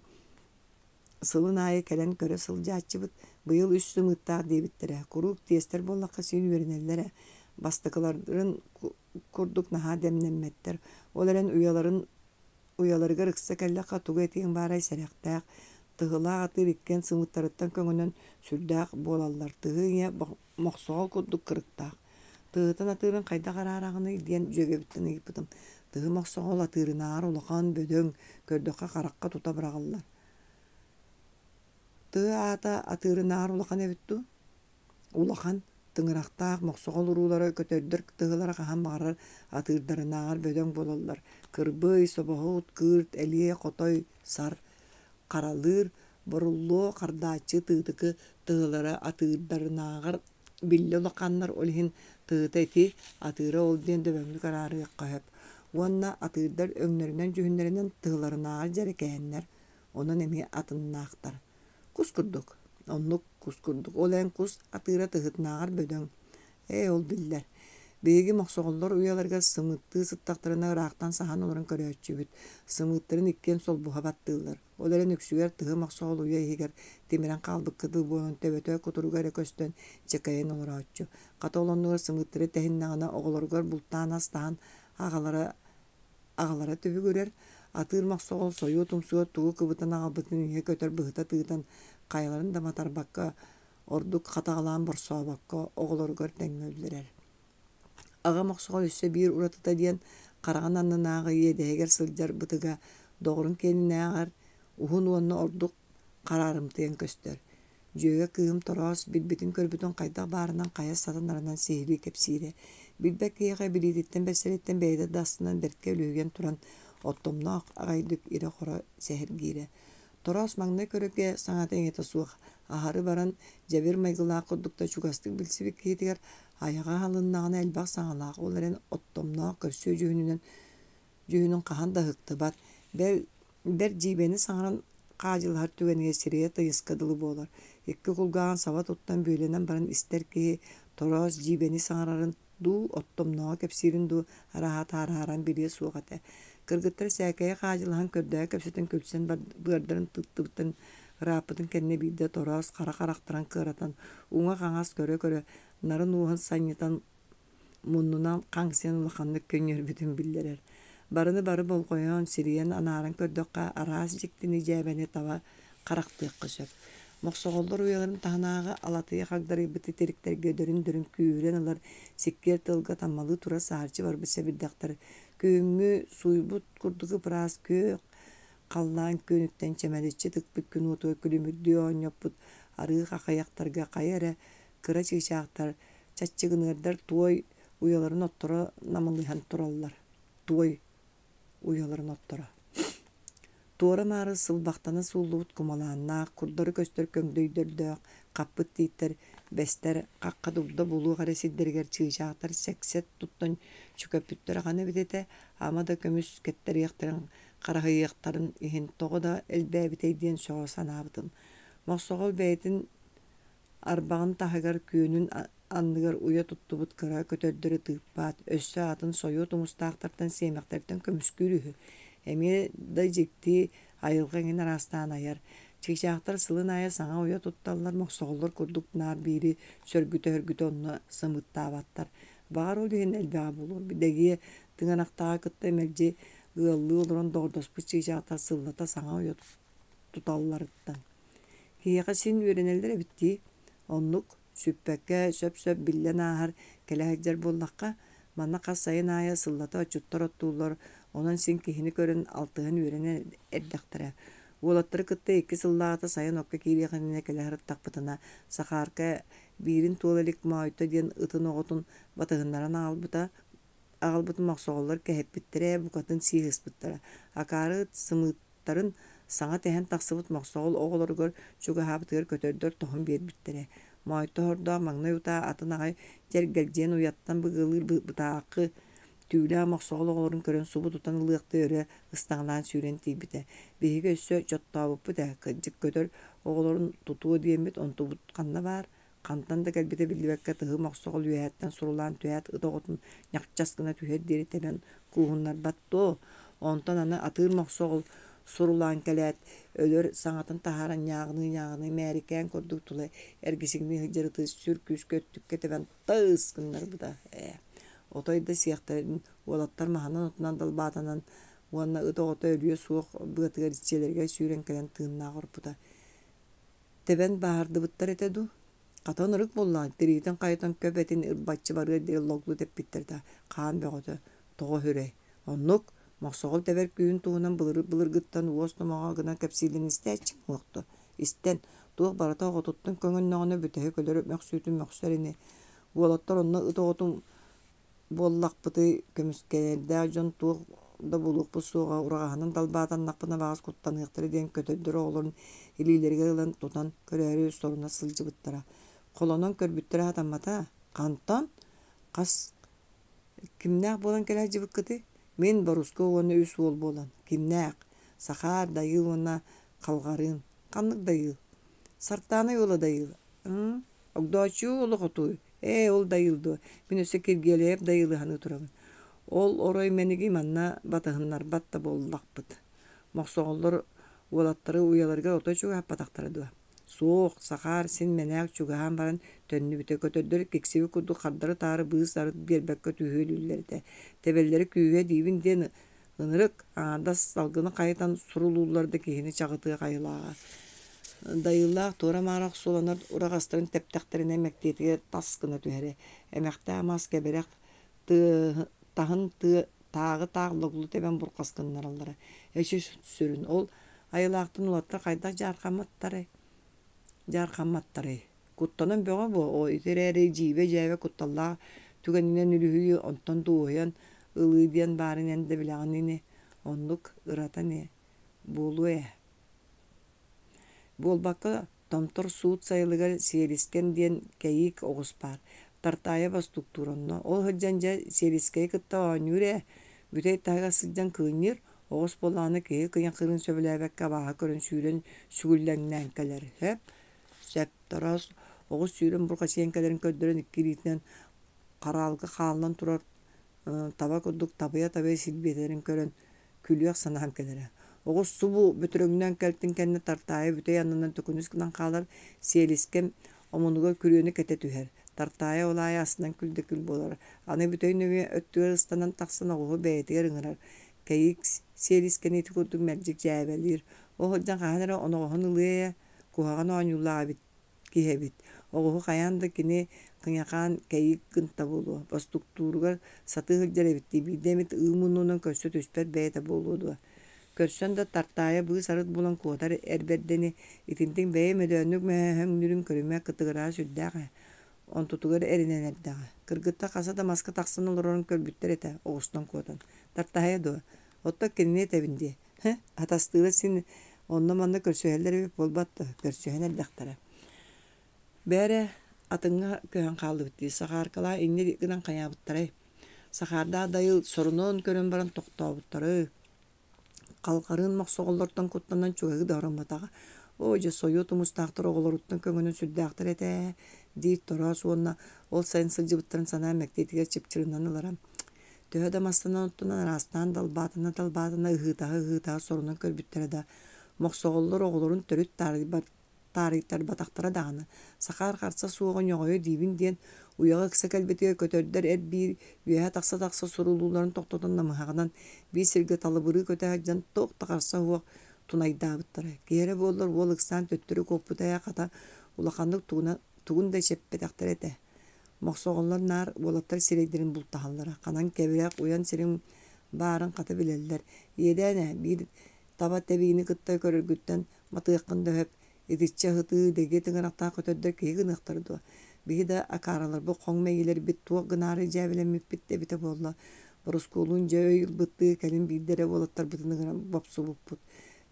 сылын аайы кэлэн көрө сылдьааччыбыт быйыл 3 сымыыттаах диэбиттэрэ. Курук тиэстэр буоллахха сүүн үөрэнэллэрэ. Бастакыларын курдук наһаа дэмнэммэттэр. Ол эрэн уяларыгар ыкса кэллэх хатуга этиин баарай сэрэхтээх. Тыһылаах атыыр иккен сымыттарыттан көҥүнэн сүрдээх буолаллар. Тыһы иҥэ мохсоҕол курдук кырыктаах. Тыһытан атыырын хайда гараарааҕыны диэн дьүөгэбиттэн ыйыппытым. Тыһы мохсоҕол атыырынаар улахан бөдөҥ көрдөкка харакка тута быраҕаллар. Тыһы аата атыырынаар улахан эбитту. Улахан тыҥырахтаах мохсоҕол уруулары көтөрдөр тыһылара хаһан баҕарар атыырдарынаар бөдөҥ буолаллар. Кырбый, собоһут, кыырт, элие, хотой, сар, харалыыр Borullu qardaçı tığdıkı tığlara atırdarınağır bille loqanlar olihin tığıta eti atıra ol diyen dövemli kararı hep. Onna atırdar öňlerinden jühünlerinden tığlarına jerekenler. Ona nemi atınnaaqtar. Kuskurduk. Onluk kuskurduk. Olen kus atıra tığıtnağır bödön. Ol diller. Begi moqsoğullar uyalarga sımıttığı sıttaqtarına raqtan sahan olарын köröççübüt. Sımıttарын ikken sol buha battığılar. Olaren öksüger tığı moqsoğul uya ehiger temiren qalbık kıdı boyun tebetö kuturugar köstön çekayen olaraççı. Qata olanlar sımıttırı tehinnağına oğulurgar bulttan astan ağalara tübü görer. Atır moqsoğul soyu tumsuğa tuğu kıbıtan ağabıtın üye köter bıhıta tığıtan qayaların da matar bakka orduk qatağalan borsoğa bakka oğulurgar teňöldirer. Ağa moqsoğul üsse bir uratıta diyen qarağan annanaağı yedeheger sıljar bıtıga doğrun keninaağar uhun onna orduk qararımtıyan köster. Jöge kığım toros bilbitin körbütün qayda barынан qaya satanlarından sehri kepsire. Bilbek kıyıqa biliditten beseretten beyde dastından bertke ölügen turan ottomnoq ağaydık ire xora seher gire. Toros magna köröke saňata eňete suaq. Ahары баран жабер майгылаа курдукта чугастык билсибик киитигер аяга халыннагына элбак саңалаак оларен оттомноо көрсө жүүнүн кахан да хыктыбат. Бер жибени саңаран кажылар түгениге сирие тыйыскадылы болар. Икки кулгаан саба туттан бөйленен баран истер ки торос жибени саңарарын ду оттомноо кепсирин ду рахат хараран бирие сугате. Кыргыттар сәкәе кажылаан көрдө кепсетен көлсен бардарын тыттыбытын Rapıdın kendine bir de toraz kara karakteran kıratan uğa kangas köre narın uğun sanyitan munnunan kansiyan ulakanlık könyer bütün billerer. Barını barı bol koyan siriyen anarın kördökka aras jiktini jebeni tava karaktık kışık. Moqsoğullar uyaların tahanağı alatıya kagdarı biti terikler gödörün dörün küyüren alar sikker tılga tammalı tura saharçı var bir sebirdaktar. Köyüngü suybut kurdugu pras köy Qallan könütten çemelitçi tıkpık gün otu külümürdüyon yapıt arığı kakayaktarga kayara kıra çiçaktar çatçıgınırlar tuoy uyaların ottora namılıhan turallar. Tuoy uyaların ottora. Tuora marı sılbaktana sulluğut kumalanna kurdarı köstör köngdöydördök kappıt tiyitler bester kakka dubda bulu gare sidderger çiçaktar sekset tuttan çüköpüttör gana bitete ama da kömüs ketler yaktaran Qarahıyıqtarın ihin toğu da elbäbiteydiyen soğa sanabıtın. Moqsoğul beytin arbağın tahıgar küyünün andıgar uya tuttubut kıra kötördürü tıppat. Össü atın soyu tumustaqtartan seymaqtartan kömüskürühü. Emi da jikti ayılgın arastan ayar. Çiçaqtar sılın aya sana uya tuttallar moqsoğullar kurduk nar biri sörgütö onna sımıttavattar. Bağır ol diyen elbäb bulur. Bidegi tınganaqtağı kıtta emelci Gıllı oluran doğrudaspı çiçaqtar sıllata sana uya tutallarıttan. Hiyaqa sin öğrenelere bitti. Onluk süppekke söp billen ahar keleheccer bollaqqa manna qasayın aya sıllata açuttar ottuğular onan sin kihini körün altığın öğrenen erdektara. Olatları kıtta iki sıllata sayın okka kiriyakanine keleheret takpıtına sakarka birin tuğlalik mauyta diyen ıtın oğutun batığınlaran Ağalbıtın moqsoğullar kehep bittire bukatın sihis bittire. Akarı sımıtların sana tehen taqsıbıt moqsoğul oğulları gör çuga habıtır kötördör tohum bir bittire. Mauyta horda magna yuta atın ağay jergeljen uyattan bıgılır bıtaqı tüyla moqsoğul oğulların körün subu tutan ılıqta öre ıstağlan süren tibite. Bihige üssö çottavıp bide kıcık kötör oğulların tutuğu diyemit ontu butkanna var. Kantan da gelbide bildibekke tığı moqsoğul üyetten surulan tüyat ıdağıtın ñakçaskına tüher deri teben kuğunlar batto. Ontan ana atır moqsoğul surulan kelet ölür sanatın taharan yağını meriken korduk tula ergisigni hıcırıtı sürküs köttük keteben tığıskınlar bu da. Otoyda siyahtarın olattar mahanan otunan dalbatanan Uanna ıdağıta ölüyor soğuk bıgatıgar iççelerge süren kelen tığınna bu da. Teben bahardı bıttar etedu. Qatan ırık bollan, diriden qaytan köpetin ırbatçı barı diri loglu dep bittirdi. Qaan beğodu, toğu hüre. Onnuk, moqsoğul teber küyün tuğunan bılır gıttan uosnu mağa gına kepsilin istəyçin uqtu. İsten, tuğ barata oğututtun köngün nağını bütehe kölörü möksütün mökserini. Uolattar onna ıdağıtın bollaq bıtı kömüskelerde jon tuğ да булук бу суга урагаһынын далбаатан наппына багас куттаныктары диэн көтөддөр оҕолорун илиилерге ылан тутан көрөөрү соруна сылдьыбыттара. Холонон көрбүттэрэ атаммата, «Хантан, хас кимнээх буолан кэлээх дьыбыккыты? Мен Боруска уонна үс уол буолан. Кимнээх? Сахаар дайыл уонна халҕарын. Ханнык дайыл. Сартаана уола дайыл. Огдоочуу олохотуу. Ол дайыл дуо. Мен өссө киргиэлээп дайылыһаны турабын. Ол орой мениги манна батаһыннар батта боллахпыт. Мохсоголлор уолаттары уяларга ото чугааппатахтара дуо. Суох, сахаар син менээх чугаһаан баран төннүбүтэ көтөддөр кексиби курду хардары таары быыс ары биэрбэккэ түһүөлүүллэрдэ. Тебеллери күүһэ диибин диэн ынырык аадас салгыны кайытан сурулуулларды киһини чаҕытыа кайылааҕа. Дайылаах туора маарах суланар урагастарын тэптэхтерине мэктиэтиге тас гына түһэрэ. Эмэхтээ амаас кэбэрэх таһын тааҕы тааҕлоглу тэбэн бурхаскыннараллара. Эчи сүрүн ол айылаахтын улаттар хайдах жархамматтары. Куттанан бөҕө бу о итерээри жиибэ дьээбэ кутталлаах түгэнинэн үлүһүйү онтон тууһуйан ылыы диэн бааринэн дэбилэҕинини оннук ыратане буолуэ. Буолбакка томтор суут сайылыгар сиэрискен диэн кэйик оҕуспаар. Тартаайа бастуктууронно. Ол хыджанжа сиэрискэй кытта ооньууре бүтэй таага сылдьан кыынньыр оҕус болааны киһи кыйан кырын сөбүлээбэккэ абааһа көрөн сүүрэн сүгүллэҥнээн кэлэр. Сөп тороос оҕус сүүрэн бурхачыйан кэлэрин көддөрөн иккириитинэн хараалга хааллан турар таба курдук табыя силбиэтерин көрөн күлүөх санаам кэлэрэ. Оҕус субу бүтүрөҥнөөн кэлтин кэннэ тартаайа бүтэй аннынан төкүнүс гынан хаалар сиэлискэм омунуга күрүөнү кэтэ түһэр. Тартаайа улаайа астынан күлдө-күл буолар. Аны бүтэй нөҥүө өттүгэр ыстанан тахсан оҕуһу бэйэтигэр ыҥырар. Кэйик сиэлискэниити курдук мэрдьик дьээбэлиир. Ол холдьан хаанара оноҕоһун ылыа куһаҕан ооньуулаабит киһэбит. Оҕуһу хайаан да кини кыҥакаан кэйик гынта буолуо. Бастуктууругар сатыы сылдьар эбит биидэмит ыымуннуунан көрсө түспэр бэйэтэ буолуодуо. Көрсөн да тартаайа быыс арыт булан куотар эрбэрдэни итинтиң бэйэ мөдөөннүк мэһөһөҥ нүрүн көрүмэ кытыгыраа сүрдээҕэ. Онтутугар эринэнэрдэҕэ. Кыргытта хаса да маска тахсан олорон көрбүттэр этэ оҕустан куотан. Тартаайа дуо. Отто кинини тэбинди. Атастыыра син онно манна көрсөһэллэр болбатта. Көрсөһөн эрдэхтара. Бээрэ атыңга көһөн хаалыбытти. Сахааркалаа инни гынан каяабыттарай. Сахаарда дайыл соруноон көрөн баран тохтообуттары. Калгарын мохсоголлортон куттанан чугагы дараматага. Оже сойу тумустаактар оголоруттан көңөнүн сүрдээхтер эте. Дир тороос уонна ол сайын сылдьыбыттарын санаа мэктиэтигэр чипчырынан ыларам. Төһө да мастынан оттунан арастан далбаатына ыһыытаха сорунан көрбүттэрэ да мохсоголлор оголорун төрүт таарыйттар батахтара даҕаны. Сахаар харса суоҕун оҕойу диибин диэн уяга кыса кэлбетигэ көтөрдөр эр биир үөһэ тахса сурулууларын тохтотон намыһаҕынан бии сиргэ талыбырыы көтөһөдьөн туох тахарса уох тунайдаабыттара. Киһэрэ буоллар уол ыксаан төттөрү куоппутая хата улаханнык тугун да чеппетахтар эте. Мохсоголлор наар уолаттар сирэйдэрин бултаһаллара. Ханан кэбирээх уян сирин баарын хата билэллэр. Иэдээне биир таба тэбиини кытта көрөргүттэн матыаххын дөһөп идиччэ хытыы деге тыҥарахтаа көтөрдөр киһи гыныахтар дуо. Биһи да акааралар бу хоҥ мэйилэр бит туох гынаары дьээбилэммиппит эбитэ буолла. Борускуулуун дьэ өйүл быттыы кэлин биирдэрэ буолаттар бытыныгынан бопсубуппут.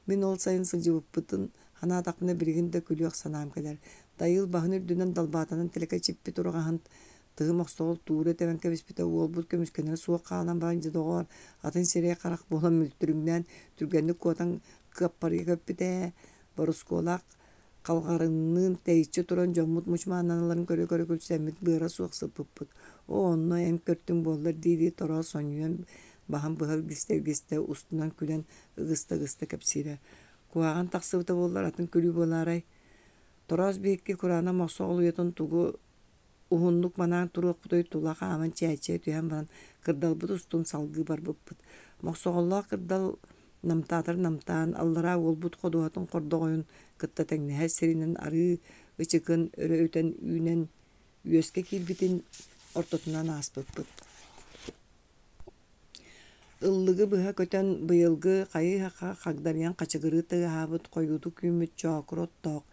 Мен ол сайын сылдьыбыппытын ханаатахпына билигин да күлүөх санаам келэр. Дайыл баһын үрдүнэн далбаатанан тилекэ чиппи турагаһын тыһы мохсоҕол туурэ тэбэн кэбиспитэ уолбут көмүскэнэр суох хаалан баан дьодоҕоор атын сирээ харах буолан мүлтүрүҥнээн түргэнник куотан кыаппарыга көппүтэ. Борускуолаах калгарыннын тэйиччи туран дьоммут мучмаанналарын көрө күлсэммит быара суох сыппыппыт. Онно эм көртүң буоллар дииди тороо соньуен баһан быһар гистэ устунан күлэн ыгыста кэпсиирэ. Куааган тахсыбыта буоллар атын күлүү буолаарай. Тороос биикки кураана мохсоҕол уйутун тугу уһуннук манаан туруохпутой тулаха аман чэйчээ түһэн баран кырдалбыт устун салгыы барбыппыт. Мохсоҕоллоох кырдал намтаан аллара уолбут ходуотун кордоҕойун кытта тэҥнэһэ сиринэн арыы ычыкын өрөүтэн үүнэн үөскэ киирбитин ортотунан ааспыппыт. Ыллыгы быһа көтөн быйылгы хайыһаха хагдарыян качыгырыы тыаһаабыт койууту күүмүт чоокуроттоох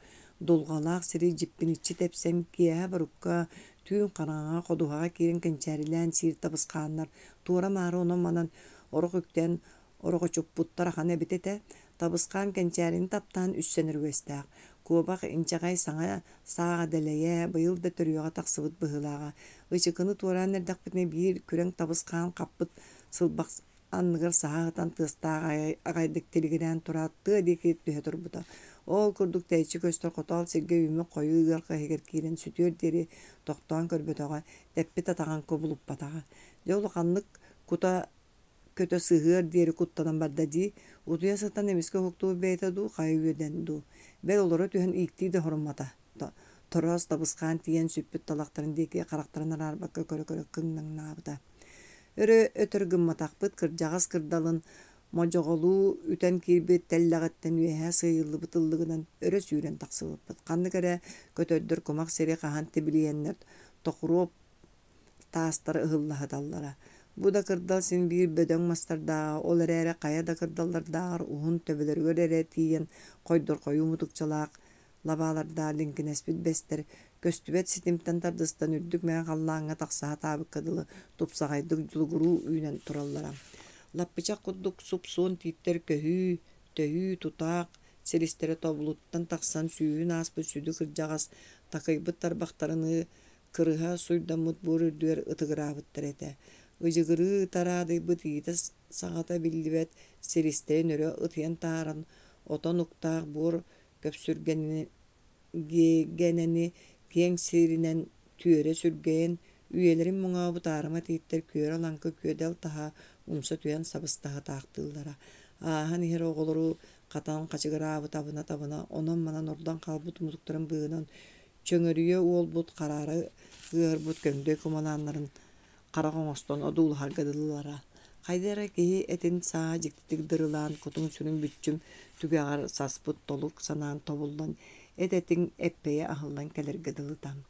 дулгалаах сири жиппиниччи тепсем киэһэ барукка түүн хараҥаҕа ходуһаҕа киирин кэнчээрилээн сиир табысхааннар туора маары онон манан Орох үктен орого чуппуттар хана битете табыскан кенчәрин таптан үссенер өстәк. Кубак инчагай саңа сага делeye быйыл да төрүгө таксыбыт быһылага. Ычыкыны туран эрдәк битне бир күрәң табыскан каппыт сылбак анныгар саһаатан тыстаа агайдык тилгенен туратты дике төһө турбута. Ол курдук тәйчи көстөр котал сирге үмө койугар кайгыр кирен сүтөр дери токтон көрбөтөгө теппи татаган кобулуп батага. Жол канлык кута көтө сыгыр дери куттанан бардади утуя сытан эмиске хуктуу бейте ду кайыден ду. Бел олоро түһөн икти де хормата. Торос табыскан тиен сүппүт талактарын деке карактарынан арбакка көрө кыңнан набыта. Өрө өтөр гымматакпыт кыржагас кырдалын можоголуу үтен кирбет теллагаттан үеһэ сыйылы бытыллыгынан өрө сүүрен таксыбыппыт. Канны кере көтөддөр комак сере каханты билиеннер тохуроп таастар ыһыллаһаталлара. Бу да кырдал син бир бөдөң мастарда ол эре кая да кырдаллардар уһун төбөлөргөр эре тиен койдор кою мутукчалаак лабаларда линкинеспит бестер көстүбет ситимтен тардыстан үрдүк мен халлааңа таксаа табык кыдылы тупсагайдык жулгуруу үйнен тураллара. Лаппычак куддук супсуун титтер көһүү төһүү тутаак селистере тобулуттан таксан сүүн аспыт сүдү кыржагас такайбыт тарбактарыны кырыха суйдамыт бур үрдүер ытыгыраабыттар эте. Ыжыгыры тараадыйбыт иите саҥата биллибет селистерин өрө ытыйан тааран отон уктаах бур көпсүргенени кең сиринен түөрэ сүргэйэн үйелерин муңаабыт аарыма тииттер күөр аланкы күөдэл таха умса түен сабыстаха таактыыллара. Аахан ихер оголору катан качыгыраабыт абына онон манан ордон калбыт мутуктарын быынан чөңөрүө уолбут карары ыарбут көңдөй кумалааннарын карагоңостон одуулахаргадыллара. Хайдара киһи этин саа жиктик дырылаан кутуң сүрүн бүччүм түгәгар саспыт толук санаан тобуллан этетиң эппее ахыллан келергедылытам.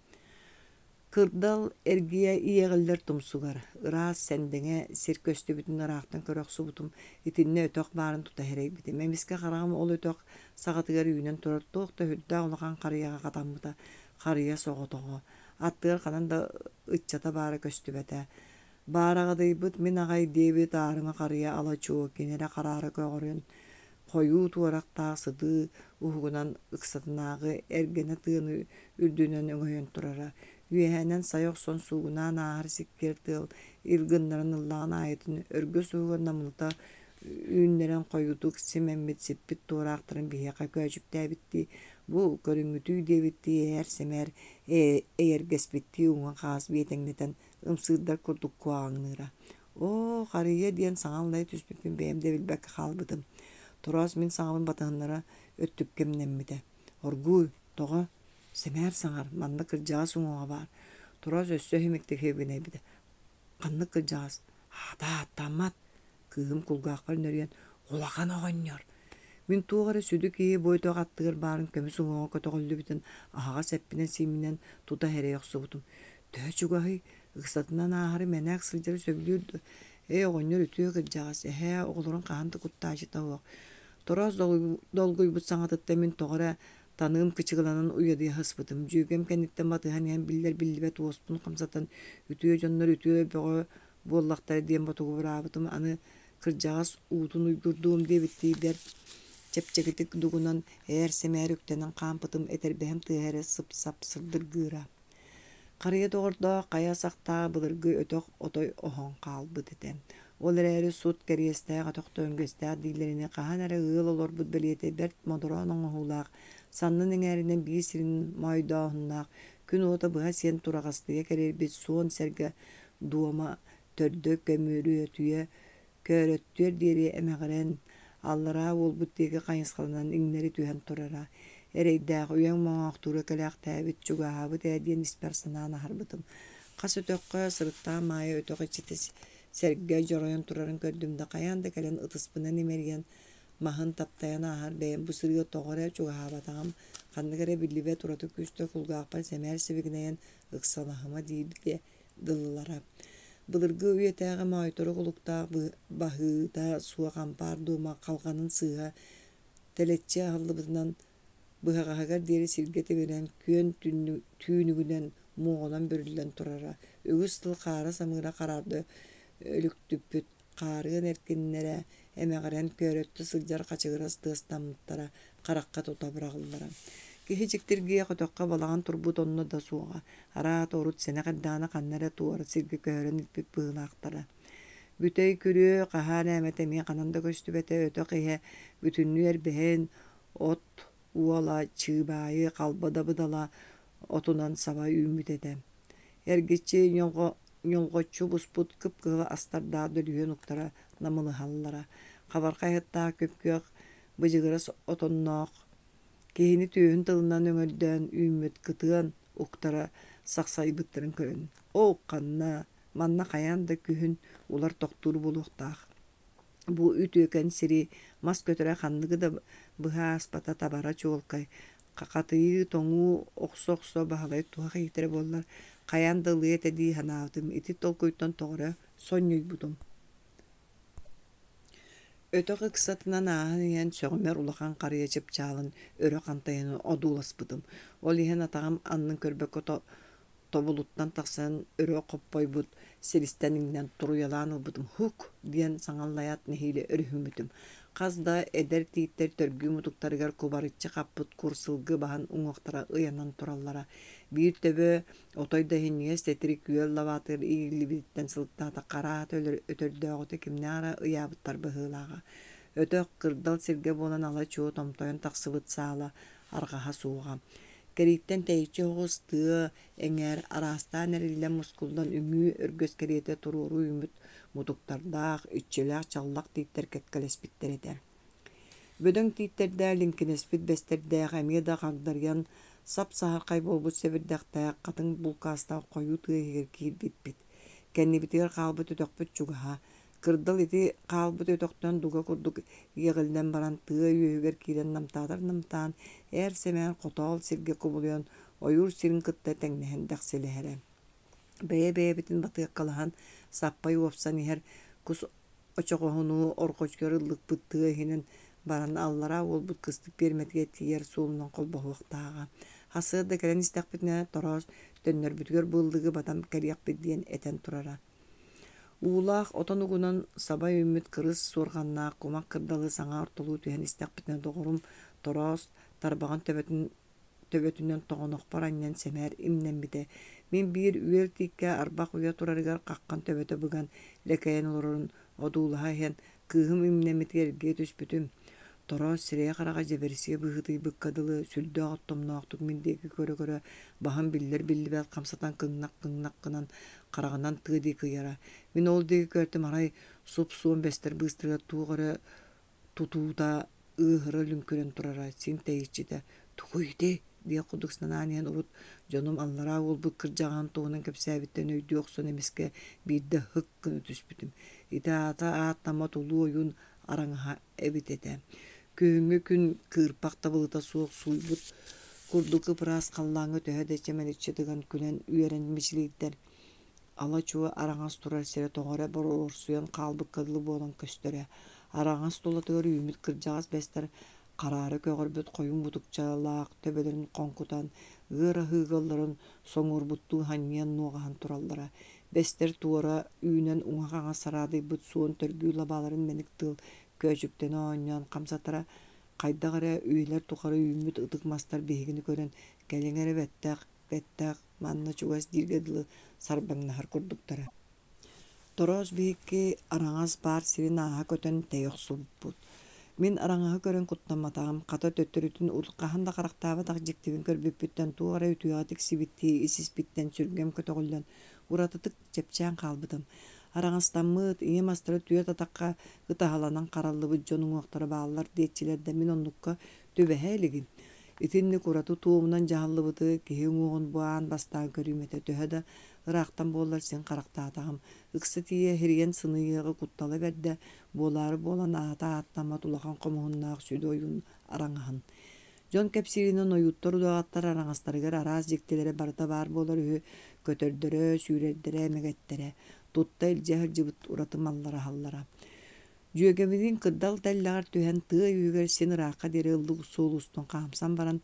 Кырдал эргия иегеллер тумсугар ыраас сендеңе сир көстүбүтүн ыраактан көрөксубутум итинне өтөк баарын тута херейбити. Мемиске карагам ол өтөк сагатыгар үйүнөн тураттуокта хүрдэ улахан карыяга катаммыта карыя соготого. Аттыгар канан да ытчата баары көстүбөтө. Баарагадыйбыт мен агай дебит аарыма карыя алачуу кинере караары көгөрүн койуу туарактаа сыды уһугунан ыксатынаагы эргене тыыны үрдүнөн өңөйөн турара. Үйэһэнен сайох сон суугунаан аар сиккер тыл илгыннарын ыллаан айытын өргө сууган намылта үүннерен койутук симеммит сиппит туораактарын биһиэка көжүктээбитти. Бу көрүңүтүү дебитти ээр семер эйергеспитти уңа каас биетеңнетен ымсыырдар курдук куааҥныыра. О, харыйа диэн саҥаллай түспүппүн бээмдэ билбэкке хаалбытым. Турас мин саҥабын батыһыннара өттүккемнэммите. Оргуй, тоҕо, семээр саҥар, манна кырдьаҕас уҥуоҕа баар. Турас өссө химиктик хэбинэйбитэ. Ханнык кырдьаҕас. Тааттаммат. Кыыһым кулгаахпар нөрүөн улахан оҕонньор. Мин туоҕара сүдү киһи бойтоҕ аттыгар баарын көмүс уҥуоҕа көтөҕөллүбүтүн аһаҕа сэппинэн сииминэн тута хэрэйохсубутум. Төһө чугаһый ыксатынан ааһары мэнээх сылдьары сөбүлүүрдү. Оҕонньор үтүө кырдьаҕас. Оҕолорун хаһан куттаачыта уох. Турас долгуйбут саҥатытта мин тоҕора таныым кычыгыланан уйадыйа хыспытым. Дьүүгэм кэнниттэн батыһан иһэн биллэр биллибэт уоспун хамсатан үтүө дьоннор үтүө бөҕө буоллахтара диэн ботугубураабытым. Аны кырдьаҕас уутун уйгурдуум диэбиттиибэр чэпчэгитик дугунан ээр семээр үктэнэн хаампытым этербэһэм тыаһары сып-сап сырдыргыыра. Карыя тоҕордоо кая сахтаа былыргы өтөх отой оһон хаалбыт этэ. Ол эрээри суут кэриэстээх атохто өҥгөстээх дииллэрини хаһан эрэ ыал олорбут белиэтэ берт модороон оҥоһуулаах саннын эҥээринэн бии сирин мойдооһуннаах күн уота быһа сиэн турагастыга кэрэрбит суон сэргэ дуома төрдө көмүрүө түйэ көөрөттүөр диэри эмэҕэрэн аллара уолбут диэки хайыскаланан иҥнэри түһэн турара. Эрэйдээх үйэҥ моҥоохтуура кэлээхтээбит чугааһыбыт диэн испэр санаан аһарбытым. Хас өтөккө сырыттаа маайа өтөх иччитэ сэргэ дьоройон турарын көрдүм да каяан да кэлэн ытыспынан имэригэн маһын таптайан аһар бэйэм бу сырыа тоҕо чугаһаабатаҕам ханныгара биллибэ тураты күүстэ кулгаахпар сэмээр сибигинэйэн ыксалаһыма дииргэ дыллылара. Былыргы үйэтээҕэ моойтору кулуктаах баһыыта суа хампаар дуома халҕанын сыыһа тэлэччи аһыллыбытынан быһаҕаһыгар диэри сиргэ тибирэн күөн түүнүгүнэн муоҕунан бөрүллэн турара. Үгүс тыл хаара самыыра караарды өлүктүппүт қарыын эркиннере эмегерен көрөттү сылдьар качыгырас тыастаммыттара каракка тута бырагыллара. Кихичиктиргие котокка балаган турбут онно да суога. Ара торут сене каддаана каннара туара сирге көрөн иппип быылаактара. Бүтэй күрүө кахаар эмете ми кананда көстүбете өтө кыйе бүтүннүер бэhen от уола чыыбайы калбада быдала отунан саба үүмүтете. Эргичи ñoңгоччу буспут кыпкыла астарда дөлүөн уктара намылыхаллара. Кабаркайытта көпкөк быжыгырас отонноох киһини түйүн тылынан өҥөлдөөн үүмүт кытыан уктара саксайбыттарын көрөн. О канна манна каян да күһүн улар токтуур булуктаах. Бу үтүөкэн сири мас көтөрө ханныгы да быха аспата табара чуолкай какатыйы тоңуу оксо баһалай туха хейтере боллар. Каян да лыэте дии ханаатым ити толкуйттан тоҕоро сонньуйбутум. Өтө кыксатынан ааһын иһэн сөҕүмэр улахан карыйа чыпчаалын өрө хантайаны одууласпытым. Ол иһэн атаҕам аннын көрбөккө тобулуттан тахсан өрө коппойбут сиристен иңнен туруялаан ылбытым. Хук диэн саҥаллаят нэһииле өрүһүмүтүм. Казда эдер тииттер төргүү мутуктарыгар кубарыччы каппыт курсылгы баһан уҥуохтара ыйанан тураллара. Биир төбө отойда хинниге сетири күөл лабаатыр иилибиттен сылыктаата караат өтөрдөөҕүтэ кимнээра ыйаабыттар быһыылаага. Өтө кырдал сирге буолан ала чуу томтойон тахсыбыт саала аргаһа сууга. Керииттен тэйичи оҕус тыа эҥээр араастаан эриллэн мускулдан үҥүү өргөс кериэтэ турууру үмүт мутуктардаах үччүлээх чаллах тииттер кэткэлэспиттэр этэ. Бөдөҥ тииттердэ линкинеспит бэстердээх эмиэ да хагдарыан сап-саһархай болбут сэбирдэхтээх хатыҥ булкаастаах хойуу тыаһыгар киирбиппит. Кэннибитигэр хаалбыт өтөхпүт чугаһа. Кырдал ити хаалбыт өтөхтөн дуга курдук иэҕилдэн баран тыа үөһүгэр киирэн намтаан эр сэмээн хотоол сиргэ кубулуйан ойуур сирин кытта тэҥнэһэн дахсилэһэрэ. Бэйэ-бэйэбитин батыаккалаһан саппай уопсан иһэр кус очоҕоһунуу орхочугар ыллыкпыт тыа иһинэн баран аллара уолбут кыстык биэрмэтигэр тиийэр суулунан холбоһуохтааҕа. Хасыыр да кэлэн истэхпитинэ тороос төннөрбүтүгэр быыллыгы батан кэриэхпит диэн этэн турара. Уулаах отон угунан сабай үммүт кырыс суорҕаннаах кумак кырдалы саҥа ортолуу түһэн истэхпитинэ доҕорум тороос тарбаҕан төбөтүнэн тоҕонохпор анньан сэмээр имнэммите. Мин биир үөр тииккэ арбах уйа турарыгар каккан төбөтө быган лэкэйэн олорун одуулаһа иһэн кыыһым имнэммитигэр иргиэ түспүтүм. Тороос сирээ хараҕа дьэбэрсиэ быһытый быккадылы сүлдөөх оттомноохтук миндеги көрө баһан биллэр биллибэт хамсатан кыҥнак гынан хараҕынан тыадии кыйара. Мин ол диэки көртүм арай суп-суон бэстэр быыстырыга туuҕара тутуута ыаһыра люҥкүрэн турара. Син тэйиччитэ «Тугуйди» диэ кудуксанаан иһэн урут дьонум аллара уолбут кырдьаҕаан туһунан кэпсээбиттэн өйдүөх сон эмискэ биирдэ хык гына түспүтүм. Итаата ааттама тулуу ойуун араҥаһа эбитэтэ. Күүһүҥҥү күн кыырпах табылыта суох суйбут курдук ыпыраас халлааҥҥа төһө да чэмэниччи тыган күнэн үөрэн мичилииттэр ала чуо араҥас турар сирэ тоҕоро борорсуйан хаалбыккадылы буолан көстөрө. Араҥас тулатыгар үүмүт кырдьаҕас бэстэр караары көҕөрбүт хойуҥ бутукчалаах төбөлөрүн хоҥкутан ыара хыыгалларын соҥуурбуттуу ханньыан нуоҕаһан тураллара. Бэстэр туора үүнэн уҥа-хаҥа сараадыйбыт суон төргүү лабааларын мэник тыал көчүктэн оонньоон хамсатара хайдаҕара үөлэр тухары үүмүт ытык мастар биһигини көрөн кэлиҥэри бэттэх манна чугас дииргэ дылы сарбаҥнаһар курдуктара. Тороос биһикки араҥас баар сирин ааһа көтөн тэйохсубпут. Мин араҥаһы көрөн куттамматаҕым хата төттөрүтүн улуккаһан да харахтаабатах дьиктибин көрбүппүттэн туора үтүөҕатик сибиттии исиспиттэн сүргэм көтөҕүллэн уратытык чэпчээн хаалбытым. Араҥастаммыт ийэ мастары түө татакка ытаһаланан хараллыбыт дьонуҥуохтара бааллар диэтчилэр да мин оннукка түбэһэ илигин. Итинник ураты туумунан дьаһаллыбыты киһи уҥуоҕун буаан бастаан көрүүмэтэ төһө да ыраахтан буоллар син харахтаатаҕым. Ыкса тиийэ хириэн сыныйыаҕы куттала бэрдэ буолаары буолан аата ааттаммат улахан хомуһуннаах сүдү ойуун араҥаһын. Дьон кэпсииринэн ойууттар удаҕаттар араҥастарыгар араас дьиктилэри барыта баар буолар үһү көтөрдөрө, сүүрэрдэрэ, мэгэттерэ. Тутта илдьэһэрдьибыт ураты маллара халлара. Дьүөгэбитин кырдал тэллэҕэр түһэн тыа үөгэр син ыраахха диэри ыллык суолуустун хаамсан баран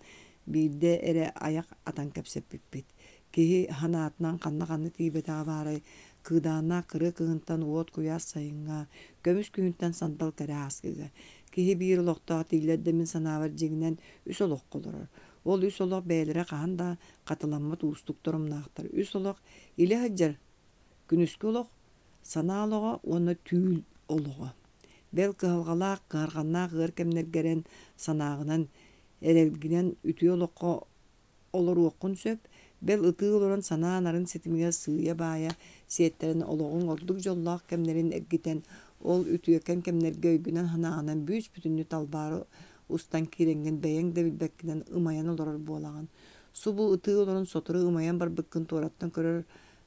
биирдэ эрэ аяк атан кэпсэппиппит. Киһи ханаатынан ханна-ханны тиибэтэҕэ баарай Kıdana kırı kığıntan uot kuyas sayınga, kömüs kühünten sandal kere askıga. Kihi bir oloqtağı tilledemin sanavar jiginen üs oloq koloror. Ol üs oloq bәйлere qahan da qatılanma tuustuk torumnaqtar. Üs oloq ili hajjar күнүскү oloq, sana oloğa onu tüül oloğa. Bel kıhalgalaq, kıharganna gır kemnergeren sanağынан erelginen ütü oloqqa olur oqun söp, bel ıtığı olan sanağanарын setimiga sığıya baya siyetlerin oloğun orduk jollaq kemnerin eggiten ol ütüyeken kemnerge öygünen hanağынан büs bütünlü talbары ustan kirengen beyen de bilbekkinen ımayan oloror bolağın. Su bu ıtığı olan soturu ımayan bar bıkkın torattan körör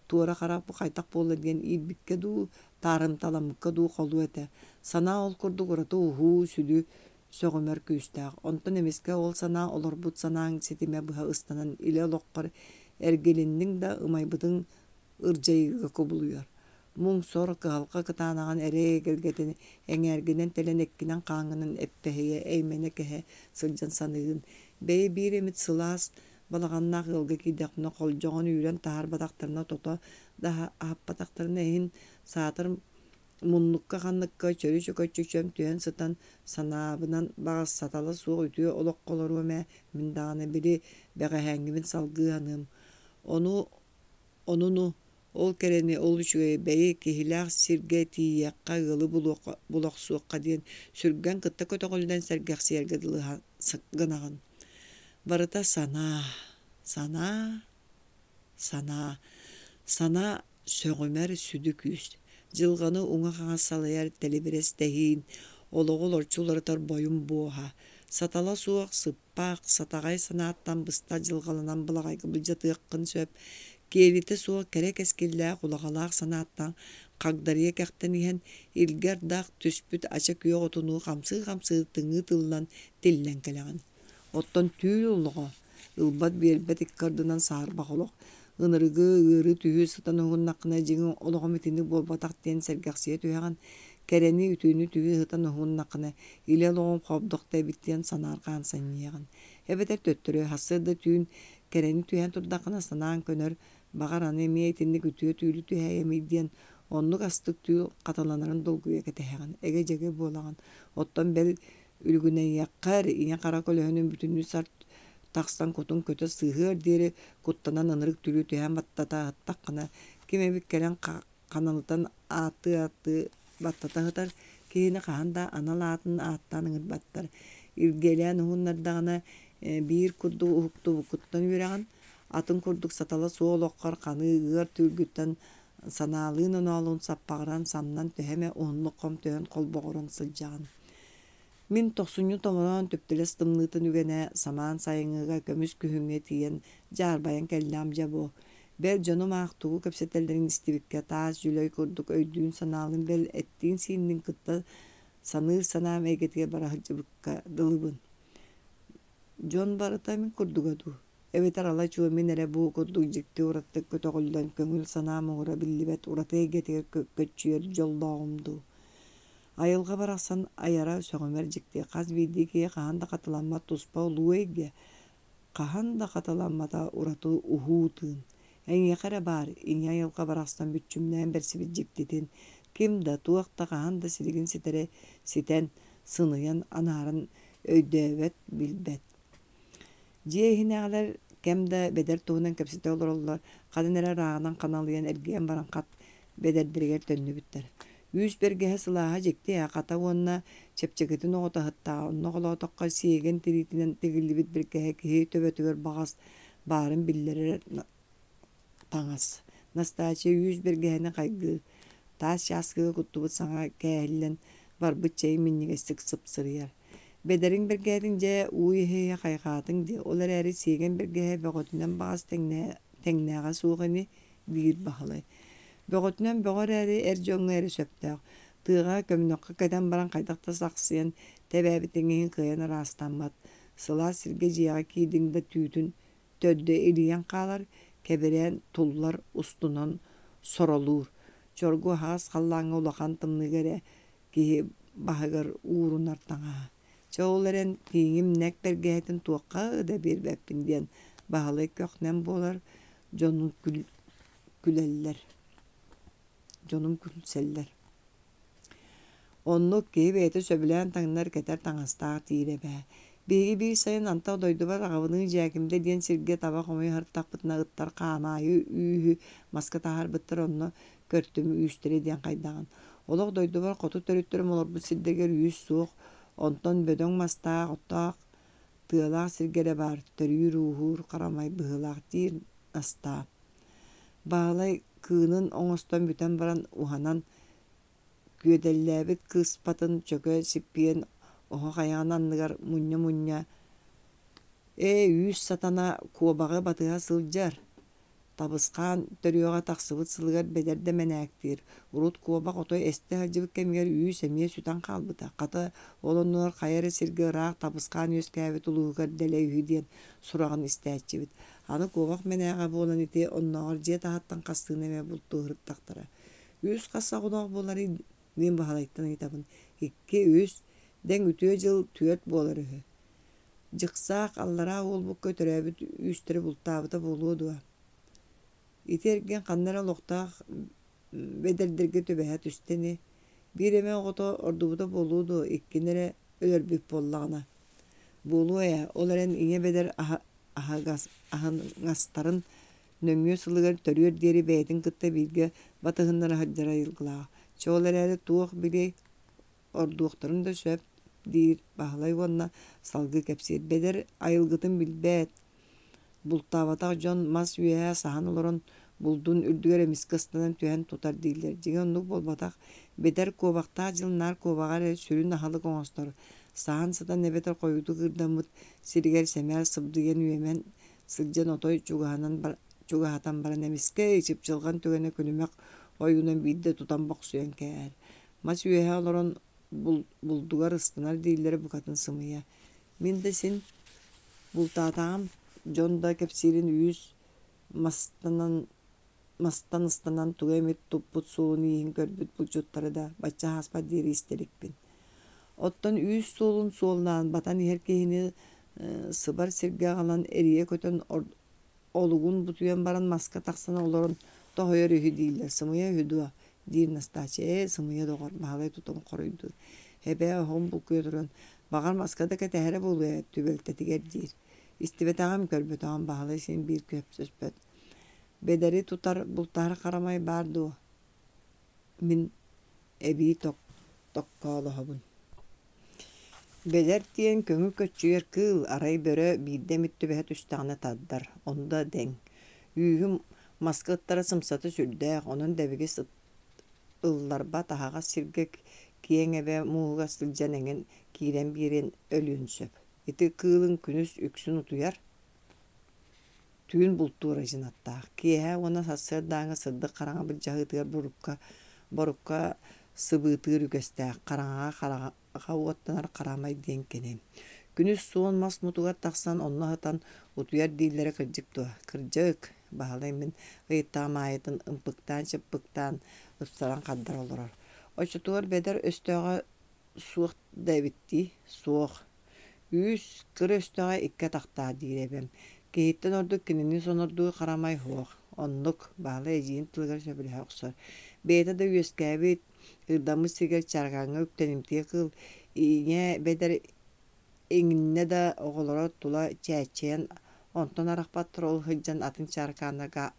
tuara qaraq bu qaytaq bolla diyen ilbikke du tarım talamыкка du qolu ete. Sana ol kurduk orata uhu südü sögömer küstaq. Ondan emeske ol sana olor but sanağın setime buha ıstanan ile oloqqar ergelindin da ımaybıdın ırjayıga kobuluyor. Mung sor kıhalqa kıtanağın ere gelgetini eňerginen telenekkinen qaňynyň eppehiye eymene kehe sıljan sanıgın. Bey bir emit sılas balagannaq ılgı kidaqna qoljoğun üren tahar badaqtarına tota daha ahappadaqtarına ehin satır munnukka qannıkka çörü çököççöm tüyen sıtan sanabınan bağız satalı suğ ütüye oloq qoloruma mindağına biri beğehengimin salgı hanım. Onunu ol kereni ol şüye beyi kihilaq sirge tiyaqqa gılı buloq suqqa diyen sürgen kıtta kötögülden sergeq siyerge dılı gınağın. Barıta sana sögümer südük yüz. Jılgany uňa gaňa salyar telebires tehin, oloğul orçulartar boyun boha. Satala suaq sıppaq, satagay sanattan bısta jılgalanan bulagay kıbıljatıqqın söp, kelite suaq kerek eskillä kulaqalaq sanattan qagdarıya käqten ihen ilger daq tüspüt açak yoğutunu qamsı tıngı tıllan tillen keleğin. Ottan tüül oluğa, ılbat berbet ikkardınan sağırbaq oloq. Inırıgı ırı tühü sıtan oğun naqına jiğin oloğa mitini bolbataq diyen sergaqsiye tüyağın kereni ütüünü tühü sıtan oğun naqına ile oloğun qobdoqta bittiyen sanarqan saniyağın. Ebeter töttürü hasırda tüyün kereni tüyən turdaqına sanağın könör bağaranı emiyetini ütüye tüylü tühəyə middiyen onluk astık tüyü qatalanların dolguya ketehəğin. Ege jege bolağın. Ottan bel ülgünen yaqqar, iňe qara kölöhünün bütünlüğü sart taqstan kotun kötü sığır deri kuttanan ınırık tülü tühen battata hattaqına kime bikkelen kanalıtan atı battata hıtar kihini kahanda analatın attan ıngır battar ilgeleyen hunlardağına bir kurdu uhuktu kuttan yüreğin atın kurduk satala soğoloqqar kanı ığır tülgütten sanalığın onu alın sappağıran samnan tüheme onlu kom tühen kol boğuran sıljağın. Min toxsunyu tomoran töpteles tımnıtın ügene saman sayıngıga kömüs kühüngü tiyen jarbayan kellamca bu. Bel canım ağtuğu köpsetellerin istibikke taas jülöy kurduk öydüğün sanalın bel ettiğin sinnin kıtta sanır sanam egetiye barahıcıbıkka dılıbın. John barıta min kurduk adu. Evet arala çuğu min ere bu kurduk jikti urattık kötogülden köngül sanamı ura billibet uratı egetiye kökköçüyer joldağımdu. Ayılga baraqsan ayara sögömer jikti. Qaz bidiki qahanda qatılanma tuspa uluege. Qahanda qatılanmada uratu uhutun. Eňe qara bar, iňe ayılga baraqsan bütçümden bersibit jiktitin. Kim da tuaqta qahanda siligin sitere siten sыныyan anarın öydöbet bilbet. Jehinäler kemde beder tuğunan kepsite olurlar. Qadınere rağından kanalıyan ergiyen baran qat bederdirger tönlü bitter. Yüz bergehe sılaha jekti ya qata onna çepçeketin oğuta hıtta onna qola otoqqa siegen tiritinen tegillibit bergehe kihi töbötüger bağız barın billerer taŋas. Nastaçe yüz bergehene qaygı taş yaskığı kuttubut sağa kähillen barbıt çey minnigestik sıpsırıyar. Bederin bergehetin je uyiheye qayqatın de olar eri siegen bergehe beğotinen bağız teŋnäğa suğini bir bahalay. Beğotinen beğor eri erjoŋu eri söptəq. Tığa kömnöqqa keden baran qaydaqta saqsıyan tebäbitiŋihin kıyan rastanmat. Sıla sirge jiyağa kiydin tüytün töddö iliyen qalar keberän tullar ustunan sorolur. Çorgu has qallaŋa ulaqan tımnıgere ki bahıgar uğrunar taŋa. Çoğularen tiğim nek bergehetin tuaqqa da bir beppin diyen bahalı köknen bolar jonun küleller. jonum külseller. Onluk ki beyte söbülen tağınlar keter taŋastaq tiire bä. Begi bir sayın anta doydubar ağabının jäkimde diyen sirge taba komuy hartaqpıtına ıttar qaamayı üyühü maska tahar bıttır onno körtümü üyüsteri diyen qaydağın. Olaq doydubar qotu törüttürüm olur bu sildeger üyüs soğuk. Onton bödön mastaq ottaq tığalaq sirgere bar. Törüyü ruhur qaramay bıhılaq dir asta. Bağlay kığının oňoston büten baran uhanan güödelläbit kıspatın çöke sippiyen oha qayağın anныгар munya. Üyüs satana kuobağı batığa sıljar. Tabısqan törüyoğa taqsıbıt sılgar bederde menäktir. Urut kuobaq otoy este hajybyk kemiger üyüs emie sütan qalbıta. Qata olonlar qayarı sirgi ıraaq tabısqan öskäbit uluğugar dele üyü diyen surağın istääççibit. Аны kuobaq menäge bolan ite onnagar je tahattan qastığın eme bultu hırttaqtara. Üyüs qassa qudaq bolary men bahalayttan itabın. Ikke üyüs den ütüö jıl tüöt bolary. Jıqsaq allara ol bu kötöröbüt üsteri bultabıta boludu. İtergen qannara loqtaq bederdirge töbähet üsteni. Bir eme oto ordubuda boludu. Ikkinere ölerbük bollağına. Boluya olaren iňe beder ahıngastarın nöňe sılıgar törüyor deri bätin kıtta bilge batıhınlara hajjara yılgılağı. Çoğularayla tuğuk bile orduqtarın da söp dir bahlay wonna salgı kepsir. Beder ayılgıtın bilbät. Bultavataq jon mas üye sahan oloron buldun ürdügere miskasından tühen tutar değiller. Jige onluk bolbataq beder kobaqta jılnar kobagar sürün ahalık oňostor. Sahan sata nebeter koyudu gırdamıt siriger semel sıbdıgen üyemen sıljan otoy çugahatan baran emiske içip jılgan tügene könümek oyunan bidde tutan boksuyan kär. Mas üye oloron buldugar ıstınar değilleri bu katın sımıya. Min de sin bultatağım Jonda kepsirin üyüs mastan ıstanan tuğemit tupput suğun iyin görbüt bulcutları da baça haspa diri isterikpin. Ottan üyüs solun solundan batan herkehini sıbar sirge alan eriye kötön olugun butuyan baran maska taksana olorun tohoyor ühü değiller. Sımıya hüdua dir nastaçe sımıya doğar bahalay tutum koruydu. Hebe ohun bu kötürün bağar maskada ketehere boluya tübeltetiger dir. İstibetağım körbetağım bağlı sen bir köpsüz böt. Bederi tutar bultar karamay bardu. Min ebi tokkalı habun. Beder diyen köngü köçüyer kıl aray böre bidde müttübehet üstağına taddar. Onda den. Üyüm maskıttara sımsatı sürdäq. Onun debigis ıllarba tahaga sirgek kiyen ebe muğuga sılcan engen kiren biren ölün söp. Iti kığılın күнүс üksün utuyar. Tüyün bultuğura jinattaq. Kiyehe ona sassırdağı sırdı qarağa bir jahıtığır borukka sıbıtığır ükestaq. Qarağa uattanar qaramay diyen kenem. Күнүs suğun mas mutugar taqsan onna hıtan utuyar dillere kırcık doğa. Kırcık. Bahalaymin gıyıttağım ayetın ımpıktan çıppıktan ıpsaran qaddar olurar. Oçutuğur beder östöğe suğuk devitti. Suğuk. Üs kır östöğe ikke taqta direbem. Kehitten orduk kinini sonorduğu qaramay hoğ. Onluk bağlı ejiyin tılgar söbülühe oqsor. Beyta da üyeskabit ırdamı siger çargaŋa üptenimtiye kıl. İğne beder eňinne da oğolara tula çäçeyen onton araqpattır ol hıjjan atın çarkanaga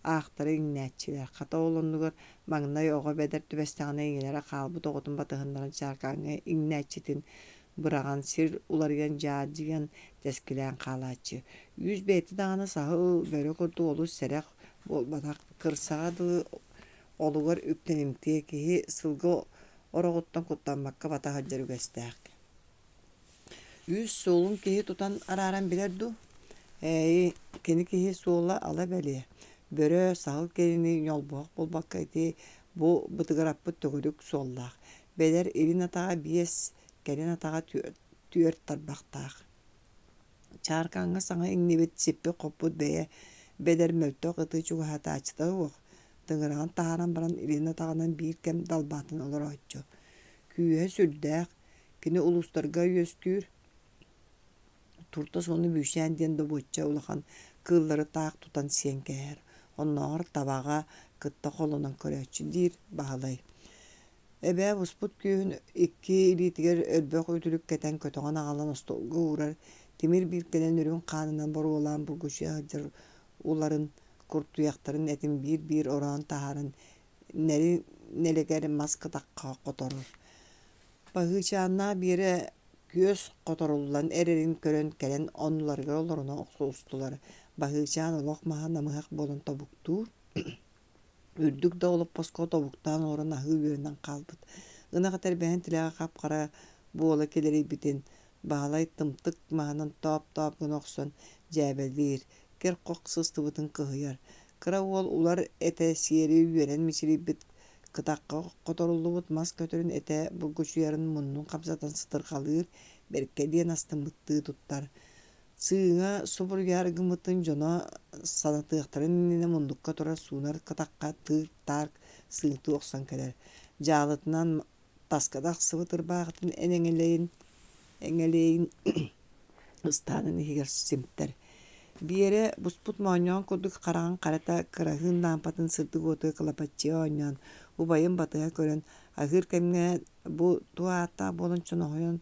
aqtары iňnäçiler. Qata olonnugar maňnay oğa beder tübestağına eňelere qalby toğutun batıhınların çarkaŋa iňnäçitin bıragan sir ularyan jajiyan teskilen qalaçı. Yüz beti dağına sahı böyle kurdu olu serek bolbadak kırsadı olugar üptenimtiye kehi sılgı oroguttan kutlanmakka bata hajjar ügestäq. Yüz solun kehi tutan araran bilerdu. Keni kehi sola ala beli. Böre sahıl kelini yolboq bolbakka eti bu bıtıgarappı tögürük sollaq. Beder elin atağa biyes gelin atağa tüört tarbaqtaq. Çarkaŋa saŋa iňnebet sippi qoput beye beder möltöq ıtı çugahata açtığı oq. Dıngıragan taharan baran elin atağından bir kem dalbatın olur oçu. Küye sürdäq. Kini ulustarga yöskür. Turta sonu büyüşen diyen de boçça ulaqan kılları taq tutan sen kär. Onlar tabağa кытта холонан көрөччү дир баалай. Эбэ буспут күүн 2 илитигер өрбөк үтүлүк кетен көтөҕөн аҕалан остолга уурар, тимир бииркэлэн үрүн хаанынан боруолаан булгучу аһырдьар уларын куртуйахтарын этин биир ороон таһааран нэри нэлэгэр мас кытакка которор. Багыычааннаа биэре күөс которуллан эрерин көрөн кэлэн оннуларыгар олоруна устулар. Багыычаан олох маһа намыһак болон тобуктуур үрдүк да олоп поско тобуктаан орон аһыы үөрүнэн хаалбыт. Ынаҕа тэрбэһэн тилээҕэ хапхара буола келерийбитин баалай тымтык маанан топ гына охсон дьээбэлиир кер хох сыстыбытын кыһыйар. Кыра уол улар этэ сиэри үөрэн мичирийбит кытакка которуллубут мас көтөрүн этэ булгучуйарын муннун хамсатан сытырхалыыр берке диэн астыммыттыы туттар. Сыыҥа субурьяар гыммытын дьоно санатыахтарын иннинэ мундукка тура суунар кытакка тыыр таар сыыты охсон келер. Дьаалытынан таскадах сыбыт ырбааҕытын эҥэлэйин ыстаанын иһигэр симтэр. Биэре буспут моонньоон курдук хараҕын харата кыраһыын лампатын сырдык уотыа кылапаччыа оонньоон убайын батыһа көрөн аһыыр кэмҥэ бу туааттаах буолан чоноһойон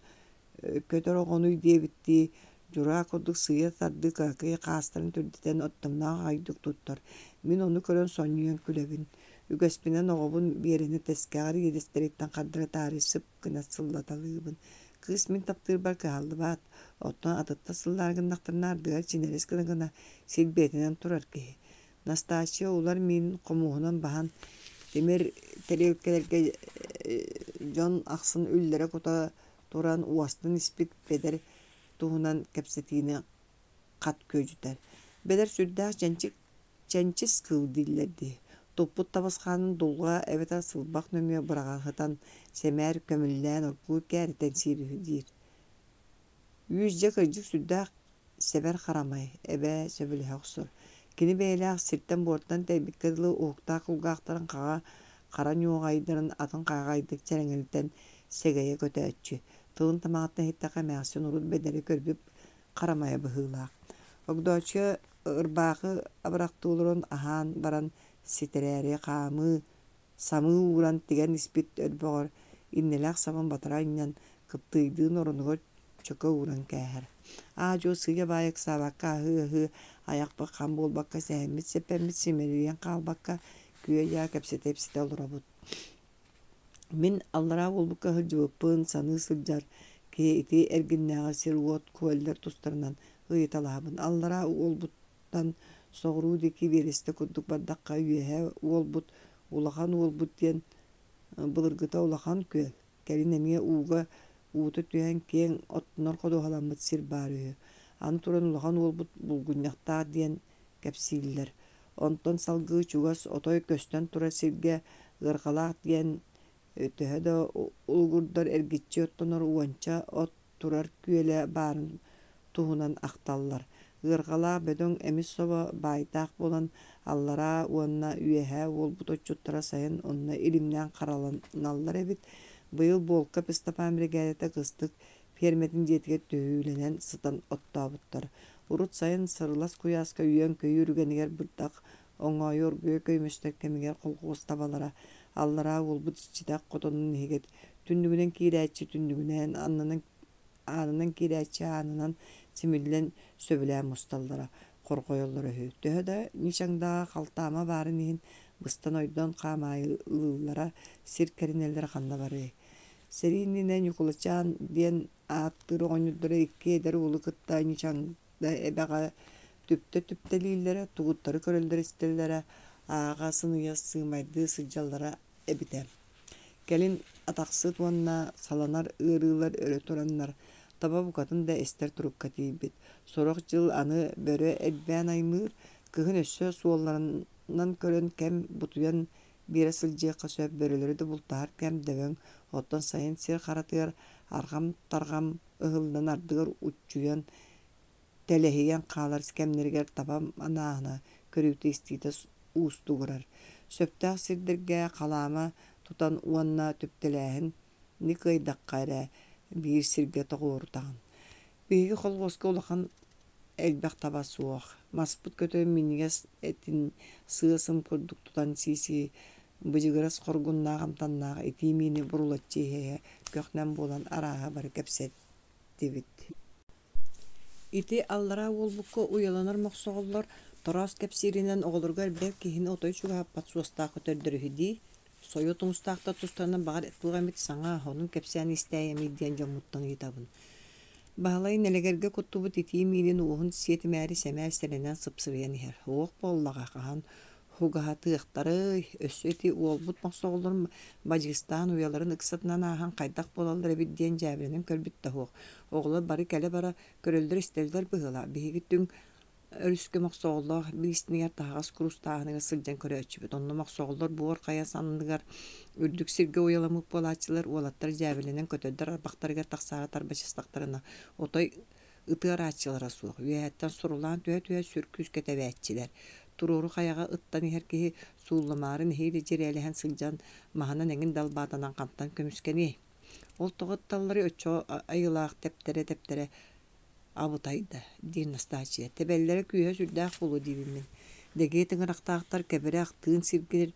көтөр оҕонуй диэбиттии дьураа курдук сыйа тардыы кааккайа хаастарын түрдүтэн оттомнаах айдык туттар. Мин ону көрөн сонньуйан күлэбин. Үгэспинэн оҕобун биэрэни тэскээҕэр иэдэстэрииттэн хардыра таарыйсып гына сыллаталыыбын. Кыыс мин таптыырбар кыһаллыбаат, оттон атытта сыллааргыннахтарына ардыгар чинэрис гына силбиэтинэн турар киһи. Настасья улар мин хомуһунан баһан тимир тэриэккэлэргэ дьон ахсын үллэрэ кута туран уастын испит бэдэр туһунан кэпсэтиини хат көөжүтэр. Бэдэр сүрдээх чэнчис кыл диллэрди. Туппут табасхаанын дулга эбэтэ сылбах нөмүө быраҕаһытан сэмээр көмүллээн оргуу кээритэн сиирүһү диир. Үүсдьэ кырдьык сүрдээх сэбэр харамай, эбэ сөбүлэһэ охсор. Кини бэйэлээх сиртэн буортан тэйбиккэ дылы уһуктаах кулгаахтарын хаҕа хара ньуоҕайдарын атын хаағайдык чэрэҥэлитэн сэгэйэ көтөөччү. Тыын тамаҕаттан хиттэх эмээхсин урут бэдэри көрбүп харамайа быһыылаах. Огдоочу ырбаахы абырахтууларын аһаан баран ситэрээри хаамыы самыы ууран тиген испит өрбөҕөр иннэлээх саман батара инньан кыптыйдыын оронугар чөкө ууран кээһэр. Аадьуу сыыя баайык саабакка аһыы аякпак хам буолбакка сэһэммит сэппэммит симэлийэн хаалбакка күө яа кэпсэтэ олорабут. Мин аллара уолбукка хырдьыбыппын саныы сылдьар киһи ити эргиннээҕэ сир уот күөллэр тустарынан ыйыталаабын. Аллара уолбуттан соҕуруу дики биэристэ курдук бардакка үөһэ уолбут улахан уолбут диэн былыргыта улахан күөл. Кэлин эмиэ ууга ууту түһэн киэң оттунар ходуһаламмыт сир баар үһү. Аны туран улахан уолбут булгунньахтаах диэн кэпсииллэр. Онтон салгыы чугас отой көстөн тура сиргэ ыргалаах диэн төһө да улгурдар эргиччи оттонор уонча от турар күөлэ баарын туһунан ахталлар. Ыргалаа бөдөң эмис соба баайтаах болан аллара уонна үөһэ уолбут оччуттара сайын онна илимнээн хараланаллар эбит. Быйыл буолка пыстапаан бригадата кыстык ферметин диэтигэр төһүүлэнэн сытан оттообуттар. Урут сайын сырылас куяаска үйөн көйү үргэнигэр бырдак оҥойор гөө көймөстөр кемигэр холгуус табалара аллара уолбут иччитаах хотонун иһигит түннүгүнэн киирээччи түннүгүнэн aanынан киирээччи aanынан симиллэн сөбүлээн мусталлара хоргойоллор өһү. Төһө да ничаңдаа халтаама баарын иһин быстан ойдон хаамаайыллара сир кэринэллэр ханна бары. Серииннинэн юкулачаан диэн ааттыр оҕонньурдара икки эдэр улы кытта ничаңда эбэҕэ түптэлииллэрэ тугуттары көрөллөр истэллэрэ ааға сыныйа сыымайдыы сылдьаллара эбитэ. Келин атахсыт уонна саланар ыарыылар өрө тураннар. Таба букатын да эстер турукка тиийбит. Сорох жыл аны бөрө элбээн аймыыр кыһын өссө суолларынан көрөн кэм бутуян биэре сылдьыакка сөп бөрөлөрү да бултаар кэм дөбөң оттон сайын сир харатыгар аргам таргам ыһылдан ардыгар уччуян тэлэһийэн хаалар кэмнэригэр табам анаахына көрүүтэ истиитэ уустугурар. Сөптаах сирдэргэ халаама тутан уанна түптэлээһин никыйдакка эрэ биир сиргэ тоҕуурутаҕын. Биһиги холҕуоска улахан элбэх таба суох маспут көтө минигес этин сыасым курдук тутан сиси быжыгырас хоргуннаагамтаннаага этимини бурулаччи көхнен болан араа бар кепсет дебит. Ити аллара уолбукка уяланар мохсоголлор торас кепсиринен оголоргар бер кихин отой чуга хаппат суостаа көтөрдөрүхүди сойо тумустаакта тустана багар тугамит саңа хонун кепсяни истәйеми диэн жоммуттан итабын. Баалай нелегерге куттубут итиминин уухун сиетимээри сэмээстеринен сыпсырыян ихер. Оох боллага кахан хугаатыахтары өссөти уолбут мохсоголлор Бажигистан уяларын ыксатынан аахан кайдак болаллар биддиэн жаабиринен көрбүттэ хуох. Оголор бары келе бара көрөлдөр истелдер быһыла. Бигиттүн өрүскө мохсоголлор биистинигер тагас курустааныгар сылдьан көрөөчүбүт. Онно мохсоголлор буор кая санныгар үрдүк сирге уяламык болаачылар уолаттар жаабиринен көтөддөр арбактарыгар таксаара тарбачыстактарына отой ытыараачылара суох. Үөһэттен сурулаан түө сүркүс кетебээчилер. Туруру каяга ыттан иһеркиһи суулламаарын хейли жерээлэһэн сылдьан маһынан эҥин далбаатанан камтан көмүскени. Ол тоҕотталлары өччо айылаах тептере абутайда диин настаачия. Тебеллere күйө сүрдээх болу дибимин. Деге тыңырактаактар кебереах тыын сиргилер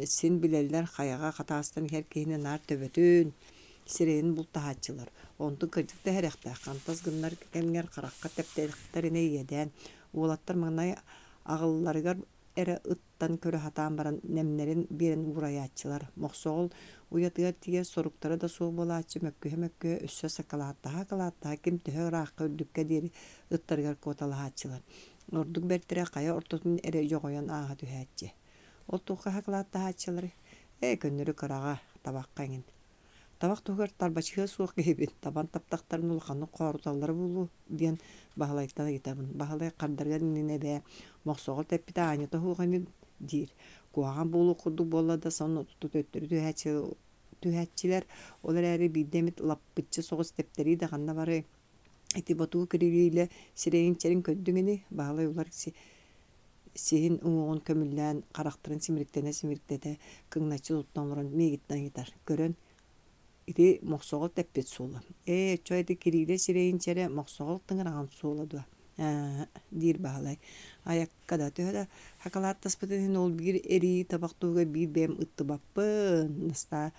син билеллер хаяга хатаастан иһеркиһини наар төбөтүн сирэйин бултаһаачылар. Онтун кырдьыкта хэрехтээх хантас гыннар кемҥер харакка тептерихтерине иэдээн уолаттар маҥнай аҕылларыгар эре ыттан көрө хатаан баран немнерин биэрин ураяачылар. Мохсоҕол уятыгар тиге соруктары да суох болаачы mökkүһэ өссө сакалааттаха ким төһө ыраахха үрдүккэ диэри ыттарыгар куоталаһаачылар. Ордук бэртирэ кая ортотун эре жоҕойон ааһа түһээччи. Ол туухха сакалааттаһаачылар көннөрү кырага табакка эҥин. Табак тугар тарбачыга суох кебит табан таптактарын улаханы кооруталлары булу диэн баһалайттан итабын. Баһалай кардарга нинебе мохсоҕол теппите ааньата хууханы диир. Куаҕан буолу курдук буолла да сонно төттөрү түһээччилер олар эри биддемит лаппытчы соҕус тептери да ганна бары ити ботуу кирилииле сирэйин черин көддүҥини баалай улар сиһин уҥуҕун көмүллээн харахтарын симириктете кыҥначчы туттанлорун миигиттан итар көрөн ити мохсоҕол теппит суола. Чой ити кириле сирэйин чере мохсоҕол тыҥыраҕан суола дуа. Диир баалай. Аяккада төһө хакалааттаспытын ол бир эри табактууга бир бэм ыттыбаппын. Наста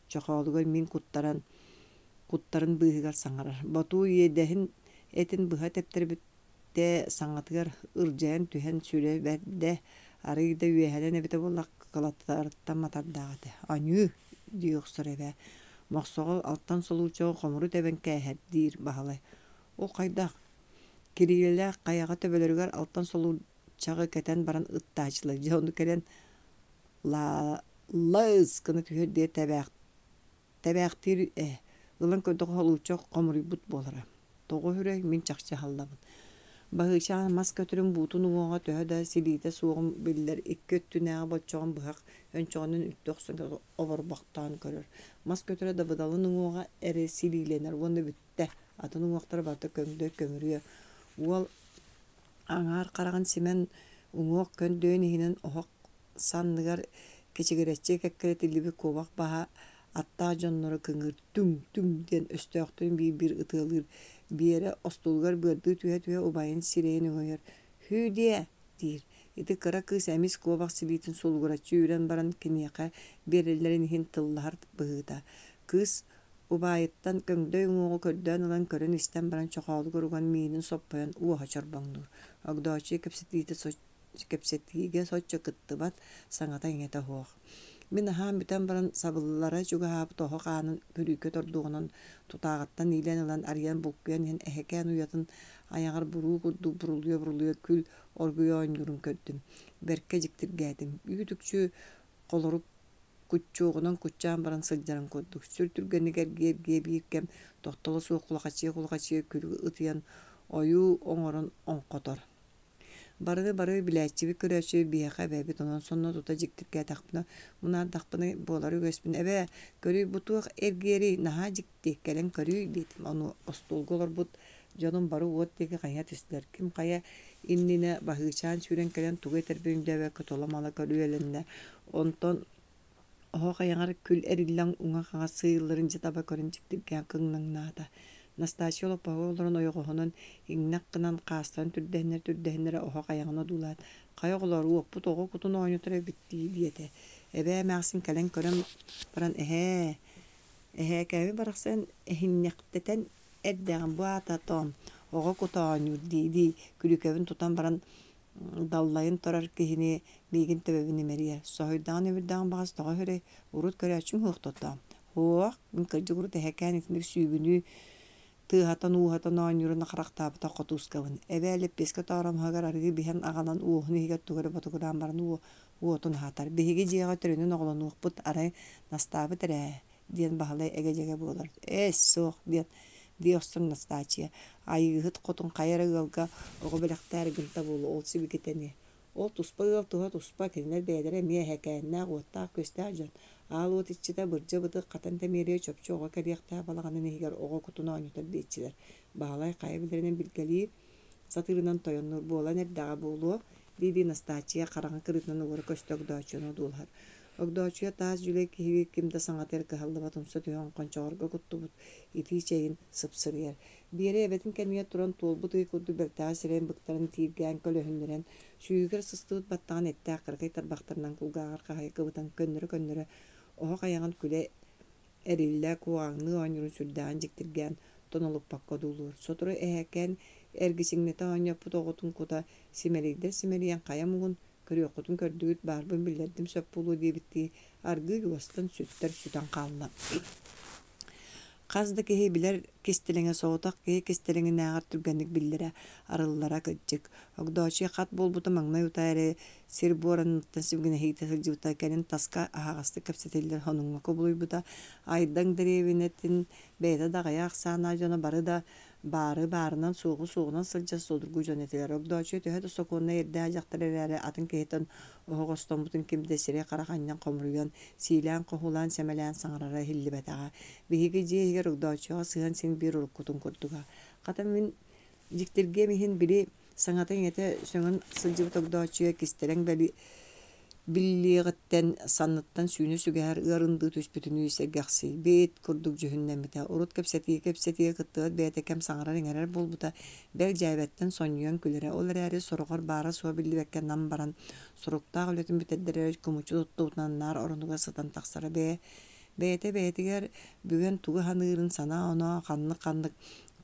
чохоолугар мин куттарын быыһыгар саҥарар. Ботуу иэдэһин этин быһа тептербитте саҥатыгар ырдьайан түһэн сүрэ бэрдэ арыйда үөһэнэн эбите буллак калаттарыттан матардаагаты. Аньыы диөхсөр эбэ. Мохсоҕол алттан солуучоҕо хомуру тэбэн кээһэр диир баалай. Ол хайдаах кирилелээх каяга төбөлөрүгэр алттан солуучаҕы кэтэн баран ыттаачылар. Дьону кэлэн лаас кына түһөр дие тэбээхтир ылан көдөҕө холуучоҕ хомуруйбут буолара. Тоҕо хүрэ мин чахчы халлабын. Баһыычаан мас көтөрүн буутун уоҥа төһө да силиите суоҕум биллэр икки өттүнээҕэ болчоҕун быһак өнчоҕунун үттөхсөн оборбахтаан көрөр. Мас көтөрө да быдалын уоҥа эре силииленер уонна бүтте. Атын уоҕтар барда көмдөй көмүрүө. Уол аңаар караган симен уҥуох көндөөн иһинэн оһох санныгар кичигирэччи кэккэрэ тиллиби куобах баһа аттаа дьонноро кыҥыр түң диэн өстөөхтөн биир ытыалыыр биэре остуулгар быардыы түһэ убайын сирэйин үҥөйөр. Хүү дие диир. Ити кыра кыыс эмис куобах силиитин сулгураччы үрэн баран киниэхэ биэрэллэрин иһин тыллаһар быһыыта. Кыыс убайыттан көҥдөй уҥуоҕу көрдөөн ылан көрөн истэн баран чохоолугар уган миинин соппойон уоһа чорбоҥнуур. Огдоочи кэпсэтииге соччо кыттыбат саҥата иҥэтэ хуох. Мин аһаан бүтэн баран сабыллара чугаһаабыт оһо хаанын көрүүкө тордуҕунан тутааҕаттан иилэн ылан арыйан булкуйан иһин эһэкээн уйатын аяҕар буруу курдук бурулуйа күл оргуйоонньурун көрдүм. Берке дьиктиргээтим. Үүтүкчү холорук куччууҕунан куччаан баран сылдьарын курдук. Сүртүргэнигэр гиэргие бииркэм тохтоло суох кулахачыа күлүгү ытыйан ойуу оҥорон оҥхотор. Бары билээччиби көрөөчү биэхэ бэбит онон сонно тута дьиктиргээтэхпина мунаардахпыны буолар үгөспүн. Эбэ көрүй бутуох эргиэри наһаа дьикти кэлэн көрүй диитим. Ону остуулголорбут дьонун бары уот диэки хайа түстүлэр. Ким хайа иннине баһыычаан сүүрэн кэлэн тугай тербиүндэбэ көтоламала көрүөлэннэ. Онтон оһо хайаҥар күл эриллэҥ уҥа хаҥа сыылларын дьытаба көрөн дьиктиргээн кыҥнаҥнаата. Настачия олоппаға оларын ойғоғынан иңнақ қынан қастан түрдәһінер оға қаяғына дулат. Қайоғылар уоппут оғы кутун ойнутыр бітті диеті. Эбе мәқсін кәлен көрім баран кәмі барақсан эхиннектетен әрдәғін бұ ататон оға кутуанюр дейді күлікәвін тұтан баран даллайын торар кехіне мейгін төбебін емерия. Соғырдағын өмірдағын бағас тоға хөре урут көрәчүн хуқтотам. Хоқ, мен кыржы құрут әхәкән етіндік сүйбіні тыһатан уһатан оонньуруна харахтаабыта хотуускабын. Эбэ элеппеске тооромһагар арыгы биһэн аҕалан уоһуну хигэр тугары батугураан баран уотун хаатар. Биһиги дьиэҕэ төрүнүн оҕолонуохпут арай настаабыт эрэ диэн баһалай эгэ-дьэгэ буолар. Суох диэн диостун настаачия. Айыһыт хотун хайара ыалга оҕо бэлэхтээри гынта буолу ол сибикитени. Ол туспа ыал туһа туспа кинилэр бэйэлэрэ миэ хэкээннээх уоттаах көстää дьон. Аалуот иччитэ бырдьа бытык хатын тэмиэрэ чөпчү оҕо кэлиэхтää балаҕанын иһигэр оҕо кутуна оñутар диичилэр. Баалай хайа билэринэн билгэлии сатыырынан тойоннур буолан эрдэҕэ буолуо диди настаачия хараҥа кырытынан угары көстө огдоочуну дуулар. Огдоочуя таас жүлэй киһиги кимдэ саҥатыр кыһаллыбат умса түһэн кончоҕорго куттубут итии чэйин сыпсырыйар. Биэри эбэтин кэмиэ туран туолбут ый курду бэртээҕэ сирээн быктарын тииргээн көлөһүннэрэн сүүгэр сыстыбыт баттаҕан эттээх кыргый тарбахтарынан кулгааҕар хаһайы кыбытан көннөрө оһо каяҕан күлэ эриллэ куаҕны оñурун сүрдэҕин дьиктиргээн тонолуппакка дуулур. Сотору эһэкэн эргисиҥнэтэ оñоппут оҕотун кута симэрийдэр хая мугун көрүөххутун көрдүүт баарбын биллэрдим сөп булуу диэбитти аргыы юостан сүттэр сүтэн хаалла. Казда кеһи билэр кистелеңе соотак кеһи кистелеңе наагар түргэнник биллэрэ арыллара кыджык. Огдоочуя хат болбута маңнай утайры сир буоранныттан сибгине хейте сылжыбыта кэнин таска аһаҕасты кэпсэтиллэр хонуҥҥа кобулуйбута айдаң дэриэбинэтин бэйэ даҕайаах саанаа дьоно баарынан суугунан сылдьа содургуу дьонетилэр. Огдоочуя төһө тосокуонна эрдää дьахтар эрээри атын кэһитэн оһоҕостомбутун кимдэ сире хараханньан хомруйан сиилээн хохулаан сэмэлээн саҥарара хиллибэтэҕэ. Биһиги дьиэһигэр огдоочуга сыһан син биир уруккутун курдуга. Хата мин дьиктиргэ миһин били саҥатаң эте сөҥөн сылдьыбыт огдоочуя кистэлэң биллиэҕиттэн санныттан сүүнү сүгэһэр ыарындыы түспүтүнүү исэргэхси бэйит курдук дьүһүннэммитэ урут кэпсэтии кыттыат бэйэтэ кэм саҥарар иҥэрэр булбута бэл дьаайбэттэн сонньуон күлэрэ ол эрээри сороҕор баара суо биллибэккэ нам баран суруктаах үлэтин бүтэрдэрэ кумучу туттуутунаннаар оронуга сытан тахсара бэйэтигэр бүгэн тугу ханыырын санаа оноо ханнык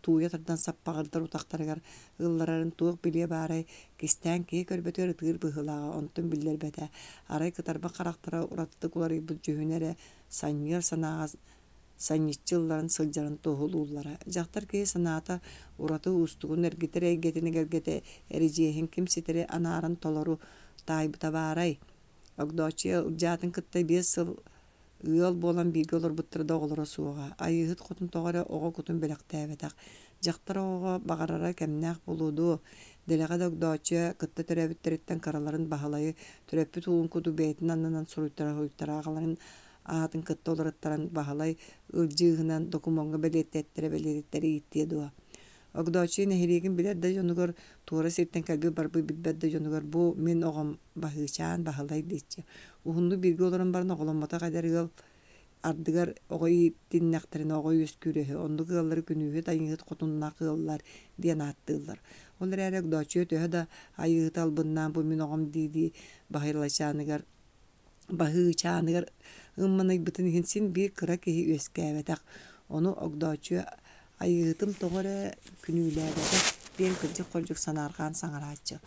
тууя тардан саппаҕардар утахтарыгар ылларарын туох билие баарай кистээн киһи көрбөтөр ытыыр быһылааҕа онтун биллэрбэтэ арай кытарба харахтара уратты куларыйбыт дьүһүнэрэ санньыар санааҕа санньыччы ылларын сылдьарын туһулууллара. Дьахтар киһи санаата ураты уустугун эргитэр эйгетиник эргете эридьиэһин ким ситери анааран толору таайбыта баарай. Огдоочуя дьаатын кытта биэс сыл ыал буолан бииргэ олорбуттара оҕолоро суоҕа. Айыһыт хотун тоҕорэ оҕо кутун бэлэхтээбэтэх. Дьахтар оҕо баҕарара кэмнээх булуудуу. Дэлэҕэ да огдоочуя кытта төрөбүттэриттэн караларын баһалайы төрөппүт уун куту бэйэтин аннынан суруйтарааҕаларын аатын кытта олораттаран баһалай ылдьыыһынан докумоҥҥо бэлиэттээттэрэ ииттиэ дуо. Огдоочуй нэһириигин билэр да дьонугар туора сиртэн кэлби барбый билбэт да дьонугар бу мин оҕом баһыычаан баһалай дииччи. Уһунну бииргэ олорон баран оҕоломмото кайдар ыал ардыгар оҕой тиннэхтэринэ оҕой үскүүрүһү оннук ыаллары күнүүһү тайыыһыт хотуннаах ыаллар диэн ааттыыллар. Ол эрээри огдоочуй төһө да айыыһыт албыннаан бу мин оҕом дии баһыычааныгар ымманыйбытын иһин биир кыра киһи үөскээбэтэх. Ону огдоочуй айыытым тоҕорэ күнүүлээбэтэ диэн кырдьык холдьук санааргаан саҥарааччы.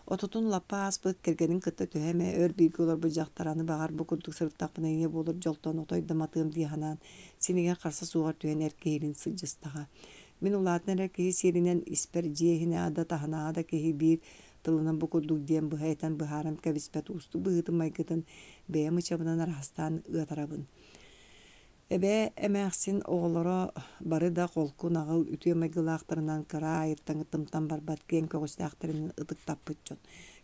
Отутун лаппа аспыт кэргэнин кытта төһэмэ өр бииргэ олорбу дьахтараны баҕар бу курдук сырыттахпына иҥэ буолар дьолтон отойдаматыым диэханаан синигэн харса суоҕар түһэн эр киһилин сылдьыстаҕа. Мин улаатын эрэ киһи сиэринэн испэр дьиэһине ада таһанаа да киһи биир тылынан бу курдук диэн быһайытан быһаарам кэбиспэт усту быһыытым майгытын бэйэ мычабынан арахастаан ыатарабын. Эбэ эмээхсин оҕолоро бары да холкун аҕыл үтүө майгылаахтарынан кыра айыртаҥы тымтан барбат киэн көҕүстээхтэринэн ытыктаппыт дьон.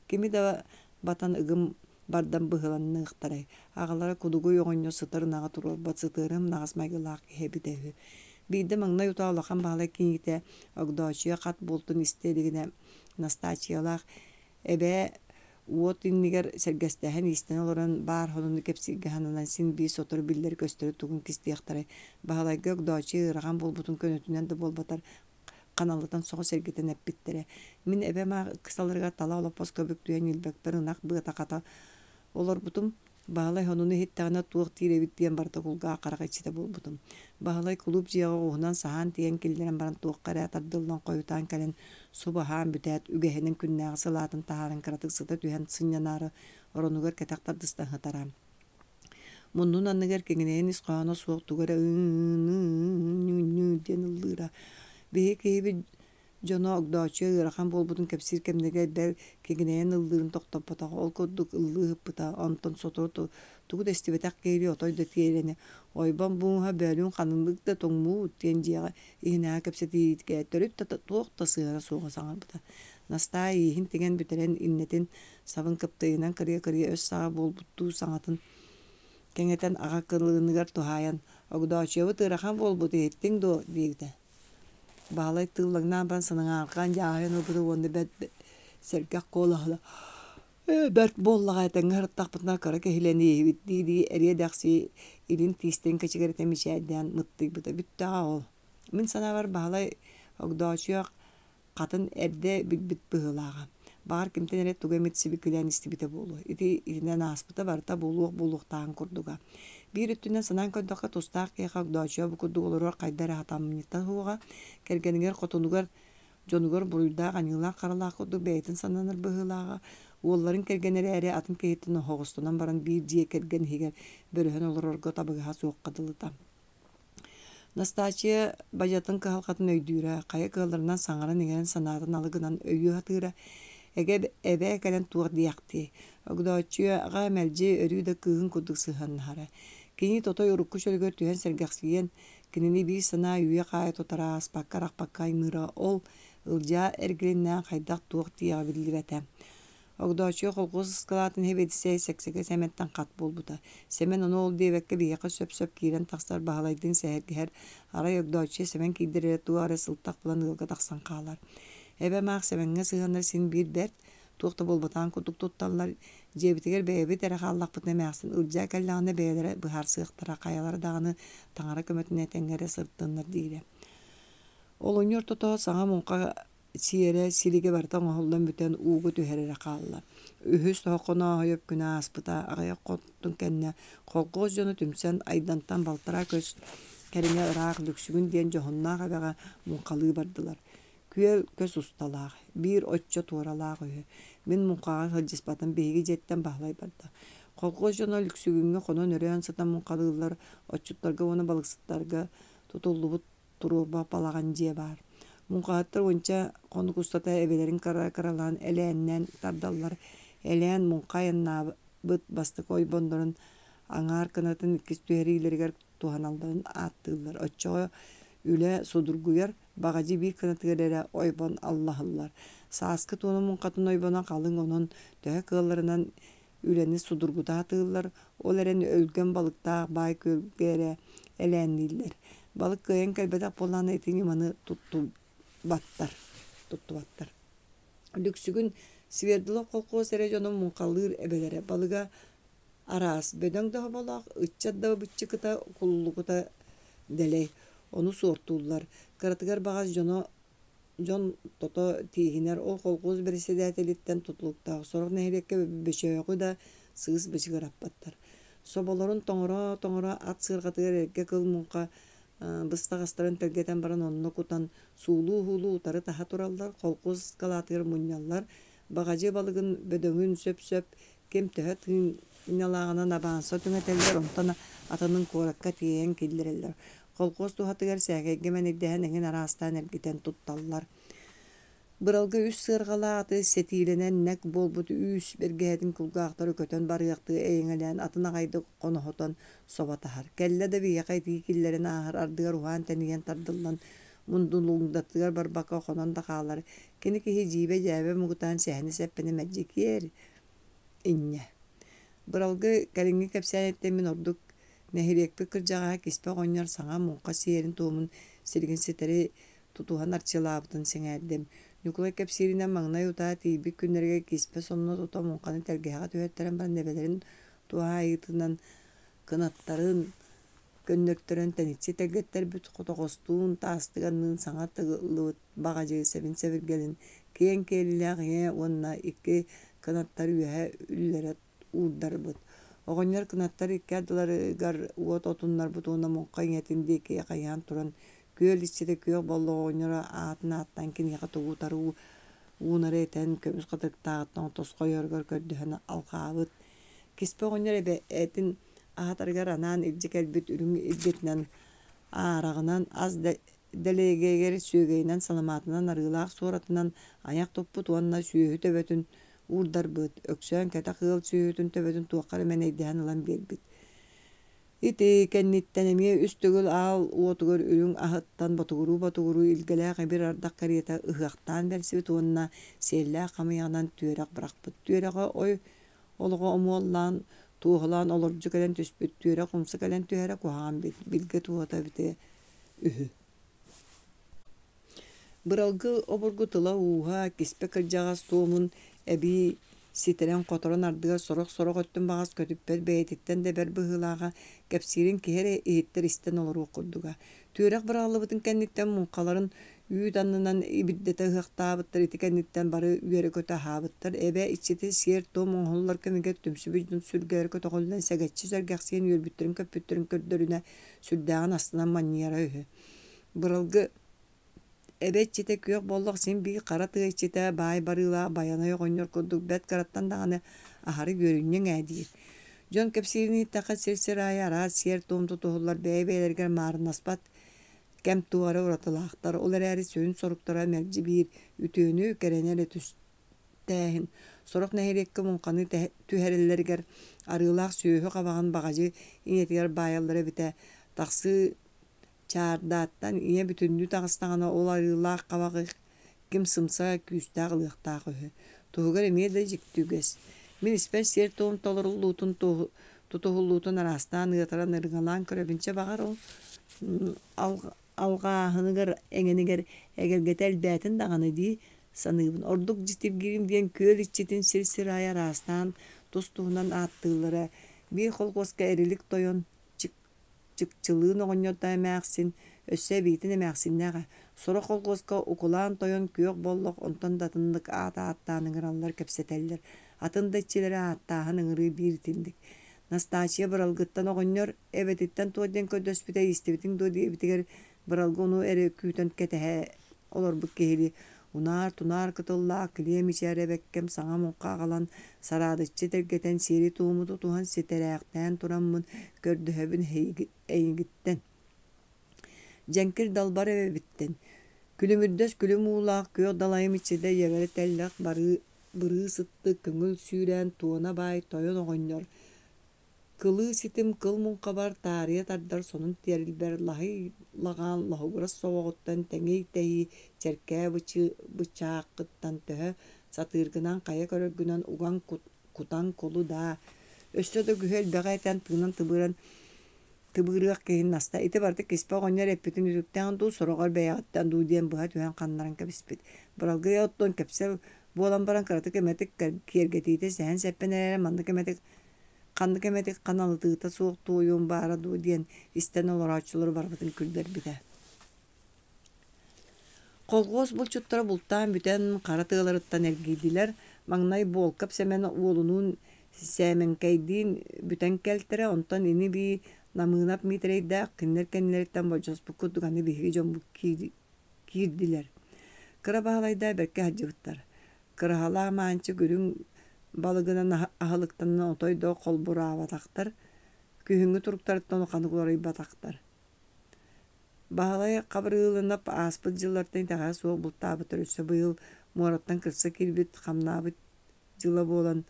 Кими да батан ыгым бардан быһыланныахтарай. Аҕалара кудугуй оҕонньо сытар наҕа турулбат сытыырым наҕас майгылаах киһэбитэһү. Биирдэ маҥнай утаалахан баһалай киҥите огдоочуя хат бултун истиэлигине настаачиялаах эбэ Уот иннигер сергестәһен истен олоран бар хонуну кепсигәһанынан син би сотор биллер көстөрө тугун кистияхтары баһалайга дочи ыраган болбутун көнөтүнен да болбатар каналытан соҕо сергетен эппиттере мин эбема кысалырга тала олоппос көбүк түйен илбек берынак быатаката олорбутум баһалай хонуну хиттаана туох тииребит диэн барда кулга акарагайчыта болбутум баһалай кулуп жиага уһунан саһаан тиен киллерен баран туохкара тардылдан койутаан кэлен субаһаан бүтээт үгэһинин күннээҕи сылаатын таһааран кыратык сыта түһэн сынньанаары оронугар кэтактар дыстан хытарам муннун анныгар кеңинээн исхаана суоктугара диэн ыллыыра биһи киһиби дьоно огдоочу ыарахан буолбутун кэпсиир кэмнэгэ бэр кеңинээн ыллыырын тохтоппутаҕа ол курдук ыллыыһыппыта онтон сотору тугу дэстибэтэх киһиби отойдо тиэрэни ойбон буҥа бөөлүүн ханылык да тоҥмуут диэн дьиэҕэ иһинээҕэ кэпсэтиитгэ төрүт туох тасыара суоҕа саҥарбыта настаа ииһин тиген бүтэрэн иннэтин сабын кыптыйынан кырыа өс саҕа буолбуттуу саҥатын кэҥэтэн аҕа кылыыныгар туһааyan огдоочуобут ыарахан буолбут иһиттиҥ дуо диэбитэ баалай тыыллагнаан баран санаҥааргаан дьааһын ылбыты уонна бэт сэргэх куолаһыла бэрт буоллаҕа этэҥҥэ хырыттахпытына кара кэһилэн иһибит дии эрие дахси илин тиистен кэчигэр этэмичээддээн мыттыйбыта бүттээҕа ол мин санаабар баалай огдоочуох хатын эрдэ билбит быһыылааҕа баар кимтен эре туга эмит сибиккилээн истибите буолу ити илинэн ааспыта барыта буолуохтаан курдуга биир үттүнэн санаан көндөххө тустаах киэхэ огдоочуо бу курдук олорор хайдара хатаммыньыттан хууга кэргэнигэр хотунугар дьонугар буруйдаах аньыылаах каралаах курдук бэйэтин сананар быһыылааҕа уолларын кэргэнэри эре атын киһиттэн хоҕустунан баран биир дьиэ кэргэн иһигэр бөрүһөн олорорго табыгаһа суоххатылыта Настачия бажатын кыһалхатын өйдүүрэ хайа кыһалларынан саҥаран иҥэрэн санаатын алыгынан өйүө хатыыра эбээ кэлэн туох диэхти огдоочуоҕа эмэлдьи өрүү да кыыһын курдук сыһаннаһара кини тотой урукку чөлгөр түһэн сэргэхсиийэн кинини бии санаа үйэ хаайа тотараас пакка аймыра ол ылдьаа эргилиннээн хайдах туох тиэҕэ биллибэтэ огдоочуо холкуус ыскалаатын хэбэтисэй сэксэгэ сэмэттэн хат буолбута сэмэн ону ол диэбэккэ биһиэхэ сөп киирэн тахсар баһалайдын сэһэргэһэр арай огдоочуо сэмэн киидэрэрэ туары сылтах булан ылга тахсан хаалар эбэмаах сэмэҥҥэ сыһаннар син биир бэрт туохта буолбатаан курдук тутталлар дьиэбитигэр бэйэбит эре хааллахпыт эмээхсин ылдьаа кэллэҕинэ бэйэлэрэ быһаар сыахтара хайалара даҕаны таҥара көмөтүнэ тэҥҥэрэ сыртыаннар диирэ ол онньор тотоо саҥа муҥха сиэрэ силигэ барта оҥоһуллан бүтэн уугу түһэрэрэ хаалла үһүс тоһоххоноо höйөп күнэ ааспыта аҕыйах хоттун кэннэ холкоос дьону түмсэн айдантан балтара көс кэриҥэ ыраах люксүгүн диэн дьоһуннаах абэҕэ муҥхалыы бардылар күөл көс усталаах биир оччо туоралаах үһү мин муҥхаҕа сылдьыспатын биһиги дьиэттэн баһылай барда холкоос дьоно люксүгүҥҥэ хонон өрөөн сытан муҥхалыылар оччуттарга уона балыксыттарга тутуллубут туруурба балаган дьиэ баар муҥхааттар уонча хонук устата эбелерин каралаан элээннэн тардаллар элээн муҥха айаннаабыт бастык ойбондорун аңаар кынатын иккис түһэриилэригэр туһаналларын ааттыыллар оччоҕо үлэ судургуйар багажы биир кынатыгар ойбон аллаһыллар сааскы туону муҥхатын ойбона халыҥ онон төһө кыалларынан үлэни судургутаатыыллар ол эрен өлгөн балыктаах баай көлгээрэ элээннииллэр балык кыайан кэлбэтэх буоллаана итин иманы туттубаттар Дүксүгүн свердылы холкоос эре дьону муҥхалыыр эбэлэрэ балыга араас бөдөҥ да болоох ыччадда быччыкыта куллукута дэлэй ону суортууллар кыратыгар багас дьон тото тииһинэр ол холкуус береседэээтилиттэн тутулуктаах сорох нэһилекке бөчөөгү да сыыс бычыгараппаттар соболорун тоҥоро ат сыырҕатыгар эргэ кыл муҥха быстагастарын тэлгэтэн баран онно кутан суулуу утары таһа тураллар холкуус калаатыгар мунньаллар багажы балыгын бөдөҥүн сөп кем төһө тыыналааҕынан абаанса түҥэтэллэр онтон атынын куоракка тиэйэн киллэрэллэр холкуус туһатыгар сээгэйгэ мэнигдэһэн эҥин араастаан эргитэн тутталлар быралга үс сыарҕалааты сэтииленэн нэк буолбут үүс бергэһэтин кулгаахтары көтөн барыахтыы эйиҥэлээн атын аҕайды хоноһотон собатаһар кэллэ да биэхэ тии киллэрин ааһар ардыгар уһаан тэниийэн тардыллан мундулуҥдаттыгар барбакка хонон да хаалар кини киһи дьиибэ дьээбэ мугутаан сэһэни сэппини мэджи киэр инньэ быралга кэлиҥҥи кэпсээниттэн мин ордук нэһириэкпи кырдьаҕаһа киспэ оҕонньор саҥа муҥха сиэрин туумун сиригин ситери тутуһан арчылаабытын сиҥээрдим Нюкулай кепсиринен маңнай утаа тиибик күннерге киспе сонно тута мунканы тергеһаға түһэттерэн баран небелерин туа айытынан кынаттарын көннөктөрөн тенитси тергеттер бүт хотогостуун таастыганнын саңа тыгылыбыт багажы себин себиргелин киэн киэлилээх уонна икки кынаттар үөһэ үллэрэ уурдарбыт. Оҕонньор кынаттар икки адыларыгар уот отуннарбыт уонна мунка иҥэтин диэки хайаан туран күөл иччите күөх болло оҕонньоро аатын ааттан киниэхэ тугуутаруу уунары этэн көмүс кытыктааҕыттан тоскойоргор көрдөһөн алхаабыт. Киспе оҕонньор этин аһатарыгар анаан илдьик элбит үрүҥ илбитинэн аарагынан аз дэлээгээгэр сүүгэйинэн саламаатынан арыылаах суоратынан аяк туппут уонна сүүһү төбөтүн уурдарбыт. Өксөөн кэтэ кыыл сүүһүтүн төбөтүн туоххара мэнэйдэһэн ылан биэрбит. Ити кэнниттэн эмиэ үс түгүл аал уотугар үрүҥ аһыттан ботугуруу илгэлээх эбир ардах кариэта ыһыахтаан бэрсибит уонна сиэллээх хамыйаҕынан түөрэх бырахпыт. Түөрэҕэ ой олоҕо омуоллаан туuһалаан олордьу кэлэн түспүт, түөрэ хумса кэлэн түһэрэ куһаҕан билгэ туота бите үһү. Быралгы обургу тыла ууһа киспе кырдьаҕас туомун эбии ситэрэн хоторон ардыгар сорох өттүн баҕас көтүппэт бэйэтиттэн дебэр быһыылааҕа кэпсиирин киһэрэ иһиттэр истэн олоруу курдуга. Түөрэх быраллыбытын кэнниттэн мунхаларын үүт аннынан ибирдэтэ ыһыахтаабыттар ити кэнниттэн бары үөрэ көтө хаабыттар эбэ иччити сиэр туом оҥоллар көмүгэр түмсүбүждүн сүргээр көтөҕөллэн сэгэччи сэргэхсиэн үөрбүттөрүн көппүттөрүн көрдөрүнэ сүрдээҕин астынан манньыара үһү. Быралгы эбэ иччите күөх боллох син бии хара тыайччите баай барыылаах баянай оҕонньор курдук бэт караттан даҕаны аһары үөрүнньэҥ эдиир. Дьон кэпсиирнииттаха сирсираайа араас сиэр туом тутуһуллар бэйэ-бэйэлэригэр маарынаспат кэм туары уратылаахтар. Ол эрээри сүүн соруктара мэрдьи биир үтүөнү кэрэнэрэ түстээһин. Сорох нэһириэкки мунханы түһэрэллэригэр арыылаах сүүһү хабаҕын багажы иҥэтигэр баайаллара битэ тахсы чаардааттан иҥэ бүтүннү таҕыстаҕына ол арыылаах хабаҕы ким сымса күүстээх ылыахтаах үһү. Туһугар эмиэ да дьиктүүгэс. Мин испэр сиэр туом толоруллуутун тутуһуллуутун араастаан ыатаран ырыҥалаан көрөбүнчэ баҕар ол алгааһыныгар эҥэнигэр эгэргэтэ элбээтин даҕаны дии саныыбын. Ордук дьитиргирим диэн күөл иччитин сирсираай араастаан тус туһунан ааттыыллара бии холкуоска эрилик тойон чыкчылыын оҕонньорда эмээхсин өссө эбиитин эмээхсиннээҕэ сорох холкуоска укулаан тойон күөх боллох онтон да тыннык аата-ааттаан ыҥыраллар кэпсэтэллэр. Атын да иччилэри ааттааһын ыҥырыы бииритинник. Настасья быралгыттан оҕонньор эбэтиттэн туодьен көдөспүтэ истибитиҥ дуо диэбитигэр быралгы уну эре күүтөн кэтэһэ олорбут киһили унаар тунаар кытыллаах килиэм ичээрэ-бэккэм саҥа мунха аҕалан сараадыччы тэргэтэн сиэри туумуту туһан ситэрээхтээн тураммын көрдөһөбүн эйигиттэн. Дьэнкир далбар эбэбиттэн. Күлүмүрдөс күлүм уулаах күөх далайым иччиде эбэри тэллэх бырыы сытты көҥүл сүүрээн туона баай тойон оҕонньор. Кылыы ситим кыл мунхабар таарыа тардар сонун тиэрилбэр лаһый-лагаан лоһугурас соҕоҕуттан тэҥий тэйи чэркээ бычааккыттан төһө сатыыргынан хайа көрөргүнэн уган кутан кулу даа. Өссө да күһү элбэҕэ этэн тыынан тыбыырыах киһин наста. Ити барды киспе оҕонньор эппитин үтүктээн дуу сороҕор бэйэҕиттэн дуу диэн быһа түһэн ханнаран кэбиспит. Быралгы оттон кэпсэ буолан баран кыраты кэметик киэргэтиите сэһэн сэппэн эрэрэ манны кэметик ханалытыыта суох туойуун баара дуу диэн истэн олорааччулар барбытын күлбэрбитэ. Колгоос булчуттара бултаан бүтэн хара тыаларыттан эргийдилэр маҥнай буолкап сэмэн уолунуун сээмэнкэйдиин бүтэн кэлтэрэ онтон ини бии намыынап миитэрэйдээх киннэр-кэннэриттэн болдьоспут курдуганы биһиги дьомбут киирдилэр. Кыра баһалайдаа бэркэ хаджыбыттар. Кыраһалаа маанчы күрүҥ балыгынан аһылыктанан отойдоо холбураабатахтар, күһүҥҥү туруктарыттан уханыгуларыйбатахтар. Баһалай хабырыыланап ааспыт дьыллартан таҕаа суох бултаабытар өссө быйыл муораттан кырса киирбит хамнаабыт дьыла буолан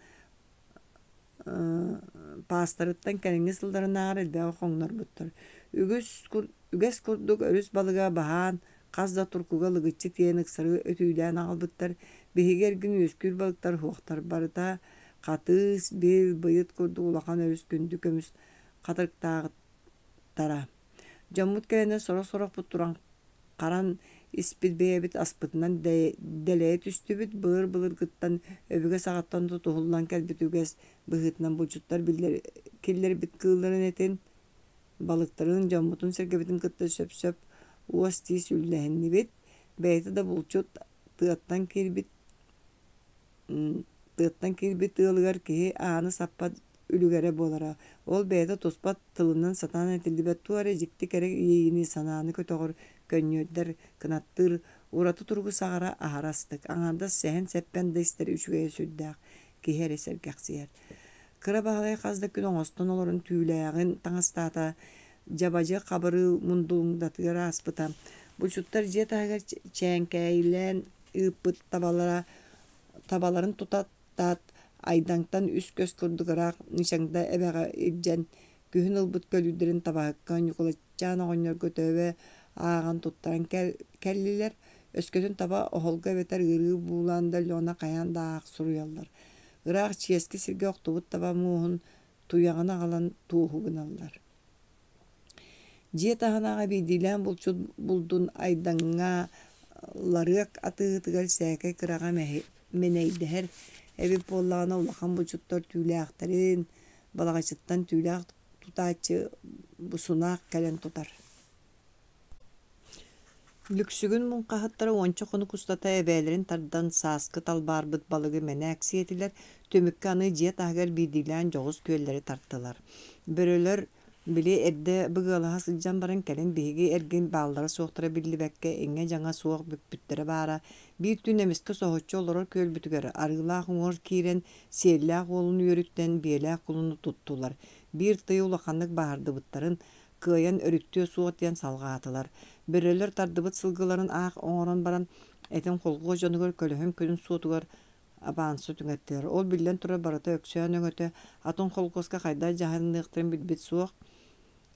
паастарыттан кэриҥҥи сылдарынааҕар элбэҕэ хоҥнорбуттар. Үгэс курдук өрүс балыга баһаан хас да туркуга лыгыччы тиэн ыксары өтүүлээн аҕалбыттар. Биһиги эргин үөскүүр балыктар хуохтар барыта хатыыс бил быйыт курдук улахан өрүс күндү көмүс хатырыктааҕыттара. Дьоммут кэлэнэ сорох-сорохпут туран харан ispit beyebit aspıtından deleye tüstübüt bığır gıttan öbüge sağattan tutuhullan kelbitüges bıhıtından bulçutlar killeri bit kığların etin balıkların camutun sergebitin kıtta söp uas tis üllehenni bit beyti da bulçut tığattan kilbit tığılgar ki anı sappat ülügere bolara. Ol beyda tospat tılından satan etildibet tuare jikti kerek iyini sananı kötögөр könnödder kınattır uratı turgu sağara aharastık. Aňanda sehen seppen de isteri üçüge süddäk ki her eser gaqsiyer. Kıra bağlay qazda gün oňoston olorun tüýlägin taňastata jabaja qabırı mundulundatyr aspıtam. Bu çuttar jet agar çenkäýlen ıpıt tabaların tutat aydaňtan üst göz kurdugaraak nişaňda ebeğe iljen gühün ılbıt kölüdürün tabakkan yukulatjana oňor götöbe ağan tuttaran kelliler öskötün taba oholga beter ırığı buulanda lona kayan daaq suruyallar. Irak çieski sirge oktubut taba muhun tuyaňana galan tuuhu gynallar. Jiet ahanaga bidilen buldun aydaňa larıak atıgıtıgal säke kıraga meneydiher ebi pollana ulakan bulçutlar tüyläkterin balagaçyttan tüylak tutaçı bu sunak kalen tutar. Lüksügün munqahattara onça konu kustata ebelerin tardan saskı talbarbıt balıgı menek siyetiler tömükkä any jiet agar bidilen joğuz kölleri tarttılar. Böröler bili edde bıgılaha sıljan baran kelen bihigi ergin bağlara soğuktara billibekke enge jaňa soğuk büppüttere bara bir tünemiske soğutçu oloror köl bütügeri arılaaq oňor kiren sellaaq olunu yörükten bielaaq kulunu tuttular. Bir tıyı ulakanlık bahardıbıtların kıyan örüktüö soğut yan salgatılar. Böröler tardıbıt sılgıların aaq oňoron baran etin kolgu jonugor kölöhüm kölün soğutugar abansı tüňetler. Ol billen tura barata öksön öňöte atın kolgoska kayda jahanlyktyryn bilbit soğuk.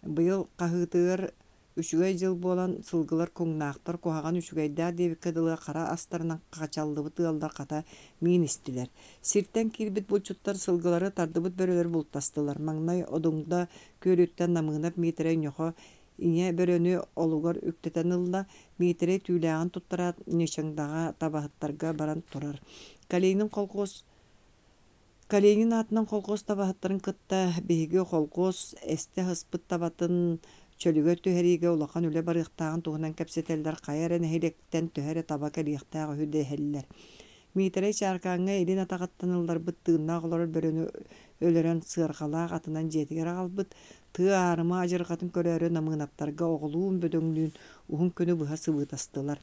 Bıyıl qahytyr 3 ýyl bolan sılgılar koňnaqtar kohagan 3 ýylda debikadılığa qara astarынан qaçaldyby tığaldar qata ministiler. Sirtten kirbit bulçutlar sılgılary tardybyt böröler bultastylar. Maňnay oduňda körütten namynap metre ňoho iňe böröni olugar ükteten ylda metre tüýlägin tutturat neşeňdaga tabahatlarga baran turar. Kalenin atынан kolgos tabahattарын kıtta bihigi kolgos este hıspıt tabatın çölüge tüherige ulakan üle barıqtağın tuğunan kapseteller kayaren helekten tühere tabaka liqtağı hüde heller. Mitere çarkaňa elin ataqattanıllar bıttığına olar börönü öleren sığırqalaq atından jetiger albyt tı arıma ajırqatın köröre namynaptarga oğluun bödöňlüğün uhun könü bıha sıvıtastılar.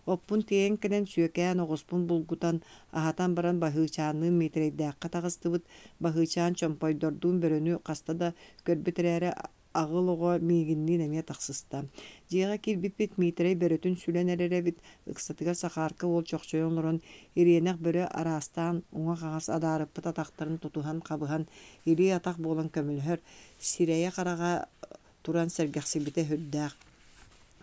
Oppun teýen kenen süökän ogospun bulgutan ahatan baran bahyçanyň metreýdäki tagıstybyt bahyçan çompoýdorduň börönü qasta da körbüterere agylogo miginni näme taksystam. Jiga kirbipit metrey börötün sülenerere bit yksatyga sakarky ol çokçoýonlaryň iriýenek börö arastan oňa gagas adaryp tataktaryn tutuhan kabyhan iri atak bolan kömülhör sireýe karaga turan sergäksibite höddäk.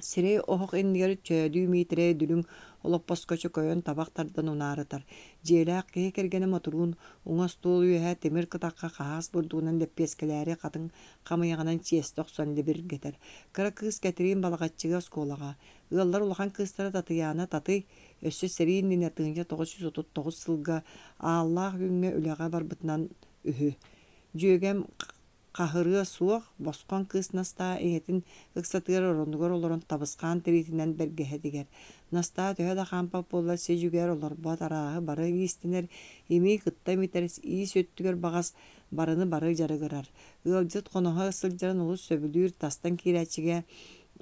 Sirey ohok enniger çödü metre dülüň olopposkoçu köýön tabaktardan unarytar. Jelak kergene motorun oňa stol ýöhä temir kytakka gagas burdugynyň leppeskeleri gatyň kamyaganan çies 91 geter. Kara kız getirin balagaççyga skolaga. Ýollar ulakan kızlara tatyana taty össü serinin netýince 939 ýylga Allah güňe ülega barbytnan ühü. Jögem Kahırıya suaq, bosqan kız nasta eyetin ıksatıgar orondugar oloron tabısqan teritinden bergehediger. Nasta töhe da kampap bolla sejüger olor bat arağı barı istiner, emi kıtta miteris iyi söttüger bagas barını barı jarıgırar. Ylcıt konoha ısılcaran ulus söbülür tastan kireçige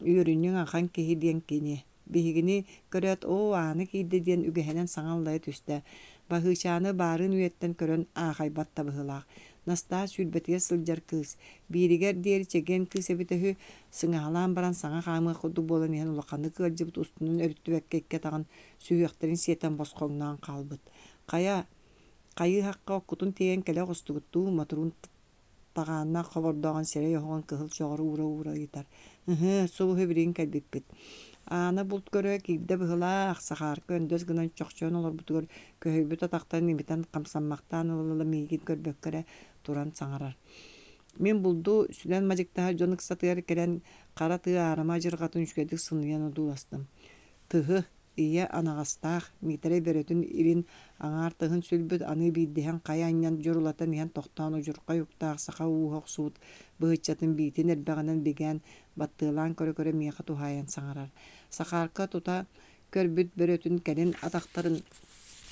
ürünün akan kehi diyen keni. Bihigini köröt o anı kiyde diyen ügehenen saŋallaya tüste. Bahyçanı barın üyetten körön ağaybat tabıhılaq. Nasta sülbetiye sıljar kız. Biriger diğeri çeken kız ebitehü sıŋahalan baran saŋa qamı kudu bolan ehen ulaqanı kıljıbıt ustunun örüttü bekkekke tağın süyekterin siyeten bosqoňdan qalbyt. Qayı haqqa okutun teyen kele ostuguttu motorun tağanna xabardağın sere yoğun kıhıl çoğru ura gitar. Soğu hebirin kelbipit. Ana bult görö kibde bıhıla saxar köndöz gınan çokçön olur butugur köhübüt ataqtan nimiten qamsanmaqtan ıllı migin körbökkere turan saŋarar. Men buldu sülen majykta jonuк satyar kelen qara tyy arama jırgatyn üçgedik synyyan odu bastım. Тыһы ия анагастаах митере беретин ирин аңаар тыһын сүлбүт аны бииддиһэн кайаанньан журулатан иһэн тохтоон ужурка юктаах саха уухох суут быһыччатын биитин эрбэҕинэн бигээн баттыылаан көрө миэхэ тухайан саҥарар. Сахаарка тута көрбүт беретин кэлин атахтарын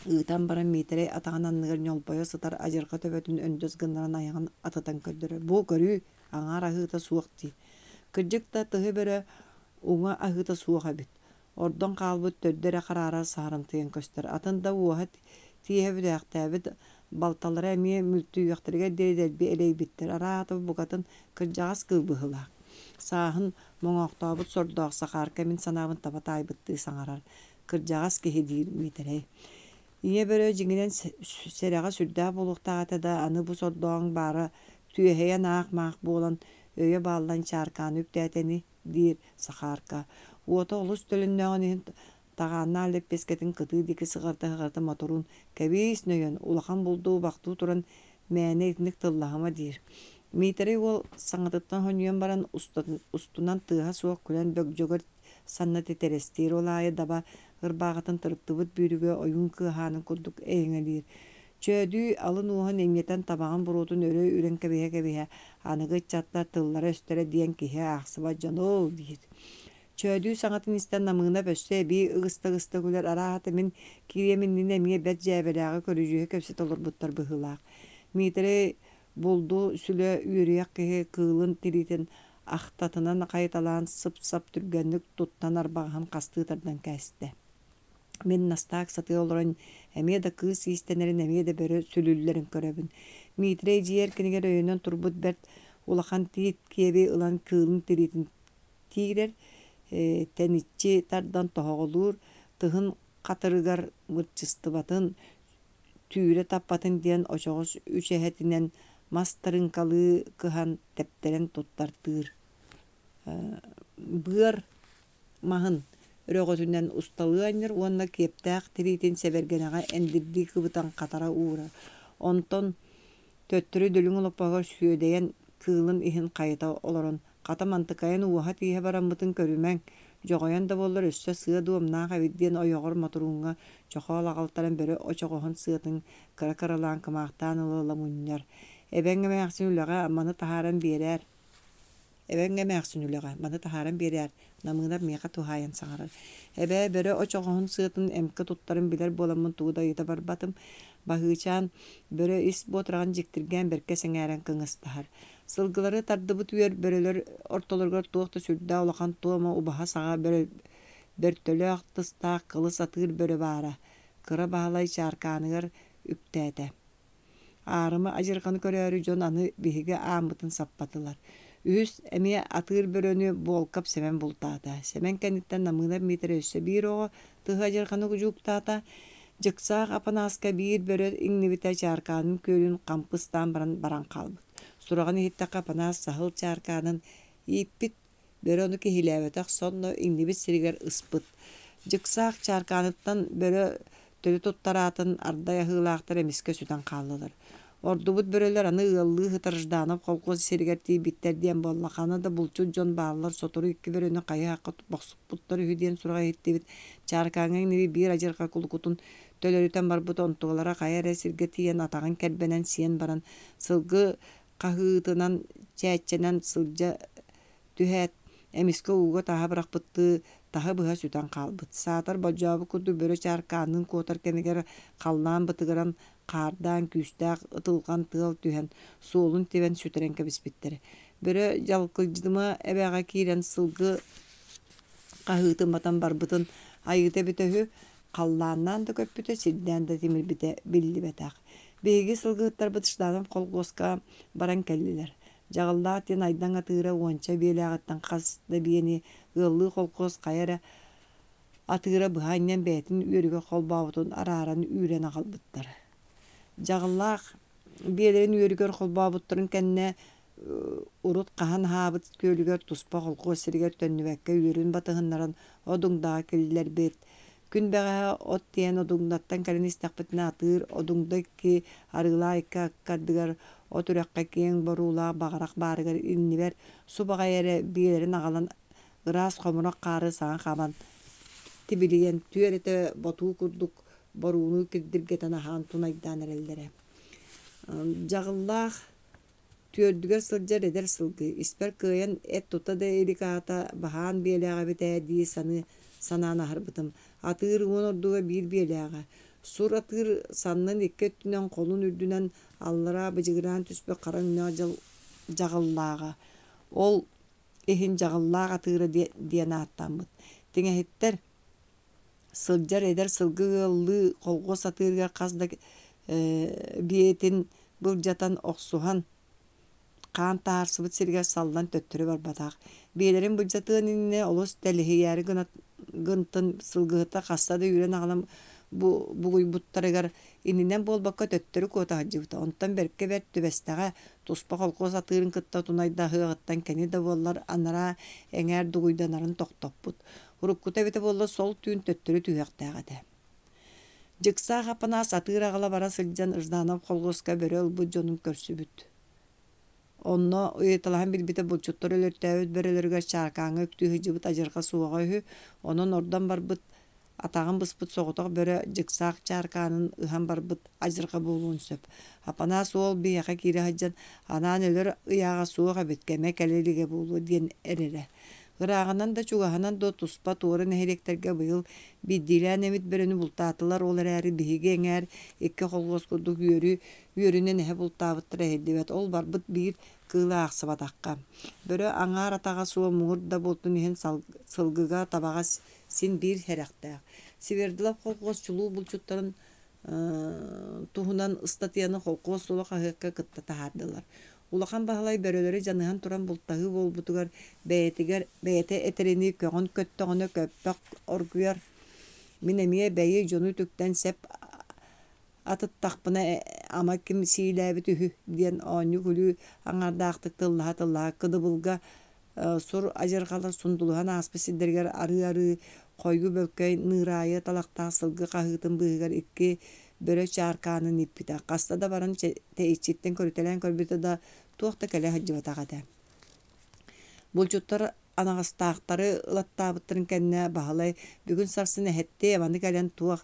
ыытан баран миитере атаҕананныгар ньолбойо сытар ажырга төбөтүн өндөс гыннаран аяҕын атытан көрдөрөр. Бу көрүү аңаар аһыыта суох дии. Кырдьык да тыһы бэрэ уҥа аһыыта суох эбит. Ордон хаалбыт төрдөрө хараара саарымтыйан көстөр. Атын да уоһа тиэһэбитээхтээбит балталара эмиэ мүлтүүйүөхтэригэр диэдэрби элэйбиттэр. Араатып бугатын кырдьаҕас кыылбыһылаах. Сааһын моҥоохтообут сордоох Сахаарка мин санаабын табата айбыттыы саҥарар. Кырдьаҕас киһи диир миитерэй. Ийэ бөрө дьиҥинэн сэрэҕэ сүрдээх булуохтаҕата да аны бу сордооҥ баара түөһэйэн аах-маах буолан өйө бааллан чааркааны үптээтэни диир Сахаарка. Уота олус төлүннөҕөн иһин таҕааннаа леппескетин кытыы дики сыҕарта моторун кэбиис нөйөн улахан булдуу бактуу туран мээнэ итник тыллаһыма диир. Миитерэй уол саҥатыттан хоньуон баран устунан тыаһа суох күлэн бөкдьөгөр санна тетерестиир улаайа даба ырбааҕатын тырыттыбыт бүүрүгө ойуун кыаһаанын курдук эйэҥэлиир. Чөөдүү алын уоһун эҥñэтэн табаҕын буруутун өрөө үрэн кэбиһэ аныгы чатта тыллара өстөрө диэн киһи аахсыба дьонуул диир. Чөөдүү саҥатын истэн намыына бөссө эбии ыгыста күлэр араата мин кириэминнин эмиэ бэрт дьээбэлээҕи көрүжүһү көпсүт олорбуттар быһылаах. Миитерэй булду сүлө үөрүөх киһи кыылын тиритин ахтатынан кайталаан сып-сап түргэнник туттан арбаҕаһын кастыытардан кээстэ. Мин настаак сатыы олорон эмиэ да кыыс иистэнэрин эмиэ да бөрө сүлүллэрин көрөбүн. Миитерэй дьиэр кинигэр өйүнөн турбут бэрт улахан тиит киэби ылан кыылын тиритин тиирэр тэниччи тардан тоһоҕулуур тыһын хатырыгар мырчыстыбатын түүрэ таппатын диэн очоҕус үчэһэтинэн мас тарыҥкалыы кыһан тэптэрэн туттартыыр. Быар маһын өрөҕөтүнэн усталыы анньыр уонна киэптээх тиритин сэбэргэнэҕэ эндирдии кыбытан хатара уура. Онтон төттөрү дөлүҥ олоппоҕор сүөдэйэн кыылын иһин хайыта олорон хата мантыкайан уоһа тииһэ бараммытын көрүмэҥ дьоҕойон да буоллар өссө сыа дуомнаах эбит диэн ойоҕор моторуҥҥа чохоол аҕалтаран бөрө очоҕоһун сыатын кыра-кыралаан кымаахтаан ылыла мунньар. Эбэҥ эмээхсин үлэҕэ маны таһааран биэрээр намыынар миэхэ тухайан саҥарар. Эбээ бөрө очоҕоһун сыатын эмки туттарын билэр буоламмын тууда ыйыта барбатым. Баһыычаан бөрө ис буотараҕын дьиктиргээн бэркэ сэҥээрэн кыҥыстаһар. Сылгылары тардыбыт үөр бөрөлөр ортолоргор туохта сүрдээ улахан туома убаһа саҕа бөртөлөөх тыстаах кылыс атыыр бөрө баара. Кыра баһалай чааркааныгар үптээтэ. Аарымы ажырганы көрөөрү дьон аны биһиги ааммытын саппатылар. Үс эмиэ атыыр бөрөнү буолкап сэмэн бултаата. Сэмэн кэнниттэн намыынар миитерэ өссө биир оҕо тыһы ажырганы жууктаата. Дьыксаах апанааска биир бөрө иҥнибитэ чааркаанын күөлүн кампыстаан баран хаалбыт. Сураҕын иһиттэххэ апанаас саһыл чааркаанын ииппит бөрө ону киһилээбэтэх сонно иҥнибит сиригэр ыспыт. Дьыксаах чааркааныттан бөрө төлү туттараатын ардай аһыылаахтар эмискэ сүтэн хааллылар. Ордубут бөрөлөр аны ыаллыы хытарыждаанып холкуос сиригэр тиибиттэр диэн буоллахана да булчут дьон бааллар сотору икки бөрөнү хайа хакка бохсуппуттар үһү диэн сураҕа иһиттибит. Чааркааҥҥа ниби биир ажырга кулукутун төлөрүтэн барбыт онтугалара хайа эрэ сиргэ тиийэн атаҕын кэрбэнэн сиэн баран сылгы хаһыытынан чээччэнэн сылдьа түһээт эмискэ ууга таһа барахпыттыы таһа быһа сүтэн хаалбыт. Саатар божжообу курду бөрө чааркаанын куотар кэмигэр халлаан бытыгыран хаардаан күүстээх ытылган тыал түһэн суолун тибэн сүтэрэн кэбиспиттэр. Бөрө жалкылдьыма эбээҕэ киирэн сылгы хаһыытымматан барбытын айыыта бүтэһү халлааннаан да көппүтэ сирдээн да тимирбитэ биллибэтэх. Биһиги сылгыыттар бытыштаанып холкуоска баран кэллилэр. Жаҕыллаах тиэн айдаҥ атыыра уонча биэлээҕиттэн хас да биэни ыаллыы холкуос хайара атыыра быһаанньан бээтин үөрүгө холбообутун арааран үүрэн аҕалбыттар. Жаҕыллаах биэлэрин үөрүгөр холбообуттарын кэннэ урут хаһан хаабыт күөлүгөр туспа холкуос сиригэр төннүбэккэ үөрүн батыһыннаран одуҥдаҕа кэллилэр биэт. Күн бэҕэһэ от тиэн одуҥнаттан кэлэн истэхпитинэ атыыр одуҥда икки арыылаа икки аккардыгар от үрэххэ киэҥ боруулаах баҕарах баарыгар иннибэр су баҕайа эрэ биэлэрин аҕалан ыраас хомурок хаары саҥа хабан tibiliyen tüyerete botu kurduk boruunu kirdirgeten ahan tunaydan erellere. Jagıllaq tüördüger sıljar eder sılgı. İsper kıyan et tuta da erikata bahan bielağa bite diye sanana harbıtım. Atır onurduga bir bielağa. Sur atır sannan ikketünen kolun ürdünen allara bıcıgıran tüspe karangına jagıllağa. Ol ehin jagıllağa atıra diyen attanbıt. Tine hitler sıljar eder sılgılı kolgos atırga kazda biyetin bırjatan oksuhan kan tarsıbıt sirger sallan töttürü var bataq. Biyelerin bırjatığın inne olus delihi yeri gıntın sılgıhıta kastada yüren ağlam bu buttaragar ininden bol bakka töttürü kota hacıbıta. Ondan berke ver tübestağa tuspa kolkos atırın kıtta tunayda hığıttan keni de bollar anara enger duğuydanarın toktopbut. Hurukkuta bete bolla sol tüyün töttürü tüyaqtağıda. Jıksa hapana satır ağala bara sılcan ırdanap kolgoska börel bu jonun körsübüt. Onno uyetalahan bilbite bulçuttor ölörtäbüt berelerge çarkaňa öktü hıjıbıt ajırga suwaga hü. Onun ordan barbıt atağın bıspıt soğutaq böre jıksak çarkanın ıhan barbıt ajırga bulun söp. Hapana suol biyaqa kiri hajjan anan ölөр ıyaga suwaga bitkeme kelelige bulu diyen erere. Gırağынан da çugahanan da tuspa tuğra nehelekterge bıyıl biddilen emit bereni bultatılar olar eri bihige enger ekki kolgos kurduk yörüne nehe bultabıttır ehedibet ol barbıt bir kıla aksı badakka. Börö aňar ataga suwa muğur da boltun ehen sılgıga tabaga sin bir herektaq. Siberdilap kolgos çuluğu bulçutların tuhunan ıstatiyanı kolgos sulu kahıkka kıtta tahardılar. Ulakan bahalay börölöre janıhan turan bultahı bolbutugar beyete eterini köğün köttöğünü köppök orguyar. Minemiye beyi jonu tükten sep atıt takpına ama kim siyläbi tühü diyen oñu gülü aňardaqtık tıllaha kıdıbılga sur ajırgalar sunduluhan aspı sidderger arı koygu bölkey nırayı talaqta sılgı kahıtın bıhıgar iki böre çarkanın ipita. Kasta da baran teiçitten körütelen körbüte da tuğta kele hacıbatağada. Bulçutlar anağastağıtları ılattabıttırın kendine bahalay. Bugün sarsın ehette yabandı gelen tuğ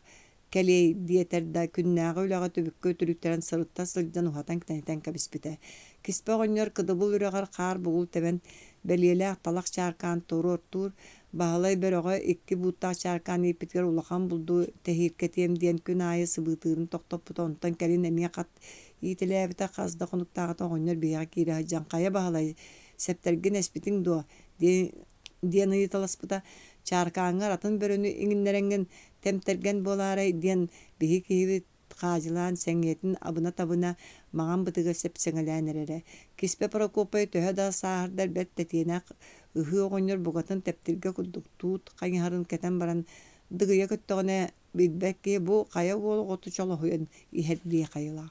kele diyeterde künnağı ulağa tübük götürükteren sırıtta sılcan uhatan kitanitan kabispite. Kispe oñor kıdıbıl üregar kar buğul teben beliyelek talak çarkan turu ortur. Bahalay böreğe iki buta çarkan ipitger ulaqan buldu tehirketiyem diyen kün ayı sıbıtığını toktopputa ondan kelin emiye kat itiläbite kazda konuktağıta oñor biyağa kiri hajjan kaya bahalay septergin espitin doğa diyen ıyı talaspıta çarkangar atın börünü iňinlerengen temtergen bolaray diyen bihi kihibi kajılan sengetin abına tabına mağan bıtıga sepseŋelän erere. Kispe Prokopay töhö da sahardar bet tetienak ыhı oňor bugatın teptirge kurduk tuut kaňharın keten baran dıgıya köttögene bilbekki bu kaya bolu gotu çolohuyan iherdiye kayıla.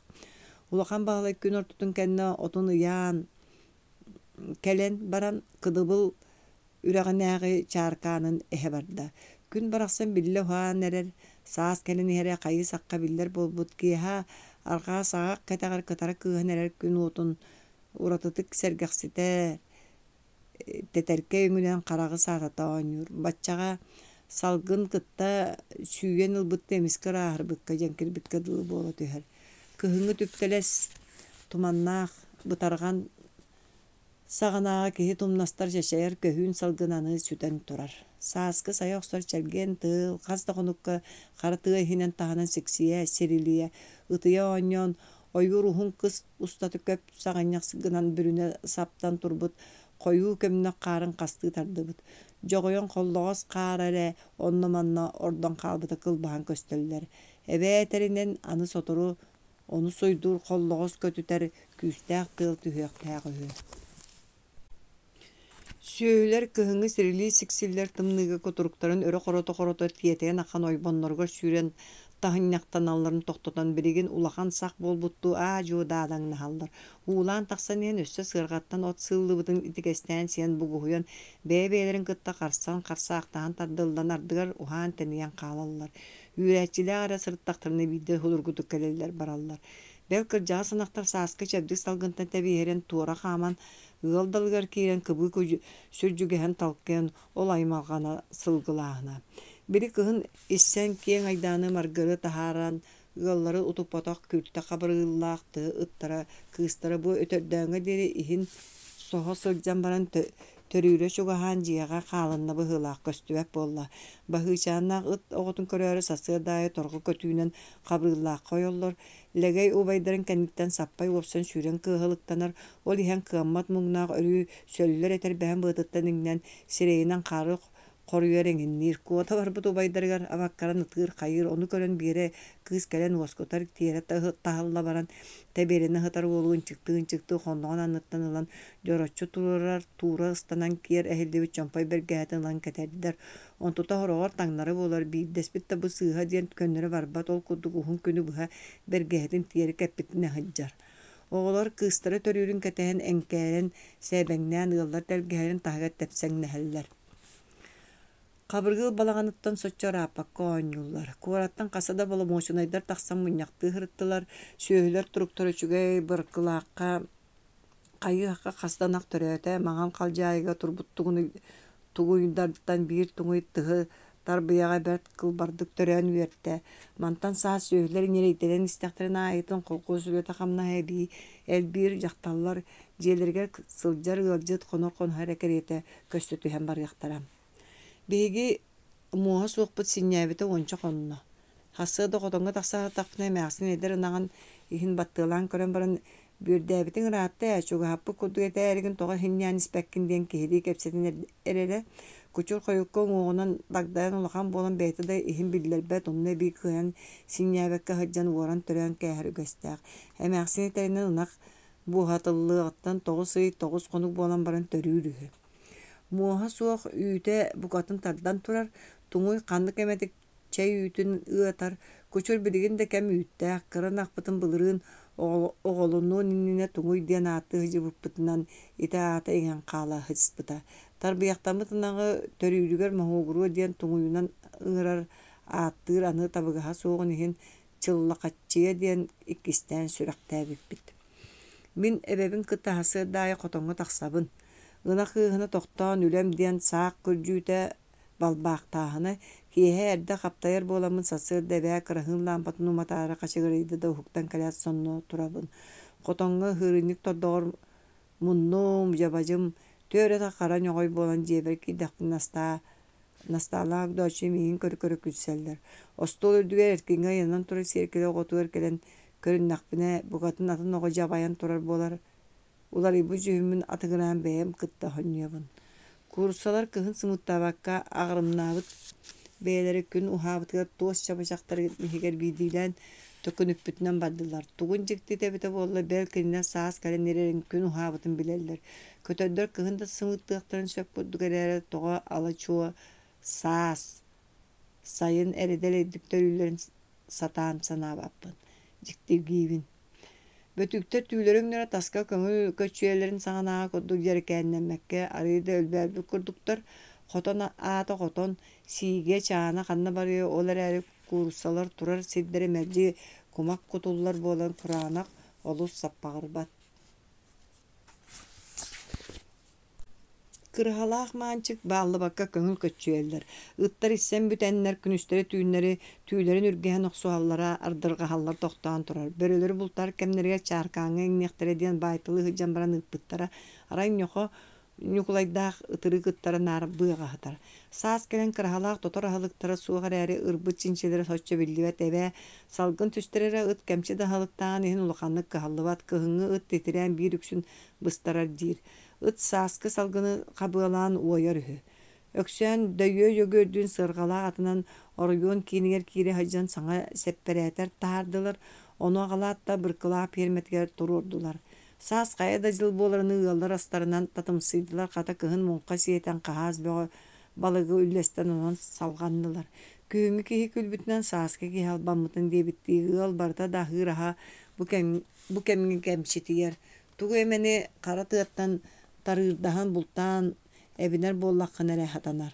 Ulakan bahalay gün ortutun kenne otun ıyan kelen baran kıdıbıl üreğinägi çarkanın ehe barda. Gün baraksan bille huan erer saas kelen ihere kayı sakka biller bolbut ki ha arka saak ketagar ketara kıhan erer gün otun uratıtık sergaksiter. Teterke öňünen karagy satata oňur. Batçaga salgın kıtta süýen ılbyt temiskir ahrbykka jenkirbikke dığı bolu tüher. Kıhıňy tüpkeles tumannaq butargan saganaga kihi tumnastar şeşeýär köhün salgynany süten turar. Saskı sayoqsar çelgen tığıl kazda konukka karatığı hinen tahanan seksiye seriliye ıtıya oňon oýgu ruhun kız ustaty köp sagañak sygınan bürüne saptan turbut koyu kömne qarın qastığı tardıbıt. Jogoyon kolloğuz qarare onnamanna ordan qalbıta kılbahan köstöller. Ebeterinden anı soturu onu soydur kolloğuz kötüter küstaq tığıl tühüqtağı. Süýler kıhıňy sirili siksiller tımныга koturuktarın öre koroto tiyeteyen akan oybonnorga süren tahyňaktan allaryny toktatan birigen ulakan sak bolbuttu ajodadan nahallar. Ulan taksan en össe sırgattan ot sıllıbıtın itikestten sen buguhuyan bebelerin kıtta karsaqtan tardıldan ardıgar uhan teniyen qalallar. Yüreççiler ara sırttaktarını bide hulurgutuk keleller barallar. Belkir jağa sınaktar saskı çebdik salgıntan tebiheren tuğra qaman ıldalgar kiren kıbı sürcügehen talken olaymalgana sılgılağına. Biri kıhın issen kiyen aydanı margarı taharan ıgalları utupatak kültü kabırıllaktı ıttara kıstara bu ötördöğüne deri ihin soha sılcan baran törüyle şugahan ciyaga kalınna bıhılak köstübep bolla. Bahıçannak ıt oğutun körörü sası daya torgu kötüğünen kabırıllak koyollar. Legey ubaydarın kenditten sappay opsan süren kıhılıktanar. Ol ihan kıammat muğnak örü sölüler eter behem bıtıttan inden sireyinden karı koruyor engin kuota var bu baydargar avakkaran ıtır kayır onu gören bire kız kelen oskotar tiyere tahalla baran teberine hıtar oluğun çıktı hondoğun anıttan alan joroççu turar tuğra ıstanan kiyer ehilde bir çampay bergaheten lan keterdiler on tuta horoğar tangları bolar bir despitte bu sığha diyen könleri var bat ol kuduk uhun künü buha bergahetin tiyeri kepitine haccar. Oğlar kıstara törüyürün ketehen enkeren sebengnen yıllar dergaheren tahagat tepsen neheller. Kabırgıl balağanıttan soçar apakka oynullar. Kuvarattan kasada bala moşunaydar taqsan munyaktı hırıttılar. Söğüler turuktur öçüge bırkılaqqa qayıqqa qasdanak töröte mağan qalcayga turbuttuğunu tuğuydardan bir tuğuy tığı tarbiyaga bert kılbardık törön verte. Mantan sağ söğüler nereyteden istektirin ayetın kolku sülöte qamna hebi elbir jaktallar jelerger sıljar gılcıt konor kon harekerete köstütü hem bar yaktaram. Begi muha soqput sinnyabita onça qonna. Hassa da qotonga taqsa taqna ma'sin eder nagan ihin battılan körän baran bir raatta açuga happu kudu ete ergin toga hinyan ispekkin den kehdi kepsetin erere kuchur koyukko ngonan bagdayan ulakan bolan beti da ihin biller bet onne bir kıyan sinnyabakka hajjan waran törän kähri göstaq. Hem ma'sin eterinden unak bu hatıllıqtan toğuz sıyı toğuz konuk bolan baran törüürühü. Muha soğuk üyüte bukatın tardan turar, tuğuy kanlık emedik çay üyütün ıatar, kuçur biligin de kem üyütte, kıran akpıtın bılırın oğlunun inine tuğuy diyen atı hıcı bıpıtından ite ata egen kala hıspıta. Tarbiyaktamı tınağı törüylüger mahoguru diyen tuğuyunan ırar attır anı tabıgaha soğun ihin çıllakatçıya diyen ikisten sürekte bit. Min ebebin kıtahası daya kotonga taksabın. Gına kıhını toqtan ülem diyen sağ kürcüte balbaqtağını kihe erde kaptayar bolamın sası debe kırahın lampatın umatara kaşıgırıydı da huktan kalyat sonunu turabın. Kotonga hırınik tordoğur munnum jabacım töre ta karan yoğoy bolan jeber ki dakın nastalag doçi mihin körü kütseller. Ostol ördüger erkinga yanan turur serkele oğotu erkelen körün nakbine bugatın atın oğo jabayan turar bolar. Ular ibu cühümün atıgıran beyem kıtta honyabın. Kursalar kıhın sımıttabakka ağrımnabıt beyleri gün uhabıtga toz çapacakları gitmehiger bidilen tökün üppütünden baddılar. Tuğun cikti tebete bolla belkine saas kale nererin gün uhabıtın bilerler. Kötördör kıhın da sımıttıqtарын söp buddugere toğa alaçuğa saas sayın eredel ediptörülerin satan sanabapın. Cikti giyvin. Bötükte tüylörünglere taska kömül köçüyelerin sağanağa koddu jerkenlenmekke arıyda ölbelbi kurduktar xoton ata xoton sige çağına kanna barıyor olar eri kursalar turar siddere merci kumak kutullar bolan kuranak olus sappağırbat. Kırhalaq mançık bağlı bakka köngül köçüyeller. Ittar issen bütenler künüstere tüylerin ürgehen oqsuhallara ardırga hallar toqtan turar. Böröleri bultar kemlerge çarkağına innektere diyen baytılı hıcan baran ıppıttara. Arayın yoxo nyukulaydaaq ıtırı gıttara narı bığa hatar. Saas kelen kırhalaq totor halıktara suğar eri ırbı çinçelere soçça billivet eve salgın tüsterere ıt kemçe de halıktağın ehin uluqanlık kıhallıvat kıhıngı ıt tetiren bir üksün bıstarar dir. It saskı salgını kabılan oyar ühü. Öksön döyö gördüğün sırgala atынан oryon kiniger kiri haccan sana seppereter tahardılar. Onu ağalatta bırkıla permetger tururdular. Saskaya da jıl bolarını ığallar astarından tatımsıydılar. Kata kıhın munqa siyeten kahaz balığı üllesten onun salgandılar. Köyümü kihi külbütünden saskı ki halbamıtın diye bittiği ığal barda da hıraha bu kemgin kemşitiyer. Tuğu emeni kara tığattan tarırdahan bultan eviner bollaqın ere hatanar.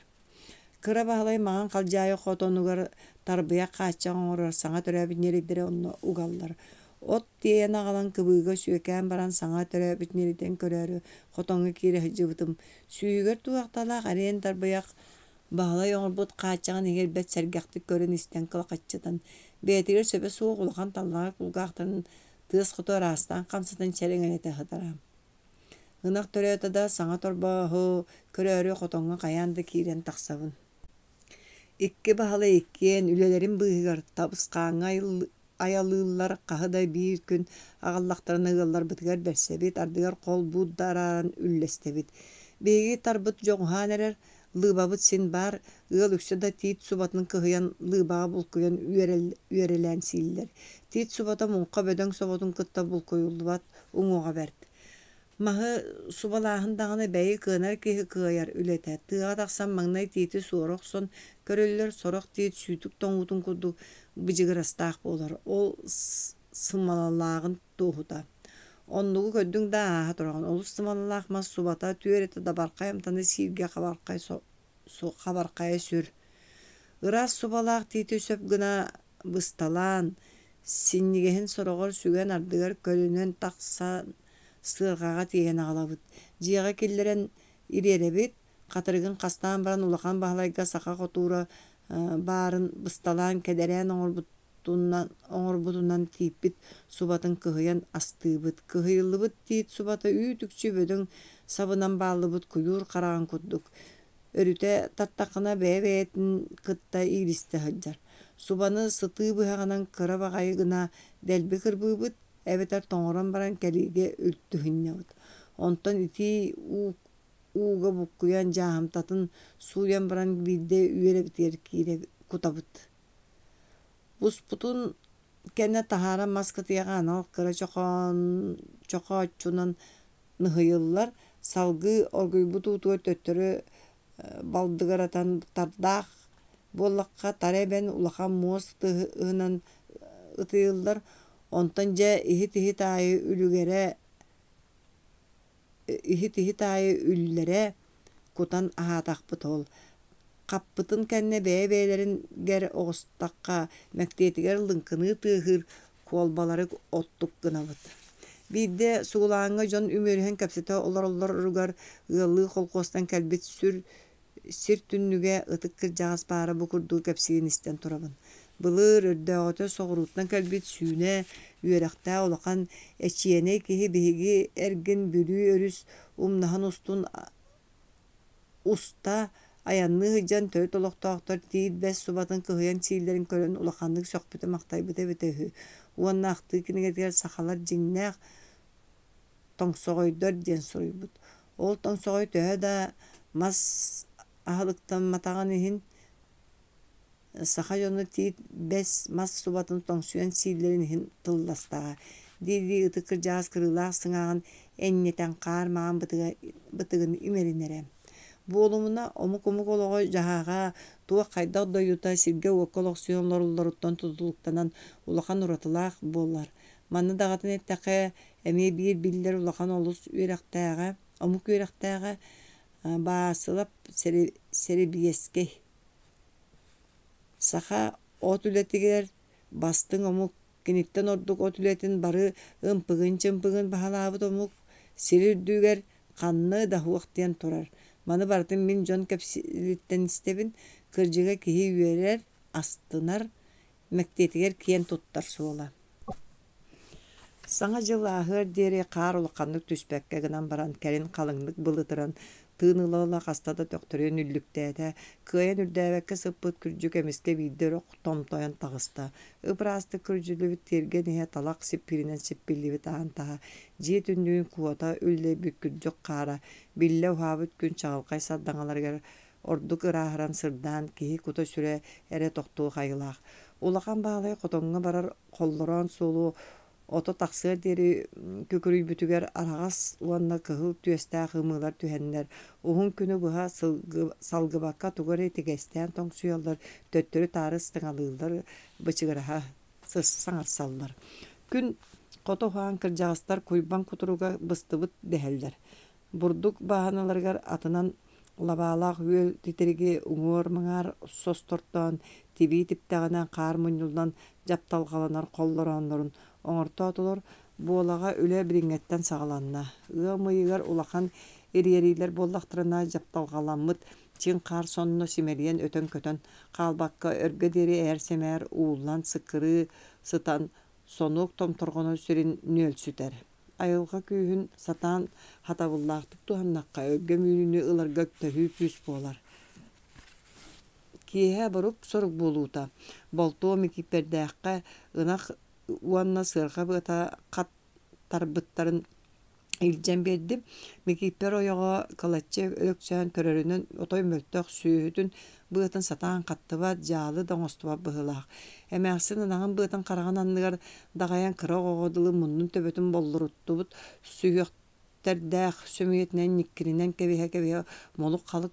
Kıra bağlay mağan kalcayı xotonugar tarbiya qaçan orar sana törəbit neredire onu ugallar. Ot diyen ağalan kıbıga süyeken baran sana törəbit nereden körərü xotonu kiri hıcıbıtım. Süyüger tuğaqtalaq areyen tarbiyak Бағалай оңырбут қачаған егер бәт сәргәқті көрін істен қылақатчыдан. Бәйтігер сөбе суық ұлақан таллаға құлғақтарын тыз құты растан қамсыдан чәріңен еті хыдарам. Гынақ төрөтада саңа торбаһы көрөрү хотоңга каянды киирен тахсабын. Икки баһалы иккиен үлелерин быыгар табыскааңа аялыылар каһыдай биир күн агаллактарына ыаллар бытыгар берсебит ардыгар кол буддаран үллестебит. Беги тарбыт жоңхан эрер лыбабыт син бар ыал үксөда тиит субатын кыһыян лыбага булкуян үерелен сииллер. Тиит субата мунка бөдөң соботун кытта булкуйуллубат уңуга берт. Маһы субалаһын дағаны бәйі кыынар киһи кыайар үлетә. Тыға тақсан маңнай тиеті суорох сон көрөллөр сорох тиет сүйтүк тоңутун курду быжыгырастаах болар. Ол сымалалаагын туһута. Оннугу көддөң да ааһа тураган. Ол сымалалаах мас субата түөреті да барқайым таны сиирге хабарқай сүр. Ырас субалаах тиеті сөп гына бысталан, синнигехин сорогор сүген ардыгар көлүнөн тақсан сырғаға тиген ағалабыт. Жиға келлерен иреребит, қатырығын қастан баран улақан бағылайға сақа қотура барын бысталан кедерен оңырбутунан тиіппит субатын кыһыян астыыбыт. Кыһыйылыбыт тиит субата үйтүкчү бөдөң сабынан баалыбыт күйур қараған күрдүк. Өрүте таттақына бәйбәйтін кытта иристі хаджар. Субаны сытыы бұхағынан кыра бағайы гына дәлбі кырбыыбыт, эбетер тоңорон баран кәлиге үлттүхүннебыт. Онтон ити uuga bukkuyan jahamtatın suyan baran bilde üyerebiter kire kutabıt. Busputun kenne tahara maskıtıyagan al kıra çoğaçunan nıhıyıllar salgı orguybutu utuğu töttürü baldıgaratan tardağ bollakka tareben ulaqan muğuz tığınan ıtıyıllar. Ontanca ihit ayı ülügere ihit ayı üllere kutan ahataqpıt ol. Qappıtın kenne beylerin ger oğustaqqa məktiyetiger lınkını tığır kolbaları ottuk gınavıt. Bir de suğulağına jon ümörühen kapsete olar rugar ığıllı kolkostan kalbit sir tünnüge ıtık kırcağız para bukurduğu kapsiyin isten turabın. Bılır ördağıta soğuruttan kalbit sүйne üyerekta olaqan eçiyene kihi bihigi ergin bürü örüs umnahan ustun usta ayanlı hıcan töt oloqtağıtlar tiyid bes subatın kıhıyan çiğlerin körün ulaqanlık soqbüte maqtay büte. Uanna aqtı kinegetiger saxalar jingnaq toңsoğoydor den soruybut. Ol toңsoğoy töhe da mas ahalıktan matağan ihin saxa yonu tiyid bes mas subatın toңsuyan çiğlerin ihin tıldastağa. Didi ıtıkır jağız kırılaq sыңağın enneten qarmağın bıtığın imerinere. Bu olumuna omuk oloğu jahağa tuğa qaydaq doyuta sirge okoloksiyonlarullaruttan tutuluktanan ulaqan uratılaq bollar. Manı dağıtın etteqe eme bir biller ulaqan olus üyereqtağa, omuk üyereqtağa basılap serebiyeske. Saxa ot ületiger bastın omuk kinitten orduk ot ületin barı ımpıgın çımpıgın bahalabıt omuk sirirdüger kanlı da huaqtiyan turar. Manı bartın min jon kapsilitten istebin kırcıga kihi üyerer astınar mektetiger kiyen tuttar suola. Sağa jıl ahır deri qar ulaqanlık tüspekke gınan baran kerin qalınlık bılıtıran tığınıla qastada töktörün üllüktäde kıyan ürdäbekке sıppıt kürcük emiske bidder tomtoyan tağısta. Ibrastı kürcülübüt tergen ehe talaq sippirinen sippillibit antaha. Jet ündüğün kuota ülle bükürcük qara. Bille uhabıt gün çağılqay saddaŋalargar orduk ırahıran sırdan kihi kuta süre ere toqtuğu qayılaq. Ulaqan bağlay qotoŋga barar qolloron solu oto taqsır deri kökürüy bütüger arağas uanna kıhıl tüestää hımılar tühenler. Uhun günü buha salgıbakka tugar etegesten toңsuyallar töttörü tarı ıstıŋalıylar bıçıgıraha saŋarsallar. Gün qoto huan kırjağıstar kuyban kuturuga bıstıbıt deheller. Burduk bahanalargar atınan labalaq üel titirigi uŋuor maŋar sostortan tibi tiptäğinen qar munyuldan japtalgalanar qollaranların oňorta atılır bolaga öle biriňetten sağlanna. Ýa-myýygar ulaqan eriyeriler bollaqtyrana japtalgalanmyt Çin kar sonunu simeriyen ötön kötön kalbakka örgü deri eğer semer uğullan sıkırı sıtan sonuk tom torgono sürin nöl süter. Ayılga kүйhün satan hatabullahtık tuhannakka örgü müyünü ılır gökte hüpüs bolar. Kihe barup soruk boluta. Bolto mikiperdäkkä ınak uanna sırga bıta kat tarbıttarın ilcen berdi. Mikipper oyağa kalatçı öksön törörünün otoy möltök sühütün bıtın satan kattıba jalı doңostuba bıhılaq. Emäksin ınağın bıtın karagan anныгар dagayan kıra oğodılı munnun töbötün bolluruttu but sühükterdäk sömüyetinen nikkirinden kebehe moluk kalık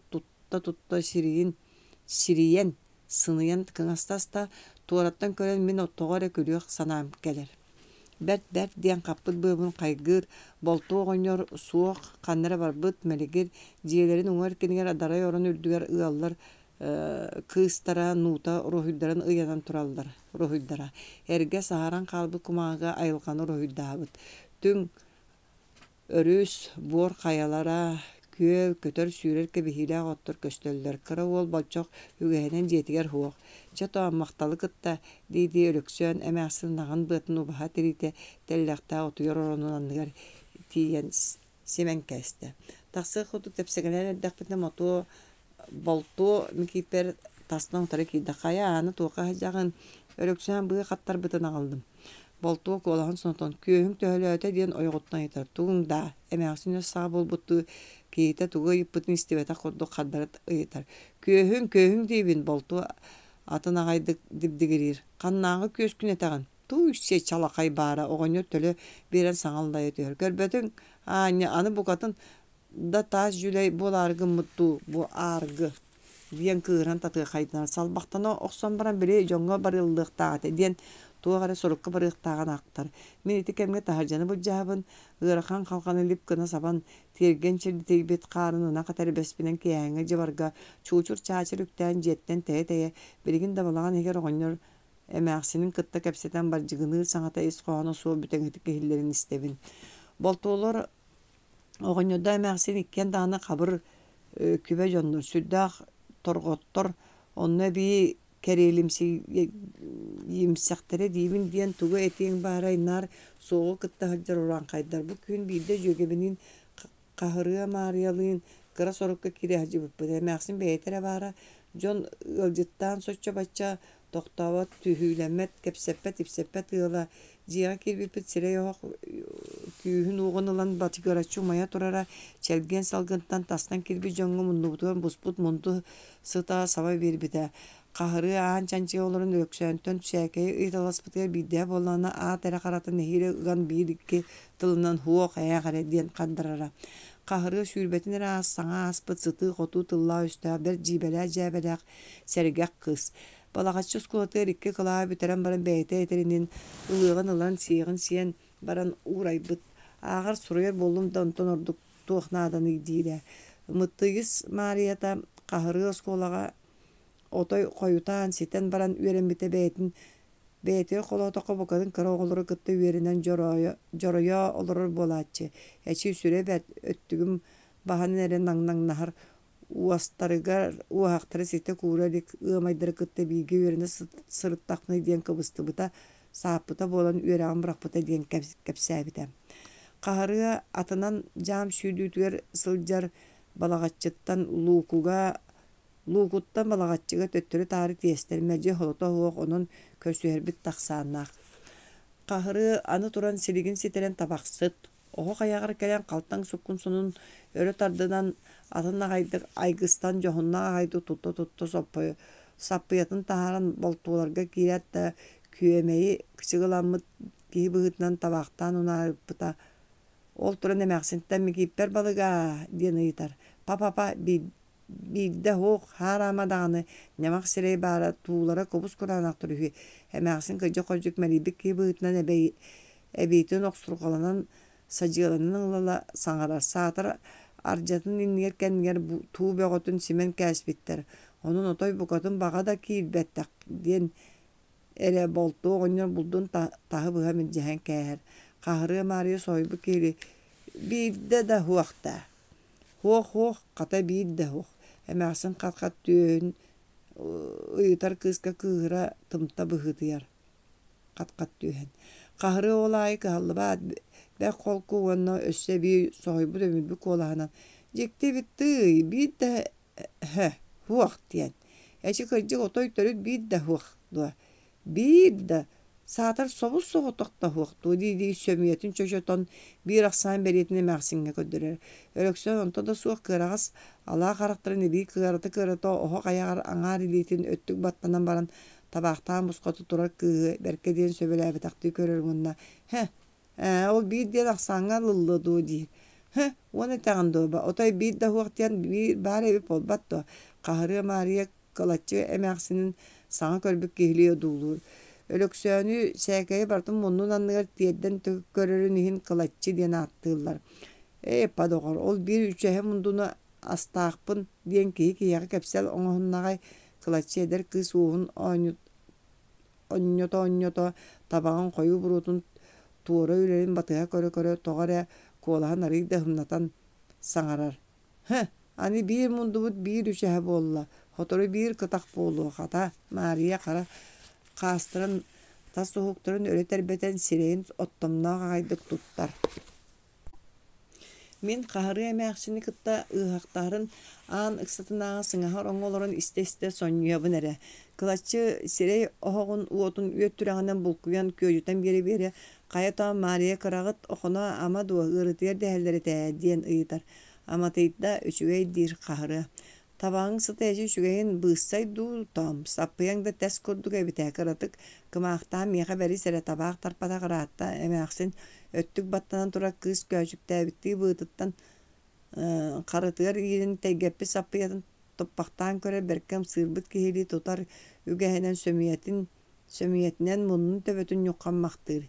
tutta siriyen sınıyan kıngastasta tuğrattan kölen min ottogore külüyor sanam gelir. Bert diyen kapıt böbün kaygır, boltu oğonyor suoq, kannara barbıt, meligir, jiyelerin uğar keniger adara yoran üldüger ıallar, kıstara, nuta, rohüddaran ıyadan turallar, rohüddara. Erge saharan kalbı kumağa ayılganı rohüddabıt. Tün örüs, bor kayalara, köl, kötör sürер kebihile ottur köstölдөр. Kıra ol bolçok hügehenen jetiger huoq. Çato maqtalı kıtta didi ölüksön emäksin nağın bıtın ubaha terite tellekta otuyor oronun anныгар tiyen semen keste. Taqsı xudu tepsegeler eddekpitne motu boltu mikiper tasnan tariki dakaya anı tuqa hajagın ölüksön bığı kattar bıtın aldım. Boltu kolahın sonton köhün töhölöte diyen oyoguttan yeter. Tuğun da emäksin sağ bol buttu kiyete tuğu yıppıtın istibeta koddu kaddarat yeter. Köhün dibin boltu atın ağaydık dibdigirir. Kannağı köskün etağın. Tuğ işçe çalakay bara oğanyor tölü beren saŋalda ediyor. Görbötün anı bu katın da taş jüley bol argı muttu bu argı. Diyen kığıran tatı kaydınar. Salbaktana oqsan baran biri jonga barıldık tağıtı. Diyen tuğa gara sorukka barık tağın aktar. Miniti kemge taharcanı bu jahabın ırakan kalkanı lip kına saban tergen çirdi teybet karınına katarı bespinen kiyahenge jabarga çuçur çaçır ükten jetten teye birigin dabalağın eger oğanyor emäksinin kıtta kepseten barjıgını saŋata esqoğana suo büten etik ehillerin istebin. Boltoğlar oğanyorda emäksin ikken dağına kabır kübe jondur. Süddağ torgottor onunla bir kerelimsi yimsaktere dimin diyen tuğu etiyen baraynar soğuk kıtta haccar oran kaydar. Bu gün bir de jögebinin kahırıya mariyalıyın kıra sorukka kiri hacı bıppıdı. Emäksin beytere bara jon ılcıttan soçça baçça toktavat tühülemet kepseppet ipseppet ığla jiğa kirbipit sire yok kühün uğun ılan batı göraççı maya turara çelgen salgıntan tastan kirbi jongu mundu butuan busput mundu sıta sava birbide. Kahırı ağan çançı olurun öksöntön şekeyi ıtalasbıtı bidde bolana ağa tere karatı nehire ıgan bir iki tılından huoq aya kare diyen kandırara. Kahırı sürbetin ağız sağa aspıt sıtı kotu tılla üstü ber jibele jebelek sergek kız. Balagaççı skulatı rikke kılağı büteren baran beyte eterinin ılığın ılan siğin siyen baran uğrayıbıt. Ağır suruyor bolum danton orduk tuğnadan idile. Mıttıyız mariyata kahırı skolağa otoy koyutan siten baran ürenbite beyte kolotoko bokadın kıra oğuluru kıttı üyerinden joroya olurur bolatçı. Eçi süre bet öttügüm bahanın eren nang nahar uastarıgar uaqtırı site kuğradik ığmaydır kıttı bilgi üyerine sırıttakını diyen kıbıstı bıta saapıta bolan üyerağın bırakpıta diyen kepsabite. Kahırı atından jam süydütüger sıljar balagaççıttan Luğuttan balagaççıga töttürü tarih tiyestelmece holota huoq onun kösüherbit taqsaannaaq. Kahırı anı turan siligin sitelen tabaqsıt. Oho kayağır kelen kaltan sukun sonun örü tardıdan atın aygıstan johunna aydı tuttu sappıyatın taharan boltuolarga kiret da küyemeyi kıçıgılanmıt kihi bıhıtnan tabaqtan ona arıpıta. Ol turan emäksintten mikipper balıga diyen ıyıtar. Pa Bilde hoq haramadağını nemak sirey bara tuğlara kobus kuranak turühü. Emäksin kıcı kocuk melibik ki bıhıtnan ebeytin oqsurqalanan sacıgalanın ılala saŋarar. Saatar arjatın inniger kenniger tuğ beğotun simen käsbitter. Onun otoy bukatın bağa da kiilbettek diyen ere boltu oğonyor buldun tahı bıha milcehen käher. Kahırı mariyo soybu keli bilde de huaqta. Hoq kata bilde hoq. Эмээхсин кат түөн ыйтар кыска кыыра тымта быһытыяр кат түөһэн. Кахыры олай кыһаллыбаат бэх холку уонна өссө бии соһойбут өмүрбү куолаһынан дьикти биттый биит да хуах тиэн. Эчи кырдьык отой төрүт биит да хуах дуа. Биит да саатар собус соҕотохта хуах дуу дии сөмүйэтин чөчөтон биир ахсаан бериэтине эмээхсингэ көддөрөр. Өлөксөн онто да суох кыарагас алаа харахтарын эбии кыарата оһо кайагар аҥаар илиитин өттүк баттанан баран табаахтаан бускоту турар кыыһы берке диэн сөбөлээбэтахтыы көрөрүҥүнна ол биит диэн ахсааҥҥа лыллы дуу диир. Уону тәҕин дуоба отой биит да хуах диэн баар эбит болбат дуо. Кахырыа Мария кылаччы эмээхсинин саҥа көрбүк киһилиэ дуулуур. Өлөксөөнү сээкэйи бартын муннун анныгар тиэрдэн көрөрүн иһин кылаччы диэн ааттыыллар. Падоҕор ол биир үчэһэ мундуну астаахпын диэн киһи киһиэҕи кэпсэл оҥоһуннаҕай кылаччы эдэр кыыс уоһун онньото табаҕын хойуу буруутун туора үрэрин батыһа көрө тоҕор куолаһан арый да хымнатан саҥарар. Аны биир мундубут биир үчэһэ буолла. Хотору биир кытах буолуохата Мария хара хаастырын тас суһуктарын өрө тэрбэтэн сирэйин оттомноох аҕайдык туттар. Мен кахыры эмээхсини кытта ыахтарын аан ыксатынааҕа сыҥаһар оҥолорун истэ сонньуобун эрэ. Кылаччы сирэй оһоҕун уотун үөт түрэҕинэн булкуйан күөйүтэн биэри кайа тоон Мария кыраҕыт охоно ама дуо ыарытыар дэһэллэрэтээ диэн ыйытар. Аматыйда үчүгэй диир кахыры. Табаң сытээчи үчүгэйин быыссай дуу тоом. Саппыяң да тэс курдук эбитээ кыратык кымаахтаан миэхэ бэри сэрэ табаах тарпата кыраатта эмээхсин өттүк баттанан тура кыыс көөчүктээбиттии быытыттан карытыар иирин тэйгэппи саппыятын топпахтаан көрө беркем сыырбыт киһилии тутар үгэһэнэн сөмүйэтинэн муннун төбөтүн ньуккаммахтыыр.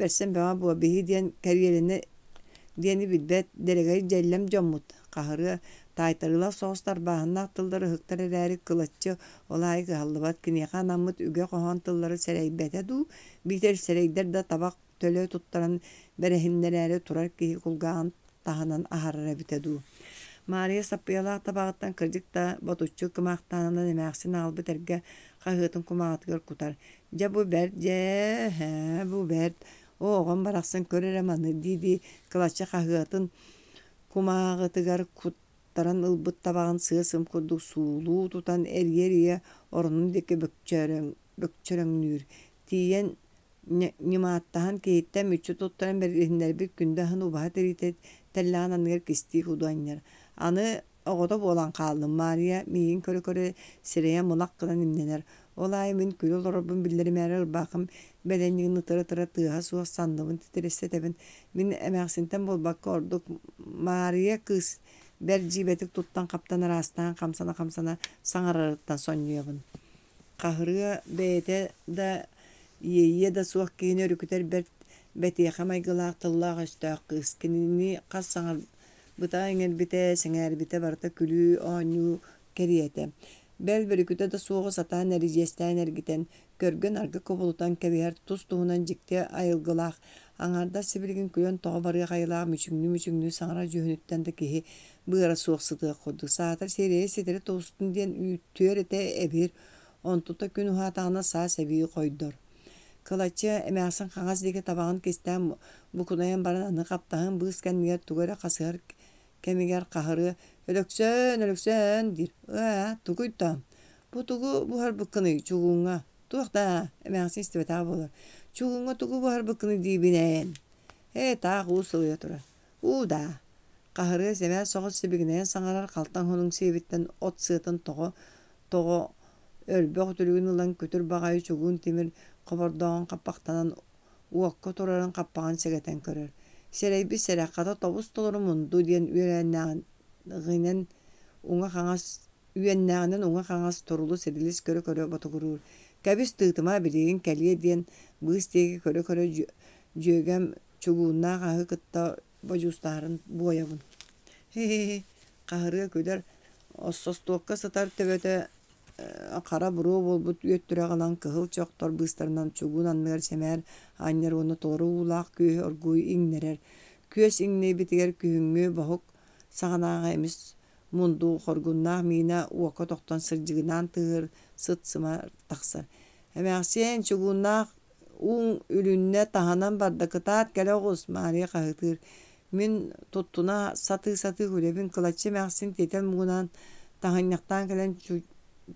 Берсен бэҕэ буо биһи диэн кэриэрине диэни билбэт дэрэгэй дьэллэм дьоммут. Кахырыа тайтарыла соҕустар бааһыннаах тыллары ыһыктар эрээри кылаччы олаай кыһаллыбат киниэхэ анаммыт үгэ хоһон тыллары сэрэйбэтэ дуу биитер сэрэйдэр да табак төлөө туттаран бэрэһиннэрээри турар киһи кулгаан таһынан аһарар эбитэ дуу. Мария саппыялаах табаҕыттан кырдьык да ботуччу кымаахтаанынан эмээхсин аҕалбыт эргэ хаһыытын кумаҕатыгар кутар. Бу бэрт бу бэрт оҕон барахсан көрөрэ маны диди кылаччы хаһыатын кумаҕатыгар куттаран ылбыт табаҕын сыа-сым курдук суулуу тутан эрье оронун диэки бөкчөрөҥнүүр тиийэн ньымааттаһан киһиттэн мүччү туттаран бэриһиннэрбит күндэ аһын убаһа тириитэ тэллэҕин анныгар кистии худуанньар. Аны оҕото буолан хааллым Мария миигин көрө сирэйэ мулак гынан имнэнэр. Олай мин күл олорорбун биллэримээри ырбаахым бэлэннигин ытыра тыаһа суох санныбын титирэссэтэбин мин эмээхсинтэн болбакка ордук Мария кыыс бэр дьиибэтик туттан каптан араастаан хамсана саҥарарыттан сонньуобун. Кахырыа бэйэтэ да иэйэ да суох киһини өрүкүтэр бэтиэхэ майгылаах тыллаах өстөөх кыыс кинини хас саҥарбыта эҥэрбитэ сэҥээрбитэ барыта күлүү оонньуу кэриэтэ. Бэл бөрүкүтэ да суоҕу сатаан эридьиэстээн эргитэн көргөн аргы кобулутан кэбиһэр тус туһунан дьикти айылгылаах аҥаарда сибилигин күлөн тоҕо барыах айылаах мүчүҥнүү саҥара дьүһүнүттэн да киһи быара суох сытыах курдук. Саатар сирэйэ ситери туустун диэн үүттүөр этэ эбир онтута күн уһаатаҕына саас эбии койдор. Кылаччы эмээхсин хаҥас диэки табаҕын кистээн букунайан баран аны каптаһын быыс кэннигэр тугара хасыһар кэмигэр кахырыа өлөксөн дир. Тугуй таам. Бу тугу буһар быккыны чугуҥҥа. Туохта эмээхсин истибэтээҕи буолар. Чугуҥҥа тугу буһар быккыны диибинээн. Таах уу сылыйа тура. Да. Кахырыа сэмээ соҕус сибигинэйэн саҥарар халтан хунуҥ сиэбиттэн от сыатын тоҕо өлбөҕ түлүгүн ылан көтүр баҕайы чугуун тимир хобордоон каппахтанан уокко турарын каппаҕын сэгэтэн көрөр. Сэрэйби сэрэххата тобус толору мунду диэн үөннээҕинэн уҥа хаҥас турулу сирилис көрө ботугуруур. Кэбис тыытыма билигин кэлиэ диэн быыс тиэки көрө дьүөгэм чугууннаах аһы кытта божуустаарын буойабын. Кахырыа күлэр оссостуокка сытар төбөтө кара буруу болбут үөттүрэҕинан кыһыл чохтор быыстарынан чугуун анныгар сэмээр аанньар уонна тоору уулаах күөһү оргууй иҥнэрэр. Күөс иҥнэйбитигэр күһүҥҥү боһук саҕанааҕа эмис mundu horgunnaaq miina uokka toxton sırjıgınan tığır sıt sıma taqsar. Hemäxsen çugunnaaq uun ülünne tahanan bardakıtaat gele oğuz Mariya qahıtır. Min tuttuna satı gülebin kılatçı mäxsin tetel mugunan tahannyaqtan gelen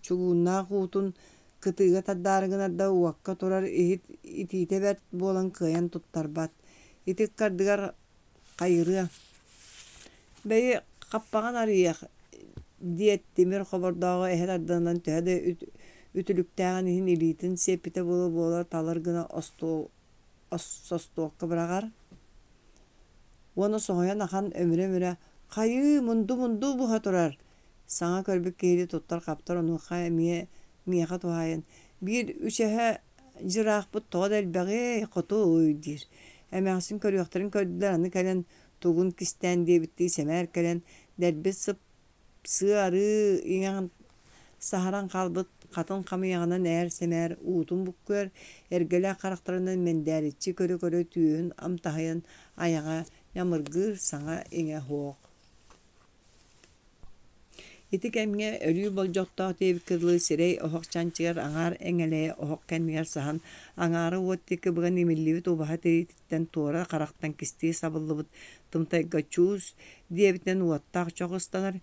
çugunnaaq uutun kıtıga taddarıgınar da uokka torar itiite bert bolan kıyan tuttarbat. Itik kardıgar qayırı. Beyi qappağan arıyaq diyet demir xabardağı ehet ardından tühede ütülüktäğen ihin ilitin sepite bola talargına ostoqqa bıragar. Onu soğuyan akan ömüre qayı mundu buha turar. Sana körbük kehili tuttar kaptar onu miyaqa tuhayan. Bir üçehe jıraq bu toğad elbeği qotu oydir. Emäxsin körüyaqtарын kördüler anı kalen tugun kisten diye bitti semer kalen derbet sığarı iňan saharan kalbıt katın kamıyağından eğer semer uutun bukkör ergele karakterinin mendäritçi körü tüyün amtahayan ayağa yamırgır sana eňe hoq. Itik emge ölü boljoqtaq tebik kızlı sirey ohoq çançıgar aňar eňele ohoq kenmiger sahan aňary wottik bıgan emillibi tubaha titten tora karaktan kisti sabıllıbıt tımtay gaçuz diyebiten wattaq çoğustanar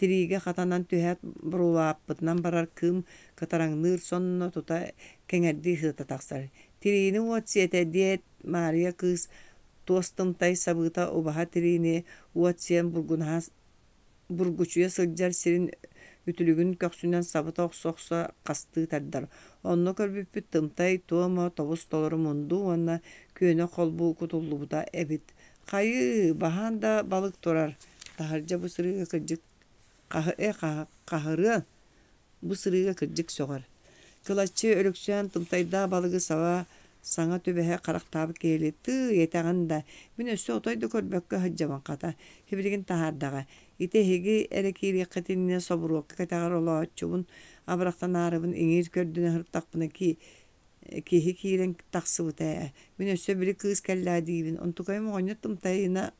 Tirige katanan tühet burulapıtnan barar kım kataraŋnır sonno tuta keňerdi hıta taqsar. Tirini watsiyete diyet Maria kız tostımtay sabıta obaha tirini watsiyen burguçuya sıljar sirin ütülügün köksünden sabıta oqsoqsa qastığı tardar. Onno körbüpüt tımtay tuama tobus dolaru mundu onna köne kolbu kutullubuda ebit. Qayı bahanda balık torar. Taharca bu sırığı kırcık qahırı bu sırığa kırcık soğar. Kılaççı ölüksüyen tımtayda balığı sava sana tübehe qarak tabı keli tı yetağında minössü otaydı körbökkü hıccaman qata hibiligin tahardağa ite hegi erekiri qatinine soburuqqa katağar ola çubun abraqtan arabın iňir kördüne hırtaqpına ki kihi kiren taqsıbıta minössü biri kız kella dibin ontukay moğanya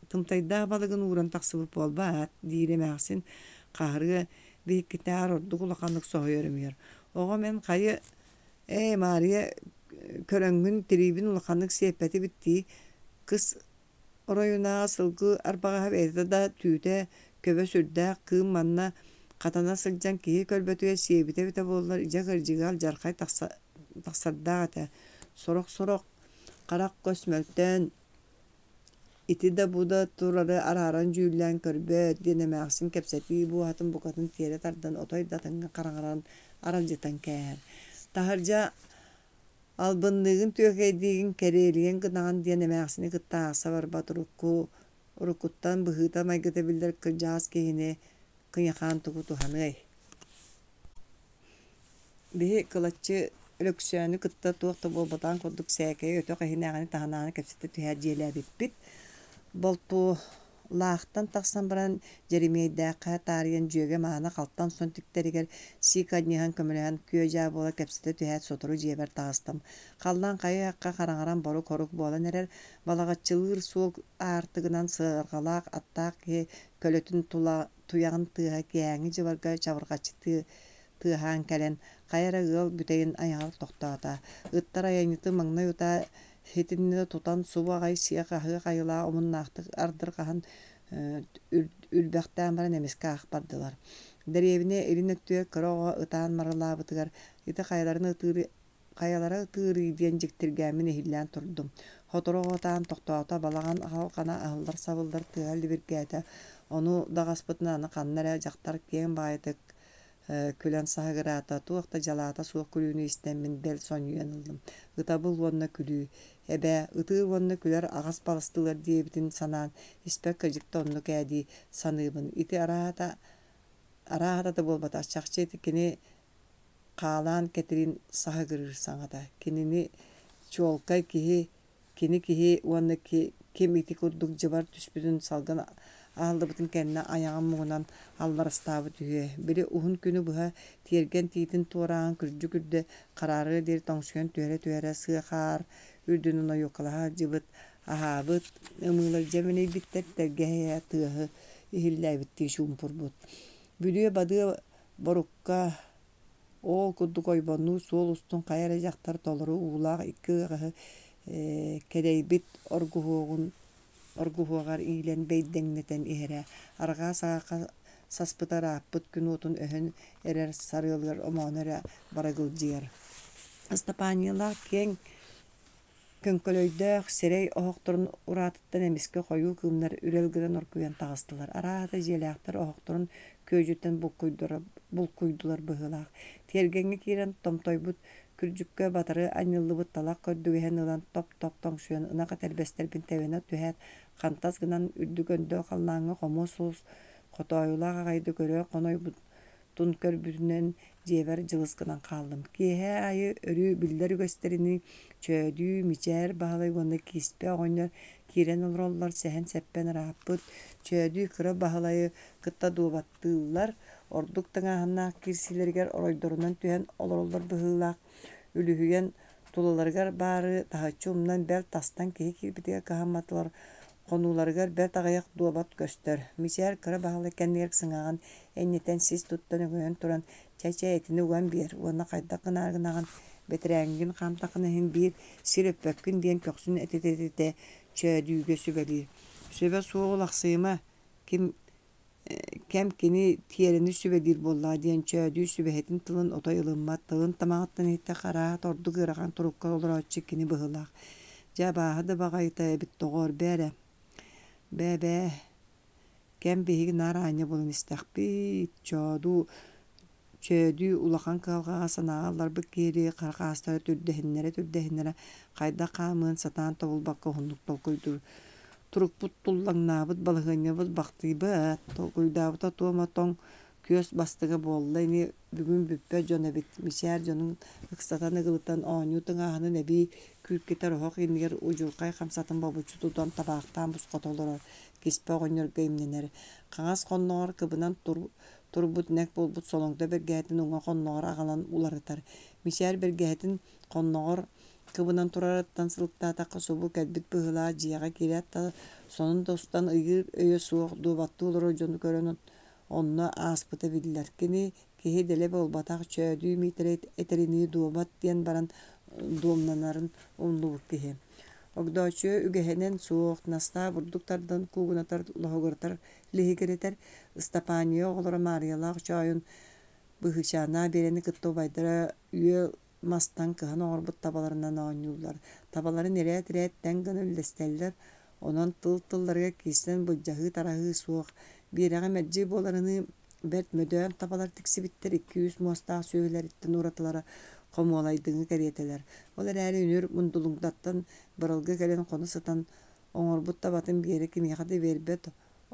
tımtayda balığın uğran taqsıbıp olbat diremäxsin qahrı bir kitar ordu kulaqanlık soğuyormuyor. Oğa men qayı Maria köröngün tribin ulaqanlık sepeti bitti. Kız orayuna sılgı arbağa haberde da tüyde köbe sürde kığım manna katana sılcan kihi kölbetüye sebite bite bollar ija gırcıgal jarqay taqsarda ata sorok qarak kösmölten iti da bu da turarı araran jüylän körbet denemäxsin kepseti bu hatın bukatın tiere tardan otoy datın qaraŋaran araljitan kär. Taharja albınlığın tüökeydiğin kereliyen gınagan denemäxsini gıttağsa var baturukku urukuttan bıhıta maygıtabilir kıljaas kehine kınyaqan tukutu hanıy. Bihi kılaççı ölöksüänü kıtta tuaqta bolbatan kurduk säkey ötö qehinägani tahanany kepseti tühä jelebipit. Boltu laqtan taqsan baran Jeremiyda qatariyan jöge maana qaltan son tikteriger sikadnihan kömülehan köja bola kepsete tühät sotoru jeber tağıstam. Qallan qayı haqqa qaraŋaran boru koruk bola nerer balagaçılır soğuk artıgınan sığırgalaq attaq kölötün tuyağın tığa kiyäŋi jibarga çabırgaçı tığan kelen qayara ıal büteyin ayağı toqtata. Ittar ayañıtı maŋna yuta hetinne tutan subagay siya qahı qayıla omunnaqtıq ardır qahan ülbäqtän baran emeske aqbardılar. Derevine elin öttüye kıroğa ıtan marılabıtıgar iti qayalara ıtırı diyen jiktirgämin ehillän turdum. Hotoro otan toqtata balagan halqana ahıllar sabıllar tığalli bir gäte onu dağaspıtnanı qannara jaqtar keň baydyk külen sahagırata tuaqta jalata suaq külüni istemmin bel sonyanıldım. Itabıl wonna külü ebe ıtır wonna küler ağas balastılar diyebitin sanan ispek kajıkta onnu kädi sanıbın iti arahata da bolbata çaqçı eti kini qalan ketirin sahagırır saňata kinini çolkay kihi wonna kim iti kurduk jibar tüspüdün salgın aldı bütün kendine ayağım muğunan allar ıstabı tüye. Biri uhun günü buha tiyergen tiyitin tuğrağın kürcü kararı der tansiyön tüyere sığar ürdünün o yokalaha cıbıt ahabıt ımılar cemine bittet dergehe tığı ihillay bitti şumpur but. Büdüye badığı borukka ол курдук ойбонну суол устун кайара жактар толору уулаах икки кедейбит оргуһуогар иилэн бэйдэҥнэтэн иһэрэ арҕаа саҕаха саспытарааппыт күн утун өһөн эрэр сарыалыар омоонара барагылдьыар Стапаниялаах киэҥ көҥкөлөйдөөх сирэй оһохторун ураатыттан эмиске хойуу кыымнар үрэлгэрэн оркуйан таҕыстылар. Араата дьиэлээхтэр оһохторун көйжүттэн булкуйдулар быһыылаах. Тиэргэҥҥи киирэн томтойбут күрдьүккэ батары анньыллыбыт талах көрдүгэһэн ылан топ тоҥсуйан ынака тэрбэстэрбин тэбэнэ түһээт хантас гынан үрдүгөндөö халлааҥҥа хомуу суус хотооюлаах аҕайды көрөө конойбут тун көрбүтүнэн дьиэбэр дьылыс гынан хааллым. Киэһэ айы өрүү биллэр үгэстерини чөөдүү мичээр баһылай уонна кииспэ оҕонньор киирэн олороллор сэһэн сэппэн ырааппыт чөөдүү кыра баһылайы кытта дуубаттыыллар ордук таҥааһыннаах киирсилэригэр оройдорунан түһэн олороллор быһыылаах үлүһүйэн тулаларыгар баары таһыччы умнан бэл тастан киһи киирбитигэ каһамматылар хонууларыгар бэл таҕайах дуобат көстөр. Мичээр кыра баһылай кэннигэр сыҥааҕын эннитэн сис туттан өҥөөн туран чэйчэйэтини уган биэр уонна хайдах гынаагынаҕын бэтирээҥҥин хаамтаххынаһын биир сир өппөккүн диэн көхсүн этитэ чөөдүүгө сүбэлиир. Сүбэ суоҕулахсыыма кэм кини тиэрэни сүбэлиир буоллаа диэн чөөдүү сүбэһэтин тылын отой ылыммат тылын тамаҕыттан иһитэ хараат ордук ыарахан турукка олорооччу кини быһыылаах. Дьабааһы да баҕайыта эбит тоҕоор бээрэ бээ кэм биһиги наарааññа булун истэхпит чөөдүү улахан кыалҕаҕа санааҕалларбыт киһири харахаастара түрдэһиннэрэ хайдах хаамыын сатаан тобулбакка уһуннук толкуйдуу турукпут туллаҥнаабыт балыһыанньабыт бахтыйбыт толкуйдаабыта туома тоҥ күөс бастыга буолла ини бүгүн бүппэ дьон эбит мичээр дьонун ыксатан ыгылытан оонньуу тыҥааһынын эбии күркитэр оһох иннигэр ужулкай хамсатын бобуччу тутан табаахтаан бускотолорор киспэ оҕонньорго имнэнэр хаҥас хонноҕор кыбынан турбут нэк булбут солоҥто бэргэһэтин уҥа хонноҕор аҕалан уларытар. Мичээр бэргэһэтин хонноҕор кыбынан турарыттан сылыктаатакка субу кэлбит быһылаа дьиэҕэ кириэт та сонун тустан ыйыыр өйө суох дуубаттуулору дьону көрөн онно ааспыта биллэр. Киһи дэлэ буолбатах чөөдүү миитэрэ этеринии дуобат диэн баран дуомнанарын умнубут киһи. Огдоочуө үгэһэнэн суох настаа бурдуктардан куугунатар лоһугартар лиһигэрэтэр Стапанио оҕолоро Мариялаах чоойун быһычаанаа биэрэни кыттубайдара үө мастан кыһан оҥорбут табаларынан оонньууллар. Табаларын эрээт-эрээттэн гына үлэстэллэр онон тыл-тылларыга киистэн былдьаһыы тараһыы суох биэрэҕэ мэджии буоларыны бэрт мөдөөн табалар тиксибиттэр 200 муостаах сүөһүлэриттэн уратылара хомуолайдыҥҥы кэриэтэлэр. Ол эрээри үнүр мундулуҥдаттан барылга кэлэн хоно сытан оҥорбут табатын биэрэ кимиэхэ да биэрбэт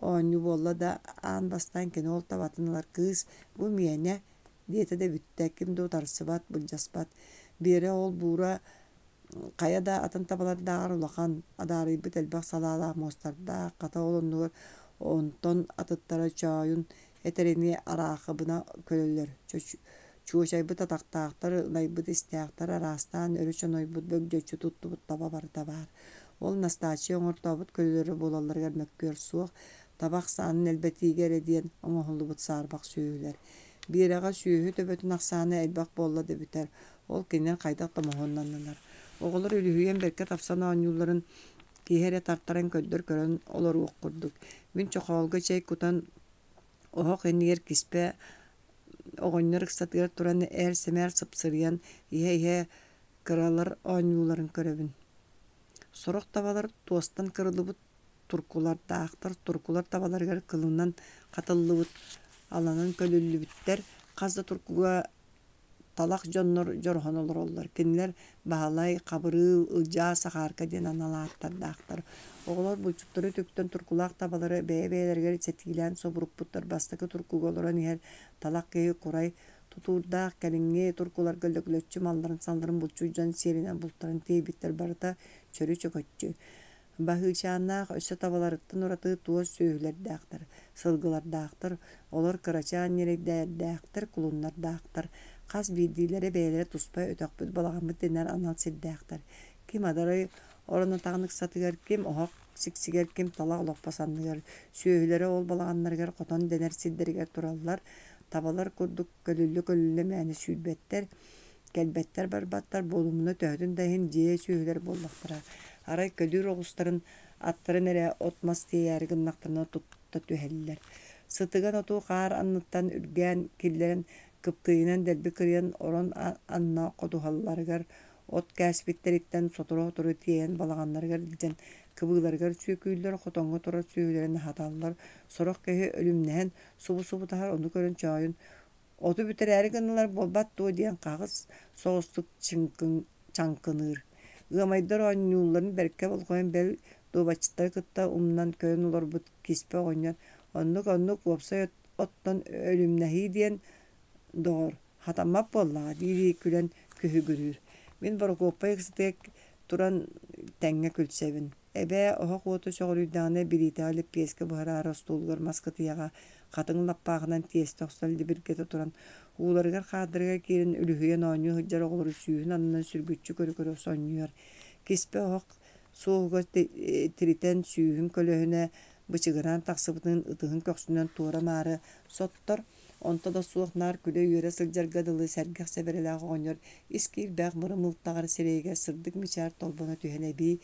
оонньу буолла да аан бастаан кини ол табатын ылар кыыс бу миэнэ диэтэ да бүттэк ким дуу тарсыбат былдьаспат биэрэ ол буура кая да атын табалардааҕар улахан адаарыйбыт элбэх салаалаах муостардаах хата олоннугар онтон атыттара чоойун этерини араахабына көлөллөр чуучайбыт атактаахтар ылайбыт истээхтар араастаан өрү чонойбут бөгдөччү туттубут таба барыта баар. Ол настаачы оҥортобут көлөлөрү буолалларыгар мөккүөр суох табах саанын элбэтиигэр диэн оҥоһуллубут саарбах сүүһүлэр. Биэрэҕэ сүүһү төбөтүн ахсаана элбэх буолла дөбүтэр. Ол кинилэр хайдах томоһуоннаннылар. Оҕолор үлүһүйэн берке тапсан оонньуулларын киһи тартаран көддөр көрөн олоруох курдук. Мин чохоолга чэй кутан оһох иннигэр киспэ оҕонньор ыксатыгар туран эр сэмээр сыпсырыйан иһэ кыралар оонньууларын көрөбүн. Сорох табалар туостан кырылыбыт туркулар табаларыгар кылынан катыллыбыт аланан көлүллүбүттэр казда туркуга талах дьоннор дьорһон олороллор. Кинилэр баһалай, хабырыы, ылдьаа, сахаарка диэн аналааттардаахтар. Оҕолор булчуктары түктөн туркулаах табалары бэйэ-бэйэлэригэр сэтиилээн собуруппуттар бастакы туркуга олорон иһэр талах киһи курай тутуурдаах кэлиҥҥи туркулар көллөкүлөччү малларын салларын булчуу дьон сиэринэн бултарын тиэбиттэр барыта чөрү чөкөччү. Баһыычааннаах өссө табаларыттан уратыы туос сүүһүлэрдээхтэр, сылгылардаахтар, олор кырачаан ньирэйдээдээхтэр, кулуннардаахтар. Хас биирдиилэри бэйэлэри туспай өтөхпүт балаҕаммыт динэр анал сирдээхтэр. Ким адарай оронотаҕын ыксатыгар, ким оһох сиксигер ким тала олоппасанныгар сүйөлөрө ол балаганнаргар котон денер сиддеригер тураллар табалар курдук көлүллө мэни сүйбеттер келбеттер барбаттар болумуна төһөтүн дайын жие сүйөлөр боллактара арай көдүр огустарын аттарын эре отмас тияры гыннактарына тутта түһэллер сытыган оту каар анныттан үргэн киллерин кыптыйынан дэлби кырыан орон анна кодухалларыгар от кәспиттериттен соторо туру тиен балаганнарыгар дижен кыбыыларыгар сүйкүйлөр хотоңго тура сүйөлөрүн хаталлар сорок кеһи өлүмнэһэн субу тахар ону көрөн чоойун оту бүтэрээри гынылар болбат туу диэн кагыс соостук чаңкыныыр ыамайдар оонньуулларын берке болгоен бел дуубаччыттар кытта умнан көрөн олорбут киспе оҕонньор оннук уопсай оттон өлүмнэһии диэн доҕор хатаммап буоллаҕа диирии күлэн күһүгүрүүр мин Прокоппай ыксытык туран тэҥҥэ күлсэбин эбээ оһо куоту соҕурүйдаҕына бириитээҕи леппиэскэ быһыраары остуулугар маскытыйаҕа хатыҥ лаппааҕынан тиэстэ охсал либиргэтэ туран ууларыгар хаадырыгар киирин үлүһүйэн оонньуу сылдьар оҕолору сүүһүн аннан сүргүччү көрө сонньуйар киспе оһох суоһуга тиритэн сүүһүн көлөһүнэ бычыгыраан тахсыбытын ытыһын көхсүнэн туора маары соттор онто да суох наар күлө үөрэ сылдьарга дылы сэргэх сэбэрэлээх оҕонньор искиирбээх мырым ылтаҕар сирэйгэ сырдык мичээр толбоно түһэнэбии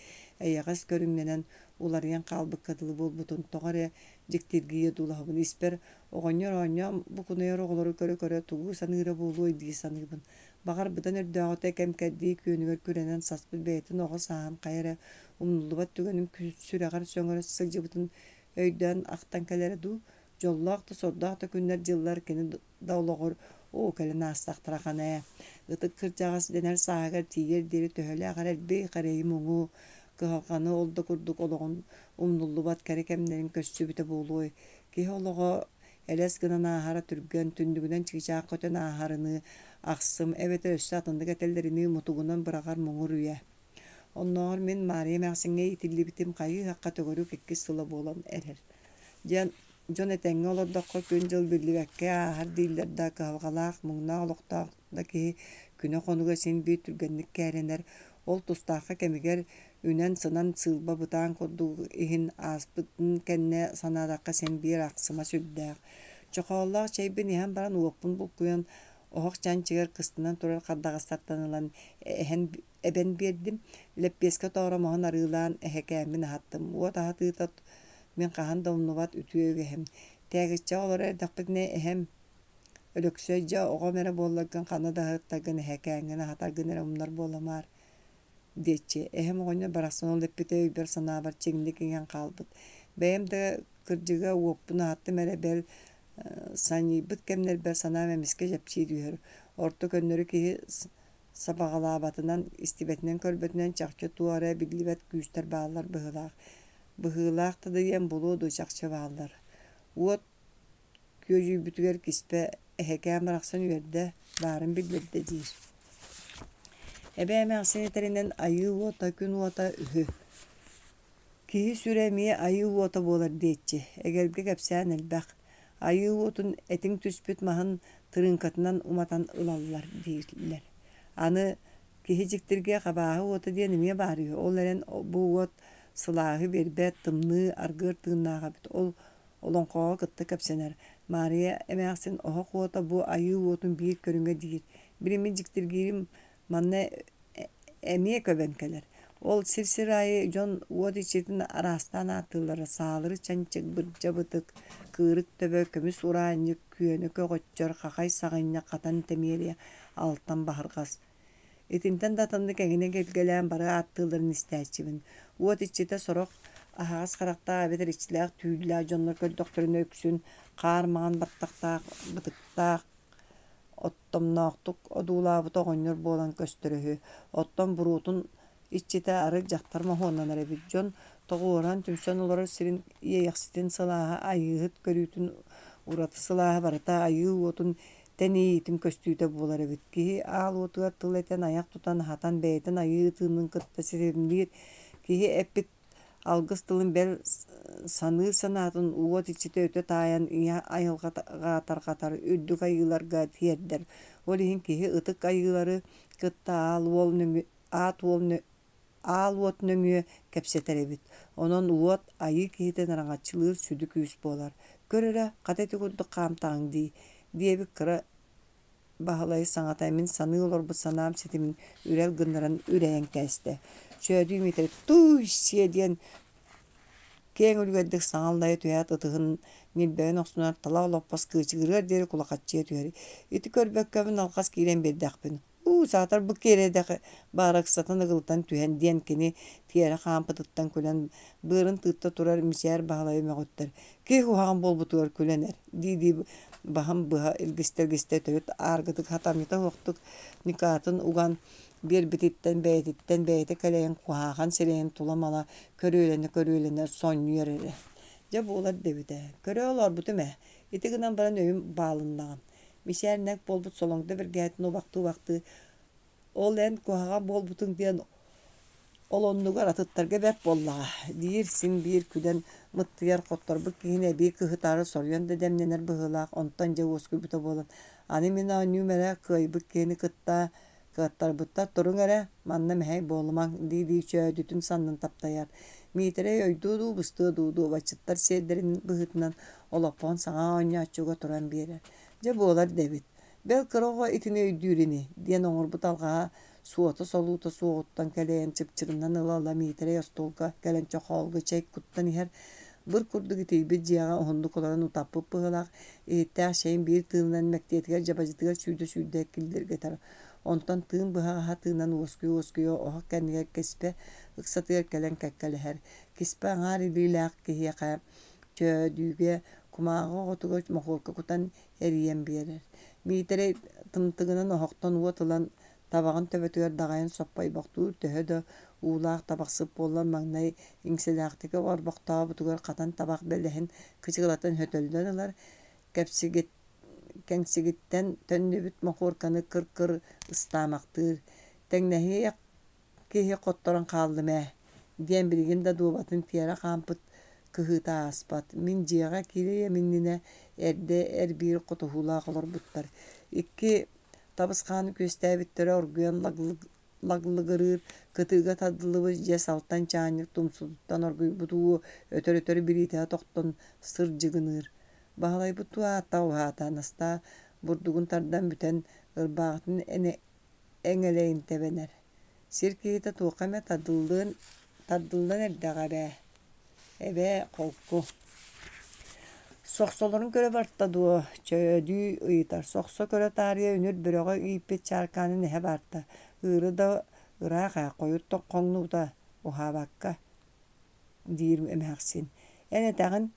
эйэҕэс көрүҥнэнэн уларыйан хаалбыкка дылы буолбутун тоҕо дьиктиргийэ дулаһыбын испер оҕонньор оонньоом букунайар оҕолору көрө тугу саныыра буолуой дии саныыбын баҕар бытан өрдөөҕөтө кэмкэддии күөнүгөр күрэнэн саспыт бэйэтин оҕо сааһан хайара умнуллубат түгэнин сүрэҕэр сөҥөрө сылдьыбытын өйдөөн ахтан кэлэри дуу жоллоохта сордоохта күннэр дьыллар кини даулоҕор кэлэ наастахтарахана ытык кырдьаҕас денэр сааһыгар тиийэр диэри төһөлээҕэр элбей харэйи муҥуу кыһалҕаны ол да курдук олоҕун умнуллубат кэри кэмнэрин көссүбүтэ буолуой киһи олоҕо элэс гынан аахара түргэн түндүгүнэн чыгычаах көтөн ааһарыны ахсым эбэтэ өссө атындык этэллэрини мутугунан быраҕар муҥур үйэ оннооҕор мин Мария Мэхсиҥҥэ итиллибитим хайыы хакка төгөрүү киккис сыла буолан эрэр дьон этэҥҥэ олордоххо күн дьыл биллибэккэ ааһар дииллэр да кыһалҕалаах муҥнаах олохтоох да киһи күнэ хонуга син бии түргэнник кээрэнэр ол тустаахха кэмигэр үнэн сынан сыылба бытаан курдук иһин ааспытын кэннэ санаадакка син биир ахсыма сүрдээх чохооллоох чэйбин иһэн баран уоппун булкуйан оһох чанчыгар кыстынан турар хардаҕастартан ылан эбэн биэрдим леппиэскэ тооромоһун арыылаан эһэкээммин аһаттым уот аһатыытат мин хаһан да умнубат үтүөгэһэм тээгиччэ олор эрдэхпитинэ эһэм өлөксөй дьа оҕо мэрэ буоллагын хана даһыттаргын эһэкээҥҥин аһатаргын эрэ умнар буоламаар диэччи эһэм оҕонньор барахсан ол леппитэ өйбэр санаабар чиҥник иҥэн хаалбыт бэйэм да кырдьыга уоппун аһаттым эрэ бэл саныйбыт кэмнэрбэр санаам эмискэ дьэпчиит үөһөр орто көннөрү киһи сабаҕалаабатынан истибэтинэн көрбөтүнэн чахчы туора биглибэт күүстэр бааллар быһыылаахта дыйан булуу дуу чахчы бааллар уот күөжүүбүтүгэр киспе эһэкээн барахсан үөрдэ баарын билбэрдэ диир эбээ Мэхсиҥ этэринэн айыы уота күн уота үһү киһи сүрэмиэ айыы уота буолар диэччи эгерге кэпсээн элбэх айыы уотун этиҥ түспүт маһын тырыынкатынан уматан ылаллар дииллэр аны киһи дьиктиргэ хабааһы уота диэн эмиэ баарыыһы ол эрэн бу уот сылааһы биэрбэт тымныы аргыар тыыннаахабыт ол олоҥхоҕо кытта кэпсэнэр Мария Мэхсиҥ оһох уота бу айыы уотун биир көрүҥҥэ диир бириmin дьиктиргиирим манна эмиэ көбөн кэлэр ол сир аайы дьон уот ичитин араастаан ааттыыллара саалыры чанчык бырдьа бытык кыырыт төбө көмүс ураанньык күөнү көҕөччөр хахай саҕынньа хатан тэмиэрийэ алтан баһарҕас итинтэн да тымнык эҥине келгэлээн бары ааттыылларын истээччибин уот иччитэ сорох аһаҕас харахтаах эбэтэр ичилээх түүллээх дьоннор көрдөхтөрүнө өксүн хаармаҕан баттахтаах бытыктаах оттомноохтук одуулаабыт оҕонньор буолан көстөрөһү оттон буруутун иччитэ ары дьахтар моһуоннан эбит дьон тоҕууран түмсэн олорор сирин ийэйэхситин сылааһы айыыһыт көрүүтүн ураты сылааһы барыта айыы уотун тэниитим көстүүтэ буолар эбит киһи аал уотугар тыл этэн аяк тутан хатан бэйэтин айыы тыынын кытта сирэбинниир киһи эппит алгыс тылын бэл саныы санаатын уот иччитэ өтө таайан ийэ айылҕатар үрдүк айыыларга тиэрдэр ол иһин киһи ытык айыылары кытта аат уол аал уот нөңүө кепсетеребит. Онон уот айы киһитен араңачылыыр сүдү күүс буолар. Көрөрө катети курдук хаамтаң диэбик кыра баһылайы саҥатай мин саныы олорбут санаам ситимин үрэл гыннаран үрэйэн кээсте. Чөöдүү митер туй сие диэн кең үлгэрдик саҥаллайы түһэät ытыһын нилбэгин охсунар тала олоппос кыычыгырыар диэри кулакаччыйа түһэри. Ити көрбөккөбүн алхас киирэн биэрдэхпин. Саатар бу кередэх баараксатын ыгылтан түһэн диэн кини тиэра хаампытыттан күлэн быырын тыытта турар мисээр баһылайы мөҕөттөр. Киһи уһаҕан буолбутугар күлэнэр. Дии баһам быһа илгистэ төбүт ааргытык хатамыта уохтук никаатын уган биэрбититтэн бэйэти кэлэйэн куһаахан сирэйэн туламала көрүөлэнэ сонньуйар эрэ. Дьэ буолар дэбитэ. Көрөө олорбутум ити гынан баран өйүм баалыннагам. Мисээрнэк болбут солоңда биргээттин убакты ол эн куһаҕа буолбутуң диэн олоннугар атыттарга бэп боллаҕа. Диир син биир күдэн мыттыйар хотторбут киһин эбии кыһытаары сорйон да дэмнэнэр быһыылаах онтон дьэ уоскуйбута буолан. Аны мин оонньуум эрэ кыайбыт киһини кыаттарбыттар туруң эрэ манна мэһэй буолумаң дии чөöдүтүн саннын таптайар. Миитэрэй өйдуу быстыы дуу бачыттар сиэрдэрин быһытынан олоппоон саҥа оонньааччуга туран биэрэр. Дьэ буолар дэбит. Бэл кыроҕо итини өйдүүрини диэн оҥорбут алҕаһа суота солуута суоҕуттан кэлэйэн чыпчырынан ылала миитэрэй остуолга кэлэн чохоолга чэйк куттан иһэр быр курдук итийбит дьиэҕэ оһуннук олорон утаппыт быһыылаах иһиттээх сэйин биир тыынынан мэктиэтигэр дьабаджытыгар сүүдэ киллиргэтэр. Онтон тыын быһаҕаһа тыынан уоскуйа оһох кэннигэр киспэ ыксатыгар кэлэн кэккэлэһэр. Киспэ аҥаар илиилээх киһиэхэ чөöдүүгэ кумааҕа оҕотуга мохуорка кутан эриийэн биэрэр. Миитэрэй тымтыгынан оһохтон уот ылан табаҕын төбөтүгэр даҕайын соппойбохтуур төһө да уулаах табахсыp буоллан маҥнай иҥсэлээхтигэ оорбохтообутугар хатан табах бэлэһин кычыгылатын hötөллөр ылар кэҥсигиттэн төннүбүт мохуорканы кыр ыстаамахтыыр. Тэҥнэһиэ киһи хотторон хааллым диэн билигин да дуубатын тиэра хаампыт кыһыыта ааспат. Мин дьиэҕэ киирийэ миннинэ эрдэ эр биир хотуһуулаах олорбуттар. Икки табысхааны күөстээбиттэрэ оргуйан лаглыгырыыр кытыыга тадылыбы дьэ салтан чаанньык тумсутуттан оргуйбутуу өтөр бириитэҕэ тохтон сыр дьыгыныыр. Баһылайбыт туаата уһаата наста бурдугун тардан бүтэн ырбааҕытын эҥэлэйин тэбэнэр. Сир киһитэ туохха эмэ тардыллан эрдэҕэ эбээ холку. Сохсолорун көрө барта дуо чөöдүү ыйытар. Сохсо көрө таарыйа үнүр бөрөҕө ийиппит чааркаанын эһэ барта. Ыыры да ыраах койутток хоҥнуута уһаабакка диир эмээхсин. Энэтэҕин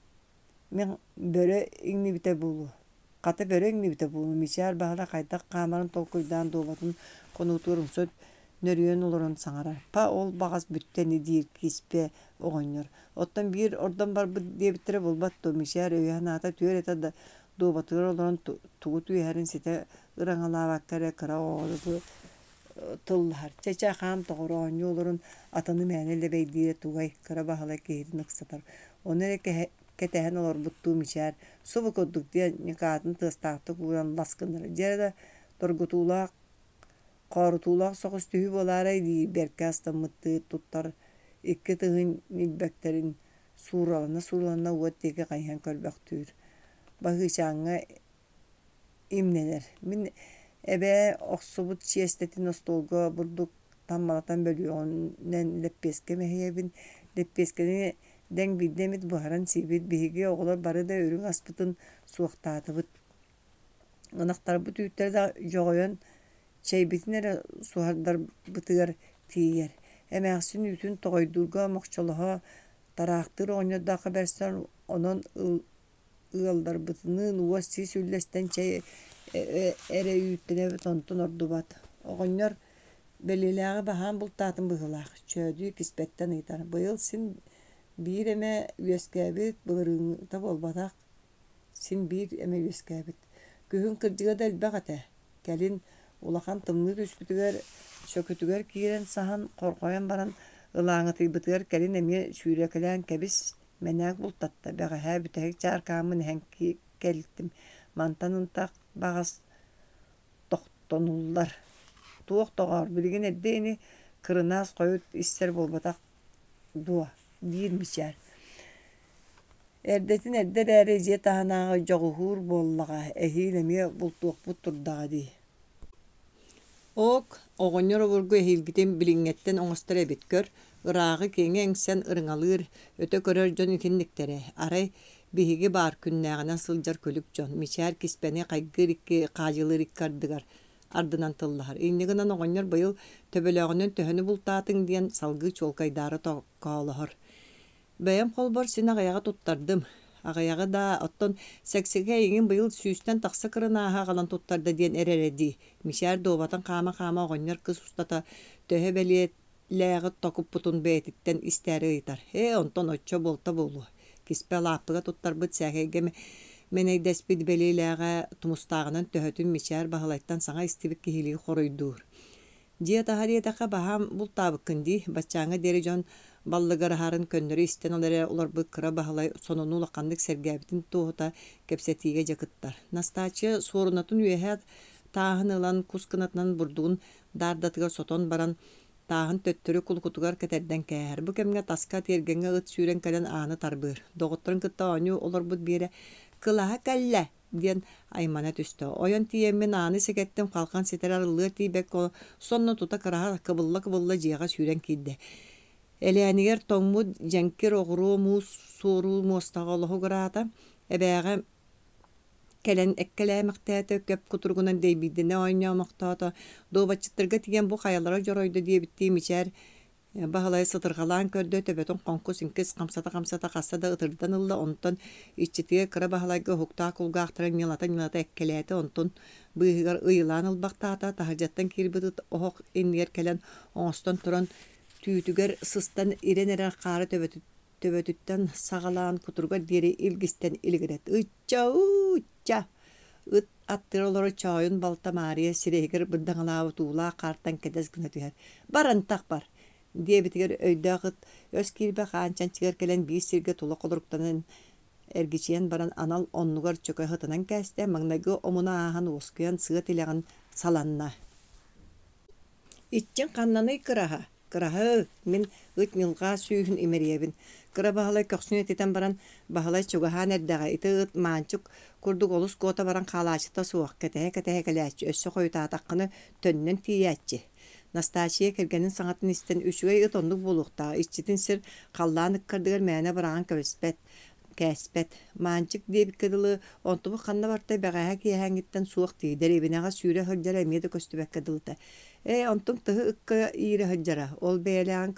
мен бөрө иҥнибитэ буолу. Хата бөрө иҥнибитэ буолу. Мичээр баһыла хайдах хаамарын толкуйдаан дуобатын конуутугар умсут нөрүөн олорон саҥарар. Па ол баҕас бүттэни диир киспэ оҕонньор. Оттон биир ордон барбыт диэбиттэрэ булбат ту. Мичээр өйөһөн аата түөр эте дуобатыгар олорон тугу түйэһэрин ситэ ыраҥалаабакка эрэ кыра оҕолугу тыллаһар. Чэчэ хаам тоҕоро оонньуу олорон атаны мээнэ лэбэй диирэ тугай кыра баһылай киһитин ыксатар. Ону эрэ кэтэһэн олорбуттуу мичээр субу курдук диэн никаатын тыастаахтык ууран ласкыннар. Дьэ да торгутуулаах хоорутуулаах соҕус түһү буолаарай дии бэркэ астаммыттыы туттар икки тыһын нилбэктерин сууралана уот диэки хайыһан көрбөхтүүр. Баһыычааҥҥа имнэнэр. Мин эбээ охсубут чиэстэтин остуолга бурдук таммалатан бөлүөҕүнэн лэппиэскэ мэһиэбин лэппиэскэни дэҥ биддэмит буһаран сиибит биһиги оҕолор бары да үрүҥ аспытын суохтаатыбыт. Ынахтарбыт үүттэр да дьоҕойон чэйбитин эрэ суһардарбытыгар тиийэр. Эмээхсин үүтүн тоҕойдууга мохчолоһо тараахтыр оҕонньордаахха бэрсэн онон ыалдарбытыныын уос сии сүллэстэн чэй эрэ үүттэнэбит онтон ордубат. Оҕонньор бэлиилээҕи баһаан бултаатын быһыылаах. Чөöдүү киспэттэн ыйтар. Быйыл син биир эмэ үөскээбит былырыыҥҥыта буолбатах. Син биир эмэ үөскээбит. Күһүн кырдьыга да элбэх этэ. Кэлин улахан тымныы түспүтүгэр сөкүтүгэр киирэн саһан хорхойон баран ылааҥытыйбытыгар кэлин эмиэ сүүрэкэлээн кэбис мэнээк бултатта. Бэҕэһээ бүтэһик чааркааммын иһэн кэлиттим. Мантан ынтах баҕас тохтонуллар. Туох тоҕоор билигин эрдэ ини kırınas koyut ister bolbatak dua diirmişer. Erdetin erder erece tahanağı joğuhur bollağa ehilemi bultuq bu turdağı di. Ok, oğonyor vurgu ehilgiten bilingetten oңostar ebitkör, ıraağı kenge eňsen ırıŋalır, öte körör jon itinniktere. Aray bihigi bar künnäҕinän sылjar kölük jon. Miçär kispeni qaýgyr ikki qaajylyr ikkardygar. Ardynan tyllahar. Inniginan oňonyor bıýıl töbelöөгүнөн töhөнü bultaatyň diýen salgy çolkaýdary tokaolahar. Bäýem holbor seni agaýaga tuttardım. Agaýaga da otton seksige iňin bıýıl sүүstän taqsa kırınaaha galan tuttarda diýen ereredi. Miçär dobatan kama oňonyor kız ustata töhe belielägi tokup butun beetitten isteri ýytar. Onton otço bolta bolu. Kispe lapyga tuttarbyt sähege meney despit belieläge tumustagынан töhötün miçär bahalayttan saňa istibik kihiligi horuydur. Diýe tahariyetaka baham bultabykyndy, baççaňa deri jon ballygarharyn könnöri isten olere ular bu kıra bahalay sonunu ulaqandyk sergäbitin tohuta kepsetiге jakıttar. Nastaçı sorunatın üyehet tahın ılan kuskınatынан burduğun dardatıgar soton baran tahın töttürü kulkutugar keterden käher. Bu kemge taska tergenge ıt süren kalen anı tarbır. Doğutturun kıtta oňu olar bu bire kılaha kelle diyen aymana tüstü. Oyan tiyemin anı sekettim kalkan seter arılığı tibek sonunu tuta kıraha kıbılla jiyaga süren kidde. Eleniger toңмут jankyr oğru mus soru mostagalığı grata ebäge kelen ekkelämektäte köp kuturgunan deýbidine oýnamaktaata dobaçytyrga tigen bu hayalara joroyda diýe bitdiğim içer bahalay satırgalan kördö töbeton konkus inkis kamsata kassada ıtırdan ılda onton iççitiye kıra bahalayga hukta kulgaqtıran nilata ekkeläte onton bıýgar ıýılan ılbaktaata tahajattan kirbit ohok innier kelen oňoston turan tüytüger sıstan ireneren qara töbötütten sağalan kuturga deri ilgisten ilgiret. Uçça. Ut attıroloro çayın balta mariye sireger bırdaŋalağı tuğla qartan kedes güne tüher. Baran taq bar. Diye bitiger öydağıt öz kirbe qançan çıgar kelen bir sirge tula qoluruktanan ergiçiyen baran anal onnugar çöke hıtınan käste magnagı omuna ahan oskuyan sığat ileğin salanna. İççin qannanı kıraha. Kıraha min ıt milga sүйhün imeriyebin. Kıra bahalay köksün eteten baran bahalay çogahan erdaga iti ıt mançuk kurduk olus gota baran kalaçıta suaq ketehe keläçi össü koyuta ataqqını tönnün tiyatçı. Nastaşiye kergenin sanatın isten üçüge ıt onduk buluqta. İççitin sir qallan ıkkırdıgar meyane barağın käspet. Mançuk diye bikkadılı ontubu qanna bartay bagaha kiyahangitten suaq diye derebinaga süüre hırcara emiyede köstübek kadılta. Ontum tıhı ıkka iri hıccara, ol beýleğin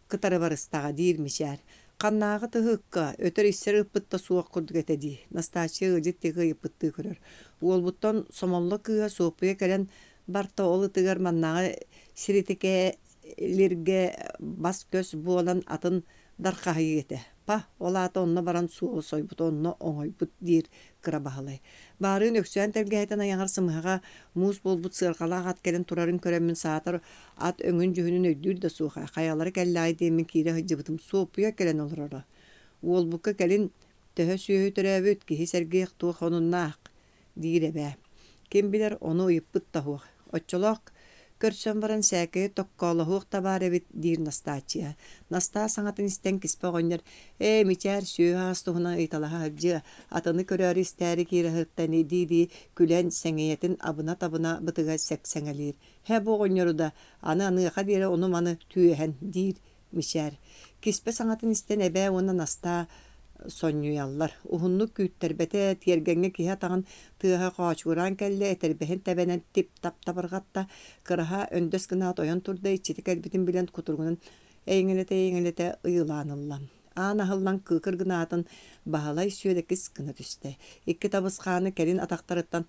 kıtara barıstağa diýirmişär. Qannağı tıhı ıkka, ötör isser ıppıtta suaq kurduk etedi. Nastaşiya ıjit tıhı ıppıttı kırır. Ol button somollu kıha soğupuya kelen barta ol ıtıgar mannağı siritekelirge bas kös bu olan atın darqahı ete. Pa, ola ata onna baran suğu soybut, onna oňoýbut diýir kıra bahalay. Barın öksüyen tergeheten ayaňar sımhaga mus bolbut sırqala at gelen turarın köremin saatar at öňün jühünün öýdür da suğa. Hayalary kelläi demin kire hıjybytym sopuya gelen olurara. Ol buka gelin töhö süýü törebüt ki sergeýek tuğ onunnaaq diýir ebe. Kim biler onu uýupbyt da huwa. Otçolok körsön baran säke tokkalıhıq tabar ebit diýir Nastaçya. Nasta saňatyn isten kispe goňlar. Miçär süýü hastuhuna ýytalaha hajy atyny körör isteri kire hırtany diýdi külen seňeýetin abına bytyga sekseňelir. Bu goňları da any hadire onu many tüýhen diýir miçär. Kispe saňatyn isten ebe ona Nasta soňýallar. Uhunnuk kütterbete tiergenge kiha tagan tıha qaçuran kelle eterbehen tebenen tip taptabargatta kıraha öndes gınat oyan turda içiti kelbitin bilen kuturgunun eýňelete ýylanyllan. Ana hıllan kıkır gınatın bahalay süýedeki sıkına düşte. İkki tabısqany kelin ataktarıttan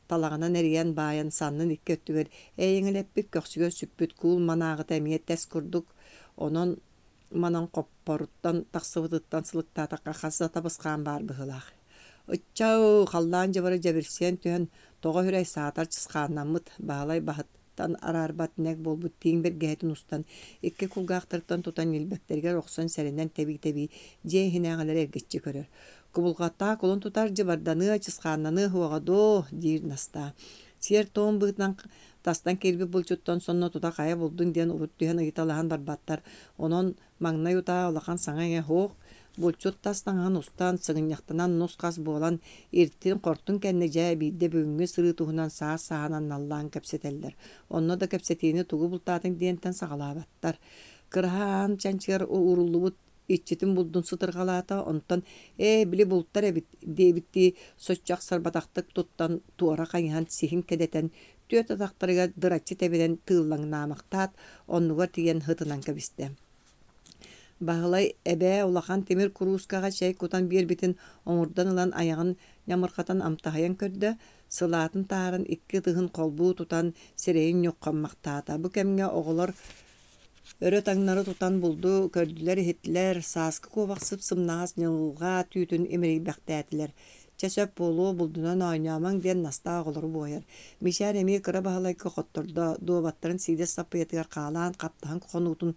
talağına eriyen bayan sannın ikki öttüger eýňelep bir köksüge süppüt kul manağı temiyet tes kurduk. Onun manan kopporuttan taqsıbıttan sılıkta taqqa xassa tabısqan bar bıhılaq. Uççau qallan jabara jabirsen tühen toğa hürey saatar çısqannamıt bahalay bahattan ararbat nek bolbut tiň bir gehetin ustan ikki kulgaqtırtan tutan ilbekterge roqsan serinden tebi jehinägeler ergetçi körür. Kubulgatta kulun tutar jabardany çısqannany huwaga do diýir Nasta. Sier ton bıhtan Тастан келби булчуттан сонно тута кая булдун диэн урут түһэн ыйыталахан барбаттар. Онон маңнай ута олахан саңа хоох булчут тастаңан устан сыгыньяхтанан нус кас буолан иртин кортун кэнне жаа биидде бүгүнгү сырыы туһунан саас-саанан наллаан кэпсетеллер. Онно да кэпсетиини тугу бултаатын диэнтен сагалаабаттар. Кырhaan чанчыгар уруллубут иччитин булдун сытыргалаата онтон били булттар эбит дебитти соччак сарбатактык туттан туора кайхан сихин кедетен түөт атактарыга дыраччы тебеден тыыллаңнаамактаат оннугар тиген хытынан кебисте. Бағылай эбэ улахан темир курускага чай кутан биэрбитин оңурдан ылан аяғын нямырқатан амтахаян көрдө сылаатын таарын икки тыһын колбуу тутан сирейин ньоккаммактаата. Бу кемге оголор өрө таңнары тутан булду көрдүлер хитлер сааскы кубаксып сымнаас нылга түйүтүн эмерейбэхтээтлер. Чәсөп болу булдунан ойнамаң ден наста оголору буойар. Мишар эми кыра бағалайкы хоттордо дуобаттарын сиде саппыятыгар каалаан каптахан конутун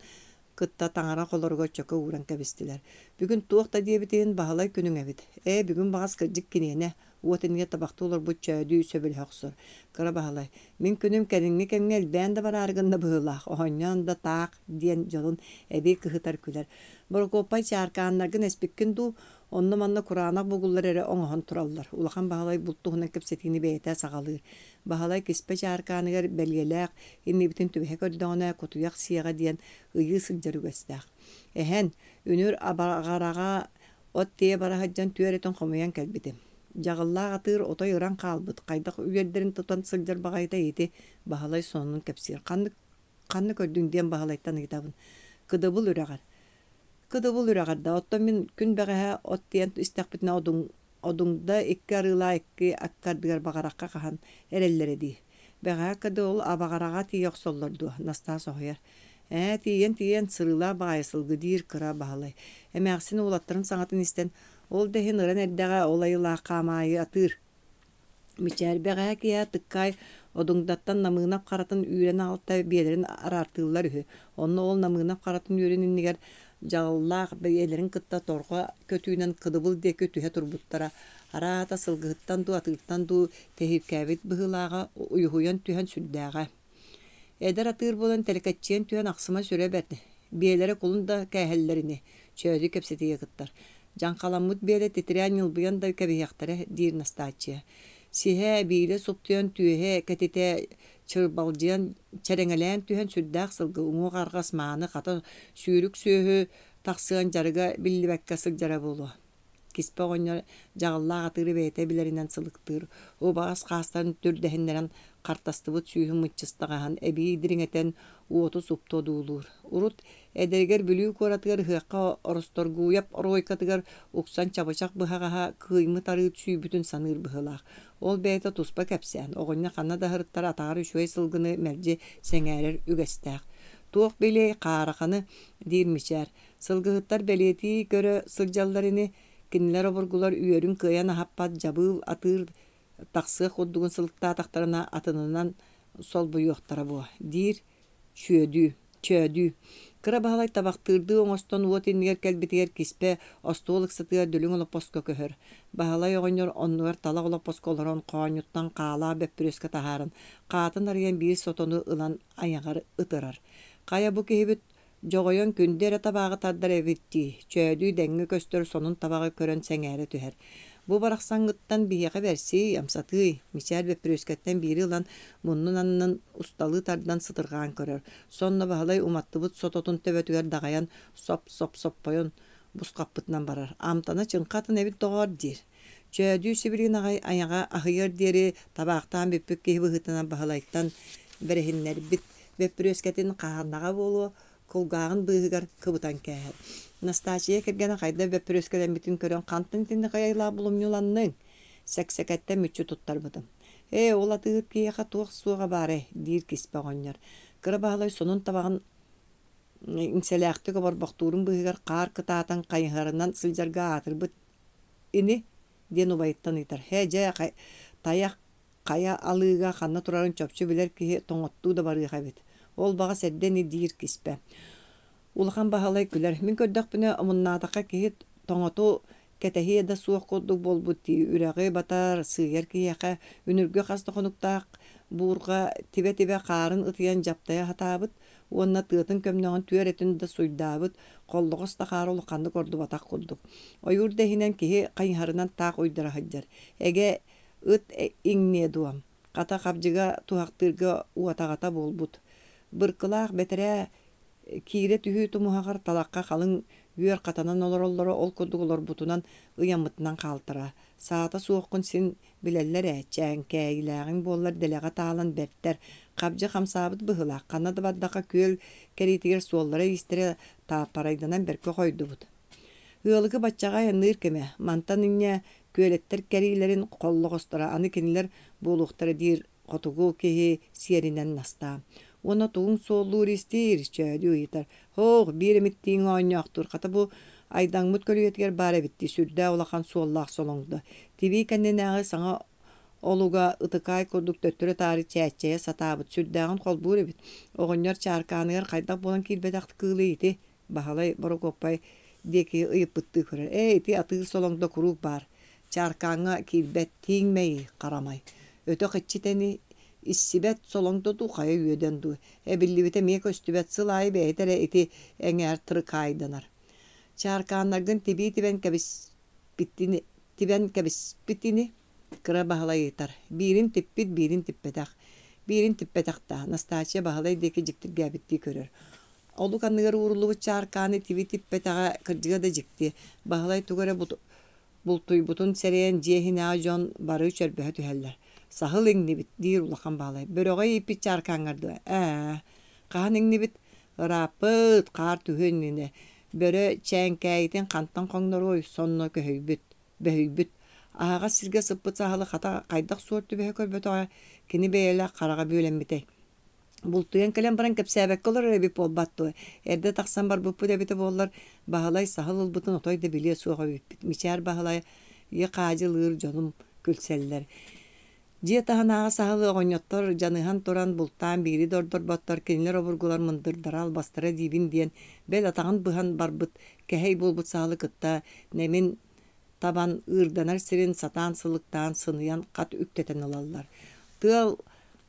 кытта таңара колорго чөкө уран кебистилер. Бүгүн туокта диэбитин бағалай күнүң эбит. Бүгүн бағас кырдык кинене уотинге табакты олор бу чөйдүү сөбүл хоксор. Кыра бағалай. Мен күнүм кәриңни кемгел бән да бар аргында быылах. Оһоньян да таак диен жолун эби кыһытар күлер. Борокопай чаркааннаргын эспиккин ду онны манна кураанак бугуллар эре оңоһон тураллар. Улахан бағалай бултуһуна кепсетини бэйэтэ сагалыр. Бағалай киспе чаркааныгар белгелээх иннибитин түбэхэ көрдөҕөнэ кутуяк сиэҕа диэн ыйыы сылдьар үгэстээх. Эһэн үнүр абагарага от тие бараһаджан түөретен хомуян кэлбитим. Жағыллаах атыыр отой ыран каалбыт. Кайдах үйердерин тутан сылдьар багайта ити бағалай сонун кепсиэр. Канны көрдүң диэн бағалайттан ыйтабын. Кыдыбыл үрэгар. Кыдыбыл үрэгарда оттон мен күн бэгэһэ от тиэн истэхпитинэ одуңда икки арыылаа икки аккардыгар багаракка кахан эреллер эди. Бэгэһэ кыды ол абагарага тие оксоллорду настаа соһуяр. Тиен сырыла багайсылгы диир кыра бағалай. Эмээхсин улаттарын саңатын истен ол дэхин ыран эрдэҕэ олайылаа каамаайы атыыр. Мичээр бэгэһэ киэ тыккай одуңдаттан намыынап каратын үүрен алта биэлэрин араартыыллар үһү. Онно ол намыынап каратын үүрен иннигер жаллаах бэйэлэрин кытта торго көтүүнэн кыдыбыл дие көтүһэ турбуттара араата сылгыһыттан ду атыыттан ду тэһиркээбит быһылаага уйуһуйан түһэн сүрдээҕэ. Эдер атыыр болан телекатчиен түһэн аксыма сүрэ бэрди. Биэлэри кулун да кээһэллэрини чөйдү кепсетиге кыттар. Жанкаламмыт биэлэ титирян йылбыян да кэбиһиэхтэрэ диир настааччыя. Сиһэ биилэ суптуян түөһэ кэтите чырбалдыян чэрэҥэлээн түһэн сүрдээх сылгы уҥуо гаргас мааны хата сүүрүк сүөһү тахсыан жарыга биллибэккэ сылдьара болуо. Киспе оҕонньор жаҕыллаах атыыры бэйэтэ билэринэн сылыктыыр. Убаас хаастарын түрдэһиннэрэн картастыбыт сүүһү мыччыстаҕаһан эбии дириҥэтэн уоту суптодуулуур. Урут эдэригэр бүлүү куоратыгар ыһыакка оросторгууяп оройкатыгар уксан чабычак быһаҕаһа кыймы тарыып сүүбүтүн саныыр быһылаах. Ол бэйэтэ туспа кэпсээн оҕоння ханна даһырыттар атаҕар үчүгэй сылгыны мэрдьи сэҥээрэр үгэстээх. Туох били каараханы диирмичээр. Сылгыһыттар белиэти көрө сылдьалларыны кинилэр обургулар үөрүн кыйан аһаппат жабыыл атыыр тахсыах курдугун сылыктаатахтарына атынынан сол буйуохтара буа. Диир чөөдүү. Кыра баһалай табактыырдыы оҥостон уот иннигер кэлбитигер киспе остуолык сытыгар дүлүң олоппоско көһөр. Баһалай оҕонньор оннугар талак олоппоско олорон кооньуттан каалаа бэппүрүскэ таһааран. Хаатын арыйан биир сотону ылан аяҥар ытырар. Кая бу киһибит жоҕойон күндэрэ табааҕы тардар эбитти. Чөөдүү дэҥҥи көстөр сонун табаҕы көрөн сэҥээри түһэр. Бу барахсаңгыттан биһиэхэ бэрси ямсатыый. Мичээр бэппүрүскэттэн биiri ылан муннун аннын усталыы тардан сытыргаан көрөр. Сонно баһалай уматтыбыт сототун төбөтүгэр дагайан соппойон бускаппытынан барар. Амтана чыңкатын эбит доҕоор диир. Чөөдүү сибирин агай аяга аһыйар диэри табаактаан биппик киһи быһытынан баһалайттан бэрэһиннэрбит бэппүрүскэтин каһааннаҕа буолуо кулгаагын быыһыгар кыбытан кээһэр. Настасия кэргэнэ хайда бэппүрүскэлэн битин көрөн хантын тинни хайайлаа булумнюланның. Сэксэкэттэн мүччү туттарбытым. Ол атыгыт киэхэ туох суоҕа баары диир киспэ оҕонньор. Кыра баһалай сонун табагын иҥсэлээхтик оборбохтуурун быыһыгар хаар кытаатан хайыһарынан сылдьарга аатырбыт ини диэн убайыттан ыйтар. Дьэ таях кая алыыга ханна турарын чопчу билэр киһи тоҥоттуу да барыыха бит. Ол баҕа сэрдэни диир киспэ. Улахан баһалай күлэр. Мин көрдөкпүнэ омуннаатакка киһи тоҥоту кэтэһиэ да суох курдук болбут дии. Үрэҕи батар сыыйар киһиэхэ үнүргү хастахонуктаах буурга тибе қарын ытыян жаптая хатаабыт, уонна тыатын көмнөҕөн түөрэтин да суйдаабыт, қоллоҕос тахаары улуканны корду батак курдук. Ойур дэһинэн киһи хайыһарынан таах уйдара хаджар. Эге ыт иҥние дуам. Ката хабдьыга туһактыырга уатаҕата буолбут. Быркылаах бэтерэ киире түһүү тумуһаҕар талакка халыҥ үөр катанан олороллоро ол курдук олорбутунан ыйаммытынан хаалтара. Саата суохкун син билэллэр чээн кэйилээҕиҥ буоллар дэлэҕэ таалан бэртэр. Хабдьы хамсаабыт быһылаах ханна да баддака күөл кэритигэр суоллара истэрэ тааппарайданан бэркэ хойдубут. Ыалыгы баччаҕа янныыр кэме, мантан инне күөлэттэр кэриилэрин холлоҕостора аны кинилэр буолуохтара диир хотугу киһи сиэринэн настаа. Уонна тугуң суоллуур истиир чөөдү ыйытар. Хоох, бииремиттииҥ оонньоохтур. Хата бу айдаҥмут көлүетигэр баара битти сүрдээ улахан суоллаах солоҥдо. Тиbii кэннэнээҕи саҥа олуга ытыкаай курдук төттөрө таары чээччэйэ сатаабыт сүрдээҕин холбуур эбит. Оҕонньор чааркааныгар хайдах буолан киирбэтэхти кыылый ити. Баһалай борокоппай диэки ыйыппыттыы көрөр. Ити атыыр солоҥдо курук баар. Чааркааҥҥа киирбэт тииҥмэй харамай. Өтө хыччитени иссибэт солоҥдоту хая үөдэн дуу. Биллибите мие көстүбэт сылаай бэйтерэ ити эҥээр тырыкаайданар. Чааркааннаргын тибии тибэн кэбиспитини кыра баһалайытар. Биирин типпит, биирин типпетах. Биирин типпетахта Настасия баһалай диэки дьиктиргээбитти көрөр. Олу канныгар уурулубут чааркааны тиби типпетаға кырдьыга да дьикти. Баһалай тугара бултуйбутун сэрэйэн дьиэһинэҕэ дьон бары чөрбөһө түһэллэр. Сахыл иҥнибит диир улахан баалай. Бөрөҕөй иппит чааркааҥҥарды. Хаһан иҥнибит ырааппыт хаар түһүннине. Бөрө чээнкээйитин хантан хоҥноруой сонно бөһүйбүт. Аһаҕа сиргэ сыппыт саһалы хата хайдах суор түбэһэ көрбөтөҕө кини бэйэлэ хараҕа бүүлэммитэй. Бултуйан кэлэн баран кэпсээбэкке олор эбип буолбаттуо. Эрдэ тахсан барбыппут эбите буоллар баһалай сахыл ылбытын отой да билиэ суоҕа биппит. Мичээр баһалай хаадьы лыыр дьонум күлсэллэр. Дьиэ таһанааҕа саһалы оҕонньоттор дьаныһан туран бултаан биири дордорботтор кинилэр обургулар мындырдара албастара диибин диэн бэл атаҕын быһан барбыт кэһэй буолбут саһалы кытта немин табан ыырданар сирин сатаан сылыктаан сыныян кат үктэтэн ылаллар. Тыал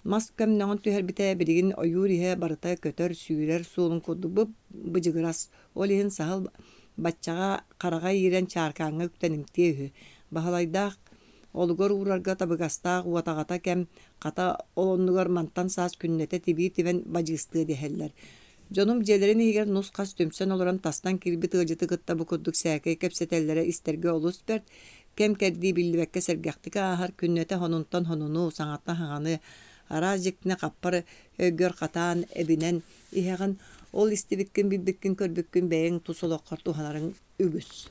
мас көмнөҕөн түһэрбитэ билигин ойуур иһэ барыта көтөр сүүрэр суулун курдук быжыгырас. Ол иһин саһыл баччаҕа хараҕа иирэн чааркааҥҥа үктэниҥтиэ үһү. Баһалайдаах олугор уурарга табыгастаах уатаҕата кэм хата олоннугар мантан саас күннэтэ тибии тибэн бадьыыстыы диэһэллэр. Дьонум дьиэлэрин иһигэр нус хас түмсэн олорон тастан кирбит ыалдьыты кытта бу курдук сээкэй кэпсэтэллэрэ истергэ олус берт кэм кэрдии биллибэккэ сэргэхтика аһар күннэтэ хонунтан хонуну саҥата хаҥаны араа дьиктине хаппар өйгөр хатаан эбинэн иһэҕин ол истибиккин билбиккин көрбүккүн бэйэҥ тусулоххор туханарыҥ үгүс.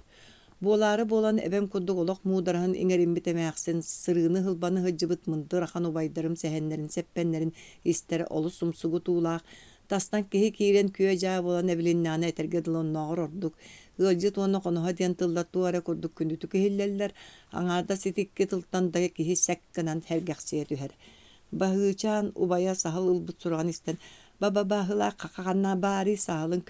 Буолаары буолан эбэм курдук олох муудараһын иҥэримбит эмээхсин сырыыны хылбаны хыджыбыт мындыр ахан убайдарым сэһэннэрин сэппэннэрин истэр олус сумсугу туулаах тастан киһи киирэн күө дьаа буолан эбилиннаана этергэ дылонноҕор ордук. Ыалдьы туонна хоноһо диэн тыллаттуара курдук күндүтү киһиллэллэр аҥаарда ситикки тылтанда киһи сэккэнан хэргэхсиэ түһэр. Баһыычаан убайа саһыл ылбыт сураган истэн баһылаа хакаганна баари саһылын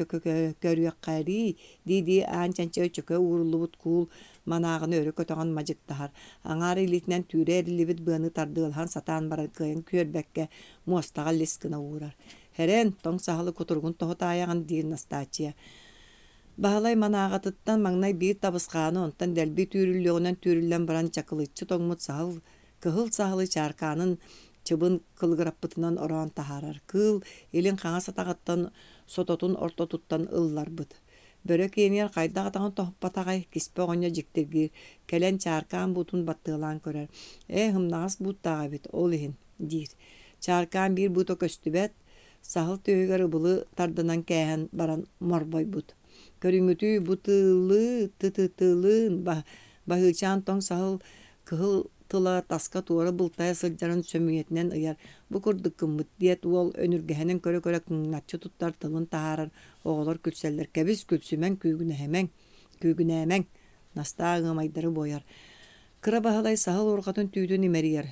көрүөккääри диди аан чанча чөкө уурулубут куул манаагын өрө көтөҕөн мажыктаһар. Аҥаар илитинэн түүрэ эрилибит быаны тардыылахан сатаан баракыйын күөрбэкке муостаҕа лискына уурар. Хэрэн тоҥ саһалы кутургун тоһутааяҕын диир Настасия. Баһылай манааҕатыттан маҥнай биир табысхааны онтан дэлби түүрүллүҕүнэн түүрүллэн баран чакылыччы тоҥмут саһыл кыһыл саһалы чааркаанын чыбын кылгыраппытынан ороон таһаарар. Кыыл илин хаҥа сатаҕаттан сототун ортотуттан ылларбыт. Бөрө киэниэр хайдаах атаҕын тоһуппатаҕай киспэ оҕонньо дьиктиргиир кэлэн чааркаан буутун баттыылаан көрөр. Хымнаҕас бууттааҕа бит ол иһин диир. Чааркаан биир буута көстүбэт саһыл төһүгэр ыбылы тардынан кээһэн баран морбойбут. Көрүҥүтүү бутыылыы тытытыылыын баһыычаан тоҥ саһыл кыһыл тыла таска туора былтая сылдьарын сөмүйетинен ыяр. Бу курдук кыммыт диэт уол өнүргэһэнэн көрө-көрө кыңначчы туттар тылын таһаарар оҕолор күлсэллэр. Кэбис күлсүмэн күүгүнээмэң настаа ыҥамайдары бояр. Кыра баһылай саһыл урҕатын түүтүн имэрийэр.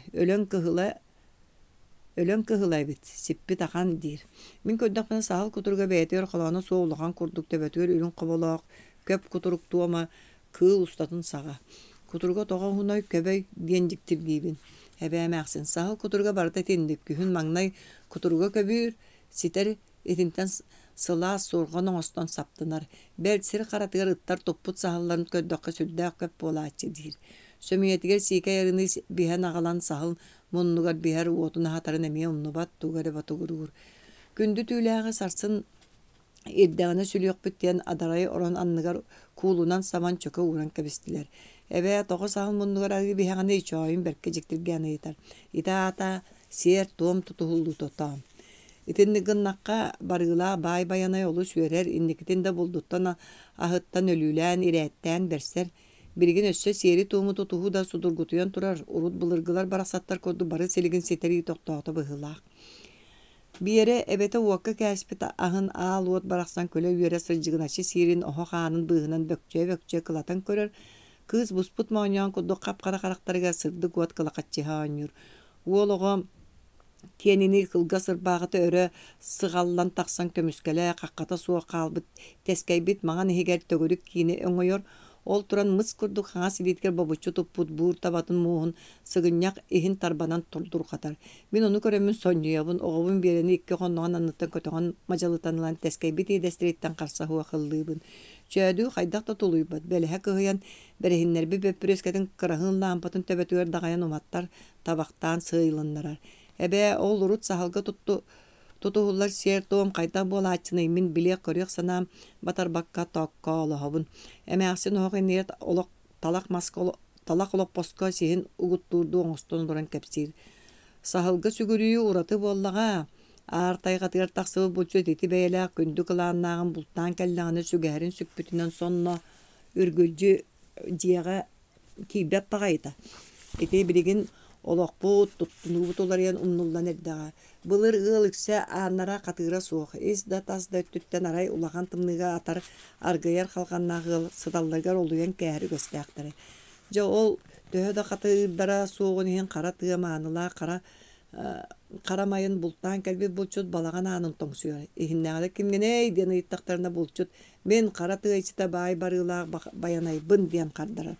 Өлөн кыһылайбыт, сиппит ахан диир. Мин көрдөкпүн саһыл кутурга бэйэтигэр холоону суоллахан курдук төбөтүгөр үрүн хоболоох көп кутурук туома кыыл устатын саҕа. Кутурга тоҕо хуной көбөй диэн дьиктиргиибин. Эбээмээхсин сahıl kuturga barıta tendik kühün magnay kuturga köbür siter etinten sıla sorğan oňoston saptınar. Belçir qaratygar ıttar topput sahalların köddökkä süddäk köp bolaçy diýir. Sömüýetiger sike ýaryny bihen agalan sahıl munnugar biher otuna hatarın emie unnubat tugare batugur. Gündü tüýläge sarsın eddäne sülýök bitýän adaray oran annygar kuulunan saman çöke uğran kebistiler. Ebe toğu sahıl munnugar agi bihegane içoýun berke jektirgen ýeter. Ita sier tom tutuhuldu totam. İtindi gınnakka barıla bay bayana yolu sürer, indikitinde bulduttan ahıttan ölülän, irätten berser. Birgin össe seri tuğumu tutuhu da sudurgutuyan turar. Urut bılırgılar barasattar kodu barı seligin seteri toktoğuta bıhılaq. Bir yere ebete uakka käspet ahın ağal uot baraksan köle üyere sırcıgınaçı sirin oho xanın bıhınan bökçe kılatan körür. Kız busput maunyan kodu kapkara karaktarıga sırdı kuat kılakatçı haanyur. Uoloğum kenini kılga sırbağıtı öre sıgallan taksan kömüskele qaqqata suwa qalbıt teskeybit mağa nehiger tögörük kini öňöyor. Ol turan mıs kurduk haňa silitker babuçu tupput buur tabatın muğun sıgınyak ehin tarbanan tuldur qatar. Min onu köremün sonýuyabın oğubun bereni ikki qonnoğan anıttan kötöğün majalytanılan teskeybit edestiretten qarsa huwa qıllybın. Çödü haydaq da tuluybat. Belehe kıhıyan berehinler bir böpüreskeden kırahın lampatın töbetüger dağayan umattar tabaktan sığyılınlarar. Ebe ol urut sahalga tutuhullar sier toom qayta bolaçyny min bile körüq sanam batar bakka tokka olahabın. Emäksin hoq niyet olaq talak maskol talak olaq poska sihin ugutturdu oňoston duran kepsir. Sahalga sügürüyü uratı bollaga artay gatyr taqsı bulçu eti beýle gündü kılannagyň bultan kelläňini sügärin sükpütünden sonna ürgüljü jiýaga kibet bagayda. Eti birigin olaqput tuttunubut olaryan umnullan erdaga. Bılır ığılyksa anara qatyra soğuk. Es da tas da tütten aray ulagan tımныga atar argayar halqannagıl sıdallargar oluyan käri göstäktiri. Ja ol töhö da qatyrdara soğun hen qara tığmanıla qaramayın bultan kelbi bulçut balagan anın toňsuyor. Ehinnäde kimgene diýen ýetdaktaryna bulçut men qara tığyçyta bay barıla bayanaybyn diýen qardarar.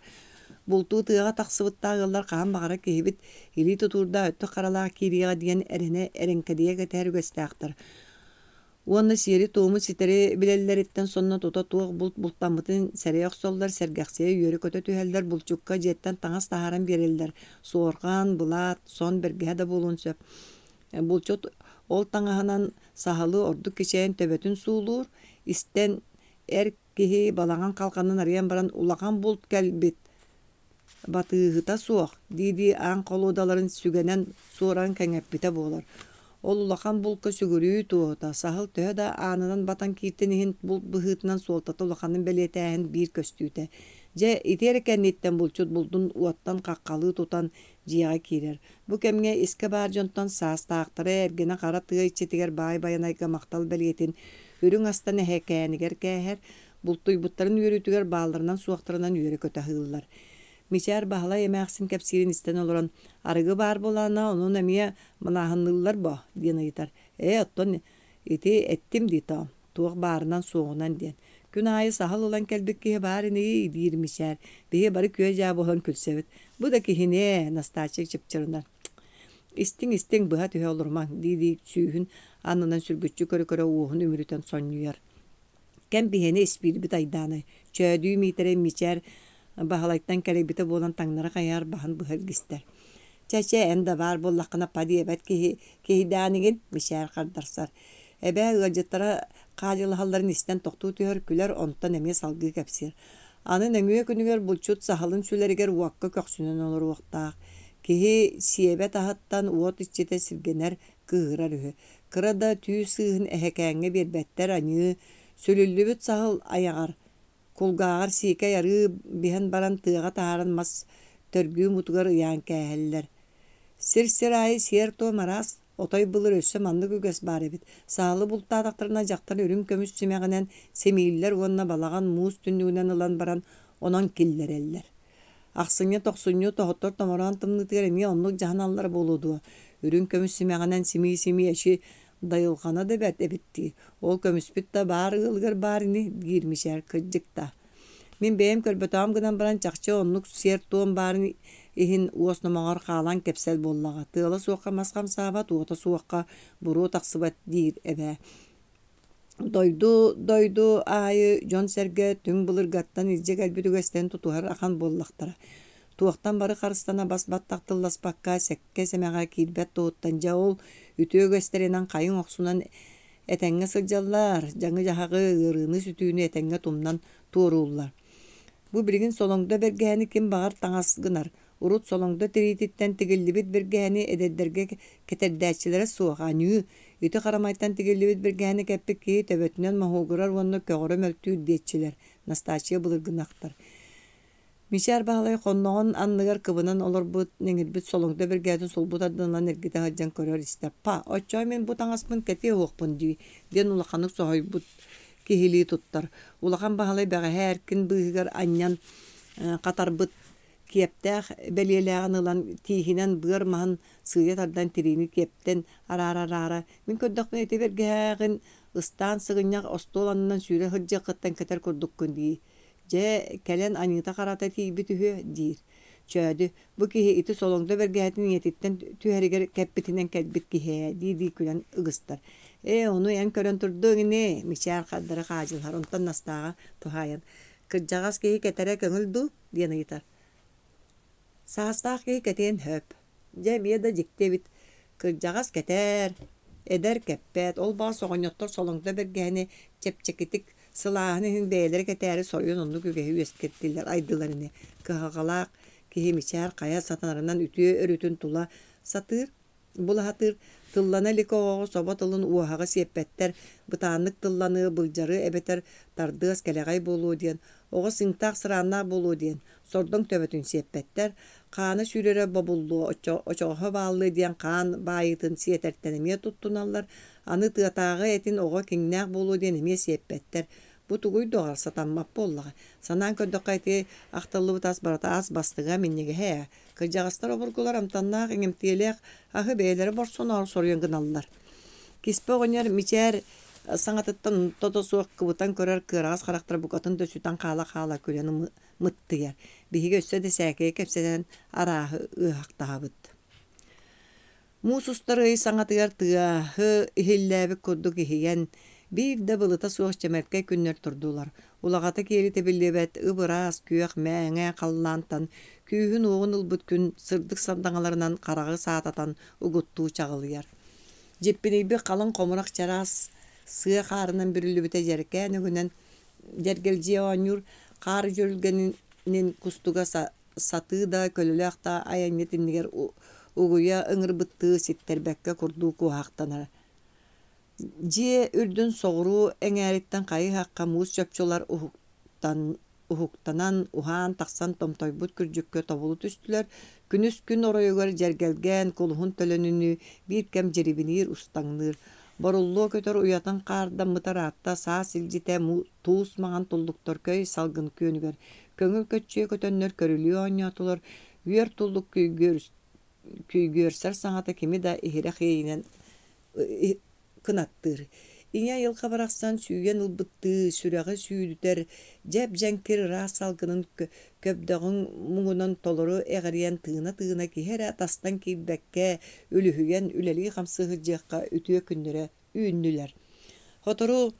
Bultu tığaga taqsıbıttağıllar qağın bağıra kehibit ili tuturda öttü qaralağa kiriyağa diyen erine erenkediye geter göstäktір. Onna seri tuğumu siteri bileller etten sonna tuta tuğ bulttamıtın sereyok sollar sergaqsiye yörü kötü tüheller bulçukka jetten taňas taharan bereller. Soğurgan, bulat, son bergehe de bulun söp. Bulçut ol taňahanan sahalı ordu keçeyen töbetün suulur, isten kehi balagan kalkanın arayan baran ulagan bult kelbit. Batıhıta soğuk, didi an koludalarin sügenen soğuran keňeppite bolar. Ol ulakan bulka sügürüyü tuğuta, sahıl töhe da anıdan batan kirtenihin bult bıhıtынан soltata ulakanın beleteğin bir köstüyte. Je iterken netten bulçut buldun uattan kakkalı tutan jiyaga kirer. Bu kemge iske bar jontan sas taqtara ergene qara tığı içetiger bay bayanayga maqtal beletin ürün astana hekeniger käher bultuy butların yürütüger bağlarından suaqtırından yürü köte hığıllar. Miçer bahla emäksin kepsirin isten oluran arıgı bar bolana onun emiye manahınlılar bo diyen ayıtar. Otton eti ettim ditam. Tuğ barından soğunan diyen. Gün ayı sahal olan kelbek ki bari neyi diyirmişer. Bihe bari köye jabı olan külsevit. Bu da ki hine nastaçık çıpçırından. İstin bıha tühe olurman. Didi süyhün anından sürgütçü körü uğun ümürüten sonluyar. Kem bihene ispiri bit aydanay. Çödüğü mitere miçer bahalayttan kelebite bolan taňlara qayar bahan bıhır gister. Çeçe ende var bollaqına padi ebet ki danigin mişer qardarsar. Ebe ıjıtara qalyıl halların isten toqtu tühör küler ontan eme salgı kepsir. Anın öňüe günüger bulçut sahalın süleriger uakka köksünen olur uaqtaq. Ki siebet ahattan uot içete silgener kıhırar ühü. Kırada tüy sığın ehekäňe berbetter añı sülüllübüt sahal ayagar. Kulgağar sike yarı bihen baran tığaga taharan mas törgü mutugar ıyan käheller. Sir ayı siyer to maras otay bılır össe manlı güges bar ebit. Sağlı bulta adaktarına jaktan ürün kömüs çimeğinen semiyiller onna balagan muz tündüğünen ılan baran onan killer eller. Aqsınya toqsunya tohottor tomoran tımlı tigiremiye onluk jahanallar boludu. Ürün kömüs çimeğinen simi eşi dayılgana da bet ebitti. O kömüspüt da bari ılgır barini girmişer kıcıkta. Min beyem körbötağım gıdan baran çakça onluk siyer toğum barini иһин уосномоҕор хаалан кэпсэл буоллаҕа. Тыала суохха масхам сааба туота суохха буруу тахсыбат диир эбээ. Дойду аайы дьон сэргэ түң былыргаттан илдьэ кэлбит үгэстэн тутуһар ахан буоллахтара. Туохтан бары харыстана басбаттах тылласпакка сэкке сэмэҕэ киирбэт туһуттан дьа ол үтүө үгэстэринэн хайыҥ охсунан этэҥҥэ сылдьаллар, дьаҥы дьаһаҕы ыарыыны сүтүүнү этэҥҥэ тумнан туорууллар. Бу билигин солоҥдо бэргэһэни ким баҕар таҥасгынар. Урут солоҥдо тириититтэн тигиллибит бэргэһэни эдэрдэргэ кэтэрдээччилэрэ суохааныы, үтү харамайтан тигиллибит бэргэһэни кэппик киһи төбөтүнэн маһуугурар уонна көҕөрө мөлтүүр диэтчилэр, Настасия былыргынахтар. Мичээр баалай хонноҕон анныгар кыбынан олорбут нэҥирбит солоҥдо бэргээтин сулбут ардынан эргите хаджан көрөр истэ. Па, оччой мен бу таҥаспын кэти уохпун дии, диэн улаханык соһойбут киһилии туттар. Улахан баалай бэҕэһэ эркин быыһыгар аньян хатарбыт киэптээх бэлиэлээҕин ылан тииһинэн быар маһын сыыйа тардан тириини киэптэн араара. Мин көрдөкпүн эти бэргэһээҕин ыстаан сыгынньах остуоланынан сүүрэ хылдьыаххыттан кэтэр курдуккун дии. Дьэ кэлэн аниыта харата тиийбит үһү диир. Чөөдү, бу киһи ити солоҥдо бэргэһэтин иэтиттэн түһэригэр кэппитинэн кэлбит киһээ дии күлэн ыгыстар. Ону эн көрөн турдуң ини, мичээр хаддара хаадьылар, онтон настааҕа тухайан. Кырдьаҕас киһи кэтэрэ көҥүл ду, диэн ыйытар. Саастаах киһи кэтиэн höp. Дьэ миэ да дьиктебит. Кырдьаҕас кэтээр, эдэр кэппэт, ол баа соҕонньоттор солоҥдо бэргэһини чэпчэкитик сылааһыны иһин бэйэлэри кэтээри соруйун онну күгэһи үөскеттиллэр айдылар ини. Кыһаҕалаах киһи мичээр хайа сатанарынан үтүө өрүтүн тула сатыыр, булаһатыыр, тыллана ликоҕоҕо соба тылын уоһаҕа сиэппэттэр, бытааннык тылланы былдьары эбэтэр тардыас кэлэҕэй буолуу диэн, оҕо сыҥтаах сырааннаах буолуу диэн, сордоҥ төбөтүн сиэппэттэр, хаана сүүрэрэ бобуллуу очоҕоһо бааллыы диэн хаан баайытын сиэтэртэнэмиэ туттуналлар, аны тыатааҕа этин оҕо киҥнээх буолуу диэн эмиэ сиэппэттэр. Бу тугуй доҕар сатаммап буоллаҕа. Санаан көрдөккайти ахталлыбыт ас барата ас бастыга миннигеһэ. Кырдьаҕастар обургулар амтаннаах иҥемтиэлээх аһы бэйэлэри борсуноор соруйан гыналлар. Киспэ оҕонньор мичээр саҥатыттан тодосуох кыбытан көрөр кыараҕас харахтар букатын дөсүтэн хаала күлэн мыттыйар. Биһиги өссө да сээкэйэ кэпсэтэн арааһы ыахтаһабыт. Муус устары саҥатыгар тыаһы иһиллээбик курдук иһийэн биир да былыта суох чэмэркэй күннөр турдулар. Улаҕата киэри тэбиллибэт ыбыраас күөх мээҥэ халлаантан күүһүн уоҕун ылбыт күн сырдык сардаҥаларынан хараҕы саататан угуттуу чаҕылыйар. Дьиппинийби халыҥ хомурах чараас сыа хаарынан бүрүлүбүтэ дьэркээн үгүнэн дьэргэлдьиэ оонньуур хаар жүрүлгэнин кустуга сатыы да көлөлөөхта айанньа тиннигэр угуя ыҥырбыттыы ситтербэккэ курдуу куһаахтанара. Дьиэ үрдүн соҕуруу эҥээриттэн хайы хакка муус чөпчулар уһуктанан уһаан тахсан томтойбут күрдьүккө тобулу түстүлэр, күнүс күн оройугар дьэргэлгэн кулуһун төлөнүнү биир кэм дьерибиниир устаҥныыр. Боруллуо көтөр уятан хаардам мытараатта саа силдьитэ туус маҕан туллуктор көй салгын күөнүгэр, көҥүл көччүө көтөннөр көрүлүө оонньоотулар, үөр туллук күйгүөрсэр саҥата кими да иһирэ хыйынан кынаттыыр. Иҥэ йылха барахсан сүүйэн ылбыттыы сүрэҕи сүүдүтэр, дьэп дьэнкир ыраас салгынын көбдөҕүн муҥунан толору эҕэриэн тыына киһи эрэ тастан киирбэккэ үлүһүйэн үлэлии хамсыһылдьыахха үтүө күннөрэ үүннүлэр. Хотору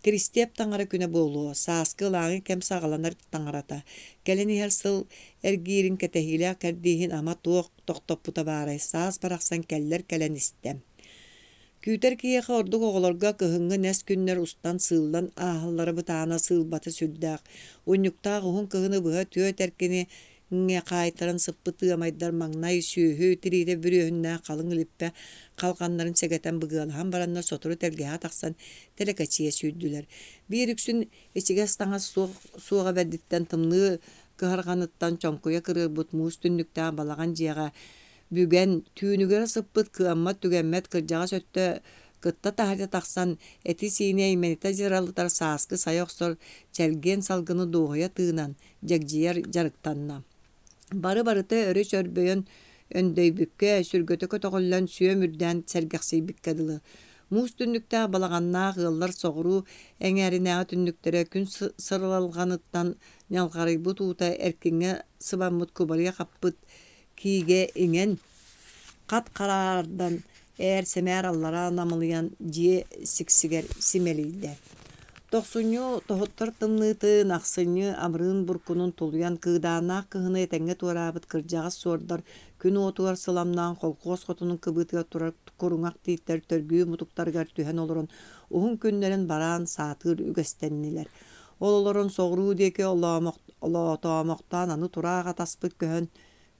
Кристиэп таҥара күнэ буолуо, сааскы ылааҕы кэм саҕаланар таҥарата. Кэлэн иһэр сыл эргиирин кэтэһиилээх кэрдииһин ама туох тохтоппута баарай, саас барахсан кэллэр кэлэн истэм. Күүтэр киэхэ ордук оҕолорга кыһыҥҥы нэс күннэр устан сыыллан ааһыллары бытаана сыылбаты сүрдээх. Унньуктаах уһун кыһыны быһа түө тэркини каайтарын сыппытыы амайдар маҥнай сүүһү тириитэ бүрүөһүннээх халыҥ илиппэ халҕаннарын сэгэтэн быгыалаһан бараннар сотору тэргэһэ тахсан тэлэкэчиэ сүүрдүлэр. Биир үксүн ичигээс таҥас суоҕа бэрдиттэн тымныы кыһарҕаныттан чоҥкуйа кырыырбут муус түннүктээх балаҕан дьиэҕэ бүгэн түүнүгэрэ сыппыт кыаммат түгэммэт кырдьаҕас өттө кытта таһырдьа тахсан эти сиине имените дьыраллытар сааскы сайохсор чэлгиэн салгыны дуоһуйа тыынан дьэгдьиэр дьарыктанна. Бары барыты өрү чөрбөйөн өндөйбүккэ сүргөтө көтөҕөллөн сүөм үрдээн сэргэхсийбиккэ дылы. Муус түннүктää балаҕаннаах ыаллар соҕуруу эҥээринээҕи түннүктэрэ күн сырылалҕаныттан ньалҕарыйбыт уута эркиҥҥэ сыбаммыт кубарыйа хаппыт kiige ingen kat karardan eğer semer allara namılyan diye siksiger simeliydi. Toxsunyu tohuttar tımnıtı naqsınyu amrın burkunun tuluyan kıdana kıhını etenge tuarabıt kırjağız sordar gün otuar sılamdan kolqos qotunun kıbıtıga turar korunaq deyitler törgü mutuktargar tühen olurun uhun günlerin baran saatır ügestenniler. Ololorun soğru deke Allah'tan anı turağa taspıt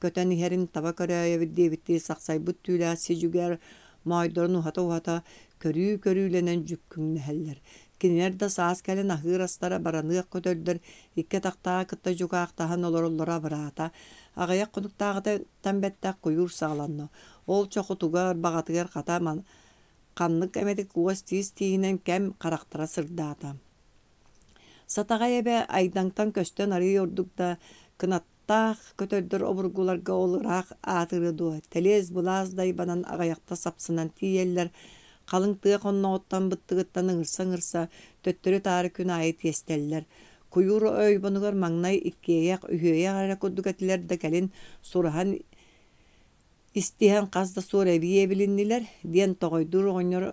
köten iherin taba köröye bitti saksay büt tüyle sicüger maydorun uhata körülenen cükkün heller. Kinerde saas kelen ahır astara baranıyak kötördür. İkke taqtağa kıtta jukaaqtahan olorullara barata. Ağayak konuktağıda tembettak kuyur sağlanno. Ol çoqutugar bağatıgar kataman. Kanlık emedik uas tiyinen kem karaktıra sırdata. Satağa ebe aydanktan kösten arıyorduk da kınattaq kötördür oburgularga oluraq atırıdı. Telez bulazday banan ağayakta sapsınan tiyeller Kalıngtığı konnoğuttan bıttığıttan ıngırsa töttörü tarı kün ayet yesteller. Kuyuru öy bonugar magnay ikkeyak ühüye ara kudduk etiler de gelin surahan istihen qazda sura biye bilindiler diyen toğuydur oynyor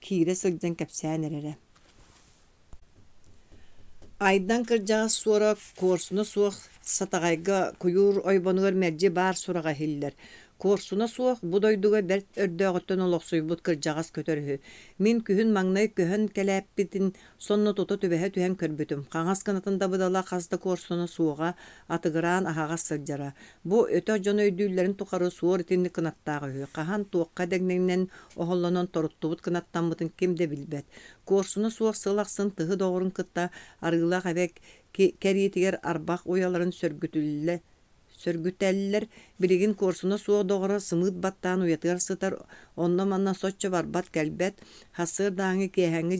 kire sılcan kepsen erere. Aydan kırjağız sonra korsuna soğuk satagayga kuyur öy bonugar merci bar suraga hiller. Korsuna soğuk budoyduga bert ördöğütten oloqsuy but kırjağız kötörhü. Min kühün magnay köhün keläppitin sonno toto tübehe tühen körbütüm. Qaňas kanatında budala qazda korsuna soğuğa atıgıran ahaga sırjara. Bu ötö jon öydülerin tuqarı soğur itinni kınattağı hü. Qahan tuqqa degnenden ohollanan toruttubut kınattan butun kimde bilbet. Korsuna soğuk sığlaqsın tıhı doğurun kıtta arıla qabek keriyetiger arbaq uyaların sörgüteller biligin korsuna suo doğra sımıt battan uyatır sıtar onna manna soçça barbat kelbet hasır dağını kehengi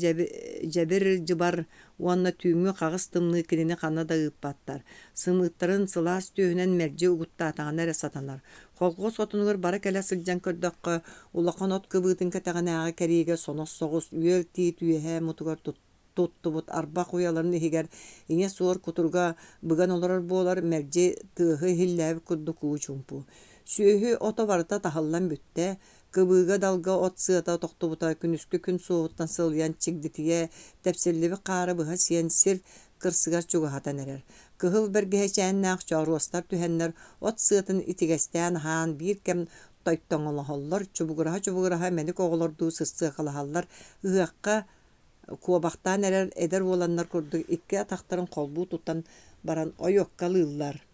jebir jibar onna tüğümü qağız tımlı kilini qana da ıpbattar sımıtların sılas tühünen merci ugutta atağına resatanar Kolqos otunugur bara kele sılcan kördöqqö ulaqan ot kıbıtın katağına kerige sonos soğus üyel tüyhe mutugar tuttubut arbaq uyalarını higer ine suor kuturga bıgan olarar bolar merci tığhı hillev kudduku çumpu. Sühü otobarda tahallan bütte kıbıga dalga ot sığata toqtubuta күнүскү күн soğuttan sılyan çigditiye tepsilli bir qarı bıha siyen sir kırsıgar çugu hatan erer. Kıhıl bergeheçen naq çağrostar tühenler ot sığatın itigesten han bir kem toyttoңолоһоллор çubuguraha menik oğulordu sıssı kalahallar ıaqqa Kuabaktan eder olanlar kurduk iki ataqtarın kolbu tutan baran oyokkalıylar.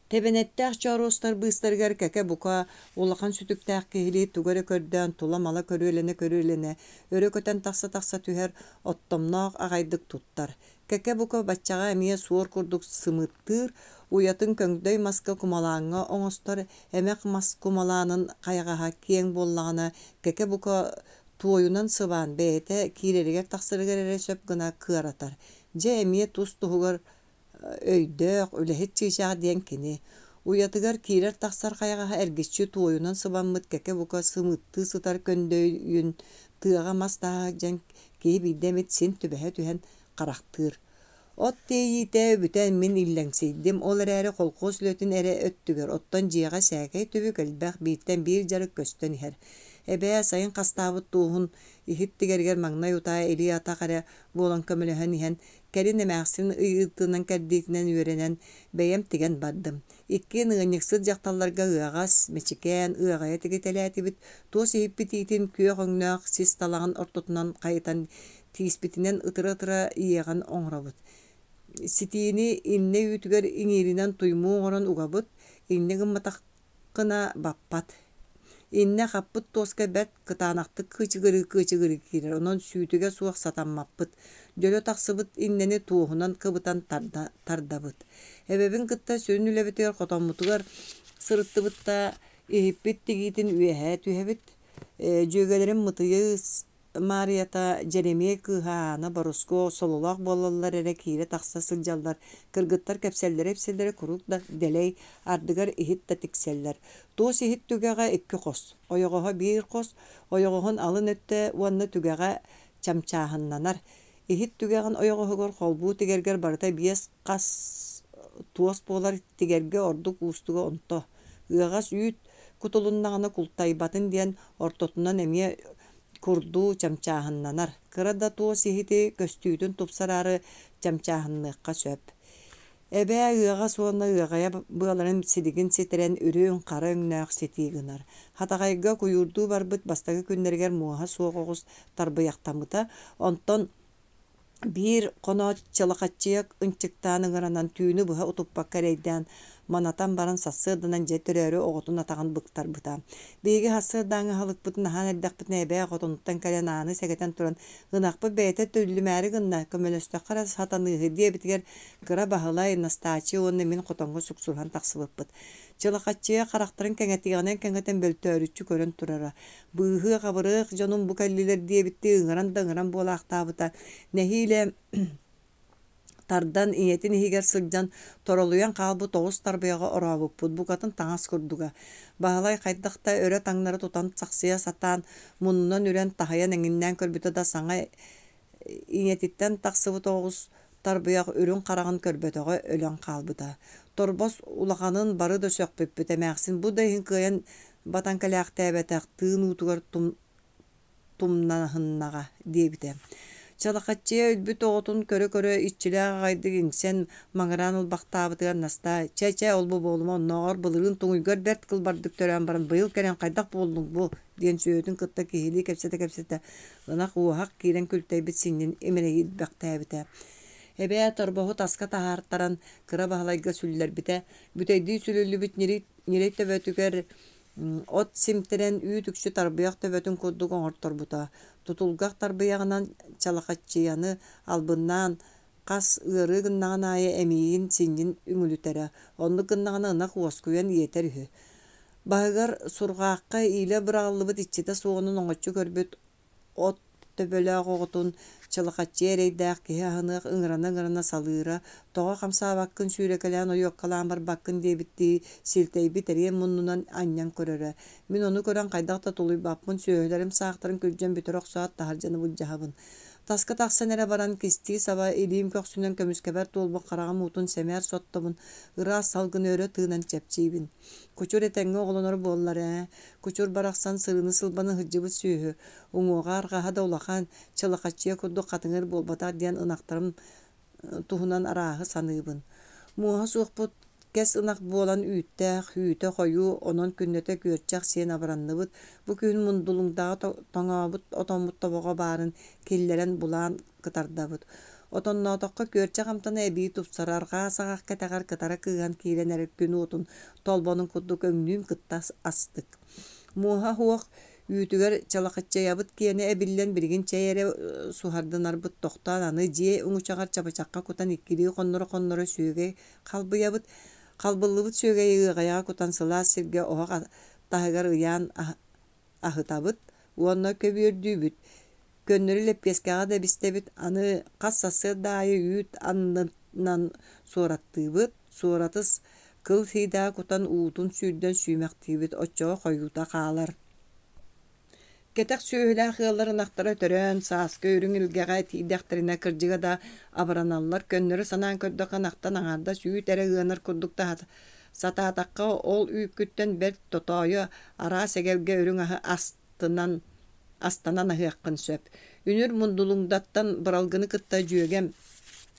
Tebenette çarostar bıstargar keke buka ulaqan sütüktäq kehili tugara kördən tulamala körülene örö köten taqsa tüher ottomnoq agaydık tuttar. Keke buka batçaga emiye suor kurduk sımıttır uyatın köngдөй maska kumalaanga oňostor emek mas kumalanın qayagaha kien bollagana keke buka tuoyunan sıvan beyete kireriger taksırıger söp gına kıaratar. Je emiye tuz tuhugar öydök ölehet çiğşağı diyen kini. Uyatıgar kirer taksar kayağa ergesçi tuoyunan sıvan mıt keke buka sımıttı sıtar köndöyün tığağa mas daha jen keyi bidemet sin tübehe tühen karaktır. Ot deyite büten min illenseydim olar ere kolqos lötün ere öttüger ottan jiyağa säkey tübük elbaq bitten bir jarık köstön iher. Ebe sayın kastabıt tuğun ihittigerger magnay utaya eli ataqara bolan kömülehen ihan kerin emäxsin ıyıtının kerdikinen öğrenen beyem tigen baddım. İkki nığınıksız jaktallarga ığağas, meçiken, ığağaya tigiteletibit, tos ihipbititin küye qoňnoq sis talağın ortotunan qayıtan tiispitinen ıtıra iyeğen oňrabıt. Sitini inne ütüger iňirinen tuymuu oran ugabıt, inne gımmataqına bappat. İnne qappıt toska bet kıtanaqtı kıçıgırı kirer. Onon sütüge suaq satanmappıt. Dölö taqsıbıt inneni tuğunan kıbıtan tardabıt. Ebebin kıtta sönüle bitiyor qotonmutugar sırıttıbıt da ihipbit tigitin üyehe tühebit. Jögelerin mıtıyı Mariyata Jeremiye kıhana barusko sololaq bolallar ere kire taqsa sıljallar. Kırgıttar kepseller hepselleri kuruk da deley ardıgar ihit da tikseller. Tos ihit tügaga iki qos. Oyogoha bir qos. Oyogohun alın ötte wanna tügaga çamçahınnanar. Ihit tügagan oyogohugor kolbu tigerger barata biyes qas туос болар тигерге ордук устуга онто. Ыагас үйт кутулуннагана култайбатын диэн ортотунан эмие курдуу чамчааһыннанар. Кыра да туос ихити көстүүтүн тупсарары чамчааһынныакка сөп. Эбэ ыага суонна ыагая быаларын сидигин ситерен үрүн кара өңнөөх сетиигынар. Хатагайга куюрдуу барбыт бастагы күннергер муаха суогогус тарбыяктамыта, онтон бир коно чалакатчыяк ынчыктаан ыҥыранан түүнү быһа утуппакка эрэйдээн манатан баран сассыырданан дьэ төрөөрү оҕотун атаҕын быктарбыта. Биһиги хассыырдааҥҥа халыкпытын аһаан эрдэхпитин эбээ оҕотунуттан кэлэн ааны сэгэтэн туран ынаахпы бэйэтэ төллүмээри гынна көмөлөстөххара сатаныыһы диэбитигэр кыра баһылай настаачы уонна мин хотоҥҥо суксурхан тахсыбыппыт. Чалакатчыя харахтарын кэҥэтиҕинэн кэҥэтэн бөлтөөрүччү көрөн турара. Быыһы хабырыах дьонун бу кэллилэр диэбитти ыҥыран да ыҥыран буолаахтаабыта. Нэһиилэ тардан иетин ихигер сылдьан торолуян хаалбы тоҕус тарбыяҕа орообуппут букатын таҥас курдуга. Баһылай хайдахта өрө таҥнары тутан сахсыа сатаан муннунан үрэн таһайан эҥиннээн көрбүтэ да саҥа иетиттэн тахсыбы тоҕус тарбыяҕ үрүн хараҕын көрбөтөҕө өлөн хаалбыта. Торбос улаханын бары да сөкпүппүт эмээхсин бу да иһин кыайан батан кэлээхтээбэтэх тыын уутугар тумнаһыннаҕа диэбитэ. Чалакатчыя үлбүт оҕотун көрө-көрө иччилээх аҕайдык иҥсэн маҥараан ылбахтаабытыгар наста чэ ол бу буолума оннооҕор былырыын туҥуйгар бэрт кылбардык төрөөн баран быйыл кэрэн хайдах буоллуҥ бу диэн сүөтүн кытта киһилии кэпсэтэ ынах уоһак киирэн күлтэйбит синнин имэрэйиитбэхтээбитэ. Эбээ торбоһу таска таһаартаран кыра баһылайга сүллэрбитэ, бүтэйдии сүлүллүбүт нирэй төбөтүгэр от симтерен үүтүкчү тарбыяк төбөтүн курдук оҥорторбута. Тутулгах тарбыягынан чалакатчыяны албыннаан кас ыары гыннаҕан аайы эмиигин синнин үҥүлүтэрэ. Онну гыннаҕана ынах уоскуйан иэтэр үһү. Баһыгар сургаакка иилэ быраҕаллыбыт иччитэ суонун оҥоччу көрбүт от төбөлөөх оҕотун чалакатчы эрэйдээх киһи аһыныах ыҥырана салыыра, тоҕо хамсаабаккын сүүрэкэлээн ойуоккалаан барбаккын диэбитти силтэйбит эриэн муннунан аньян көрөрө. Мин ону көрөн хайдахта тулуйбаппын, сүөһүлэрим саахтарын күлдьэн бүтөр охсоот таһардьаныбыт дьаһабын. Таска тахсан эрэ баран кисти саба илиим көхсүнэн көмүскэбэр туолбук хараҕам уутун сэмээр соттобун, ыраас салгын өрө тыынан чэпчиибин. Кучур этэҥҥэ оҕолонор буоллар Кучур барахсан сырыны сылбаны хыджыбыт сүүһү. Уҥуоҕа арҕаһа да улахан чалакатчыа курдук хатыҥыр буолбатаах диэн ынахтарым туһунан арааһы саныыбын. Муоһа суохпут кэс ынах буолан үүттээх, үүтэ хойуу, онон күннөтө күөрчэх сиэн абаранныбыт, бу күн мундулуҥдааҕа тоҥообут отоммут тобоҕо баарын киллэрэн булаан кытардабыт. Отонноотоххо күөрчэх амтана эбии тупсарарҕаа саҕах кэтэҕэр кытара кыыһан киирэн эриккүн уутун толбонун курдук өҥнүүм кыттас астык. Муоһа хуох үүтүгэр чалакатчайабыт киэни эбиллэн билигин чэйэрэ суһардынарбыт тохтоон аны дьиэ уҥучаҕар чабачахха кутан иккилии хонноро сүүгэй халбыйабыт, халбыллыбыт сүөгэй ыаҕаяҕа кутан сылаас сиргэ оһох таһыгар ыйаан аһытабыт, уонна көбүөрдүүбүт. Көннөрү лэппиэскэҕэ да истэбит, аны хас сассыардаайы үүт аннынан суораттыыбыт, суоратыс кыл сиидаа кутан уутун сүүрдэн сүүмэхтиибит, оччоҕо хойуута хаалар. Кэтэх сүөһүлээх ыаллар ынахтара төрөөн сааска үрүҥ илгэҕэ тиийдэхтэринэ кырдьыга да абараналлар, көннөрү санаан көрдөх анахтан аҥаарда сүүт эрэ ыанар курдукта сатаатахха ол үүккүттэн бэрт тотоойо араа сэгэлгэ үрүҥ астанан аһыаххын сөп. Үнүр мундулуҥдаттан быралгыны кытта дьүөгэм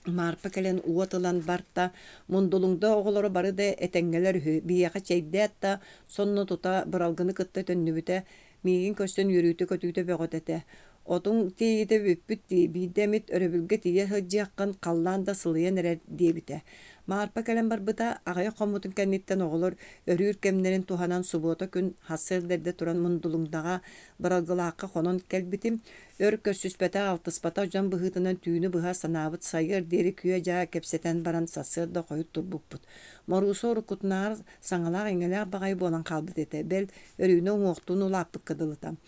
Марпа кэлэн уот ылан барта, мундулуҥда оҕолоро бары да этэҥҥэлэр үһү, биэҕэ чэйдээт да сонно тута быралгыны кытта төннүбүтэ миигин көстөн үрүүтэ көтүүтэ бөҕөтэтэ. Отуң тиийите бүппүт дии, биидэмит өрөбүлгэ тиийэ хыджыаххын халлаан да сылыйан эрэр диэбитэ. Марпа кэлэн барбыта аҕайа хоммутун кэнниттэн оҕолор өрүүр кэмнэрин туханан субуота күн хассыырдэрдэ туран мундулуҥдаҕа быралгылаакка хонон кэлбитим, өр көссүспэтэ алтыспата дьон быһыытынан түүнү быһа санаабыт сайыр диэри күө дьаа кэпсэтэн баран сассыарда хойут турбуппут. Моруусу уруккутунаар саҥалаах иҥэлээх баҕай буолан хаалбыт этэ, бэл өрүүнэ уҥуохтуун улааппык кыдылытам.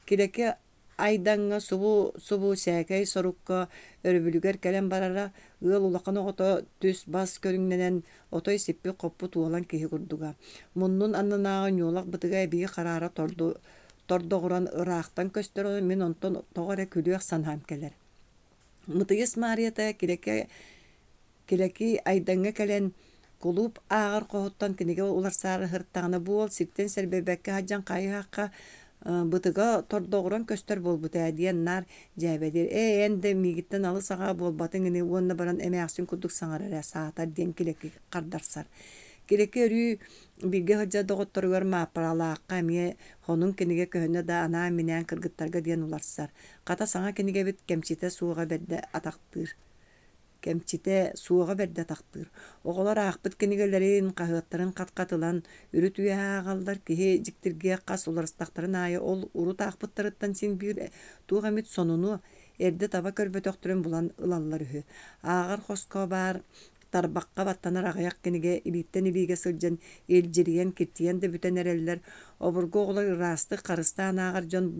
Кирэки айдаҥҥа субу сээкэй сорукка өрүбүлүгэр кэлэн барара ыал улахан оҕото түс бас көрүҥнэнэн отой сиппи хоппут уолан киһи курдуга. Муннун аннынааҕы ньуолах бытыга эбии хараара тордоҕуран ыраахтан көстөрө мин онтон тоҕо эрэ күлүөх санаам келэр. Мытыйыс Марията кирэки айдаҥҥа кэлэн Кулуп ағар қоғыттан кенеге уларсары хырттағына буол, сиктен сәрбебәкке хаджан қайы бытыга тордоғыран көстер болбут әдиен нар жәбедер. Әнді мигіттен алы саға болбатын гіне уонна баран әмәқсін күдік саңарара саатар ден келекі қардарсар. Келекі өрі биге хаджа доғыттарығар мапаралаққа әмие хонун кенеге көхіне да ана менен кыргыттарға ден уларсар. Қата саңа кенеге бит кемчите суыға бәдді атақтыр. Кемчите суыға бәрді тақтыр. Оғылар ақпыт кенегелерін қағыттарын қатқатылан үріт үйе ағалдар кеге жіктірге қас оларыстақтарын айы ол ұрут ақпыттарыттан сен бір туғамет сонуну әрді таба көрбөтөқтірін бұлан ылалар үхі. Ағар қосқа бар тарбаққа баттанар ағаяқ кенеге илиттен илиге сылжан елжерген кеттиен де бүтен әрелілер обырғы оғылар расты қарыстан ағар жон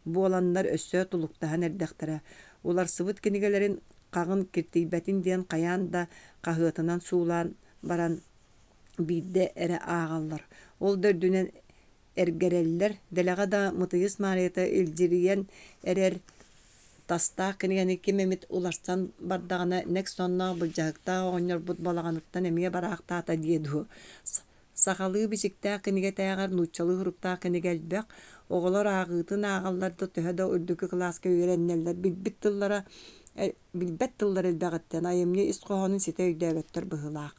боландар өссө тұлықтаған әрдіқтірі. Олар сывыт кенегелерін қағын кертейбәтін ден қаян да қағытынан суулан баран бейді әрі ағалар. Ол дөрдінен әргерелілер, дәліға да мұтыйыз марияты елжерген әрер таста кенегені кемемет уларсан бардағына нәк сонна бұл жағықта оңыр бұд балағанықтан әмеге барақта ата деді. Сақалы бішікті кенеге тәғар нұтчалы ғұрықта кенеге әлбәк, оғылар ағытын ағаларды төһәді үрдікі класқа үйреннелер билбет тыллар элбәгәттен айымне исқоһонун сите өйдөбөттөр быһылаах.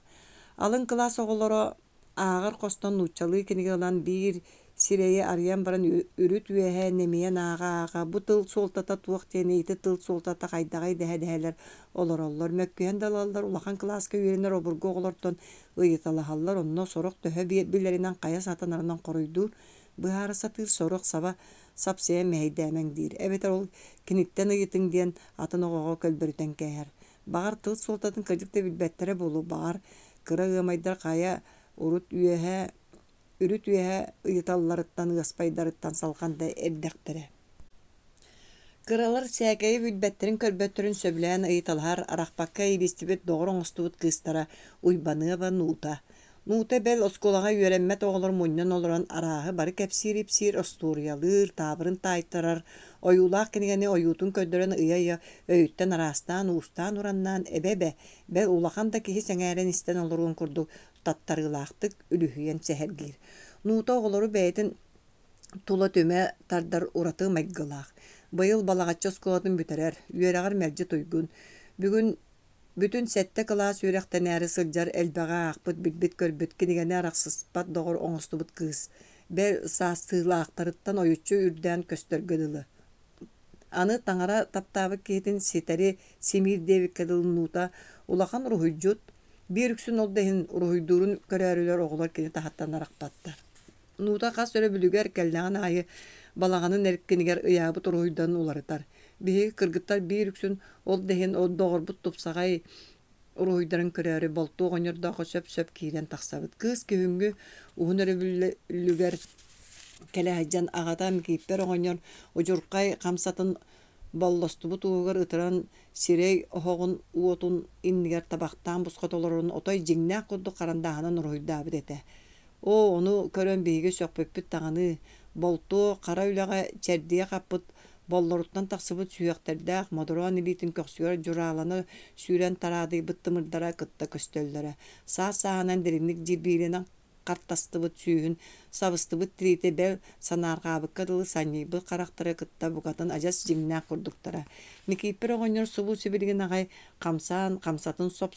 Алын класс оголоро ағар қостон нучалы кенеге олан бир сирeye арыян баран үрүт үеһэ немиен аға бу тыл солтата туох тени ити тыл солтата хайдагай дәһәләр олороллор мөккүен далаллар улахан класска үйренер обургу оголортон ыйыталаһаллар онно сорок төһө билеринен кая сатанарынан коройду быһары сатыр сорок саба сапсия мәйдәмәң дир. Әбетер ол киниттен ыйытың диен атын оғоға көлбөрүтен кәһәр. Бағар тыл солтатын кыжыкты билбәттәре болу бағар кыра ымайдар кая урут үрүт үеһэ ыйыталларыттан ыаспайдарыттан салганда эрдәктәре. Кыралар сәкәйе билбәттерин көрбөттөрүн сөбүлән ыйыталар арахпакка илистибет доғырын остубут кыстара уйбаныга нута. Нута бел осколага үйренмет оғылар мойнан олоран арағы бары кәпсир осториялыр, табырын тайтырар, ойулақ кенегені ойутун көддөрін ыйа өйттен арастан, устан ураннан эбебе, бел улахан да кихи сәңәрен истен олоруын күрду таттарылақтык үлүхүйен сәхәргир. Нута оғылары бәйтін тула төмә тардар ураты майгылақ. Байыл балағатчы осколатын бүтерер, үйерағар мәржі тойгун. Бүгін бүтін сәтті класс үйрәқтен әрі сылжар әлбәға ақпыт білбет көрбет кенегені арақсыспат доғыр оңыстыбыт кыз. Бәл састығылы ақтарыттан ойытчы үрден көстергөділі. Аны таңара таптабы кейтін сетәрі семир девік кәділі нута улахан рухыджут, бір үксін ол дәхін рухыдурын көрәрілер оғылар кені тахаттан арақпаттар. Нута қас өрі бүлігер кәлдіған айы балағанын әріккенігер ұябыт рухыдан оларытар. Биһиги кыргыттар биир үксүн ол дехин ол доғорбут тупсагай уруйдарын көрөрү болту оңордогу сөп киирен таксабыт. Кыз күйүнгү уунөрү бүлүгер келехаджан агатам кийиппер оңор ожуркай камсатын боллостубут уугар ытыран сирей охогун уотун иннигер табактан бускотолорун отой жиңнак курду карандаханын уруйдаабыт эте. Ону көрөн биһиги сөкпөкпүт таганы болту кара үлага чердие каппыт боллоруттан тақсыбыт сүйяқтардаақ модурон илитин көксүгөр жураланы сүйрен тарады быттымырдара кытта көстөллөрө. Саа-саанан деринник жирбиленен картастыбыт сүйүн сабыстыбыт трите бел санаргаабыкка дылы саннийбы карактары кытта бугатын ажас жиңнаа курдуктара. Никиппер оңоньор субу сибирген агай камсатын соп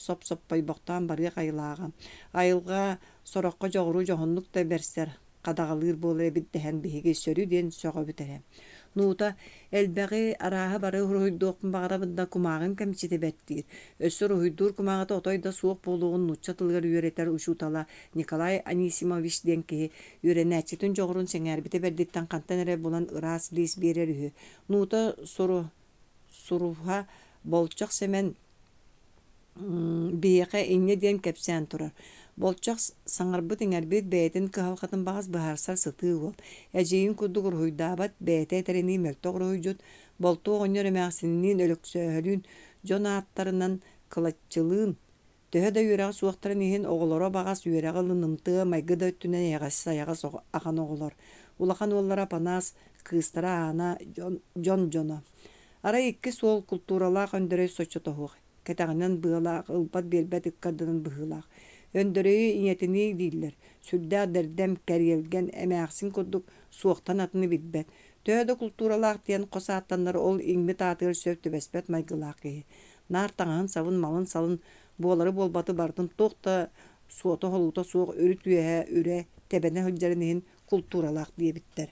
байбоктан бары кайылаага. Айылга сорокко жогуру жохоннук да берсер кадагалыр болы биттehen биһиги сөрү ден сөгө битере. Нута элбәги араһа бары руйдук багарабында кумагын кемчите беттир. Өсөр руйдур кумагата отойда суок болугун нуччатылгар үйрөтер ушутала Николай Анисимович денки үйренәчитин жогорун сеңер бите бердиттен кантанере булан ырас лис берер. Нута суруха болчак семен бияка инне ден кепсән турар. Болчак саңарбыт иңербит бәйтін кыхалқатын бағыз бұхарсар сытығы бол. Әжейін күрдігір хуйдабат бәйті әтәрені мәртоғыр хуйжут, болту оңыр әмәқсінінен өліксөһөлін жон аттарынан кылатчылын. Төһө да үйрәғі суақтарын ехін оғылора бағас үйрәғі лынымтығы майғы да өттінен яғасы саяғас аған оғылор. Улахан олара панас кыстара ана жон-жона. Ара икки сол культуралақ өндірей сочы тоғық. Кәтағынан бұғылақ, ұлпат белбәт иккардынан бұғылақ. Öndöröйü inyetini diller. Sürdä derdem keriyelgen emäksin kurduk suoktan atını bilbet. Töödö kulturalak diyen qosaattanları ol iňmi taatır söptü besbet maygılaqı. Nar taňan savun malın salın boları bolbatı bardın toqta suota holuta suoq örüt üye üre tebene hıljarinihin kulturalak diye bitter.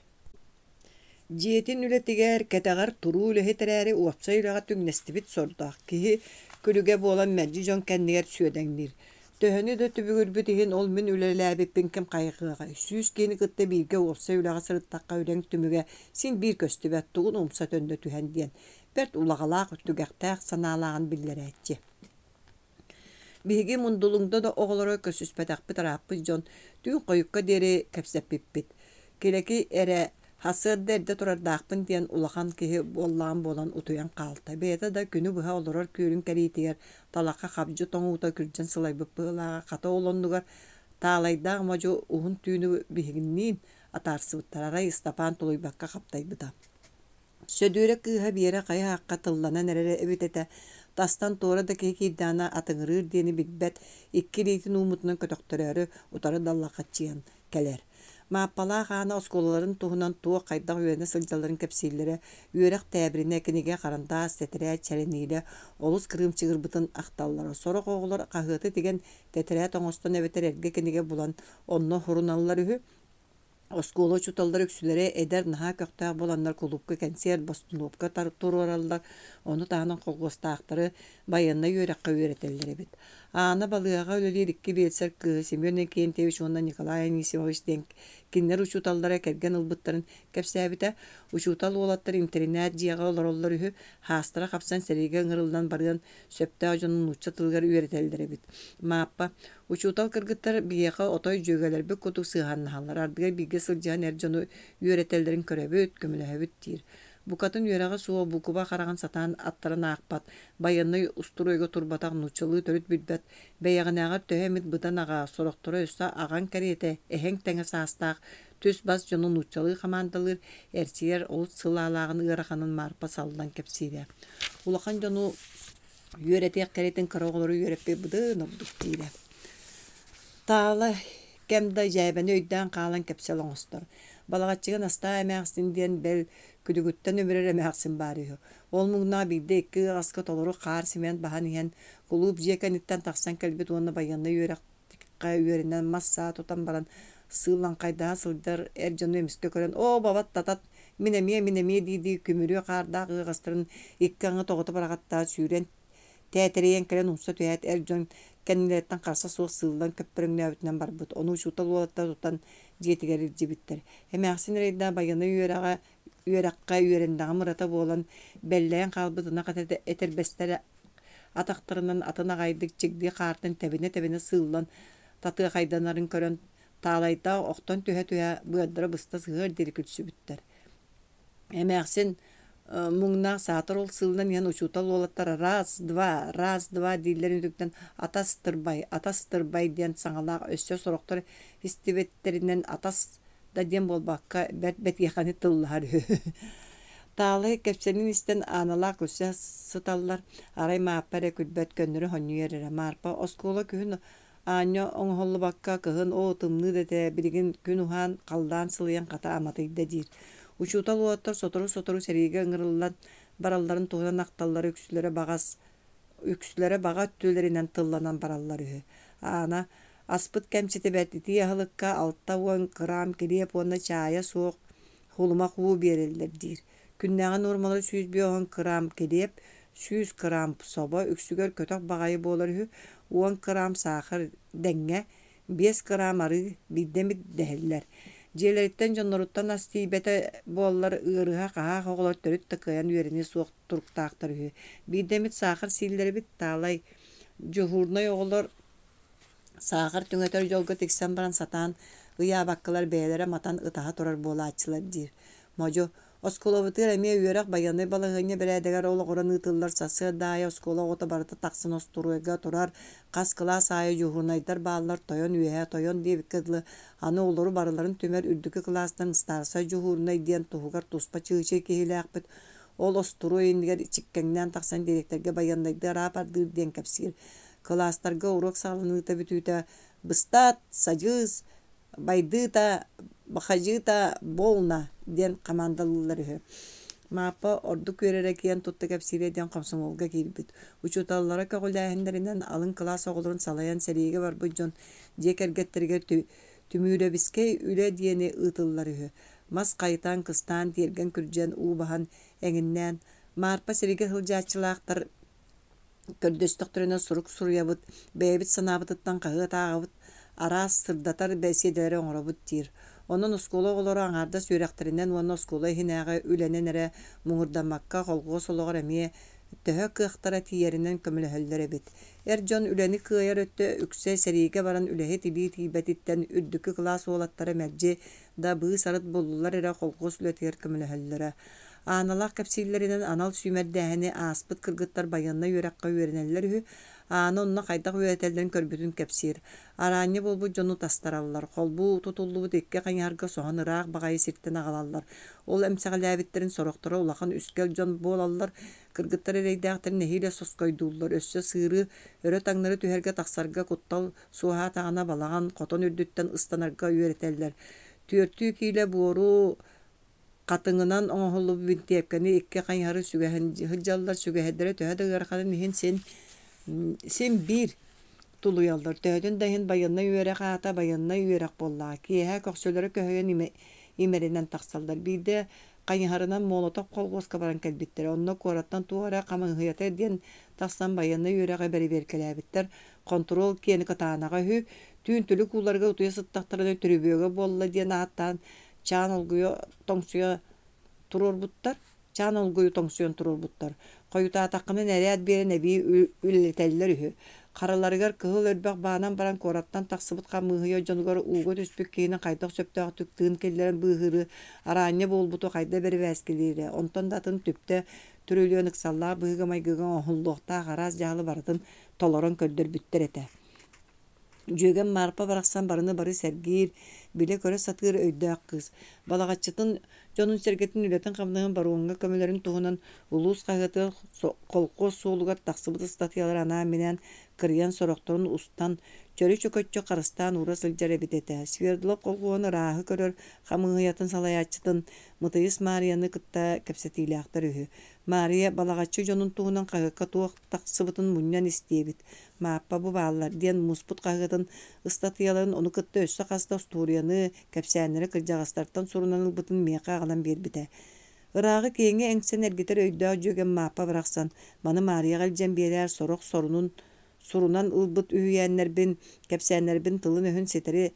Jiyetin ületiger ketegar turu ülehetereri uapsayılaga tügnestibit sordaq. Kihi külüge bolan merci jon kendiger süödendir. Töhönü de tübügürbütihin ol min ülelääbippin kim qayıqıga. Süz keni kıtta birge uapsayılaga sırıttaqqa ülen tümüge sin bir köstübet tuğun umsa töndö tühen diyen. Bert ulağalaq üttügäqtääq sanalağın billerätçi. Bihigi mundulungda da oğlara kösüspedaq tarapı jon tüün koyukka deri kepsepippit. Kileki ere hasır derde turardaqpın diyen ulaqan kihi bollağın bolan utuyan qalta. Beyta da günü buha olurar kürün keritiger talaqqa qabcı toňuta kürcen sılaybyp bılağa qata olondugar taalayda majo uhun tüünü bihiginnin atarsıbıttar aray istapan tuluybakka qaptaybyda. Södüre kıha biyere qaya haqqa tıllana nerere ebitete dastan tora da keki dana atıngırır diyeni bilbet ikki liitin umutunun kötöktörörü utarı dallaqatçıyan keler. Maapala xana oskolaların tuhunan tuğa qayda üyene sılcaların kepsillere üyerek təbirine kinige qaranda setere çereniyle olus kırım çıgırbıtın axtalları. Soraq oğular qahıtı degen tetere toңoston ebeter erge kinige bulan onno hurunallar ühü Oskolo çutallar öksülere eder naha köktağ bolanlar kulupka kenser bostunupka tururallar. Onu tağının kolgostağları bayanna yörekka öğretelleri bit. Ana balığa ölelirikki belser kı Semyon Kentevich onda Nikolay Anisimovich denk kinler uçutallara kergen ılbıtların kepsabite uçutal olatlar internet jiyaga ollar ühü hastara kapsan serige ngırıldan barıyan söpte ajonun uçatılgar öğretelleri bit. Maappa uçutal kırgıtlar biyaqa otoy jögeler bir kutuk sığannahallar ardıga bilge sılcahan erjonu öğretellerin körebi ötkümülehebit dir. Bu katın yöreğe suğa bukuba qaragan satan attarına akpat, bayanı usturoyga turbataq nuçalığı törüt bilbet, beyağınağır töhemit bıdan ağa, soroktora östa ağan keriyete, eheng tenge saastaq, tös bas jonun nuçalığı xamandalır, ersiyer ol sılalağın ıraxanın marpa saldan kepsire. Ulaqan jonu yöretek keretin karaoğları yörepe bıdın obduk dire. Tağla kemda jäbeni öйдän qalan kepsel oňostor. Balagaççıgan asta emäxsin diyen bel küdügütten ömürere emäxsin barıyor. Ol mugna bilde iki aska toluru qar siment bahan ihen kulup jekanitten taqsan kelbet onu bayanna yörek yörenden massa tutan baran sığlan qayda sılдар erjonu emiske kören o babat tatat minemiye didi kümürüyor qarda qıgastırın ikkanı toğutu baragatta süren teatriyen kelen umsa tüyat erjon kendiletten qarsa soğuk sığlan köppürün nöbütünden barbut. Onu şutal olatta tutan jetigerir jibitter. Emäxsin reyda bayanna üyerakka üyerendağı mırata bolan belleyen qalbıdına qatete eterbestere ataqtırından atına qaydık çekdiği qartın tebine sığlan tatı qaydanların kören taalayda oqtan tühe bıaddıra bısta sığır dirikülsü bitter. Emäxsin mungna satır ol sığlan yan uçutal olattara raz dva dillerin tükten atastırbay diyen saŋalaq össö soroktor istibetterinden atas da diyen bolbakka bet yaxani tıllar. Taalı kepsenin isten analaq össö sıtallar aray maapare kütbet könnürü honnu yerere marpa oskola kühün anyo oňhollu bakka kıhın o tımlı dete birigin gün uhan qaldan sılayan qata amatıyda dir. Uçutal oğattar sotoru serige ıngırıllan baralların tuğunan aqtalları öksülere bağa tüllerinden tıllanan baralları. Ana aspıt kemçeti bertiti yahılıkka altta uan kıram kiriyep ona çaya soğuk huluma kuğu berildir dir. Künnäğe normalı 100 biyoğun kıram kiriyep 100 kıram soba öksügör kötök bağayı boları uan kıram sağır denge 5 kıram arı biddemit dehiller. Jeleritten jonnoruttan astibete bollar ırıha qaha oğlar törüt tıkıyan üyerini soğuk turuktağıtır. Biddemit sağır silleri bit taalay johurnay oğlar sağır tüngöter jolga teksen baran satan ıya bakkalar beylere matan ıtaha torar bola açılar dir. Mojo oskola bıtır emiye üyerek bayanay balığınya beredegar oğla qoran ıtıllar sası daya oskola ota barıta taqsın osturuega torar qas kıla saya johurnaydar bağlar toyon üyehe toyon diye bikadlı anı oluru barıların tümer ürdükü kılastan ıstarsa johurnay diyen tuhugar tuspa çığıçı kehile akbet ol osturu endiger içikkenden taqsan direkterge bayanayda rapardır diyen kapsir. Kılastarga uruk sağlanıqta bütüte быстат, сажыз, байдыта, бахажыта болна ден командалылары. Мапа орду көрерэ киен тутта кепсире ден комсомолга кирбит. Учуталлара кагулаһендеринен алын класс оголорун салаян сериге бар буджон жекергеттерге түмүребискей үле диени ытыллары. Мас кайтан кыстан тирген күржен убахан эңиннен марпа сериге хылжачылаактар көрдөстөктөрүнө сурук суруябыт, бэбит санабытыттан кагыт агыбыт, арас сырдатар бәседері оңырабыт тир. Онын оскола олары аңарда сүйрәктерінен оны оскола хинәға үленен әрі мұңырдамаққа қолғы солығыр әме төхі қықтара тиерінен көмілі бит. Жон үлені күйер өтті үксе сәрейге баран үләхе тибі тибәтіттен үрдікі класс олаттары мәлже да бұғы сарыт болулар әрі қолғы сүлетер көмілі хөллері. Аналақ кәпсейлерінен анал сүймәрдәхіне аспыт кыргыттар баянна үйрәққа үйренелер үхі, аны онна қайдақ үйретелден көрбүтін кәпсир. Араны болбу жону тастараллар, қолбу тұтулу декке қайнарға соған ырақ бағайы сирттен ағалалар. Ол әмсәғіләбіттерін сорақтыра улақан үскел жон болалар, кыргыттар әрейдәқтерін нәхейле соскойдулар, өссө сыры, өрі таңнары түхерге тақсарға құттал суға тағана балаған қотон үрдіттен ыстанарға үйретелдер. Түөртүү кейле бору қатыңынан оңғылы бінтепкені екке қайнары сүгәһаллар сүгәһәддері төһәді ғарқадын ехен sen bir tuluyallar. Töhödün dahin bayanna üyerek ata bayanna üyerek bolla. Kiyehe köksölere köhöyen imerinden taksallar. Bir de kayınharından molotov kolgoska baran kelbitler. Onunla korattan tuğara kamın hıyata diyen taksan bayanna üyerek beri berkelebitler. Kontrol kiyeni katağınağa hü. Tüyün tülü kullarga utuya sıttaktarına türübüyoga bolla diyen hatta çağın olguyu tongsuya turur buttar. Çağın olguyu tongsuyon turur buttar. Koyuta takını nereye bir nebi ülleteller ühü. Karalarıgar kıhıl örbek bağından baran korattan taksıbıt mıhıya canıgar uğut üspük keyine kaydak söptüğü tüktüğün kellerin bıhırı aranya bol butu kayda beri veskeliydi. Ondan da atın tüpte türülüyor nıksallar bıhıgamay gıgan ohulluqta garaz jahlı baratın tolaron köldür bütter ete. Jögen marpa baraksan barını barı sergir, bile köre satır öydüğü kız. Balagaççıtın jonun sergetin ületin kamdığın baruğunga kömelerin tuğunan ulus kaygatı kolko soğulugar taksıbıtı statiyalar ana menen kırıyan soroktorun ustan çörü çökötçö karıstan uğra sılcar ebitete. Sverdlok kolkoğunu rahı körör kamığıyatın salayatçıtın mıtayız Mariyanı kıtta kepsetiyle aktar ühü. Mariya balagaççı jonun tuğunan kaygatı tuğuk taksıbıtın munyan isteyebit. Mappa bu bağlar diyen musput kaygatın ıstatiyaların onu kıtta össü kasta usturiyanı kepsenleri kırcağıstartan sorunanıl bıtın meyaka ağalan bir bite. Irağı keyinge engsen ergiter öydüğü jögen mappa bıraksan, manı Mariya gelcen birer soruk sorunan ılbıt ühüyenler bin, kepsenler bin tılın öhün seteri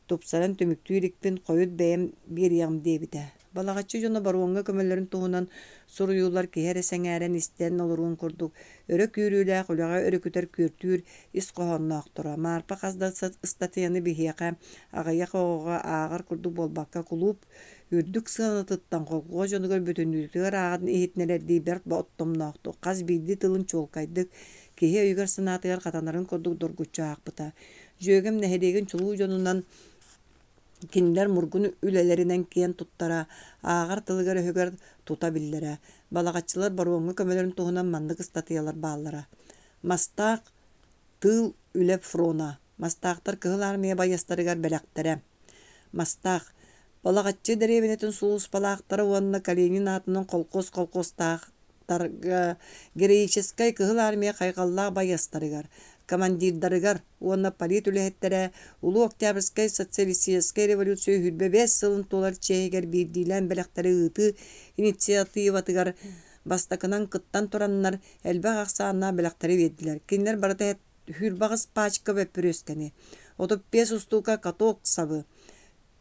topsaran tümüktüyük bin koyut beyem bir yağım diye bite. Balagaççı jona baruğunga kömelerin tuğunan soruyular ki her esengeren isteyen olurun kurduk. Örök yürüyle kulağa örüküter kürtür is kohonna aktora. Marpa kazda ıstatiyanı bihiyaka ağaya koğuğa ağır kurduk bolbakka kulup ürdük sığanatıttan kolguğa jonugar bütünlülükler ağadın ehitneler dibert ba ottomna aktu. Kaz bildi tılın çolkaydık. Kihe uygar sınatıgar katanların kurduk dorgutça akbıta. Jögem nehedegin çuluğu jonundan kinler murgun ülelerinden kiyen tuttara, ağır tılıgara höger tutabillere. Balagaççılar baruğunga kömelerin tuğunan mandık statiyalar bağlara. Mastaq tıl ülep frona. Mastaqtar kıhıl armaya bayastarıgar belaktere. Mastaq balagaççı derebenetin sulus balaqtara uanna Kalinin atının kolkos tağtarga gereyçeskay kıhıl armaya kaygallığa bayastarıgar. Командирдарыгар, уонна полит үлэхеттерэ, улу Октябрьскай социалистической революция хүрбе 5 сылын толар чэйгер бирдилэн бэлэхтары ыты инициативатыгар бастакынан кыттан тураннар элбэх аксаанна бэлэхтары веддилер. Кинлер барыта хүрбағыз пачка бөппүрөскени. Отоп 5 устука каток сабы.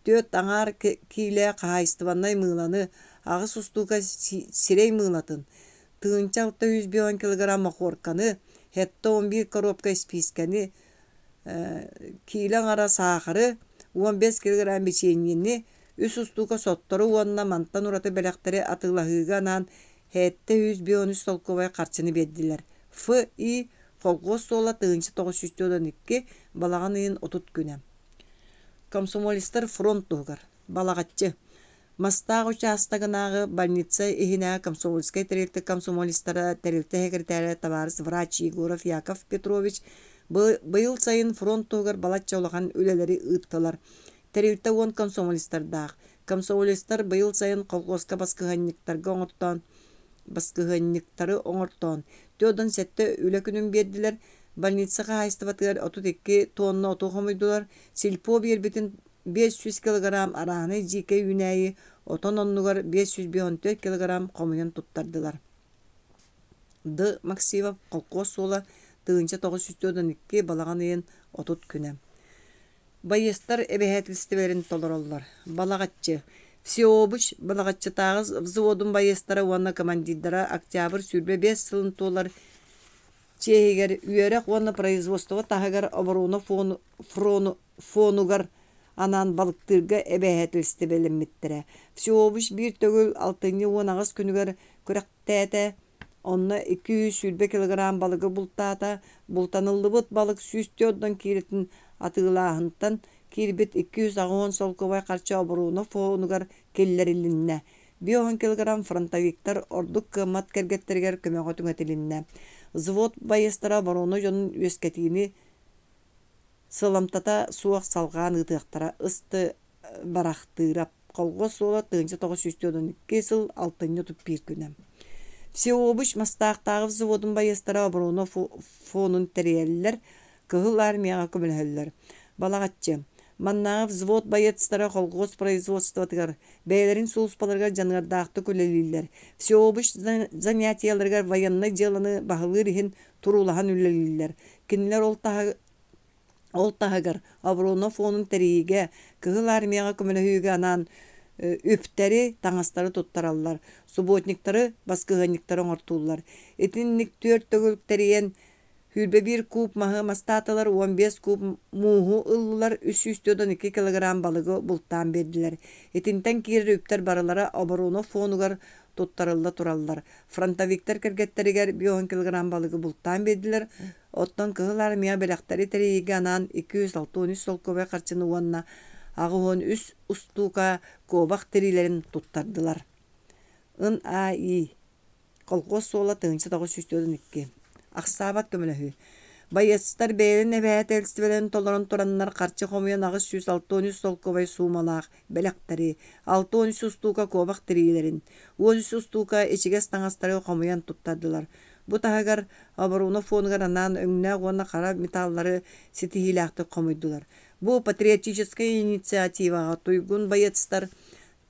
4 аңар кийле кахайстыбаннай мыыланы, агыс устука сирей мыылатын. Тыынчалта 110 килограмм махорканы, Hette 11 коробка спискени, кийлен ара сахары, 15 килограмм печеньени, үс устука соттору уонна мантан ураты белектери атылахыганан, hette 113 солковай карчыны бердилер. Ф.И. Колгос сола тыынчы 902 балаган ыйын 30 күнем. Комсомолистер фронт тугар, балагатчы. Мастаг участагынағы больница ихина комсомольская терилті комсомолистары терилті секретары товарищ врач Егоров Яков Петрович Быйыл сайын фронт тугар балачча олаган үлелери ыттылар. Терилте он комсомолисттардаах. Комсомолисттар быйыл сайын колгоска баскыгынниктары оңортон. Төдөн сетте үле күнүн бердилер. Больницага хайстыбатыгар 32 тонна оту хомойдулар. Сильпо бербитин 500 килограмм араны жике үнәйі, отон оннугар 554 килограмм комуян туттардылар. Ды Максимов колкос сола тыгынча 902 балаган ийин отут күнем. Байыстар эбэхэтилстиберин толороллар. Балагатчы. Всеобыч балагатчы тагыз взводун байыстара уанна командирдара октябрь сүрбе 5 сылын толар чехигер үйерек уанна производство тахагар оборуна фонугар анан балыктырга эбэхэтилстибелиммиттере. Всеобыч бир төгүл 6-10 күнүгер көрөктээте онна 200 сүрбе килограмм балыгы бултаата, бултаныллыбыт балык сүстөдөн киритин атыылаахынтан кирбит 210 солковай карча оборуна фонугар келлерилинне. 10 килограмм фронтовиктар ордук кымат кергеттергер көмөгө түңетилинне. Взвод байыстара оборуна жонун үескетини сыламтата суак салгаан ытыактара ысты барахтырап колго сола тыгынча 902 сыл 6-1 күнем. Всеобыч мастаактагы взводун байыстара оборуна фонун тереллер кыгыл армияга көмөлһөллөр. Балагатчы. Маннагы взвод байыстара колгос производствотыгар бээлерин сулуспаларга жанырдаакты көлелилер. Всеобыч занятияларга военный деланы бахылыр ихин турулахан үлелилер. Кинилер ол тахагар оборуна фонун териге кыгыл армияга көмөлөһүүгө анан үптери таңастары туттараллар. Субботниктары баскыгынниктары оңортуулар. Этинник 4 төгүлтериен хүрбе 1 куб махы мастаталар 15 куб мууху ыллылар 302 килограмм балыгы бултаан бердилер. Этинтен кири үптер барылара оборуна фонугар туттарылла тураллар. Фронтовиктер кергеттеригер 10 килограмм балыгы бултаан бердилер. Оттон кыгыл армия белактары териге анан 263 солковай карчыны уанна агыон үс устука кобак терилерин туттардылар. Ын АИ колгос сола тыгынча 902. Аксабат көмөлөһү. Байыстар бээрин эбэт элстибелен толорон тураннар карчы хомуян агыс 163 солковай суумалаах белактары 613 устука кобак терилерин 13 устука эчигес таңастары хомуян туттардылар. Бу тахагар оборуна фонгар анан өңнө гона кара металлары ситихилакты комойдулар. Бу патриотическая инициативага туйгун байыстар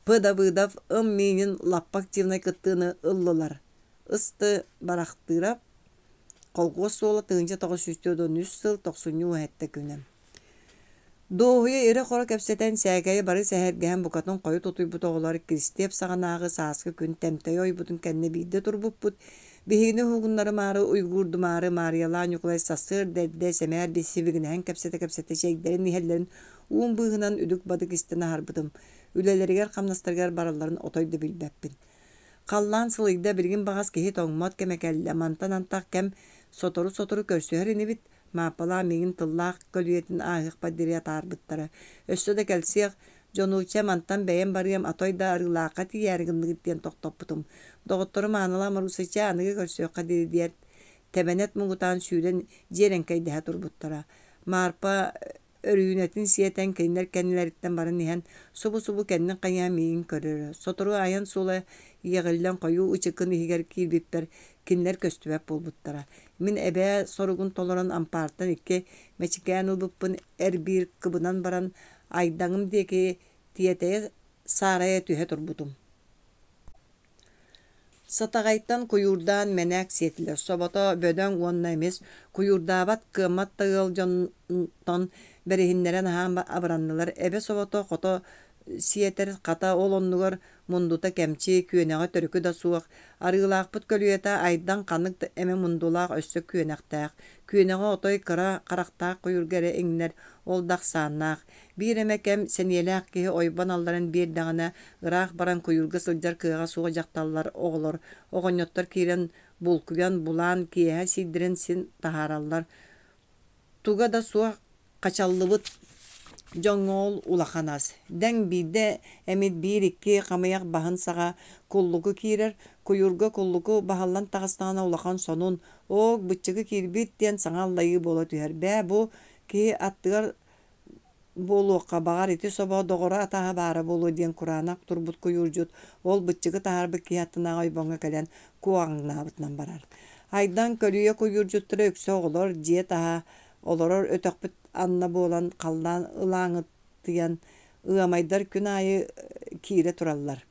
пыда-выдав менин лаппа активный кыттыны ыллылар. Ысты барактырап колгос сола тыгынча 903 сыл 90 күнем. Доуя эре хора кепсетен сәгәй бары сәһәргән букатын кою тутуйбут оголары кристеп саганагы сааскы күн тәмтәй ойбутун кәнне бидде турбуппут. Бихигне хугуннары мары уйгурду мары Марияла Нюклай сасыр дәдде сәмәр бесибигинен кепсете жегдерин нихеллерин уун быгынан үдүк бадык истена харбытым. Үлелеригер камнастаргар бараларын отойды билбәппин. Қаллан сылыйда биргин багас кеһи тоңмот кемекәлле мантан антак кем сотору көрсөһөр инибит мапала мигин тыллаах көлүетин аһык паддирия таарбыттара. Өссөдө келсиях жонууча мантан бәйен барыям атойда арылаака тияргындыгыттен токтоппутум. Доготтору маанала марусыча аныгы көрсөөхка диридиет тебенет мугутаан сүүрен жеренкейдеһэ турбуттара. Марпа өрүүнетин сиетен кейнер кеннилериттен барын иһэн субу кеннин кайаа мигин көрөрө. Сотору аян сула иягыллан кою учыкын ихигер киирбиппер кинлер көстүбәп болбуттара. Мин эбэ соругун толорон ампартан икке мечикән ылбыппын бир кыбынан баран айдаңым деки тиетее сарая түһэ турбутум. Сатагайттан куюрдан менәк сетилер. Собото бөдөн уонна эмес куюрдаабат кымат тыгыл жонтон берихиннерен хаан абыраннылар. Эбе собото кото сиетер ката олоннугар мундута кемчи күөнеға төрүкү да суак. Арыылаакпыт көлүета айдан канык эме мундулаак өссө күөнектаак. Күөнеға отой карактаак куюргере эңнер олдак сааннаак. Бир эме кем сенелаак кеһи ойбан алларын биэрдäҕинэ ыраах баран куюрга сылдьар кыыга суга жакталлар оҕолор. Оҕонньоттор киирен булкуян булаан киэһэ сиидирен син тахаараллар. Туга да суа качаллыбыт Жоңол улаханас. Дәң биде эмит бир икки камаяк баһын саға куллугу кирер, куюрга куллугу баһаллан тагыстана улахан сонун ог бычыгы кирбит ден саңаллайы бола түһәр. Бә бу ки аттыгар болуаққа бағар ити собо доғора атаға бары болу ден куранақ турбут куюржут. Ол бычыгы тахарбы киятына ойбоңа кәлен куаңнабытынан барар. Айдан көлüе куюржуттыры өксө оғылор жие таға олорор өтөкпүт анна болан қалдан ылаңыт тыян ыамайдар күн айы кире тураллар.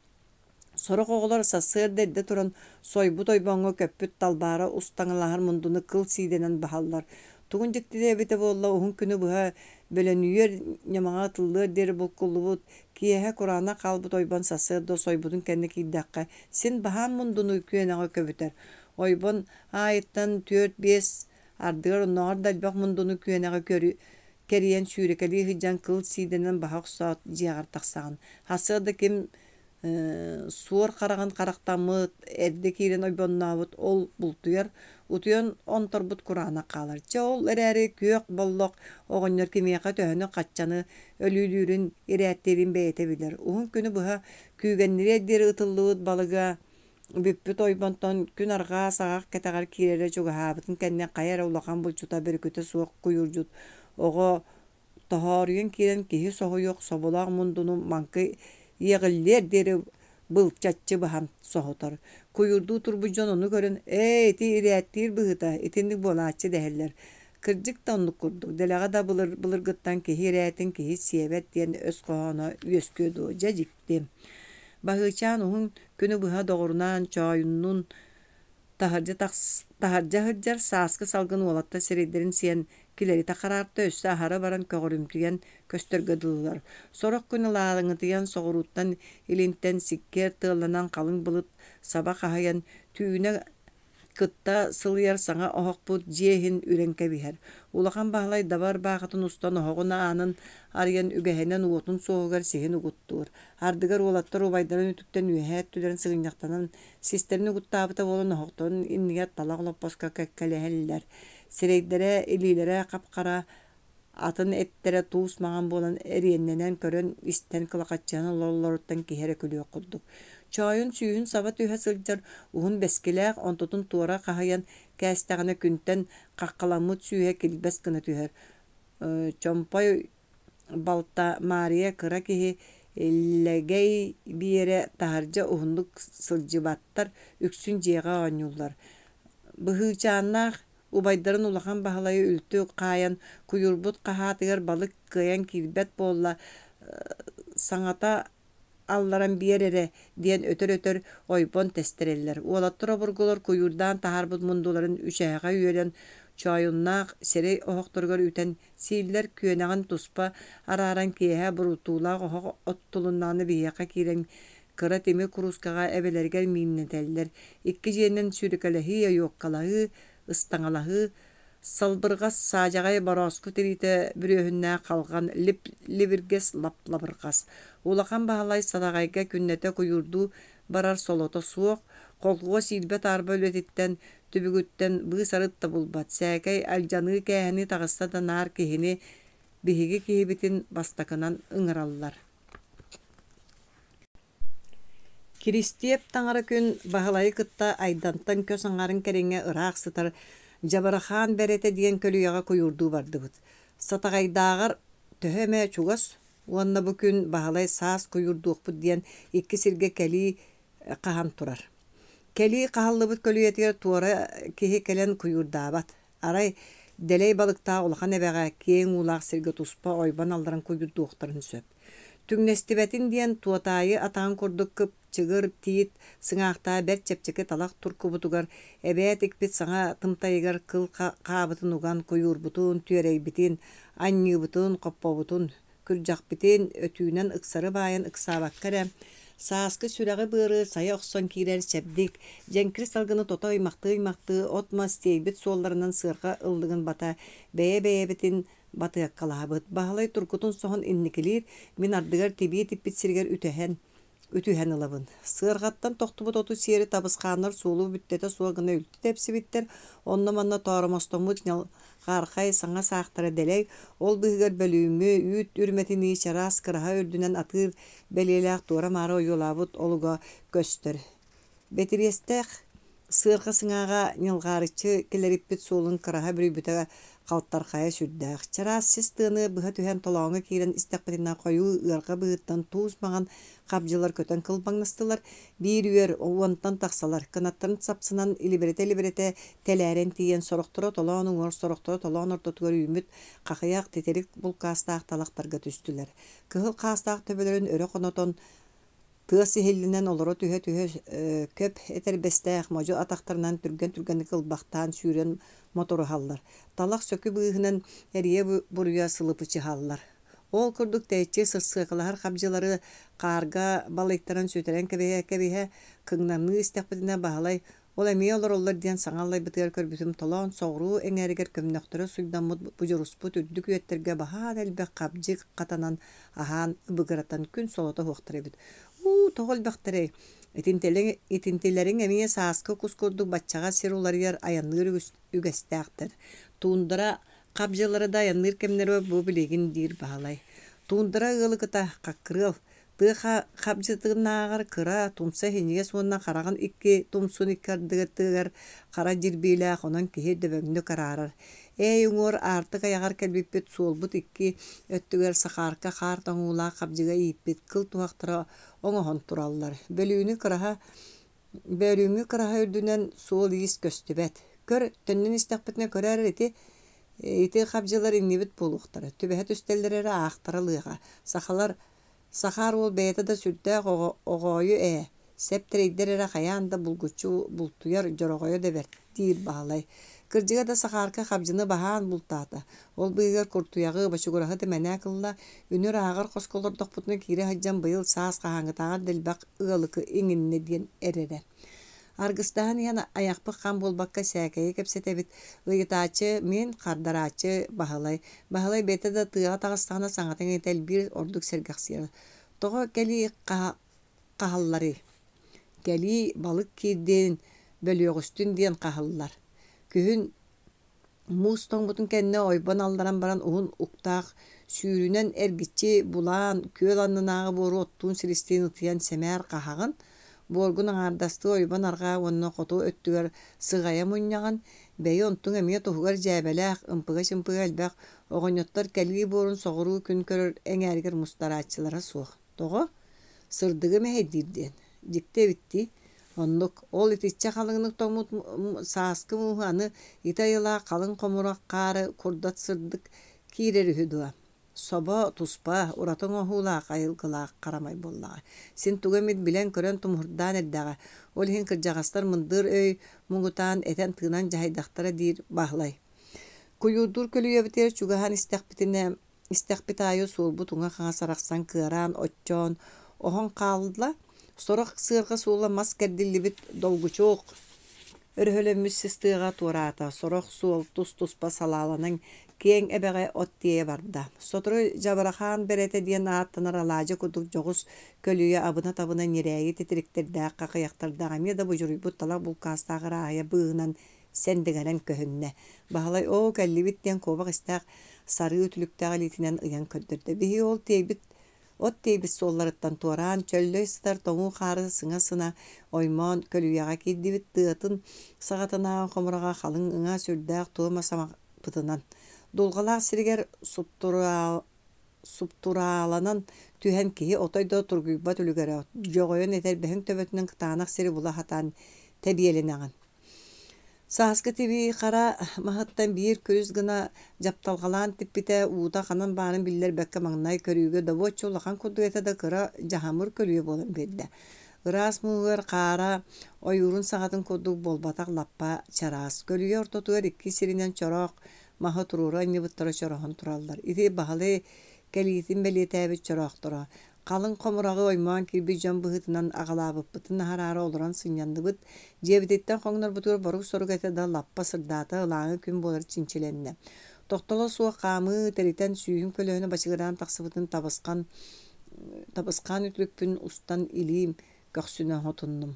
Сорок оғылар сасыр дәдді туран сойбут ойбоңа көппүт талбары устаңылағар мұндуны кыл сиденен бахаллар. Тугун жиктиде бите болла ухун күнү буха бөлөнүер ñamağa тыллыр дери булкуллубут киэһэ курана калбыт ойбон сасыр до сойбутун кэнне кийдакка син бахан мундуну күөнэҕэ көбүтэр ойбон айыттан 4-5 ардыгар онноҕор далбах мундуну күөнэҕэ кериэн сүүрекэлии хыдьан кыл сииденен баха охсоот дьиэҕэр тахсаҕын хасыада ким суор караган карактаммыт эрде киирен ойбоннообут ол бултуяр утуян онторбут курана каалар. Че ол эрээри күөк боллок оҕонньор кимиэхэ төһөнү каччаны өлүүлүүрүн ирээттэрин бэйэте билэр. Уһун күнү буха күүгэннире дири ытыллыбыт балыга бүппүт ойбонтон күн аргаа сагаак кэтэгэр киирере чугаһаабытын кэнне хайар улахан булчута беркүтэ суох куйуржут. Ого тоһооруйан киирен киһи соһуйох собулаах мундуну манкы иэҕиллер дири былчаччы бахан соһотор. Куйурдуу турбуйдьон ону көрөн ти ирээттиир быһыта итинник буолааччы дэһэллэр. Кырдьык да оннук курдук. Дэлэҕэ да былыргыттан киһи ирээттин киһи сиэбэт диэн өс коһоно үөскүөдү дьэ Баһыычаан уһун күнү быһа доҕорунаан чоойуннун таһардьа хырдьар сааскы салгын уолатта сирэйдэрин сиэн килэри тахараарта өссө аһара баран көҕөрүмтүйэн көстөргөдылылар. Сорох күнү лааҕыҥытыйан соҕуруттан илинтэн сиккер тыалланан халыҥ былыт саба хаһайан түүнэ кытта сылыйар саҥа оһохпут дьиэһин үрэн кэбиһэр. Улахан баһылай дабар баахатын устан оһоҕуна аанын арыйан үгэһэнэн уотун суоһугар сиһин угуттуур. Ардыгар уолаттар убайдарын үтүктэн үөһээт түлэрин сыгынньахтанан систерин угуттаабыта буолан оһохтон иннигэр талах лоппоска кэккэлэһэллэр. Сирэйдэрэ илиилэрэ капкара атын эттерэ туус маҕан буолан эриэннэнэн көрөн истэн кылакаччааны лоллоруттан киһэрэ күлүөх курдук. Чоойун сүүһүн саба түһэ сылдьар уһун бэскилээх онтутун туора хаһайан кээстэҕинэ күнтэн хаккаламмыт сүүһэ килбэс гына түһэр. Чомпой балта Мария кыра киһи иллэгэй биэрэ таһардьа уһуннук сылдьыбаттар үксүн дьиэҕэ оонньууллар. Быһыычааннаах убайдарын улахан баһылайы үлтү хаайан куйурбут хаһаатыгар балык кыайан килбэт буолла саҥата алларан биэрере диэн өтөр ойбон тестереллер. Уолаттар обурголор куйурдаан таһарбыт мундуларын үчэһэҕэ үөрэн чоойуннаах сирэй оһохторгор ütэн сииллэр күөнэҕин туспа арааран киэһэ бурутуулаах оһох оттулуннааны биһиэхэ киирэн кыра тими курускаҕа эбэлэригэр мииннэтэллэр. Икки дьиэнэн сүрүкэлэһии ойуоккалаһыы ыстаҥалаһыы салбырҕас саадьаҕай борооску тирите бүрүөһүннээх халҕан либиргес лабырҕас. Улахан баһылай садаҕайга күннэтэ куйурдуу барар солото суох, холгуо сиирбэт арба өлөтиттэн түбүгүттэн быы сарытта булбат. Сээкэй алдьаныы кээһини таҕыста да наар киһини биһиги киһибитин бастакынан ыҥыраллар. Киристиэп таҥара күн баһылайы кытта айдантан көс аҥарын кэриҥэ ыраах сытар Жабарахаан бэрэтэ диэн көлүөҕэ куйурдуу бардыбыт. Сатаҕайдааҕар төһөмэ чугас уонна бу күн баһылай саас куйурдуохпут диэн икки сиргэ кэлии хаһан турар. Кэлии хаһаллыбыт көлүөтигэр туора киһи кэлэн куйурдаабат. Арай дэлэй балыктаа улахан эбэҕэ киэҥ уулаах сиргэ туспа ойбан алларын куйурдуохтарын сөп. Түҥнэстибэтин диэн туотаайы атаан курдук кып чыгыр тиит сыҥаахтаа бэр чэпчэки талах туркубутугар эбэät икпит саҥа тымтайыгар кыл хаабытын уган куйуурбутун түөрэйбитин анньыыбытын хоппобутун күрдьахпитин өтүүнэн ыксары баайан ыксаабаккара сааскы сүрэҕи быары сайа охсон киирэр чэбдик дьэнкири салгыны тота ыймахтыы отма стейбит суолларынан сыарга ыллыгын бата бэйэ-бэйэбитин батыаккалаабыт. Баһылай туркутун соһон инникилиир мин ардыгар тибии типпит сиригэр үтэһэн үтүһэн ылабын. Сыаргаттан тохтубут оту сиери табысқаннар суулу бүттете суагына үлтү тепсибиттер, онна манна торомостомут гархай саңа саахтара делей, ол быһыгар бөлүүмү үт үрметини чарас кыраха үрдүнен атыр белелээх туора мара ойулабут олуга көстөр. Бетириестех сыарга сыңаага ньылгаарычы келериппит суолун кыраха бүрүбүтэ калттархая сүрдээх. Чарас сис тыаны быһа түһэн толооҥа киирен истэхпитинна койуу ыарга быһыттан туусмаган капдьылар көтөн кылбаңнастылар, биир үөр уонтан тахсалар, кынаттарын сапсынан илиберете телээрен тиен сорохторо толоон уор сорохторо толоон ортотугар үймүт кахаяак тетерик булкаастаах талактарга түстүлэр. Кыһыл каастаах төбөлөрүн өрө конотон тыас сихиллинен олоро түһө көп этербестеэх можу атактарынан түрген кылбактаан сүүрен мотору халлар. Талах сөкү быыһынан эрие буруя сылыпычы халлар. Ол курдук тәйче сырсыqылар капжылары карга балыктарын сөтерен кебеһе кыңнамны истәппетинә баһалай. Ол эми олар диэн саңаллай бытыгар көрбүтүм толоон соғруу эңәригер көмнөктөрө суйдаммыт бужуруспут үрдүк үеттерге баһаан элбек капжык катанан аһаан быгыратан күн солото хуохтарыбыт. Тоғол бахтарай. Итинтелерин эмие сааскы кускурдук батчага сируларыяр аянныр үгестээхтер. Туundara капжылары да аянныр кемнере бу билигин дир баалай. Туundara ылыкыта каккырыл. Тыха капжытыгнаагар кыра тумса хиниге суонна караган икки тумсун иккардыгар кара жирбилээх онон киһи дөбөңнү караарар. Уңор артык аягар келбиппит суолбут икки өттүгер сахарка хаар тоңуулаа капжыга ийиппит кыл туактара оңохон тураллар. Бөлүүнү кыраха үрдүнен суол иис көстүбэт. Көр төннүн истэхпитне көрөр ити капжылар иннибит булуктара. Түбэхет үстеллерere аахтаралыга. Сахар ол бэйата да сүрдэ оғойу септерейдерere хаяанда булгучу бултуяр жорогойо дебер дир баалай. Кырдьыга да сахарка хабжыны баһаан бултаата. Ол быыгар куртуягы бачугураһы тэмэнэ кылла үнүр аагар косколордохпутну кире хаджан быйыл саас каһаҥытааҕар дэлбэх ыалыкы иҥинне диэн эрере. Аргыстаһан иһэн аяхпык хам буолбакка сээкэйи кэпсэтэбит ыйытаачы мен хардараачы баһалай бэйэтэ да тыаҕа таҕыстаҕына саҥатаҥ этэл биир ордук сэргэхсиэр. Тоҕо кэли хаһаллары. Кэли балык киирдээн бөлүөҕүстүн диэн хаһаллар. Күһүн муус тоҥбутун кэннэ ойбон алларан баран уһун уктаах сүүрүнэн эргиччи булаан күөл аннынааҕы буору оттуун сиристиин ытыйан сэмээр хаһаҕын буоргун аҥаардасты ойбон арҕаа уонна хоту өттүгэр сыҕайа мунньаҕан бэйи онтуң эмиэ туһугар дьээбэлээх ымпыга элбэх оҕонньоттор кэлии буорун соҕуруу күн көрөр эҥээригэр мустарааччылара суох. Тоҕо сырдыгы мэһэдиирдиэн дьикти эбитти. Оннук ол итиччэ халыҥнык томут сааскы мууһаны итайылаа халыҥ хомураккаары курдат сырдык киирери үһү. Соба туспа уратың оһуулаах айылгылаах карамай боллаҕа. Син тугамит билэн көрөн тумурдаан эрдэҕэ. Ол иһин кырдьаҕастар мындыр өй муҥутаан этэн тыынан дьаһайдахтара диир баһлай. Куйуурдуур көлүйэбитер чугаһан истэхпит аайы суолбут уҥа хаҥа сарахсан кыараан оччоон оһон хаалла сорох сыарга суула мас кэрдиллибит долгучуок өрөһөлөммүс систыга тураата сорох суол туспа салааланың кең эбэҕэ от тие барда. Сотору жабарахаан берете диэн ааттанар алаажы кудук жоҕус көлүйө абына табына нирээги титириктердээх какыяктардаах эмиэ да бужуруйбут талак булкаастааҕар аайа быыһынан сэндигэрэн көһүннэ. Баһалай оо кэллибит диэн куобах истээх сары үтүлүктээх илитинэн ыйан көрдөрдө. Биһи ол от тейбит суолларыттан туораан чөллөй сытар тоҥуу хаары сыҥа оймоон көлүйэҕэ киирдибит тыатын саҕатанааҕын хомураҕа халыҥ ыҥа сүрдээх туома самапытынан. Дулҕалаах сиригэр суптурааланан түһэн киһи отойдо тургуйбат үлүгэрэ дьоҕойон этербэһиҥ төбөтүнэн кытаанах сири була хатаан тэбиэлинэҕин. Сааскы тиби хара маһыттан биир күрүс гына жапталгалаан типпите уута ханан баанын биллер бэкке маҥнай көрүүгө добоччу улахан курдугете да кыра жаһамыр көрүүө болан биэрдэ. Ыраас муугар хаара ойуурун саҕатын курдук болбатах лаппа чараас. Көрүүө ортотугар икки сиринэн чороох маһы турура иннибыттара чороһон тураллар. Ити баһалы кэлиитин бэлиэтээбит чороохтора. Қалың қомырағы ойман кирби жон быһытынан аҕалаабыппытын наһараары олоран сынньанныбыт, дьиэбититтэн хоҥнор бутугар борук сорук эте да лаппа сырдаата ылааҥы күн буолар чинчиленнэ. Тохтоло суох хаамыы тэритэн сүүһүн көлөһүнө бачыгыраан тахсыбытын табысқан табысқан үтлүкпүн устан илиим көксүнө хотуннум.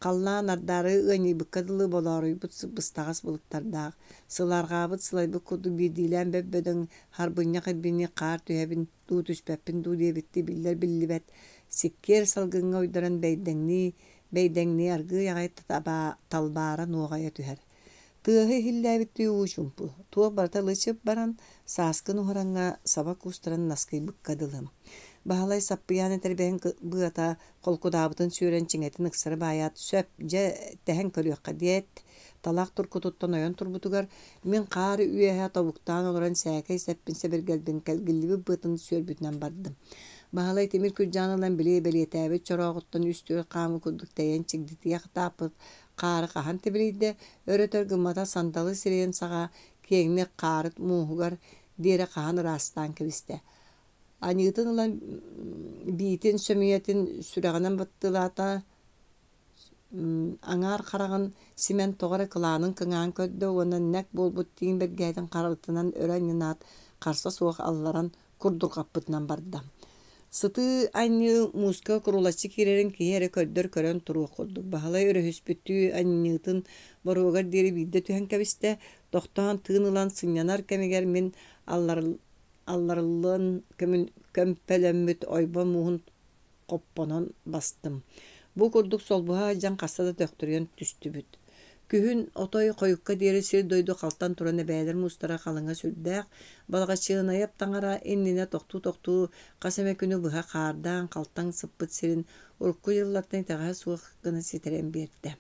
Қаллаан ардары ыанибыккадылы болоруйбут быстагас булыктардаах. Сыларгаабыт сылайбы курду биирдиилээн бөббөдөң харбынньа кырбини каар түһэбин дуу түспэппин дуу диэбитти биллэр биллибэт. Сиккер салгыңҥа уйдаран бэйдэҥни аргыы яҕай талбаара нуоҕайа түһэр. Тыаһы иһиллээбитти уучумпу. Туох барыта лычып баран сааскын уһураҥҥа саба куустаран наскайбыккадылым. Баһалай саппыяан этэрбэһин быата холкудаабытын сүүрэн чиҥэтин ыксары баайаат сөп дьэ тэһэн көрүөххэ диэт талаах туркутуттан ойон турбутугар мин хаары үөһэ тобуктаан олорон сээкэй сэппин сэбэргэлбин кэлгиллиби бытын сүөрбүтүнэн бардым. Баһалай Тимир Күрдьаанылан билээ-бэлиэтээбит чороогуттан үстүө хаамы курдук тэйэн чигдитиэх тааппыт хаары хаһан тибилийдэ өрөтөр гыммата сандалы сирэйэн саҕа киэҥник хаарыт мууһугар диэрэ хаһан ыраастаан кэбистэ. Аньыытын ылан биитин сөмүйэтин сүрэҕинэн баттылаата аңаар хараҕын симен тоҕора кылаанын кыҥаан көрдө уонан нэк буолбут тииҥ бэргээтин харалтынан өрө анньынаат харса суох алларан курдурҕаппытынан барда. Сытыы аньыы мууска курулаччы киирэрин киһи эрэ көрдөр көрөн туруох курдук. Баһалай өрөһүспүттүү аньыытын боруогар диэри биирдэ түһэн кэбистэ тохтоон тыын ылан сынньанар кэмигэр мин алларыллыан көмпөлөммүт ойбо муухун коппонон бастым. Бу курдук солбуһа дьан хастада төктөрүөн түстүбүт. Күһүн отой койукка диэри сир дойду халтан туран эбээлэр мустара халыҥа сүрдээх балгачыынайап таҥара иннине тохтуу хасэме күнү быһа хаардаан халтаң сыппыт сирин урукку йыллаттан таҕаа суох гына ситерэн биэрдэ.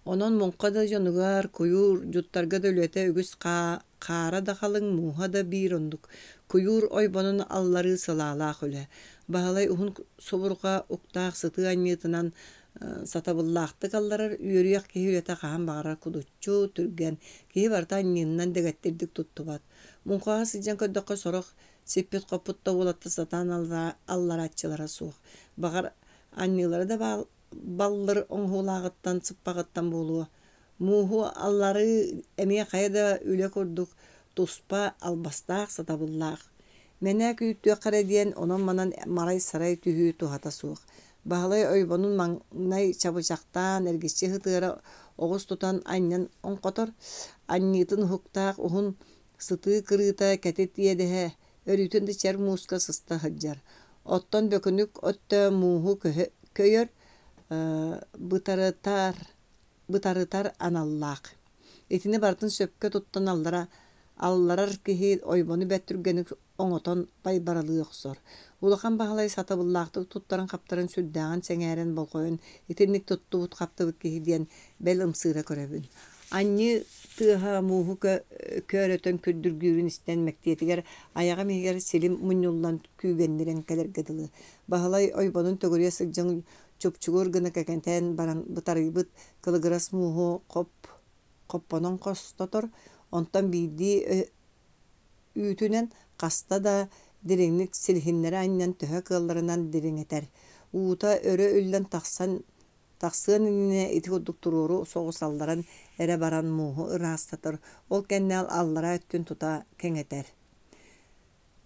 Онон муҥха да дьонугар куйуур дьуттарга да үлүэтэ үгүс хаара да халыҥ мууһа да биир ондук куйуур ойбонун аллары сылаалаах үлэ. Баһалай уһун собурга уктаах сытыы аньыытынан сатабыллаахтык алларар үөрүөх киһи үлэтэ хаһан баҕарар кудуччу түргэн киһи барыта аньыыннан дэгэттирдик туттубат. Муҥхаҕа сылдьан көрдөккө сорох сиппит хоппутта уолатта сатаан алларааччылара суох. Баҕар аньыылары да баллыр оҥһуулааҕыттан сыппаҕыттан буолуо. Мууһу аллары эмиэ хайа да үлэ курдук туспа албастаах сатабыллаах. Мэнэ күүттүөххэрэ диэн онон манан марай-сарай түһүү туһата суох. Баһалай ойбонун маҥнай чабычахтаан эргиччи хытыара оҕус тутан анньан оҥхотор аньыытын уһуктаах уһун сытыы кырыыта кэтит иэдэһэ өрүүтүн дычар мууска сыста сылдьар. Оттон бөкүнүк өттө мууһу көйөр бытарытар аналлаах. Итини бартын сөпкө туттан алларар киһи ойбону бэттүргэнник оҥотон байбаралыы охсор. Улахан баһалай сатабыллаахтык туттарын хаптарын сүрдээҕин сэҥээрэн болхойун итинник туттубут хаптыбыт киһи диэн бэл ымсыыра көрөбүн. Аньы тыаһа мууһу көөрөтөн күрдүргүүрүн истэн мэктиэтигэр аяҕа миһигэр силим мунньуллан күүгэннирэн кэлэргэдылы. Баһалай ойбонун төгүрүө сылдьаҥ чупчугур гына кэкэнтэн баран бытарыйбыт кылыгырас мууһу коппонон костотор онтон биирдии үүтүнэн хаста да дириҥник силиһиннэри анньан төһө кыалларынан дириҥэтэр. Уута өрө үллэн тахсыан иннине ити курдук турууру соҕусалларан эрэ баран мууһу ыраастатар. Ол кэннээл аллара өттүн тута кэҥэтэр.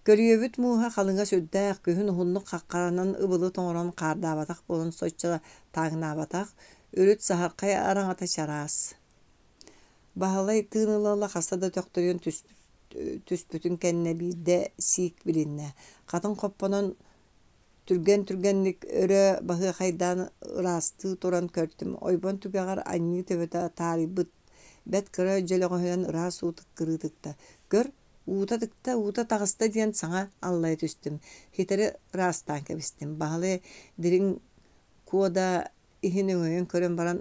Көрүөбүт мууһа халыҥа сүрдээх күһүн уһуннук хаккаранан ыбылы тоҥорон хаардаабатах болон сочча тааҥнаабатах үрүт саһархай араҥата чараас. Баһалай тыынылала хастада төктөрүөн түспүтүн кэннэ биирдэ сиик билиннэ. Хатын хоппонон түргэнник өрө баһыахайдаан ыраастыы туран көртүм. Ойбон түгэҕэр анньыы төбөтө таарыйбыт бэт кыра дьөлөҕөһөн ыраас уутык кырыытыкта. Көр уута таҕыста диэн саҥа аллай түстүм. Хитери ыраастаан кэбистим. Баһалай дириҥ куода иһин өҥөйөн көрөн баран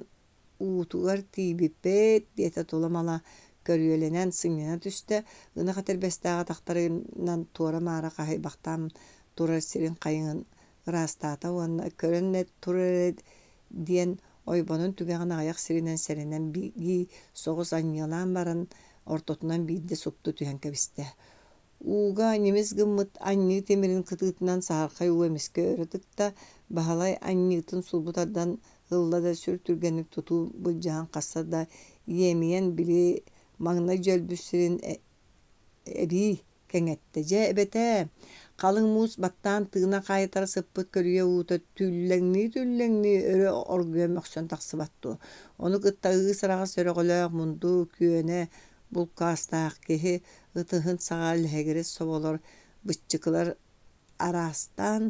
уутугар тиибиппэт диэтэ туламала көрүөлэнэн сыҥñана түстэ ына хатэрбэстээҕэ тахтарынан туора маара хаһайбахтаам турар сирин хайыҥын ыраастаата уонна көрөннэ турар диэн ойбонун түгэҕин аҕаях сиринэн сэринэн бии соҕус аньыалаан баран ортотунан биирдэ супту түһэн кэбистэ. Ууга немис гыммыт аньыы темирин кытыытынан саһархай уу эмискэ өрөтыкта баһалай аньыытын сулбутардан ылла да сүр түргэнник тутуу былдьаһан хасса да иэмийэн били маҥна дьөлбүс сирин эбии кэҥэтtä. Дьэ эбэтэ Қалың мус баттан тыына қайтар сыппыт көрüе uuta түллэҥни өрө оргуем охсон тахсыбатту. Onu кытта ыысыраҕа сөрөҕөлөөх мунду күөнэ булкаастаах киһи ытыһын саҕа лэһэгири соболор быччыкылар араастан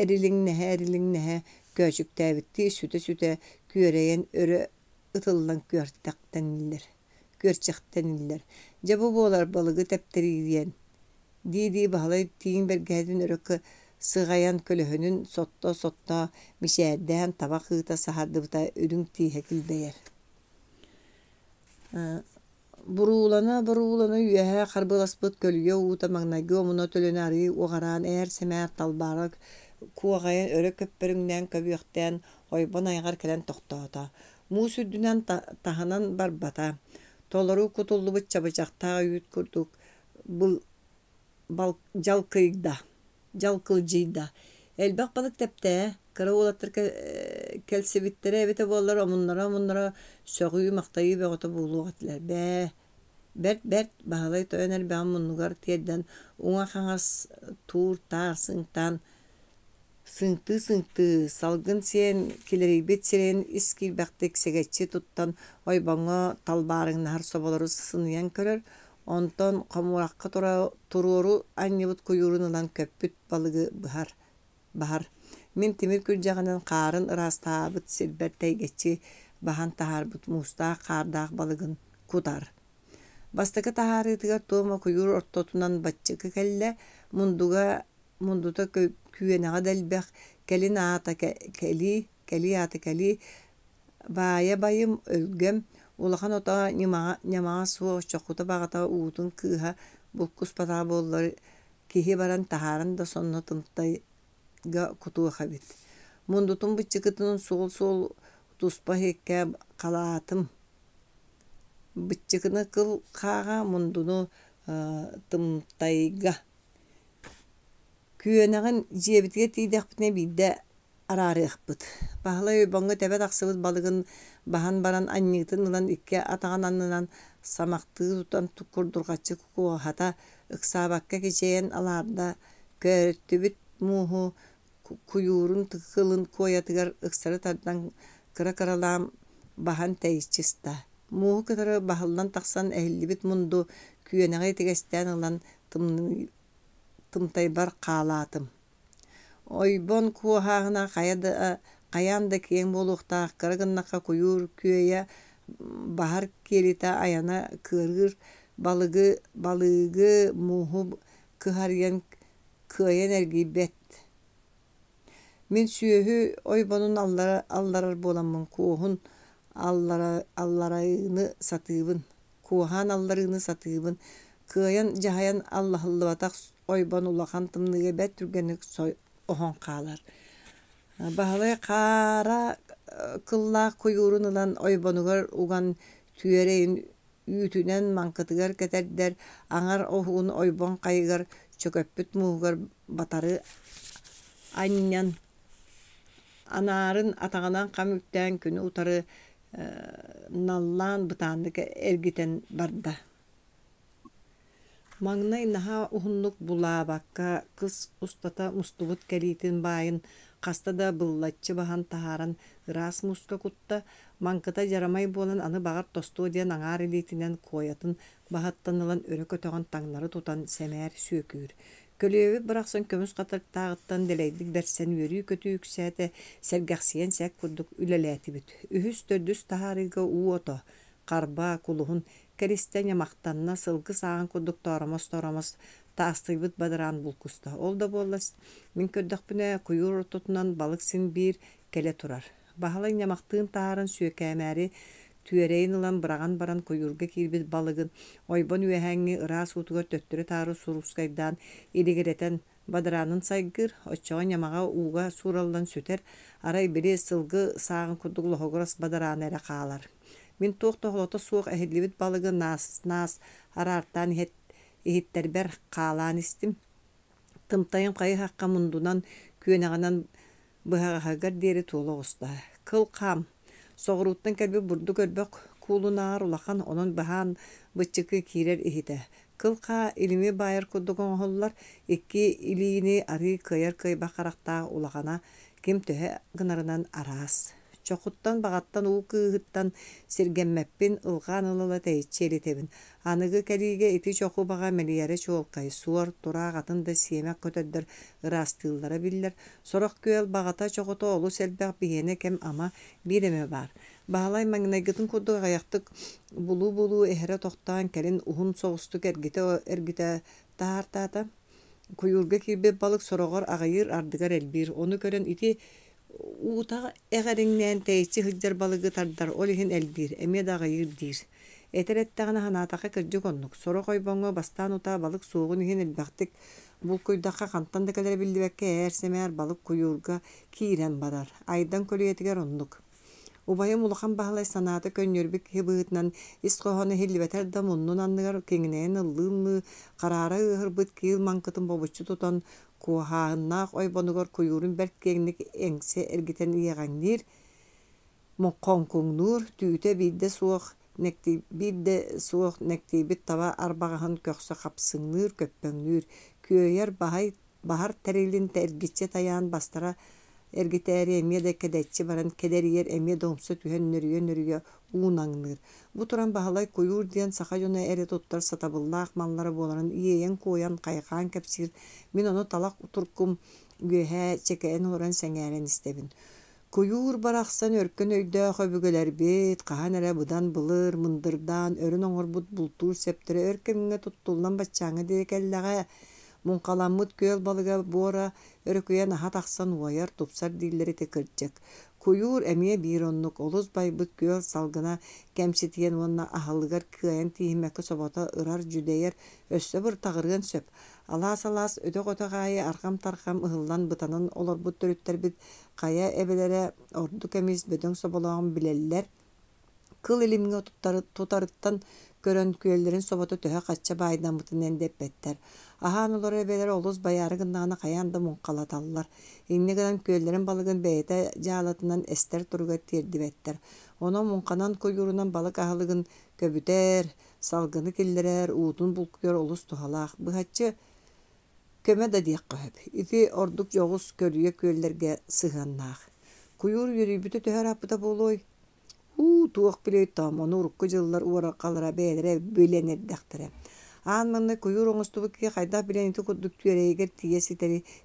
эрилиҥнэһэ көчүктээбитти сүтэ күөрэйэн өрө ытыллан күөрчэхтэниллэр. Жабу буолар балыгы тэптериирийэн дии баһалай тииҥ бэргэһэтин өрөккө сыҕайан көлөһүнүн сотто мишээрдээн табак ыыта саһардыбыта үрүҥ тииһэ килбэйэр. Буруулана үөһэ харбыласпыт көлүө уута маҥнайгы омуна төлөнө арыы уҕараан ээр сэмээр талбаара куоҕайан өрө көппөрүҥнээн көбүөхтээн ойбон айҕар кэлэн тохтоото. Муус үрдүнэн таһынан барбата. Толору кутуллубут чабычахтаах үйүт курдук жалкылдьыйда. Элбэх балык тэптээ, кыра уолаттар кэлсибиттерэ эбите буоллар омуннара сөҕүү мактайыы бөҕөтө буулуоҕатылар. Бэрт баһалай тойон эрбэҕин муннугар тиэрдэн уҥа хаҥас туur таах сыҥтыы салгын сиэн килэрийбит сирэйин ис киирбэхтик сэгэччи туттан ойбоҥҥо талбаарыҥнаһар соболору сыныйан көрөр. Онтон хомуракка туруору анньыбыт куйуурун ылан көппүт балыгы баһар. Мин тимир күлдьэҕинэн хаарын ыраастаабыт сирбэр тэйгэччи баһан таһаарбыт муустаах хаардаах балыгын кутар. Бастакы таһаарыытыгар туома куйуур ортотунан баччыкы кэллэ мундута күөнэҕэ дэлбэх кэлин аата кэли баайа байым өлгөм улахан ота нямаҕа суох чоххута баҕата уутун кыыһа булкус патаа буоллар киһи баран таһааран да сонно тымтайга кутуахабит. Мундутун быччыкытын суол туспа хиккэ халаатым. Быччыкыны кыл хааҕа мундуну тымтайга. Күөнэҕин дьиэбитигэ тиидэхпитинэ биирдэ араарыахпыт. Баһылай ойбоҥҥо тэбэ тахсыбыт балыгын баһан баран анньыытын ылан икки атаҕан аннынан самахтыы тутан курдурҕаччы куоһата ыксаабакка кичэйэн алаарда көөрөттүбүт мууһу куйуурун кылын куойатыгар ыксары тардан кыра-кыралаам баһан тэйиччиста. Мууһу кытары баһыллан тахсан эһиллибит мунду күөнэҕэ итигэстээн ылан тымтайбар хаалаатым. Ойбон куоһааҕына хайаан да киэҥ буолуохтаах кырагыннахха куйуур күөйэ баһар киэрита айана кыарыыр балыыгы мууһу кыһарыйан кыайан эргийбэт. Мин сүөһү ойбонун алларар буоламмын куоһун алларыыны сатыыбын кыайан дьаһайан аллаһыллыбатах ойбон улахан тымныга бэт түргэнник оһон хаалар. Баһалай хаара кыллаах куйуурун ылан ойбонугар уган түөрэйин үүтүнэн маңкытыгар кэтэрдэр аҥар оһуун ойбон хайыгар чөкөппүт муугар батары анньан анаарын атаҕынан хам үктээн күнү утары наллаан бытааннык эргитэн барда. Маҥнай наһаа уһуннук булаабакка кыс устата мустубут кэлиитин баайын хаста да быллаччы баһан таһааран ыраас муска кутта маҥкыта дьарамай буолан аны баҕар тостуу диэн аҥаар илиитинэн куоятын баһаттан ылан өрө көтөҕөн таҥнары тутан сэмээр сүөкүүр. Көлүөбүт бырахсан көмүс хатартааҕыттан дэлэйдик бэрсэн үөрүү көтүүксээте сэргэхсиэн сэк курдук үлэлээтибит. Үһүс төрдүс таһаарыга уу ото харба кулуһун кэристэн ямахтанна сылгы сааҕын курдук торомос таастыйбыт бадараан булкуста. Ол да буоллас мин көрдөхпүнэ куйуур ортотунан балык син биир кэлэ турар. Баһылай ямахтыын таһааран сүөкээмээри түөрэйин ылан быраган баран куйуурга киирбит балыгын ойбон үөһээҥҥи ыраас уутугар төттөрү таару суруускайдаан илигэрэтэн бадараанын сайгыр оччоҕон ямаҕа ууга суураллан сүтэр арай били сылгы сааҕын курдук лоһугурас бадараан эрэ хаалар. Мин туох тоһолото суох эһиллибит балыгы наас араартаан иһиттербэр хаалаан истим. Тымтайым хайы хакка мундунан күөнэҕинэн быһаҕаһыгар диэри туолоҕуста. Кыл хам соҕурууттан кэлби бурду көрбөх куулунаар улахан онон баһаан быччыкы киирэр иһитэ. Kılka ilimi bayır kudugun hollar iki iliğini arı kıyar kıyba karakta ulağana kim töhe gınarından aras. Çokuttan bağattan uğu kığıttan sirgenmeppin ılgan ılıla teyitçeli tebin. Anıgı kelige iti çoku bağa meliyere çoğulkay suar tura gatın da siyemek kötödür ırastığıllara biller. Sorak göl bağata çokutu olu selbek bihene kem ama bireme var. Bağlay magnagıtın kudu ayaktık bulu ehere tohtan kelin uhun soğustuk ergite tahartata kuyurga kirbe balık sorogor agayır ardıgar elbir onu gören iti uta egerinden teyçi hıccar balığı tardar olihin elbir eme da agayır dir eterettağına hanataka kırcı konnuk soro koybongo bastan uta balık soğun ihin elbaktik bu kuydaka kantan da kadar bildibekke eğer balık kuyurga kiren barar aydan koliyetiger onnuk Ubayım ulakan bahalay sanatı könnyörbük hibıhıtnan iskohonu hilbeter da munnun anlıgar kengneyen ıllığımlı karara ıhırbıt kıyıl mankıtın bobuçu tutan kuhağınnak oybonugar kuyurun berk kengnek engse ergiten iyeğandir Mokonkungnur tüyte bir de soğuk nektibit tava arbağahın kökse kapsınır köppöңнүр köyer bahar terilin tergitçe tayan bastara ergiter emye de kedetçi baran keder yer emye domsa tühen nörüye uğunangnır. Bu turan bahalay koyur diyen saka jona ere tuttar satabılla akmanlara bolanın iyeyen koyan kaykan kepsir min onu talak turkum göhe çekeyen oran sengeren istebin. Kuyur baraksan örkön öйдө höbügeler bit, kahan ere budan bılır, mındırdan, örün oңor but bultur septere örkemine tuttullan batçaңa dekellega. Munkalammıt göl balıga bora örköyen aha taksan uayar tupsar dilleri tekircek. Kuyur emiye bir onluk oluz baybıt göl salgına kemsitiyen onna ahalıgar kıyan tihimeki sobata ırar jüdeyer össe bir tağırgan söp. Alas ödök ötögayı arkam tarkam ıhıllan bıtanın olor bu törütter bit kaya ebelere ordu kemiz bödön sobalağın bileller. Kıl ilimge tutarıttan görön köylerin sobata töhe kaçça baydan bıtın endepetler. Ahanılar ebeler oluz bayarı gındağına kayanda munkalatallar. İnne gıdan köylerin balıgın beyete jalatından ester turga tirdibetler. Ona munkanan kuyurunan balık ahalıgın köbüter, salgını killerer, uutun bulkuyor oluz tuhalaq. Bıhatçı köme da diyek köhöp. İfi orduk joğuz körüye köylerge sığannaq. Kuyur yürübütü töher apıda boloy. Tuğuk bile tam onu urukku jıllar uğra kalara beylere bölenir daktere. Anmanna kuyur oňustubu ki kayda bilen iti kudduk tüyereger tiyesi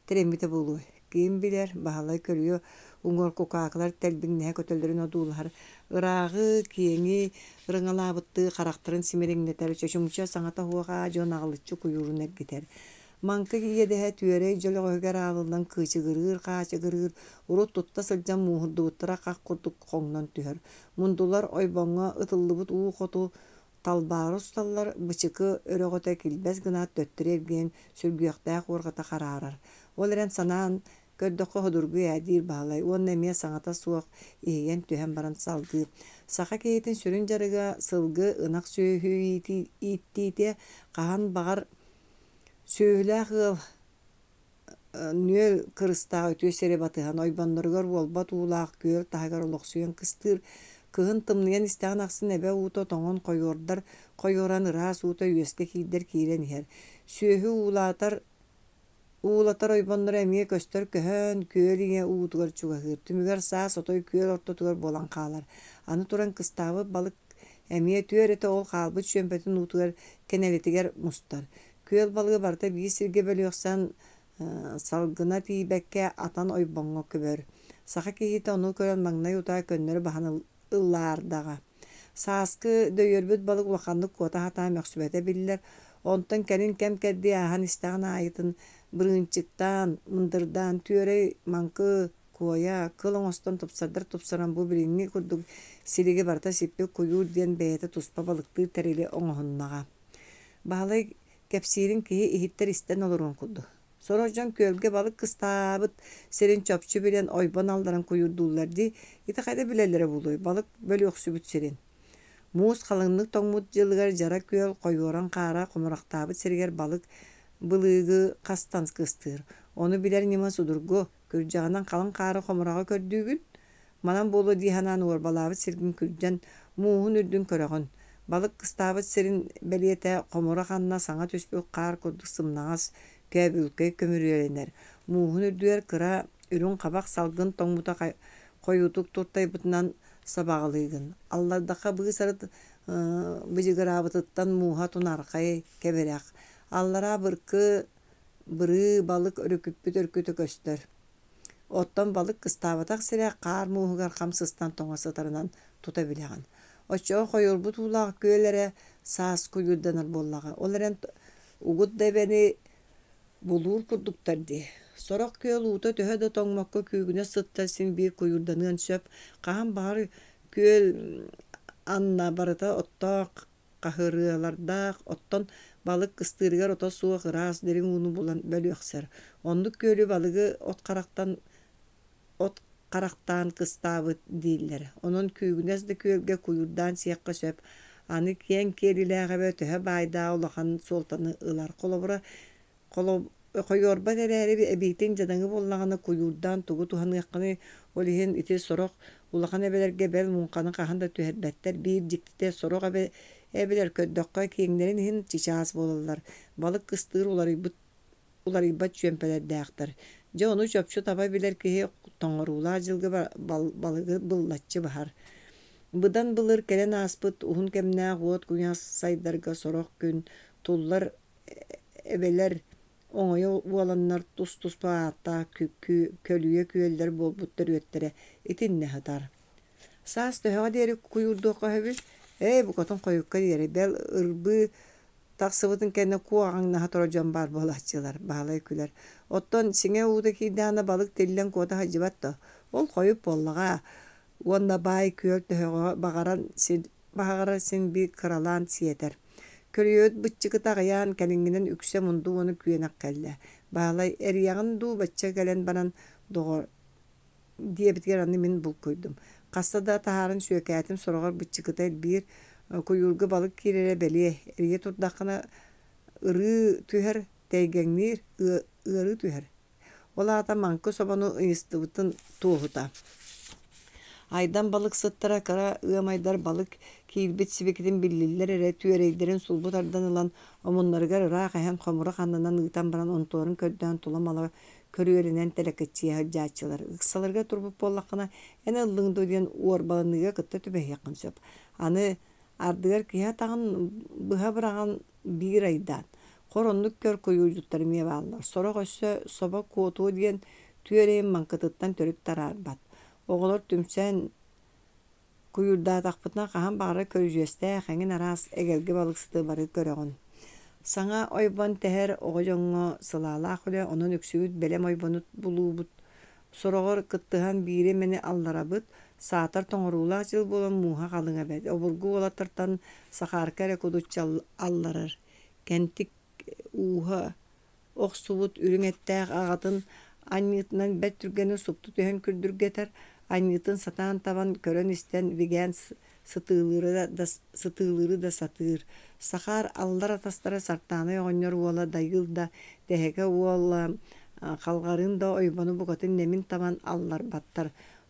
teremite bulu. Kim biler bahalay körüyor uňor kokaklar telbinne kötöllerin odullar. Irağı kiyeňi rıňalabıtty karakterin simereňneter çöşümçe saňata huwa jonaglyçy kuyurun ergiter. Manka iyede tüyere jöle öger alından kıçı gırır, kaçı gırır, urut tutta sılcan muhurduutara kak kurduk koňnan tüher. Mundular oyboňa ıtıllıbıt uğu kotu talbarus tallar bıçıkı öregote kilbez gına töttürergen sürgüyakta korgata kararar. Oleren sanan kördökü hodurgu yadir bağlay. On nemiye saňata suwak iýen tühem baran salgy. Saka keýetin sürün jarıga sılgı ınak söýhü ittite kahan bagar söyle hıl nüel kırısta ötüye sere batıhan oybanlarıgar volbat uğlaq göl tahagar oloqsuyan kıstır kıhın tımlayan isteğin aksın ebe uğuta toğun koyoran ıras uğuta üyeste kider kiren her söhü uğulatar oybanları emiye köster köhön köl iye uğutugar çuğahır tümügar saas otoy köl ortotugar bolan qalar anı turan kıstavı balık emiye tüörete ol qalbıt şömpetin uğutugar keneletiger mustar köl balığı barda bir sirge bölüyorsan salgına tibekke atan oyboňa köbөр. Saka kehite onu kören magna yuta könneri bahan ıllardaga. Saskı döyörbüt balık wakanlık kota hata meksubete biller. Ondan kenin kem keddi ahan istağına ayıtın bırınçıktan, mındırdan, tüyöre mankı koya, kılın ostan tupsaran bu birini kurduk siligi barda sipi kuyur diyen beyete tuspa balıktı terili oňohunnaga. Bahalay kepsirin kihi ihitter isten olurun kudu. Sorojan kölge balık kıstabıt serin çöpçü bilen oyban aldaran kuyurdullardı. İti kayda bilelere buluy. Balık böyle yoksubut serin. Muz kalınlık toңmut jılgar jara köl koyoran kara komuraktabıt seriger balık bılığı kastan kıstır. Onu biler nima sudurgu. Kürjağından kalın kara komurağı kördüğün. Manan bolu dihanan orbalabıt sergin kürjan muhun ürdün körağın. Balık kıstavıt serin beliyete komura kanna sana tüspük kar kurduk sımnağız köbülke kömürüyelenler. Muhun ürdüyer kıra ürün kabak salgın toңmuta koyutuk turtay butnan sabağılıygın. Allardaka bığı sarıt bıcıgırabıtıttan muha tunarkay keberek. Allara bırkı bırı balık örüküppüt örkütü göster. Ottan balık kıstavıtak sire kar muhugar kamsızdan toңa satarından tutabileğin. Oço koyur bu tuğlaq köylere sas kuyurdanır bollağı. Olaren ugut da beni bulur kurduktar di. Sorak köl uta töhe de toңmakka kügüne sıttasin bir kuyurdanın söp. Kahan bari köl anna barıta otta kahırılarda ottan balık kıstırıgar ota suğa kıras derin unu bulan bölü ökser. Onduk kölü balığı ot karaktan kıstavı değiller. Onun kügünes de kölge kuyurdan siyakka söp. Anı kiyen kerileğe ve töhe bayda olakan soltanı ılar. Koyorba dereri bir ebitin jadanı bollağına kuyurdan tuğu tuhanı yakını olihin iti sorok ulakan ebeler gebel munkanı kahan da tühetbetter bir ciktite sorok ebeler köddokka kiyinlerin hin çiçağız bolurlar. Balık kıstığır ular ibat çömpeler dağıtır. Ja onu çöpçü taba biler ki toңorula jılgı balığı bıllatçı bahar. Bıdan bılır kelen aspıt uhun kemnäq uot kuňa saydarga sorok gün tullar ebeler oňoýa bolanlar tus paata kölüye küeller bolbutlar öttere itinne hatar. Sas töhä deri kuyurdoqa hebi. Bu koton koyukka deri bel ırby taksıbıtın kenne kuağın naha torocan bar bolahçılar bağlay küler. Otton siňe uudaki dana balık tellen kota hajibatta. Ol koyup bollaga. Onda bay köl töhä bagaran sin bir kıralan siyeter. Körüyöt bıççıkı tağıyan kelinginen ükse mundu onu küyenek kelle. Bağlay eriyağın du bıçça gelen banan doğru diye bitger anı min bul koydum. Kasta da taharın sökeyetim soruğar bıççıkıtay bir kuyurgu balık kirere beliye. Eriye turdakına ırı tüher teygenir ırı tüher. Ola ata mankı sobanı ıyıstıbıtın tuğuta. Aydan balık sıttıra kara ığamaydar balık kilbit sibikitin billiller ere tüereylerin sulbut ardanılan omunları garıra kayan komura kanından ıgıtan baran ontorun köddüğün tulamala körüyerinen teleketçiye hıccaçılar. Iksalarga turbup bollakına en ıllığında ödeyen uğur balınıga kıtta tübeh yakın söp. Anı ardıgar kiya tağın bıha bırağın bir aydan. Koronluk kör koyucukları miye bağlılar. Sonra koşsa soba kuotu diyen tüereyin mankıtıttan törüp tarar bat. Oğulur tümsen kuyurda takpıtına kahan bağıra körücüeste hangin aras egelgi balıksıtı barı göreğin. Sana oyban teher oğucanğı sılala akılya onun üksüğüt belem oybanut bulubut. Soruğur kıttıhan biri meni allarabıt. Saatar toңurula jıl bolan muha kalın ebed. Oburgu olatırtan sakarkere kudutçal allarır. Kentik uha oqsubut ürün etteğ ağatın anyıtından bet türgeni suptu tühen kürdür geter. Anyıtın satan taban körön isten vigen sıtığılırı da satır. Sakar allar atastara sartana yoğunyor uola dayıl da deheke uola kalgarın da oybanu bukatın nemin taban allar battar.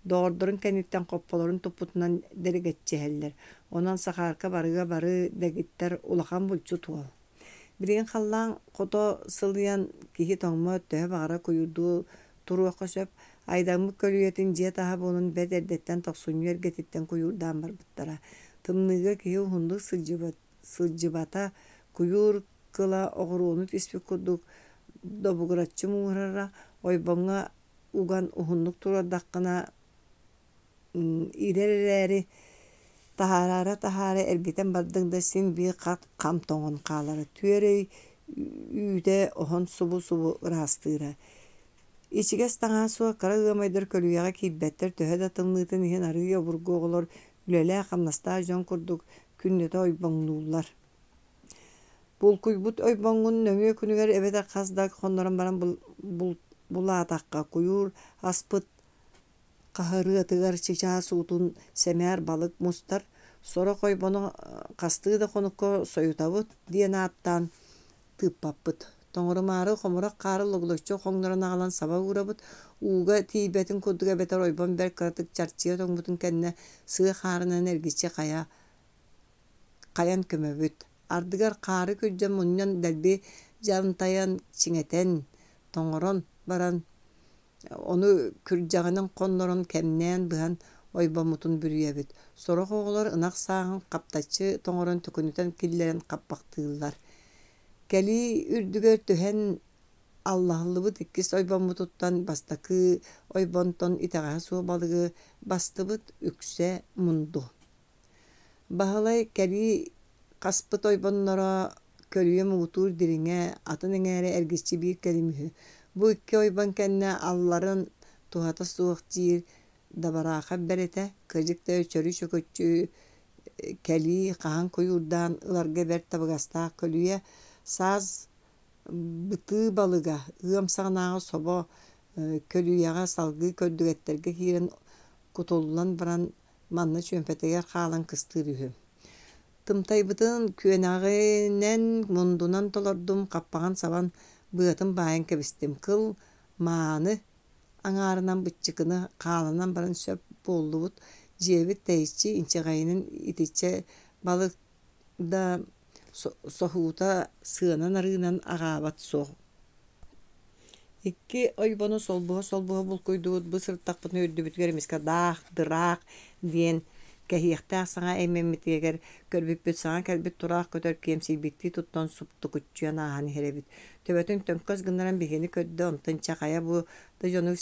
Doğurdurun kenitten koppoların toputundan derigetçeheller. Onan sakarka barı degitter ulakan bulçu tuol. Birin kallan koto sılyan kihi toңma öttühe bağıra kuyurdu turuqa söp. Aydamı kölüyetin jiye taha bonun bederdetten toqsunyer getitten kuyurdan barbuttara. Tımnıga kihi hundu sılcıbata kuyur kıla oğruunu tispi kurduk dobuguratçı muğrara oybanğa ugan uhunluk turadaqına ileri tahara elbiten bardığında sin bir kat kam toңun qaları tüerey üde ohon subu rastıra. İçiges tağa suğa kara ığamaydır kölüyağa kibbetter töhe da tımnıtın ihen arıya burgu oğulur ülele kamnasta jon kurduk künnete oybanluğullar. Bulkuybut oybangun nömüye күнүгер ebede kazdak honların baran bulataqqa kuyur aspıt kahırı atıgar çiçağı suutun semer balık mustar sonra koy bunu kastığı da konukko soyutabıt diyen attan tıppapıt. Toңurumarı komurak karı logloççu koңlarına alan sabah uğrabıt uğga tibetin kuduga beter oyban ber karatık çarçıya toңbutun kenne sığ harına nergiçe kaya Kayan kömöbüt. Ardıgar qarı köjjem munyan delbi jantayан çiңeten toңорон баран onu kürjagının konnoron kemnän bıhan oybamutun bürüyebit. Soraq oğular ınaq sağın kaptaçı toңорон tökünüten killerin kappaqtığılar. Keli ürdüger töhen Allah'lıbıt ikkis oybamututtan bastakı oybonton itağa suo balığı bastıbıt ükse mundu. Bahalay keli kaspıt oybonlara kölüye muğutur diriŋe atın eŋere ergisçi bir kelimühü. Bu iki oyban kenne alların tuhata suoq jiir dabaraqa berete kırjıkta çörü çökötçü keli qahan koyurdan ılarga ber tabagasta kölüye saz bıtı balıga ıam sağnağı sobo kölüyaga salgı kördügetterge hiren kutullan baran manna çömpeteger xalan kыстырыhı. Tımtaybıtın küenağinen mundunan tolordum kappagan saban bıatın bayan kebistim kıl maanı aŋarınan bıççıkını xalanan baran söp bollubut jebit teisçi inçegayının itiçe balık da sohuta sığanan arınan ağabat soğ. Iki oybonu solbuğa bulkuyduğut bu sırttakpını ördübüt göremiska dağ, dıraq diyen kehiyekta sana emmemmitiger körbüppüt sana kelbit turaq kötör kemsilbikti tuttan suptu kutçuyan ahani herebit. Töbötün tönköz gınnaran biheni köddü ontan çakaya bu da jonu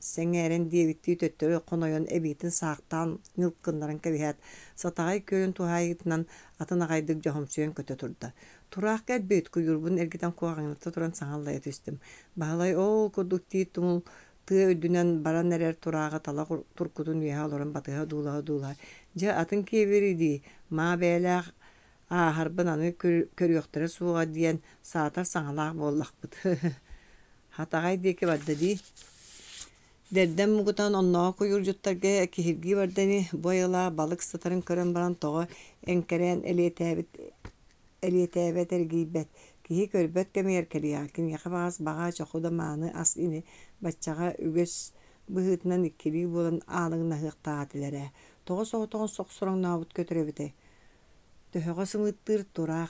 Seňären diýebitti töttörü konoyon ebitin saqtan nılkınlaran kebihat. Satagay köyün tuhaýytынан atyna gaýdyk johumçuyan kötö turda. Turaq gelbet kuyurbun ergiten kuwagynykda turan saňallaya tüstüm. Bahalay ol kurdukti tumul tı ödünen baran erer turağa tala turkutun ýa oloran batyga duula. Ja atyn keberidi. Ma beýle harbyn any körýokdara suwa diýen saatar saňalag bollakbyt. Hatagay diýeki baddadi. Derden mugutan onnağa koyur juttarga kihirgi bardani boyala balık satarın körön baran toğa enkeren eliyetebet ergibet. Kihi körbet kemer keriyakin yakabağız bağa çoxuda manı as ini batçağa ügös bıhıtnan ikkili bolan ağlığına hıqtağatilere. Toğa soğutoğun soqsuran nabut kötürebite. Töhöga sımıttır turaq.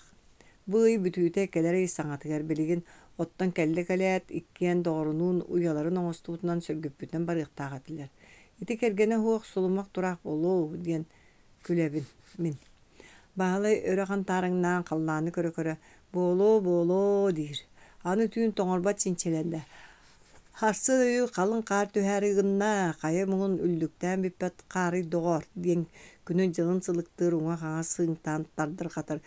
Bıy bütüte keleri saŋatıgar biligin ottan kelle kaleat ikkiyen doğrunun uyaların oňostuğundan sörgüppüten barıqtağatilер. Iti kergene huoq sulumak turaq bolu diyen külebin min. Bahalay öreğan tarıŋnaan qallany körö bolo dir. Any tüün toňorbat çinçelende. Harsı öýü qalın qar töhäri gynna qaýa muňun üldükden bippet qary dogar diyen günün jılın sılıktır uňa haňa sığıntan tardyr qatar.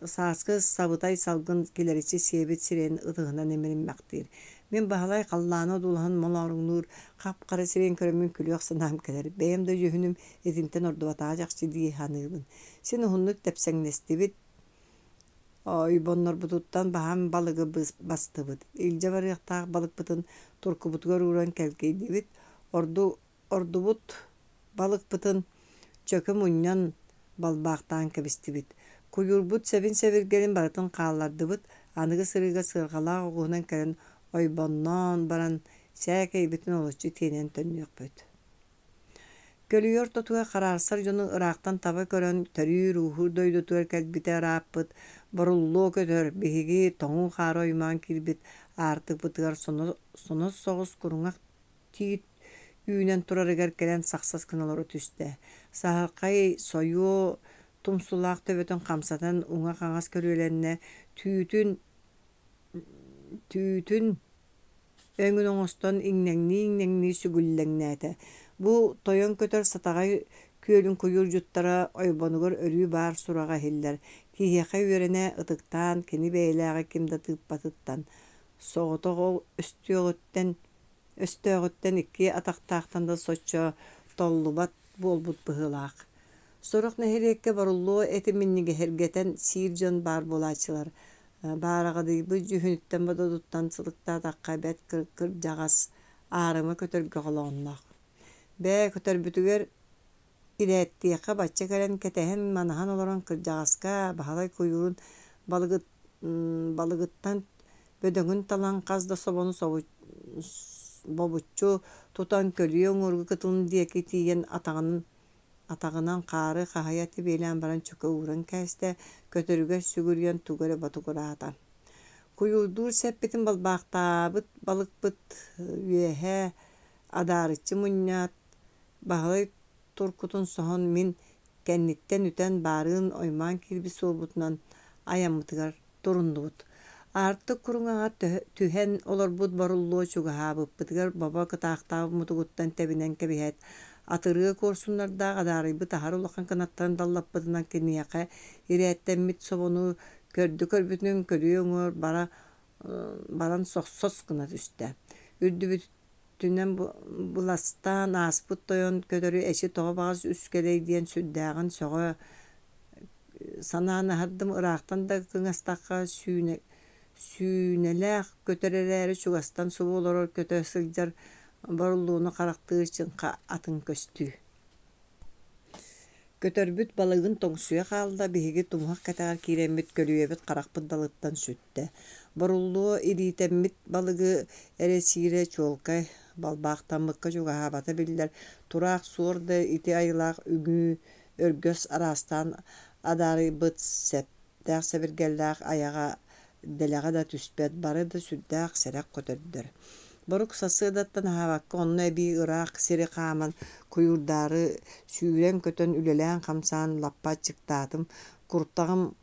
Saskı sabıtay salgın kileriçi sebet siren ıdığından eminim makdir. Men bahalay qallana dulhan molarunur qapqara siren körümün külüyor sanam keler. Beyim de jöhünüm etinten ordubatağa jakçı diye hanıbın. Sen hunnuk tepsen nestibit. Oy bonlar bututtan baham balığı bastıbıt. İlce var yaqtaq balık bıtın turku butgar uğran kelkeydibit. Ordu but balık bıtın çöküm unyan balbaqtan kebistibit. Kuyurbut sevin sevirgelin baratın qallardıbıt. Anıgı sırıga sırgala oğunan keren oybonnan baran säkey bitin oluşçu tenen tönüyok büt. Kölüyor totuğa qararsar jonu ıraqtan taba körön törü ruhur doydu tuer kelbite rapıt. Borullu kötör bihigi toğun qara oyman kilbit. Artık bıtıgar sonos soğuz kurunaq tiit üyünen turarıgar kelen saqsas kınaları tüste. Sahaqay soyu tumsulaq töbötün qamsatan uňa qaňas körülenine tüýtün öňün oňoston iňneňni sügülleňnäte. Bu toyon kötör satagay kölün kuyur juttara oybonugur örüy bar suraga hiller. Kiýeqe ýörene ıtyktan kini beýläge kimde typpatyttan. Soğutog östüögütten iki ataqtaqtan da soço tollubat bolbut bıhılaq. Soruq nehirekke barullu eti minnige hergeten sirjon bar bolaçılar. Baragady bu jühünütten bada tuttan sılıkta daqqa bet kır jagas arıma kötörge golonnak. Be kötör bütüger irettiğe batça gelen ketehen manahan olaran kır jagaska bahalay kuyurun balıgıttan bödöngün talan qazda sobonu bobutçu tutan kölüye oňurgu kıtılın diýeki tiýen atağının атағынан қары қағаяты бейлен баран чөкө ууран кәсті көтөрүгө сүгүрген тугары батугураата. Куюрдуур сәппетин балбақтабыт балыкпыт үөһэ адарычы муньяат бағалай туркутун соһон мин кэнниттен үтэн барын ойман кирби суолбутунан аяммытыгар турундубут. Артык куруңаға түһэн олорбут баруллуо чугаһаабыппытыгар баба кытаахтаабы мутугуттан тэбинэн кэбиһэт атырыга курсуннардаах адарыйбыт ахар улахан канаттан даллаппытынан киниэхэ ирээттэммит собону көрбүтүн көрүөҥөр баран сохсос гына түстэ. Үрдүбүтүнэн буластаан ааспыт тойон көтөрү эчи тоҕо баҕас үскэлэй диэн сүрдээҕин сөҕө санааны хардым ыраахтан да кыҥастахха сүүнэлээх көтөрэрээри чугастан субуулорор көтө сылдьар баруллууну харахтыыр чыңха атын көстүү. Көтөрбүт балыгын тоҥсуя хаалла биһиги тумуһак катагаар киирэммит көрүөбүт харахпыт далыттан сүттэ. Баруллуо ириитэммит балыгы эресиире чуолкай балбаахтаммыкка чугаһаабата биллэр тураах суорда ити айылаах үҥүү өргөс араастаан адарыйбыт сэптээх сэбиргэллээх аяга дэлэҕэ да түспэт бары да сүрдээх сэрэх көтөрдөр. Борук сасыдаттан хаабакка онно эбии ыраах сири хааман куйурдаары сүүрэн көтөн үлэлээн хамсаан лаппаат чыктаатым куртагым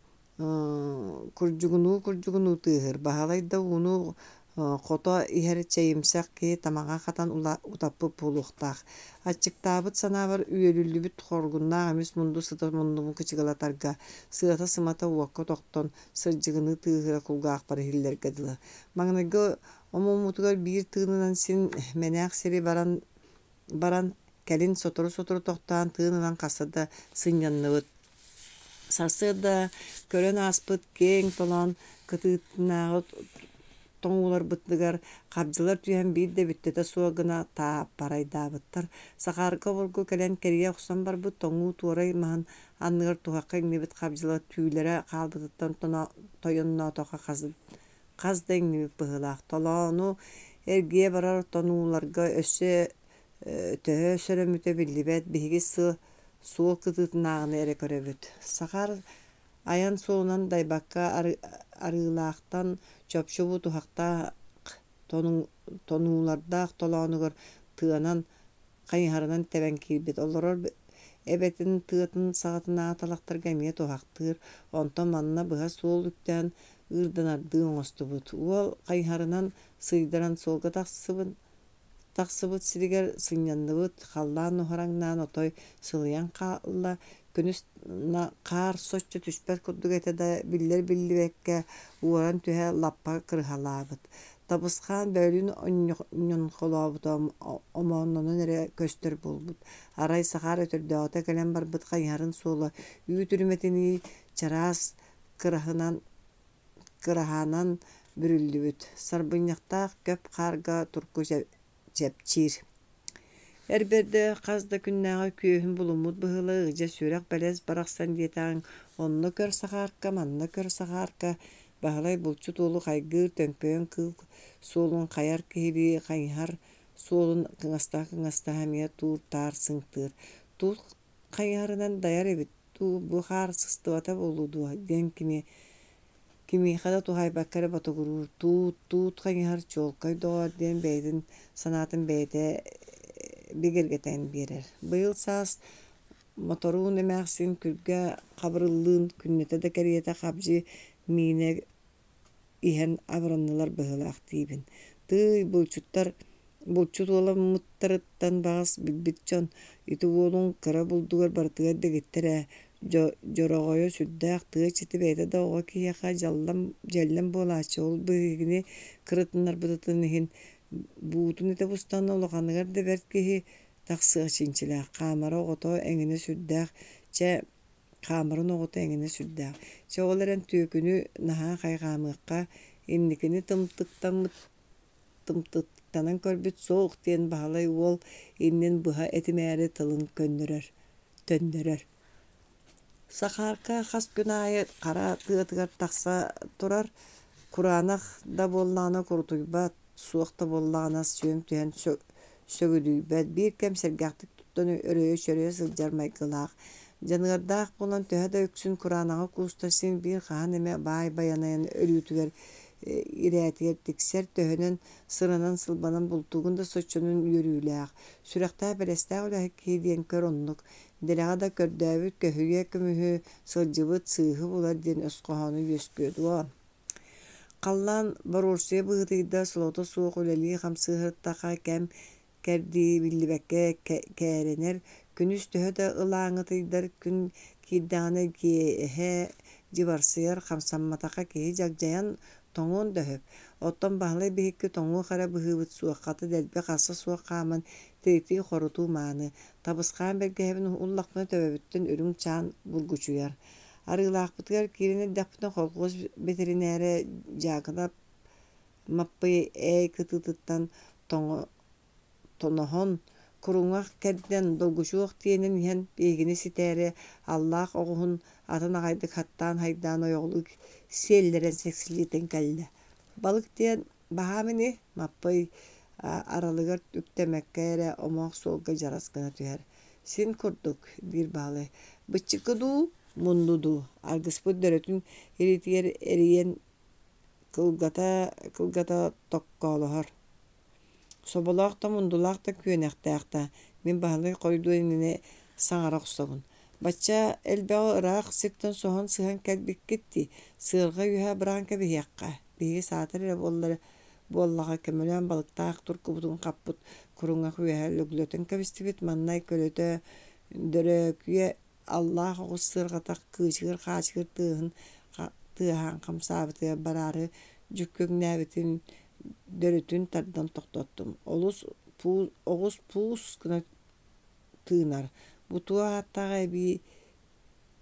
курдьугунуу тыыһыр баһалай да уну хото иһэр чэйимсэх киһи тамаҕа хатан утаппы пуулуохтаах. Аччыктаабыт санаабар үөлүллүбүт хоргуннаах эмис мунду сыта муннуму кычыгалатарга сыата сымата уокка тохтон сырдьыгыны тыыһыра кулгаахпар иһиллэргэ дылы. Маҥныгы омумутугар биир тыынынан син мэнээх сири баран кэлин сотору тохтаан тыынынан хасыда сынньанныбыт. Сарсыда көрөн ааспыт кээң толон кытыытынааҕы тоҥууларбыттыгар хабдьылар түһэн биир да бүттэтэ суо гына таап барайдаабыттар. Сахаарга бургу кэлэн кэрийэ охсон барбыт тоҥуу туорай маһын анныгар туһакка иҥнибит хабдьыла түүлэрэ хаалбытыттан тойонноотоха хас да иҥнибит быһылаах. Толоону эргие барар тонууларга өссө төһө сөрөмүтэ биллибэт биһиги суол кытыытынааҕыны эрэ көрөбүт. Сахаар аян суолунан дайбакка арыылаахтан чопчубу тухактаах тонуулардаах толоонугар тыанан хайыһарынан тэбэн киирбит. Олорор эбэтин тыатын саҕатынааҕы талахтарга эмиэ тухактыыр, онтон манна быһа суол үктээн ыырданардыы оҥостубут. Уол хайыһарынан сыйдаран суолга тахсыбыт сиригэр сынньанныбыт, халлаан нуһараҥнаан отой сылыйан хаалла күнүс хаар соччу түспэт курдук этэ да биллэр биллибэккэ уоран түһэ лаппага кырыһалаабыт. Табысхаан бөөлүүн онньонхолообут омооннонун эрэ көстөр булбут. Арай сахаар өтөрдөөтө кэлэн барбыт хайыһарын суола үүү түрүмэтини чараас кыраһаанан бүрүллүбүт. Сарбынньахтаах көп хаарга турку чэпчиир. Эрберде хазда күннääҕэ күөһүн булуммут быһыла ыгдьа сүрэх бэлэс барахсан диэтээҕиҥ онно көр сахаарка, манна көр сахаарка баһылай булчу туолу хайгыыр төҥкөйөн кыыл суолун хайар киһиби хайыһар суолун кыҥастаах эмиэ туur таар сыҥтыыр. Туут хайыһарынан даяр эбит бу хаар сыстыбата боллуудуа диэн кимиэхэ да тухайбаккара батугуруур туут хайыһар чуолкай доҕор диэн бэйэтин санаатын бэйэтэ бигергетен биэрэр. Быйыл саас моторуун эмээхсин күргэ хабырыллыын күннэтэ да кэриэтэ хабдьы миинэ иһэн абыраннылар быһылаах тиибин. Тыый булчут уоламмыттарыттан баҕас билбит дьон ити уолун кыра булдугар бартыгар дэгиттэрэ дьороҕойо сүрдээх тыа чити бэйэтэ да оҕо киһиэхэ дьэллэн буолааччы ол быһыгини кырытыннарбытытын иһин буутун ите бустан улаханыгар да бэрт киһи тахсыа чинчилээх хаамара оҕото эҥине сүрдээх хаамарын оҕото эҥине сүрдээх. Че ол эрэн түөкүнү наһаа хайҕаамыахха инникини тымтыттанан көрбүт соох диэн баһалай уол иннин быһа этимээри тылын төннөрөр. Сахаарка хас күн аайы хара тыатыгар тахса турар, кураанах да боллаана курутуйбат, суохта боллаанас сүйөм түһэн сөгүдүйбэт биир кэм сэргэхтик оттон өрөйө-чөрөйө сылдьар майгылаах. Жаныгардах болан төһө да өксүн кураanaҕа куустасын биир хаан эме баай баянайан өрүүтүгэр ирээтигэр тиксэр төһөнөн сырынан сылбанан бултугун да соччонун үөрүүлээх. Сүрэхтää бэлэстää үлэһи киһи диэн көр оннук. Дэлэҕэ да көрдөөбүт көһүгэ көмүһү сылдьыбыт сыыһы булар диэн өскөһөөнү үөскүө дуо. Халлаан боруурсуйа быһытыйда солото суох үлэлии хамсыыһырыттаха кэм кэрдии биллибэккэ кээрэнэр күнүс төһө да ылааҥҥытыйдар күн киирдэҕинэ киэһэ дьыбарсыйар хамсамматаха киһи дьагдьайан тоҥуон дөһөп. Оттон баһылай биһикки тоҥуу хара быһыыбыт суоххата дэлбэ хасса суох хааман тыытыы хорутуу мааны. Табысхаан бэргэһэбин уллахтына төбөбүттэн үрүҥ чаан булгучуйар. Арыылаахпытыгар киирэн эрдэхпитин холкуос ветеринээрэ дьаагына маппый кытыытыттан тоноһон куруҥах кэрдэн долгучуох тиэнэн иһэн биһигини ситээри аллаах оҕуһун атын аҕайдык хаттаан хайдаан ойоҕлук сиэллэрэн сэксилиитэн кэллэ. Балык диэн баһаамини маппый аралыгар үктэмэккэ эрэ омоох суолга жараскына түһэр. Син курдук биир баалай. Быччыкка дуу, мунну дуу. Аргыспыт дөрөтүн иритигэр эриийэн кылгата tokkоолоһор. Соболоох да мундулаах да күөнэхтээхтэ. Мин баһылай хойдуу инини саҥара охсобун. Бачча элбэҕи ыраах сиктэн соһон сыһан кэлбиккитти. Сыарга үһэ быраан кэбиһиэххэ. Биһиги саатар эрэ буоллаҕа көмөлөөн балыктаах туркубутун хаппыт куруҥах үөһэ лөглөтөн кэбистибит маннай көлөтө дөрөөкүйэ аллаах оҕус сыаргатах кыычыгыр хаачыгыр тыаһаан хамсаабытыгар бараары дьүккүҥнээбитин дөрүтүн тардан тохтоттум. Оҕус пуус гына тыынар. Бутуа аттаҕа эбии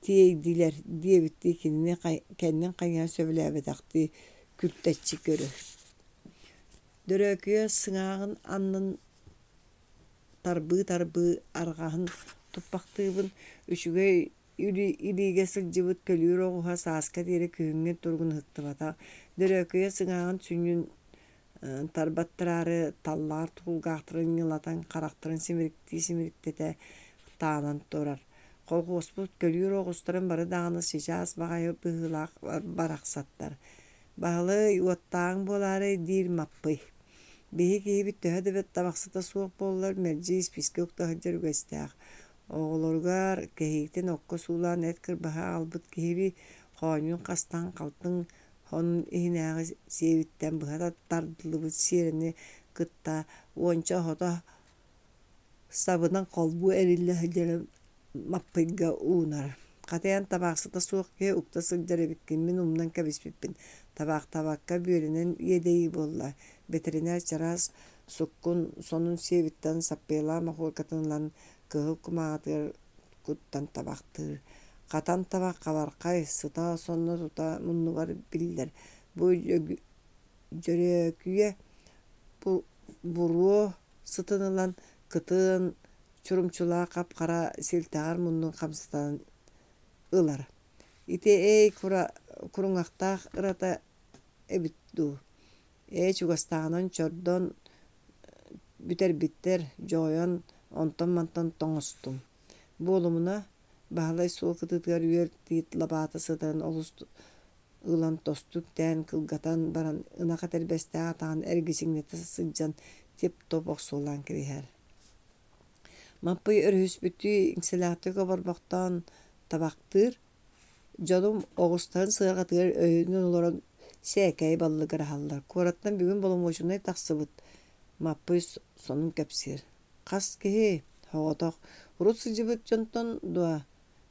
тиэйдилэр диэбитти кэннин хайыһан сөбүлээбэтэхти күлтэччи көрө. Дөрөөкүйэ сыҥааҕын аннын тарбыы арҕаһын туппахтыыбын үчүгэй илиигэ сылдьыбыт көлүүр оҕуһа сааска диэри күһүҥҥүн тургун ыһыктыбата. Дөрөөкүйэ сыҥааҕын сүннүн тарбаттарары таллаар туулгаахтарын ньылатан харахтарын симириктэтэ таанан турар. Холкуоспут көлүүр оҕустарын бары даҕаны сичаас баҕайы быһыылаах барахсаттар. Баһылый уоттааҥ буолаарый диир маппый. Биһи киһибит төһө дэбэт табахсыта суох буоллар мэрдьи списка уктаһылдьар үгэстээх. Оҕолоругар кэһиитин окко суулаан эт кырбаһа аҕалбыт киһиби хооньун хастаан халтыҥ хонун иһинээҕи сиэбиттэн быһа тардылыбыт сиэрэни кытта уонча оһото сабынан холбуу эриллэһэллэрэ маппыйга уунар. Хатыйан табаахсыта суох киһи укта сылдьар эбиккин умнан кэбиспиппин. Табаахтабакка бүөрүнэн иэдэйи буолла. Ветеринер чараас суккун сонун сиэбиттэн саппыйлаа махуокатынлан кыһыл кумаатыгар куттан табахтыыр. Хатан табах кабархай сыта сонно тута муннугар биллэр. Бу дөрөөкүйэ буруо сытынылан кытыын чурумчулаа капкара силтаҕар муннун хамсытан ылар. Ити куруҥахтаах ырата эбит дуу. Чугастаҕынан чордон бүтэрбиттэр дьоойон онтон-мантон тоҥостум. Буолумуна баһылай суол кытыытыгар үөр тиит лабаата сытан олус ылан тостук тээн кылгатан баран ынаха тэрбэстээҕэ атаҕын эргисиҥнэтэ сылдьан тип-топ охсуулаан кэбиһэр. Маппый өрүһүспүттүү иҥсэлээхтик оборбохтоон табахтыыр дьонум оҕустаһын сыарҕатыгар өйүнэн олорон сээкэй баллыгар аһаллар. Куораттан бүгүн боломуочунай тахсыбыт. Маппый сонун кэпсиир. Хас киһи хоҕотох урут сылдьыбыт дьонтон дуа.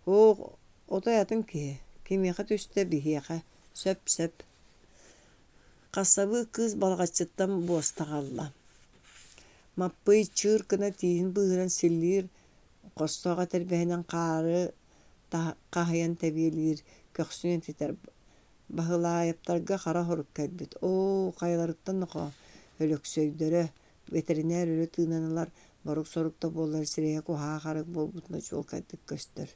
Отой атын киһи. Кимиэхэ түстэ биһиэхэ. Сөп. Хассабы кыыс балҕаччыттан буостаҕалла. Маппый чыыр гына тииһин быыһыран силлиир хостооҕа тэрбэһинэн хаары хаһыйан тэбиэлиир көхсүнэн титэр баһылаайаптарга хара хорук кэлбит. Хайаларыттан нохо өлөксөйдөрө ветеринер өрө тыынанылар борук сорукта буоллар сирэйэ куһаа харык буолбутуна чуол кайдык көстөр.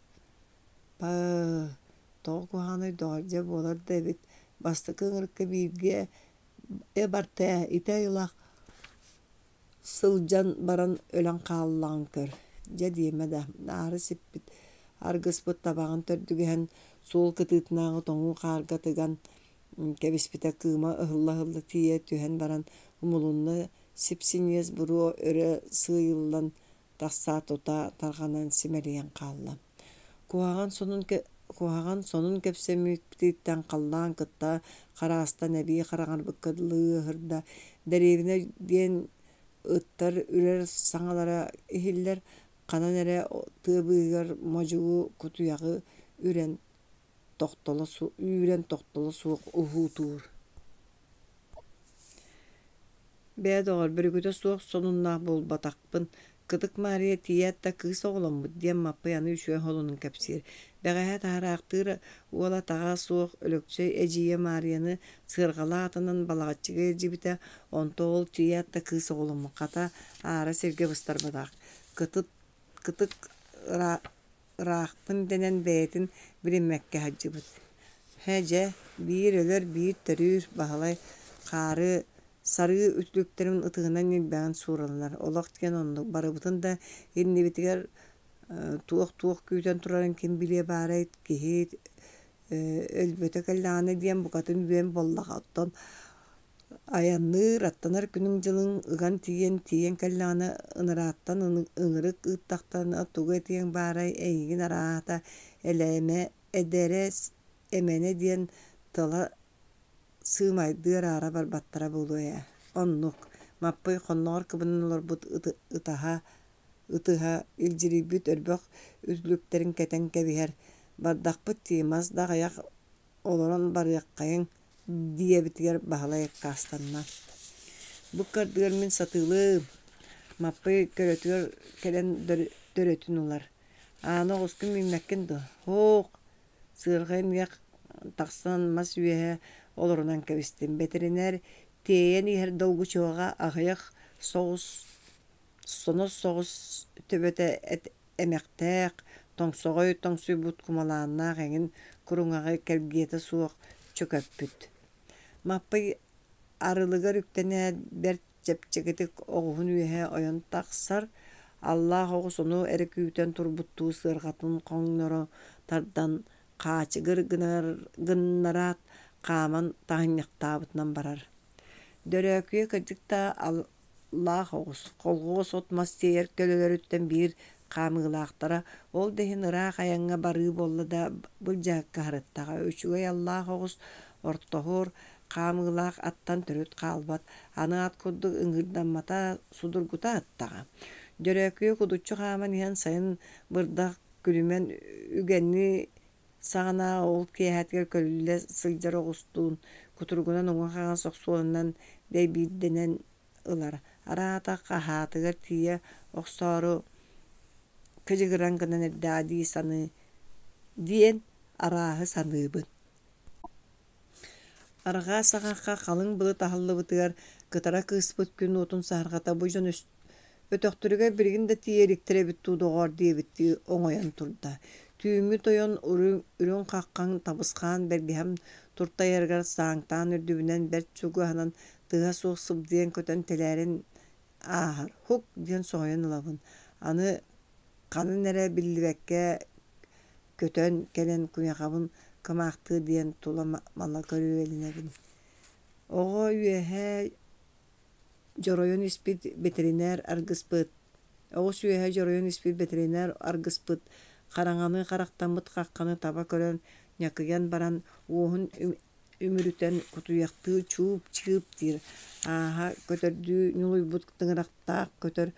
Тоҕо куһаанай доҕордьа буолар да эбит бастыкы ыҥырыкка бииргэ бартаа итэ ыйлах сылдьан баран өлөн хааллаҕын көр. ja dieme da nары sippit argıspıt tabağın tördügehen sol kıtıtnağı toңu karga tıgan kebispite kıma ıhılla tiye tühen baran umulunna sipsinyez buru öre sığıyıllan tassa tota targanan simeliyen kalla. Kuhagan sonun kepsemüktitten kallan kıtta karasta nebi karagan bıkkadılığı hırda derevine diyen ıttar ürer sаңalara ihiller kanan ere tığbıgar mocuğu kutuyağı üren toktolu suuk uhutur. Bäde olar bürgüde suuk sonunna bol batakpın. Kıtık Maria tiyatta kız oğlum bu diyen mapı yanı üşüyen holunun kapsir. Beğehe taharaqtır ola tağa suuk ölökçey eciye Maria'nı sırgala atının balağatçıga ercibite onto ol tiyatta kız oğlum kata ara serge bıstar badak. Kıtık raqpın denen beytin bilinmekke hacıbıt. Hece bir ölür bir törür bahalay qarı sarı ütlüklerin ıtığından nilbağın suralılar. Olaq diyen onluk barabıtın da inni bitiger tuğuk küyten turarın kim bile barayt kihit ölböte kallağına diyen bu katın üyen bollaq attan ayanlı rattanar günün jılın ıgan tiyen kallağına ınırattan ıngırık ıttaqtan atuga tiyen baray eygin arata eleme edere emene diyen tala sığmaydılar ara barbattara buluya. Onluk mappay konnoğor kıbının olur bu ıtıha ilciribüt örbök üzlüklerin keten kebiher bardakpıt tiymaz da gayak oloron baryakkayın diye bitiger bahalayık kastanlar. Bu kardıgar min satılım mappay körötüyor kelen dörötün olar. Ana oskun minmekkin do. Hoq sığırgayın yak taqsan mas üyehe olurundan kebistin. Veteriner teyen iher dolgu çoğağa ağayak soğus töböte emekteq toңsoğoy toңsubut kumalağına gengin kurungağı kelgiyete suuq çököppüt. Mappay arılıgar üktene bert jepçegetik oğuhun üyehe oyon taqsar Allah oğus onu ereküyten turbuttuğu sığırgatın qoňnoro tardan qaçıgır gınnarat qaman taһынnyaqtaabıtынан barar. Döröküye kırdıkta Allah oğus kolgoğus otmaz teyer kölölörütten bir qamılaaqtara ol dehin ıraaq ayaňa barыы bolla da buljaakka harıttaga öçügey Allah oğus ortohur qamılaaq attan törüt qalbat аны at kurduk ıngırdanmata sudurguta attaga. Döröküye kuduççu qaman ihan sayın bırdak külümen ügenni sağana ol kiyahatger kölülle sıljar oğustuğun kuturgunan oňa qalan soqsuğundan beýbiddenen ыlar. Arata qahatıgar tiye oqsoru kıjıgıran gınan eddadi sanı diyen arahı sanıbın. Araga saqaqqa qalın bılı tahallı bıtıgar kıtara kıspıt gün otun sahargata bujon ötöktürüge birgin de tiyeliktire bittu doğar diye bitti oňoyan turda. Tüýümü toyon ürün qaqqan tabısqan bergehem turta yergar saňtan ürdübünen bert çugu hanan tığa suq sıbdiyen köten telärin ahar huk diyen soğuyan ılabın. Anı kanın nere billibekke köten kelen kunyaqabın kımaqtı diyen tula malla körüvelinebin. Oğa üyehe joroyon ispit veteriner argıspıt. Oğuz üyehe joroyon ispit veteriner argıspıt. Qaraňany qaraqtamyt qaqqany taba kören ñakıyan baran uğun ümürüten kutuyaqtığı çuup çıgıp dir. Aha kötördü nuluybut tıngıraqtaq kötör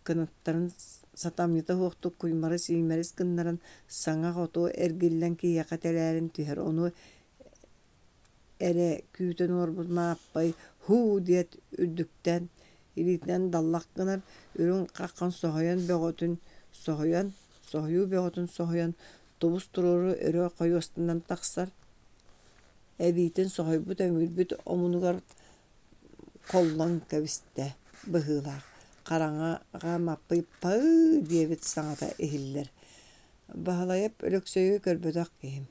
kınıttarın satamyıta hoqtuk kuymary siýmeris gynnaran saňa goto ergillen ki yaqatelärin tüher onu ere küýten orbut mappay hu diýet ürdükten iliten dallaq gınar ürün qaqqan soğuyan bögötün soğuyan tobus turoru öre koy ostundan taqsar ebitin soğuybut ömülbüt omunugar kollan kebiste bıhılar qaraňa mappy pay diýebit saňata ehiller bahalayıp ölöksöýü körbödak geyim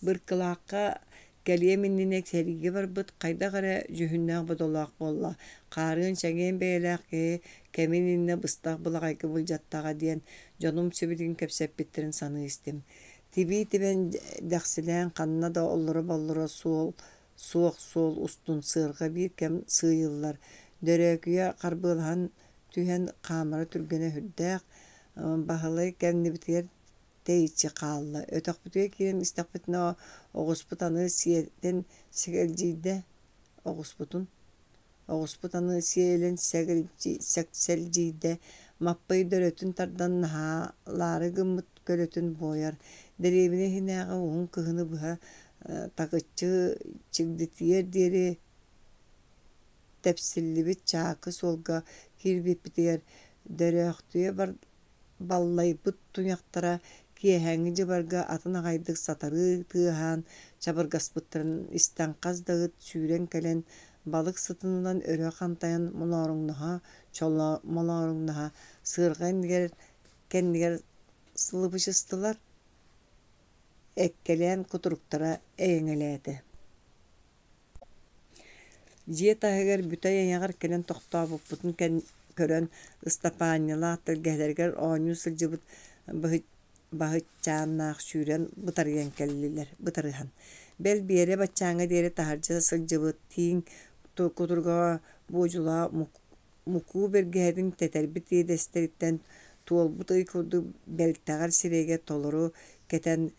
bir kılaqqa Geliye minninek serigi barbıt kayda gara jühünnäň bodolak bolla. Qarın çägen beýlek kemin inne bыстак bulagaýky buljattaga diýen jonum sübüdin kepsep bittirin sany istim. Tibi tiben däxsilen kanna da ollura soğuk ustun sığırga bir kem sığyıllar. Döröküye karbılhan tühen kamara türgene hüddäk bahaly kendi biter teýçi kallı. Ötök bütüye kiren istakbetine oğusputanı siyeten segeljide oğusputanı siyelen segeljide mappayı dörötün tardan nahalary gımmıt gölötün boyar. Derebine hinäge oğun kıhını buha takıççı çigditiyer deri tepsilli bit çakı solga kirbip bitiyer döröktüye bar ballay but tuňaktara kiýeһäňi jibarga atyna gaýdyk satary tыаһан çabırgasbyttyryň istankaz dagyt sүүren kelen balyk sytynyndan örö kantaýan molaryňnaha sığırgan kendiger sılıbışystılar ekkelen kuturuktara eňeledi. Jiýe taýger bütäýe ýagar kelen toktabyp butun körön ıstapanýalar tilgelerger oňu sylжybyt bahytçannaaq sүүren bytarýan kelliler bytaryhan. Bel bere baççaňa dere taharja sylжybyt tiň kuturga bojula muku bergädin teterbit ýedesteritten tuolbut ýkurdy beltagar sirege toluru keten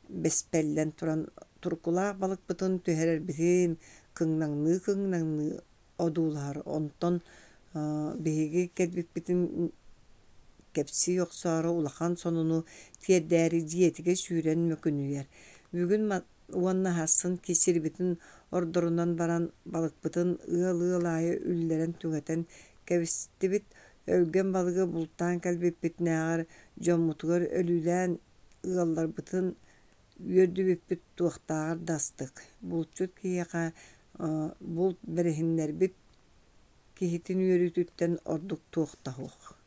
bespellen turan turkulak balyk butun tüherer bitin kıngnaňny odular onton bihigi kelbip bitin kepsi ýoksara ulakan sonunu tiýerdäri jiýetige sүүren mökünýär. Bugün uanna hassyn kesir bitin ordurundan baran balykbytyn ýylaýy ülleren tügeten kebistibit ölgen balygy bultan kelbip bitnäger jommutugar ölülen ýallar bityn ýördübip bit tuğtagar dastyk. Bulçut kiýeka bul berehinler bit kihitin ýörütütten orduk tuğtahyk.